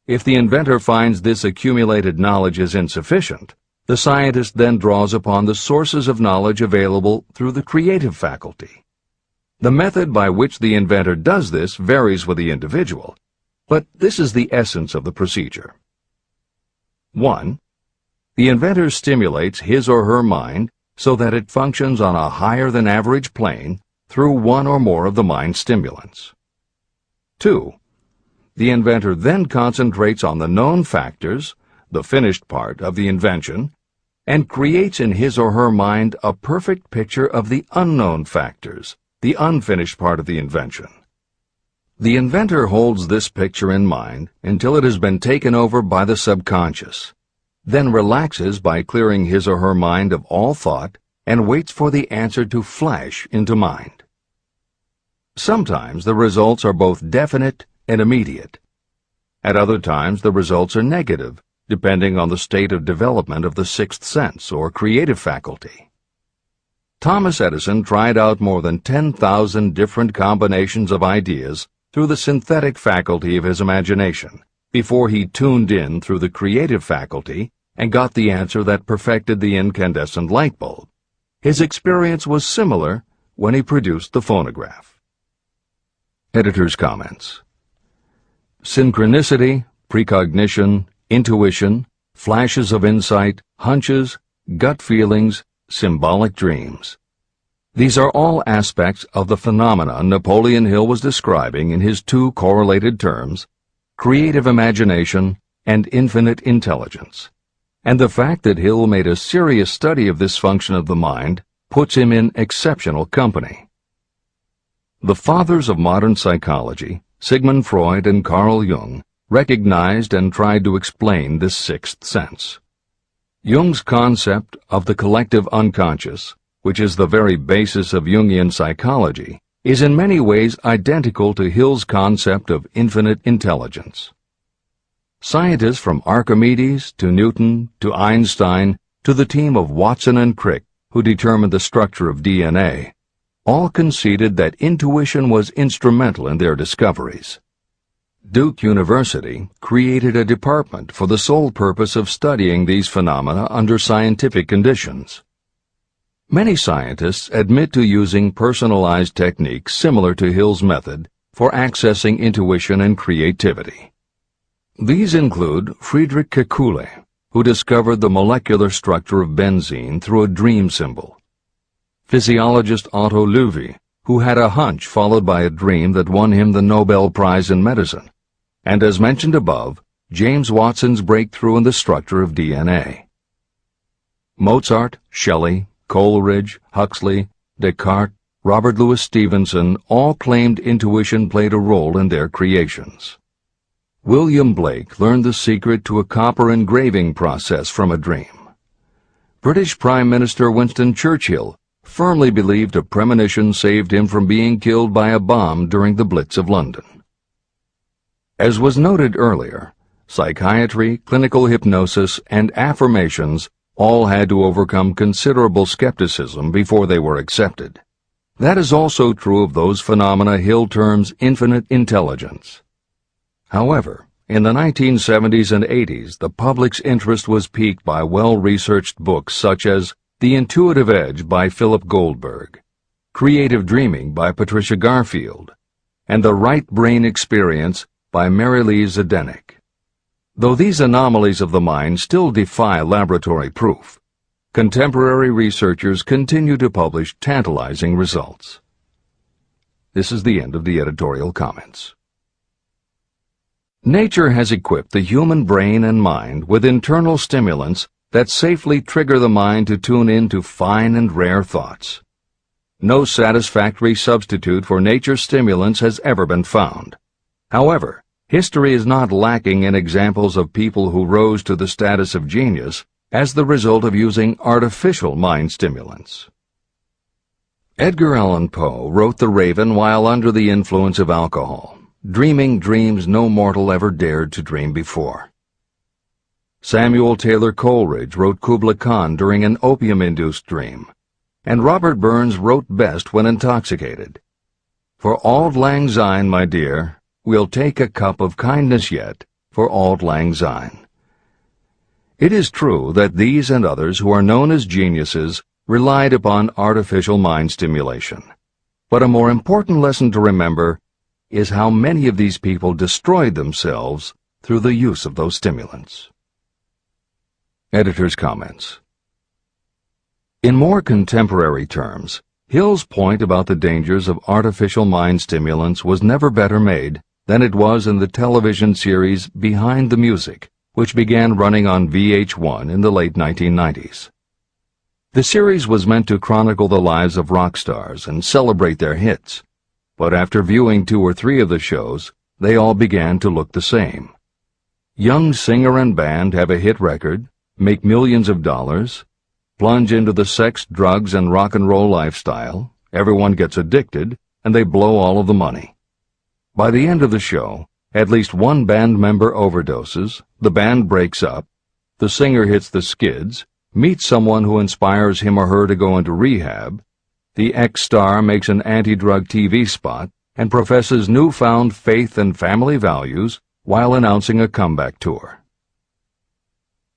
If the inventor finds this accumulated knowledge is insufficient, the scientist then draws upon the sources of knowledge available through the creative faculty. The method by which the inventor does this varies with the individual, but this is the essence of the procedure. 1. The inventor stimulates his or her mind so that it functions on a higher-than-average plane through one or more of the mind stimulants. 2. The inventor then concentrates on the known factors, the finished part of the invention, and creates in his or her mind a perfect picture of the unknown factors, the unfinished part of the invention. The inventor holds this picture in mind until it has been taken over by the subconscious, then relaxes by clearing his or her mind of all thought and waits for the answer to flash into mind. Sometimes the results are both definite and immediate. At other times the results are negative, depending on the state of development of the sixth sense or creative faculty. Thomas Edison tried out more than 10,000 different combinations of ideas through the synthetic faculty of his imagination, before he tuned in through the creative faculty and got the answer that perfected the incandescent light bulb. His experience was similar when he produced the phonograph. Editor's comments. Synchronicity, precognition, intuition, flashes of insight, hunches, gut feelings, symbolic dreams. These are all aspects of the phenomena Napoleon Hill was describing in his two correlated terms, creative imagination and infinite intelligence. And the fact that Hill made a serious study of this function of the mind puts him in exceptional company. The fathers of modern psychology, Sigmund Freud and Carl Jung, recognized and tried to explain this sixth sense. Jung's concept of the collective unconscious, which is the very basis of Jungian psychology, is in many ways identical to Hill's concept of infinite intelligence. Scientists from Archimedes to Newton to Einstein to the team of Watson and Crick, who determined the structure of DNA, all conceded that intuition was instrumental in their discoveries. Duke University created a department for the sole purpose of studying these phenomena under scientific conditions. Many scientists admit to using personalized techniques similar to Hill's method for accessing intuition and creativity. These include Friedrich Kekule, who discovered the molecular structure of benzene through a dream symbol; physiologist Otto Loewi, who had a hunch followed by a dream that won him the Nobel Prize in Medicine; and as mentioned above, James Watson's breakthrough in the structure of DNA. Mozart, Shelley, Coleridge, Huxley, Descartes, Robert Louis Stevenson all claimed intuition played a role in their creations. William Blake learned the secret to a copper engraving process from a dream. British Prime Minister Winston Churchill firmly believed a premonition saved him from being killed by a bomb during the Blitz of London. As was noted earlier, psychiatry, clinical hypnosis, and affirmations all had to overcome considerable skepticism before they were accepted. That is also true of those phenomena Hill terms infinite intelligence. However, in the 1970s and 80s, the public's interest was piqued by well-researched books such as The Intuitive Edge by Philip Goldberg, Creative Dreaming by Patricia Garfield, and The Right Brain Experience by Mary-Lee Zdenek. Though these anomalies of the mind still defy laboratory proof, contemporary researchers continue to publish tantalizing results. This is the end of the editorial comments. Nature has equipped the human brain and mind with internal stimulants that safely trigger the mind to tune in to fine and rare thoughts. No satisfactory substitute for nature's stimulants has ever been found. However, history is not lacking in examples of people who rose to the status of genius as the result of using artificial mind stimulants. Edgar Allan Poe wrote The Raven while under the influence of alcohol, dreaming dreams no mortal ever dared to dream before. Samuel Taylor Coleridge wrote Kubla Khan during an opium-induced dream, and Robert Burns wrote best when intoxicated. For auld lang syne, my dear, we'll take a cup of kindness yet for auld lang syne. It is true that these and others who are known as geniuses relied upon artificial mind stimulation. But a more important lesson to remember is how many of these people destroyed themselves through the use of those stimulants. Editor's comments. In more contemporary terms, Hill's point about the dangers of artificial mind stimulants was never better made than it was in the television series Behind the Music, which began running on VH1 in the late 1990s. The series was meant to chronicle the lives of rock stars and celebrate their hits, but after viewing 2 or 3 of the shows, they all began to look the same. Young singer and band have a hit record, make millions of dollars, plunge into the sex, drugs, and rock and roll lifestyle, everyone gets addicted, and they blow all of the money. By the end of the show, at least one band member overdoses, the band breaks up, the singer hits the skids, meets someone who inspires him or her to go into rehab, the ex-star makes an anti-drug TV spot and professes newfound faith and family values while announcing a comeback tour.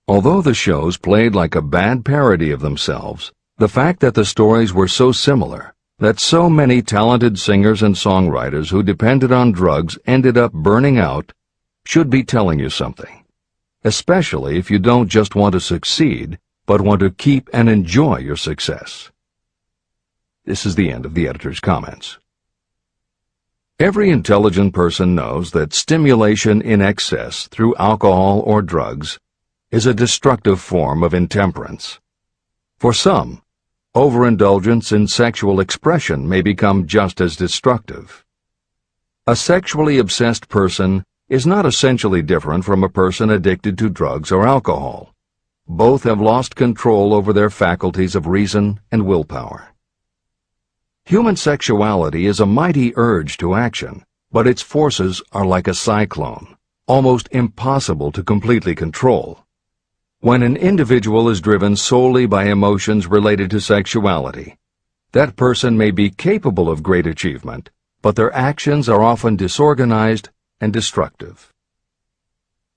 Although the shows played like a bad parody of themselves, the fact that the stories were so similar, that so many talented singers and songwriters who depended on drugs ended up burning out, should be telling you something, especially if you don't just want to succeed, but want to keep and enjoy your success. This is the end of the editor's comments. Every intelligent person knows that stimulation in excess through alcohol or drugs is a destructive form of intemperance. For some, overindulgence in sexual expression may become just as destructive. A sexually obsessed person is not essentially different from a person addicted to drugs or alcohol. Both have lost control over their faculties of reason and willpower. Human sexuality is a mighty urge to action, but its forces are like a cyclone, almost impossible to completely control. When an individual is driven solely by emotions related to sexuality, that person may be capable of great achievement, but their actions are often disorganized and destructive.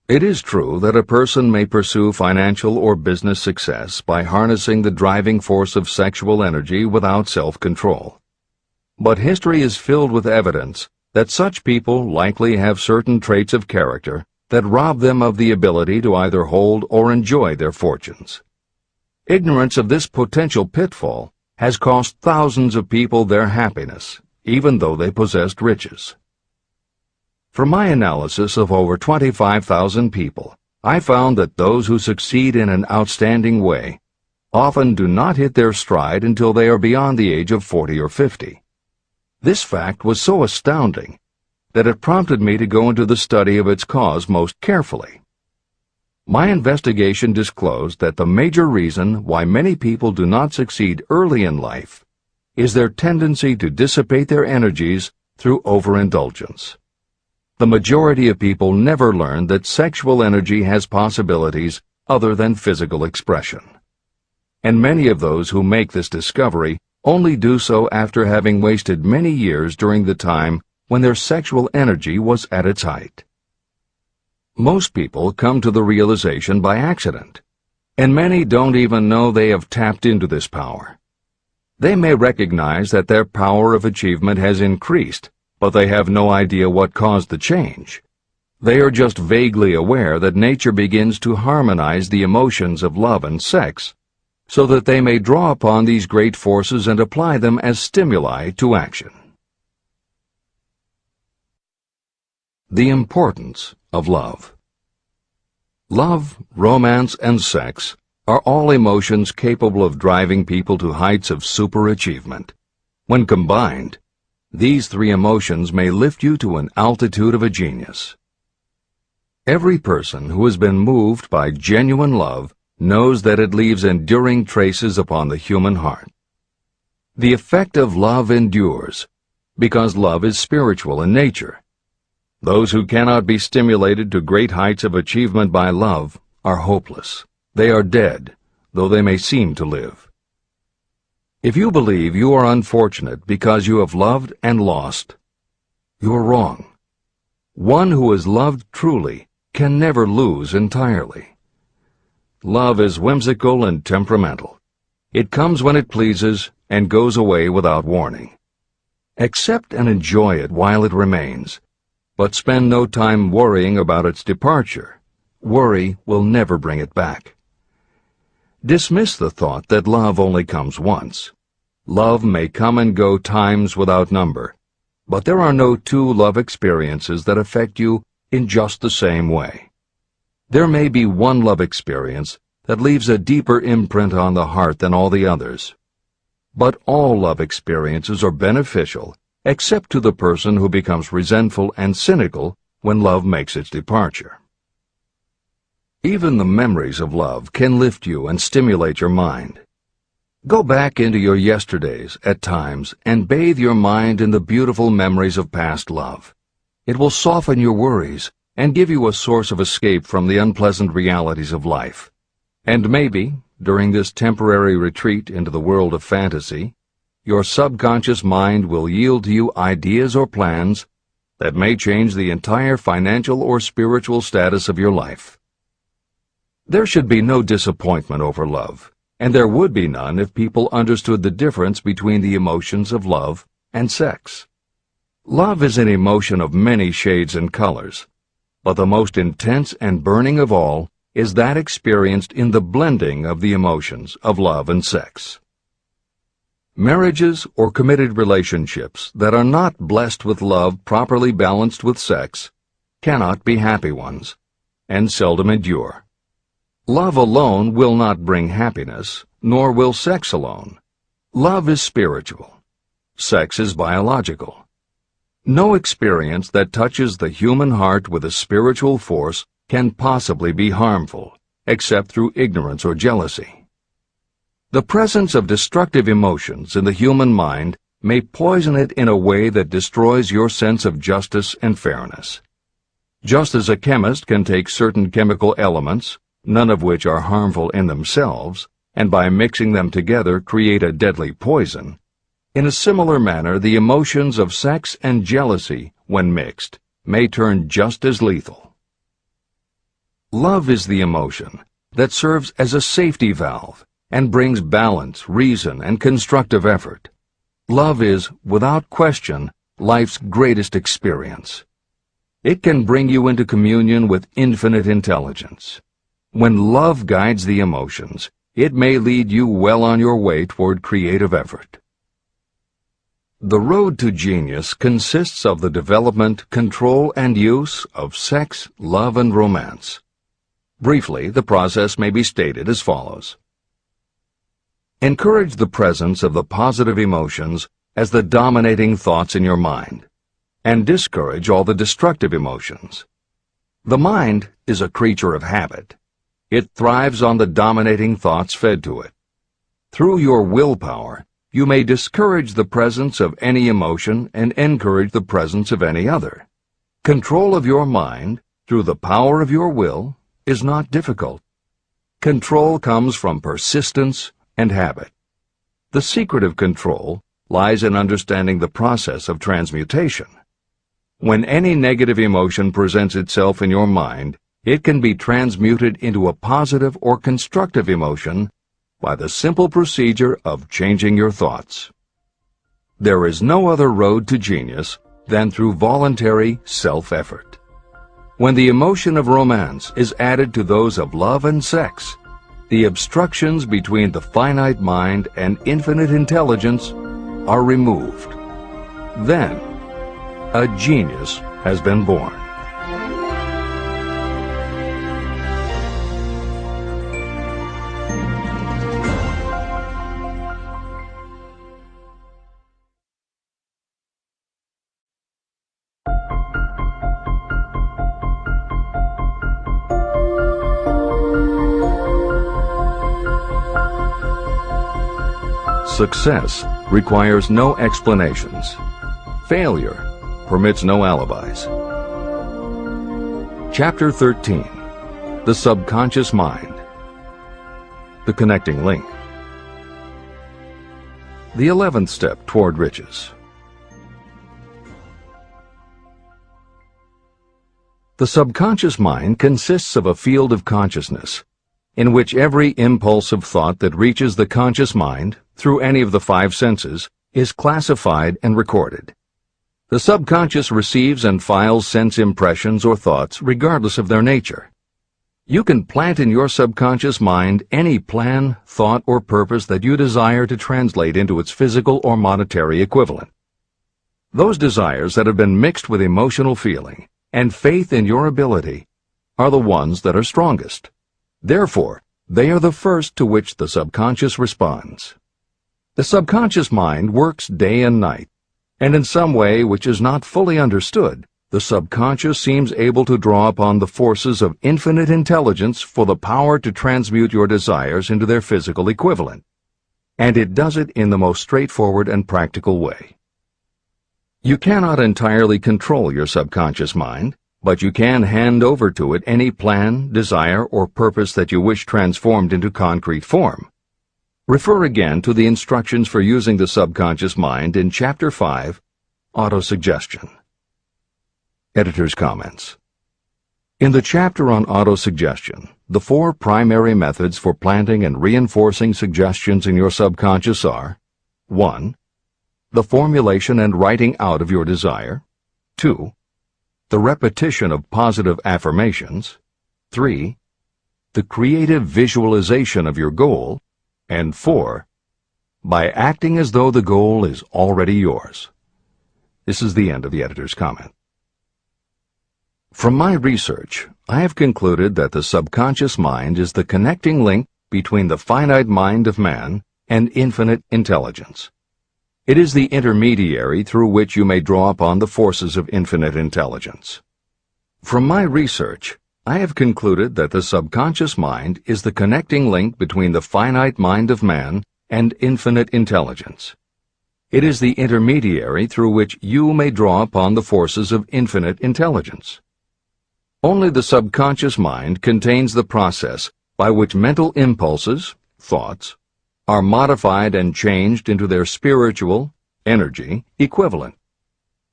It is true that a person may pursue financial or business success by harnessing the driving force of sexual energy without self-control. But history is filled with evidence that such people likely have certain traits of character that rob them of the ability to either hold or enjoy their fortunes. Ignorance of this potential pitfall has cost thousands of people their happiness, even though they possessed riches. From my analysis of over 25,000 people, I found that those who succeed in an outstanding way often do not hit their stride until they are beyond the age of 40 or 50. This fact was so astounding that it prompted me to go into the study of its cause most carefully. My investigation disclosed that the major reason why many people do not succeed early in life is their tendency to dissipate their energies through overindulgence. The majority of people never learn that sexual energy has possibilities other than physical expression. And many of those who make this discovery only do so after having wasted many years during the time when their sexual energy was at its height. Most people come to the realization by accident, and many don't even know they have tapped into this power. They may recognize that their power of achievement has increased, but they have no idea what caused the change. They are just vaguely aware that nature begins to harmonize the emotions of love and sex, so that they may draw upon these great forces and apply them as stimuli to action. The importance of love. Love, romance, and sex are all emotions capable of driving people to heights of superachievement. When combined, these three emotions may lift you to an altitude of a genius. Every person who has been moved by genuine love knows that it leaves enduring traces upon the human heart. The effect of love endures, because love is spiritual in nature. Those who cannot be stimulated to great heights of achievement by love are hopeless. They are dead, though they may seem to live. If you believe you are unfortunate because you have loved and lost, you are wrong. One who has loved truly can never lose entirely. Love is whimsical and temperamental. It comes when it pleases and goes away without warning. Accept and enjoy it while it remains, but spend no time worrying about its departure. Worry will never bring it back. Dismiss the thought that love only comes once. Love may come and go times without number, but there are no two love experiences that affect you in just the same way. There may be one love experience that leaves a deeper imprint on the heart than all the others. But all love experiences are beneficial, except to the person who becomes resentful and cynical when love makes its departure. Even the memories of love can lift you and stimulate your mind. Go back into your yesterdays at times and bathe your mind in the beautiful memories of past love. It will soften your worries and give you a source of escape from the unpleasant realities of life. And maybe, during this temporary retreat into the world of fantasy, your subconscious mind will yield to you ideas or plans that may change the entire financial or spiritual status of your life. There should be no disappointment over love, and there would be none if people understood the difference between the emotions of love and sex. Love is an emotion of many shades and colors, but the most intense and burning of all is that experienced in the blending of the emotions of love and sex. Marriages or committed relationships that are not blessed with love properly balanced with sex cannot be happy ones, and seldom endure. Love alone will not bring happiness, nor will sex alone. Love is spiritual. Sex is biological. No experience that touches the human heart with a spiritual force can possibly be harmful, except through ignorance or jealousy. The presence of destructive emotions in the human mind may poison it in a way that destroys your sense of justice and fairness. Just as a chemist can take certain chemical elements, none of which are harmful in themselves, and by mixing them together create a deadly poison, in a similar manner the emotions of sex and jealousy, when mixed, may turn just as lethal. Love is the emotion that serves as a safety valve and brings balance, reason, and constructive effort. Love is, without question, life's greatest experience. It can bring you into communion with infinite intelligence. When love guides the emotions, it may lead you well on your way toward creative effort. The road to genius consists of the development, control, and use of sex, love, and romance. Briefly, the process may be stated as follows. Encourage the presence of the positive emotions as the dominating thoughts in your mind, and discourage all the destructive emotions. The mind is a creature of habit. It thrives on the dominating thoughts fed to it. Through your willpower, you may discourage the presence of any emotion and encourage the presence of any other. Control of your mind, through the power of your will, is not difficult. Control comes from persistence and habit. The secret of control lies in understanding the process of transmutation. When any negative emotion presents itself in your mind, it can be transmuted into a positive or constructive emotion by the simple procedure of changing your thoughts. There is no other road to genius than through voluntary self-effort. When the emotion of romance is added to those of love and sex, the obstructions between the finite mind and infinite intelligence are removed. Then, a genius has been born. Success requires no explanations. Failure permits no alibis. Chapter 13. The Subconscious Mind. The Connecting Link. The 11th step toward riches. The subconscious mind consists of a field of consciousness, in which every impulse of thought that reaches the conscious mind, through any of the 5 senses, is classified and recorded. The subconscious receives and files sense impressions or thoughts regardless of their nature. You can plant in your subconscious mind any plan, thought, or purpose that you desire to translate into its physical or monetary equivalent. Those desires that have been mixed with emotional feeling and faith in your ability are the ones that are strongest. Therefore, they are the first to which the subconscious responds. The subconscious mind works day and night, and in some way which is not fully understood, the subconscious seems able to draw upon the forces of infinite intelligence for the power to transmute your desires into their physical equivalent. And it does it in the most straightforward and practical way. You cannot entirely control your subconscious mind, but you can hand over to it any plan, desire, or purpose that you wish transformed into concrete form. Refer again to the instructions for using the subconscious mind in Chapter 5, Autosuggestion. Editor's comments. In the chapter on autosuggestion, the 4 primary methods for planting and reinforcing suggestions in your subconscious are: 1. The formulation and writing out of your desire. 2. The repetition of positive affirmations. 3. The creative visualization of your goal. And 4. By acting as though the goal is already yours. This is the end of the editor's comment. From my research, I have concluded that the subconscious mind is the connecting link between the finite mind of man and infinite intelligence. It is the intermediary through which you may draw upon the forces of infinite intelligence. From my research, I have concluded that the subconscious mind is the connecting link between the finite mind of man and infinite intelligence. It is the intermediary through which you may draw upon the forces of infinite intelligence. Only the subconscious mind contains the process by which mental impulses, thoughts, are modified and changed into their spiritual, energy, equivalent.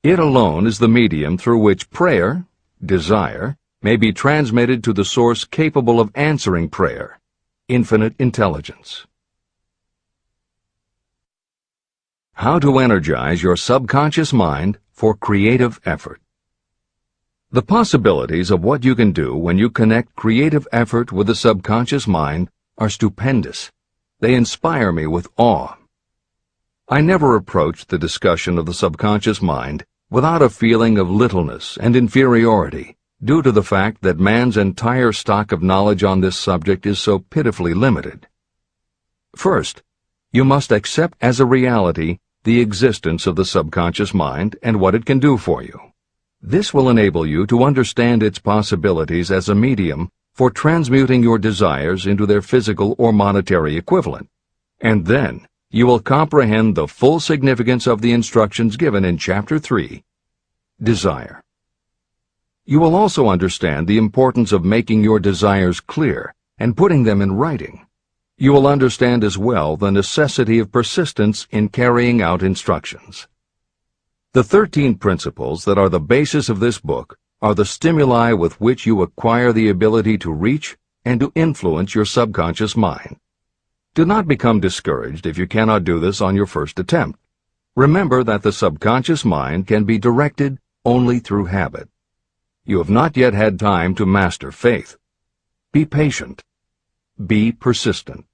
It alone is the medium through which prayer, desire, may be transmitted to the source capable of answering prayer, infinite intelligence. How to energize your subconscious mind for creative effort. The possibilities of what you can do when you connect creative effort with the subconscious mind are stupendous. They inspire me with awe. I never approached the discussion of the subconscious mind without a feeling of littleness and inferiority, due to the fact that man's entire stock of knowledge on this subject is so pitifully limited. First, you must accept as a reality the existence of the subconscious mind and what it can do for you. This will enable you to understand its possibilities as a medium for transmuting your desires into their physical or monetary equivalent, and then you will comprehend the full significance of the instructions given in Chapter 3, Desire. You will also understand the importance of making your desires clear and putting them in writing. You will understand as well the necessity of persistence in carrying out instructions. The 13 principles that are the basis of this book are the stimuli with which you acquire the ability to reach and to influence your subconscious mind. Do not become discouraged if you cannot do this on your first attempt. Remember that the subconscious mind can be directed only through habit. You have not yet had time to master faith. Be patient. Be persistent.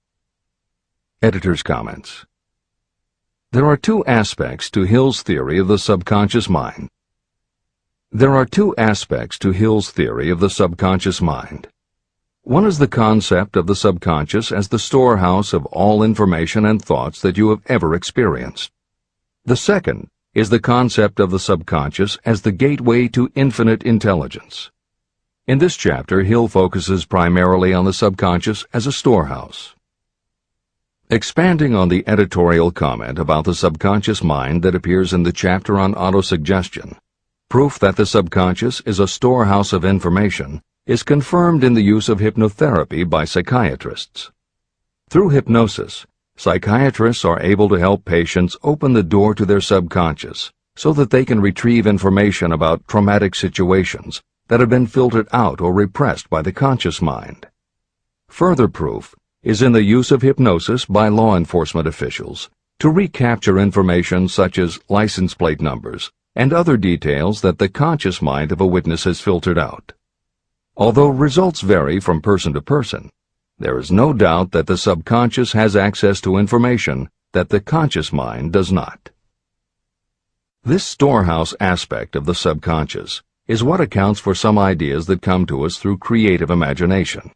Editor's comments. There are two aspects to Hill's theory of the subconscious mind. There are two aspects to Hill's theory of the subconscious mind. One is the concept of the subconscious as the storehouse of all information and thoughts that you have ever experienced. The second is the concept of the subconscious as the gateway to infinite intelligence. In this chapter, Hill focuses primarily on the subconscious as a storehouse. Expanding on the editorial comment about the subconscious mind that appears in the chapter on autosuggestion, proof that the subconscious is a storehouse of information is confirmed in the use of hypnotherapy by psychiatrists. Through hypnosis, psychiatrists are able to help patients open the door to their subconscious so that they can retrieve information about traumatic situations that have been filtered out or repressed by the conscious mind. Further proof is in the use of hypnosis by law enforcement officials to recapture information such as license plate numbers and other details that the conscious mind of a witness has filtered out. Although results vary from person to person, there is no doubt that the subconscious has access to information that the conscious mind does not. This storehouse aspect of the subconscious is what accounts for some ideas that come to us through creative imagination.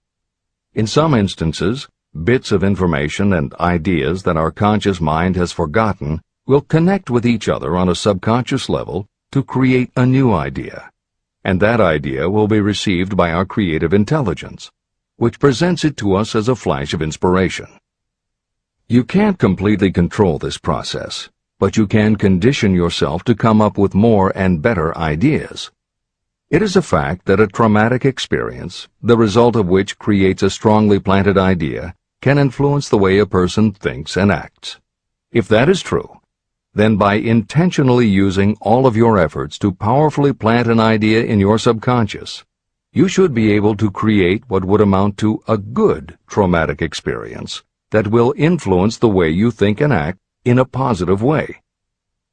In some instances, bits of information and ideas that our conscious mind has forgotten will connect with each other on a subconscious level to create a new idea, and that idea will be received by our creative intelligence, which presents it to us as a flash of inspiration. You can't completely control this process, but you can condition yourself to come up with more and better ideas. It is a fact that a traumatic experience, the result of which creates a strongly planted idea, can influence the way a person thinks and acts. If that is true, then by intentionally using all of your efforts to powerfully plant an idea in your subconscious, you should be able to create what would amount to a good traumatic experience that will influence the way you think and act in a positive way.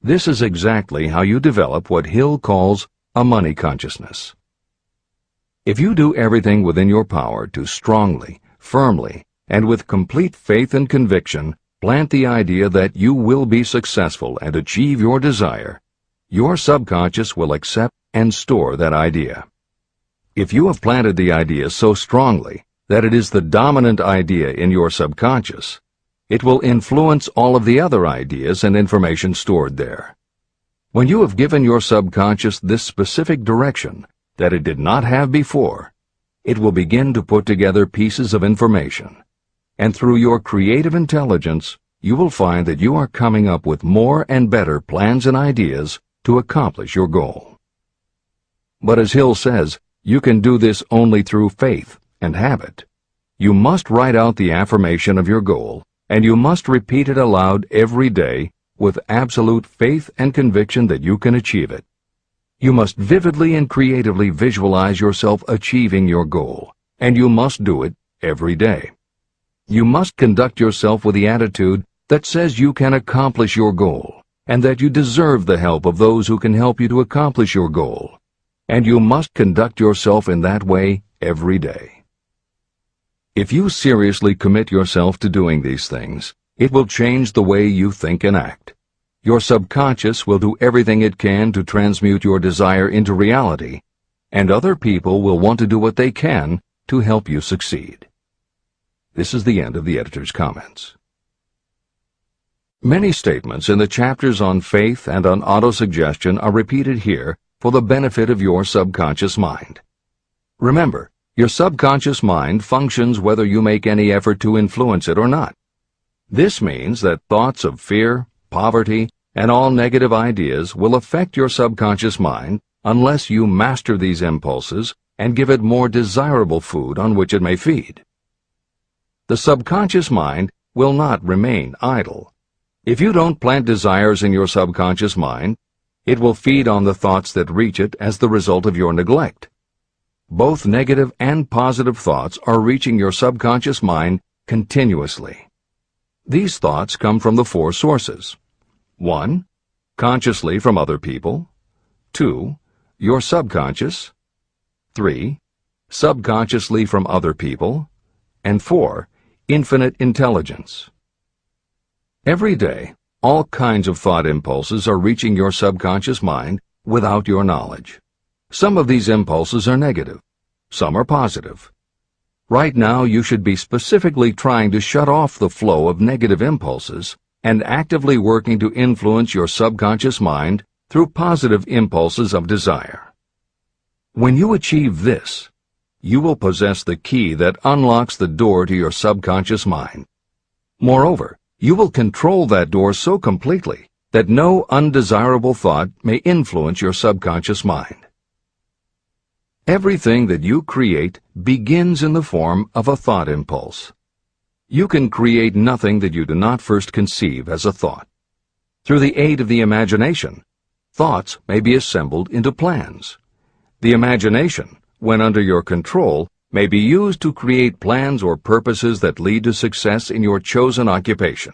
This is exactly how you develop what Hill calls a money consciousness. If you do everything within your power to strongly, firmly, and with complete faith and conviction plant the idea that you will be successful and achieve your desire, your subconscious will accept and store that idea. If you have planted the idea so strongly that it is the dominant idea in your subconscious, it will influence all of the other ideas and information stored there. When you have given your subconscious this specific direction that it did not have before, it will begin to put together pieces of information, and through your creative intelligence, you will find that you are coming up with more and better plans and ideas to accomplish your goal. But as Hill says, you can do this only through faith and habit. You must write out the affirmation of your goal, and you must repeat it aloud every day with absolute faith and conviction that you can achieve it. You must vividly and creatively visualize yourself achieving your goal, and you must do it every day. You must conduct yourself with the attitude that says you can accomplish your goal, and that you deserve the help of those who can help you to accomplish your goal. And you must conduct yourself in that way every day. If you seriously commit yourself to doing these things, it will change the way you think and act. Your subconscious will do everything it can to transmute your desire into reality, and other people will want to do what they can to help you succeed. This is the end of the editor's comments. Many statements in the chapters on faith and on autosuggestion are repeated here for the benefit of your subconscious mind. Remember, your subconscious mind functions whether you make any effort to influence it or not. This means that thoughts of fear, poverty, and all negative ideas will affect your subconscious mind unless you master these impulses and give it more desirable food on which it may feed. The subconscious mind will not remain idle. If you don't plant desires in your subconscious mind, It will feed on the thoughts that reach it as the result of your neglect. Both negative and positive thoughts are reaching your subconscious mind continuously. These thoughts come from the four sources. 1. Consciously from other people. 2. Your subconscious. 3. Subconsciously from other people. And 4. Infinite intelligence. Every day, all kinds of thought impulses are reaching your subconscious mind without your knowledge. Some of these impulses are negative. Some are positive. Right now, you should be specifically trying to shut off the flow of negative impulses and actively working to influence your subconscious mind through positive impulses of desire. When you achieve this, you will possess the key that unlocks the door to your subconscious mind. Moreover, you will control that door so completely that no undesirable thought may influence your subconscious mind. Everything that you create begins in the form of a thought impulse. You can create nothing that you do not first conceive as a thought. Through the aid of the imagination, thoughts may be assembled into plans. The imagination, when under your control, may be used to create plans or purposes that lead to success in your chosen occupation.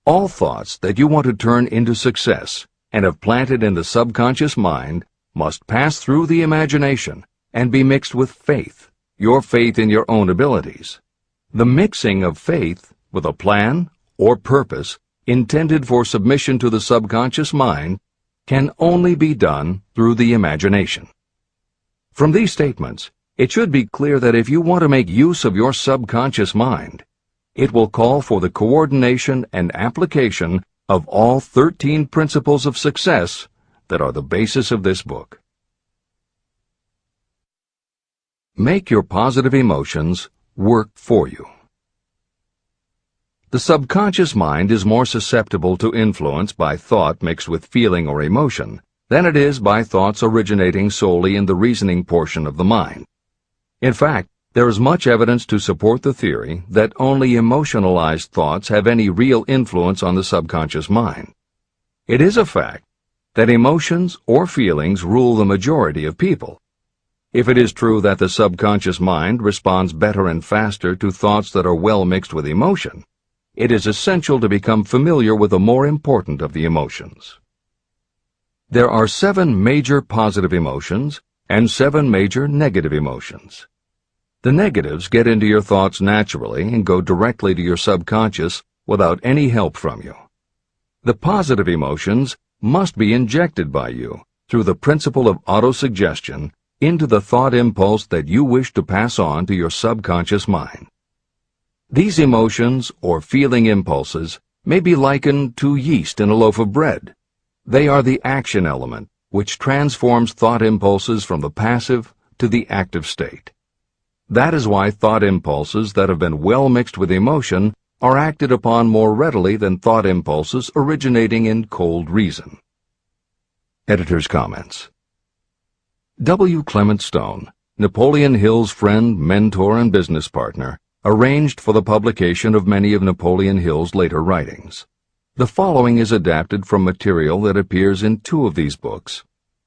All thoughts that you want to turn into success and have planted in the subconscious mind must pass through the imagination and be mixed with faith, your faith in your own abilities. The mixing of faith with a plan or purpose intended for submission to the subconscious mind can only be done through the imagination. From these statements, it should be clear that if you want to make use of your subconscious mind, it will call for the coordination and application of all 13 principles of success that are the basis of this book. Make your positive emotions work for you. The subconscious mind is more susceptible to influence by thought mixed with feeling or emotion than it is by thoughts originating solely in the reasoning portion of the mind. In fact, there is much evidence to support the theory that only emotionalized thoughts have any real influence on the subconscious mind. It is a fact that emotions or feelings rule the majority of people. If it is true that the subconscious mind responds better and faster to thoughts that are well mixed with emotion, it is essential to become familiar with the more important of the emotions. There are 7 major positive emotions and 7 major negative emotions. The negatives get into your thoughts naturally and go directly to your subconscious without any help from you. The positive emotions must be injected by you through the principle of autosuggestion into the thought impulse that you wish to pass on to your subconscious mind. These emotions or feeling impulses may be likened to yeast in a loaf of bread. They are the action element which transforms thought impulses from the passive to the active state. That is why thought impulses that have been well mixed with emotion are acted upon more readily than thought impulses originating in cold reason. Editor's comments. W. Clement Stone, Napoleon Hill's friend, mentor, and business partner, arranged for the publication of many of Napoleon Hill's later writings. The following is adapted from material that appears in 2 of these books,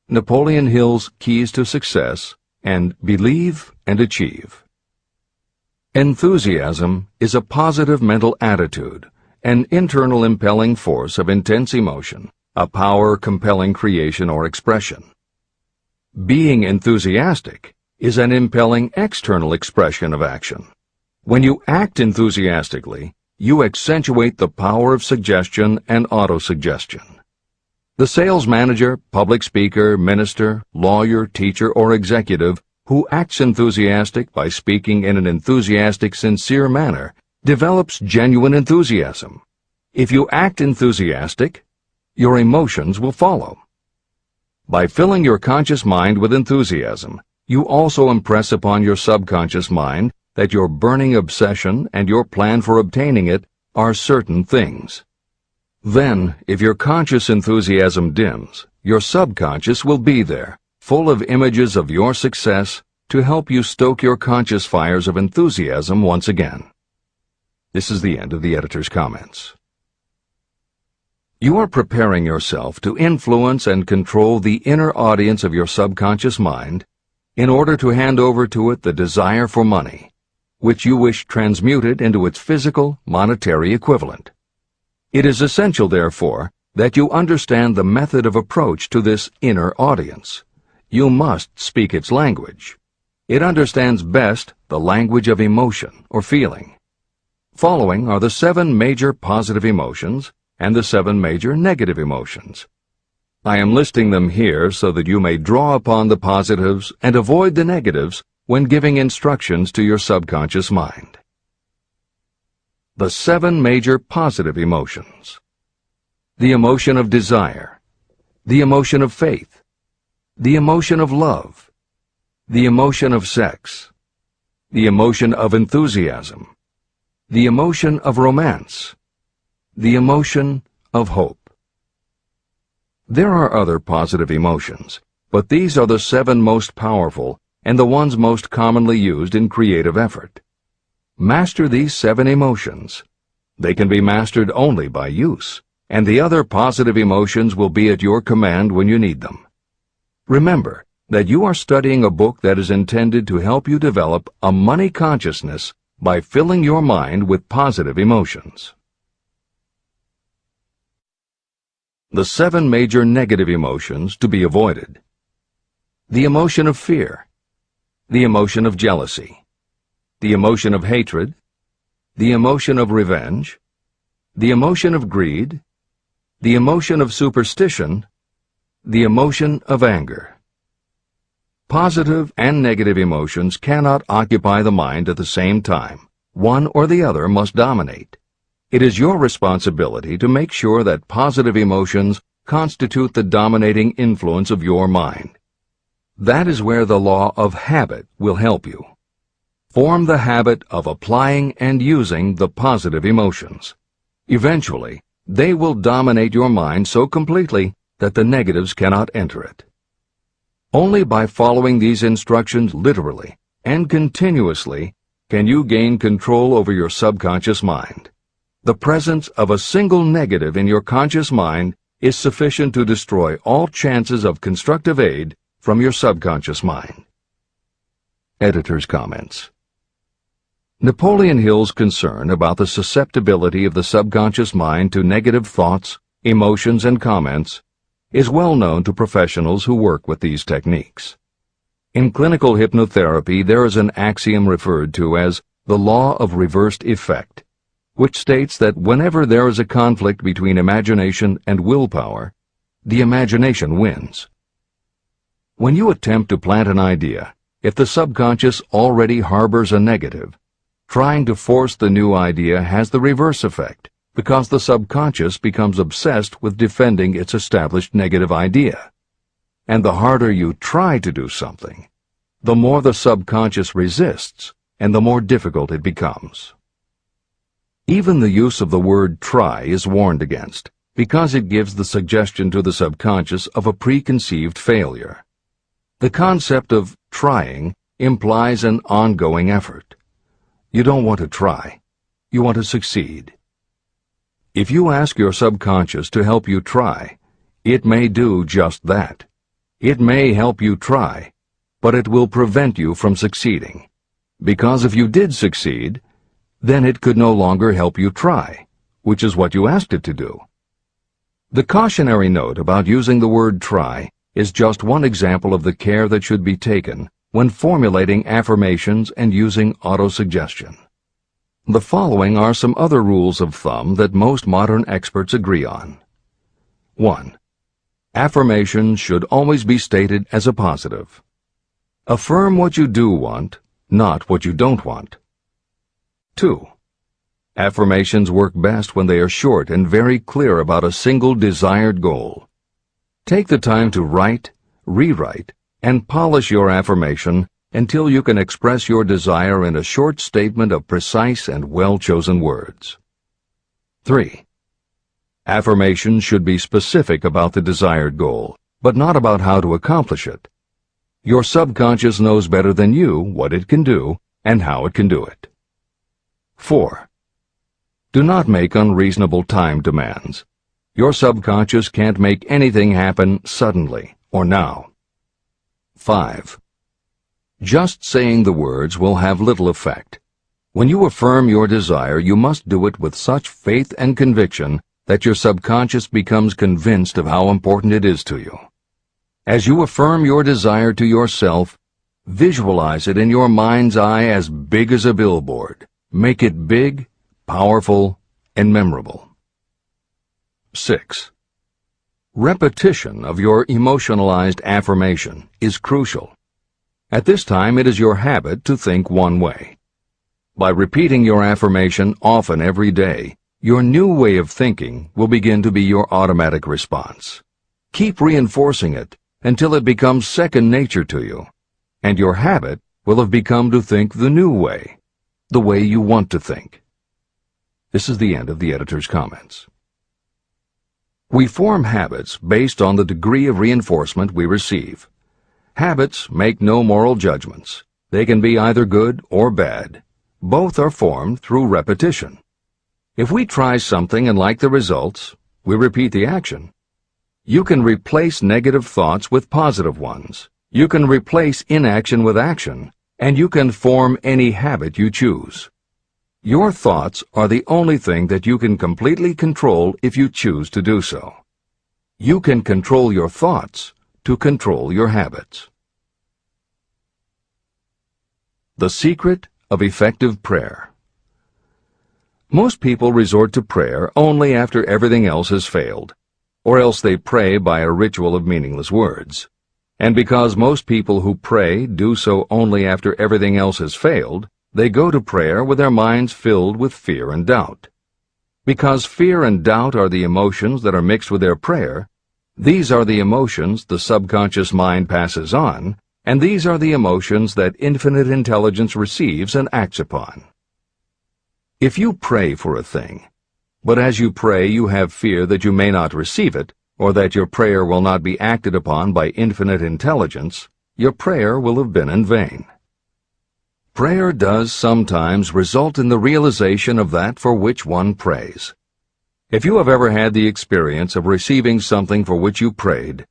Napoleon Hill's Keys to Success and Believe and Achieve. Enthusiasm is a positive mental attitude, an internal impelling force of intense emotion, a power compelling creation or expression. Being enthusiastic is an impelling external expression of action. When you act enthusiastically, you accentuate the power of suggestion and autosuggestion. The sales manager, public speaker, minister, lawyer, teacher, or executive who acts enthusiastic by speaking in an enthusiastic, sincere manner develops genuine enthusiasm. If you act enthusiastic, your emotions will follow. By filling your conscious mind with enthusiasm, you also impress upon your subconscious mind that your burning obsession and your plan for obtaining it are certain things. Then, if your conscious enthusiasm dims, your subconscious will be there, full of images of your success to help you stoke your conscious fires of enthusiasm once again. This is the end of the editor's comments. You are preparing yourself to influence and control the inner audience of your subconscious mind in order to hand over to it the desire for money, which you wish transmuted into its physical, monetary equivalent. It is essential, therefore, that you understand the method of approach to this inner audience. You must speak its language. It understands best the language of emotion or feeling. Following are the 7 major positive emotions and the 7 major negative emotions. I am listing them here so that you may draw upon the positives and avoid the negatives when giving instructions to your subconscious mind. The 7 major positive emotions. The emotion of desire, the emotion of faith, the emotion of love, the emotion of sex, the emotion of enthusiasm, the emotion of romance, the emotion of hope. There are other positive emotions, but these are the 7 most powerful and the ones most commonly used in creative effort. Master these 7 emotions. They can be mastered only by use, and the other positive emotions will be at your command when you need them. Remember that you are studying a book that is intended to help you develop a money consciousness by filling your mind with positive emotions. The 7 major negative emotions to be avoided. The emotion of fear, the emotion of jealousy, the emotion of hatred, the emotion of revenge, the emotion of greed, the emotion of superstition, the emotion of anger. Positive and negative emotions cannot occupy the mind at the same time. One or the other must dominate. It is your responsibility to make sure that positive emotions constitute the dominating influence of your mind. That is where the law of habit will help you. Form the habit of applying and using the positive emotions. Eventually, they will dominate your mind so completely that the negatives cannot enter it. Only by following these instructions literally and continuously can you gain control over your subconscious mind. The presence of a single negative in your conscious mind is sufficient to destroy all chances of constructive aid from your subconscious mind. Editor's comments. Napoleon Hill's concern about the susceptibility of the subconscious mind to negative thoughts, emotions, and comments is well known to professionals who work with these techniques. In clinical hypnotherapy, there is an axiom referred to as the law of reversed effect, which states that whenever there is a conflict between imagination and willpower, the imagination wins. When you attempt to plant an idea, if the subconscious already harbors a negative, trying to force the new idea has the reverse effect, because the subconscious becomes obsessed with defending its established negative idea. And the harder you try to do something, the more the subconscious resists, and the more difficult it becomes. Even the use of the word try is warned against, because it gives the suggestion to the subconscious of a preconceived failure. The concept of trying implies an ongoing effort. You don't want to try. You want to succeed. If you ask your subconscious to help you try, it may do just that. It may help you try, but it will prevent you from succeeding. Because if you did succeed, then it could no longer help you try, which is what you asked it to do. The cautionary note about using the word try is just one example of the care that should be taken when formulating affirmations and using autosuggestion. The following are some other rules of thumb that most modern experts agree on. 1. Affirmations should always be stated as a positive. Affirm what you do want, not what you don't want. 2. Affirmations work best when they are short and very clear about a single desired goal. Take the time to write, rewrite, and polish your affirmation until you can express your desire in a short statement of precise and well-chosen words. 3. Affirmations should be specific about the desired goal, but not about how to accomplish it. Your subconscious knows better than you what it can do and how it can do it. 4. Do not make unreasonable time demands. Your subconscious can't make anything happen suddenly or now. 5. Just saying the words will have little effect. When you affirm your desire, you must do it with such faith and conviction that your subconscious becomes convinced of how important it is to you. As you affirm your desire to yourself, visualize it in your mind's eye as big as a billboard. Make it big, powerful, and memorable. 6. Repetition of your emotionalized affirmation is crucial. At this time, it is your habit to think one way. By repeating your affirmation often every day, your new way of thinking will begin to be your automatic response. Keep reinforcing it until it becomes second nature to you, and your habit will have become to think the new way, the way you want to think. This is the end of the editor's comments. We form habits based on the degree of reinforcement we receive. Habits make no moral judgments. They can be either good or bad. Both are formed through repetition. If we try something and like the results, we repeat the action. You can replace negative thoughts with positive ones. You can replace inaction with action, and you can form any habit you choose. Your thoughts are the only thing that you can completely control if you choose to do so. You can control your thoughts to control your habits. The secret of effective prayer. Most people resort to prayer only after everything else has failed, or else they pray by a ritual of meaningless words. And because most people who pray do so only after everything else has failed, they go to prayer with their minds filled with fear and doubt. Because fear and doubt are the emotions that are mixed with their prayer, these are the emotions the subconscious mind passes on, and these are the emotions that infinite intelligence receives and acts upon. If you pray for a thing, but as you pray you have fear that you may not receive it, or that your prayer will not be acted upon by infinite intelligence, your prayer will have been in vain. Prayer does sometimes result in the realization of that for which one prays. If you have ever had the experience of receiving something for which you prayed,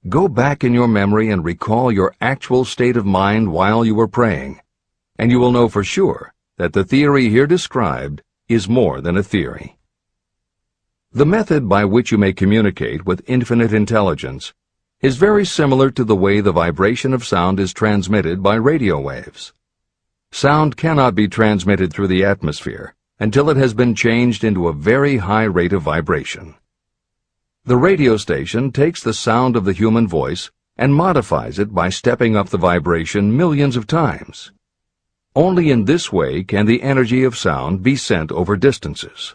go back in your memory and recall your actual state of mind while you were praying, and you will know for sure that the theory here described is more than a theory. The method by which you may communicate with infinite intelligence is very similar to the way the vibration of sound is transmitted by radio waves. Sound cannot be transmitted through the atmosphere until it has been changed into a very high rate of vibration. The radio station takes the sound of the human voice and modifies it by stepping up the vibration millions of times. Only in this way can the energy of sound be sent over distances.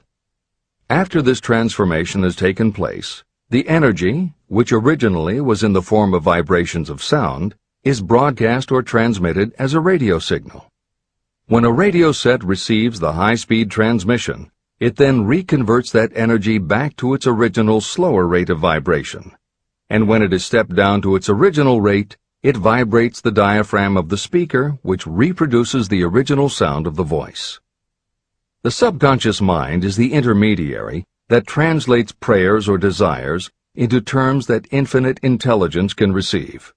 After this transformation has taken place, the energy, which originally was in the form of vibrations of sound, is broadcast or transmitted as a radio signal. When a radio set receives the high-speed transmission, it then reconverts that energy back to its original slower rate of vibration. And when it is stepped down to its original rate, it vibrates the diaphragm of the speaker, which reproduces the original sound of the voice. The subconscious mind is the intermediary that translates prayers or desires into terms that infinite intelligence can receive.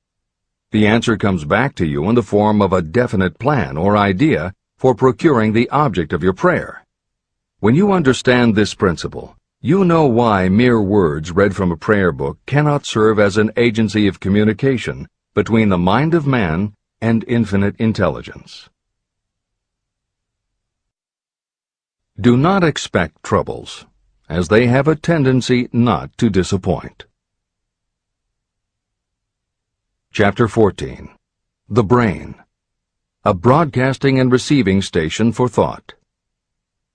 The answer comes back to you in the form of a definite plan or idea for procuring the object of your prayer. When you understand this principle, you know why mere words read from a prayer book cannot serve as an agency of communication between the mind of man and infinite intelligence. Do not expect troubles, as they have a tendency not to disappoint. Chapter 14. The Brain. A broadcasting and receiving station for thought.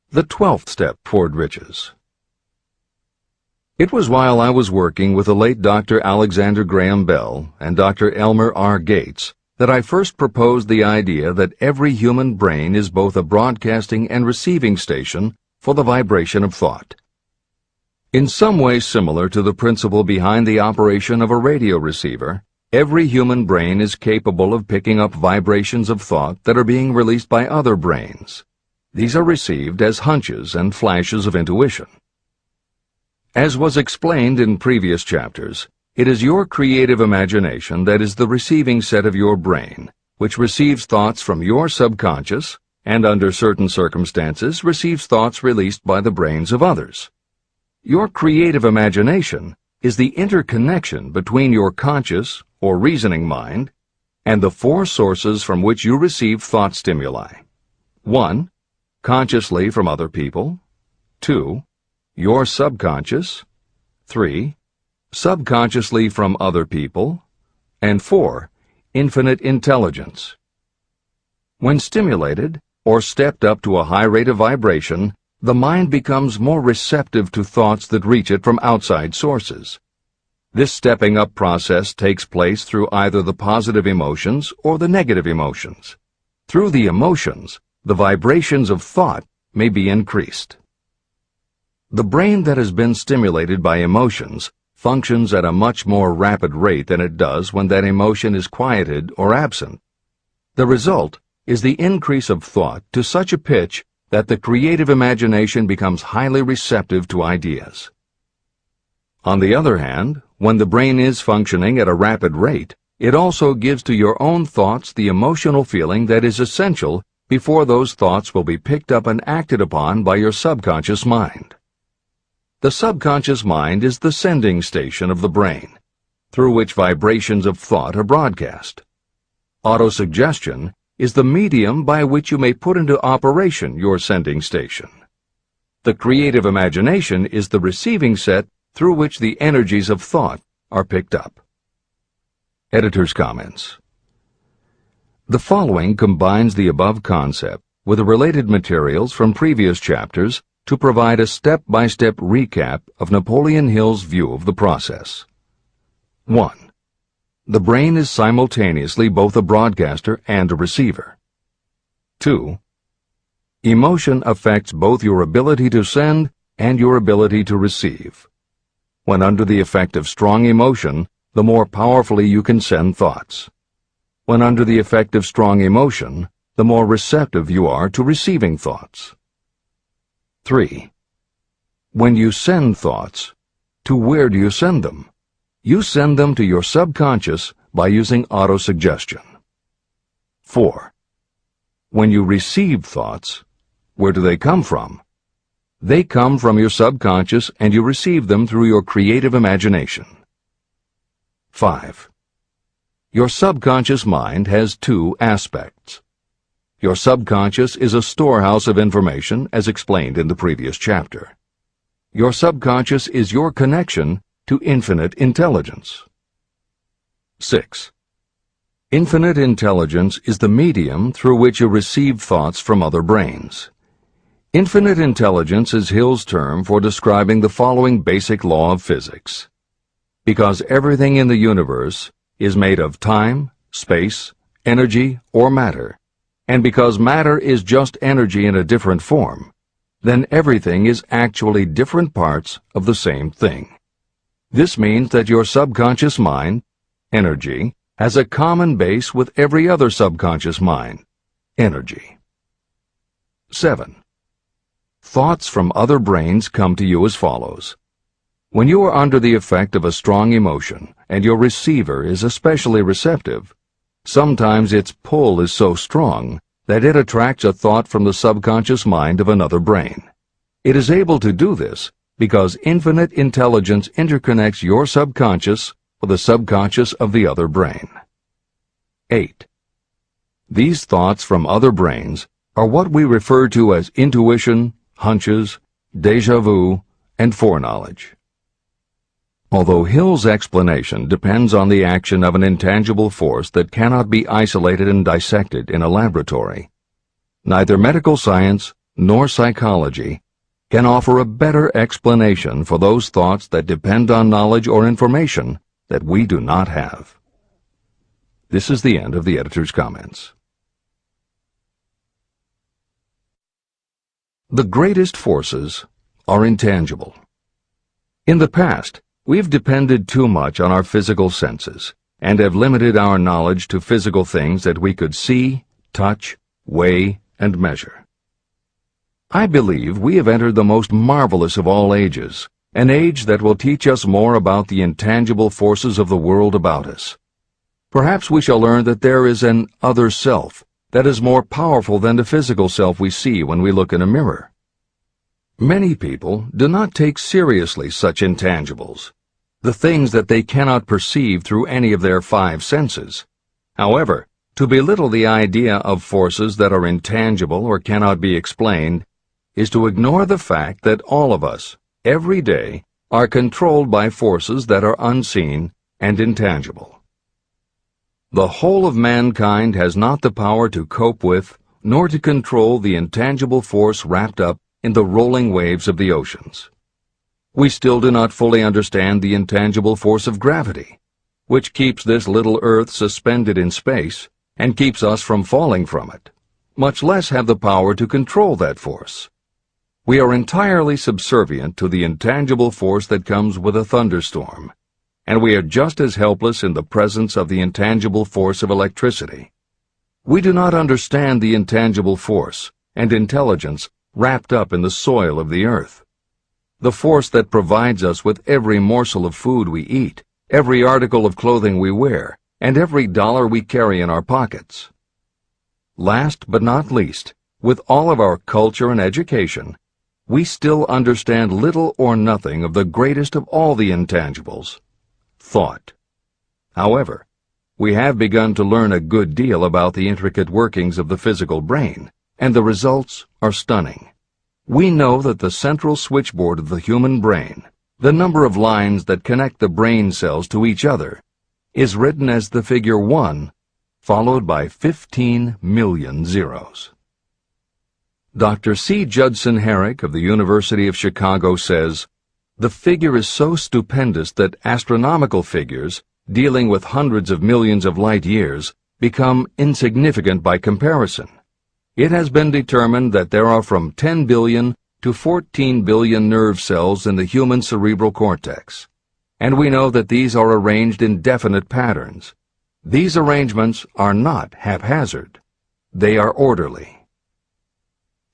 The 12th step toward riches. It was while I was working with the late Dr. Alexander Graham Bell and Dr. Elmer R. Gates that I first proposed the idea that every human brain is both a broadcasting and receiving station for the vibration of thought. In some way similar to the principle behind the operation of a radio receiver, every human brain is capable of picking up vibrations of thought that are being released by other brains. These are received as hunches and flashes of intuition. As was explained in previous chapters, it is your creative imagination that is the receiving set of your brain, which receives thoughts from your subconscious and, under certain circumstances, receives thoughts released by the brains of others. Your creative imagination is the interconnection between your conscious or reasoning mind and the four sources from which you receive thought stimuli. 1. Consciously from other people. 2. Your subconscious. 3. Subconsciously from other people. And 4. Infinite intelligence. When stimulated or stepped up to a high rate of vibration, the mind becomes more receptive to thoughts that reach it from outside sources. This stepping up process takes place through either the positive emotions or the negative emotions. Through the emotions, the vibrations of thought may be increased. The brain that has been stimulated by emotions functions at a much more rapid rate than it does when that emotion is quieted or absent. The result is the increase of thought to such a pitch that the creative imagination becomes highly receptive to ideas. On the other hand, when the brain is functioning at a rapid rate, it also gives to your own thoughts the emotional feeling that is essential before those thoughts will be picked up and acted upon by your subconscious mind. The subconscious mind is the sending station of the brain, through which vibrations of thought are broadcast. Autosuggestion is the medium by which you may put into operation your sending station. The creative imagination is the receiving set through which the energies of thought are picked up. Editor's comments. The following combines the above concept with the related materials from previous chapters to provide a step-by-step recap of Napoleon Hill's view of the process. 1. The brain is simultaneously both a broadcaster and a receiver. 2. Emotion affects both your ability to send and your ability to receive. When under the effect of strong emotion, the more powerfully you can send thoughts. When under the effect of strong emotion, the more receptive you are to receiving thoughts. 3. When you send thoughts, to where do you send them? You send them to your subconscious by using autosuggestion. 4. When you receive thoughts, where do they come from? They come from your subconscious and you receive them through your creative imagination. 5. Your subconscious mind has two aspects. Your subconscious is a storehouse of information, as explained in the previous chapter. Your subconscious is your connection to infinite intelligence. 6. Infinite intelligence is the medium through which you receive thoughts from other brains. Infinite intelligence is Hill's term for describing the following basic law of physics. Because everything in the universe is made of time, space, energy, or matter, and because matter is just energy in a different form, then everything is actually different parts of the same thing. This means that your subconscious mind, energy, has a common base with every other subconscious mind, energy. 7. Thoughts from other brains come to you as follows. When you are under the effect of a strong emotion and your receiver is especially receptive, sometimes its pull is so strong that it attracts a thought from the subconscious mind of another brain. It is able to do this because infinite intelligence interconnects your subconscious with the subconscious of the other brain. 8. These thoughts from other brains are what we refer to as intuition, hunches, déjà vu, and foreknowledge. Although Hill's explanation depends on the action of an intangible force that cannot be isolated and dissected in a laboratory, neither medical science nor psychology can offer a better explanation for those thoughts that depend on knowledge or information that we do not have. This is the end of the editor's comments. The greatest forces are intangible. In the past, we've depended too much on our physical senses and have limited our knowledge to physical things that we could see, touch, weigh, and measure. I believe we have entered the most marvelous of all ages, an age that will teach us more about the intangible forces of the world about us. Perhaps we shall learn that there is an other self that is more powerful than the physical self we see when we look in a mirror. Many people do not take seriously such intangibles, the things that they cannot perceive through any of their five senses. However, to belittle the idea of forces that are intangible or cannot be explained is to ignore the fact that all of us, every day, are controlled by forces that are unseen and intangible. The whole of mankind has not the power to cope with, nor to control the intangible force wrapped up in the rolling waves of the oceans. We still do not fully understand the intangible force of gravity, which keeps this little Earth suspended in space and keeps us from falling from it, much less have the power to control that force. We are entirely subservient to the intangible force that comes with a thunderstorm, and we are just as helpless in the presence of the intangible force of electricity. We do not understand the intangible force and intelligence wrapped up in the soil of the earth, the force that provides us with every morsel of food we eat, every article of clothing we wear, and every dollar we carry in our pockets. Last but not least, with all of our culture and education, we still understand little or nothing of the greatest of all the intangibles, thought. However, we have begun to learn a good deal about the intricate workings of the physical brain, and the results are stunning. We know that the central switchboard of the human brain, the number of lines that connect the brain cells to each other, is written as the figure 1, followed by 15 million zeros. Dr. C. Judson Herrick of the University of Chicago says, "The figure is so stupendous that astronomical figures, dealing with hundreds of millions of light years, become insignificant by comparison. It has been determined that there are from 10 billion to 14 billion nerve cells in the human cerebral cortex, and we know that these are arranged in definite patterns. These arrangements are not haphazard. They are orderly.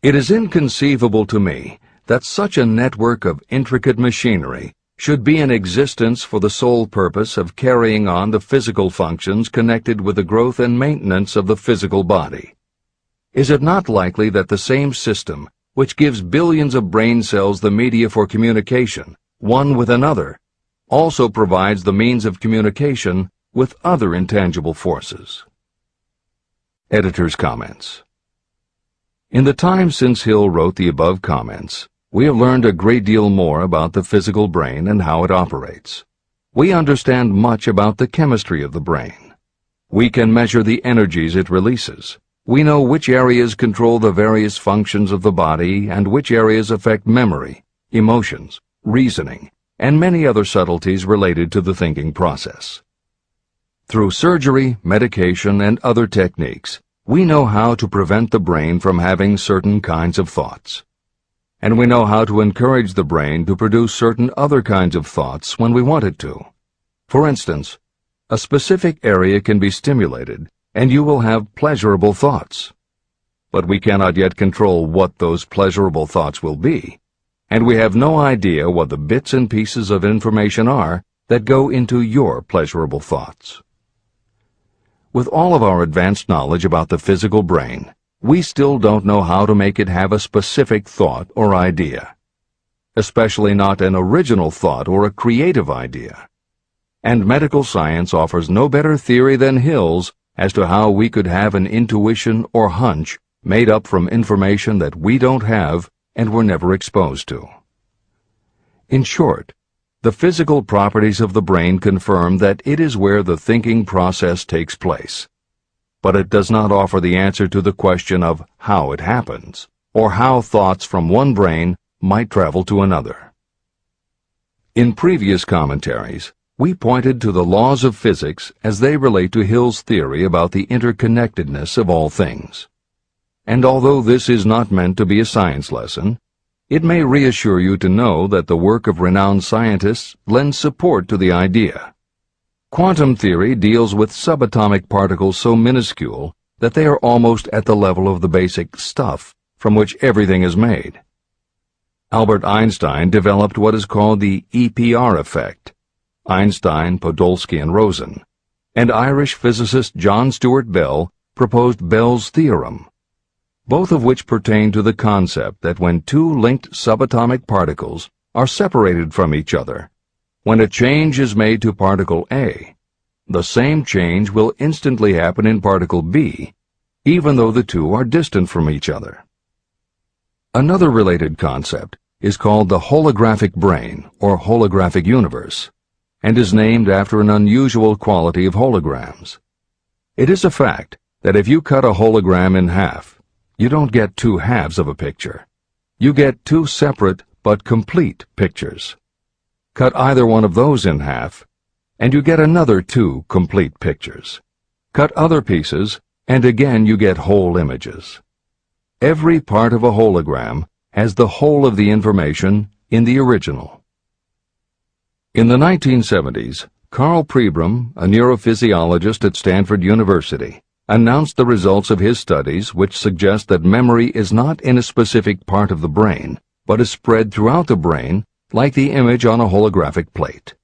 It is inconceivable to me that such a network of intricate machinery should be in existence for the sole purpose of carrying on the physical functions connected with the growth and maintenance of the physical body. Is it not likely that the same system, which gives billions of brain cells the media for communication, one with another, also provides the means of communication with other intangible forces?" Editor's comments. In the time since Hill wrote the above comments, we have learned a great deal more about the physical brain and how it operates. We understand much about the chemistry of the brain. We can measure the energies it releases. We know which areas control the various functions of the body and which areas affect memory, emotions, reasoning, and many other subtleties related to the thinking process. Through surgery, medication, and other techniques, we know how to prevent the brain from having certain kinds of thoughts. And we know how to encourage the brain to produce certain other kinds of thoughts when we want it to. For instance, a specific area can be stimulated, and you will have pleasurable thoughts. But we cannot yet control what those pleasurable thoughts will be, and we have no idea what the bits and pieces of information are that go into your pleasurable thoughts. With all of our advanced knowledge about the physical brain, we still don't know how to make it have a specific thought or idea, especially not an original thought or a creative idea. And medical science offers no better theory than Hill's as to how we could have an intuition or hunch made up from information that we don't have and were never exposed to. In short, the physical properties of the brain confirm that it is where the thinking process takes place, but it does not offer the answer to the question of how it happens, or how thoughts from one brain might travel to another. In previous commentaries, we pointed to the laws of physics as they relate to Hill's theory about the interconnectedness of all things. And although this is not meant to be a science lesson, it may reassure you to know that the work of renowned scientists lends support to the idea. Quantum theory deals with subatomic particles so minuscule that they are almost at the level of the basic stuff from which everything is made. Albert Einstein developed what is called the EPR effect. Einstein, Podolsky, and Rosen. And Irish physicist John Stuart Bell proposed Bell's theorem, both of which pertain to the concept that when two linked subatomic particles are separated from each other, when a change is made to particle A, the same change will instantly happen in particle B, even though the two are distant from each other. Another related concept is called the holographic brain or holographic universe, and is named after an unusual quality of holograms. It is a fact that if you cut a hologram in half, you don't get two halves of a picture. You get two separate but complete pictures. Cut either one of those in half, and you get another two complete pictures. Cut other pieces, and again you get whole images. Every part of a hologram has the whole of the information in the original. In the 1970s, Carl Pribram, a neurophysiologist at Stanford University, announced the results of his studies which suggest that memory is not in a specific part of the brain, but is spread throughout the brain like the image on a holographic plate.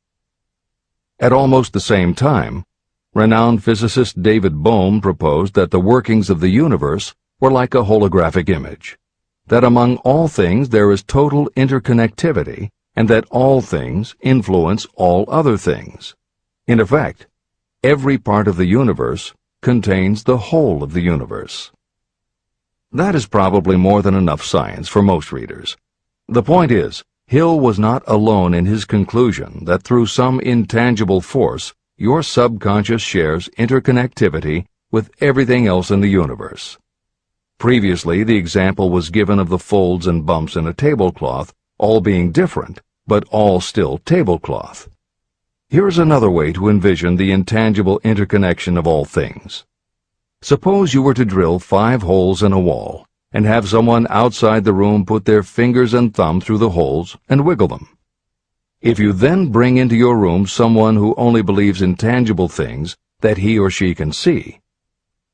At almost the same time, renowned physicist David Bohm proposed that the workings of the universe were like a holographic image, that among all things there is total interconnectivity, and that all things influence all other things. In effect, every part of the universe contains the whole of the universe. That is probably more than enough science for most readers. The point is, Hill was not alone in his conclusion that through some intangible force, your subconscious shares interconnectivity with everything else in the universe. Previously, the example was given of the folds and bumps in a tablecloth, all being different, but all still tablecloth. Here is another way to envision the intangible interconnection of all things. Suppose you were to drill 5 holes in a wall, and have someone outside the room put their fingers and thumb through the holes and wiggle them. If you then bring into your room someone who only believes in tangible things that he or she can see,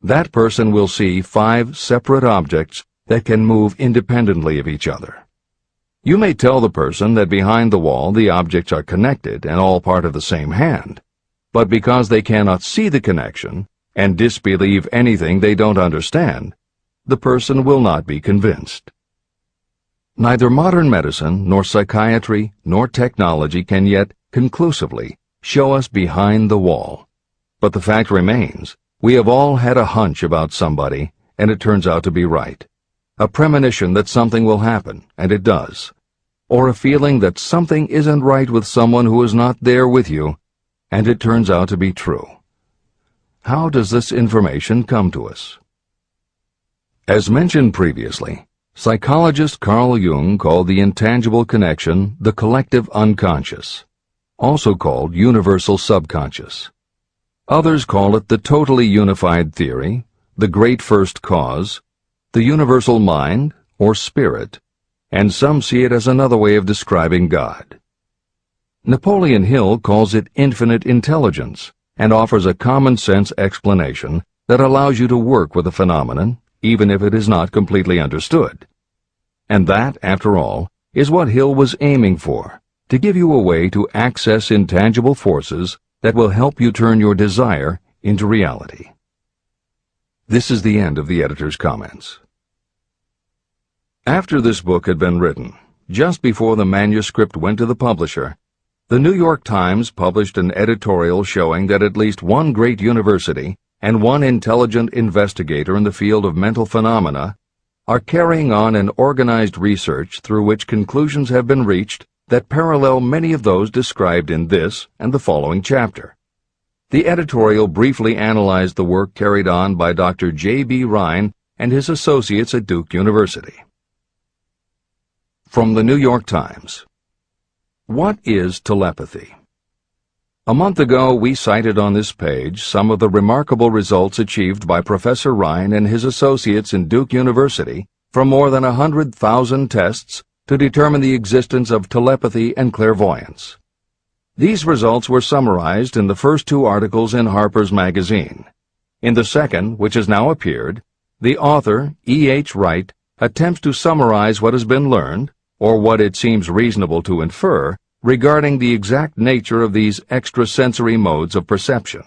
that person will see 5 separate objects that can move independently of each other. You may tell the person that behind the wall the objects are connected and all part of the same hand, but because they cannot see the connection and disbelieve anything they don't understand, the person will not be convinced. Neither modern medicine, nor psychiatry, nor technology can yet conclusively show us behind the wall. But the fact remains, we have all had a hunch about somebody, and it turns out to be right. A premonition that something will happen, and it does. Or a feeling that something isn't right with someone who is not there with you, and it turns out to be true. How does this information come to us? As mentioned previously, psychologist Carl Jung called the intangible connection the collective unconscious, also called universal subconscious. Others call it the totally unified theory, the great first cause, the universal mind, or spirit, and some see it as another way of describing God. Napoleon Hill calls it infinite intelligence and offers a common-sense explanation that allows you to work with a phenomenon, even if it is not completely understood. And that, after all, is what Hill was aiming for, to give you a way to access intangible forces that will help you turn your desire into reality. This is the end of the editor's comments. After this book had been written, just before the manuscript went to the publisher, the New York Times published an editorial showing that at least one great university and one intelligent investigator in the field of mental phenomena are carrying on an organized research through which conclusions have been reached that parallel many of those described in this and the following chapter. The editorial briefly analyzed the work carried on by Dr. J.B. Rhine and his associates at Duke University. From the New York Times. What is telepathy? A month ago, we cited on this page some of the remarkable results achieved by Professor Rhine and his associates in Duke University from more than 100,000 tests to determine the existence of telepathy and clairvoyance. These results were summarized in the first 2 articles in Harper's Magazine. In the second, which has now appeared, the author, E.H. Wright, attempts to summarize what has been learned, or what it seems reasonable to infer, regarding the exact nature of these extrasensory modes of perception.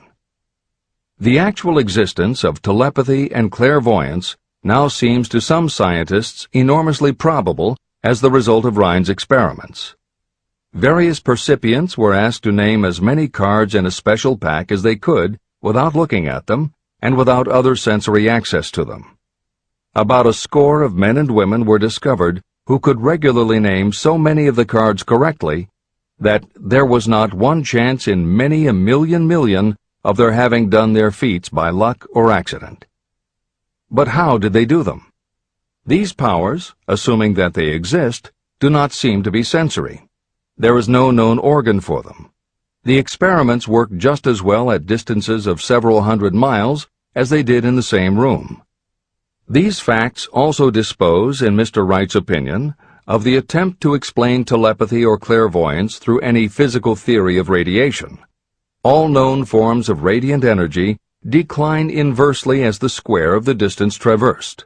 The actual existence of telepathy and clairvoyance now seems to some scientists enormously probable as the result of Rhine's experiments. Various percipients were asked to name as many cards in a special pack as they could without looking at them and without other sensory access to them. About a score of men and women were discovered who could regularly name so many of the cards correctly that there was not one chance in many a million of their having done their feats by luck or accident. But how did they do them? These powers, assuming that they exist, do not seem to be sensory. There is no known organ for them. The experiments work just as well at distances of several hundred miles as they did in the same room. These facts also dispose, in Mr. Wright's opinion, of the attempt to explain telepathy or clairvoyance through any physical theory of radiation. All known forms of radiant energy decline inversely as the square of the distance traversed.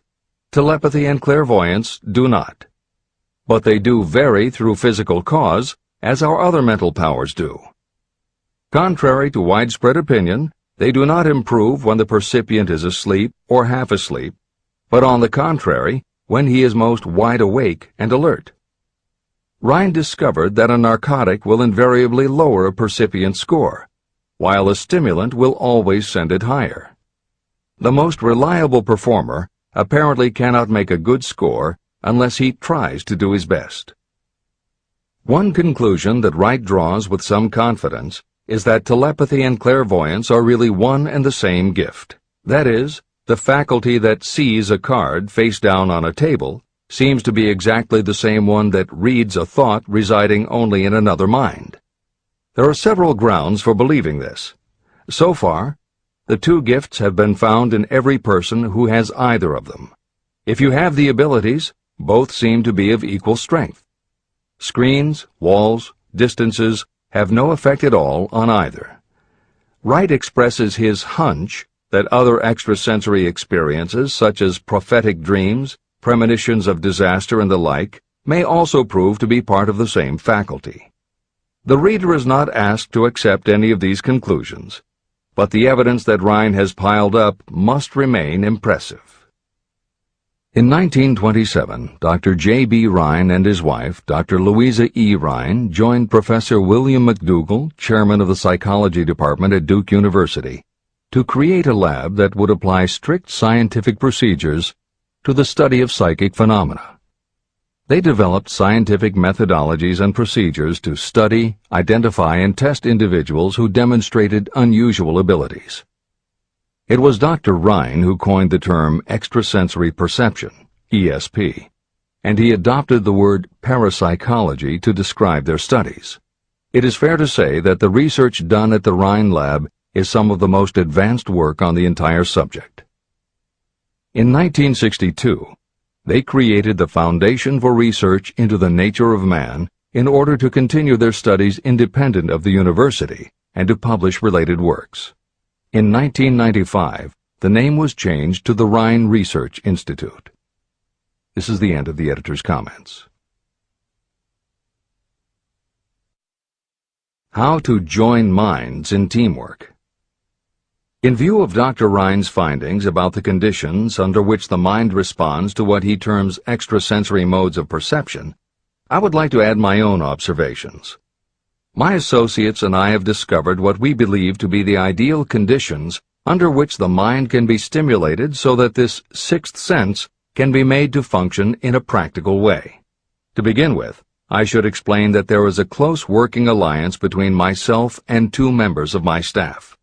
Telepathy and clairvoyance do not. But they do vary through physical cause, as our other mental powers do. Contrary to widespread opinion, they do not improve when the percipient is asleep or half asleep, but on the contrary, when he is most wide awake and alert. Rhine discovered that a narcotic will invariably lower a percipient score, while a stimulant will always send it higher. The most reliable performer apparently cannot make a good score unless he tries to do his best. One conclusion that Wright draws with some confidence is that telepathy and clairvoyance are really one and the same gift. That is, the faculty that sees a card face down on a table seems to be exactly the same one that reads a thought residing only in another mind. There are several grounds for believing this. So far, the two gifts have been found in every person who has either of them. If you have the abilities, both seem to be of equal strength. Screens, walls, distances have no effect at all on either. Wright expresses his hunch that other extrasensory experiences, such as prophetic dreams, premonitions of disaster, and the like, may also prove to be part of the same faculty. The reader is not asked to accept any of these conclusions, but the evidence that Rhine has piled up must remain impressive. In 1927, Dr. J.B. Rhine and his wife, Dr. Louisa E. Rhine, joined Professor William McDougall, chairman of the psychology department at Duke University, to create a lab that would apply strict scientific procedures to the study of psychic phenomena. They developed scientific methodologies and procedures to study, identify, and test individuals who demonstrated unusual abilities. It was Dr. Rhine who coined the term extrasensory perception, ESP, and he adopted the word parapsychology to describe their studies. It is fair to say that the research done at the Rhine Lab is some of the most advanced work on the entire subject. In 1962, they created the Foundation for Research into the Nature of Man in order to continue their studies independent of the university and to publish related works. In 1995, the name was changed to the Rhine Research Institute. This is the end of the editor's comments. How to join minds in teamwork. In view of Dr. Rhine's findings about the conditions under which the mind responds to what he terms extrasensory modes of perception, I would like to add my own observations. My associates and I have discovered what we believe to be the ideal conditions under which the mind can be stimulated so that this sixth sense can be made to function in a practical way. To begin with, I should explain that there is a close working alliance between myself and two members of my staff.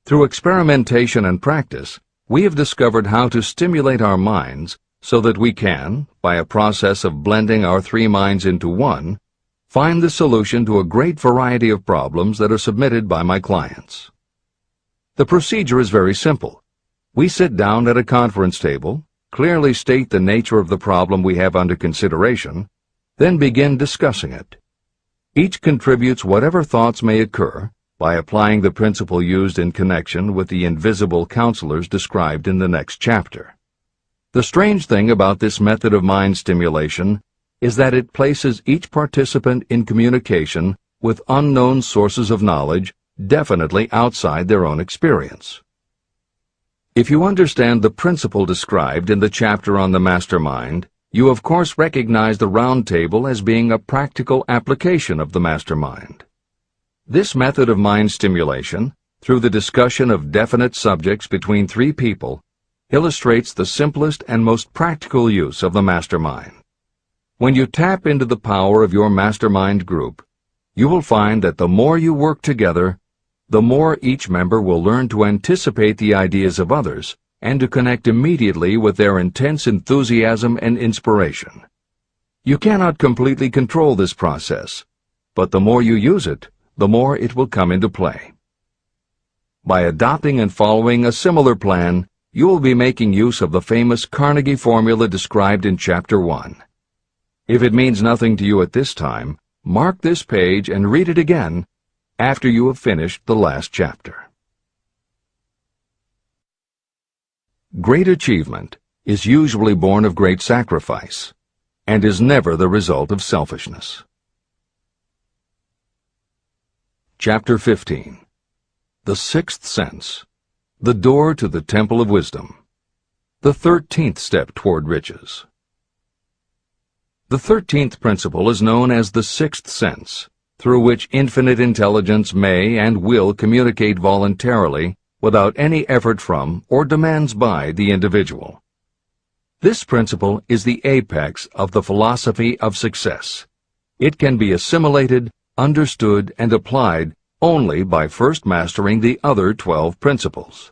Through experimentation and practice, we have discovered how to stimulate our minds so that we can, by a process of blending our three minds into one, find the solution to a great variety of problems that are submitted by my clients. The procedure is very simple. We sit down at a conference table, clearly state the nature of the problem we have under consideration, then begin discussing it. Each contributes whatever thoughts may occur by applying the principle used in connection with the invisible counselors described in the next chapter. The strange thing about this method of mind stimulation is that it places each participant in communication with unknown sources of knowledge definitely outside their own experience. If you understand the principle described in the chapter on the mastermind, you of course recognize the round table as being a practical application of the mastermind. This method of mind stimulation, through the discussion of definite subjects between three people, illustrates the simplest and most practical use of the mastermind. When you tap into the power of your mastermind group, you will find that the more you work together, the more each member will learn to anticipate the ideas of others and to connect immediately with their intense enthusiasm and inspiration. You cannot completely control this process, but the more you use it, the more it will come into play. By adopting and following a similar plan, you will be making use of the famous Carnegie formula described in Chapter 1. If it means nothing to you at this time, mark this page and read it again after you have finished the last chapter. Great achievement is usually born of great sacrifice and is never the result of selfishness. Chapter 15. The Sixth Sense, the Door to the Temple of Wisdom, the 13th Step Toward Riches. The 13th principle is known as the Sixth Sense, through which infinite intelligence may and will communicate voluntarily without any effort from or demands by the individual. This principle is the apex of the philosophy of success. It can be assimilated, understood, and applied only by first mastering the other 12 principles.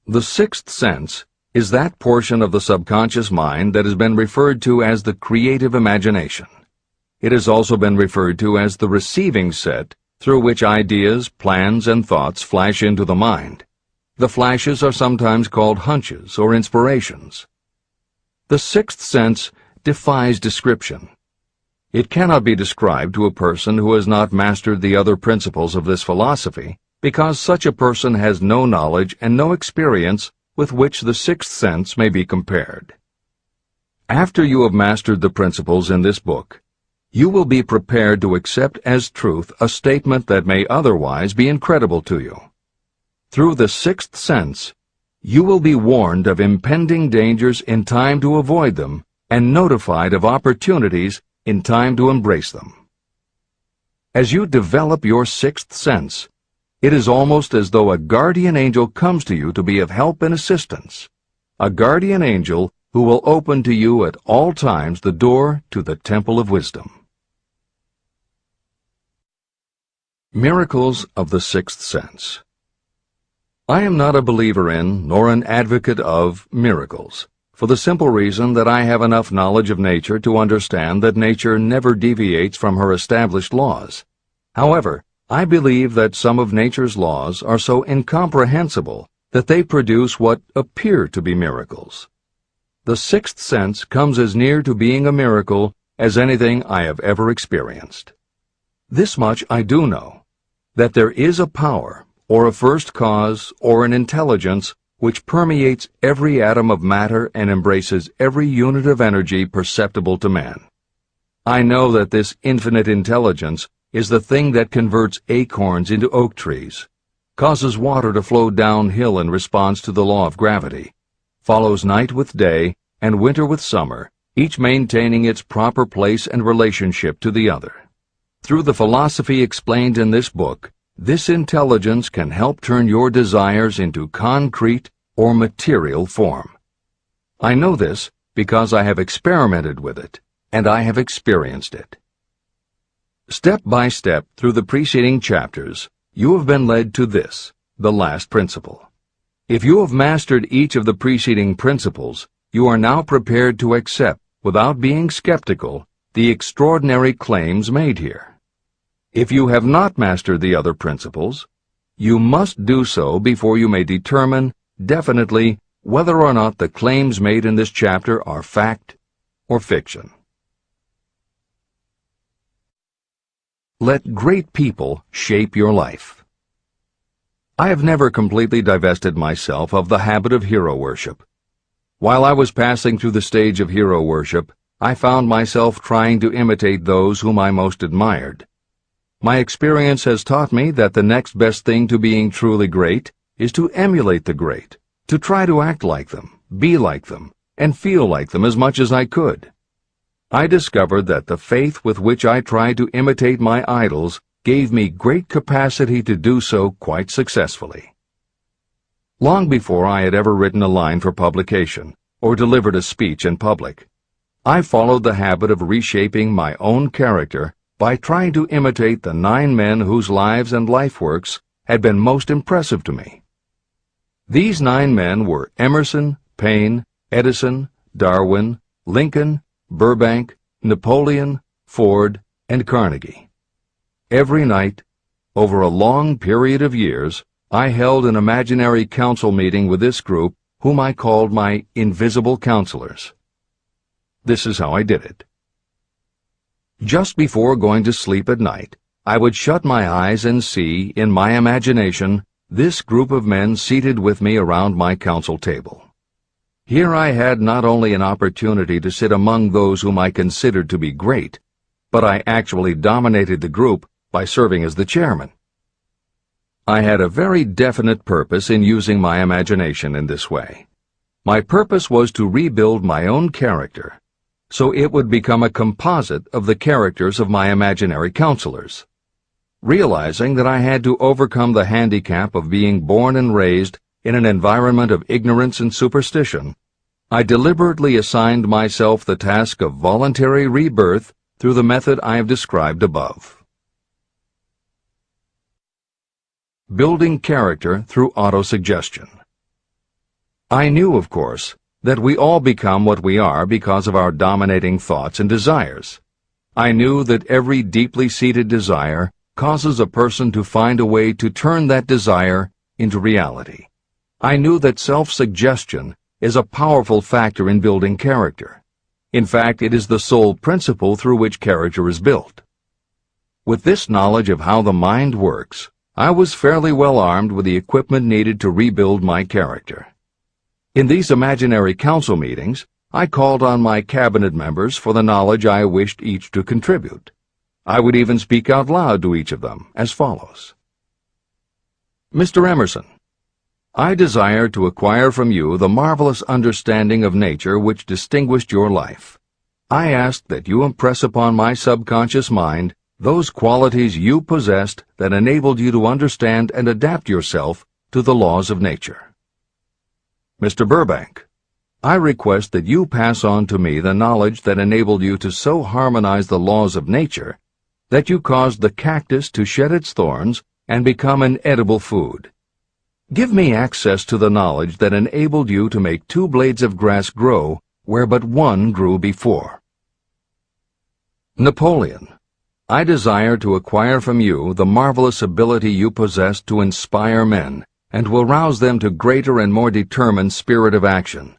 The sixth sense is that portion of the subconscious mind that has been referred to as the creative imagination. It has also been referred to as the receiving set through which ideas, plans, and thoughts flash into the mind. The flashes are sometimes called hunches or inspirations. The sixth sense defies description. It cannot be described to a person who has not mastered the other principles of this philosophy, because such a person has no knowledge and no experience with which the sixth sense may be compared. After you have mastered the principles in this book, you will be prepared to accept as truth a statement that may otherwise be incredible to you. Through the sixth sense, you will be warned of impending dangers in time to avoid them and notified of opportunities in time to embrace them. As you develop your sixth sense, it is almost as though a guardian angel comes to you to be of help and assistance, a guardian angel who will open to you at all times the door to the Temple of Wisdom. Miracles of the Sixth Sense. I am not a believer in, nor an advocate of, miracles, for the simple reason that I have enough knowledge of nature to understand that nature never deviates from her established laws. However, I believe that some of nature's laws are so incomprehensible that they produce what appear to be miracles. The sixth sense comes as near to being a miracle as anything I have ever experienced. This much I do know, that there is a power, or a first cause, or an intelligence which permeates every atom of matter and embraces every unit of energy perceptible to man. I know that this infinite intelligence is the thing that converts acorns into oak trees, causes water to flow downhill in response to the law of gravity, follows night with day and winter with summer, each maintaining its proper place and relationship to the other. Through the philosophy explained in this book, this intelligence can help turn your desires into concrete or material form. I know this because I have experimented with it, and I have experienced it. Step by step through the preceding chapters, you have been led to this, the last principle. If you have mastered each of the preceding principles, you are now prepared to accept, without being skeptical, the extraordinary claims made here. If you have not mastered the other principles, you must do so before you may determine definitely whether or not the claims made in this chapter are fact or fiction. Let great people shape your life. I have never completely divested myself of the habit of hero worship. While I was passing through the stage of hero worship, I found myself trying to imitate those whom I most admired. My experience has taught me that the next best thing to being truly great is to emulate the great, to try to act like them, be like them, and feel like them as much as I could. I discovered that the faith with which I tried to imitate my idols gave me great capacity to do so quite successfully. Long before I had ever written a line for publication or delivered a speech in public, I followed the habit of reshaping my own character by trying to imitate the 9 men whose lives and life works had been most impressive to me. These 9 men were Emerson, Paine, Edison, Darwin, Lincoln, Burbank, Napoleon, Ford, and Carnegie. Every night, over a long period of years, I held an imaginary council meeting with this group, whom I called my invisible counselors. This is how I did it. Just before going to sleep at night, I would shut my eyes and see, in my imagination, this group of men seated with me around my council table. Here I had not only an opportunity to sit among those whom I considered to be great, but I actually dominated the group by serving as the chairman. I had a very definite purpose in using my imagination in this way. My purpose was to rebuild my own character, so it would become a composite of the characters of my imaginary counselors. Realizing that I had to overcome the handicap of being born and raised in an environment of ignorance and superstition, I deliberately assigned myself the task of voluntary rebirth through the method I have described above. Building character through autosuggestion. I knew, of course, that we all become what we are because of our dominating thoughts and desires. I knew that every deeply seated desire causes a person to find a way to turn that desire into reality. I knew that self-suggestion is a powerful factor in building character. In fact, it is the sole principle through which character is built. With this knowledge of how the mind works, I was fairly well armed with the equipment needed to rebuild my character. In these imaginary council meetings, I called on my cabinet members for the knowledge I wished each to contribute. I would even speak out loud to each of them as follows. Mr. Emerson, I desire to acquire from you the marvelous understanding of nature which distinguished your life. I ask that you impress upon my subconscious mind those qualities you possessed that enabled you to understand and adapt yourself to the laws of nature. Mr. Burbank, I request that you pass on to me the knowledge that enabled you to so harmonize the laws of nature that you caused the cactus to shed its thorns and become an edible food. Give me access to the knowledge that enabled you to make 2 blades of grass grow where but 1 grew before. Napoleon, I desire to acquire from you the marvelous ability you possess to inspire men and to arouse them to greater and more determined spirit of action.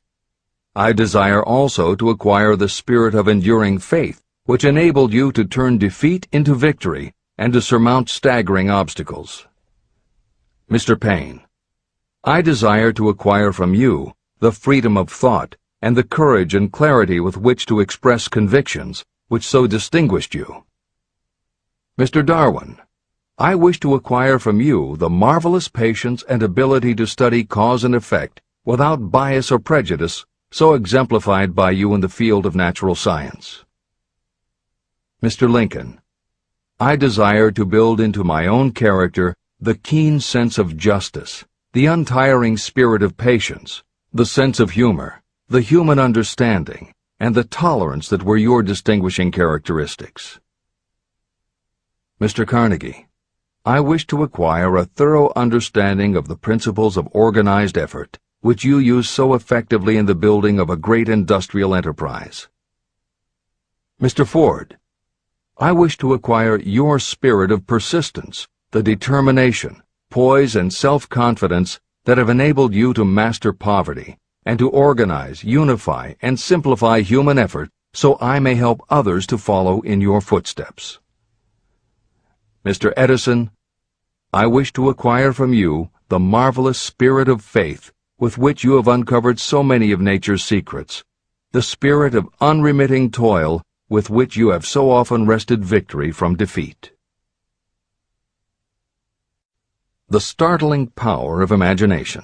I desire also to acquire the spirit of enduring faith, which enabled you to turn defeat into victory and to surmount staggering obstacles. Mr. Paine, I desire to acquire from you the freedom of thought and the courage and clarity with which to express convictions which so distinguished you. Mr. Darwin, I wish to acquire from you the marvelous patience and ability to study cause and effect without bias or prejudice so exemplified by you in the field of natural science. Mr. Lincoln, I desire to build into my own character the keen sense of justice, the untiring spirit of patience, the sense of humor, the human understanding, and the tolerance that were your distinguishing characteristics. Mr. Carnegie, I wish to acquire a thorough understanding of the principles of organized effort, which you use so effectively in the building of a great industrial enterprise. Mr. Ford, I wish to acquire your spirit of persistence, the determination, poise, and self-confidence that have enabled you to master poverty and to organize, unify, and simplify human effort so I may help others to follow in your footsteps. Mr. Edison, I wish to acquire from you the marvelous spirit of faith with which you have uncovered so many of nature's secrets. the spirit of unremitting toil with which you have so often wrested victory from defeat. The startling power of imagination.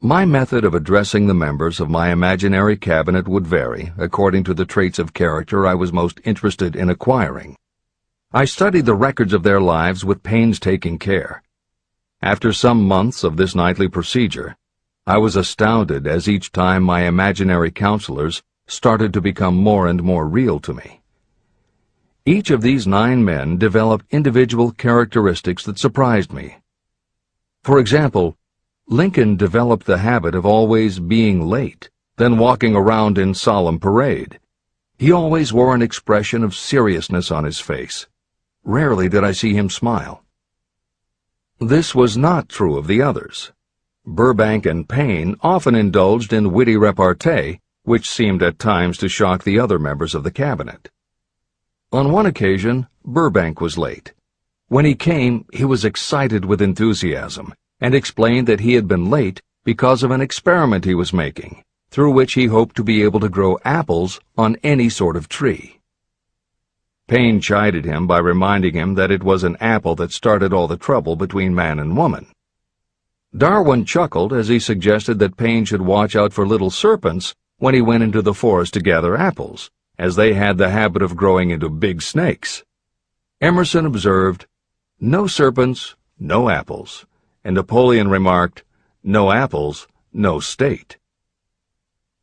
My method of addressing the members of my imaginary cabinet would vary according to the traits of character I was most interested in acquiring. I studied the records of their lives with painstaking care. After some months of this nightly procedure, I was astounded as each time my imaginary counselors started to become more and more real to me. Each of these 9 men developed individual characteristics that surprised me. For example, Lincoln developed the habit of always being late, then walking around in solemn parade. He always wore an expression of seriousness on his face. Rarely did I see him smile. This was not true of the others. Burbank and Payne often indulged in witty repartee, which seemed at times to shock the other members of the cabinet. On one occasion, Burbank was late. When he came, he was excited with enthusiasm, and explained that he had been late because of an experiment he was making, through which he hoped to be able to grow apples on any sort of tree. Payne chided him by reminding him that it was an apple that started all the trouble between man and woman. Darwin chuckled as he suggested that Payne should watch out for little serpents when he went into the forest to gather apples, as they had the habit of growing into big snakes. Emerson observed, "No serpents, no apples," and Napoleon remarked, "No apples, no state."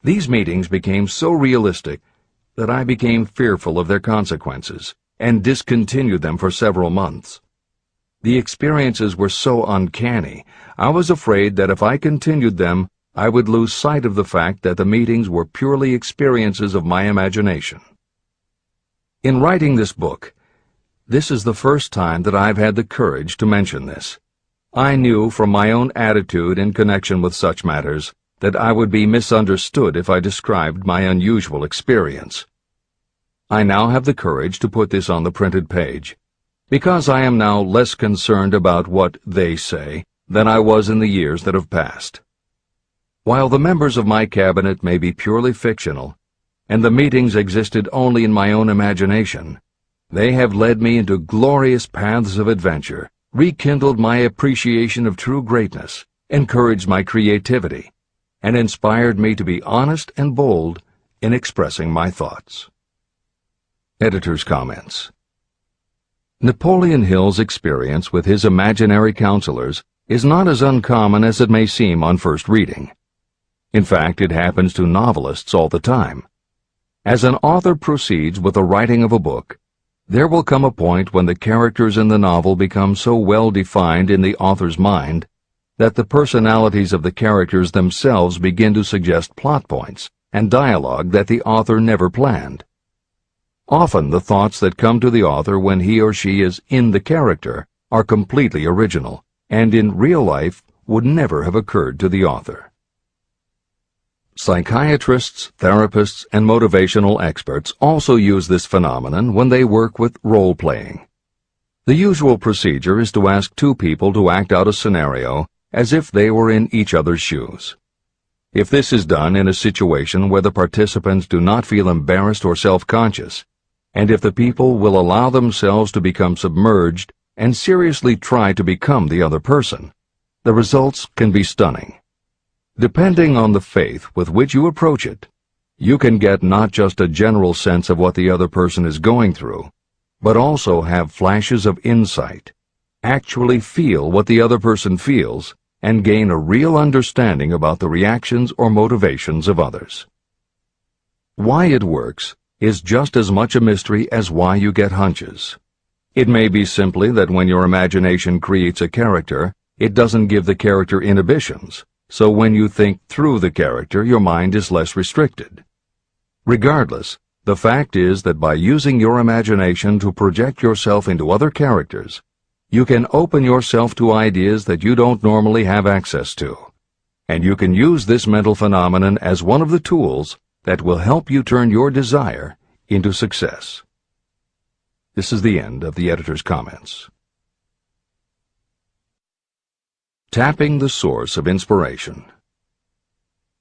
These meetings became so realistic that I became fearful of their consequences and discontinued them for several months. The experiences were so uncanny, I was afraid that if I continued them, I would lose sight of the fact that the meetings were purely experiences of my imagination. In writing this book, this is the first time that I've had the courage to mention this. I knew from my own attitude in connection with such matters that I would be misunderstood if I described my unusual experience. I now have the courage to put this on the printed page, because I am now less concerned about what they say than I was in the years that have passed. While the members of my cabinet may be purely fictional, and the meetings existed only in my own imagination, they have led me into glorious paths of adventure, rekindled my appreciation of true greatness, encouraged my creativity, and inspired me to be honest and bold in expressing my thoughts. Editor's comments. Napoleon Hill's experience with his imaginary counselors is not as uncommon as it may seem on first reading. In fact, it happens to novelists all the time. As an author proceeds with the writing of a book, there will come a point when the characters in the novel become so well defined in the author's mind that the personalities of the characters themselves begin to suggest plot points and dialogue that the author never planned. Often the thoughts that come to the author when he or she is in the character are completely original, and in real life would never have occurred to the author. Psychiatrists, therapists, and motivational experts also use this phenomenon when they work with role-playing. The usual procedure is to ask 2 people to act out a scenario as if they were in each other's shoes. If this is done in a situation where the participants do not feel embarrassed or self-conscious, and if the people will allow themselves to become submerged and seriously try to become the other person, the results can be stunning. Depending on the faith with which you approach it, you can get not just a general sense of what the other person is going through, but also have flashes of insight, actually feel what the other person feels, and gain a real understanding about the reactions or motivations of others. Why it works is just as much a mystery as why you get hunches. It may be simply that when your imagination creates a character, it doesn't give the character inhibitions, so when you think through the character, your mind is less restricted. Regardless, the fact is that by using your imagination to project yourself into other characters, you can open yourself to ideas that you don't normally have access to, and you can use this mental phenomenon as one of the tools that will help you turn your desire into success. This is the end of the editor's comments. Tapping the source of inspiration.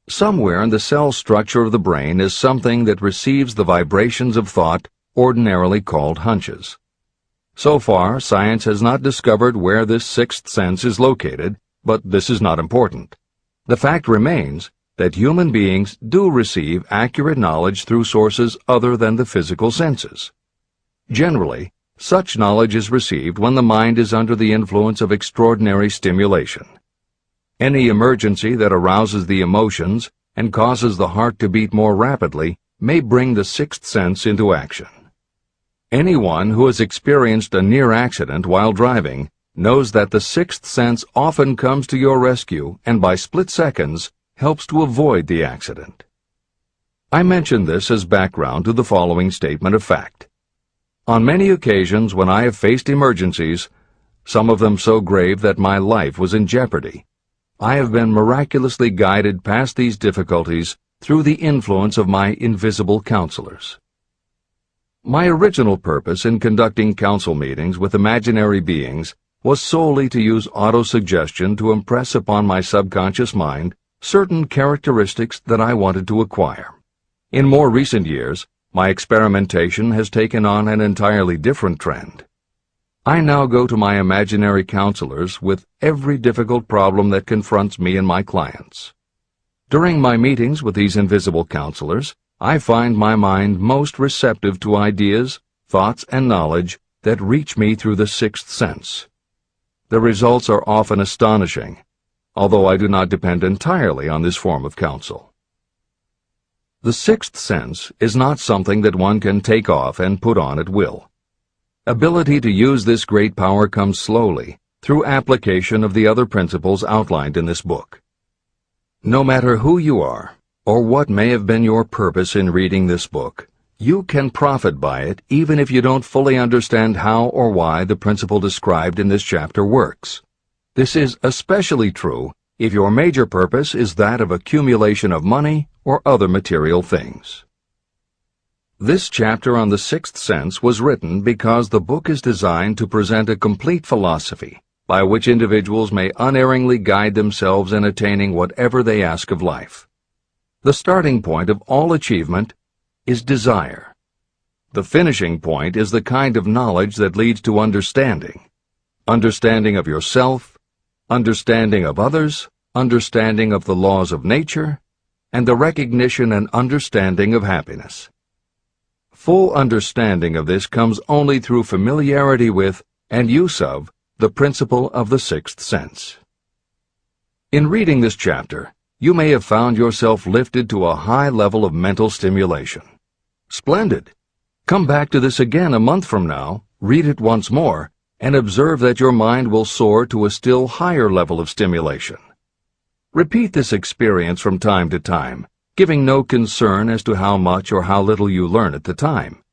Somewhere in the cell structure of the brain is something that receives the vibrations of thought ordinarily called hunches. So far, science has not discovered where this sixth sense is located, but this is not important. The fact remains that human beings do receive accurate knowledge through sources other than the physical senses. Generally, such knowledge is received when the mind is under the influence of extraordinary stimulation. Any emergency that arouses the emotions and causes the heart to beat more rapidly may bring the sixth sense into action. Anyone who has experienced a near accident while driving knows that the sixth sense often comes to your rescue and by split seconds helps to avoid the accident. I mention this as background to the following statement of fact. On many occasions when I have faced emergencies, some of them so grave that my life was in jeopardy, I have been miraculously guided past these difficulties through the influence of my invisible counselors. My original purpose in conducting council meetings with imaginary beings was solely to use autosuggestion to impress upon my subconscious mind certain characteristics that I wanted to acquire. In more recent years, my experimentation has taken on an entirely different trend. I now go to my imaginary counselors with every difficult problem that confronts me and my clients. During my meetings with these invisible counselors, I find my mind most receptive to ideas, thoughts, and knowledge that reach me through the sixth sense. The results are often astonishing, although I do not depend entirely on this form of counsel. The sixth sense is not something that one can take off and put on at will. Ability to use this great power comes slowly, through application of the other principles outlined in this book. No matter who you are, or what may have been your purpose in reading this book, you can profit by it even if you don't fully understand how or why the principle described in this chapter works. This is especially true if your major purpose is that of accumulation of money or other material things. This chapter on the sixth sense was written because the book is designed to present a complete philosophy by which individuals may unerringly guide themselves in attaining whatever they ask of life. The starting point of all achievement is desire. The finishing point is the kind of knowledge that leads to understanding. Understanding of yourself, understanding of others, understanding of the laws of nature, and the recognition and understanding of happiness. Full understanding of this comes only through familiarity with and use of the principle of the sixth sense. In reading this chapter, you may have found yourself lifted to a high level of mental stimulation. Splendid! Come back to this again a month from now, read it once more, and observe that your mind will soar to a still higher level of stimulation. Repeat this experience from time to time, giving no concern as to how much or how little you learn at the time.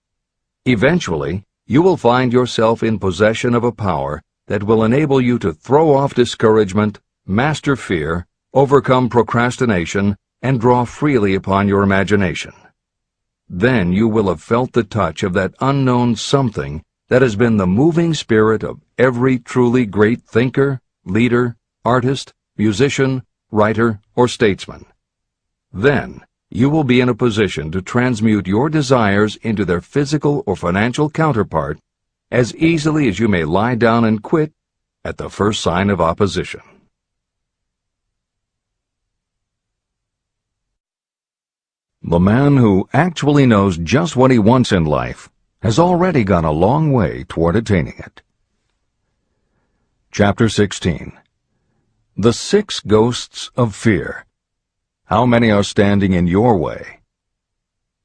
Eventually, you will find yourself in possession of a power that will enable you to throw off discouragement, master fear, overcome procrastination, and draw freely upon your imagination. Then you will have felt the touch of that unknown something that has been the moving spirit of every truly great thinker, leader, artist, musician, writer, or statesman. Then you will be in a position to transmute your desires into their physical or financial counterpart as easily as you may lie down and quit at the first sign of opposition. The man who actually knows just what he wants in life has already gone a long way toward attaining it. Chapter 16. The Six Ghosts of Fear. How many are standing in your way?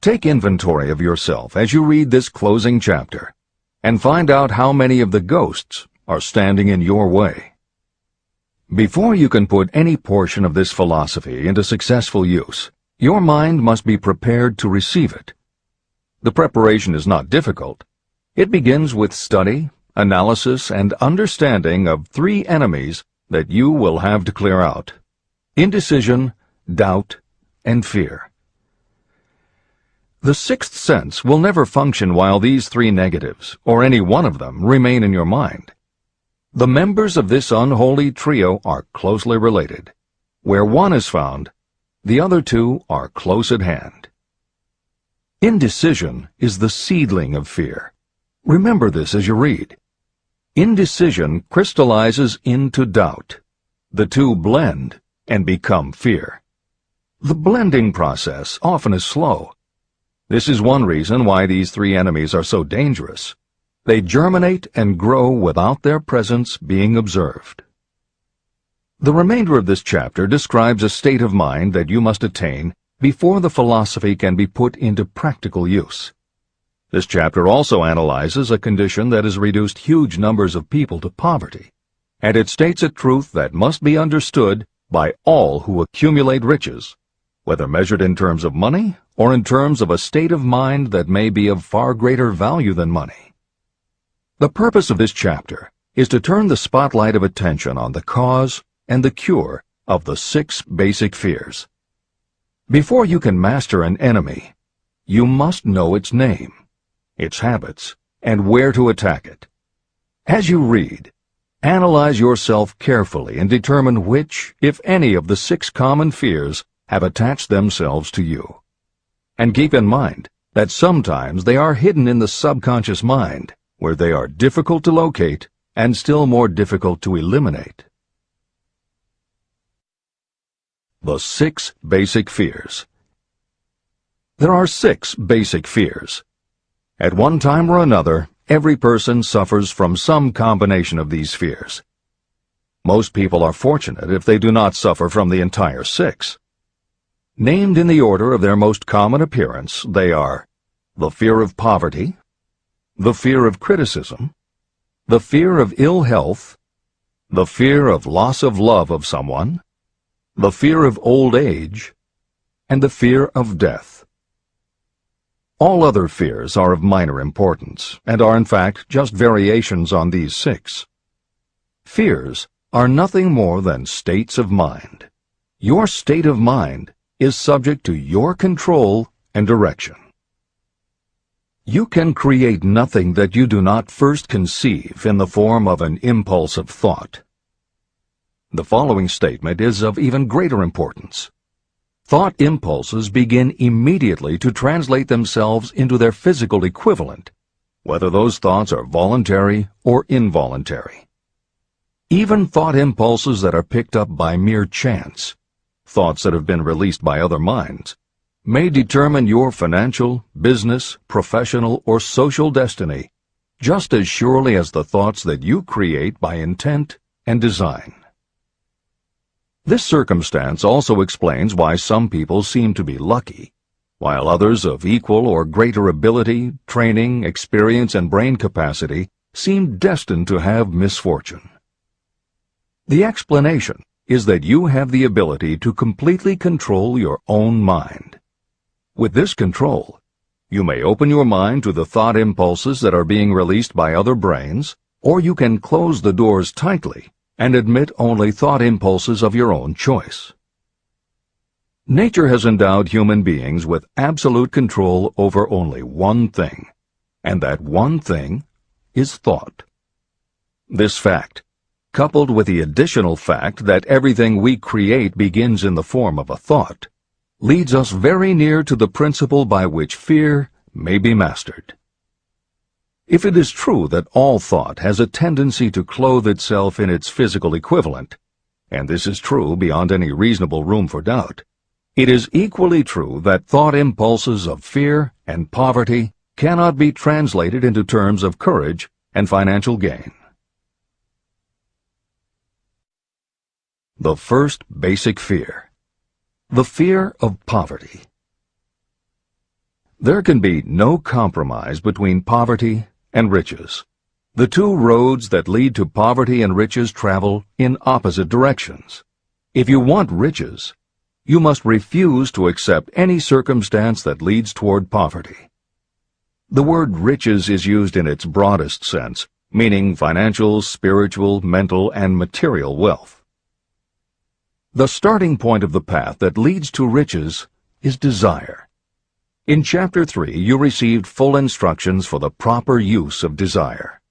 Take inventory of yourself as you read this closing chapter, and find out how many of the ghosts are standing in your way. Before you can put any portion of this philosophy into successful use, your mind must be prepared to receive it. The preparation is not difficult. It begins with study, analysis, and understanding of three enemies that you will have to clear out: indecision, doubt, and fear. The sixth sense will never function while these three negatives, or any one of them, remain in your mind. The members of this unholy trio are closely related. Where one is found, The other two are close at hand. Indecision is the seedling of fear. Remember this as you read. Indecision crystallizes into doubt. The two blend and become fear. The blending process often is slow. This is one reason why these three enemies are so dangerous. They germinate and grow without their presence being observed. The remainder of this chapter describes a state of mind that you must attain before the philosophy can be put into practical use. This chapter also analyzes a condition that has reduced huge numbers of people to poverty, and it states a truth that must be understood by all who accumulate riches, whether measured in terms of money or in terms of a state of mind that may be of far greater value than money. The purpose of this chapter is to turn the spotlight of attention on the cause and the cure of the 6 basic fears. Before you can master an enemy, you must know its name, its habits, and where to attack it. As you read, analyze yourself carefully and determine which, if any, of the 6 common fears have attached themselves to you. And keep in mind that sometimes they are hidden in the subconscious mind, where they are difficult to locate and still more difficult to eliminate. The 6 basic fears. There are 6 basic fears. At one time or another, every person suffers from some combination of these fears. Most people are fortunate if they do not suffer from the entire 6. Named in the order of their most common appearance, they are the fear of poverty, the fear of criticism, the fear of ill health, the fear of loss of love of someone, the fear of old age, and the fear of death. All other fears are of minor importance, and are in fact just variations on these 6. Fears are nothing more than states of mind. Your state of mind is subject to your control and direction. You can create nothing that you do not first conceive in the form of an impulse of thought. The following statement is of even greater importance. Thought impulses begin immediately to translate themselves into their physical equivalent, whether those thoughts are voluntary or involuntary. Even thought impulses that are picked up by mere chance, thoughts that have been released by other minds, may determine your financial, business, professional, or social destiny just as surely as the thoughts that you create by intent and design. This circumstance also explains why some people seem to be lucky, while others of equal or greater ability, training, experience, and brain capacity seem destined to have misfortune. The explanation is that you have the ability to completely control your own mind. With this control, you may open your mind to the thought impulses that are being released by other brains, or you can close the doors tightly and admit only thought impulses of your own choice. Nature has endowed human beings with absolute control over only one thing, and that one thing is thought. This fact, coupled with the additional fact that everything we create begins in the form of a thought, leads us very near to the principle by which fear may be mastered. If it is true that all thought has a tendency to clothe itself in its physical equivalent, and this is true beyond any reasonable room for doubt, it is equally true that thought impulses of fear and poverty cannot be translated into terms of courage and financial gain. The first basic fear. The fear of poverty. There can be no compromise between poverty and riches. The two roads that lead to poverty and riches travel in opposite directions. If you want riches, you must refuse to accept any circumstance that leads toward poverty. The word riches is used in its broadest sense, meaning financial, spiritual, mental, and material wealth. The starting point of the path that leads to riches is desire. In Chapter 3, you received full instructions for the proper use of desire.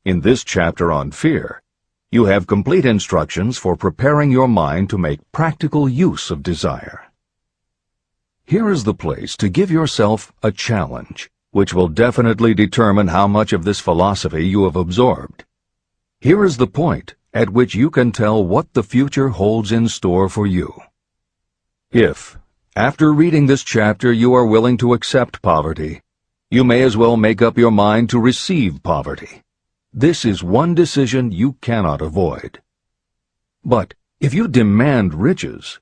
In this chapter on fear, you have complete instructions for preparing your mind to make practical use of desire. Here is the place to give yourself a challenge, which will definitely determine how much of this philosophy you have absorbed. Here is the point at which you can tell what the future holds in store for you. If, after reading this chapter, you are willing to accept poverty, you may as well make up your mind to receive poverty. This is one decision you cannot avoid. But if you demand riches,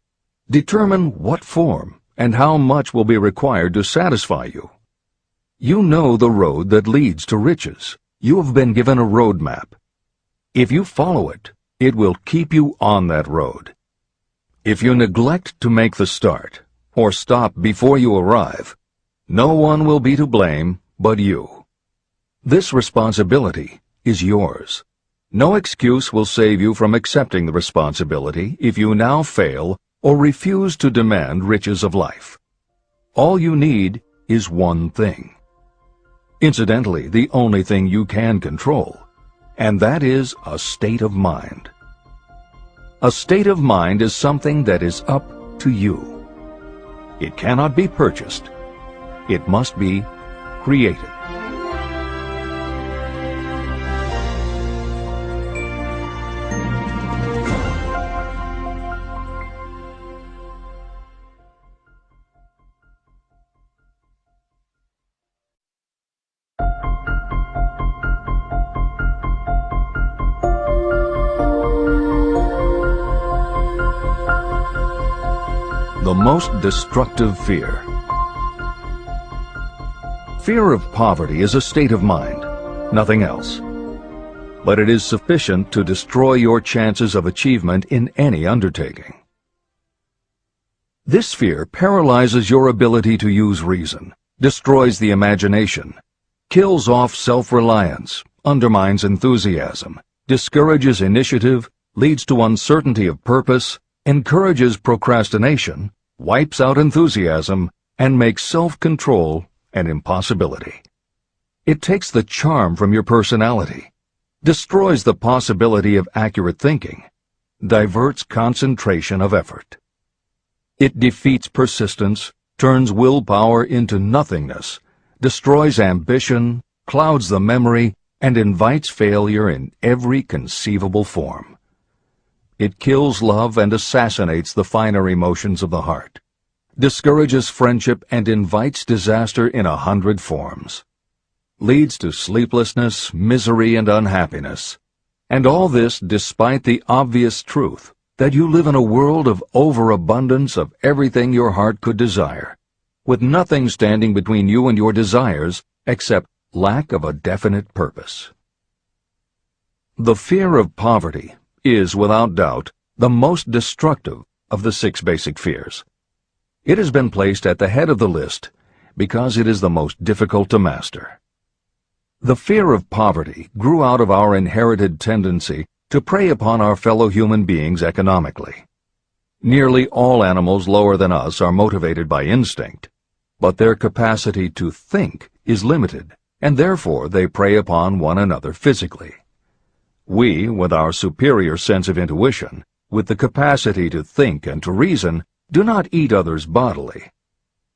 determine what form and how much will be required to satisfy you. You know the road that leads to riches. You have been given a roadmap. If you follow it, it will keep you on that road. If you neglect to make the start, or stop before you arrive, no one will be to blame but you. This responsibility is yours. No excuse will save you from accepting the responsibility if you now fail or refuse to demand riches of life. All you need is one thing. Incidentally, the only thing you can control, and that is a state of mind. A state of mind is something that is up to you. It cannot be purchased. It must be created. The most destructive fear. Fear of poverty is a state of mind, nothing else. But it is sufficient to destroy your chances of achievement in any undertaking. This fear paralyzes your ability to use reason, destroys the imagination, kills off self-reliance, undermines enthusiasm, discourages initiative, leads to uncertainty of purpose, encourages procrastination, wipes out enthusiasm, and makes self-control an impossibility. It takes the charm from your personality, destroys the possibility of accurate thinking, diverts concentration of effort. It defeats persistence, turns willpower into nothingness, destroys ambition, clouds the memory, and invites failure in every conceivable form. It kills love and assassinates the finer emotions of the heart, discourages friendship and invites disaster in 100 forms, leads to sleeplessness, misery, and unhappiness, and all this despite the obvious truth that you live in a world of overabundance of everything your heart could desire, with nothing standing between you and your desires except lack of a definite purpose. The fear of poverty is, without doubt, the most destructive of the 6 basic fears. It has been placed at the head of the list because it is the most difficult to master. The fear of poverty grew out of our inherited tendency to prey upon our fellow human beings economically. Nearly all animals lower than us are motivated by instinct, but their capacity to think is limited, and therefore they prey upon one another physically. We, with our superior sense of intuition, with the capacity to think and to reason, do not eat others bodily.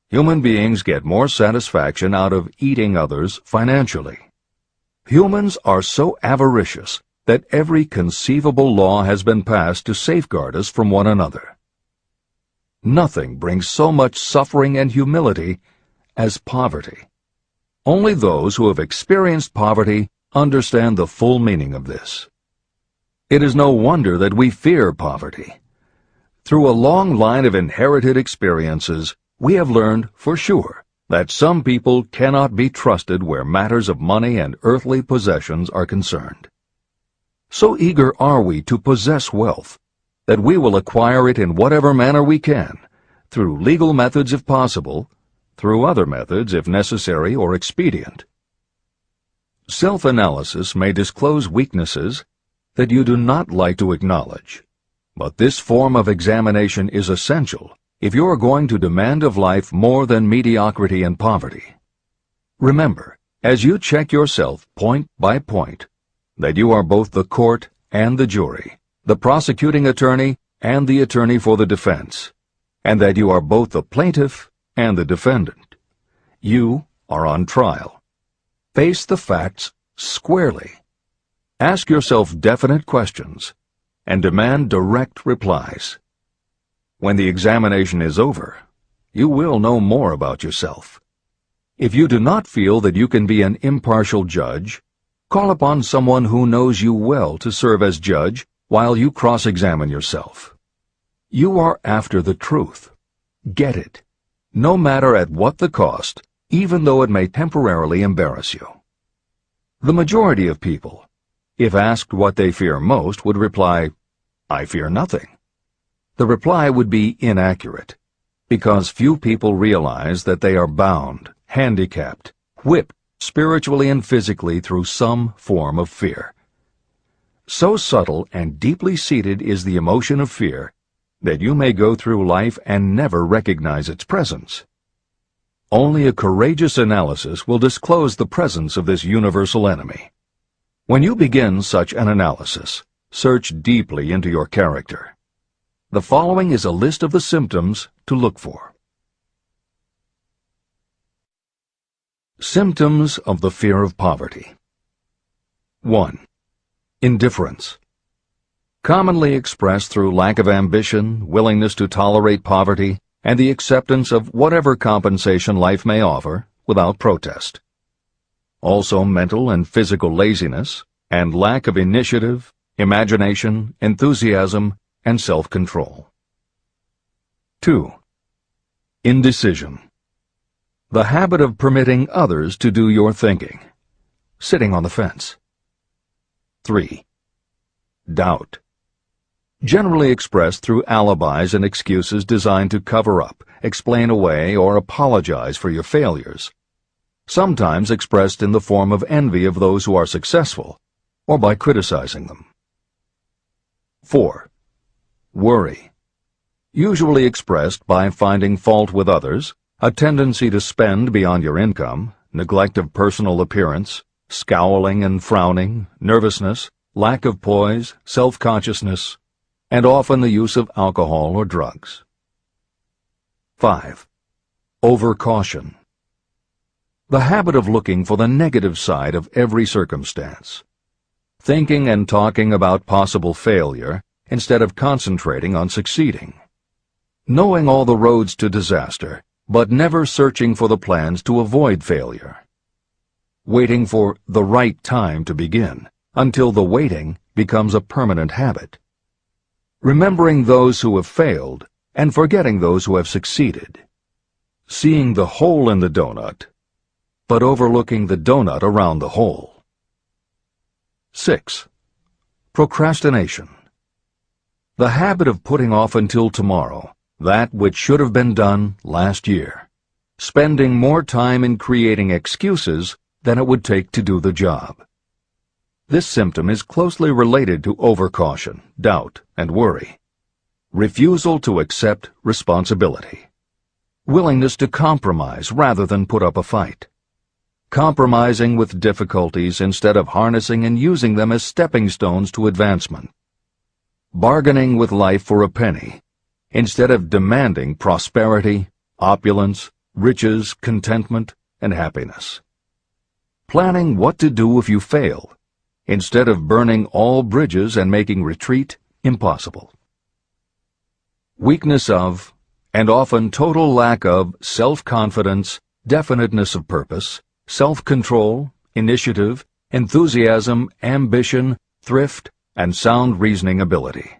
Human beings get more satisfaction out of eating others financially. Humans are so avaricious that every conceivable law has been passed to safeguard us from one another. Nothing brings so much suffering and humility as poverty. Only those who have experienced poverty understand the full meaning of this. It is no wonder that we fear poverty. Through a long line of inherited experiences, we have learned for sure that some people cannot be trusted where matters of money and earthly possessions are concerned. So eager are we to possess wealth that we will acquire it in whatever manner we can, through legal methods if possible, through other methods if necessary or expedient. Self-analysis may disclose weaknesses that you do not like to acknowledge, but this form of examination is essential if you are going to demand of life more than mediocrity and poverty. Remember, as you check yourself point by point, that you are both the court and the jury, the prosecuting attorney and the attorney for the defense, and that you are both the plaintiff and the defendant. You are on trial. Face the facts squarely. Ask yourself definite questions and demand direct replies. When the examination is over, you will know more about yourself. If you do not feel that you can be an impartial judge, call upon someone who knows you well to serve as judge while you cross-examine yourself. You are after the truth. Get it, no matter at what the cost, even though it may temporarily embarrass you. The majority of people, if asked what they fear most, would reply, "I fear nothing." The reply would be inaccurate, because few people realize that they are bound, handicapped, whipped spiritually and physically through some form of fear. So subtle and deeply seated is the emotion of fear that you may go through life and never recognize its presence. Only a courageous analysis will disclose the presence of this universal enemy. When you begin such an analysis, search deeply into your character. The following is a list of the symptoms to look for. Symptoms of the fear of poverty. 1. Indifference. Commonly expressed through lack of ambition, willingness to tolerate poverty, and the acceptance of whatever compensation life may offer without protest. Also mental and physical laziness, and lack of initiative, imagination, enthusiasm, and self-control. 2. Indecision. The habit of permitting others to do your thinking, sitting on the fence. 3. Doubt. Generally expressed through alibis and excuses designed to cover up, explain away, or apologize for your failures. Sometimes expressed in the form of envy of those who are successful, or by criticizing them. 4. Worry. Usually expressed by finding fault with others, a tendency to spend beyond your income, neglect of personal appearance, scowling and frowning, nervousness, lack of poise, self-consciousness, and often the use of alcohol or drugs. 5. Overcaution. The habit of looking for the negative side of every circumstance, thinking and talking about possible failure instead of concentrating on succeeding, knowing all the roads to disaster, but never searching for the plans to avoid failure, waiting for the right time to begin until the waiting becomes a permanent habit, remembering those who have failed and forgetting those who have succeeded, seeing the hole in the donut, but overlooking the donut around the hole. 6. Procrastination. The habit of putting off until tomorrow that which should have been done last year, spending more time in creating excuses than it would take to do the job. This symptom is closely related to overcaution, doubt, and worry. Refusal to accept responsibility. Willingness to compromise rather than put up a fight. Compromising with difficulties instead of harnessing and using them as stepping stones to advancement. Bargaining with life for a penny instead of demanding prosperity, opulence, riches, contentment, and happiness. Planning what to do if you fail instead of burning all bridges and making retreat impossible. Weakness of, and often total lack of, self-confidence, definiteness of purpose, self-control, initiative, enthusiasm, ambition, thrift, and sound reasoning ability.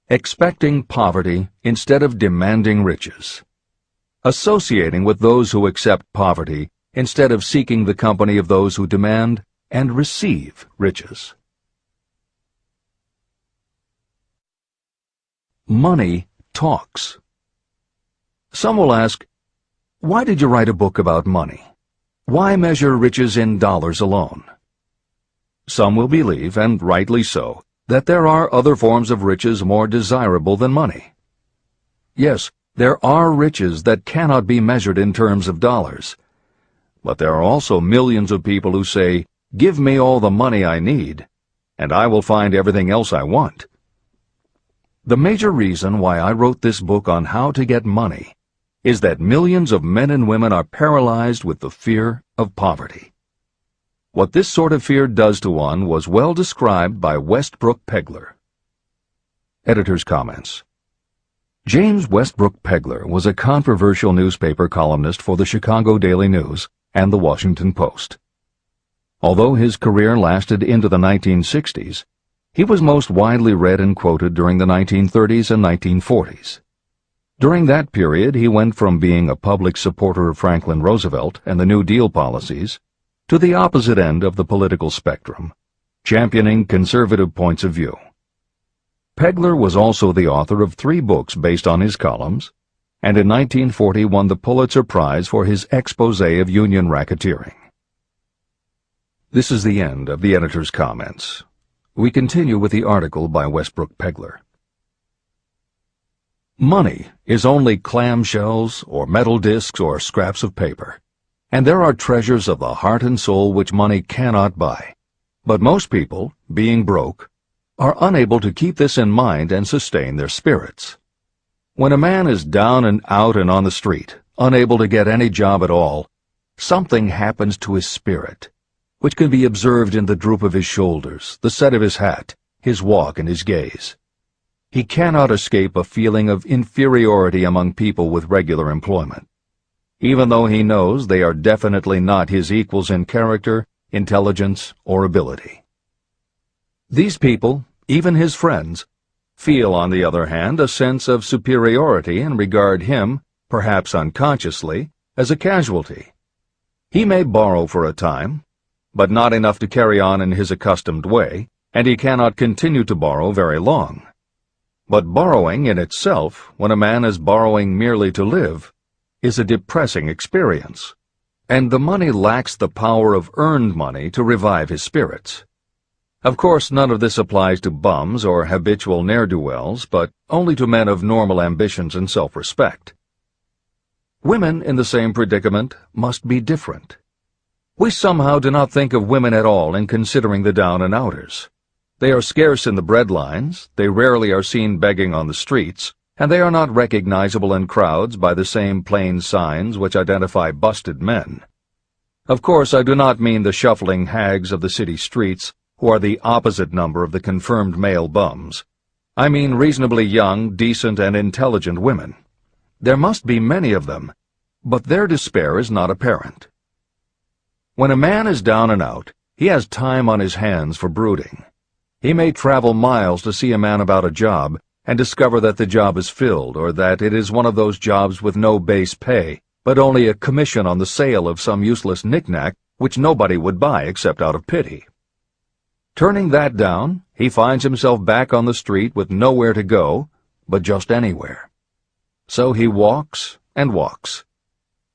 Expecting poverty instead of demanding riches. Associating with those who accept poverty instead of seeking the company of those who demand and receive riches. Money talks. Some will ask, why did you write a book about money? Why measure riches in dollars alone? Some will believe, and rightly so, that there are other forms of riches more desirable than money. Yes, there are riches that cannot be measured in terms of dollars. But there are also millions of people who say, "Give me all the money I need, and I will find everything else I want." The major reason why I wrote this book on how to get money is that millions of men and women are paralyzed with the fear of poverty. What this sort of fear does to one was well described by Westbrook Pegler. Editor's comments. James Westbrook Pegler was a controversial newspaper columnist for the Chicago Daily News and the Washington Post. Although his career lasted into the 1960s, he was most widely read and quoted during the 1930s and 1940s. During that period, he went from being a public supporter of Franklin Roosevelt and the New Deal policies to the opposite end of the political spectrum, championing conservative points of view. Pegler was also the author of 3 books based on his columns, and in 1940 won the Pulitzer Prize for his expose of union racketeering. This is the end of the editor's comments. We continue with the article by Westbrook Pegler. Money is only clamshells or metal discs or scraps of paper, and there are treasures of the heart and soul which money cannot buy. But most people, being broke, are unable to keep this in mind and sustain their spirits. When a man is down and out and on the street, unable to get any job at all, something happens to his spirit, which can be observed in the droop of his shoulders, the set of his hat, his walk, and his gaze. He cannot escape a feeling of inferiority among people with regular employment, even though he knows they are definitely not his equals in character, intelligence, or ability. These people, even his friends, feel, on the other hand, a sense of superiority and regard him, perhaps unconsciously, as a casualty. He may borrow for a time, but not enough to carry on in his accustomed way, and he cannot continue to borrow very long. But borrowing in itself, when a man is borrowing merely to live, is a depressing experience, and the money lacks the power of earned money to revive his spirits. Of course, none of this applies to bums or habitual ne'er-do-wells, but only to men of normal ambitions and self-respect. Women in the same predicament must be different. We somehow do not think of women at all in considering the down-and-outers. They are scarce in the breadlines, they rarely are seen begging on the streets, and they are not recognizable in crowds by the same plain signs which identify busted men. Of course, I do not mean the shuffling hags of the city streets, who are the opposite number of the confirmed male bums. I mean reasonably young, decent, and intelligent women. There must be many of them, but their despair is not apparent. When a man is down and out, he has time on his hands for brooding. He may travel miles to see a man about a job and discover that the job is filled, or that it is one of those jobs with no base pay, but only a commission on the sale of some useless knick-knack which nobody would buy except out of pity. Turning that down, he finds himself back on the street with nowhere to go, but just anywhere. So he walks and walks.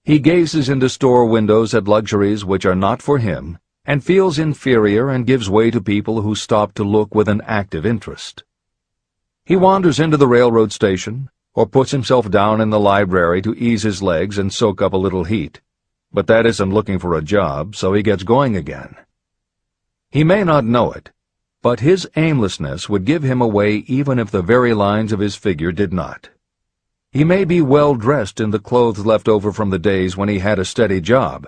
He gazes into store windows at luxuries which are not for him, and feels inferior and gives way to people who stop to look with an active interest. He wanders into the railroad station, or puts himself down in the library to ease his legs and soak up a little heat. But that isn't looking for a job, so he gets going again. He may not know it, but his aimlessness would give him away even if the very lines of his figure did not. He may be well dressed in the clothes left over from the days when he had a steady job,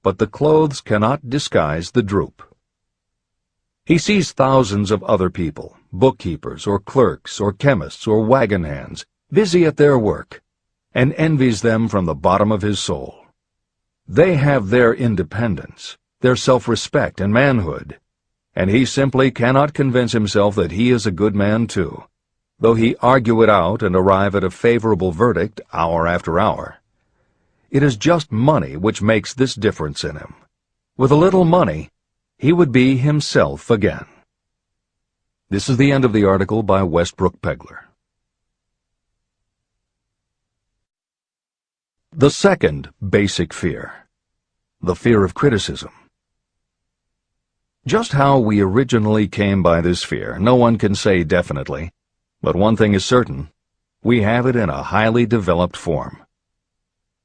but the clothes cannot disguise the droop. He sees thousands of other people, bookkeepers or clerks or chemists or wagon hands, busy at their work, and envies them from the bottom of his soul. They have their independence, their self-respect and manhood, and he simply cannot convince himself that he is a good man too, though he argue it out and arrive at a favorable verdict hour after hour. It is just money which makes this difference in him. With a little money, he would be himself again. This is the end of the article by Westbrook Pegler. The second basic fear, the fear of criticism. Just how we originally came by this fear, no one can say definitely, but one thing is certain: we have it in a highly developed form.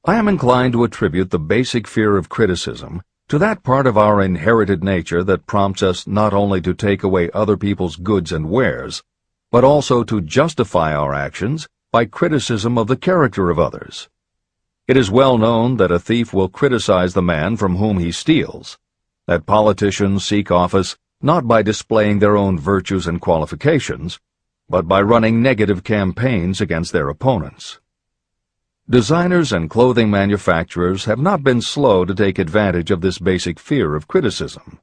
I am inclined to attribute the basic fear of criticism to that part of our inherited nature that prompts us not only to take away other people's goods and wares, but also to justify our actions by criticism of the character of others. It is well known that a thief will criticize the man from whom he steals, that politicians seek office not by displaying their own virtues and qualifications, but by running negative campaigns against their opponents. Designers and clothing manufacturers have not been slow to take advantage of this basic fear of criticism.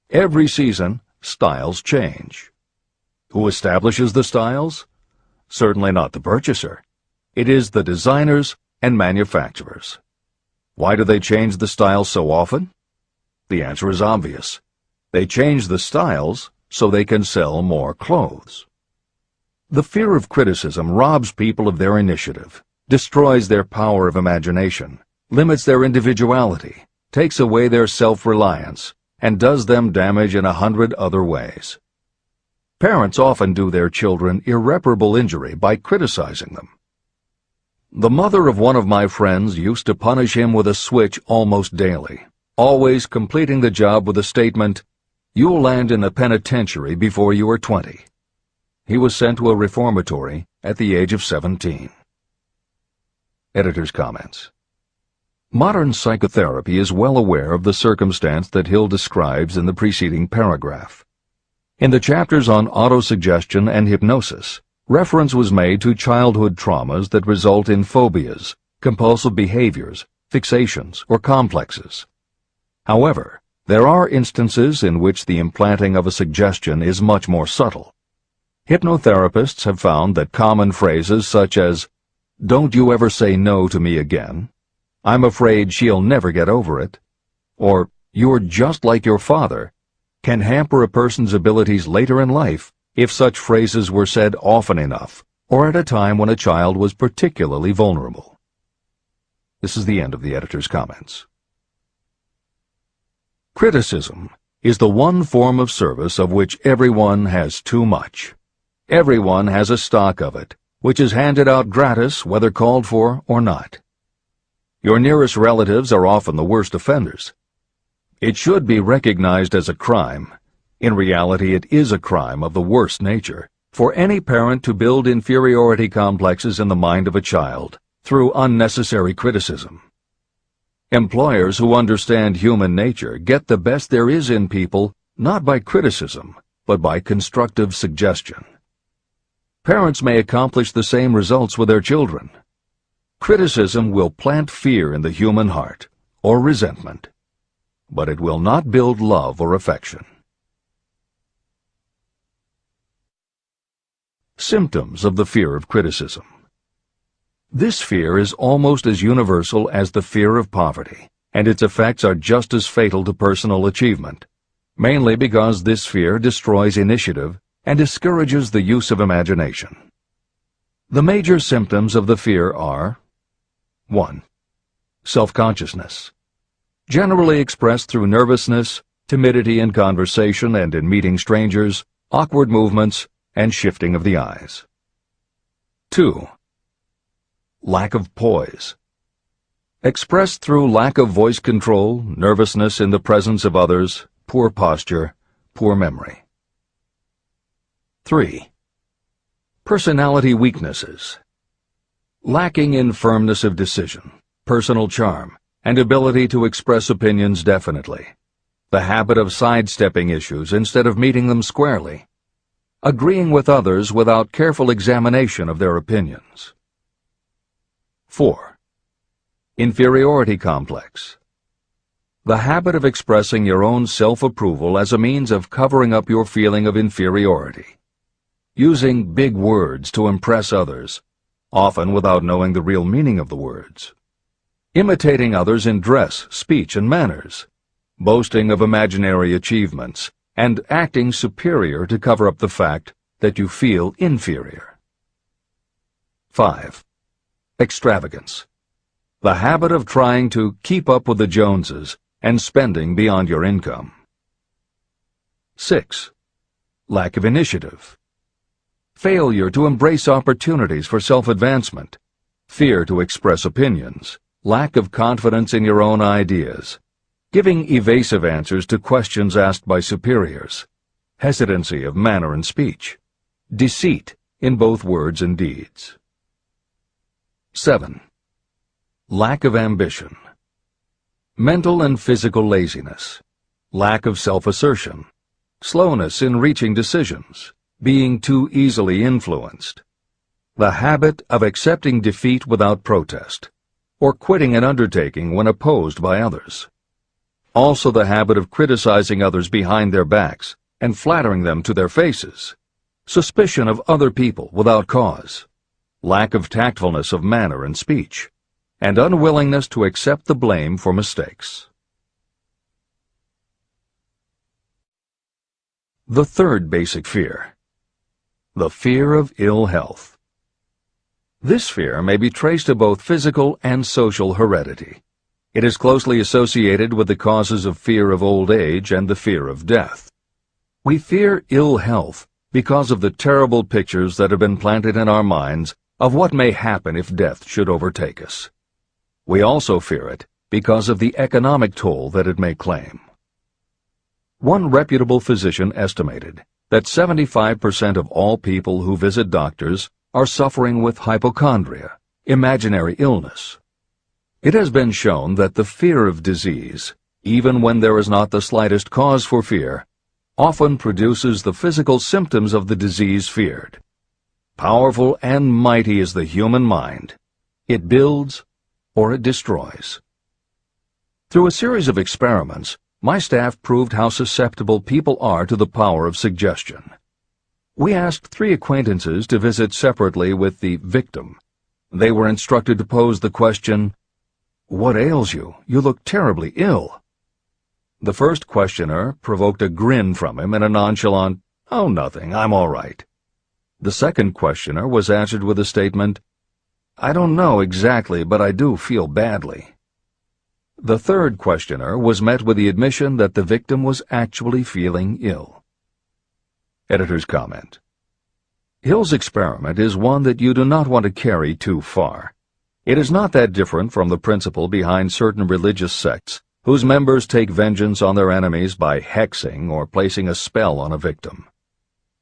Every season, styles change. Who establishes the styles? Certainly not the purchaser. It is the designers and manufacturers. Why do they change the styles so often? The answer is obvious. They change the styles so they can sell more clothes. The fear of criticism robs people of their initiative, destroys their power of imagination, limits their individuality, takes away their self-reliance, and does them damage in 100 other ways. Parents often do their children irreparable injury by criticizing them. The mother of one of my friends used to punish him with a switch almost daily, always completing the job with the statement, "You'll land in the penitentiary before you are 20. He was sent to a reformatory at the age of 17. Editor's comments. Modern psychotherapy is well aware of the circumstance that Hill describes in the preceding paragraph. In the chapters on autosuggestion and hypnosis, reference was made to childhood traumas that result in phobias, compulsive behaviors, fixations, or complexes. However, there are instances in which the implanting of a suggestion is much more subtle. Hypnotherapists have found that common phrases such as, "Don't you ever say no to me again," "I'm afraid she'll never get over it," or "You're just like your father," can hamper a person's abilities later in life if such phrases were said often enough, or at a time when a child was particularly vulnerable. This is the end of the editor's comments. Criticism is the one form of service of which everyone has too much. Everyone has a stock of it, which is handed out gratis whether called for or not. Your nearest relatives are often the worst offenders. It should be recognized as a crime. In reality, it is a crime of the worst nature for any parent to build inferiority complexes in the mind of a child through unnecessary criticism. Employers who understand human nature get the best there is in people not by criticism, but by constructive suggestion. Parents may accomplish the same results with their children. Criticism will plant fear in the human heart, or resentment, but it will not build love or affection. Symptoms of the fear of criticism. This fear is almost as universal as the fear of poverty, and its effects are just as fatal to personal achievement, mainly because this fear destroys initiative and discourages the use of imagination. The major symptoms of the fear are 1. Self-consciousness, generally expressed through nervousness, timidity in conversation and in meeting strangers, awkward movements, and shifting of the eyes. 2. Lack of poise, expressed through lack of voice control, nervousness in the presence of others, poor posture, poor memory. 3. Personality weaknesses, lacking in firmness of decision, personal charm, and ability to express opinions definitely, the habit of sidestepping issues instead of meeting them squarely, agreeing with others without careful examination of their opinions. 4. Inferiority complex, the habit of expressing your own self-approval as a means of covering up your feeling of inferiority, using big words to impress others, often without knowing the real meaning of the words, imitating others in dress, speech, and manners, boasting of imaginary achievements, and acting superior to cover up the fact that you feel inferior. 5. Extravagance, the habit of trying to keep up with the Joneses and spending beyond your income. 6. Lack of initiative, failure to embrace opportunities for self-advancement, fear to express opinions, lack of confidence in your own ideas, giving evasive answers to questions asked by superiors, hesitancy of manner and speech, deceit in both words and deeds. 7. lack of ambition. Mental and physical laziness, lack of self-assertion, slowness in reaching decisions, being too easily influenced, the habit of accepting defeat without protest, or quitting an undertaking when opposed by others. Also the habit of criticizing others behind their backs and flattering them to their faces, suspicion of other people without cause, lack of tactfulness of manner and speech, and unwillingness to accept the blame for mistakes. The third basic fear, the fear of ill health. This fear may be traced to both physical and social heredity. It is closely associated with the causes of fear of old age and the fear of death. We fear ill health because of the terrible pictures that have been planted in our minds of what may happen if death should overtake us. We also fear it because of the economic toll that it may claim. One reputable physician estimated that 75% of all people who visit doctors are suffering with hypochondria, imaginary illness. It has been shown that the fear of disease, even when there is not the slightest cause for fear, often produces the physical symptoms of the disease feared. Powerful and mighty is the human mind. It builds or it destroys. Through a series of experiments, my staff proved how susceptible people are to the power of suggestion. We asked 3 acquaintances to visit separately with the victim. They were instructed to pose the question, "What ails you? You look terribly ill." The first questioner provoked a grin from him and a nonchalant, "Oh, nothing, I'm all right." The second questioner was answered with a statement, "I don't know exactly, but I do feel badly." The third questioner was met with the admission that the victim was actually feeling ill. Editor's comment. Hill's experiment is one that you do not want to carry too far. It is not that different from the principle behind certain religious sects whose members take vengeance on their enemies by hexing or placing a spell on a victim.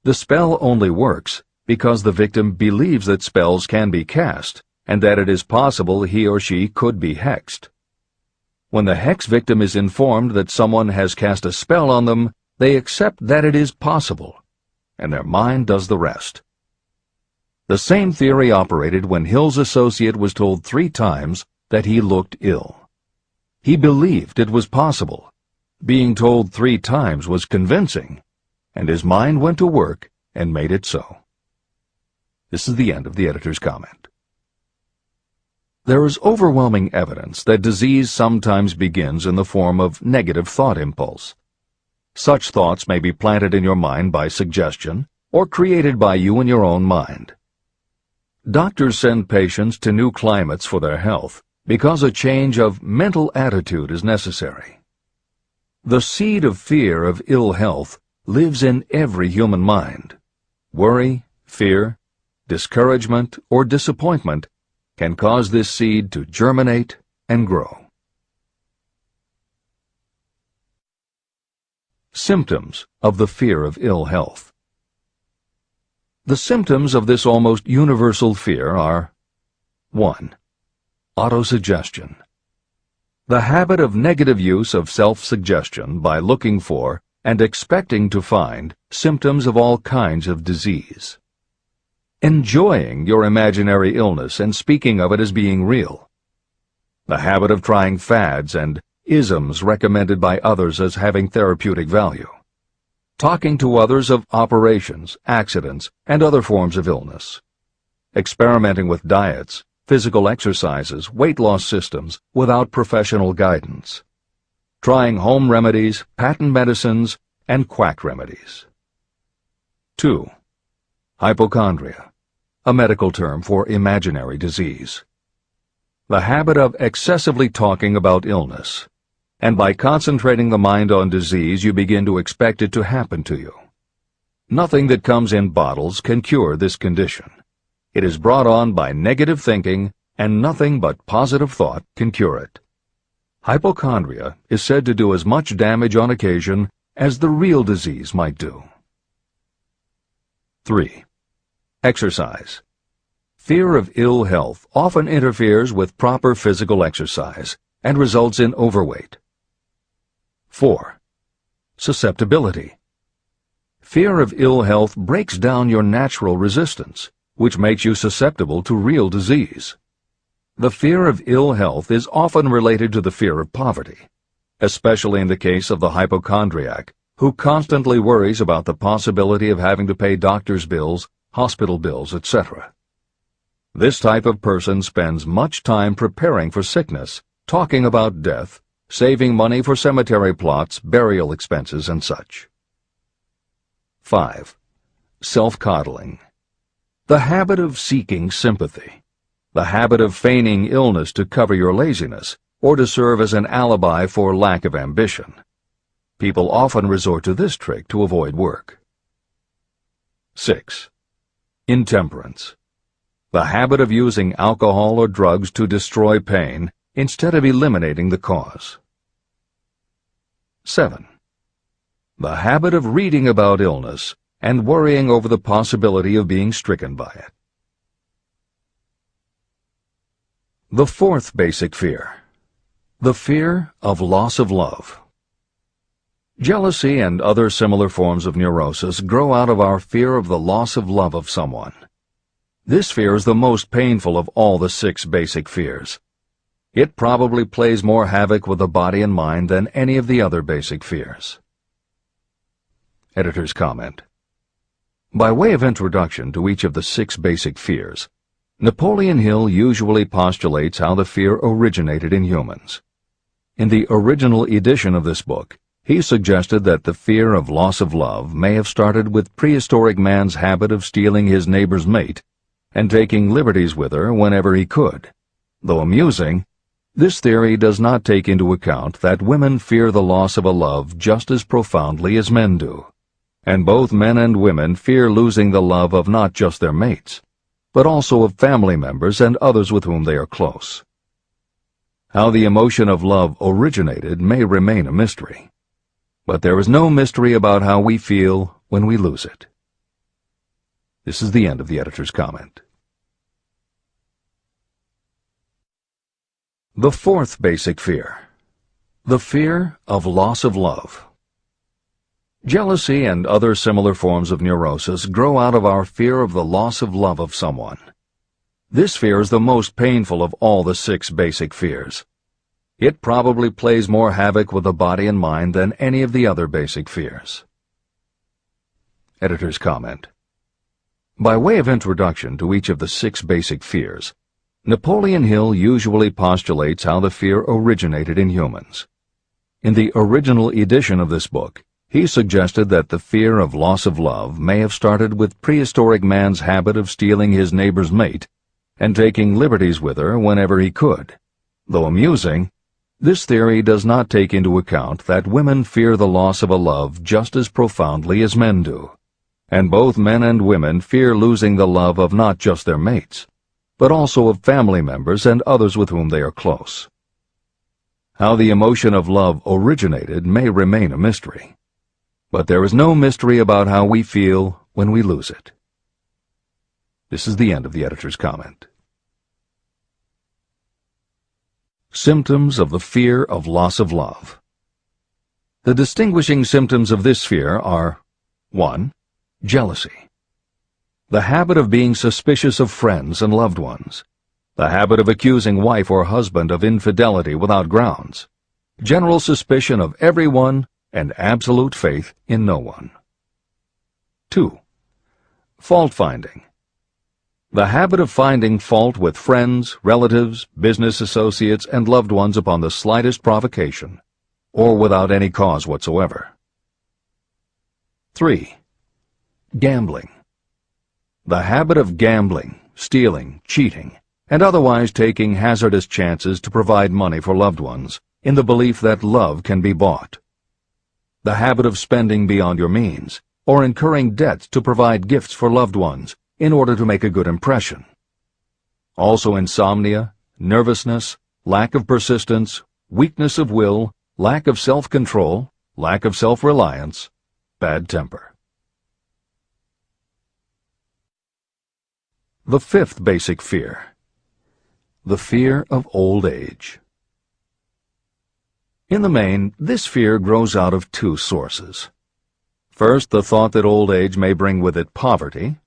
The spell only works because the victim believes that spells can be cast and that it is possible he or she could be hexed. When the hex victim is informed that someone has cast a spell on them, they accept that it is possible, and their mind does the rest. The same theory operated when Hill's associate was told 3 times that he looked ill. He believed it was possible. Being told 3 times was convincing, and his mind went to work and made it so. This is the end of the editor's comment. There is overwhelming evidence that disease sometimes begins in the form of negative thought impulse. Such thoughts may be planted in your mind by suggestion or created by you in your own mind. Doctors send patients to new climates for their health because a change of mental attitude is necessary. The seed of fear of ill health lives in every human mind. Worry, fear, discouragement, or disappointment can cause this seed to germinate and grow. Symptoms of the fear of ill health. The symptoms of this almost universal fear are 1. Autosuggestion. The habit of negative use of self-suggestion by looking for and expecting to find symptoms of all kinds of disease. Enjoying your imaginary illness and speaking of it as being real. The habit of trying fads and isms recommended by others as having therapeutic value. Talking to others of operations, accidents, and other forms of illness. Experimenting with diets, physical exercises, weight loss systems without professional guidance. Trying home remedies, patent medicines, and quack remedies. 2. Hypochondria, a medical term for imaginary disease. The habit of excessively talking about illness, and by concentrating the mind on disease you begin to expect it to happen to you. Nothing that comes in bottles can cure this condition. It is brought on by negative thinking, and nothing but positive thought can cure it. Hypochondria is said to do as much damage on occasion as the real disease might do. 3. Exercise. Fear of ill health often interferes with proper physical exercise and results in overweight. 4. Susceptibility. Fear of ill health breaks down your natural resistance, which makes you susceptible to real disease. The fear of ill health is often related to the fear of poverty, especially in the case of the hypochondriac, who constantly worries about the possibility of having to pay doctor's bills, hospital bills, etc. This type of person spends much time preparing for sickness, talking about death, saving money for cemetery plots, burial expenses, and such. 5. Self-coddling. The habit of seeking sympathy. The habit of feigning illness to cover your laziness or to serve as an alibi for lack of ambition. People often resort to this trick to avoid work. 6. Intemperance. The habit of using alcohol or drugs to destroy pain instead of eliminating the cause. 7. The habit of reading about illness and worrying over the possibility of being stricken by it. The fourth basic fear. The fear of loss of love. Jealousy and other similar forms of neurosis grow out of our fear of the loss of love of someone. This fear is the most painful of all the 6 basic fears. It probably plays more havoc with the body and mind than any of the other basic fears. Editor's comment. By way of introduction to each of the 6 basic fears, Napoleon Hill usually postulates how the fear originated in humans. In the original edition of this book, he suggested that the fear of loss of love may have started with prehistoric man's habit of stealing his neighbor's mate and taking liberties with her whenever he could. Though amusing, this theory does not take into account that women fear the loss of a love just as profoundly as men do, and both men and women fear losing the love of not just their mates, but also of family members and others with whom they are close. How the emotion of love originated may remain a mystery, but there is no mystery about how we feel when we lose it. This is the end of the editor's comment. The fourth basic fear. The fear of loss of love. Jealousy and other similar forms of neurosis grow out of our fear of the loss of love of someone. This fear is the most painful of all the 6 basic fears. It probably plays more havoc with the body and mind than any of the other basic fears. Editor's comment. By way of introduction to each of the 6 basic fears, Napoleon Hill usually postulates how the fear originated in humans. In the original edition of this book, he suggested that the fear of loss of love may have started with prehistoric man's habit of stealing his neighbor's mate and taking liberties with her whenever he could. Though amusing, this theory does not take into account that women fear the loss of a love just as profoundly as men do, and both men and women fear losing the love of not just their mates, but also of family members and others with whom they are close. How the emotion of love originated may remain a mystery, but there is no mystery about how we feel when we lose it. This is the end of the editor's comment. Symptoms of the fear of loss of love. The distinguishing symptoms of this fear are 1. Jealousy. The habit of being suspicious of friends and loved ones. The habit of accusing wife or husband of infidelity without grounds. General suspicion of everyone and absolute faith in no one. 2. Fault-finding. The habit of finding fault with friends, relatives, business associates, and loved ones upon the slightest provocation, or without any cause whatsoever. 3. Gambling. The habit of gambling, stealing, cheating, and otherwise taking hazardous chances to provide money for loved ones in the belief that love can be bought. The habit of spending beyond your means, or incurring debts to provide gifts for loved ones in order to make a good impression. Also insomnia, nervousness, lack of persistence, weakness of will, lack of self-control, lack of self-reliance, bad temper. The fifth basic fear. The fear of old age. In the main, this fear grows out of two sources. First, the thought that old age may bring with it poverty.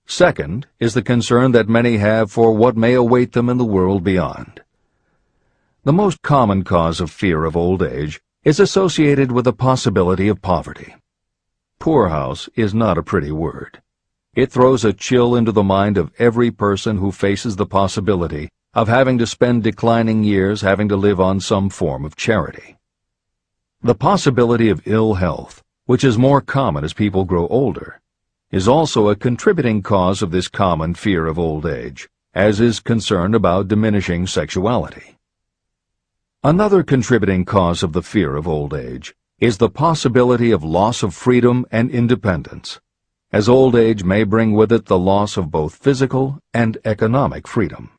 Second is the concern that many have for what may await them in the world beyond. The most common cause of fear of old age is associated with the possibility of poverty. Poorhouse is not a pretty word. It throws a chill into the mind of every person who faces the possibility of having to spend declining years having to live on some form of charity. The possibility of ill health, which is more common as people grow older, is also a contributing cause of this common fear of old age, as is concern about diminishing sexuality. Another contributing cause of the fear of old age is the possibility of loss of freedom and independence, as old age may bring with it the loss of both physical and economic freedom.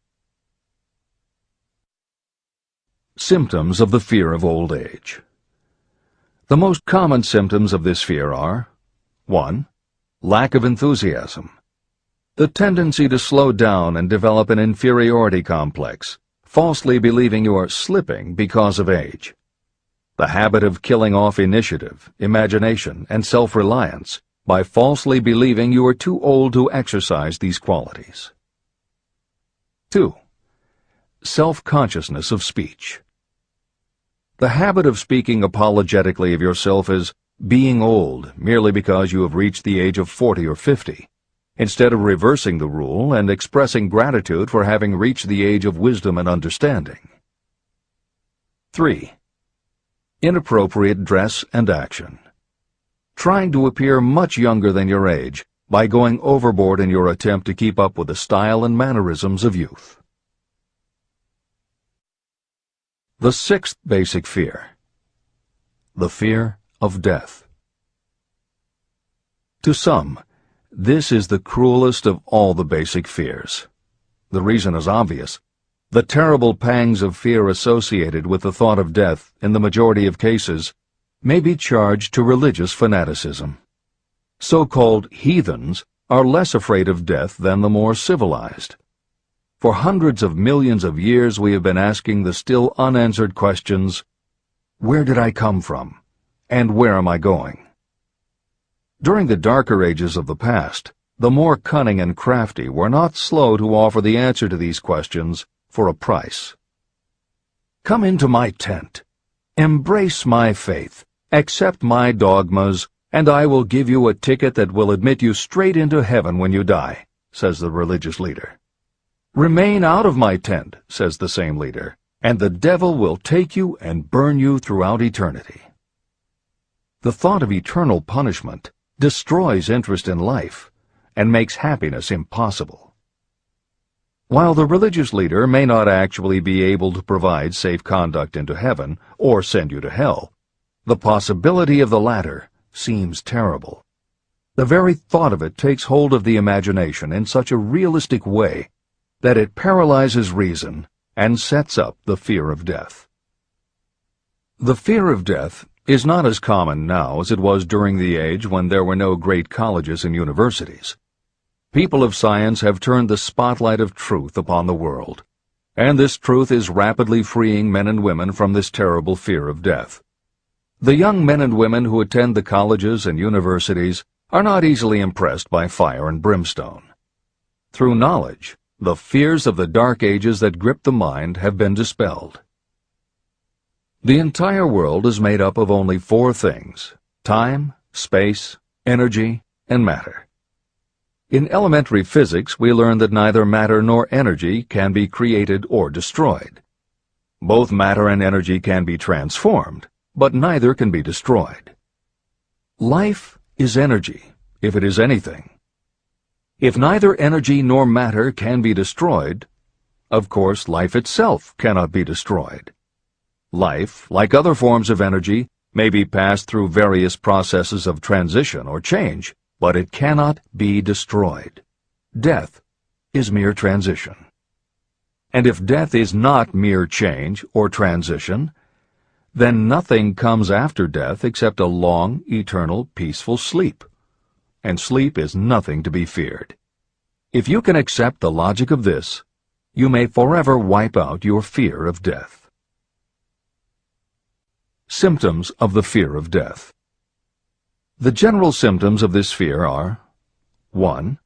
Symptoms of the fear of old age. The most common symptoms of this fear are 1. Lack of enthusiasm. The tendency to slow down and develop an inferiority complex, falsely believing you are slipping because of age. The habit of killing off initiative, imagination, and self-reliance by falsely believing you are too old to exercise these qualities. 2. Self-consciousness of speech. The habit of speaking apologetically of yourself as being old merely because you have reached the age of 40 or 50, instead of reversing the rule and expressing gratitude for having reached the age of wisdom and understanding. 3. Inappropriate dress and action. Trying to appear much younger than your age by going overboard in your attempt to keep up with the style and mannerisms of youth. The sixth basic fear. The fear of death. To some, this is the cruelest of all the basic fears. The reason is obvious. The terrible pangs of fear associated with the thought of death, in the majority of cases, may be charged to religious fanaticism. So-called heathens are less afraid of death than the more civilized. For hundreds of millions of years we have been asking the still unanswered questions, where did I come from, and where am I going? During the darker ages of the past, the more cunning and crafty were not slow to offer the answer to these questions for a price. Come into my tent, embrace my faith, accept my dogmas, and I will give you a ticket that will admit you straight into heaven when you die, says the religious leader. Remain out of my tent, says the same leader, and the devil will take you and burn you throughout eternity. The thought of eternal punishment destroys interest in life and makes happiness impossible. While the religious leader may not actually be able to provide safe conduct into heaven or send you to hell, the possibility of the latter seems terrible. The very thought of it takes hold of the imagination in such a realistic way that it paralyzes reason and sets up the fear of death. The fear of death is not as common now as it was during the age when there were no great colleges and universities. People of science have turned the spotlight of truth upon the world, and this truth is rapidly freeing men and women from this terrible fear of death. The young men and women who attend the colleges and universities are not easily impressed by fire and brimstone. Through knowledge, the fears of the dark ages that grip the mind have been dispelled. The entire world is made up of only four things: time, space, energy, and matter. In elementary physics, we learn that neither matter nor energy can be created or destroyed. Both matter and energy can be transformed, but neither can be destroyed. Life is energy, if it is anything. If neither energy nor matter can be destroyed, of course life itself cannot be destroyed. Life, like other forms of energy, may be passed through various processes of transition or change, but it cannot be destroyed. Death is mere transition. And if death is not mere change or transition, then nothing comes after death except a long, eternal, peaceful sleep. And sleep is nothing to be feared. If you can accept the logic of this, you may forever wipe out your fear of death. Symptoms of the fear of death. The general symptoms of this fear are: 1.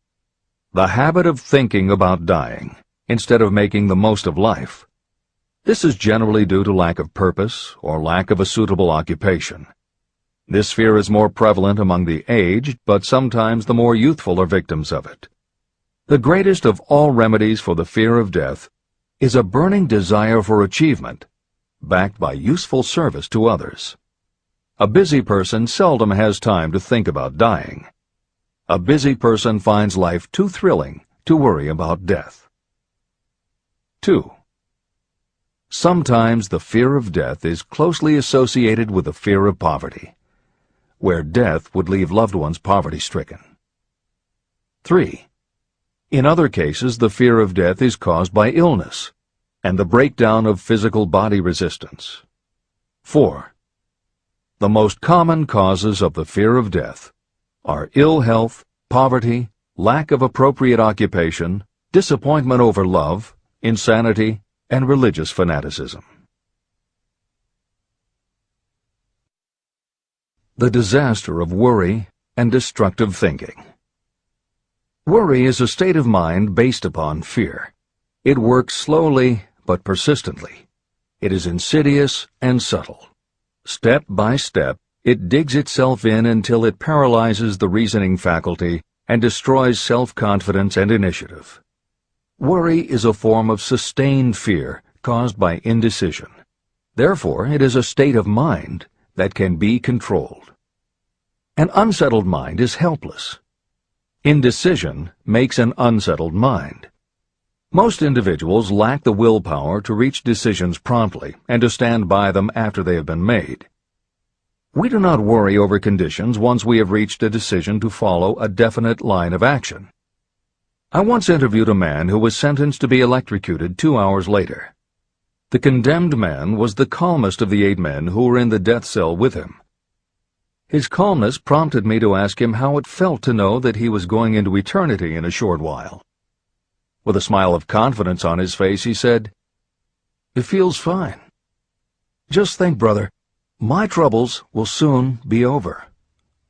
The habit of thinking about dying instead of making the most of life. This is generally due to lack of purpose or lack of a suitable occupation. This fear is more prevalent among the aged, but sometimes the more youthful are victims of it. The greatest of all remedies for the fear of death is a burning desire for achievement, backed by useful service to others. A busy person seldom has time to think about dying. A busy person finds life too thrilling to worry about death. 2. Sometimes the fear of death is closely associated with the fear of poverty, where death would leave loved ones poverty-stricken. 3. In other cases, the fear of death is caused by illness and the breakdown of physical body resistance. 4. The most common causes of the fear of death are ill health, poverty, lack of appropriate occupation, disappointment over love, insanity, and religious fanaticism. The disaster of worry and destructive thinking. Worry is a state of mind based upon fear. It works slowly but persistently. It is insidious and subtle. Step by step, it digs itself in until it paralyzes the reasoning faculty and destroys self-confidence and initiative. Worry is a form of sustained fear caused by indecision. Therefore, it is a state of mind that can be controlled. An unsettled mind is helpless. Indecision makes an unsettled mind. Most individuals lack the willpower to reach decisions promptly and to stand by them after they have been made. We do not worry over conditions once we have reached a decision to follow a definite line of action. I once interviewed a man who was sentenced to be electrocuted 2 hours later. The condemned man was the calmest of the 8 men who were in the death cell with him. His calmness prompted me to ask him how it felt to know that he was going into eternity in a short while. With a smile of confidence on his face, he said, "It feels fine. Just think, brother, my troubles will soon be over.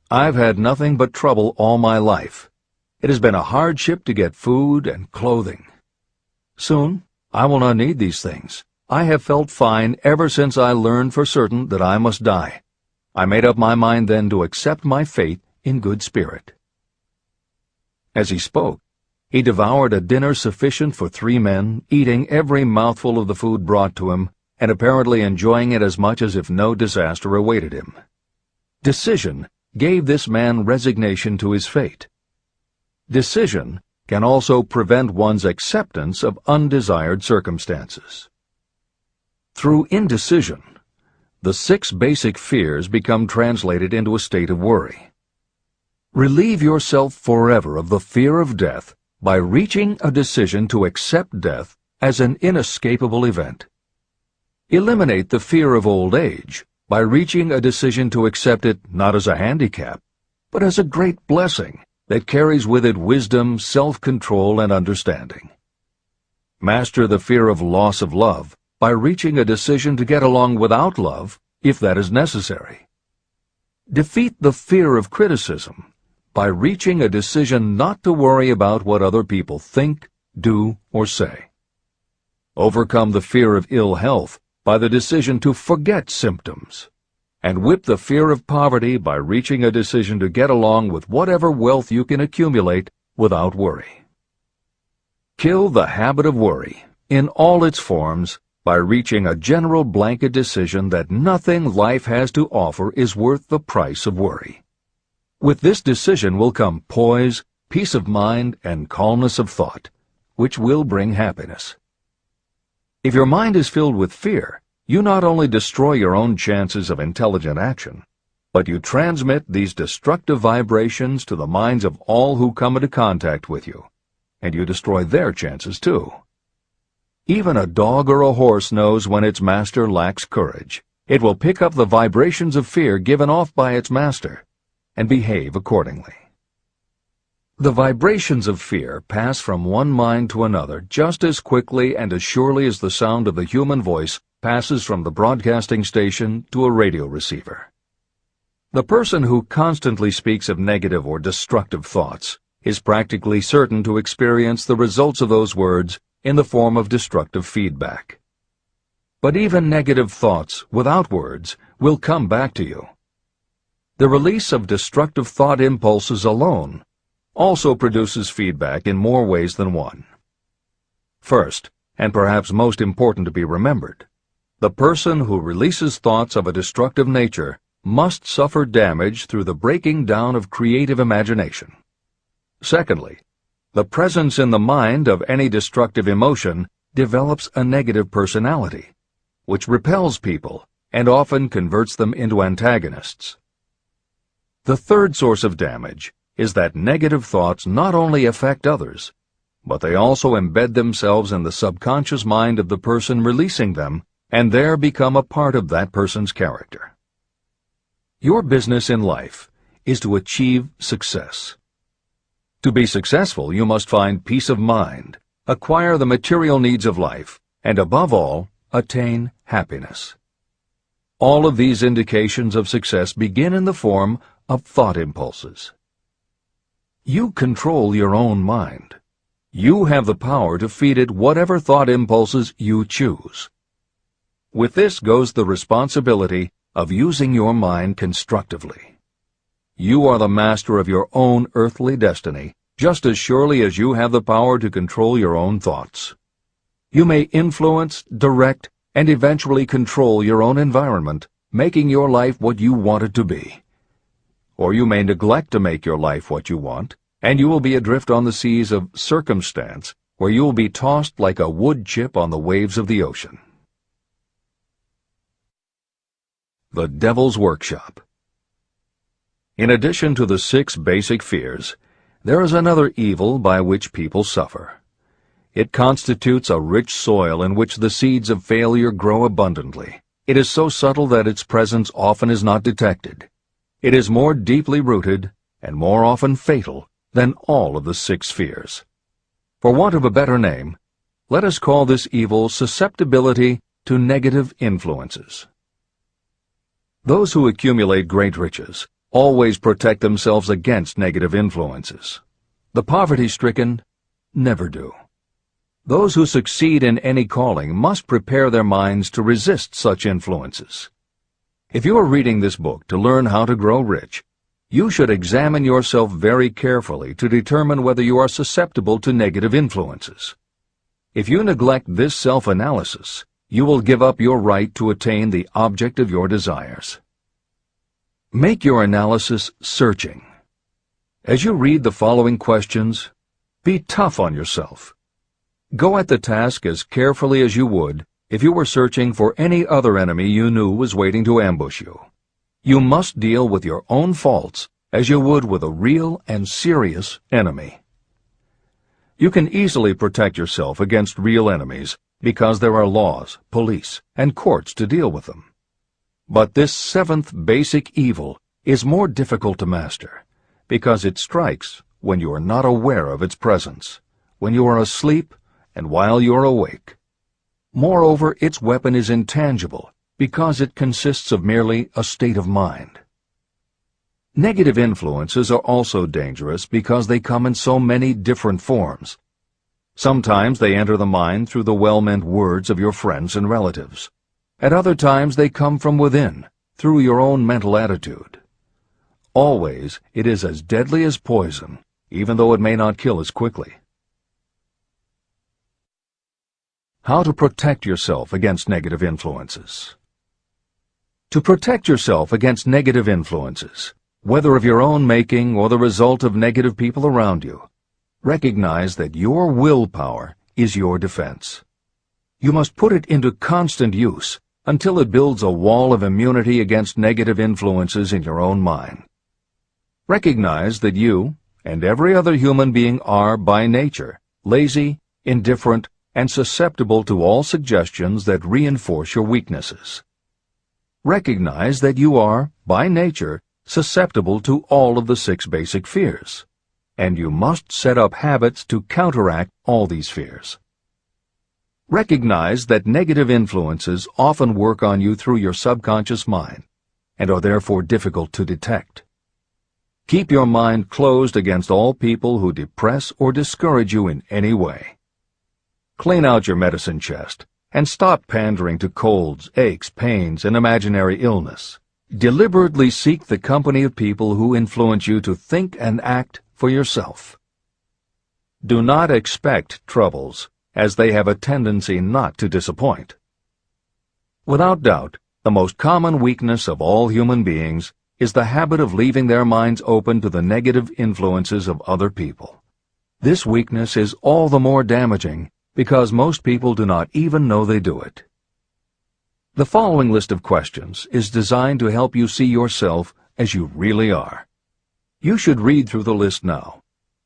I've had nothing but trouble all my life. It has been a hardship to get food and clothing. Soon, I will not need these things. I have felt fine ever since I learned for certain that I must die. I made up my mind then to accept my fate in good spirit." As he spoke, he devoured a dinner sufficient for 3 men, eating every mouthful of the food brought to him, and apparently enjoying it as much as if no disaster awaited him. Decision gave this man resignation to his fate. Decision can also prevent one's acceptance of undesired circumstances. Through indecision, the 6 basic fears become translated into a state of worry. Relieve yourself forever of the fear of death by reaching a decision to accept death as an inescapable event. Eliminate the fear of old age by reaching a decision to accept it not as a handicap, but as a great blessing that carries with it wisdom, self-control, and understanding. Master the fear of loss of love by reaching a decision to get along without love, if that is necessary. Defeat the fear of criticism by reaching a decision not to worry about what other people think, do, or say. Overcome the fear of ill health by the decision to forget symptoms, and whip the fear of poverty by reaching a decision to get along with whatever wealth you can accumulate without worry. Kill the habit of worry in all its forms by reaching a general blanket decision that nothing life has to offer is worth the price of worry. With this decision will come poise, peace of mind, and calmness of thought, which will bring happiness. If your mind is filled with fear, you not only destroy your own chances of intelligent action, but you transmit these destructive vibrations to the minds of all who come into contact with you, and you destroy their chances too. Even a dog or a horse knows when its master lacks courage. It will pick up the vibrations of fear given off by its master and behave accordingly. The vibrations of fear pass from one mind to another just as quickly and as surely as the sound of the human voice passes from the broadcasting station to a radio receiver. The person who constantly speaks of negative or destructive thoughts is practically certain to experience the results of those words in the form of destructive feedback. But even negative thoughts without words will come back to you. The release of destructive thought impulses alone also produces feedback in more ways than one. First, and perhaps most important to be remembered, the person who releases thoughts of a destructive nature must suffer damage through the breaking down of creative imagination. Secondly, the presence in the mind of any destructive emotion develops a negative personality, which repels people and often converts them into antagonists. The third source of damage is that negative thoughts not only affect others, but they also embed themselves in the subconscious mind of the person releasing them and there become a part of that person's character. Your business in life is to achieve success. To be successful, you must find peace of mind, acquire the material needs of life, and above all, attain happiness. All of these indications of success begin in the form of thought impulses. You control your own mind. You have the power to feed it whatever thought impulses you choose. With this goes the responsibility of using your mind constructively. You are the master of your own earthly destiny, just as surely as you have the power to control your own thoughts. You may influence, direct, and eventually control your own environment, making your life what you want it to be. Or you may neglect to make your life what you want, and you will be adrift on the seas of circumstance, where you will be tossed like a wood chip on the waves of the ocean. The Devil's Workshop. In addition to the 6 basic fears, there is another evil by which people suffer. It constitutes a rich soil in which the seeds of failure grow abundantly. It is so subtle that its presence often is not detected. It is more deeply rooted and more often fatal than all of the 6 fears. For want of a better name, let us call this evil susceptibility to negative influences. Those who accumulate great riches always protect themselves against negative influences. The poverty-stricken never do. Those who succeed in any calling must prepare their minds to resist such influences. If you are reading this book to learn how to grow rich, you should examine yourself very carefully to determine whether you are susceptible to negative influences. If you neglect this self-analysis, you will give up your right to attain the object of your desires. Make your analysis searching. As you read the following questions, be tough on yourself. Go at the task as carefully as you would if you were searching for any other enemy you knew was waiting to ambush you. You must deal with your own faults as you would with a real and serious enemy. You can easily protect yourself against real enemies because there are laws, police, and courts to deal with them. But this 7th basic evil is more difficult to master because it strikes when you are not aware of its presence, when you are asleep and while you are awake. Moreover, its weapon is intangible because it consists of merely a state of mind. Negative influences are also dangerous because they come in so many different forms. Sometimes they enter the mind through the well-meant words of your friends and relatives. At other times they come from within, through your own mental attitude. Always it is as deadly as poison, even though it may not kill as quickly. How to protect yourself against negative influences. To protect yourself against negative influences, whether of your own making or the result of negative people around you, recognize that your willpower is your defense. You must put it into constant use until it builds a wall of immunity against negative influences in your own mind. Recognize that you and every other human being are, by nature, lazy, indifferent, and susceptible to all suggestions that reinforce your weaknesses. Recognize that you are, by nature, susceptible to all of the 6 basic fears. and you must set up habits to counteract all these fears. Recognize that negative influences often work on you through your subconscious mind and are therefore difficult to detect. Keep your mind closed against all people who depress or discourage you in any way. Clean out your medicine chest and stop pandering to colds, aches, pains, and imaginary illness. Deliberately seek the company of people who influence you to think and act for yourself. Do not expect troubles, as they have a tendency not to disappoint. Without doubt, the most common weakness of all human beings is the habit of leaving their minds open to the negative influences of other people. This weakness is all the more damaging because most people do not even know they do it. The following list of questions is designed to help you see yourself as you really are. You should read through the list now.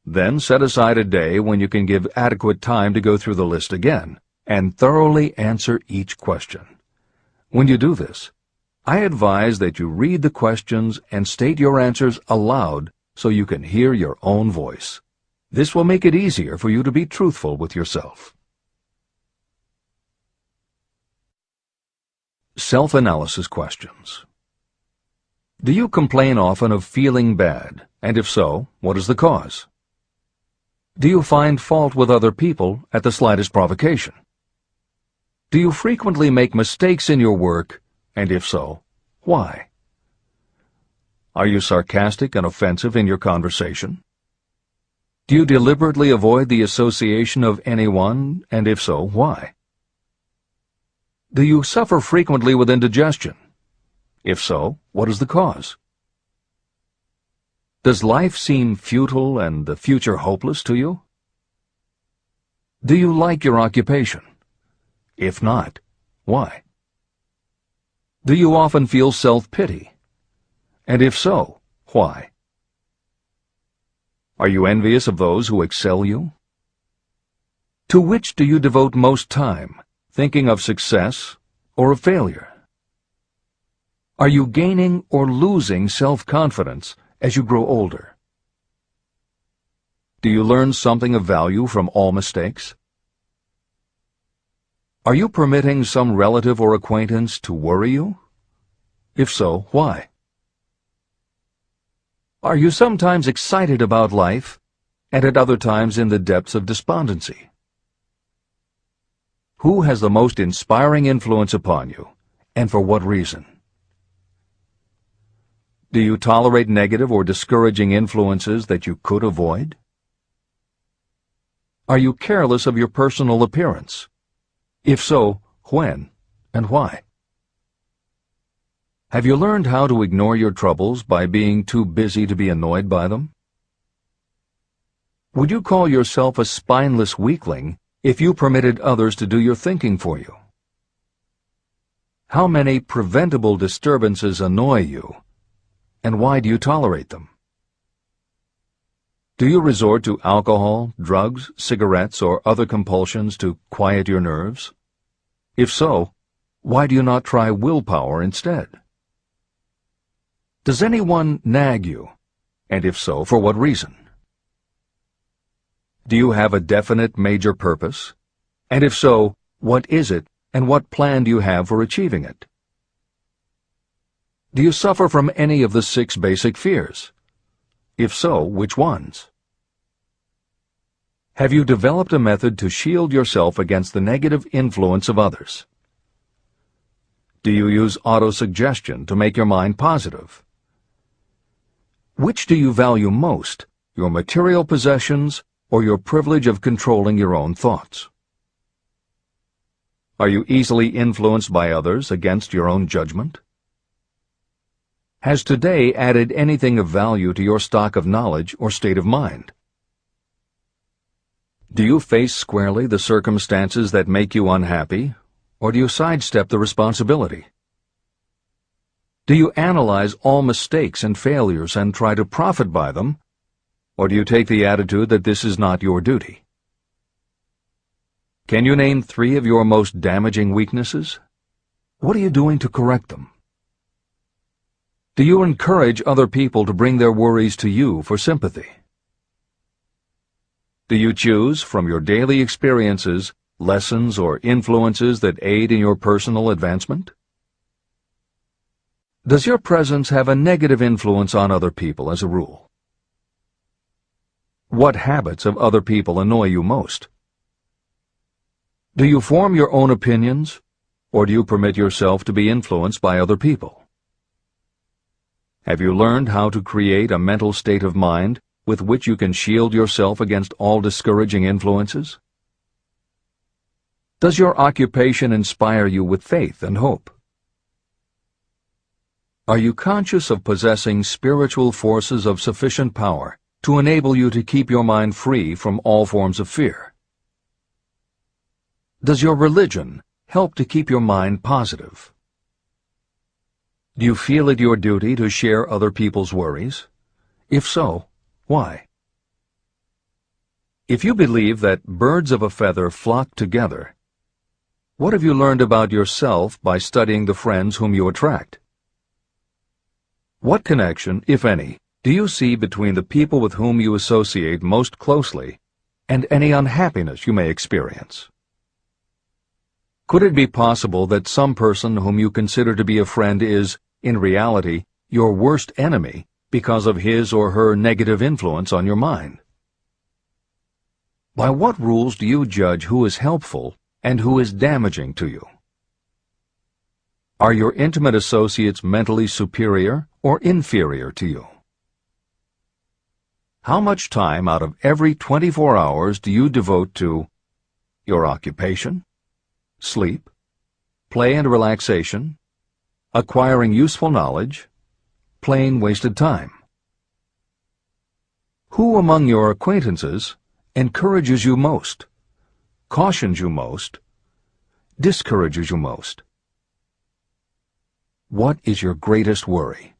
Then set aside a day when you can give adequate time to go through the list again and thoroughly answer each question. When you do this, I advise that you read the questions and state your answers aloud so you can hear your own voice. This will make it easier for you to be truthful with yourself. Self-analysis questions. Do you complain often of feeling bad? And if so, what is the cause? Do you find fault with other people at the slightest provocation? Do you frequently make mistakes in your work? And if so, why? Are you sarcastic and offensive in your conversation? Do you deliberately avoid the association of anyone? And if so, why? Do you suffer frequently with indigestion? If so, what is the cause? Does life seem futile and the future hopeless to you? Do you like your occupation? If not, why? Do you often feel self-pity? And if so, why? Are you envious of those who excel you? To which do you devote most time, thinking of success or of failure? Are you gaining or losing self-confidence as you grow older? Do you learn something of value from all mistakes? Are you permitting some relative or acquaintance to worry you? If so, why? Are you sometimes excited about life and at other times in the depths of despondency? Who has the most inspiring influence upon you, and for what reason? Do you tolerate negative or discouraging influences that you could avoid? Are you careless of your personal appearance? If so, when and why? Have you learned how to ignore your troubles by being too busy to be annoyed by them? Would you call yourself a spineless weakling if you permitted others to do your thinking for you? How many preventable disturbances annoy you, and why do you tolerate them? Do you resort to alcohol, drugs, cigarettes, or other compulsions to quiet your nerves? If so, why do you not try willpower instead? Does anyone nag you? And if so, for what reason? Do you have a definite major purpose? And if so, what is it, and what plan do you have for achieving it? Do you suffer from any of the 6 basic fears? If so, which ones? Have you developed a method to shield yourself against the negative influence of others? Do you use autosuggestion to make your mind positive? Which do you value most, your material possessions or your privilege of controlling your own thoughts? Are you easily influenced by others against your own judgment? Has today added anything of value to your stock of knowledge or state of mind? Do you face squarely the circumstances that make you unhappy, or do you sidestep the responsibility? Do you analyze all mistakes and failures and try to profit by them, or do you take the attitude that this is not your duty? Can you name 3 of your most damaging weaknesses? What are you doing to correct them? Do you encourage other people to bring their worries to you for sympathy? Do you choose from your daily experiences lessons or influences that aid in your personal advancement? Does your presence have a negative influence on other people as a rule? What habits of other people annoy you most? Do you form your own opinions, or do you permit yourself to be influenced by other people? Have you learned how to create a mental state of mind with which you can shield yourself against all discouraging influences? Does your occupation inspire you with faith and hope? Are you conscious of possessing spiritual forces of sufficient power to enable you to keep your mind free from all forms of fear? Does your religion help to keep your mind positive? Do you feel it your duty to share other people's worries? If so, why? If you believe that birds of a feather flock together, what have you learned about yourself by studying the friends whom you attract? What connection, if any, do you see between the people with whom you associate most closely and any unhappiness you may experience? Could it be possible that some person whom you consider to be a friend is, in reality, your worst enemy because of his or her negative influence on your mind? By what rules do you judge who is helpful and who is damaging to you? Are your intimate associates mentally superior or inferior to you? How much time out of every 24 hours do you devote to your occupation, sleep, play and relaxation, acquiring useful knowledge, plain wasted time? Who among your acquaintances encourages you most, cautions you most, discourages you most? What is your greatest worry?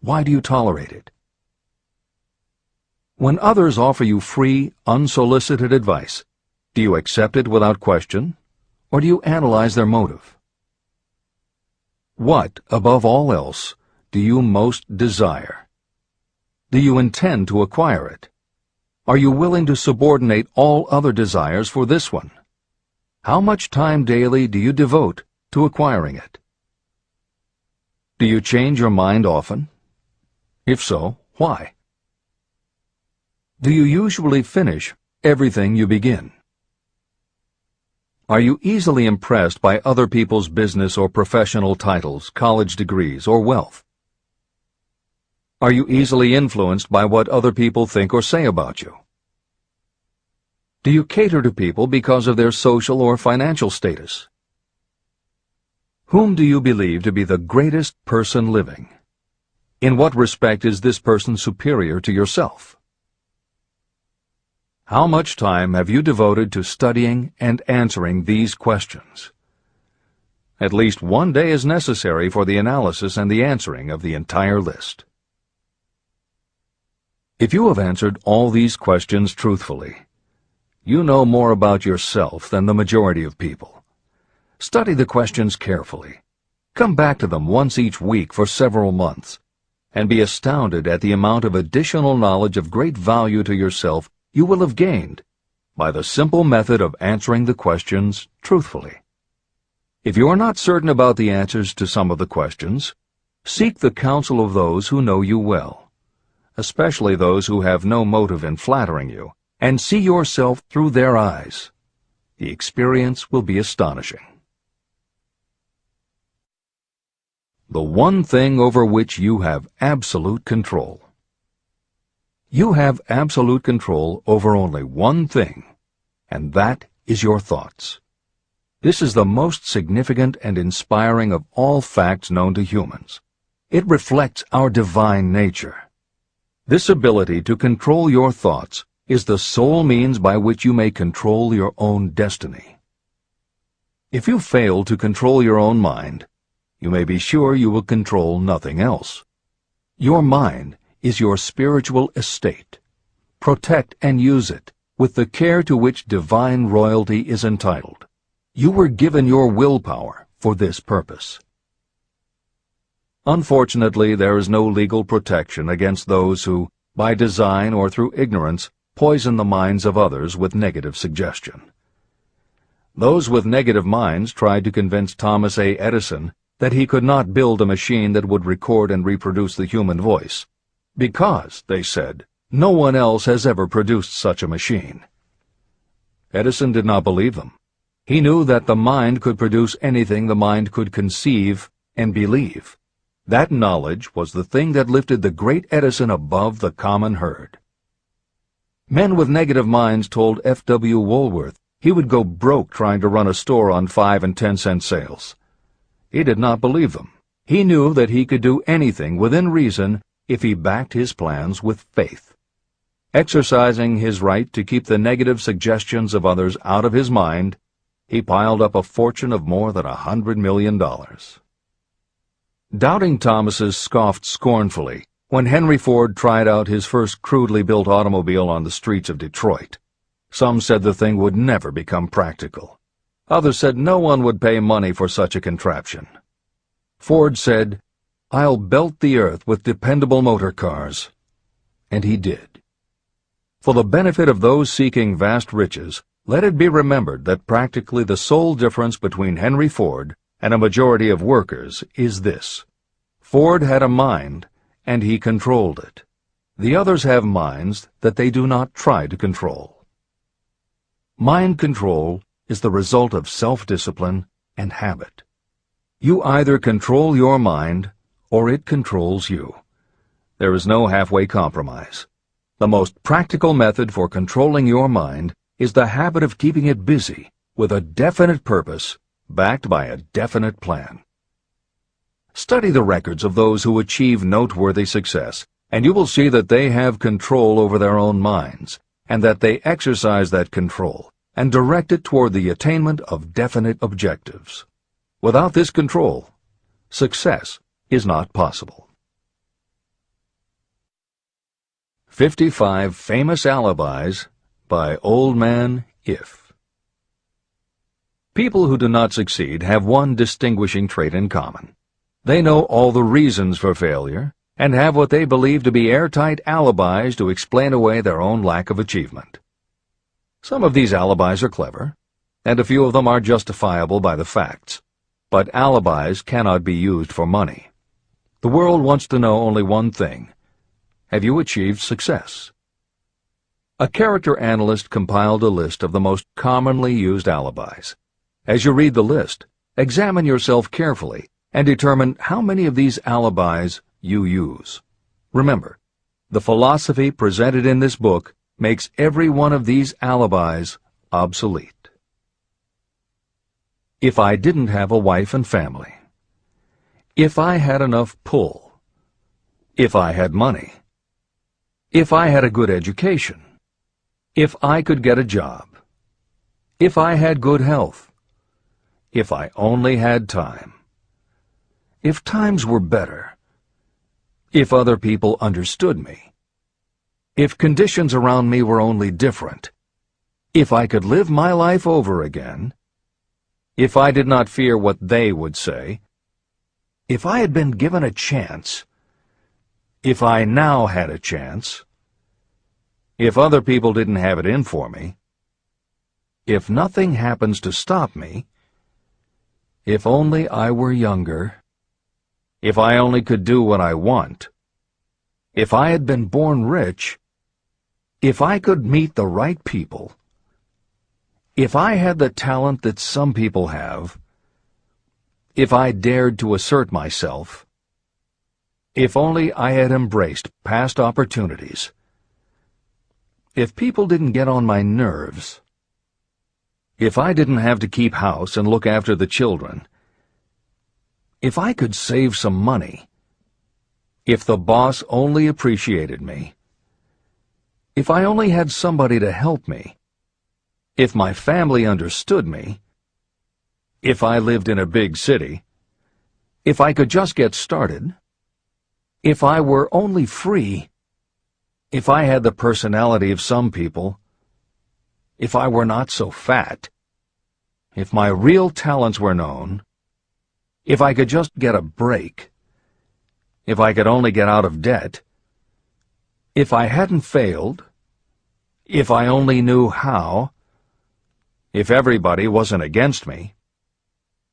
Why do you tolerate it? When others offer you free, unsolicited advice, do you accept it without question, or do you analyze their motive? What, above all else, do you most desire? Do you intend to acquire it? Are you willing to subordinate all other desires for this one? How much time daily do you devote to acquiring it? Do you change your mind often? If so, why? Do you usually finish everything you begin? Are you easily impressed by other people's business or professional titles, college degrees, or wealth? Are you easily influenced by what other people think or say about you? Do you cater to people because of their social or financial status? Whom do you believe to be the greatest person living? In what respect is this person superior to yourself? How much time have you devoted to studying and answering these questions? At least one day is necessary for the analysis and the answering of the entire list. If you have answered all these questions truthfully, you know more about yourself than the majority of people. Study the questions carefully. Come back to them once each week for several months, and be astounded at the amount of additional knowledge of great value to yourself you will have gained by the simple method of answering the questions truthfully. If you are not certain about the answers to some of the questions, seek the counsel of those who know you well, especially those who have no motive in flattering you, and see yourself through their eyes. The experience will be astonishing. The one thing over which you have absolute control. You have absolute control over only one thing, and that is your thoughts. This is the most significant and inspiring of all facts known to humans. It reflects our divine nature. This ability to control your thoughts is the sole means by which you may control your own destiny. If you fail to control your own mind, you may be sure you will control nothing else. Your mind is your spiritual estate. Protect and use it with the care to which divine royalty is entitled. You were given your willpower for this purpose. Unfortunately, there is no legal protection against those who, by design or through ignorance, poison the minds of others with negative suggestion. Those with negative minds tried to convince Thomas A. Edison that he could not build a machine that would record and reproduce the human voice, because, they said, no one else has ever produced such a machine. Edison did not believe them. He knew that the mind could produce anything the mind could conceive and believe. That knowledge was the thing that lifted the great Edison above the common herd. Men with negative minds told F.W. Woolworth he would go broke trying to run a store on 5 and 10-cent sales. He did not believe them. He knew that he could do anything within reason if he backed his plans with faith. Exercising his right to keep the negative suggestions of others out of his mind, he piled up a fortune of more than $100 million. Doubting Thomases scoffed scornfully when Henry Ford tried out his first crudely built automobile on the streets of Detroit. Some said the thing would never become practical. Others said no one would pay money for such a contraption. Ford said, "I'll belt the earth with dependable motor cars." And he did. For the benefit of those seeking vast riches, let it be remembered that practically the sole difference between Henry Ford and a majority of workers is this: Ford had a mind, and he controlled it. The others have minds that they do not try to control. Mind control is the result of self-discipline and habit. You either control your mind, or it controls you. There is no halfway compromise. The most practical method for controlling your mind is the habit of keeping it busy with a definite purpose, backed by a definite plan. Study the records of those who achieve noteworthy success, and you will see that they have control over their own minds, and that they exercise that control and direct it toward the attainment of definite objectives. Without this control, success is not possible. 55 Famous Alibis by Old Man If. People who do not succeed have one distinguishing trait in common. They know all the reasons for failure and have what they believe to be airtight alibis to explain away their own lack of achievement. Some of these alibis are clever, and a few of them are justifiable by the facts. But alibis cannot be used for money. The world wants to know only one thing: have you achieved success? A character analyst compiled a list of the most commonly used alibis. As you read the list, examine yourself carefully and determine how many of these alibis you use. Remember, the philosophy presented in this book makes every one of these alibis obsolete. If I didn't have a wife and family. If I had enough pull. If I had money. If I had a good education. If I could get a job. If I had good health. If I only had time. If times were better. If other people understood me. If conditions around me were only different. If I could live my life over again. If I did not fear what they would say. If I had been given a chance. If I now had a chance. If other people didn't have it in for me. If nothing happens to stop me. If only I were younger. If I only could do what I want. If I had been born rich. If I could meet the right people. If I had the talent that some people have. If I dared to assert myself. If only I had embraced past opportunities. If people didn't get on my nerves. If I didn't have to keep house and look after the children. If I could save some money. If the boss only appreciated me. If I only had somebody to help me. If my family understood me. If I lived in a big city. If I could just get started. If I were only free. If I had the personality of some people. If I were not so fat. If my real talents were known. If I could just get a break. If I could only get out of debt. If I hadn't failed. If I only knew how. If everybody wasn't against me.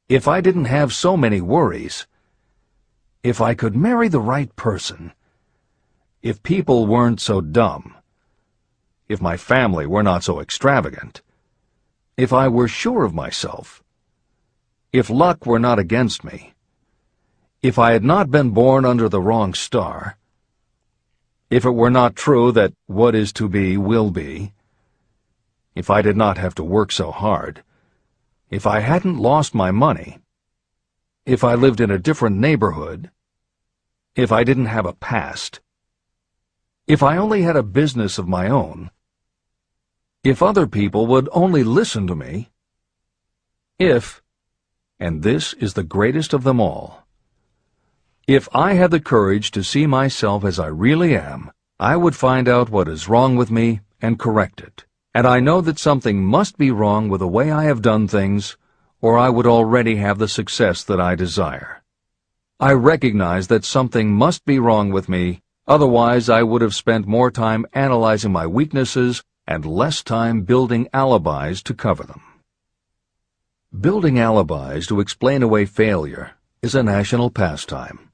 If I didn't have so many worries. If I could marry the right person. If people weren't so dumb. If my family were not so extravagant. If I were sure of myself. If luck were not against me. If I had not been born under the wrong star. If it were not true that what is to be will be. If I did not have to work so hard. If I hadn't lost my money. If I lived in a different neighborhood. If I didn't have a past. If I only had a business of my own. If other people would only listen to me. If, and this is the greatest of them all, if I had the courage to see myself as I really am, I would find out what is wrong with me and correct it. And I know that something must be wrong with the way I have done things, or I would already have the success that I desire. I recognize that something must be wrong with me, otherwise I would have spent more time analyzing my weaknesses and less time building alibis to cover them. Building alibis to explain away failure is a national pastime.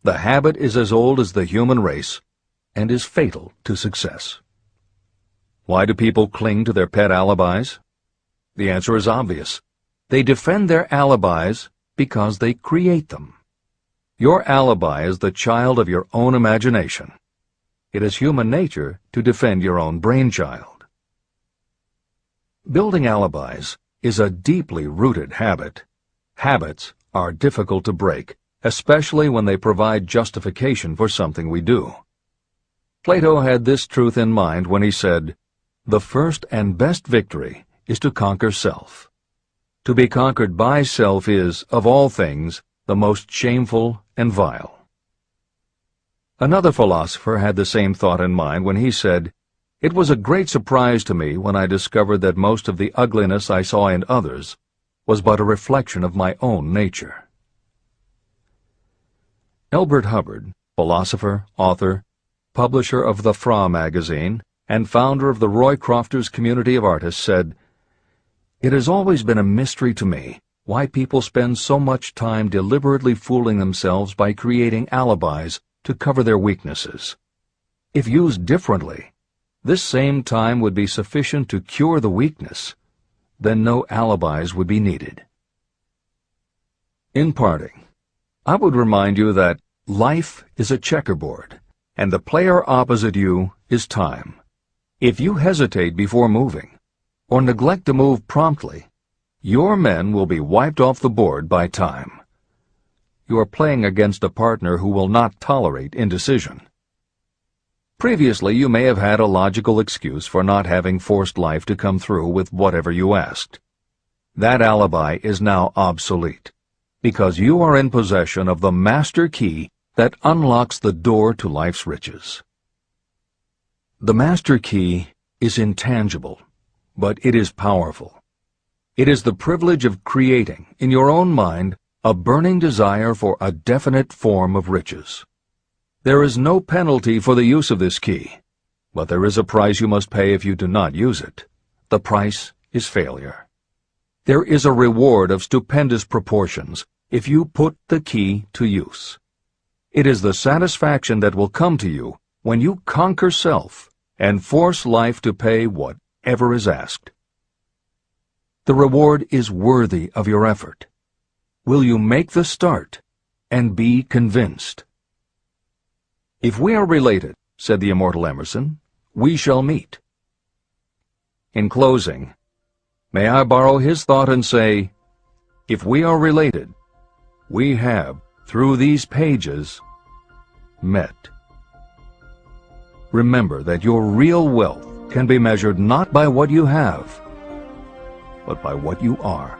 The habit is as old as the human race and is fatal to success. Why do people cling to their pet alibis? The answer is obvious. They defend their alibis because they create them. Your alibi is the child of your own imagination. It is human nature to defend your own brainchild. Building alibis is a deeply rooted habit. Habits are difficult to break, especially when they provide justification for something we do. Plato had this truth in mind when he said, "The first and best victory is to conquer self. To be conquered by self is, of all things, the most shameful and vile." Another philosopher had the same thought in mind when he said, "It was a great surprise to me when I discovered that most of the ugliness I saw in others was but a reflection of my own nature." Elbert Hubbard, philosopher, author, publisher of the Fra magazine, and founder of the Roycrofters community of artists, said, "It has always been a mystery to me why people spend so much time deliberately fooling themselves by creating alibis to cover their weaknesses. If used differently, this same time would be sufficient to cure the weakness. Then no alibis would be needed." In parting, I would remind you that life is a checkerboard, and the player opposite you is time. If you hesitate before moving, or neglect to move promptly, your men will be wiped off the board by time. You are playing against a partner who will not tolerate indecision. Previously, you may have had a logical excuse for not having forced life to come through with whatever you asked. That alibi is now obsolete, because you are in possession of the master key that unlocks the door to life's riches. The master key is intangible, but it is powerful. It is the privilege of creating, in your own mind, a burning desire for a definite form of riches. There is no penalty for the use of this key, but there is a price you must pay if you do not use it. The price is failure. There is a reward of stupendous proportions if you put the key to use. It is the satisfaction that will come to you when you conquer self and force life to pay whatever is asked. The reward is worthy of your effort. Will you make the start and be convinced? "If we are related," said the immortal Emerson, "we shall meet." In closing, may I borrow his thought and say, if we are related, we have, through these pages, met. Remember that your real wealth can be measured not by what you have, but by what you are.